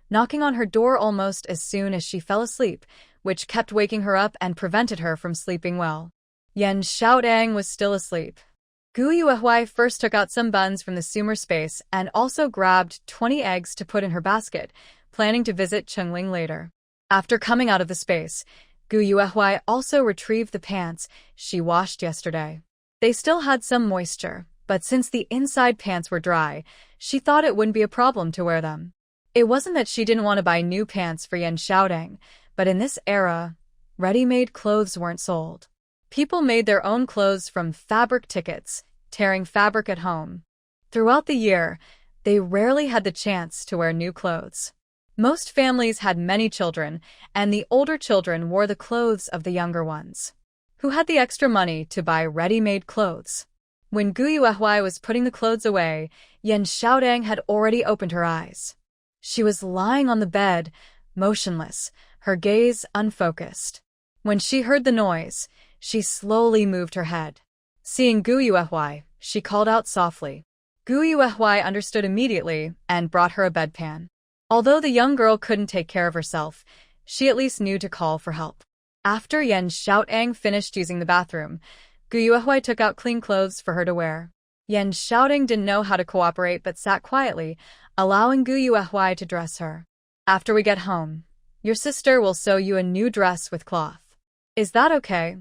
knocking on her door almost as soon as she fell asleep, which kept waking her up and prevented her from sleeping well. Yan Xiaodong was still asleep. Gu Yuehui first took out some buns from the sumer space and also grabbed 20 eggs to put in her basket, planning to visit Chengling later. After coming out of the space, Gu Yuehui also retrieved the pants she washed yesterday. They still had some moisture, but since the inside pants were dry, she thought it wouldn't be a problem to wear them. It wasn't that she didn't want to buy new pants for Yan Xiaodong, but in this era, ready-made clothes weren't sold. People made their own clothes from fabric tickets, tearing fabric at home. Throughout the year, they rarely had the chance to wear new clothes. Most families had many children, and the older children wore the clothes of the younger ones, who had the extra money to buy ready-made clothes. When Gu Yuehui was putting the clothes away, Yan Xiaodong had already opened her eyes. She was lying on the bed, motionless, her gaze unfocused. When she heard the noise, she slowly moved her head. Seeing Gu Yuehui, she called out softly. Gu Yuehui understood immediately and brought her a bedpan. Although the young girl couldn't take care of herself, she at least knew to call for help. After Yan Xiaodong finished using the bathroom, Gu Yuehui took out clean clothes for her to wear. Yan Xiaodong didn't know how to cooperate but sat quietly, allowing Gu Yuehui to dress her. After we get home, your sister will sew you a new dress with cloth. Is that okay?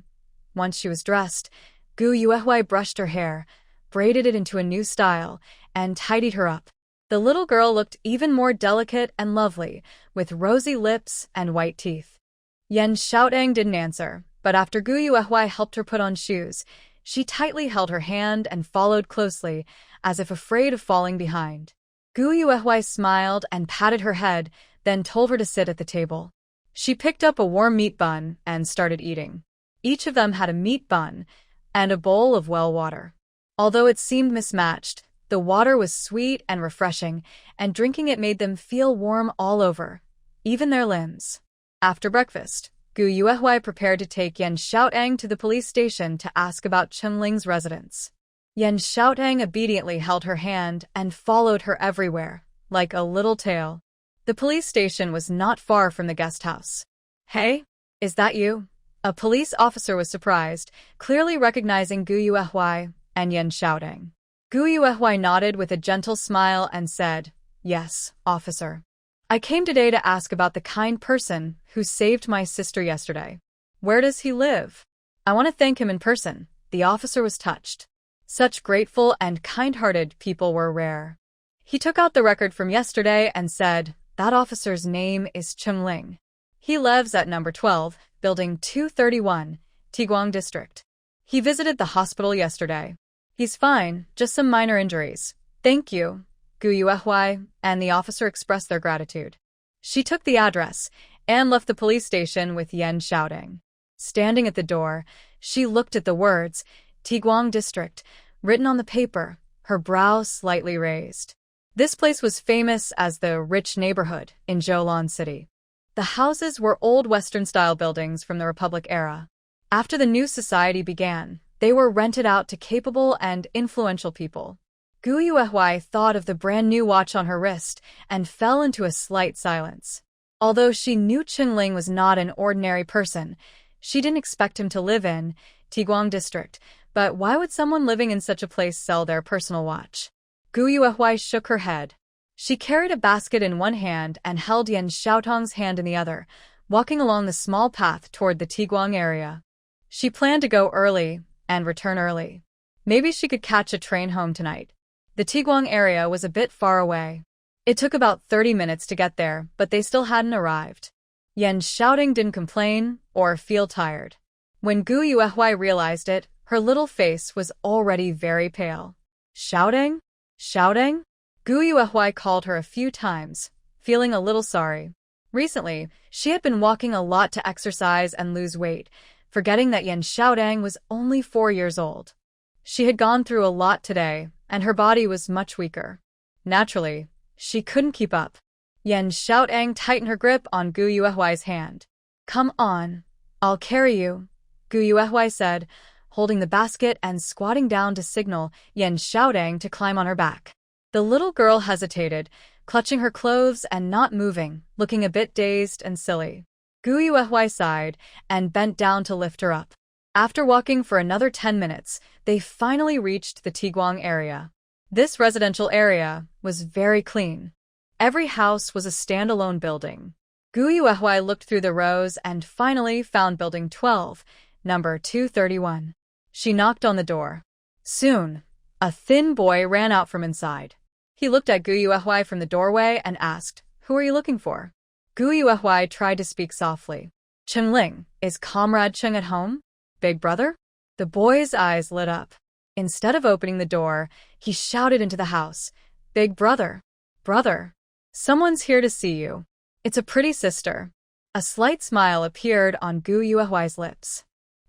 Once she was dressed, Gu Yuehui brushed her hair, braided it into a new style, and tidied her up. The little girl looked even more delicate and lovely, with rosy lips and white teeth. Yan Xiaodong didn't answer, but after Gu Yuehui helped her put on shoes, she tightly held her hand and followed closely, as if afraid of falling behind. Gu Yuehui smiled and patted her head, then told her to sit at the table. She picked up a warm meat bun and started eating. Each of them had a meat bun and a bowl of well water. Although it seemed mismatched, the water was sweet and refreshing, and drinking it made them feel warm all over, even their limbs. After breakfast, Gu Yuehui prepared to take Yan Xiaodong to the police station to ask about Qingling's residence. Yan Xiaodong obediently held her hand and followed her everywhere, like a little tail. The police station was not far from the guest house. Hey, is that you? A police officer was surprised, clearly recognizing Gu Yuehui and Yan Xiaodong. Gu Yuehui nodded with a gentle smile and said, "Yes, officer. I came today to ask about the kind person who saved my sister yesterday. Where does he live? I want to thank him in person." The officer was touched. Such grateful and kind-hearted people were rare. He took out the record from yesterday and said, "That officer's name is Qingling. He lives at number 12, building 231, Tiguang District. He visited the hospital yesterday. He's fine, just some minor injuries. Thank you." Gu Yuehui and the officer expressed their gratitude. She took the address and left the police station with Yan Xiaodong. Standing at the door, she looked at the words, Tiguang District, written on the paper, her brow slightly raised. This place was famous as the rich neighborhood in Zhoulan City. The houses were old Western-style buildings from the Republic era. After the new society began, they were rented out to capable and influential people. Gu Yuehui thought of the brand-new watch on her wrist and fell into a slight silence. Although she knew Qingling was not an ordinary person, she didn't expect him to live in Tiguang District, but why would someone living in such a place sell their personal watch? Gu Yuehui shook her head. She carried a basket in one hand and held Yan Xiaodong's hand in the other, walking along the small path toward the Tiguang area. She planned to go early and return early. Maybe she could catch a train home tonight. The Tiguang area was a bit far away. It took about 30 minutes to get there, but they still hadn't arrived. Yan Xiaodong didn't complain or feel tired. When Gu Yuehui realized it, her little face was already very pale. Xiaodong? Xiaodong? Gu Yuehui called her a few times, feeling a little sorry. Recently, she had been walking a lot to exercise and lose weight, forgetting that Yan Xiaodong was only 4 years old. She had gone through a lot today, and her body was much weaker. Naturally, she couldn't keep up. Yan Xiaodong tightened her grip on Gu Yuehui's hand. "Come on, I'll carry you," Gu Yuehui said, holding the basket and squatting down to signal Yan Xiaodong to climb on her back. The little girl hesitated, clutching her clothes and not moving, looking a bit dazed and silly. Gu Yuehui sighed and bent down to lift her up. After walking for another 10 minutes, they finally reached the Tiguang area. This residential area was very clean. Every house was a standalone building. Gu Yuehui looked through the rows and finally found Building 12, number 231. She knocked on the door. Soon, a thin boy ran out from inside. He looked at Gu Yuehui from the doorway and asked, "Who are you looking for?" Gu Yuehui tried to speak softly. "Chengling, is Comrade Cheng at home? Big brother?" The boy's eyes lit up. Instead of opening the door, he shouted into the house, "Big brother! Brother! Someone's here to see you. It's a pretty sister." A slight smile appeared on Gu Yuehui's lips.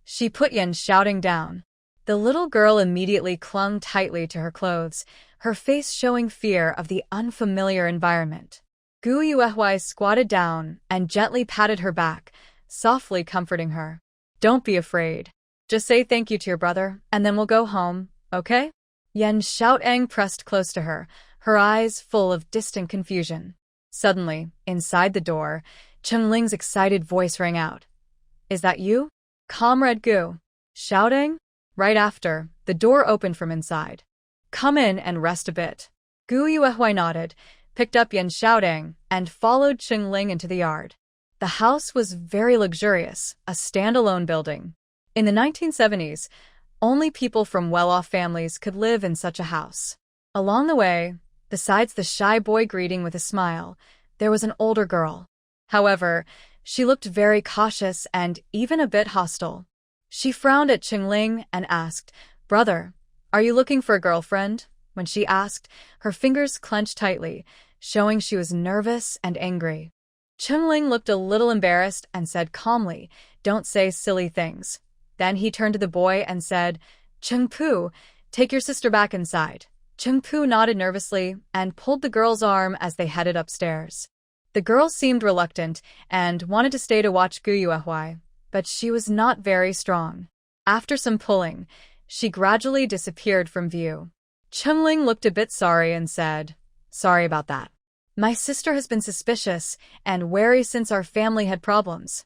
She put Yan shouting down. The little girl immediately clung tightly to her clothes, her face showing fear of the unfamiliar environment. Gu Yuehui squatted down and gently patted her back, softly comforting her. "Don't be afraid. Just say thank you to your brother, and then we'll go home, okay?" Yan Xiaotang pressed close to her, her eyes full of distant confusion. Suddenly, inside the door, Chengling's excited voice rang out. "Is that you? Comrade Gu?" Shouting? Right after, the door opened from inside. "Come in and rest a bit." Gu Yuehui nodded, picked up Yan Xiaotang, and followed Chengling into the yard. The house was very luxurious, a standalone building. In the 1970s, only people from well-off families could live in such a house. Along the way, besides the shy boy greeting with a smile, there was an older girl. However, she looked very cautious and even a bit hostile. She frowned at Chengling and asked, "Brother, are you looking for a girlfriend?" When she asked, her fingers clenched tightly, showing she was nervous and angry. Chengling looked a little embarrassed and said calmly, "Don't say silly things." Then he turned to the boy and said, "Chengpu, take your sister back inside." Chengpu nodded nervously and pulled the girl's arm as they headed upstairs. The girl seemed reluctant and wanted to stay to watch Gu Yuehui, but she was not very strong. After some pulling, she gradually disappeared from view. Chengling looked a bit sorry and said, "Sorry about that. My sister has been suspicious and wary since our family had problems."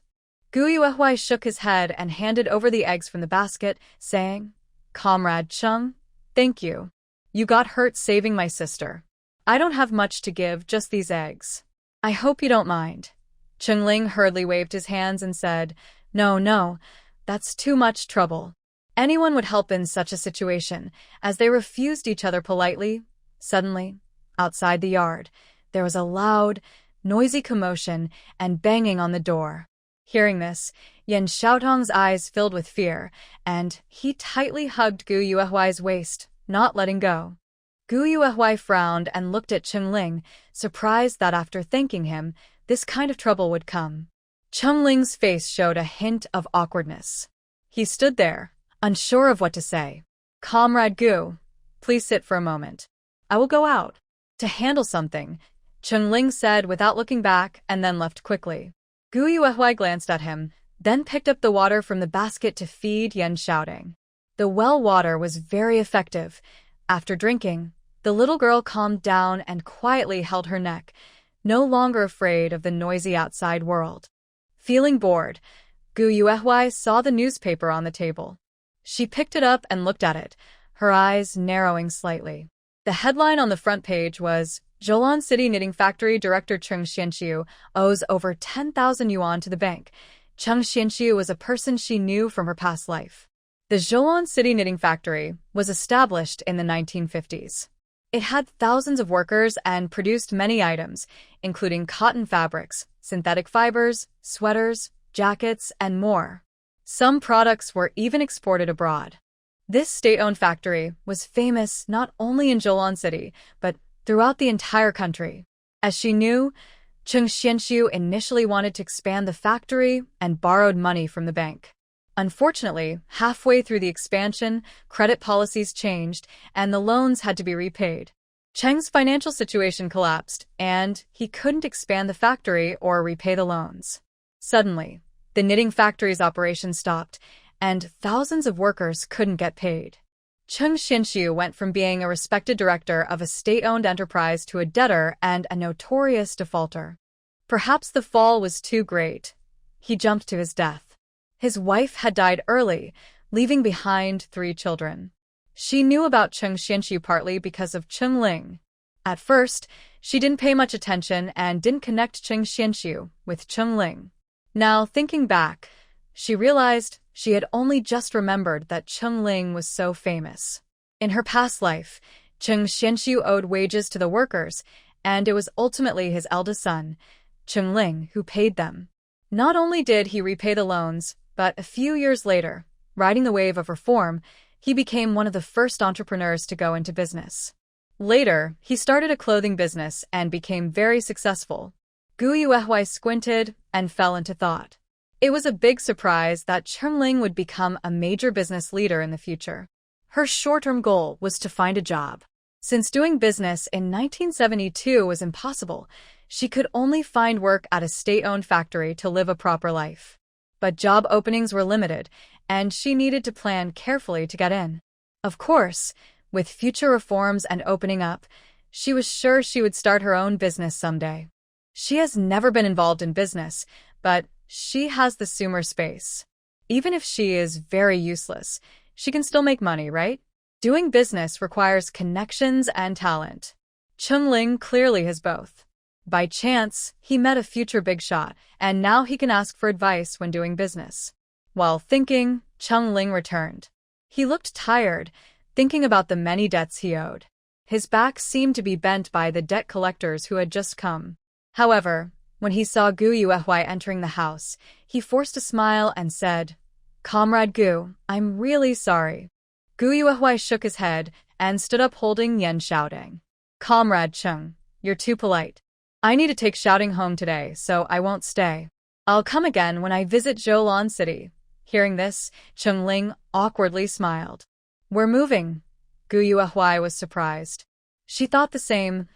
Gu Yuehui shook his head and handed over the eggs from the basket, saying, "Comrade Cheng, thank you. You got hurt saving my sister. I don't have much to give, just these eggs. I hope you don't mind." Chengling hurriedly waved his hands and said, No, that's too much trouble. Anyone would help in such a situation." As they refused each other politely, suddenly, outside the yard, there was a loud, noisy commotion and banging on the door. Hearing this, Yan Xiaotong's eyes filled with fear, and he tightly hugged Gu Yuehui's waist, not letting go. Gu Yuehui frowned and looked at Chengling, surprised that after thanking him, this kind of trouble would come. Chengling's face showed a hint of awkwardness. He stood there, unsure of what to say. "Comrade Gu, please sit for a moment. I will go out to handle something," Chengling said without looking back and then left quickly. Gu Yuehui glanced at him, then picked up the water from the basket to feed Yan Xiaotang. The well water was very effective. After drinking, the little girl calmed down and quietly held her neck, no longer afraid of the noisy outside world. Feeling bored, Gu Yuehui saw the newspaper on the table. She picked it up and looked at it, her eyes narrowing slightly. The headline on the front page was, "Zhoulon City Knitting Factory Director Cheng Xianxiu owes over 10,000 yuan to the bank." Cheng Xianxiu was a person she knew from her past life. The Zhoulon City Knitting Factory was established in the 1950s. It had thousands of workers and produced many items, including cotton fabrics, synthetic fibers, sweaters, jackets, and more. Some products were even exported abroad. This state-owned factory was famous not only in Zhoulon City, but throughout the entire country. As she knew, Cheng Xianxiu initially wanted to expand the factory and borrowed money from the bank. Unfortunately, halfway through the expansion, credit policies changed and the loans had to be repaid. Cheng's financial situation collapsed, and he couldn't expand the factory or repay the loans. Suddenly, the knitting factory's operation stopped, and thousands of workers couldn't get paid. Cheng Xianxiu went from being a respected director of a state-owned enterprise to a debtor and a notorious defaulter. Perhaps the fall was too great. He jumped to his death. His wife had died early, leaving behind 3 children. She knew about Cheng Xianxiu partly because of Chengling. At first, She didn't pay much attention and didn't connect Cheng Xianxiu with Cheng Ling. Now, thinking back, she realized she had only just remembered that Cheng Ling was so famous. In her past life, Cheng Xianxiu owed wages to the workers, and it was ultimately his eldest son, Cheng Ling, who paid them. Not only did he repay the loans, but a few years later, riding the wave of reform, he became one of the first entrepreneurs to go into business. Later, he started a clothing business and became very successful. Gu Yuehui squinted and fell into thought. It was a big surprise that Cheng Ling would become a major business leader in the future. Her short-term goal was to find a job. Since doing business in 1972 was impossible, she could only find work at a state-owned factory to live a proper life. But job openings were limited, and she needed to plan carefully to get in. Of course, with future reforms and opening up, she was sure she would start her own business someday. She has never been involved in business, but she has the sumer space. Even if she is very useless, she can still make money, right? Doing business requires connections and talent. Cheng Ling clearly has both. By chance, he met a future big shot, and now he can ask for advice when doing business. While thinking, Cheng Ling returned. He looked tired, thinking about the many debts he owed. His back seemed to be bent by the debt collectors who had just come. However, when he saw Gu Yuehui entering the house, he forced a smile and said, "Comrade Gu, I'm really sorry." Gu Yuehui shook his head and stood up holding Yan Xiaodong. "Comrade Cheng, you're too polite. I need to take Xiaodong home today, so I won't stay. I'll come again when I visit Zhoulan City." Hearing this, Cheng Ling awkwardly smiled. "We're moving." Gu Yuehui was surprised. She thought the same.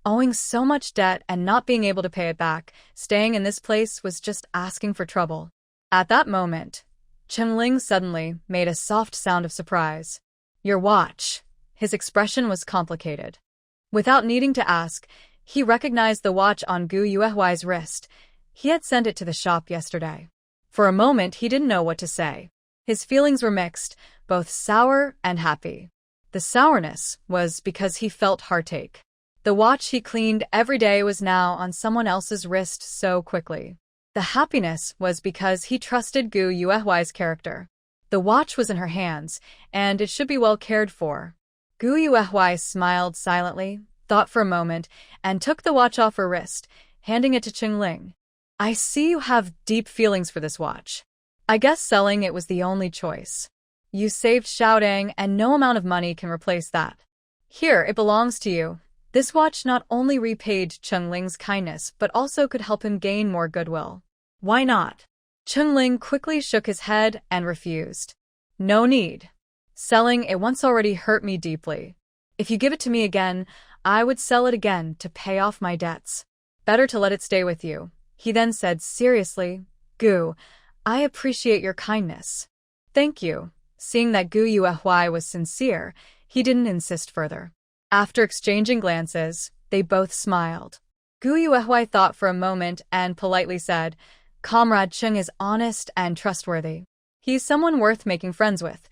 Owing so much debt and not being able to pay it back, staying in this place was just asking for trouble. At that moment, Cheng Ling suddenly made a soft sound of surprise. "Your watch." His expression was complicated. Without needing to ask, he recognized the watch on Gu Yuehui's wrist. He had sent it to the shop yesterday. For a moment, he didn't know what to say. His feelings were mixed, both sour and happy. The sourness was because he felt heartache. The watch he cleaned every day was now on someone else's wrist so quickly. The happiness was because he trusted Gu Yuehui's character. The watch was in her hands, and it should be well cared for. Gu Yuehui smiled silently, thought for a moment, and took the watch off her wrist, handing it to Cheng Ling. "I see you have deep feelings for this watch. I guess selling it was the only choice. You saved Xiaodong, and no amount of money can replace that. Here, it belongs to you." This watch not only repaid Cheng Ling's kindness but also could help him gain more goodwill. "Why not?" Cheng Ling quickly shook his head and refused. "No need. Selling it once already hurt me deeply. If you give it to me again, I would sell it again to pay off my debts. Better to let it stay with you." He then said seriously, "Gu, I appreciate your kindness." "Thank you." Seeing that Gu Yuehui was sincere, he didn't insist further. After exchanging glances, they both smiled. Gu Yuehui thought for a moment and politely said, "Comrade Cheng is honest and trustworthy. He's someone worth making friends with.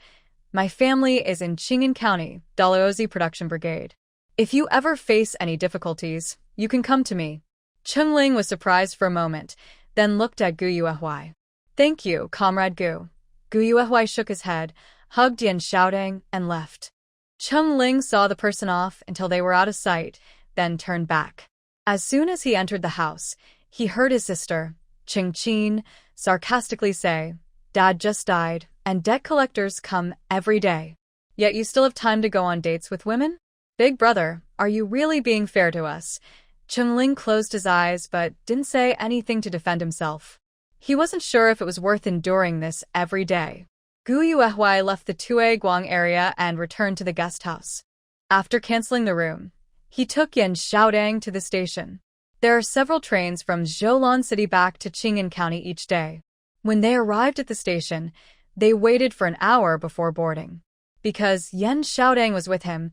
My family is in Qing'an County, Dalhousie Production Brigade. If you ever face any difficulties, you can come to me." Cheng Ling was surprised for a moment, then looked at Gu Yuehui. "Thank you, Comrade Gu." Gu Yuehui shook his head, hugged Yan Xiaodong, and left. Cheng Ling saw the person off until they were out of sight, then turned back. As soon as he entered the house, he heard his sister, Cheng Qin, sarcastically say, "Dad just died, and debt collectors come every day. Yet you still have time to go on dates with women? Big brother, are you really being fair to us?" Cheng Ling closed his eyes but didn't say anything to defend himself. He wasn't sure if it was worth enduring this every day. Gu Yuehui left the Tue Guang area and returned to the guest house. After canceling the room, he took Yan Xiaodong to the station. There are several trains from Zhoulan City back to Qing'an County each day. When they arrived at the station, they waited for an hour before boarding. Because Yan Xiaodong was with him,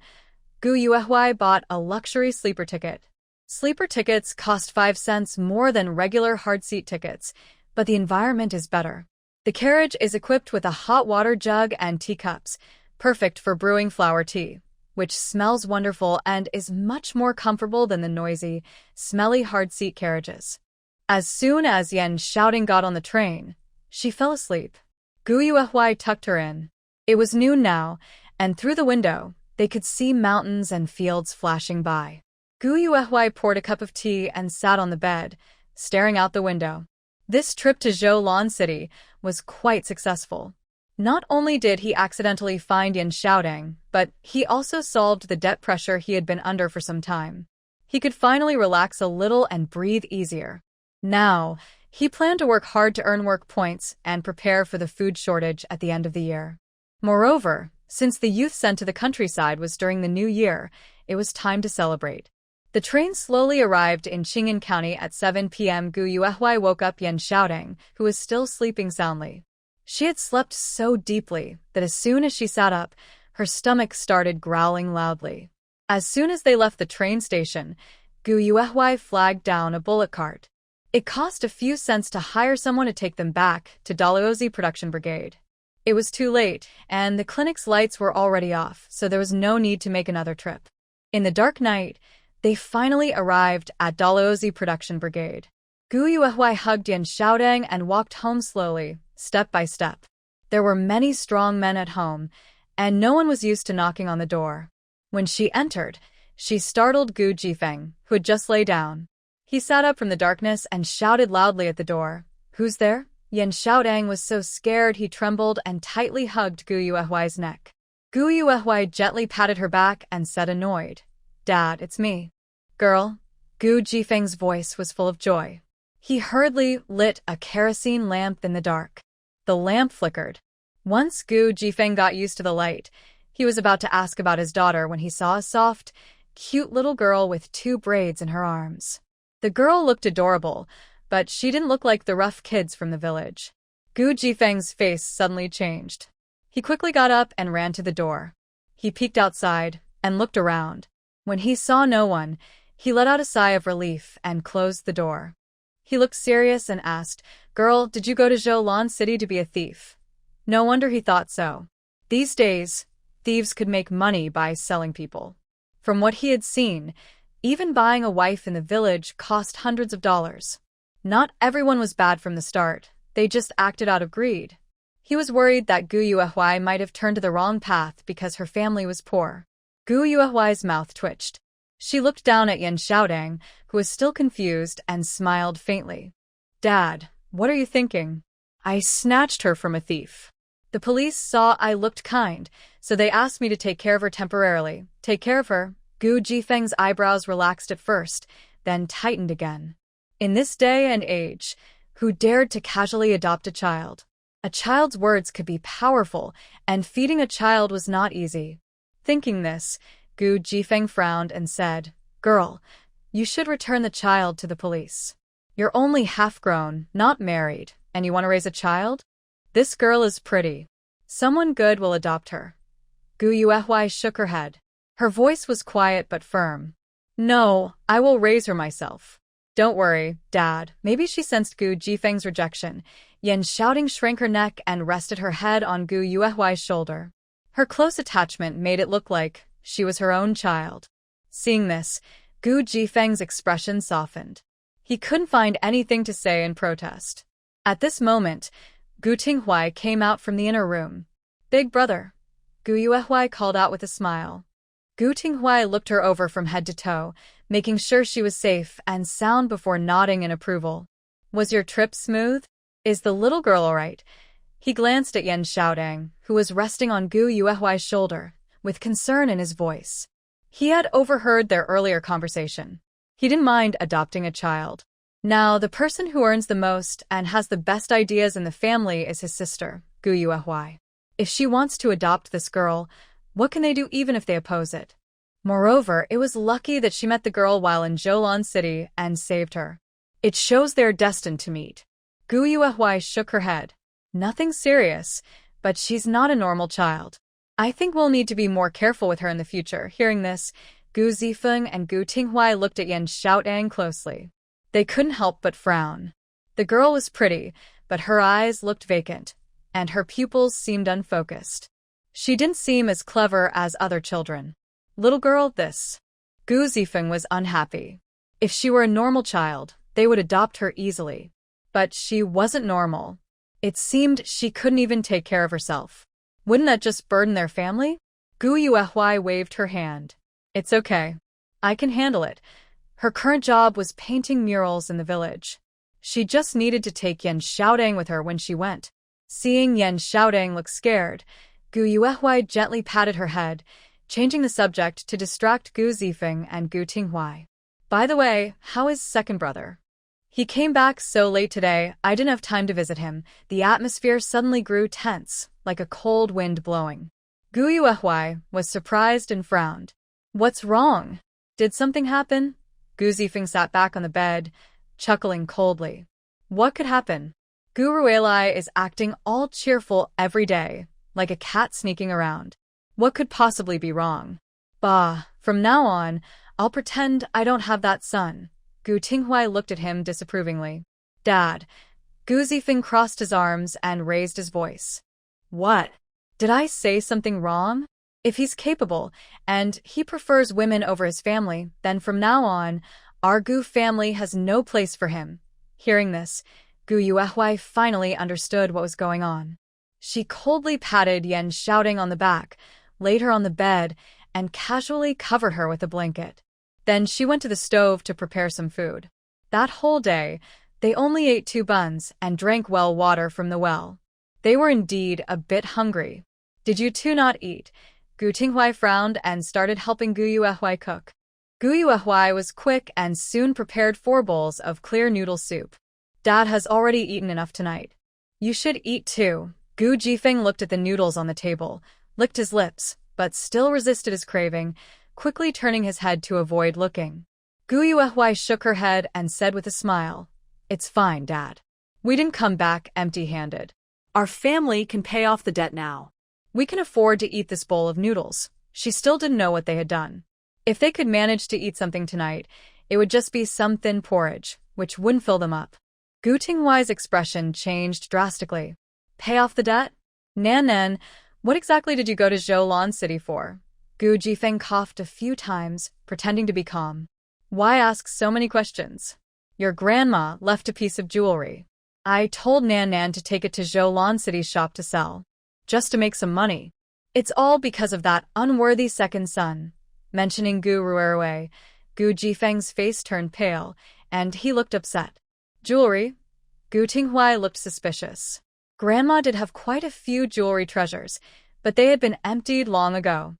Gu Yuehui bought a luxury sleeper ticket. Sleeper tickets cost 5 cents more than regular hard-seat tickets, but the environment is better. The carriage is equipped with a hot water jug and teacups, perfect for brewing flower tea. which smells wonderful and is much more comfortable than the noisy, smelly hard-seat carriages. As soon as Yen Xiaodong got on the train, she fell asleep. Gu Yuehui tucked her in. It was noon now, and through the window, they could see mountains and fields flashing by. Gu Yuehui poured a cup of tea and sat on the bed, staring out the window. This trip to Zhoulan City was quite successful. Not only did he accidentally find Yen Xiaodong, but he also solved the debt pressure he had been under for some time. He could finally relax a little and breathe easier. Now, he planned to work hard to earn work points and prepare for the food shortage at the end of the year. Moreover, since the youth sent to the countryside was during the new year, it was time to celebrate. The train slowly arrived in Qing'an County at 7 p.m. Gu Yuehui woke up Yen Xiaodong, who was still sleeping soundly. She had slept so deeply that as soon as she sat up, her stomach started growling loudly. As soon as they left the train station, Gu Yuehui flagged down a bullock cart. It cost a few cents to hire someone to take them back to Dalhousie Production Brigade. It was too late, and the clinic's lights were already off, so there was no need to make another trip. In the dark night, they finally arrived at Dalhousie Production Brigade. Gu Yuehui hugged Yen Xiaodong and walked home slowly, step by step. There were many strong men at home, and no one was used to knocking on the door. When she entered, she startled Gu Jifeng, who had just lay down. He sat up from the darkness and shouted loudly at the door. "Who's there?" Yen Xiaodong was so scared he trembled and tightly hugged Gu Yuehui's neck. Gu Yuehui gently patted her back and said annoyed, "Dad, it's me." "Girl." Gu Jifeng's voice was full of joy. He hurriedly lit a kerosene lamp in the dark. The lamp flickered. Once Gu Jifeng got used to the light, he was about to ask about his daughter when he saw a soft, cute little girl with 2 braids in her arms. The girl looked adorable, but she didn't look like the rough kids from the village. Gu Jifeng's face suddenly changed. He quickly got up and ran to the door. He peeked outside and looked around. When he saw no one, he let out a sigh of relief and closed the door. He looked serious and asked, "Girl, did you go to Zhoulan City to be a thief?" No wonder he thought so. These days, thieves could make money by selling people. From what he had seen, even buying a wife in the village cost hundreds of dollars. Not everyone was bad from the start, they just acted out of greed. He was worried that Gu Yuehui might have turned to the wrong path because her family was poor. Gu Yuehui's mouth twitched. She looked down at Yen Xiaodong, who was still confused, and smiled faintly. "Dad, what are you thinking? I snatched her from a thief. The police saw I looked kind, so they asked me to take care of her temporarily." "Take care of her?" Gu Jifeng's eyebrows relaxed at first, then tightened again. In this day and age, who dared to casually adopt a child? A child's words could be powerful, and feeding a child was not easy. Thinking this, Gu Jifeng frowned and said, "Girl, you should return the child to the police. You're only half-grown, not married, and you want to raise a child? This girl is pretty. Someone good will adopt her." Gu Yuehui shook her head. Her voice was quiet but firm. "No, I will raise her myself." "Don't worry, Dad." Maybe she sensed Gu Jifeng's rejection. Yen Xiaodong shrank her neck and rested her head on Gu Yuehui's shoulder. Her close attachment made it look like she was her own child. Seeing this, Gu Jifeng's expression softened. He couldn't find anything to say in protest. At this moment, Gu Tinghui came out from the inner room. "Big brother," Gu Yuehui called out with a smile. Gu Tinghui looked her over from head to toe, making sure she was safe and sound before nodding in approval. "Was your trip smooth? Is the little girl all right?" He glanced at Yen Xiaodong, who was resting on Gu Yuehui's shoulder, with concern in his voice. He had overheard their earlier conversation. He didn't mind adopting a child. Now, the person who earns the most and has the best ideas in the family is his sister, Gu Yuehui. If she wants to adopt this girl, what can they do even if they oppose it? Moreover, it was lucky that she met the girl while in Zhoulan City and saved her. It shows they're destined to meet. Gu Yuehui shook her head. "Nothing serious, but she's not a normal child. I think we'll need to be more careful with her in the future." Hearing this, Gu Zifeng and Gu Tinghui looked at Yen Xiaodong closely. They couldn't help but frown. The girl was pretty, but her eyes looked vacant, and her pupils seemed unfocused. She didn't seem as clever as other children. Little girl, this. Gu Zifeng was unhappy. If she were a normal child, they would adopt her easily. But she wasn't normal. It seemed she couldn't even take care of herself. Wouldn't that just burden their family? Gu Yuehui waved her hand. It's okay. I can handle it. Her current job was painting murals in the village. She just needed to take Yan Xiaodang with her when she went. Seeing Yan Xiaodang look scared, Gu Yuehui gently patted her head, changing the subject to distract Gu Zifeng and Gu Tinghui. By the way, how is second brother? He came back so late today, I didn't have time to visit him. The atmosphere suddenly grew tense, like a cold wind blowing. Gu Yuehui was surprised and frowned. What's wrong? Did something happen? Gu Zifeng sat back on the bed, chuckling coldly. What could happen? Gu Ruelai is acting all cheerful every day, like a cat sneaking around. What could possibly be wrong? Bah, from now on, I'll pretend I don't have that son. Gu Tinghui looked at him disapprovingly. Dad. Gu Zifeng crossed his arms and raised his voice. What? Did I say something wrong? If he's capable, and he prefers women over his family, then from now on, our Gu family has no place for him. Hearing this, Gu Yuehui finally understood what was going on. She coldly patted Yan Xiaodang on the back, laid her on the bed, and casually covered her with a blanket. Then she went to the stove to prepare some food. That whole day, they only ate 2 buns and drank well water from the well. They were indeed a bit hungry. Did you two not eat? Gu Tinghui frowned and started helping Gu Yuehui cook. Gu Yuehui was quick and soon prepared 4 bowls of clear noodle soup. Dad has already eaten enough tonight. You should eat too. Gu Zifeng looked at the noodles on the table, licked his lips, but still resisted his craving, quickly turning his head to avoid looking. Gu Yuehui shook her head and said with a smile, It's fine, Dad. We didn't come back empty-handed. Our family can pay off the debt now. We can afford to eat this bowl of noodles. She still didn't know what they had done. If they could manage to eat something tonight, it would just be some thin porridge, which wouldn't fill them up. Gu Tinghui's expression changed drastically. Pay off the debt? Nan, what exactly did you go to Zhoulan City for? Gu Zifeng coughed a few times, pretending to be calm. Why ask so many questions? Your grandma left a piece of jewelry. I told Nan to take it to Zhoulan City's shop to sell, just to make some money. It's all because of that unworthy second son. Mentioning Gu Ruerui, Gu Zifeng's face turned pale, and he looked upset. Jewelry? Gu Tinghui looked suspicious. Grandma did have quite a few jewelry treasures, but they had been emptied long ago.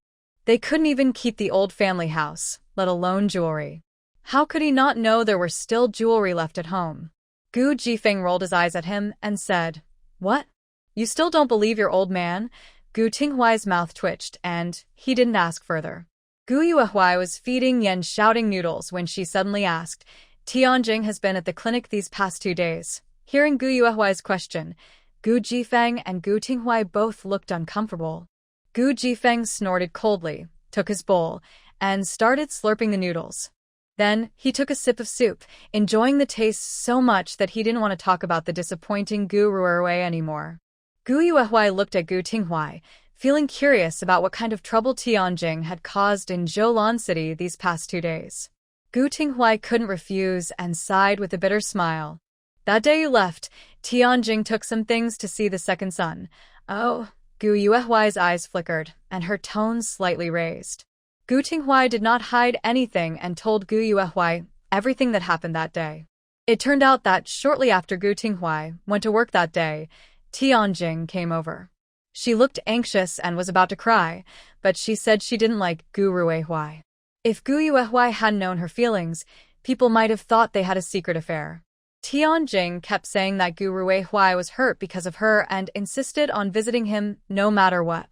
They couldn't even keep the old family house, let alone jewelry. How could he not know there were still jewelry left at home? Gu Zifeng rolled his eyes at him and said, What? You still don't believe your old man? Gu Tinghui's mouth twitched, and he didn't ask further. Gu Yuehui was feeding Yan Xiaodang noodles when she suddenly asked, Tianjing has been at the clinic these past 2 days. Hearing Gu Yuehui's question, Gu Zifeng and Gu Tinghui both looked uncomfortable. Gu Zifeng snorted coldly, took his bowl, and started slurping the noodles. Then, he took a sip of soup, enjoying the taste so much that he didn't want to talk about the disappointing Gu Ruerui anymore. Gu Yuehui looked at Gu Tinghui, feeling curious about what kind of trouble Tianjing had caused in Zhoulan City these past 2 days. Gu Tinghui couldn't refuse and sighed with a bitter smile. That day you left, Tianjing took some things to see the second son. Oh, Gu Yuehui's eyes flickered, and her tone slightly raised. Gu Tinghui did not hide anything and told Gu Yuehui everything that happened that day. It turned out that shortly after Gu Tinghui went to work that day, Tianjing came over. She looked anxious and was about to cry, but she said she didn't like Gu Ruehui. If Gu Yuehui hadn't known her feelings, people might have thought they had a secret affair. Tianjing kept saying that Gu Ruehui was hurt because of her and insisted on visiting him no matter what.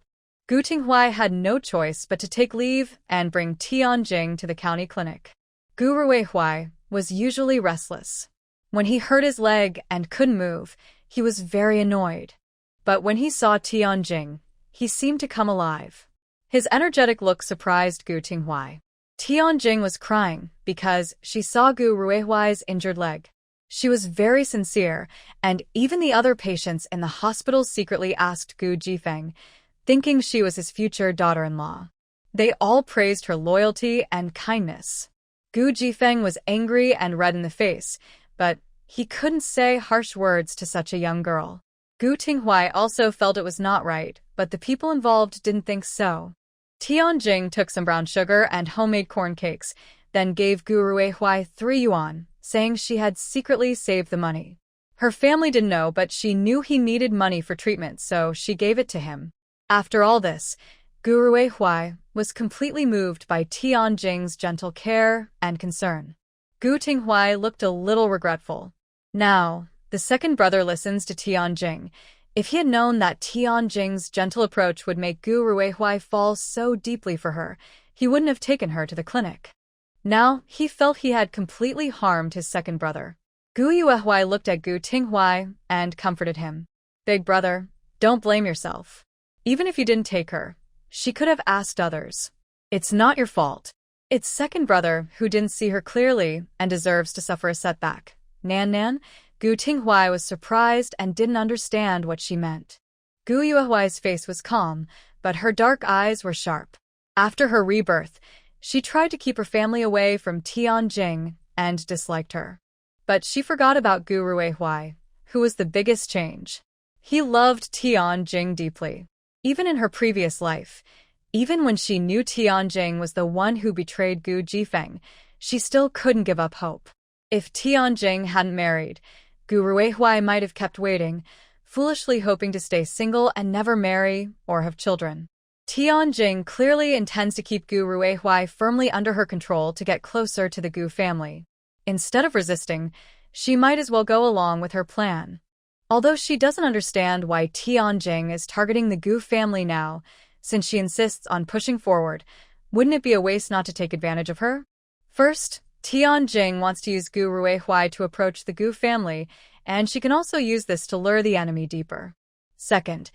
Gu Tinghui had no choice but to take leave and bring Tianjing to the county clinic. Gu Ruehui was usually restless. When he hurt his leg and couldn't move, he was very annoyed. But when he saw Tianjing, he seemed to come alive. His energetic look surprised Gu Tinghui. Tianjing was crying because she saw Gu Ruehui's injured leg. She was very sincere, and even the other patients in the hospital secretly asked Gu Zifeng, thinking she was his future daughter-in-law. They all praised her loyalty and kindness. Gu Jifeng was angry and red in the face, but he couldn't say harsh words to such a young girl. Gu Tinghuai also felt it was not right, but the people involved didn't think so. Tianjing took some brown sugar and homemade corn cakes, then gave Gu Ruihui 3 yuan, saying she had secretly saved the money. Her family didn't know, but she knew he needed money for treatment, so she gave it to him. After all this, Gu Ruihui was completely moved by Tianjing's gentle care and concern. Gu Tinghuai looked a little regretful. Now, the second brother listens to Tianjing. If he had known that Tianjing's gentle approach would make Gu Ruihui fall so deeply for her, he wouldn't have taken her to the clinic. Now, he felt he had completely harmed his second brother. Gu Yuehui looked at Gu Tinghuai and comforted him. Big brother, don't blame yourself. Even if you didn't take her, she could have asked others. It's not your fault. It's second brother who didn't see her clearly and deserves to suffer a setback. Nan, Gu Tinghuai was surprised and didn't understand what she meant. Gu Yuehui's face was calm, but her dark eyes were sharp. After her rebirth, she tried to keep her family away from Tianjing and disliked her. But she forgot about Gu Ruihui, who was the biggest change. He loved Tianjing deeply. Even in her previous life, even when she knew Tianjing was the one who betrayed Gu Jifeng, she still couldn't give up hope. If Tianjing hadn't married, Gu Ruihui might have kept waiting, foolishly hoping to stay single and never marry or have children. Tianjing clearly intends to keep Gu Ruihui firmly under her control to get closer to the Gu family. Instead of resisting, she might as well go along with her plan. Although she doesn't understand why Tianjing is targeting the Gu family now, since she insists on pushing forward, wouldn't it be a waste not to take advantage of her? First, Tianjing wants to use Gu Ruihui to approach the Gu family, and she can also use this to lure the enemy deeper. Second,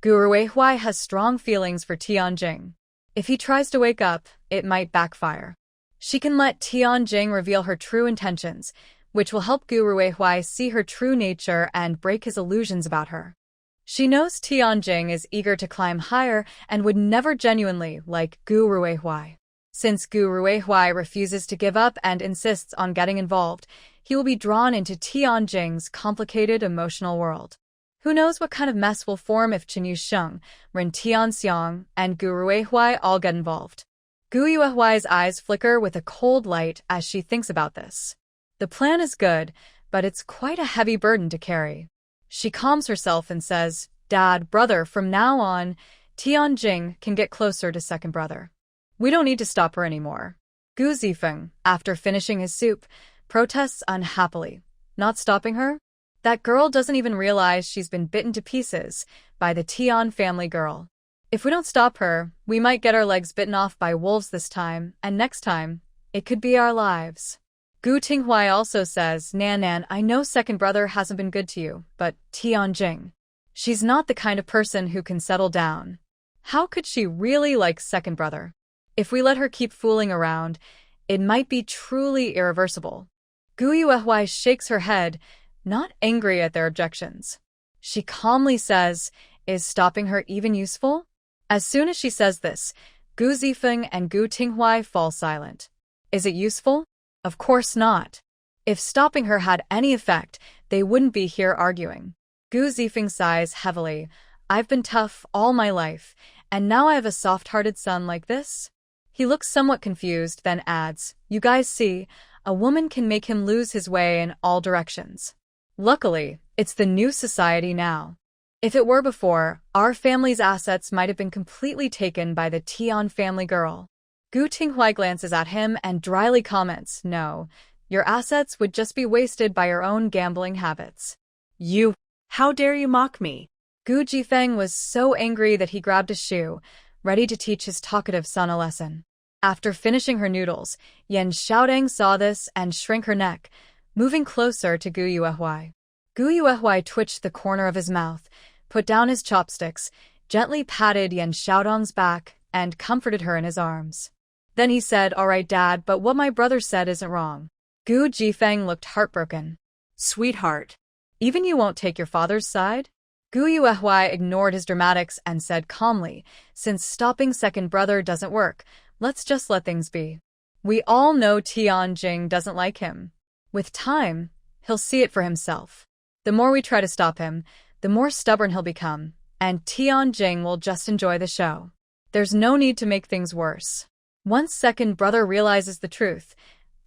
Gu Ruihui has strong feelings for Tianjing. If he tries to wake up, it might backfire. She can let Tianjing reveal her true intentions, which will help Gu Ruihui see her true nature and break his illusions about her. She knows Tianjing is eager to climb higher and would never genuinely like Gu Ruihui. Since Gu Ruihui refuses to give up and insists on getting involved, he will be drawn into Tianjing's complicated emotional world. Who knows what kind of mess will form if Chen Yusheng, Ren Tianxiang, and Gu Ruihui all get involved. Gu Yuehui's eyes flicker with a cold light as she thinks about this. The plan is good, but it's quite a heavy burden to carry. She calms herself and says, Dad, brother, from now on, Tianjing can get closer to second brother. We don't need to stop her anymore. Gu Zifeng, after finishing his soup, protests unhappily. Not stopping her? That girl doesn't even realize she's been bitten to pieces by the Tian family girl. If we don't stop her, we might get our legs bitten off by wolves this time, and next time, it could be our lives. Gu Tinghuai also says, Nan, I know second brother hasn't been good to you, but Tianjing. She's not the kind of person who can settle down. How could she really like second brother? If we let her keep fooling around, it might be truly irreversible. Gu Yuehui shakes her head, not angry at their objections. She calmly says, Is stopping her even useful? As soon as she says this, Gu Zifeng and Gu Tinghuai fall silent. Is it useful? Of course not. If stopping her had any effect, they wouldn't be here arguing. Gu Zifeng sighs heavily. I've been tough all my life, and now I have a soft-hearted son like this? He looks somewhat confused, then adds, You guys see, a woman can make him lose his way in all directions. Luckily, it's the new society now. If it were before, our family's assets might have been completely taken by the Tian family girl. Gu Tinghuai glances at him and dryly comments, No, your assets would just be wasted by your own gambling habits. You, how dare you mock me? Gu Jifeng was so angry that he grabbed a shoe, ready to teach his talkative son a lesson. After finishing her noodles, Yan Xiaodang saw this and shrank her neck, moving closer to Gu Yuehui. Gu Yuehui twitched the corner of his mouth, put down his chopsticks, gently patted Yan Xiaodang's back, and comforted her in his arms. Then he said, All right, Dad, but what my brother said isn't wrong. Gu Jifeng looked heartbroken. Sweetheart. Even you won't take your father's side? Gu Yuehui ignored his dramatics and said calmly, since stopping second brother doesn't work, let's just let things be. We all know Tianjing doesn't like him. With time, he'll see it for himself. The more we try to stop him, the more stubborn he'll become, and Tianjing will just enjoy the show. There's no need to make things worse. Once second brother realizes the truth,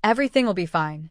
everything will be fine.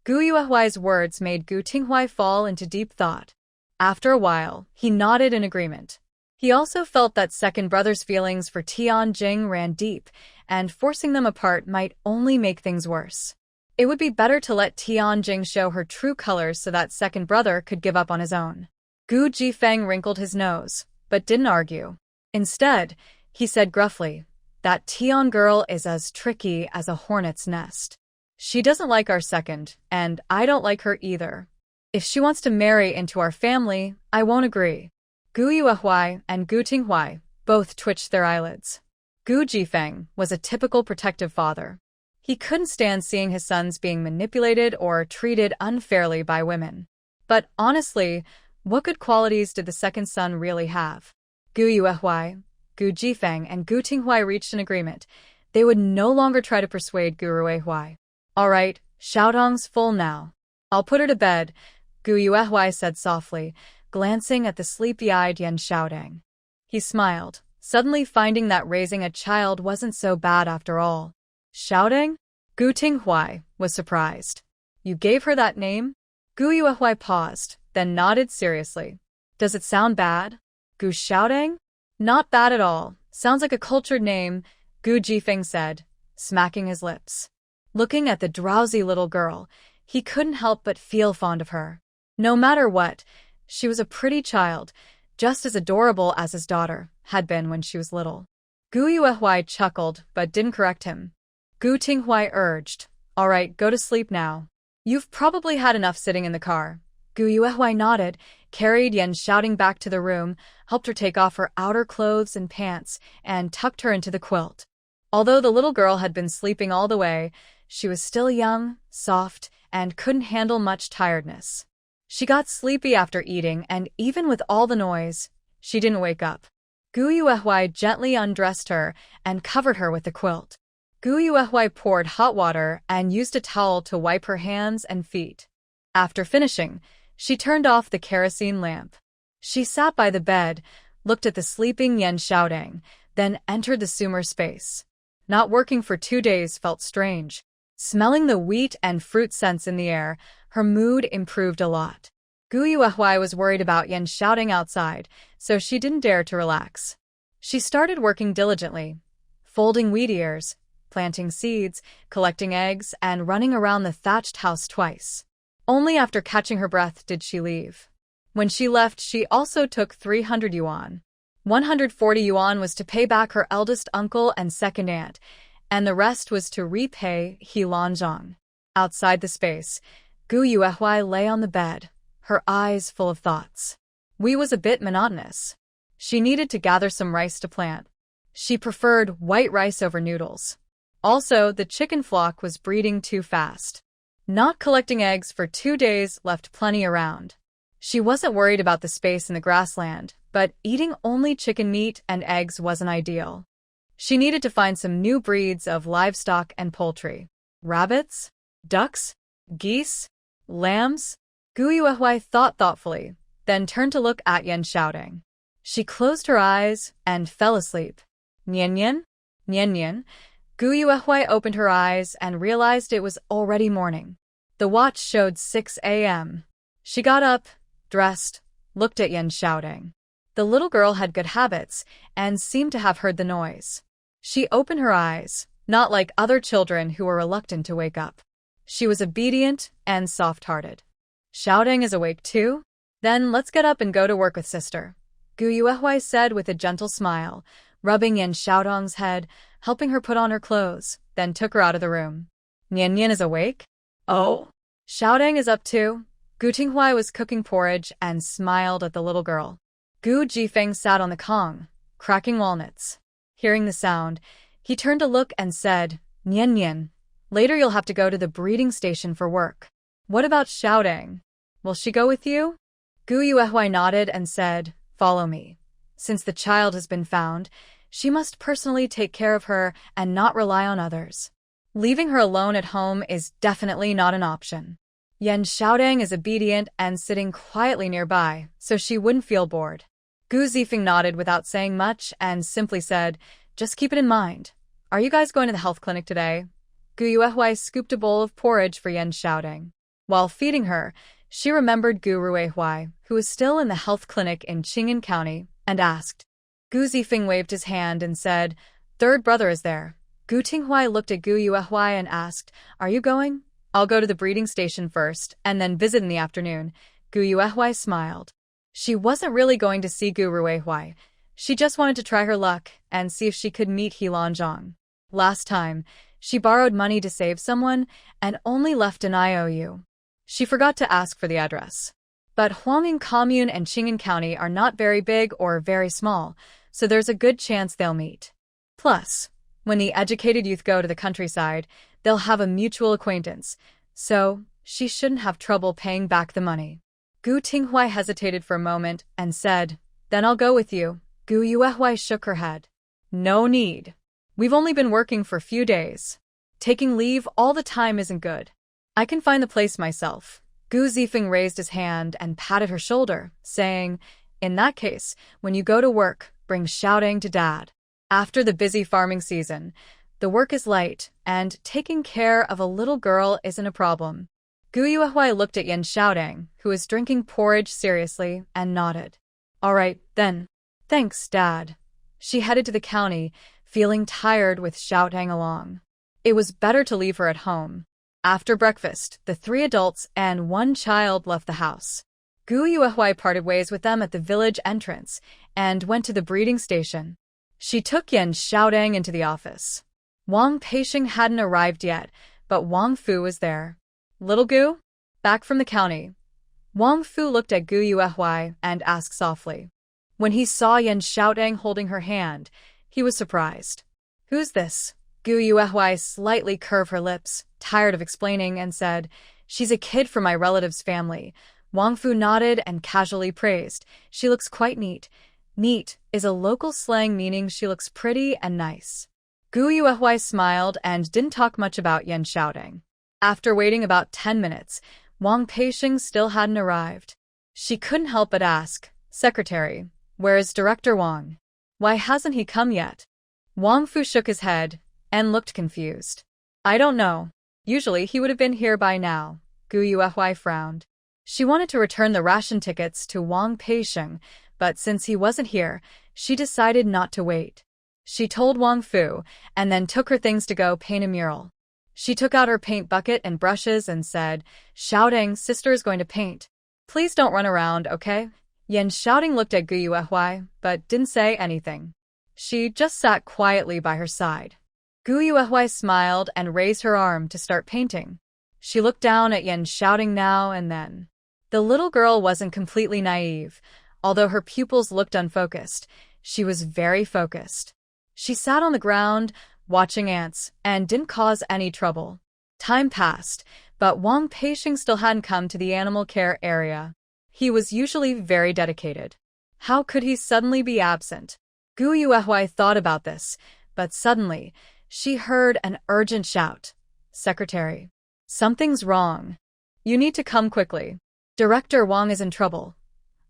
Gu Yuehui's words made Gu Tinghui fall into deep thought. After a while, he nodded in agreement. He also felt that second brother's feelings for Tianjing ran deep, and forcing them apart might only make things worse. It would be better to let Tianjing show her true colors so that second brother could give up on his own. Gu Jifeng wrinkled his nose, but didn't argue. Instead, he said gruffly, that Tian girl is as tricky as a hornet's nest. She doesn't like our second, and I don't like her either. If she wants to marry into our family, I won't agree. Gu Yuehui and Gu Tinghui both twitched their eyelids. Gu Jifeng was a typical protective father. He couldn't stand seeing his sons being manipulated or treated unfairly by women. But honestly, what good qualities did the second son really have? Gu Yuehui, Gu Jifeng, and Gu Tinghui reached an agreement. They would no longer try to persuade Gu Ruihui. All right, Xiaodong's full now. I'll put her to bed, Gu Yuehui said softly, glancing at the sleepy-eyed Yan Xiaodong. He smiled, suddenly finding that raising a child wasn't so bad after all. Xiaodong? Gu Tinghui was surprised. You gave her that name? Gu Yuehui paused, then nodded seriously. Does it sound bad? Gu Xiaodong? Not bad at all. Sounds like a cultured name, Gu Jifeng said, smacking his lips. Looking at the drowsy little girl, he couldn't help but feel fond of her. No matter what, she was a pretty child, just as adorable as his daughter had been when she was little. Gu Yuehui chuckled but didn't correct him. Gu Tinghui urged, all right, go to sleep now. You've probably had enough sitting in the car. Gu Yuehui nodded, carried Yan Xiaodong back to the room, helped her take off her outer clothes and pants, and tucked her into the quilt. Although the little girl had been sleeping all the way, she was still young, soft, and couldn't handle much tiredness. She got sleepy after eating, and even with all the noise, she didn't wake up. Gu Yuehui gently undressed her and covered her with the quilt. Gu Yuehui poured hot water and used a towel to wipe her hands and feet. After finishing, she turned off the kerosene lamp. She sat by the bed, looked at the sleeping Yan Xiaodong, then entered the sumer space. Not working for 2 days felt strange. Smelling the wheat and fruit scents in the air, her mood improved a lot. Gu Yuehui was worried about Yan Xiaodong outside, so she didn't dare to relax. She started working diligently, folding wheat ears, planting seeds, collecting eggs, and running around the thatched house twice. Only after catching her breath did she leave. When she left, she also took 300 yuan. 140 yuan was to pay back her eldest uncle and second aunt, and the rest was to repay He Lanzhang. Outside the space, Gu Yuehui lay on the bed, her eyes full of thoughts. Wee was a bit monotonous. She needed to gather some rice to plant. She preferred white rice over noodles. Also, the chicken flock was breeding too fast. Not collecting eggs for 2 days left plenty around. She wasn't worried about the space in the grassland, but eating only chicken meat and eggs wasn't ideal. She needed to find some new breeds of livestock and poultry. Rabbits? Ducks? Geese? Lambs? Gu Yuehui thought thoughtfully, then turned to look at Yan Xiaodong. She closed her eyes and fell asleep. Nian Nian? Nian Nian? Gu Yuehui opened her eyes and realized it was already morning. The watch showed 6 a.m. She got up, dressed, looked at Yan Xiaodong. The little girl had good habits and seemed to have heard the noise. She opened her eyes, not like other children who were reluctant to wake up. She was obedient and soft-hearted. Xiaodong is awake too? Then let's get up and go to work with sister, Gu Yuehui said with a gentle smile, rubbing Yan Xiaodong's head, helping her put on her clothes, then took her out of the room. Nian Nian is awake? Oh. Xiaodong is up too. Gu Tinghui was cooking porridge and smiled at the little girl. Gu Jifeng sat on the kong, cracking walnuts. Hearing the sound, he turned to look and said, Nian Nian, later you'll have to go to the breeding station for work. What about Xiaodong? Will she go with you? Gu Yuehui nodded and said, "Follow me." Since the child has been found, she must personally take care of her and not rely on others. Leaving her alone at home is definitely not an option. Yan Xiaodang is obedient and sitting quietly nearby, so she wouldn't feel bored. Gu Zifeng nodded without saying much and simply said, "Just keep it in mind. Are you guys going to the health clinic today?" Gu Yuehui scooped a bowl of porridge for Yan Xiaodang. While feeding her, she remembered Gu Ruihui, who was still in the health clinic in Qing'an County, and asked. Gu Zifeng waved his hand and said, "Third brother is there." Gu Tinghui looked at Gu Yuehui and asked, "Are you going?" "I'll go to the breeding station first, and then visit in the afternoon." Gu Yuehui smiled. She wasn't really going to see Gu Ruihui. She just wanted to try her luck and see if she could meet He Lanzhang. Last time, she borrowed money to save someone and only left an IOU. She forgot to ask for the address. But Huangning Commune and Qing'an County are not very big or very small, so there's a good chance they'll meet. Plus, when the educated youth go to the countryside, they'll have a mutual acquaintance, so she shouldn't have trouble paying back the money. Gu Tinghui hesitated for a moment and said, "Then I'll go with you." Gu Yuehui shook her head. "No need. We've only been working for a few days. Taking leave all the time isn't good. I can find the place myself." Gu Zifeng raised his hand and patted her shoulder, saying, "In that case, when you go to work, bring Xiaodang to Dad. After the busy farming season, the work is light, and taking care of a little girl isn't a problem." Gu Yuehui looked at Yan Xiaodang, who was drinking porridge seriously, and nodded. "All right, then. Thanks, Dad." She headed to the county, feeling tired with Xiaodang along. It was better to leave her at home. After breakfast, the 3 adults and 1 child left the house. Gu Yuehui parted ways with them at the village entrance and went to the breeding station. She took Yan Xiaodang into the office. Wang Peixing hadn't arrived yet, but Wang Fu was there. "Little Gu? Back from the county." Wang Fu looked at Gu Yuehui and asked softly. When he saw Yan Xiaodang holding her hand, he was surprised. "Who's this?" Gu Yuehui slightly curved her lips, tired of explaining, and said, "She's a kid from my relative's family." Wang Fu nodded and casually praised, "She looks quite neat." Neat is a local slang meaning she looks pretty and nice. Gu Yuehui smiled and didn't talk much about Yan Xiaodang. After waiting about 10 minutes, Wang Peixing still hadn't arrived. She couldn't help but ask, "Secretary, where is Director Wang? Why hasn't he come yet?" Wang Fu shook his head and looked confused. "I don't know. Usually he would have been here by now." Gu Yuehui frowned. She wanted to return the ration tickets to Wang Peixing, but since he wasn't here, she decided not to wait. She told Wang Fu, and then took her things to go paint a mural. She took out her paint bucket and brushes and said, "Xiaodang, sister is going to paint. Please don't run around, okay?" Yan Xiaodang looked at Gu Yuehui, but didn't say anything. She just sat quietly by her side. Gu Yuehui smiled and raised her arm to start painting. She looked down at Yan Xiaodang now and then. The little girl wasn't completely naive. Although her pupils looked unfocused, she was very focused. She sat on the ground, watching ants, and didn't cause any trouble. Time passed, but Wang Peixing still hadn't come to the animal care area. He was usually very dedicated. How could he suddenly be absent? Gu Yuehui thought about this, but suddenly, she heard an urgent shout. "Secretary, something's wrong. You need to come quickly. Director Wang is in trouble."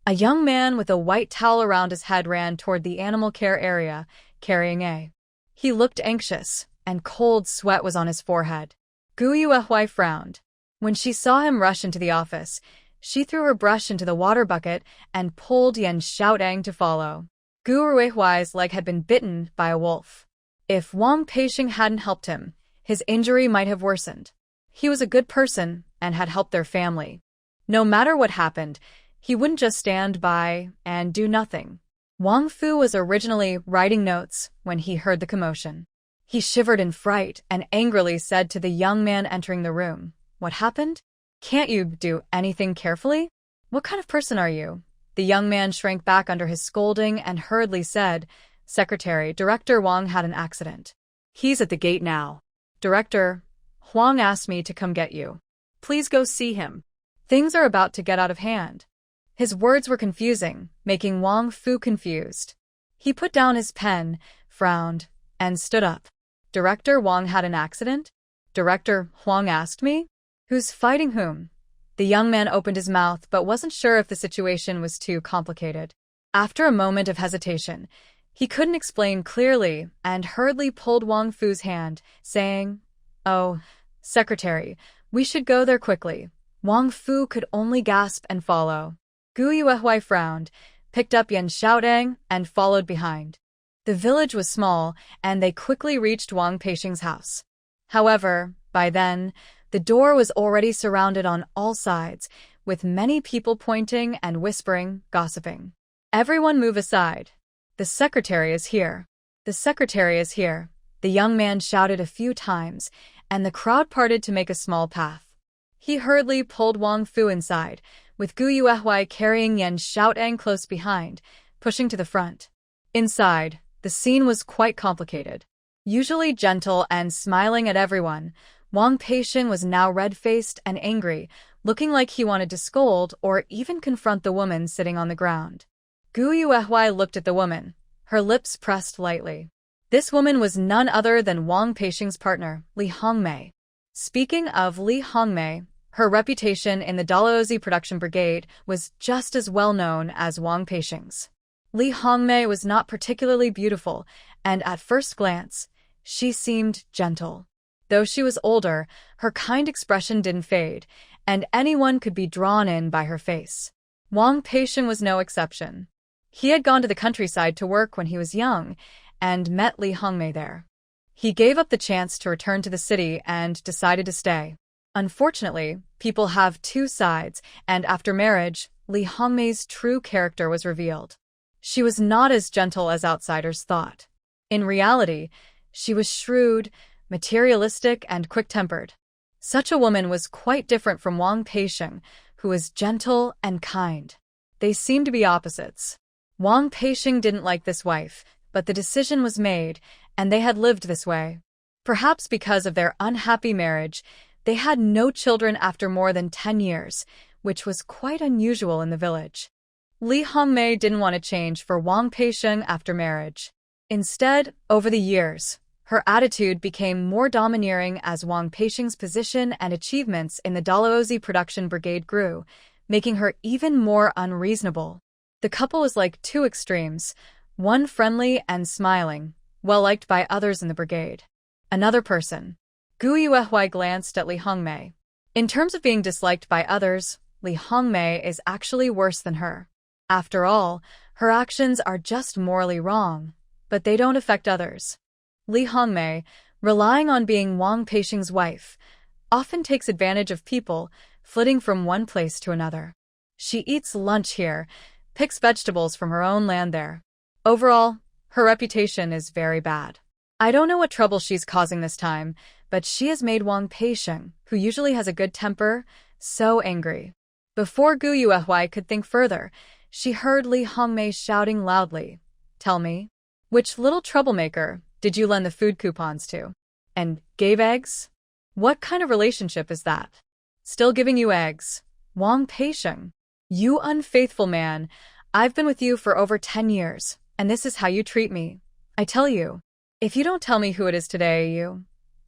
A young man with a white towel around his head ran toward the animal care area, carrying a. He looked anxious, and cold sweat was on his forehead. Gu Yuehui frowned. When she saw him rush into the office, she threw her brush into the water bucket and pulled Yan Xiaodang to follow. Gu Ruihui's leg had been bitten by a wolf. If Wang Peixing hadn't helped him, his injury might have worsened. He was a good person and had helped their family. No matter what happened, he wouldn't just stand by and do nothing. Wang Fu was originally writing notes when he heard the commotion. He shivered in fright and angrily said to the young man entering the room, "What happened? Can't you do anything carefully? What kind of person are you?" The young man shrank back under his scolding and hurriedly said, "Secretary, Director Wang had an accident. He's at the gate now. Director, Huang asked me to come get you. Please go see him. Things are about to get out of hand." His words were confusing, making Wang Fu confused. He put down his pen, frowned, and stood up. Director Wang had an accident? Director Huang asked me? Who's fighting whom? The young man opened his mouth but wasn't sure if the situation was too complicated. After a moment of hesitation, he couldn't explain clearly and hurriedly pulled Wang Fu's hand, saying, "Oh, secretary, we should go there quickly." Wang Fu could only gasp and follow. Gu Yuehui frowned, picked up Yan Xiaodang, and followed behind. The village was small, and they quickly reached Wang Peixing's house. However, by then, the door was already surrounded on all sides, with many people pointing and whispering, gossiping. "Everyone move aside. The secretary is here. The secretary is here." The young man shouted a few times, and the crowd parted to make a small path. He hurriedly pulled Wang Fu inside, with Gu Yuehui carrying Yan Xiaodang close behind, pushing to the front. Inside, the scene was quite complicated. Usually gentle and smiling at everyone, Wang Peixing was now red-faced and angry, looking like he wanted to scold or even confront the woman sitting on the ground. Gu Yuehui looked at the woman, her lips pressed lightly. This woman was none other than Wang Peixing's partner, Li Hongmei. Speaking of Li Hongmei, her reputation in the Dalhousie production brigade was just as well known as Wang Peixing's. Li Hongmei was not particularly beautiful, and at first glance, she seemed gentle. Though she was older, her kind expression didn't fade, and anyone could be drawn in by her face. Wang Peixing was no exception. He had gone to the countryside to work when he was young, and met Li Hongmei there. He gave up the chance to return to the city and decided to stay. Unfortunately, people have two sides, and after marriage, Li Hongmei's true character was revealed. She was not as gentle as outsiders thought. In reality, she was shrewd, materialistic, and quick-tempered. Such a woman was quite different from Wang Peixing, who was gentle and kind. They seemed to be opposites. Wang Peixing didn't like this wife, but the decision was made, and they had lived this way. Perhaps because of their unhappy marriage, they had no children after more than 10 years, which was quite unusual in the village. Li Hongmei didn't want to change for Wang Peixing after marriage. Instead, over the years, her attitude became more domineering as Wang Peixing's position and achievements in the Dalhousie production brigade grew, making her even more unreasonable. The couple was like two extremes, one friendly and smiling, well-liked by others in the brigade. Another person. Gu Yuehui glanced at Li Hongmei. In terms of being disliked by others, Li Hongmei is actually worse than her. After all, her actions are just morally wrong, but they don't affect others. Li Hongmei, relying on being Wang Peixing's wife, often takes advantage of people, flitting from one place to another. She eats lunch here, picks vegetables from her own land there. Overall, her reputation is very bad. I don't know what trouble she's causing this time, but she has made Wang Peixing, who usually has a good temper, so angry. Before Gu Yuehui could think further, she heard Li Hongmei shouting loudly, "Tell me, which little troublemaker did you lend the food coupons to? And gave eggs? What kind of relationship is that? Still giving you eggs? Wang Peixing, you unfaithful man, I've been with you for over 10 years, and this is how you treat me. I tell you, if you don't tell me who it is today,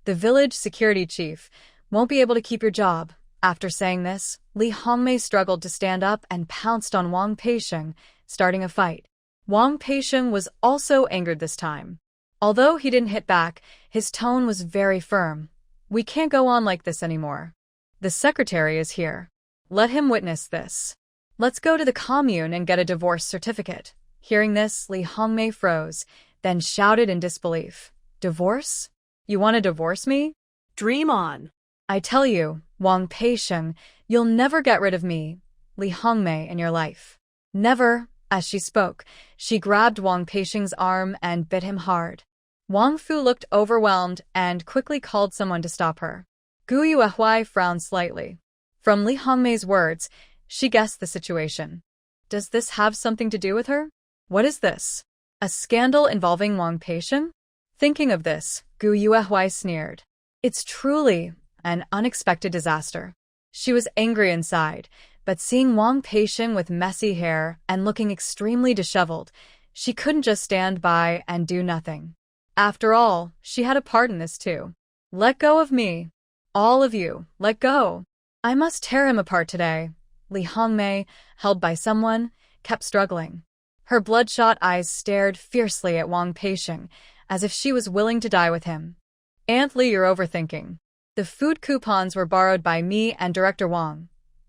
the village security chief, won't be able to keep your job." After saying this, Li Hongmei struggled to stand up and pounced on Wang Peixing, starting a fight. Wang Peixing was also angered this time. Although he didn't hit back, his tone was very firm. "We can't go on like this anymore. The secretary is here. Let him witness this. Let's go to the commune and get a divorce certificate." Hearing this, Li Hongmei froze, then shouted in disbelief, "Divorce? You want to divorce me? Dream on. I tell you, Wang Peixing, you'll never get rid of me, Li Hongmei, in your life. Never." As she spoke, she grabbed Wang Peixing's arm and bit him hard. Wang Fu looked overwhelmed and quickly called someone to stop her. Gu Yuehui frowned slightly. From Li Hongmei's words, she guessed the situation. Does this have something to do with her? What is this? A scandal involving Wang Peixing? Thinking of this, Gu Yuehui sneered. It's truly an unexpected disaster. She was angry inside, But seeing Wang Peixiong with messy hair and looking extremely disheveled, she couldn't just stand by and do nothing. After all, she had a part in this too. Let go of me. All of you, let go. I must tear him apart today. Li Hongmei, held by someone, kept struggling. Her bloodshot eyes stared fiercely at Wang Peixiong, as if she was willing to die with him. Aunt Li, you're overthinking. The food coupons were borrowed by me and Director Wang,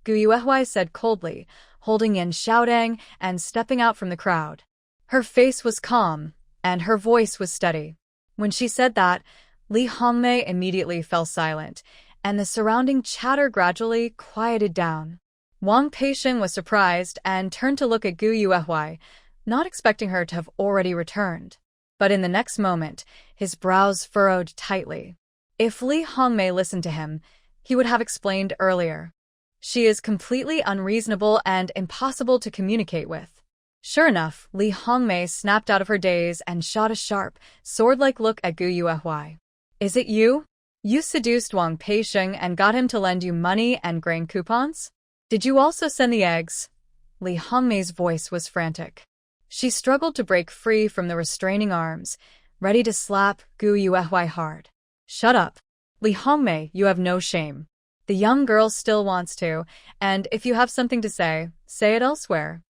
Gu Yuehui said coldly, holding in Xiaodang and stepping out from the crowd. Her face was calm, and her voice was steady. When she said that, Li Hongmei immediately fell silent, and the surrounding chatter gradually quieted down. Wang Peixiong was surprised and turned to look at Gu Yuehui, not expecting her to have already returned. But in the next moment, his brows furrowed tightly. If Li Hongmei listened to him, he would have explained earlier. She is completely unreasonable and impossible to communicate with. Sure enough, Li Hongmei snapped out of her daze and shot a sharp, sword-like look at Gu Yuehui. Is it you? You seduced Wang Peixiong and got him to lend you money and grain coupons? Did you also send the eggs? Li Hongmei's voice was frantic. She struggled to break free from the restraining arms, ready to slap Gu Yuehui hard. Shut up. Li Hongmei, you have no shame. The young girl still wants to, and if you have something to say it elsewhere.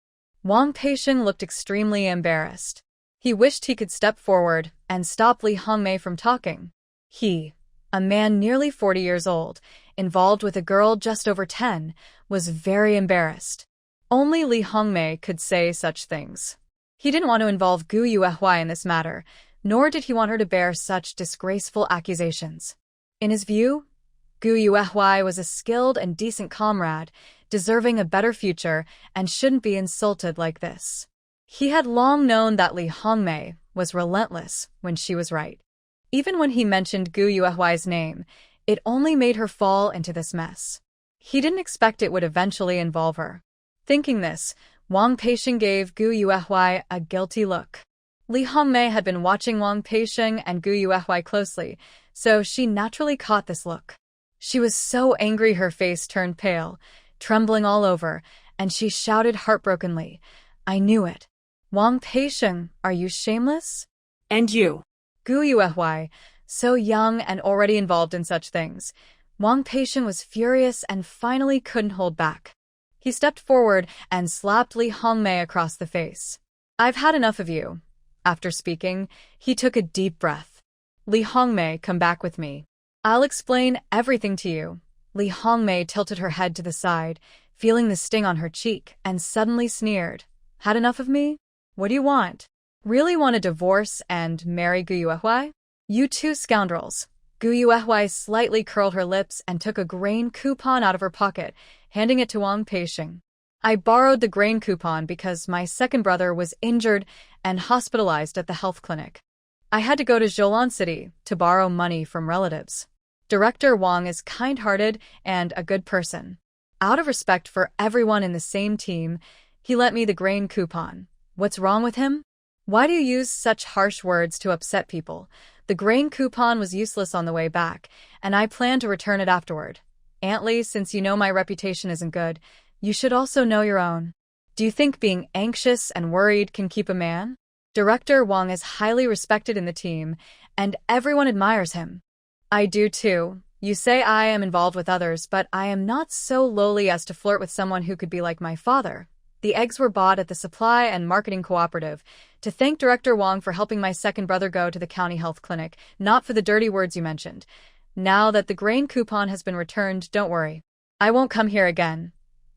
Wang Peixiong looked extremely embarrassed. He wished he could step forward and stop Li Hongmei from talking. He, a man nearly 40 years old, involved with a girl just over 10, was very embarrassed. Only Li Hongmei could say such things. He didn't want to involve Gu Yuehui in this matter, nor did he want her to bear such disgraceful accusations. In his view, Gu Yuehui was a skilled and decent comrade, deserving a better future, and shouldn't be insulted like this. He had long known that Li Hongmei was relentless when she was right. Even when he mentioned Gu Yuehui's name, it only made her fall into this mess. He didn't expect it would eventually involve her. Thinking this, Wang Peixiong gave Gu Yuehui a guilty look. Li Hongmei had been watching Wang Peixiong and Gu Yuehui closely, so she naturally caught this look. She was so angry her face turned pale, trembling all over, and she shouted heartbrokenly, I knew it. Wang Peixiong, are you shameless? And you? Gu Yuehui, so young and already involved in such things. Wang Peixiong was furious and finally couldn't hold back. He stepped forward and slapped Li Hongmei across the face. I've had enough of you. After speaking, he took a deep breath. Li Hongmei, come back with me. I'll explain everything to you. Li Hongmei tilted her head to the side, feeling the sting on her cheek, and suddenly sneered. Had enough of me? What do you want? Really want a divorce and marry Gu Yuehui? You two scoundrels. Gu Yuehui slightly curled her lips and took a grain coupon out of her pocket, handing it to Wang Peixiong. I borrowed the grain coupon because my second brother was injured and hospitalized at the health clinic. I had to go to Zholan City to borrow money from relatives. Director Wang is kind-hearted and a good person. Out of respect for everyone in the same team, he lent me the grain coupon. What's wrong with him? Why do you use such harsh words to upset people? The grain coupon was useless on the way back, and I plan to return it afterward. Aunt Li, since you know my reputation isn't good, you should also know your own. Do you think being anxious and worried can keep a man? Director Wang is highly respected in the team, and everyone admires him. I do too. You say I am involved with others, but I am not so lowly as to flirt with someone who could be like my father. The eggs were bought at the Supply and Marketing Cooperative to thank Director Wang for helping my second brother go to the county health clinic, not for the dirty words you mentioned. Now that the grain coupon has been returned, don't worry. I won't come here again.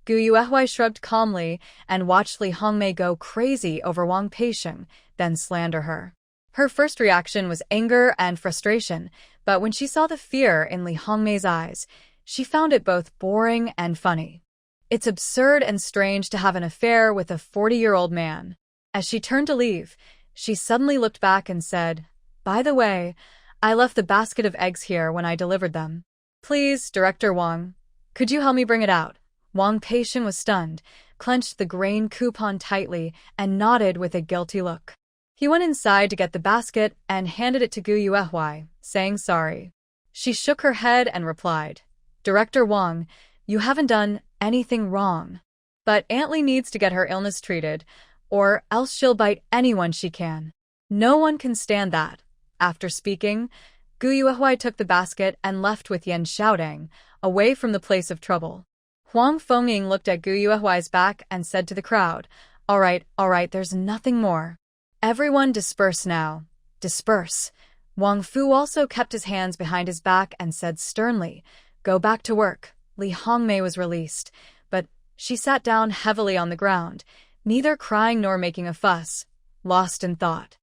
Gu Yuehui shrugged calmly and watched Li Hongmei go crazy over Wang Peixiong, then slander her. Her first reaction was anger and frustration, but when she saw the fear in Li Hongmei's eyes, she found it both boring and funny. It's absurd and strange to have an affair with a 40-year-old man. As she turned to leave, she suddenly looked back and said, By the way, I left the basket of eggs here when I delivered them. Please, Director Wang, could you help me bring it out? Wang Peixiong was stunned, clenched the grain coupon tightly, and nodded with a guilty look. He went inside to get the basket and handed it to Gu Yuehui, saying sorry. She shook her head and replied, Director Wang, You haven't done anything wrong. But Aunt Lee needs to get her illness treated, or else she'll bite anyone she can. No one can stand that. After speaking, Gu Yuehui took the basket and left with Yan Xiaodang, away from the place of trouble. Huang Fengying looked at Gu Yuehui's back and said to the crowd, all right, there's nothing more. Everyone disperse now. Disperse. Wang Fu also kept his hands behind his back and said sternly, go back to work. Li Hongmei was released, but she sat down heavily on the ground, neither crying nor making a fuss, lost in thought.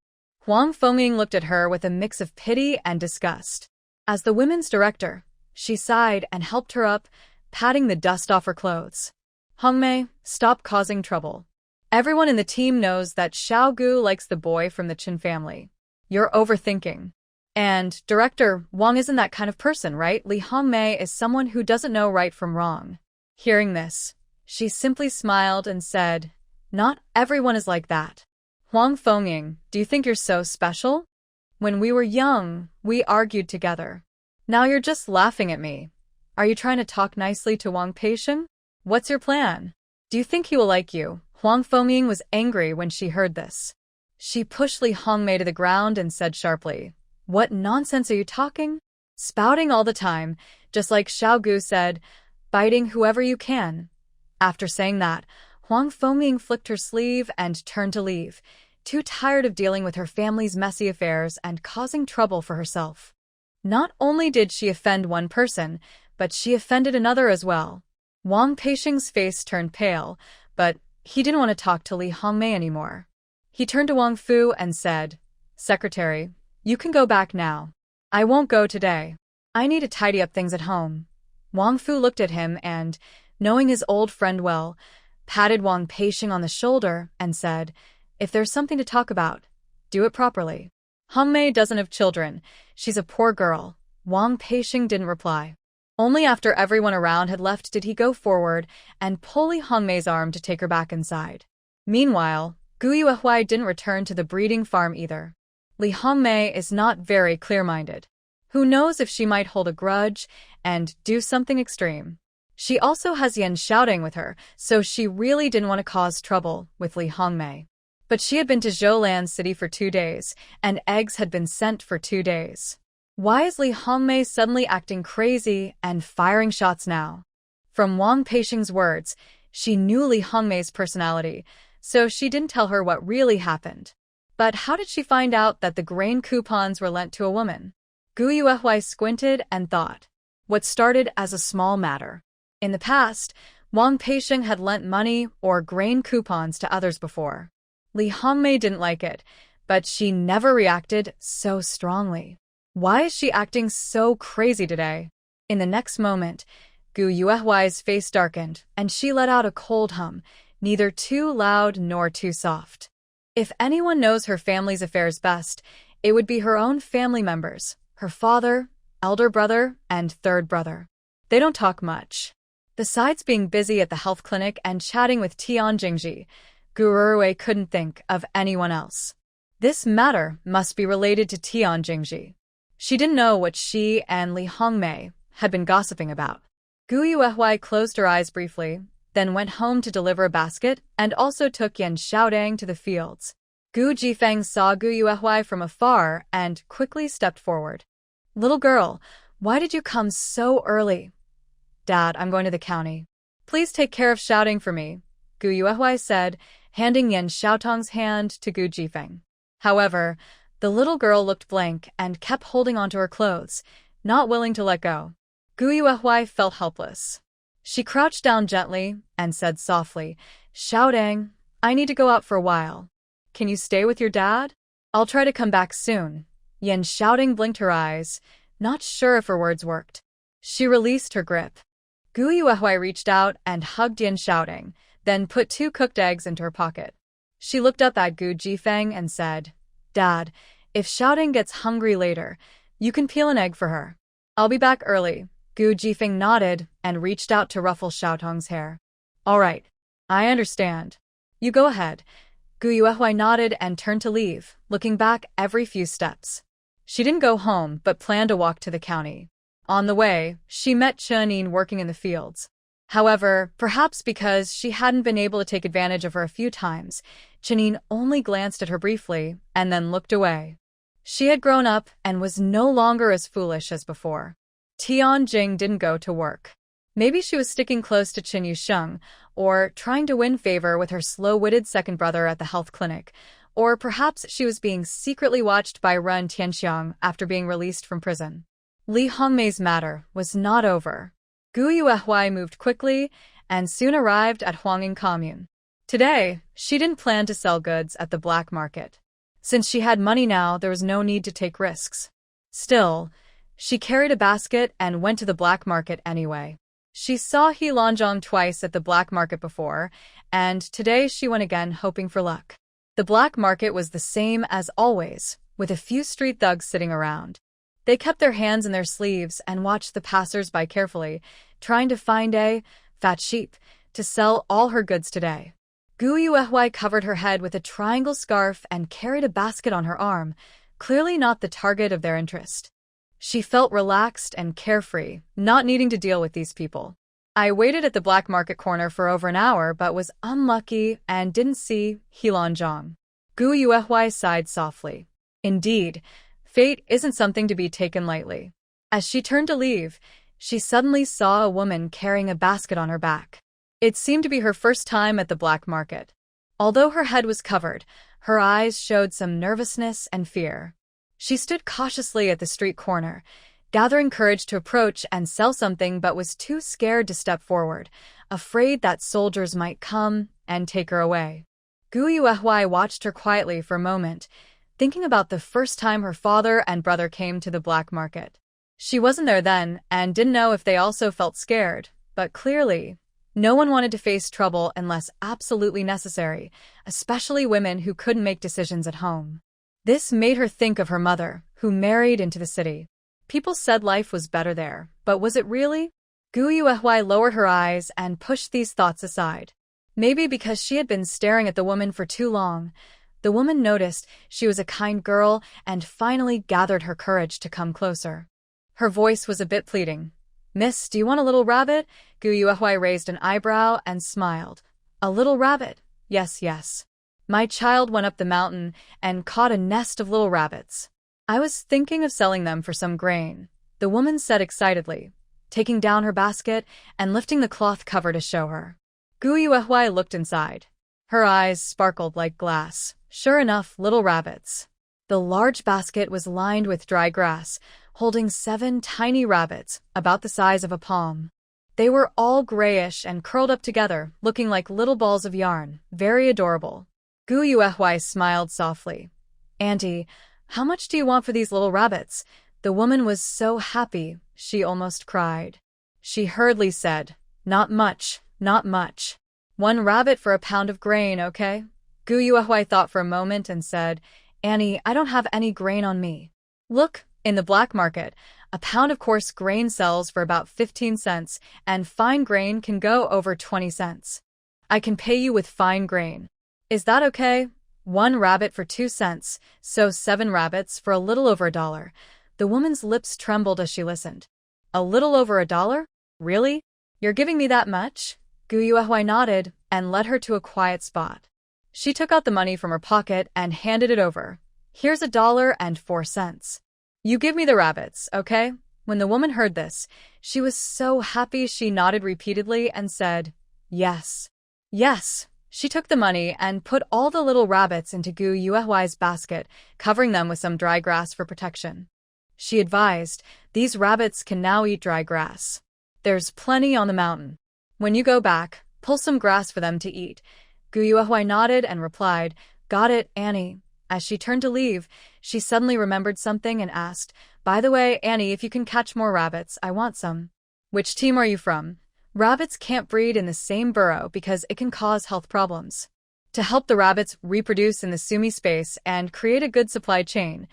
Huang Fengying looked at her with a mix of pity and disgust. As the women's director, she sighed and helped her up, patting the dust off her clothes. Hongmei, stop causing trouble. Everyone in the team knows that Xiao Gu likes the boy from the Chen family. You're overthinking. And, Director, Wang isn't that kind of person, right? Li Hongmei is someone who doesn't know right from wrong. Hearing this, she simply smiled and said, not everyone is like that. Huang Fengying, do you think you're so special? When we were young, we argued together. Now you're just laughing at me. Are you trying to talk nicely to Wang Peixiang? What's your plan? Do you think he will like you? Huang Fengying was angry when she heard this. She pushed Li Hongmei to the ground and said sharply, what nonsense are you talking? Spouting all the time, just like Xiao Gu said, biting whoever you can. After saying that, Huang Fengying flicked her sleeve and turned to leave, too tired of dealing with her family's messy affairs and causing trouble for herself. Not only did she offend one person, but she offended another as well. Wang Peixiang's face turned pale, but he didn't want to talk to Li Hongmei anymore. He turned to Wang Fu and said, Secretary, you can go back now. I won't go today. I need to tidy up things at home. Wang Fu looked at him and, knowing his old friend well, patted Wang Peixiang on the shoulder and said, if there's something to talk about, do it properly. Hongmei doesn't have children. She's a poor girl. Wang Peixiang didn't reply. Only after everyone around had left did he go forward and pull Li Hongmei's arm to take her back inside. Meanwhile, Gu Yuehui didn't return to the breeding farm either. Li Hongmei is not very clear-minded. Who knows if she might hold a grudge and do something extreme. She also has Yan Xiaodang with her, so she really didn't want to cause trouble with Li Hongmei. But she had been to Zhoulan City for 2 days, and eggs had been sent for 2 days. Why is Li Hongmei suddenly acting crazy and firing shots now? From Wang Peixiang's words, she knew Li Hongmei's personality, so she didn't tell her what really happened. But how did she find out that the grain coupons were lent to a woman? Gu Yuehui squinted and thought. What started as a small matter. In the past, Wang Peixiang had lent money or grain coupons to others before. Li Hongmei didn't like it, but she never reacted so strongly. Why is she acting so crazy today? In the next moment, Gu Yuehui's face darkened, and she let out a cold hum, neither too loud nor too soft. If anyone knows her family's affairs best, it would be her own family members, her father, elder brother, and third brother. They don't talk much. Besides being busy at the health clinic and chatting with Tian Jingji, Gu Ruwei couldn't think of anyone else. This matter must be related to Tian Jingji. She didn't know what she and Li Hongmei had been gossiping about. Gu Yuehui closed her eyes briefly, then went home to deliver a basket and also took Yan Xiaodang to the fields. Gu Jifeng saw Gu Yuehui from afar and quickly stepped forward. Little girl, why did you come so early? Dad, I'm going to the county. Please take care of Xiaodang for me, Gu Yuehui said, handing Yan Xiaotong's hand to Gu Jifeng. However, the little girl looked blank and kept holding onto her clothes, not willing to let go. Gu Yuehui felt helpless. She crouched down gently and said softly, Xiaodang, I need to go out for a while. Can you stay with your dad? I'll try to come back soon. Yan Xiaodang blinked her eyes, not sure if her words worked. She released her grip. Gu Yuehui reached out and hugged Yan Xiaodang, then put 2 cooked eggs into her pocket. She looked up at Gu Jifeng and said, Dad, if Xiaodang gets hungry later, you can peel an egg for her. I'll be back early. Gu Jifeng nodded and reached out to ruffle Xiaotong's hair. All right, I understand. You go ahead. Gu Yuehui nodded and turned to leave, looking back every few steps. She didn't go home but planned to walk to the county. On the way, she met Chen Yin working in the fields. However, perhaps because she hadn't been able to take advantage of her a few times, Janine only glanced at her briefly and then looked away. She had grown up and was no longer as foolish as before. Tian Jing didn't go to work. Maybe she was sticking close to Qin Yusheng, or trying to win favor with her slow-witted second brother at the health clinic, or perhaps she was being secretly watched by Ren Tianxiang after being released from prison. Li Hongmei's matter was not over. Gu Yuehui moved quickly and soon arrived at Huanging Commune. Today, she didn't plan to sell goods at the black market. Since she had money now, there was no need to take risks. Still, she carried a basket and went to the black market anyway. She saw He Lanzhong twice at the black market before, and today she went again hoping for luck. The black market was the same as always, with a few street thugs sitting around. They kept their hands in their sleeves and watched the passers-by carefully, trying to find a fat sheep to sell all her goods today. Gu Yuehui covered her head with a triangle scarf and carried a basket on her arm, clearly not the target of their interest. She felt relaxed and carefree, not needing to deal with these people. I waited at the black market corner for over an hour but was unlucky and didn't see He Lanzhong. Gu Yuehui sighed softly. Indeed, fate isn't something to be taken lightly. As she turned to leave, she suddenly saw a woman carrying a basket on her back. It seemed to be her first time at the black market. Although her head was covered, her eyes showed some nervousness and fear. She stood cautiously at the street corner, gathering courage to approach and sell something but was too scared to step forward, afraid that soldiers might come and take her away. Gu Yuehui watched her quietly for a moment, thinking about the first time her father and brother came to the black market. She wasn't there then and didn't know if they also felt scared, but clearly, no one wanted to face trouble unless absolutely necessary, especially women who couldn't make decisions at home. This made her think of her mother, who married into the city. People said life was better there, but was it really? Gu Yuehui lowered her eyes and pushed these thoughts aside. Maybe because she had been staring at the woman for too long. The woman noticed she was a kind girl and finally gathered her courage to come closer. Her voice was a bit pleading. "Miss, do you want a little rabbit?" Gu Yuehui raised an eyebrow and smiled. "A little rabbit? Yes, yes. My child went up the mountain and caught a nest of little rabbits. I was thinking of selling them for some grain," the woman said excitedly, taking down her basket and lifting the cloth cover to show her. Gu Yuehui looked inside. Her eyes sparkled like glass. Sure enough, little rabbits. The large basket was lined with dry grass, holding 7 tiny rabbits, about the size of a palm. They were all grayish and curled up together, looking like little balls of yarn, very adorable. Gu Yuehui smiled softly. "Auntie, how much do you want for these little rabbits?" The woman was so happy, she almost cried. She hurriedly said, "Not much, not much. 1 rabbit for a pound of grain, okay?" Gu Yuehui thought for a moment and said, "Annie, I don't have any grain on me." "Look, in the black market, a pound of coarse grain sells for about 15 cents, and fine grain can go over 20 cents. I can pay you with fine grain. Is that okay? 1 rabbit for 2 cents, so 7 rabbits for a little over $1. The woman's lips trembled as she listened. "A little over $1? Really? You're giving me that much?" Gu Yuehui nodded and led her to a quiet spot. She took out the money from her pocket and handed it over. "Here's $1.04. You give me the rabbits, okay?" When the woman heard this, she was so happy she nodded repeatedly and said, "Yes. Yes." She took the money and put all the little rabbits into Gu Yuehui's basket, covering them with some dry grass for protection. She advised, "These rabbits can now eat dry grass. There's plenty on the mountain. When you go back, pull some grass for them to eat." Gu Yuehui nodded and replied, "Got it, Annie." As she turned to leave, she suddenly remembered something and asked, "By the way, Annie, if you can catch more rabbits, I want some." "Which team are you from?" "Rabbits can't breed in the same burrow because it can cause health problems. To help the rabbits reproduce in the Sumi space and create a good supply chain,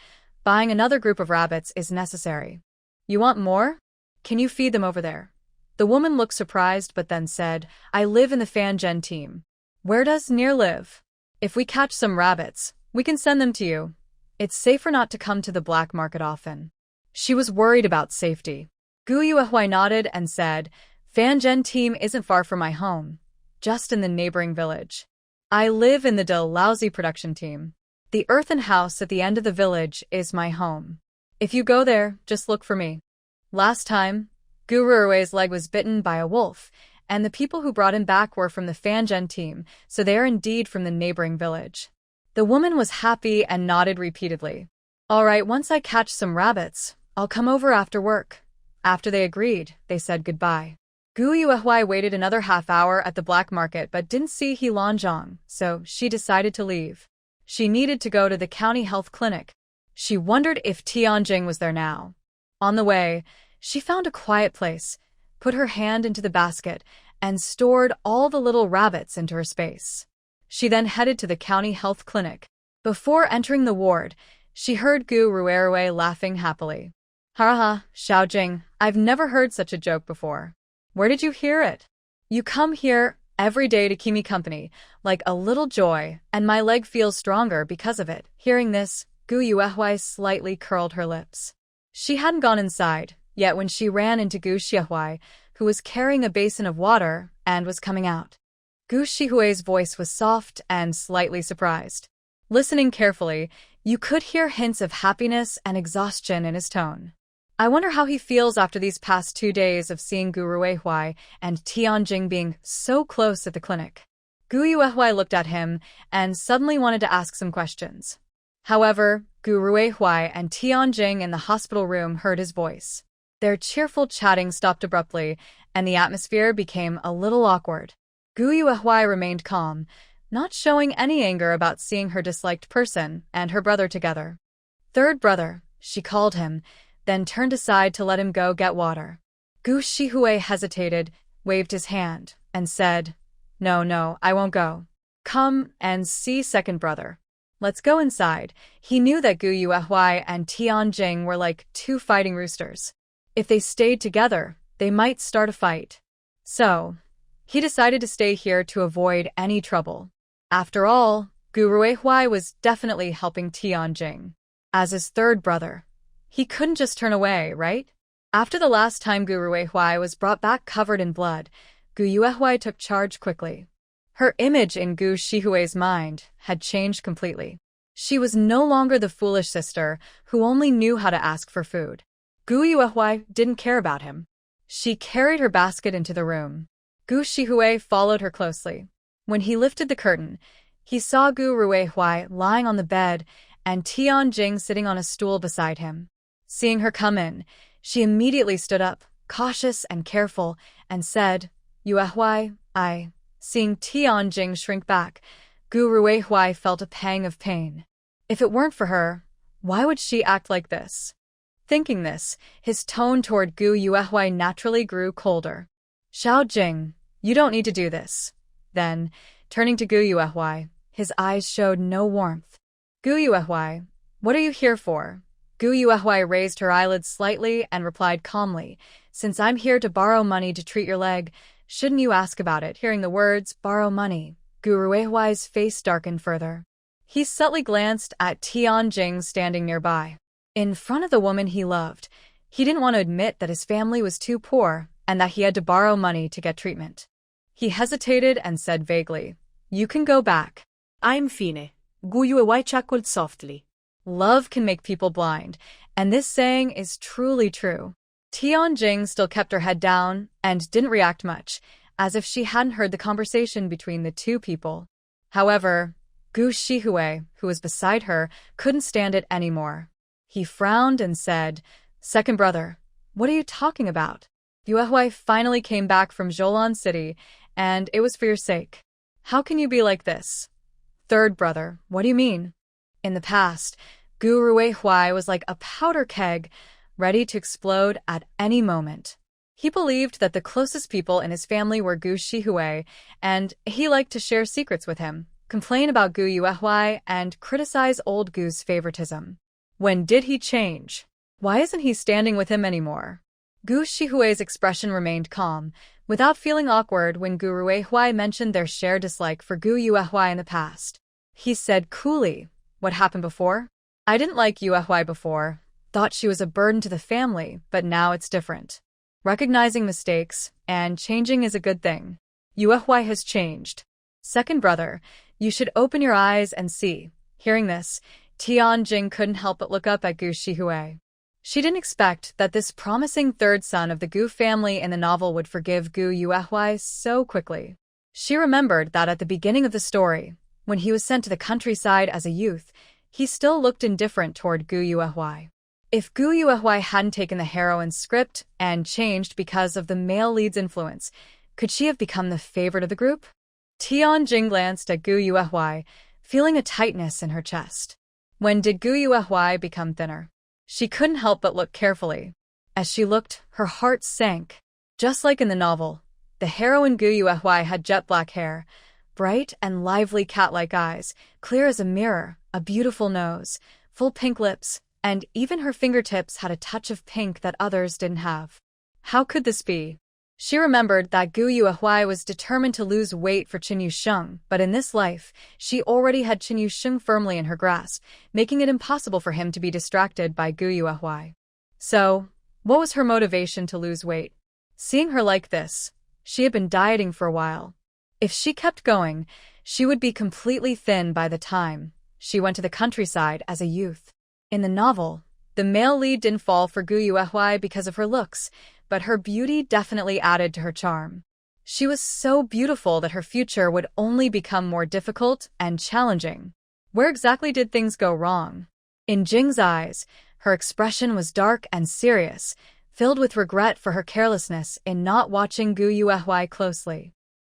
buying another group of rabbits is necessary." "You want more? Can you feed them over there?" The woman looked surprised but then said, "I live in the Fanzhen team." "Where does Near live? If we catch some rabbits, we can send them to you. It's safer not to come to the black market often." She was worried about safety. Gu Yuehui nodded and said, Fanzhen team isn't far from my home, just in the neighboring village. I live in the Dalhousie production team. The earthen house at the end of the village is my home. If you go there, just look for me. Last time, Guru Rui's leg was bitten by a wolf, and the people who brought him back were from the Fanzhen team, so they are indeed from the neighboring village. The woman was happy and nodded repeatedly. All right, once I catch some rabbits, I'll come over after work. After they agreed, they said goodbye. Gu Yuehui waited another half-hour at the black market but didn't see He Lanzhong, so she decided to leave. She needed to go to the county health clinic. She wondered if Tianjing was there now. On the way, she found a quiet place, put her hand into the basket, and stored all the little rabbits into her space. She then headed to the county health clinic. Before entering the ward, she heard Gu Ruerue laughing happily. Haha, Xiaojing, I've never heard such a joke before. Where did you hear it? You come here every day to keep me company, like a little joy, and my leg feels stronger because of it. Hearing this, Gu Yuehui slightly curled her lips. She hadn't gone inside, yet when she ran into Gu Shihui, who was carrying a basin of water and was coming out. Gu Shihui's voice was soft and slightly surprised. Listening carefully, you could hear hints of happiness and exhaustion in his tone. I wonder how he feels after these past 2 days of seeing Gu Ruehui and Tianjing being so close at the clinic. Gu Yuehui looked at him and suddenly wanted to ask some questions. However, Gu Ruehui and Tianjing in the hospital room heard his voice. Their cheerful chatting stopped abruptly, and the atmosphere became a little awkward. Gu Yuehui remained calm, not showing any anger about seeing her disliked person and her brother together. Third brother, she called him, then turned aside to let him go get water. Gu Shihui hesitated, waved his hand, and said, No, I won't go. Come and see second brother. Let's go inside. He knew that Gu Yuehui and Tianjing were like 2 fighting roosters. If they stayed together, they might start a fight. So, he decided to stay here to avoid any trouble. After all, Gu Ruehui was definitely helping Tianjing. As his third brother, he couldn't just turn away, right? After the last time Gu Ruehui was brought back covered in blood, Gu Yuehui took charge quickly. Her image in Gu Shihui's mind had changed completely. She was no longer the foolish sister who only knew how to ask for food. Gu Yuehui didn't care about him. She carried her basket into the room. Gu Shihui followed her closely. When he lifted the curtain, he saw Gu Ruehui lying on the bed and Tianjing sitting on a stool beside him. Seeing her come in, she immediately stood up, cautious and careful, and said, Yuehui, I. Seeing Tianjing shrink back, Gu Ruehui felt a pang of pain. If it weren't for her, why would she act like this? Thinking this, his tone toward Gu Yuehui naturally grew colder. Xiaojing, you don't need to do this. Then, turning to Gu Yuehui, his eyes showed no warmth. Gu Yuehui, what are you here for? Gu Yuehui raised her eyelids slightly and replied calmly, Since I'm here to borrow money to treat your leg, shouldn't you ask about it? Hearing the words, borrow money, Gu Ruehui's face darkened further. He subtly glanced at Tianjing standing nearby. In front of the woman he loved, he didn't want to admit that his family was too poor and that he had to borrow money to get treatment. He hesitated and said vaguely, You can go back. I'm fine. Gu Yuehui chuckled softly. Love can make people blind, and this saying is truly true. Tianjing still kept her head down and didn't react much, as if she hadn't heard the conversation between the two people. However, Gu Shihui, who was beside her, couldn't stand it anymore. He frowned and said, Second brother, what are you talking about? Yuehui finally came back from Zholan City, and it was for your sake. How can you be like this? Third brother, what do you mean? In the past, Gu Ruehui was like a powder keg, ready to explode at any moment. He believed that the closest people in his family were Gu Shihui, and he liked to share secrets with him, complain about Gu Yuehui, and criticize old Gu's favoritism. When did he change? Why isn't he standing with him anymore? Gu Shihui's expression remained calm, without feeling awkward when Gu Ruehui mentioned their shared dislike for Gu Yuehui in the past. He said coolly, What happened before? I didn't like Yuehui before, thought she was a burden to the family, but now it's different. Recognizing mistakes and changing is a good thing. Yuehua has changed. Second brother, you should open your eyes and see. Hearing this, Tianjing couldn't help but look up at Gu Shihui. She didn't expect that this promising third son of the Gu family in the novel would forgive Gu Yuehua so quickly. She remembered that at the beginning of the story, when he was sent to the countryside as a youth, he still looked indifferent toward Gu Yuehua. If Gu Yuehua hadn't taken the heroine's script and changed because of the male lead's influence, could she have become the favorite of the group? Tianjing glanced at Gu Yuehua, feeling a tightness in her chest. When did Gu Yuehua become thinner? She couldn't help but look carefully. As she looked, her heart sank. Just like in the novel, the heroine Gu Yuehua had jet black hair, bright and lively cat-like eyes, clear as a mirror, a beautiful nose, full pink lips, and even her fingertips had a touch of pink that others didn't have. How could this be? She remembered that Gu Yuehua was determined to lose weight for Qin Yusheng, but in this life, she already had Qin Yusheng firmly in her grasp, making it impossible for him to be distracted by Gu Yuehua. So, what was her motivation to lose weight? Seeing her like this, she had been dieting for a while. If she kept going, she would be completely thin by the time she went to the countryside as a youth. In the novel, the male lead didn't fall for Gu Yuehua because of her looks, but her beauty definitely added to her charm. She was so beautiful that her future would only become more difficult and challenging. Where exactly did things go wrong? In Jing's eyes, her expression was dark and serious, filled with regret for her carelessness in not watching Gu Yuehua closely.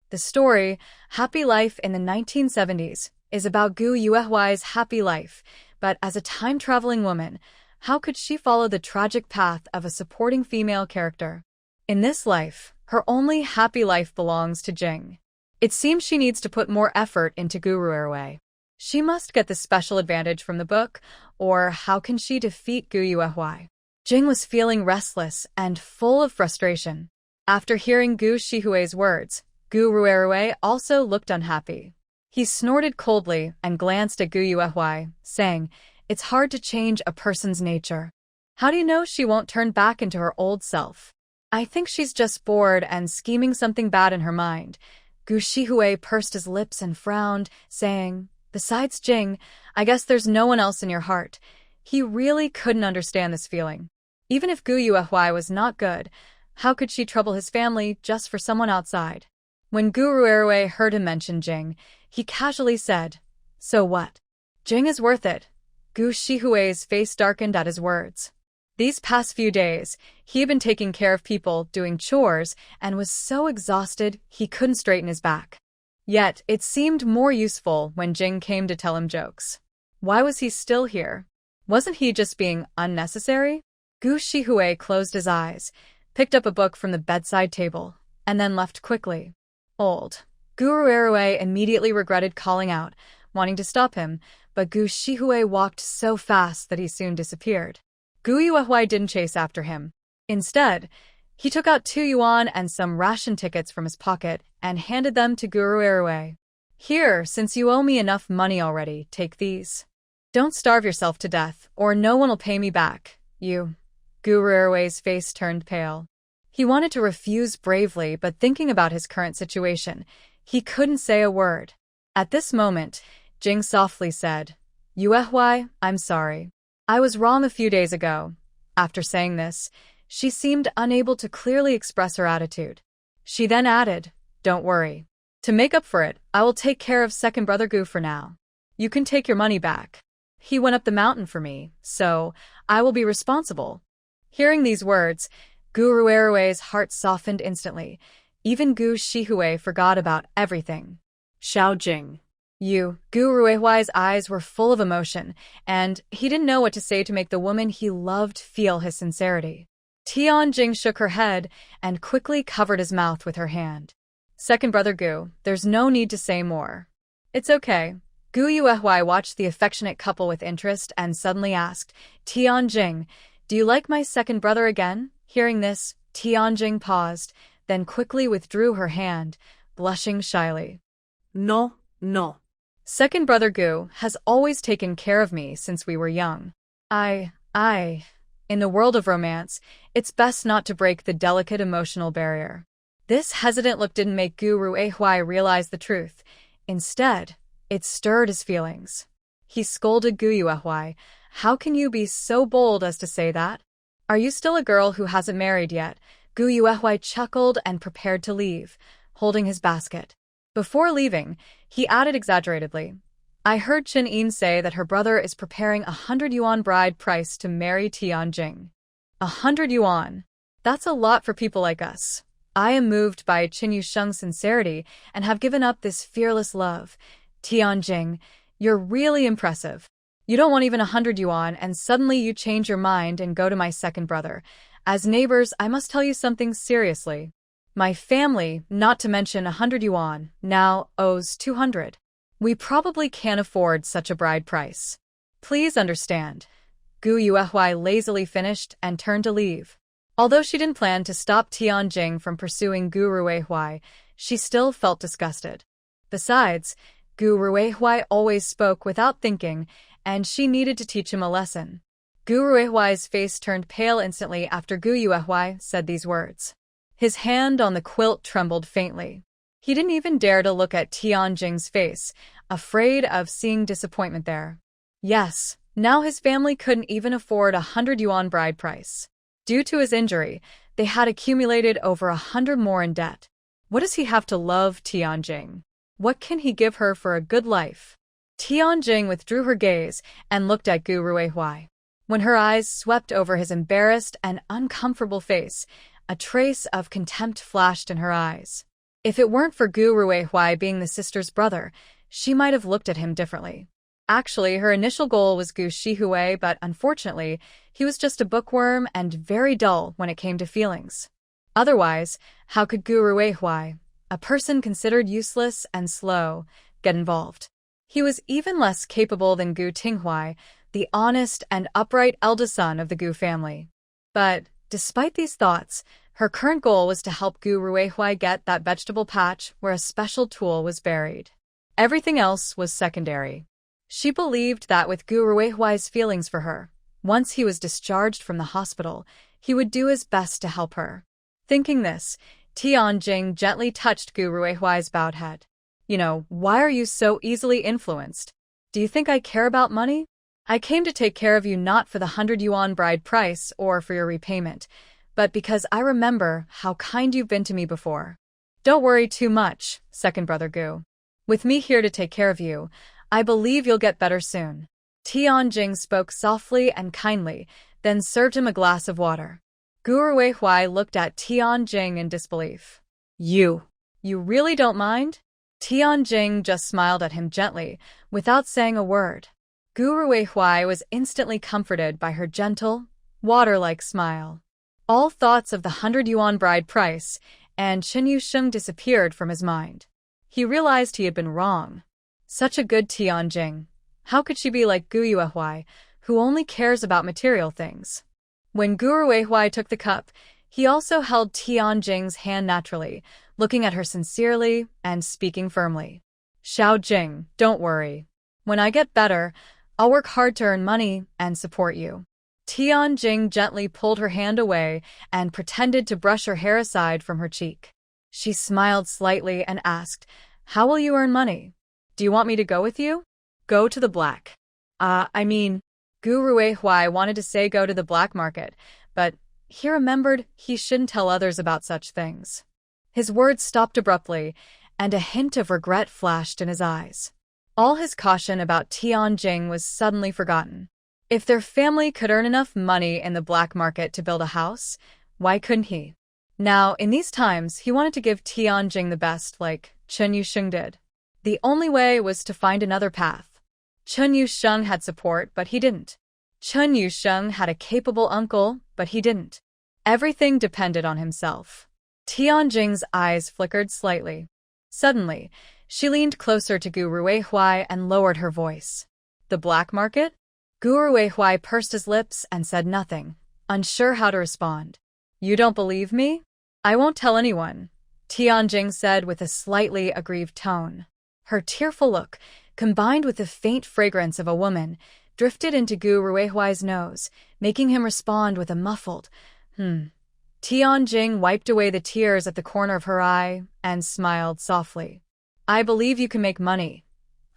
The story, Happy Life in the 1970s, is about Gu Yuehua's happy life, but as a time-traveling woman, how could she follow the tragic path of a supporting female character? In this life, her only happy life belongs to Jing. It seems she needs to put more effort into Gu Ruerwei. She must get the special advantage from the book, or how can she defeat Gu Yuehua? Jing was feeling restless and full of frustration. After hearing Gu Shihui's words, Gu Ruerwei also looked unhappy. He snorted coldly and glanced at Gu Yuehua, saying, "It's hard to change a person's nature. How do you know she won't turn back into her old self? I think she's just bored and scheming something bad in her mind." Gu Shihui pursed his lips and frowned, saying, "Besides Jing, I guess there's no one else in your heart." He really couldn't understand this feeling. Even if Gu Yuehua was not good, how could she trouble his family just for someone outside? When Gu Ruerwei heard him mention Jing, he casually said, "So what? Jing is worth it." Gu Shihui's face darkened at his words. These past few days, he had been taking care of people, doing chores, and was so exhausted he couldn't straighten his back. Yet, it seemed more useful when Jing came to tell him jokes. Why was he still here? Wasn't he just being unnecessary? Gu Shihui closed his eyes, picked up a book from the bedside table, and then left quickly. Old. Gu Ruerwei immediately regretted calling out, wanting to stop him, but Gu Shihui walked so fast that he soon disappeared. Gu Yuehua didn't chase after him. Instead, he took out 2 yuan and some ration tickets from his pocket and handed them to Gu Ruerwei. "Here, since you owe me enough money already, take these. Don't starve yourself to death, or no one will pay me back, you." Gu Ruerwei's face turned pale. He wanted to refuse bravely, but thinking about his current situation, he couldn't say a word. At this moment, Jing softly said, "Yuehua, I'm sorry. I was wrong a few days ago." After saying this, she seemed unable to clearly express her attitude. She then added, "Don't worry. To make up for it, I will take care of second brother Gu for now. You can take your money back. He went up the mountain for me, so I will be responsible." Hearing these words, Gu Ruerwei's heart softened instantly. Even Gu Shihui forgot about everything. Xiao Jing. Gu Ruehuai's eyes were full of emotion, and he didn't know what to say to make the woman he loved feel his sincerity. Tianjing shook her head and quickly covered his mouth with her hand. "Second brother Gu, there's no need to say more. It's okay." Gu Yuehua watched the affectionate couple with interest and suddenly asked, "Tianjing, do you like my second brother again?" Hearing this, Tianjing paused, then quickly withdrew her hand, blushing shyly. No, no. "Second brother Gu has always taken care of me since we were young. In the world of romance, it's best not to break the delicate emotional barrier. This hesitant look didn't make Gu Ruihui realize the truth. Instead, it stirred his feelings. He scolded Gu Yuehui. How can you be so bold as to say that? Are you still a girl who hasn't married yet? Gu Yuehui chuckled and prepared to leave, holding his basket. Before leaving, he added exaggeratedly, I heard Chen Yin say that her brother is preparing 100 yuan bride price to marry Tianjing. 100 yuan. That's a lot for people like us. I am moved by Qin Yusheng's sincerity and have given up this fearless love. Tianjing, you're really impressive. You don't want even 100 yuan and suddenly you change your mind and go to my second brother. As neighbors, I must tell you something seriously. My family, not to mention 100 yuan, now owes 200. We probably can't afford such a bride price. Please understand. Gu Yuehui lazily finished and turned to leave. Although she didn't plan to stop Tianjing from pursuing Gu Ruihui, she still felt disgusted. Besides, Gu Ruihui always spoke without thinking, and she needed to teach him a lesson. Gu Ruihui's face turned pale instantly after Gu Yuehui said these words. His hand on the quilt trembled faintly. He didn't even dare to look at Tianjing's face, afraid of seeing disappointment there. Yes, now his family couldn't even afford 100 yuan bride price. Due to his injury, they had accumulated over 100 more in debt. What does he have to love Tianjing? What can he give her for a good life? Tianjing withdrew her gaze and looked at Gu Ruihui. When her eyes swept over his embarrassed and uncomfortable face, a trace of contempt flashed in her eyes. If it weren't for Gu Ruihui being the sister's brother, she might have looked at him differently. Actually, her initial goal was Gu Shihui, but unfortunately, he was just a bookworm and very dull when it came to feelings. Otherwise, how could Gu Ruihui, a person considered useless and slow, get involved? He was even less capable than Gu Tinghui, the honest and upright eldest son of the Gu family. But, despite these thoughts, her current goal was to help Gu Ruihui get that vegetable patch where a special tool was buried. Everything else was secondary. She believed that with Gu Ruihui's feelings for her, once he was discharged from the hospital, he would do his best to help her. Thinking this, Tianjing gently touched Gu Ruihui's bowed head. Why are you so easily influenced? Do you think I care about money? I came to take care of you not for the 100 yuan bride price or for your repayment, but because I remember how kind you've been to me before. Don't worry too much, second brother Gu. With me here to take care of you, I believe you'll get better soon. Tianjing spoke softly and kindly, then served him a glass of water. Gu Ruihui looked at Tianjing in disbelief. You really don't mind? Tianjing just smiled at him gently, without saying a word. Gu Ruihui was instantly comforted by her gentle, water-like smile. All thoughts of the 100 yuan bride price and Chen Yusheng disappeared from his mind. He realized he had been wrong. Such a good Tianjing. How could she be like Gu Yuehui, who only cares about material things? When Gu Ruihui took the cup, he also held Tianjing's hand naturally, looking at her sincerely and speaking firmly. Xiaojing, don't worry. When I get better, I'll work hard to earn money and support you. Tianjing gently pulled her hand away and pretended to brush her hair aside from her cheek. She smiled slightly and asked, How will you earn money? Do you want me to go with you? Go to the black. Gu Ruihui wanted to say go to the black market, but he remembered he shouldn't tell others about such things. His words stopped abruptly, and a hint of regret flashed in his eyes. All his caution about Tianjing was suddenly forgotten. If their family could earn enough money in the black market to build a house, why couldn't he? Now, in these times, he wanted to give Tianjing the best, like Chen Yusheng did. The only way was to find another path. Chen Yusheng had support, but he didn't. Chen Yusheng had a capable uncle, but he didn't. Everything depended on himself. Tianjing's eyes flickered slightly. Suddenly, she leaned closer to Gu Ruihui and lowered her voice. The black market? Gu Ruihui pursed his lips and said nothing, unsure how to respond. You don't believe me? I won't tell anyone, Tianjing said with a slightly aggrieved tone. Her tearful look, combined with the faint fragrance of a woman, drifted into Gu Ruihuai's nose, making him respond with a muffled, Tianjing wiped away the tears at the corner of her eye and smiled softly. I believe you can make money.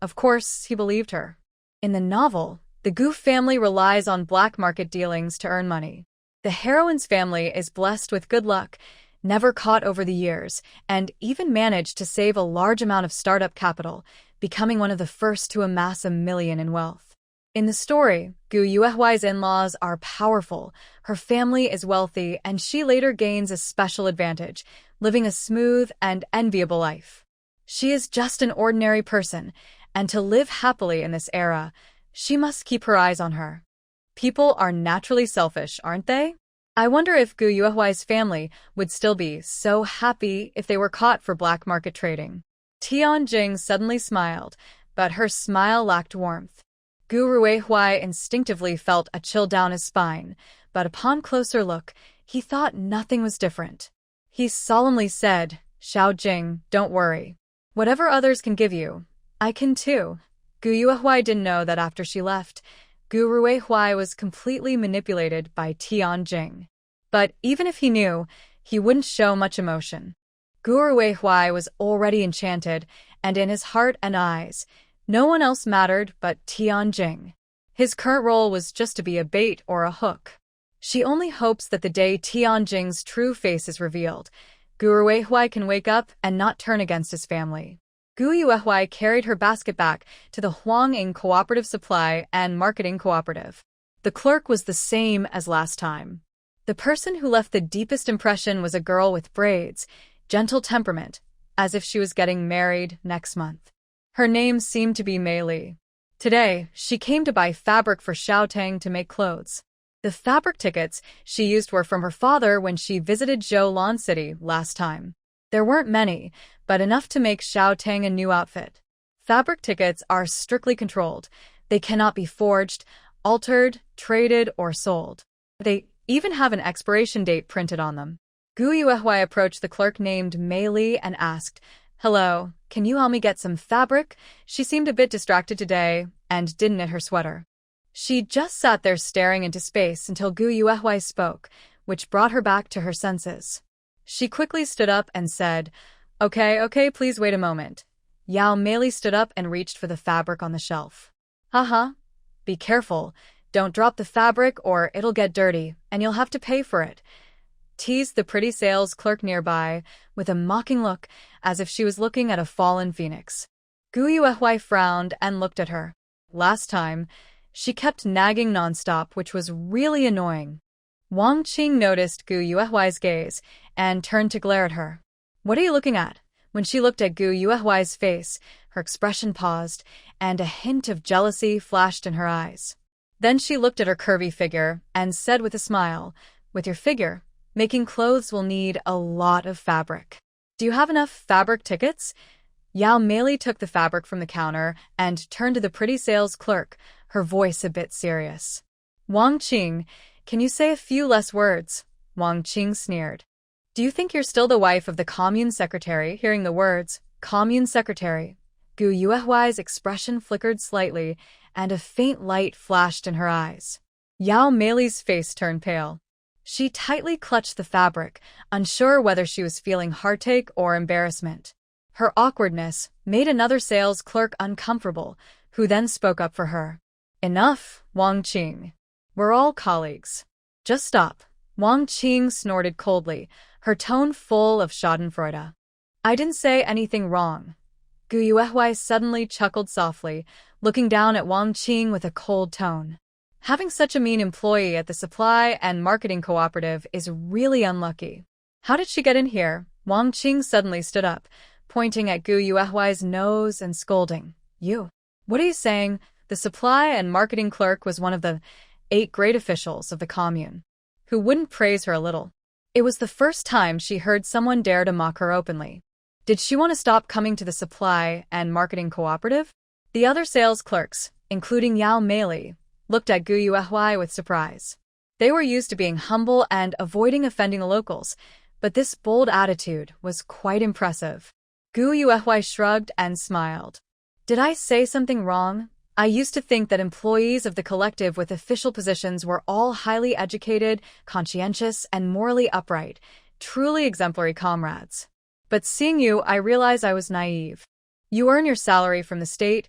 Of course, he believed her. In the novel, the Gu family relies on black market dealings to earn money. The heroine's family is blessed with good luck, never caught over the years, and even managed to save a large amount of startup capital, becoming one of the first to amass $1 million in wealth. In the story, Gu Yuehuai's in-laws are powerful, her family is wealthy, and she later gains a special advantage, living a smooth and enviable life. She is just an ordinary person, and to live happily in this era, she must keep her eyes on her. People are naturally selfish, aren't they? I wonder if Gu Yuehuai's family would still be so happy if they were caught for black market trading. Tianjing suddenly smiled, but her smile lacked warmth. Gu Ruihuai instinctively felt a chill down his spine, but upon closer look, he thought nothing was different. He solemnly said, Xiaojing, don't worry. Whatever others can give you, I can too. Gu Yuehuai didn't know that after she left, Gu Ruihuai was completely manipulated by Tianjing. But even if he knew, he wouldn't show much emotion. Gu Ruihuai was already enchanted, and in his heart and eyes, no one else mattered but Tianjing. His current role was just to be a bait or a hook. She only hopes that the day Tianjing's true face is revealed, Gu Ruihuai can wake up and not turn against his family. Gu Yuehuai carried her basket back to the Huanging Cooperative Supply and Marketing Cooperative. The clerk was the same as last time. The person who left the deepest impression was a girl with braids, gentle temperament, as if she was getting married next month. Her name seemed to be Mei Li. Today, she came to buy fabric for Xiaotang to make clothes. The fabric tickets she used were from her father when she visited Zhou City last time. There weren't many, but enough to make Xiaotang a new outfit. Fabric tickets are strictly controlled. They cannot be forged, altered, traded, or sold. They even have an expiration date printed on them. Gu Yuehuai approached the clerk named Mei Li and asked, Hello, can you help me get some fabric? She seemed a bit distracted today and didn't knit her sweater. She just sat there staring into space until Gu Yuehuai spoke, which brought her back to her senses. She quickly stood up and said, Okay, please wait a moment. Yao Meili stood up and reached for the fabric on the shelf. Haha. Be careful. Don't drop the fabric or it'll get dirty, and you'll have to pay for it. Teased the pretty sales clerk nearby, with a mocking look, as if she was looking at a fallen phoenix. Gu Yuehuai frowned and looked at her. Last time, she kept nagging nonstop, which was really annoying. Wang Qing noticed Gu Yuehuai's gaze and turned to glare at her. What are you looking at? When she looked at Gu Yuehuai's face, her expression paused, and a hint of jealousy flashed in her eyes. Then she looked at her curvy figure and said with a smile, With your figure, making clothes will need a lot of fabric. Do you have enough fabric tickets? Yao Meili took the fabric from the counter and turned to the pretty sales clerk, her voice a bit serious. Wang Qing, can you say a few less words? Wang Qing sneered. Do you think you're still the wife of the commune secretary? Hearing the words, commune secretary, Gu Yuehuai's expression flickered slightly, and a faint light flashed in her eyes. Yao Meili's face turned pale. She tightly clutched the fabric, unsure whether she was feeling heartache or embarrassment. Her awkwardness made another sales clerk uncomfortable, who then spoke up for her. Enough, Wang Qing. We're all colleagues. Just stop. Wang Qing snorted coldly, her tone full of schadenfreude. I didn't say anything wrong. Gu Yuehuai suddenly chuckled softly, looking down at Wang Qing with a cold tone. Having such a mean employee at the supply and marketing cooperative is really unlucky. How did she get in here? Wang Qing suddenly stood up, pointing at Gu Yuehuai's nose and scolding. You. What are you saying? The supply and marketing clerk was one of the 8 great officials of the commune. Who wouldn't praise her a little? It was the first time she heard someone dare to mock her openly. Did she want to stop coming to the supply and marketing cooperative? The other sales clerks, including Yao Meili, looked at Gu Yuehuai with surprise. They were used to being humble and avoiding offending the locals, but this bold attitude was quite impressive. Gu Yuehuai shrugged and smiled. Did I say something wrong? I used to think that employees of the collective with official positions were all highly educated, conscientious, and morally upright, truly exemplary comrades. But seeing you, I realize I was naive. You earn your salary from the state,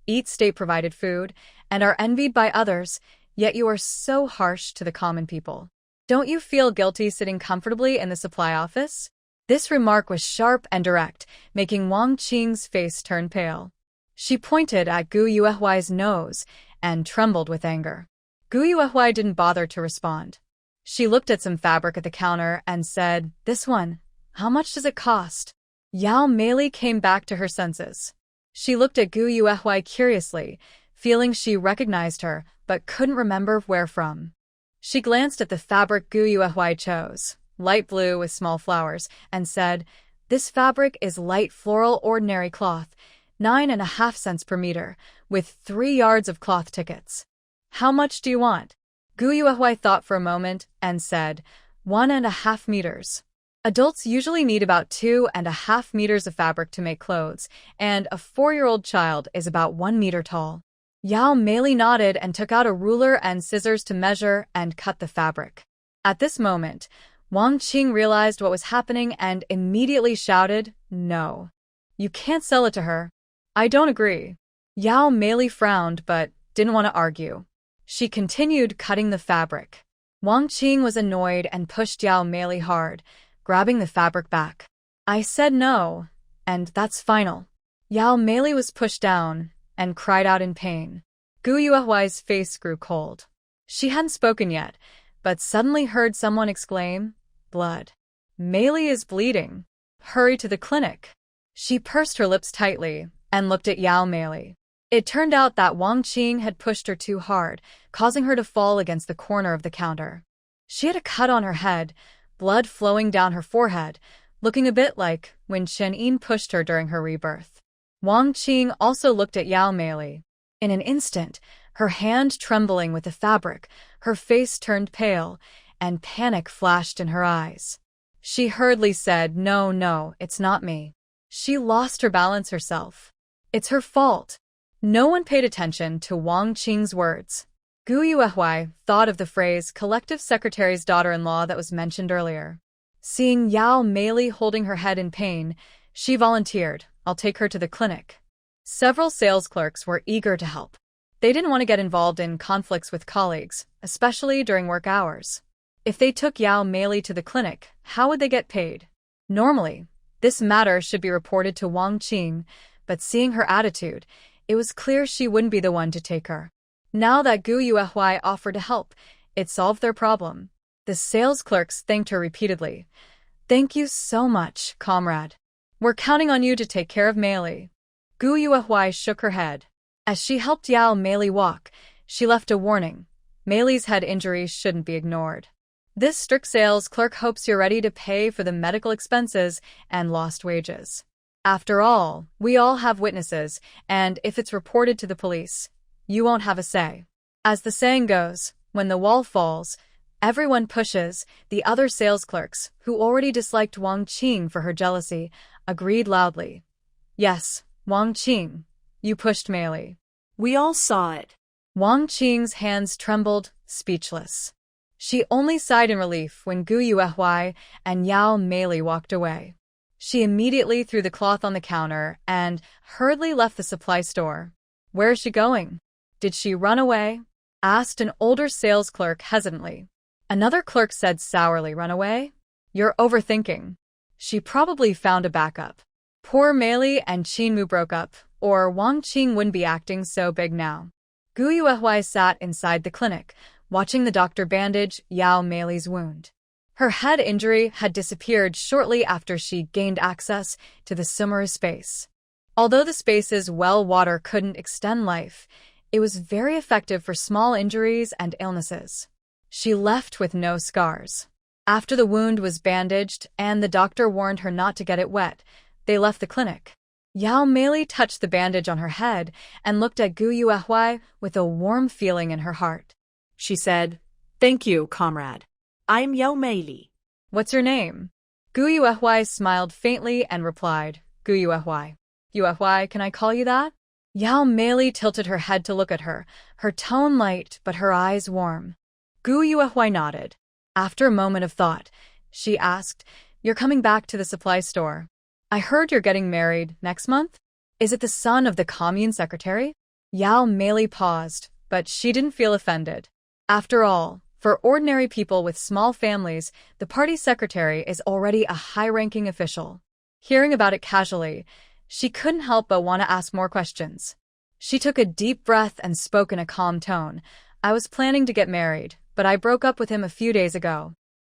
eat state-provided food, and are envied by others, yet you are so harsh to the common people. Don't you feel guilty sitting comfortably in the supply office? This remark was sharp and direct, making Wang Qing's face turn pale. She pointed at Gu Yuehuai's nose and trembled with anger. Gu Yuehuai didn't bother to respond. She looked at some fabric at the counter and said, "This one, how much does it cost?" Yao Meili came back to her senses. She looked at Gu Yuehuai curiously, feeling she recognized her, but couldn't remember where from. She glanced at the fabric Gu Yuehuai chose, light blue with small flowers, and said, "This fabric is light floral ordinary cloth, 9.5 cents per meter, with 3 yards of cloth tickets." "How much do you want?" Gu Yuehuai thought for a moment and said, 1.5 meters. Adults usually need about 2.5 meters of fabric to make clothes, and a 4-year-old child is about 1 meter tall. Yao Meili nodded and took out a ruler and scissors to measure and cut the fabric. At this moment, Wang Qing realized what was happening and immediately shouted, "No. You can't sell it to her." "I don't agree." Yao Meili frowned but didn't want to argue. She continued cutting the fabric. Wang Qing was annoyed and pushed Yao Meili hard, grabbing the fabric back. "I said no, and that's final." Yao Meili was pushed down and cried out in pain. Gu Yuehuai's face grew cold. She hadn't spoken yet, but suddenly heard someone exclaim, "Blood. Meili is bleeding. Hurry to the clinic." She pursed her lips tightly and looked at Yao Meili. It turned out that Wang Qing had pushed her too hard, causing her to fall against the corner of the counter. She had a cut on her head, blood flowing down her forehead, looking a bit like when Chen Yin pushed her during her rebirth. Wang Qing also looked at Yao Meili. In an instant, her hand trembling with the fabric, her face turned pale, and panic flashed in her eyes. She hurriedly said, No, it's not me." She lost her balance herself. "It's her fault." No one paid attention to Wang Qing's words. Gu Yuehuai thought of the phrase collective secretary's daughter-in-law that was mentioned earlier. Seeing Yao Meili holding her head in pain, she volunteered, "I'll take her to the clinic." Several sales clerks were eager to help. They didn't want to get involved in conflicts with colleagues, especially during work hours. If they took Yao Meili to the clinic, how would they get paid? Normally, this matter should be reported to Wang Qing, but seeing her attitude, it was clear she wouldn't be the one to take her. Now that Gu Yuehuai offered to help, it solved their problem. The sales clerks thanked her repeatedly. "Thank you so much, comrade. We're counting on you to take care of Meili." Gu Yuehuai shook her head. As she helped Yao Meili walk, she left a warning. Meili's head injuries shouldn't be ignored. "This strict sales clerk hopes you're ready to pay for the medical expenses and lost wages. After all, we all have witnesses, and if it's reported to the police, you won't have a say." As the saying goes, when the wall falls, everyone pushes. The other sales clerks, who already disliked Wang Qing for her jealousy, agreed loudly. "Yes, Wang Qing, you pushed Meili." We all saw it. Wang Qing's hands trembled, speechless. She only sighed in relief when Gu Yuehuai and Yao Meili walked away. She immediately threw the cloth on the counter and hurriedly left the supply store. "Where is she going? Did she run away?" asked an older sales clerk hesitantly. Another clerk said sourly, "Run away? You're overthinking. She probably found a backup. Poor Meili and Qinmu broke up, or Wang Qing wouldn't be acting so big now." Gu Yuehuai sat inside the clinic, watching the doctor bandage Yao Meili's wound. Her head injury had disappeared shortly after she gained access to the Sumera space. Although the space's well water couldn't extend life, it was very effective for small injuries and illnesses. She left with no scars. After the wound was bandaged and the doctor warned her not to get it wet, they left the clinic. Yao Meili touched the bandage on her head and looked at Gu Yuehuai with a warm feeling in her heart. She said, "Thank you, comrade. I'm Yao Meili." "What's your name?" Gu Yuehuai smiled faintly and replied, "Gu Yuehuai." "Yuehuai, can I call you that?" Yao Mei tilted her head to look at her, her tone light but her eyes warm. Gu Yuehui nodded. After a moment of thought, she asked, "You're coming back to the supply store. I heard you're getting married next month? Is it the son of the commune secretary?" Yao Mei paused, but she didn't feel offended. After all, for ordinary people with small families, the party secretary is already a high-ranking official. Hearing about it casually, she couldn't help but want to ask more questions. She took a deep breath and spoke in a calm tone. "I was planning to get married, but I broke up with him a few days ago."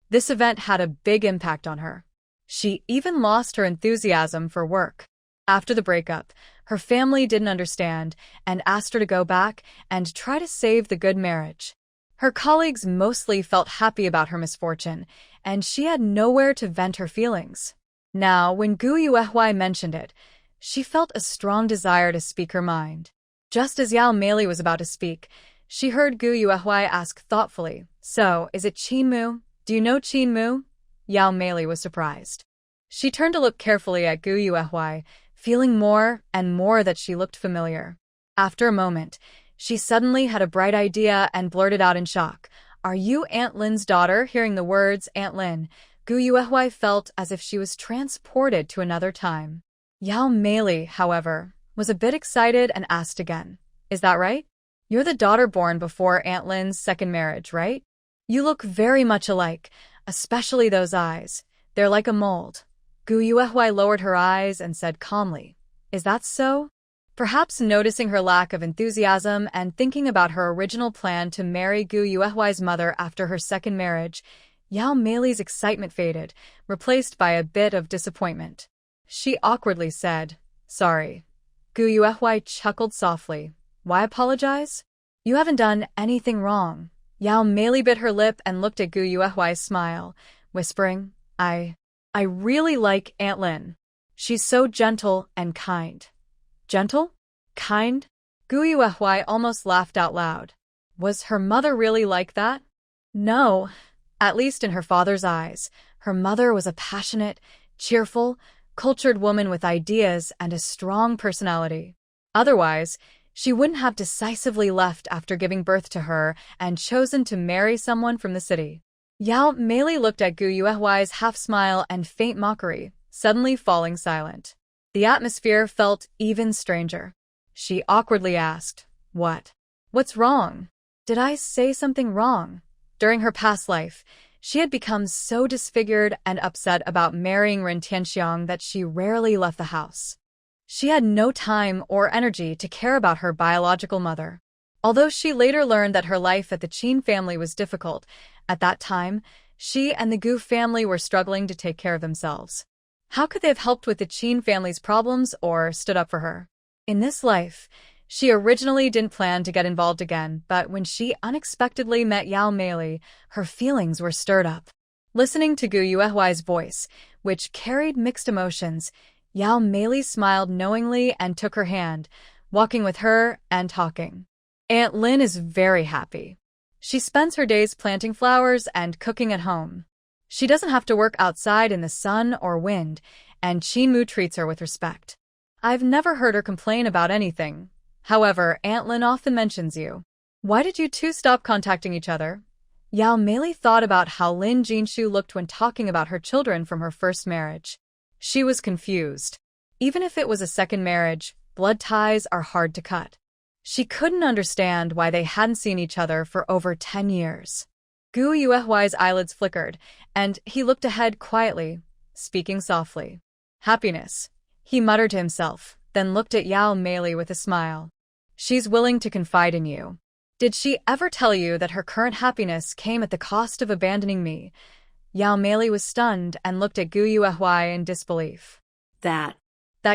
This event had a big impact on her. She even lost her enthusiasm for work. After the breakup, her family didn't understand and asked her to go back and try to save the good marriage. Her colleagues mostly felt happy about her misfortune, and she had nowhere to vent her feelings. Now, when Gu Yuehui mentioned it, she felt a strong desire to speak her mind. Just as Yao Mei was about to speak, she heard Gu Yuehui ask thoughtfully, "So, is it Qin Mu? Do you know Qin Mu?" Yao Mei was surprised. She turned to look carefully at Gu Yuehui, feeling more and more that she looked familiar. After a moment, she suddenly had a bright idea and blurted out in shock, "Are you Aunt Lin's daughter?" Hearing the words Aunt Lin, Gu Yuehui felt as if she was transported to another time. Yao Mei, however, was a bit excited and asked again, "Is that right? You're the daughter born before Aunt Lin's second marriage, right? You look very much alike, especially those eyes. They're like a mold." Gu Yuehui lowered her eyes and said calmly, "Is that so?" Perhaps noticing her lack of enthusiasm and thinking about her original plan to marry Gu Yuehui's mother after her second marriage, Yao Mei's excitement faded, replaced by a bit of disappointment. She awkwardly said, "Sorry." Gu Yuehui chuckled softly. "Why apologize? You haven't done anything wrong." Yao Mei bit her lip and looked at Gu Yuehui's smile, whispering, I really like Aunt Lin. She's so gentle and kind." "Gentle? Kind?" Gu Yuehui almost laughed out loud. Was her mother really like that? No, at least in her father's eyes. Her mother was a passionate, cheerful, cultured woman with ideas and a strong personality. Otherwise, she wouldn't have decisively left after giving birth to her and chosen to marry someone from the city. Yao Mei looked at Gu Yuehui's half-smile and faint mockery, suddenly falling silent. The atmosphere felt even stranger. She awkwardly asked, What's wrong? Did I say something wrong?" During her past life, she had become so disfigured and upset about marrying Ren Tianxiang that she rarely left the house. She had no time or energy to care about her biological mother. Although she later learned that her life at the Qin family was difficult, at that time, she and the Gu family were struggling to take care of themselves. How could they have helped with the Qin family's problems or stood up for her? In this life, she originally didn't plan to get involved again, but when she unexpectedly met Yao Mei, her feelings were stirred up. Listening to Gu Yuehui's voice, which carried mixed emotions, Yao Mei smiled knowingly and took her hand, walking with her and talking. Aunt Lin is very happy. She spends her days planting flowers and cooking at home. She doesn't have to work outside in the sun or wind, and Qin Mu treats her with respect. I've never heard her complain about anything. However, Aunt Lin often mentions you. Why did you two stop contacting each other? Yao Mei thought about how Lin Jinshu looked when talking about her children from her first marriage. She was confused. Even if it was a second marriage, blood ties are hard to cut. She couldn't understand why they hadn't seen each other for over 10 years. Gu Yuehui's eyelids flickered, and he looked ahead quietly, speaking softly. "Happiness," he muttered to himself, then looked at Yao Mei with a smile. "She's willing to confide in you. Did she ever tell you that her current happiness came at the cost of abandoning me?" Yao Mei was stunned and looked at Gu Yuehui in disbelief. That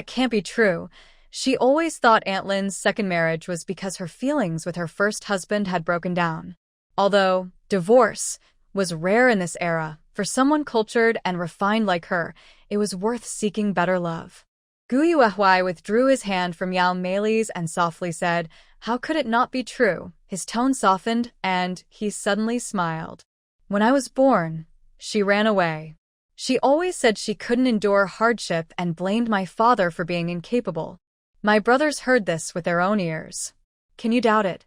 can't be true. She always thought Aunt Lin's second marriage was because her feelings with her first husband had broken down. Although divorce was rare in this era, for someone cultured and refined like her, it was worth seeking better love. Gu Yuehui withdrew his hand from Yao Mei's and softly said, "How could it not be true?" His tone softened, and he suddenly smiled. "When I was born, she ran away. She always said she couldn't endure hardship and blamed my father for being incapable. My brothers heard this with their own ears. Can you doubt it?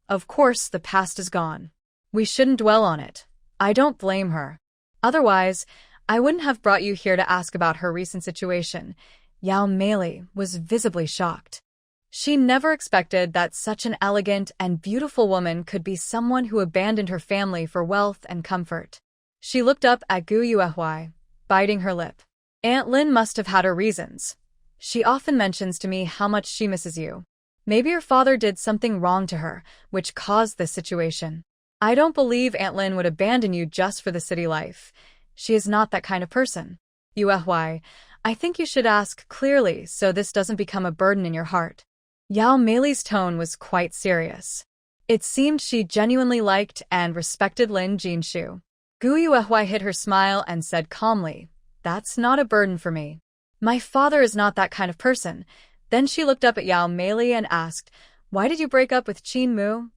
Of course, the past is gone. We shouldn't dwell on it. I don't blame her. Otherwise, I wouldn't have brought you here to ask about her recent situation. Yao Meili was visibly shocked. She never expected that such an elegant and beautiful woman could be someone who abandoned her family for wealth and comfort. She looked up at Gu Yuehui, biting her lip. Aunt Lin must have had her reasons. She often mentions to me how much she misses you. Maybe your father did something wrong to her, which caused this situation. I don't believe Aunt Lin would abandon you just for the city life. She is not that kind of person. Yuehui, I think you should ask clearly so this doesn't become a burden in your heart. Yao Meili's tone was quite serious. It seemed she genuinely liked and respected Lin Jinshu. Gu Yuehui hid her smile and said calmly, That's not a burden for me. My father is not that kind of person. Then she looked up at Yao Meili and asked, Why did you break up with Qin Mu?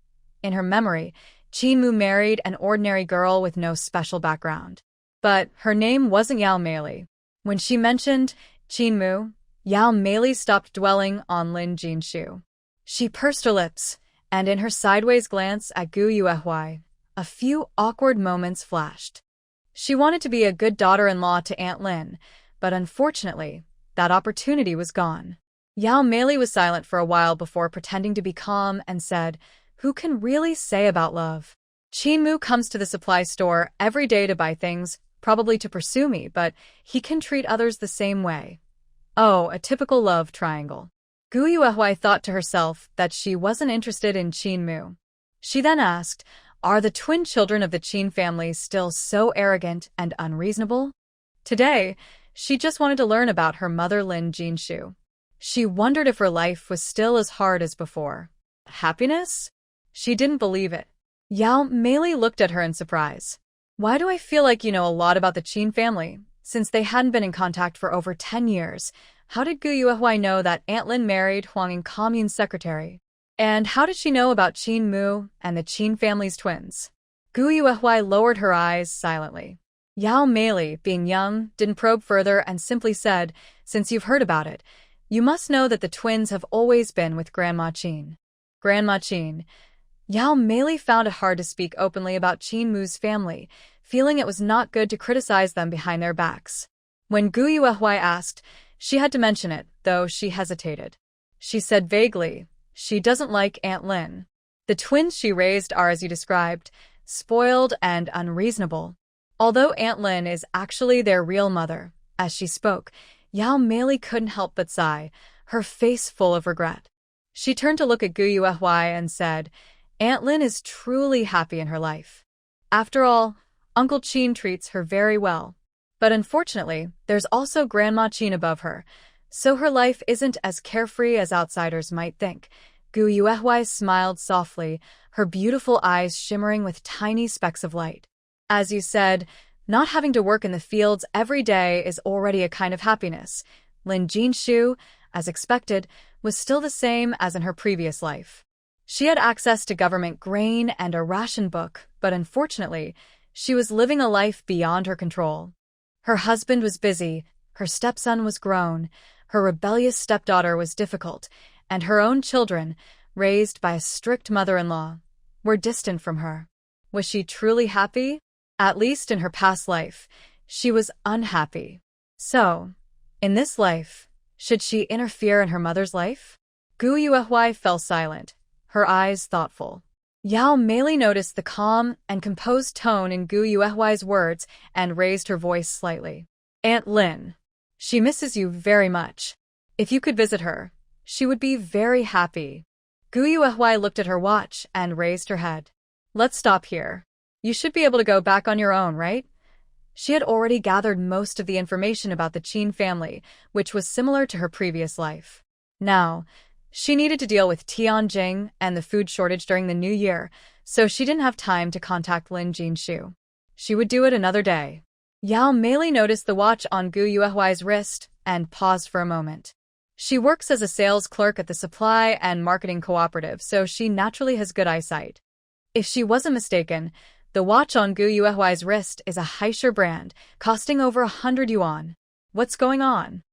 In her memory, Qin Mu married an ordinary girl with no special background. But her name wasn't Yao Meili. When she mentioned Qin Mu, Yao Meili stopped dwelling on Lin Jinshu. She pursed her lips, and in her sideways glance at Gu Yuehui, a few awkward moments flashed. She wanted to be a good daughter-in-law to Aunt Lin, but unfortunately, that opportunity was gone. Yao Meili was silent for a while before pretending to be calm and said, Who can really say about love? Qin Mu comes to the supply store every day to buy things, probably to pursue me, but he can treat others the same way. Oh, a typical love triangle. Gu Yuehui thought to herself that she wasn't interested in Qin Mu. She then asked, Are the twin children of the Qin family still so arrogant and unreasonable? Today, she just wanted to learn about her mother Lin Jinshu. She wondered if her life was still as hard as before. Happiness? She didn't believe it. Yao Meili looked at her in surprise. Why do I feel like you know a lot about the Qin family? Since they hadn't been in contact for over 10 years, how did Gu Yuehui know that Aunt Lin married Huanging Commune's secretary? And how did she know about Qin Mu and the Qin family's twins? Gu Yuehui lowered her eyes silently. Yao Meili, being young, didn't probe further and simply said, Since you've heard about it, you must know that the twins have always been with Grandma Qin. Grandma Qin. Yao Meili found it hard to speak openly about Qin Mu's family, feeling it was not good to criticize them behind their backs. When Gu Yuehui asked, she had to mention it, though she hesitated. She said vaguely, she doesn't like Aunt Lin. The twins she raised are, as you described, spoiled and unreasonable. Although Aunt Lin is actually their real mother, as she spoke, Yao Meili couldn't help but sigh, her face full of regret. She turned to look at Gu Yuehui and said, Aunt Lin is truly happy in her life. After all, Uncle Qin treats her very well. But unfortunately, there's also Grandma Qin above her, so her life isn't as carefree as outsiders might think. Gu Yuehui smiled softly, her beautiful eyes shimmering with tiny specks of light. As you said, not having to work in the fields every day is already a kind of happiness. Lin Jinshu, as expected, was still the same as in her previous life. She had access to government grain and a ration book, but unfortunately, she was living a life beyond her control. Her husband was busy, her stepson was grown, her rebellious stepdaughter was difficult, and her own children, raised by a strict mother-in-law, were distant from her. Was she truly happy? At least in her past life, she was unhappy. So, in this life, should she interfere in her mother's life? Gu Yuehui fell silent, her eyes thoughtful. Yao Meili noticed the calm and composed tone in Gu Yuehui's words and raised her voice slightly. Aunt Lin. She misses you very much. If you could visit her, she would be very happy. Gu Yuehui looked at her watch and raised her head. Let's stop here. You should be able to go back on your own, right? She had already gathered most of the information about the Qin family, which was similar to her previous life. Now, she needed to deal with Tianjing and the food shortage during the new year, so she didn't have time to contact Lin Jinshu. She would do it another day. Yao Meili noticed the watch on Gu Yuehui's wrist and paused for a moment. She works as a sales clerk at the supply and marketing cooperative, so she naturally has good eyesight. If she wasn't mistaken, the watch on Gu Yuehui's wrist is a Heisher brand, costing over 100 yuan. What's going on?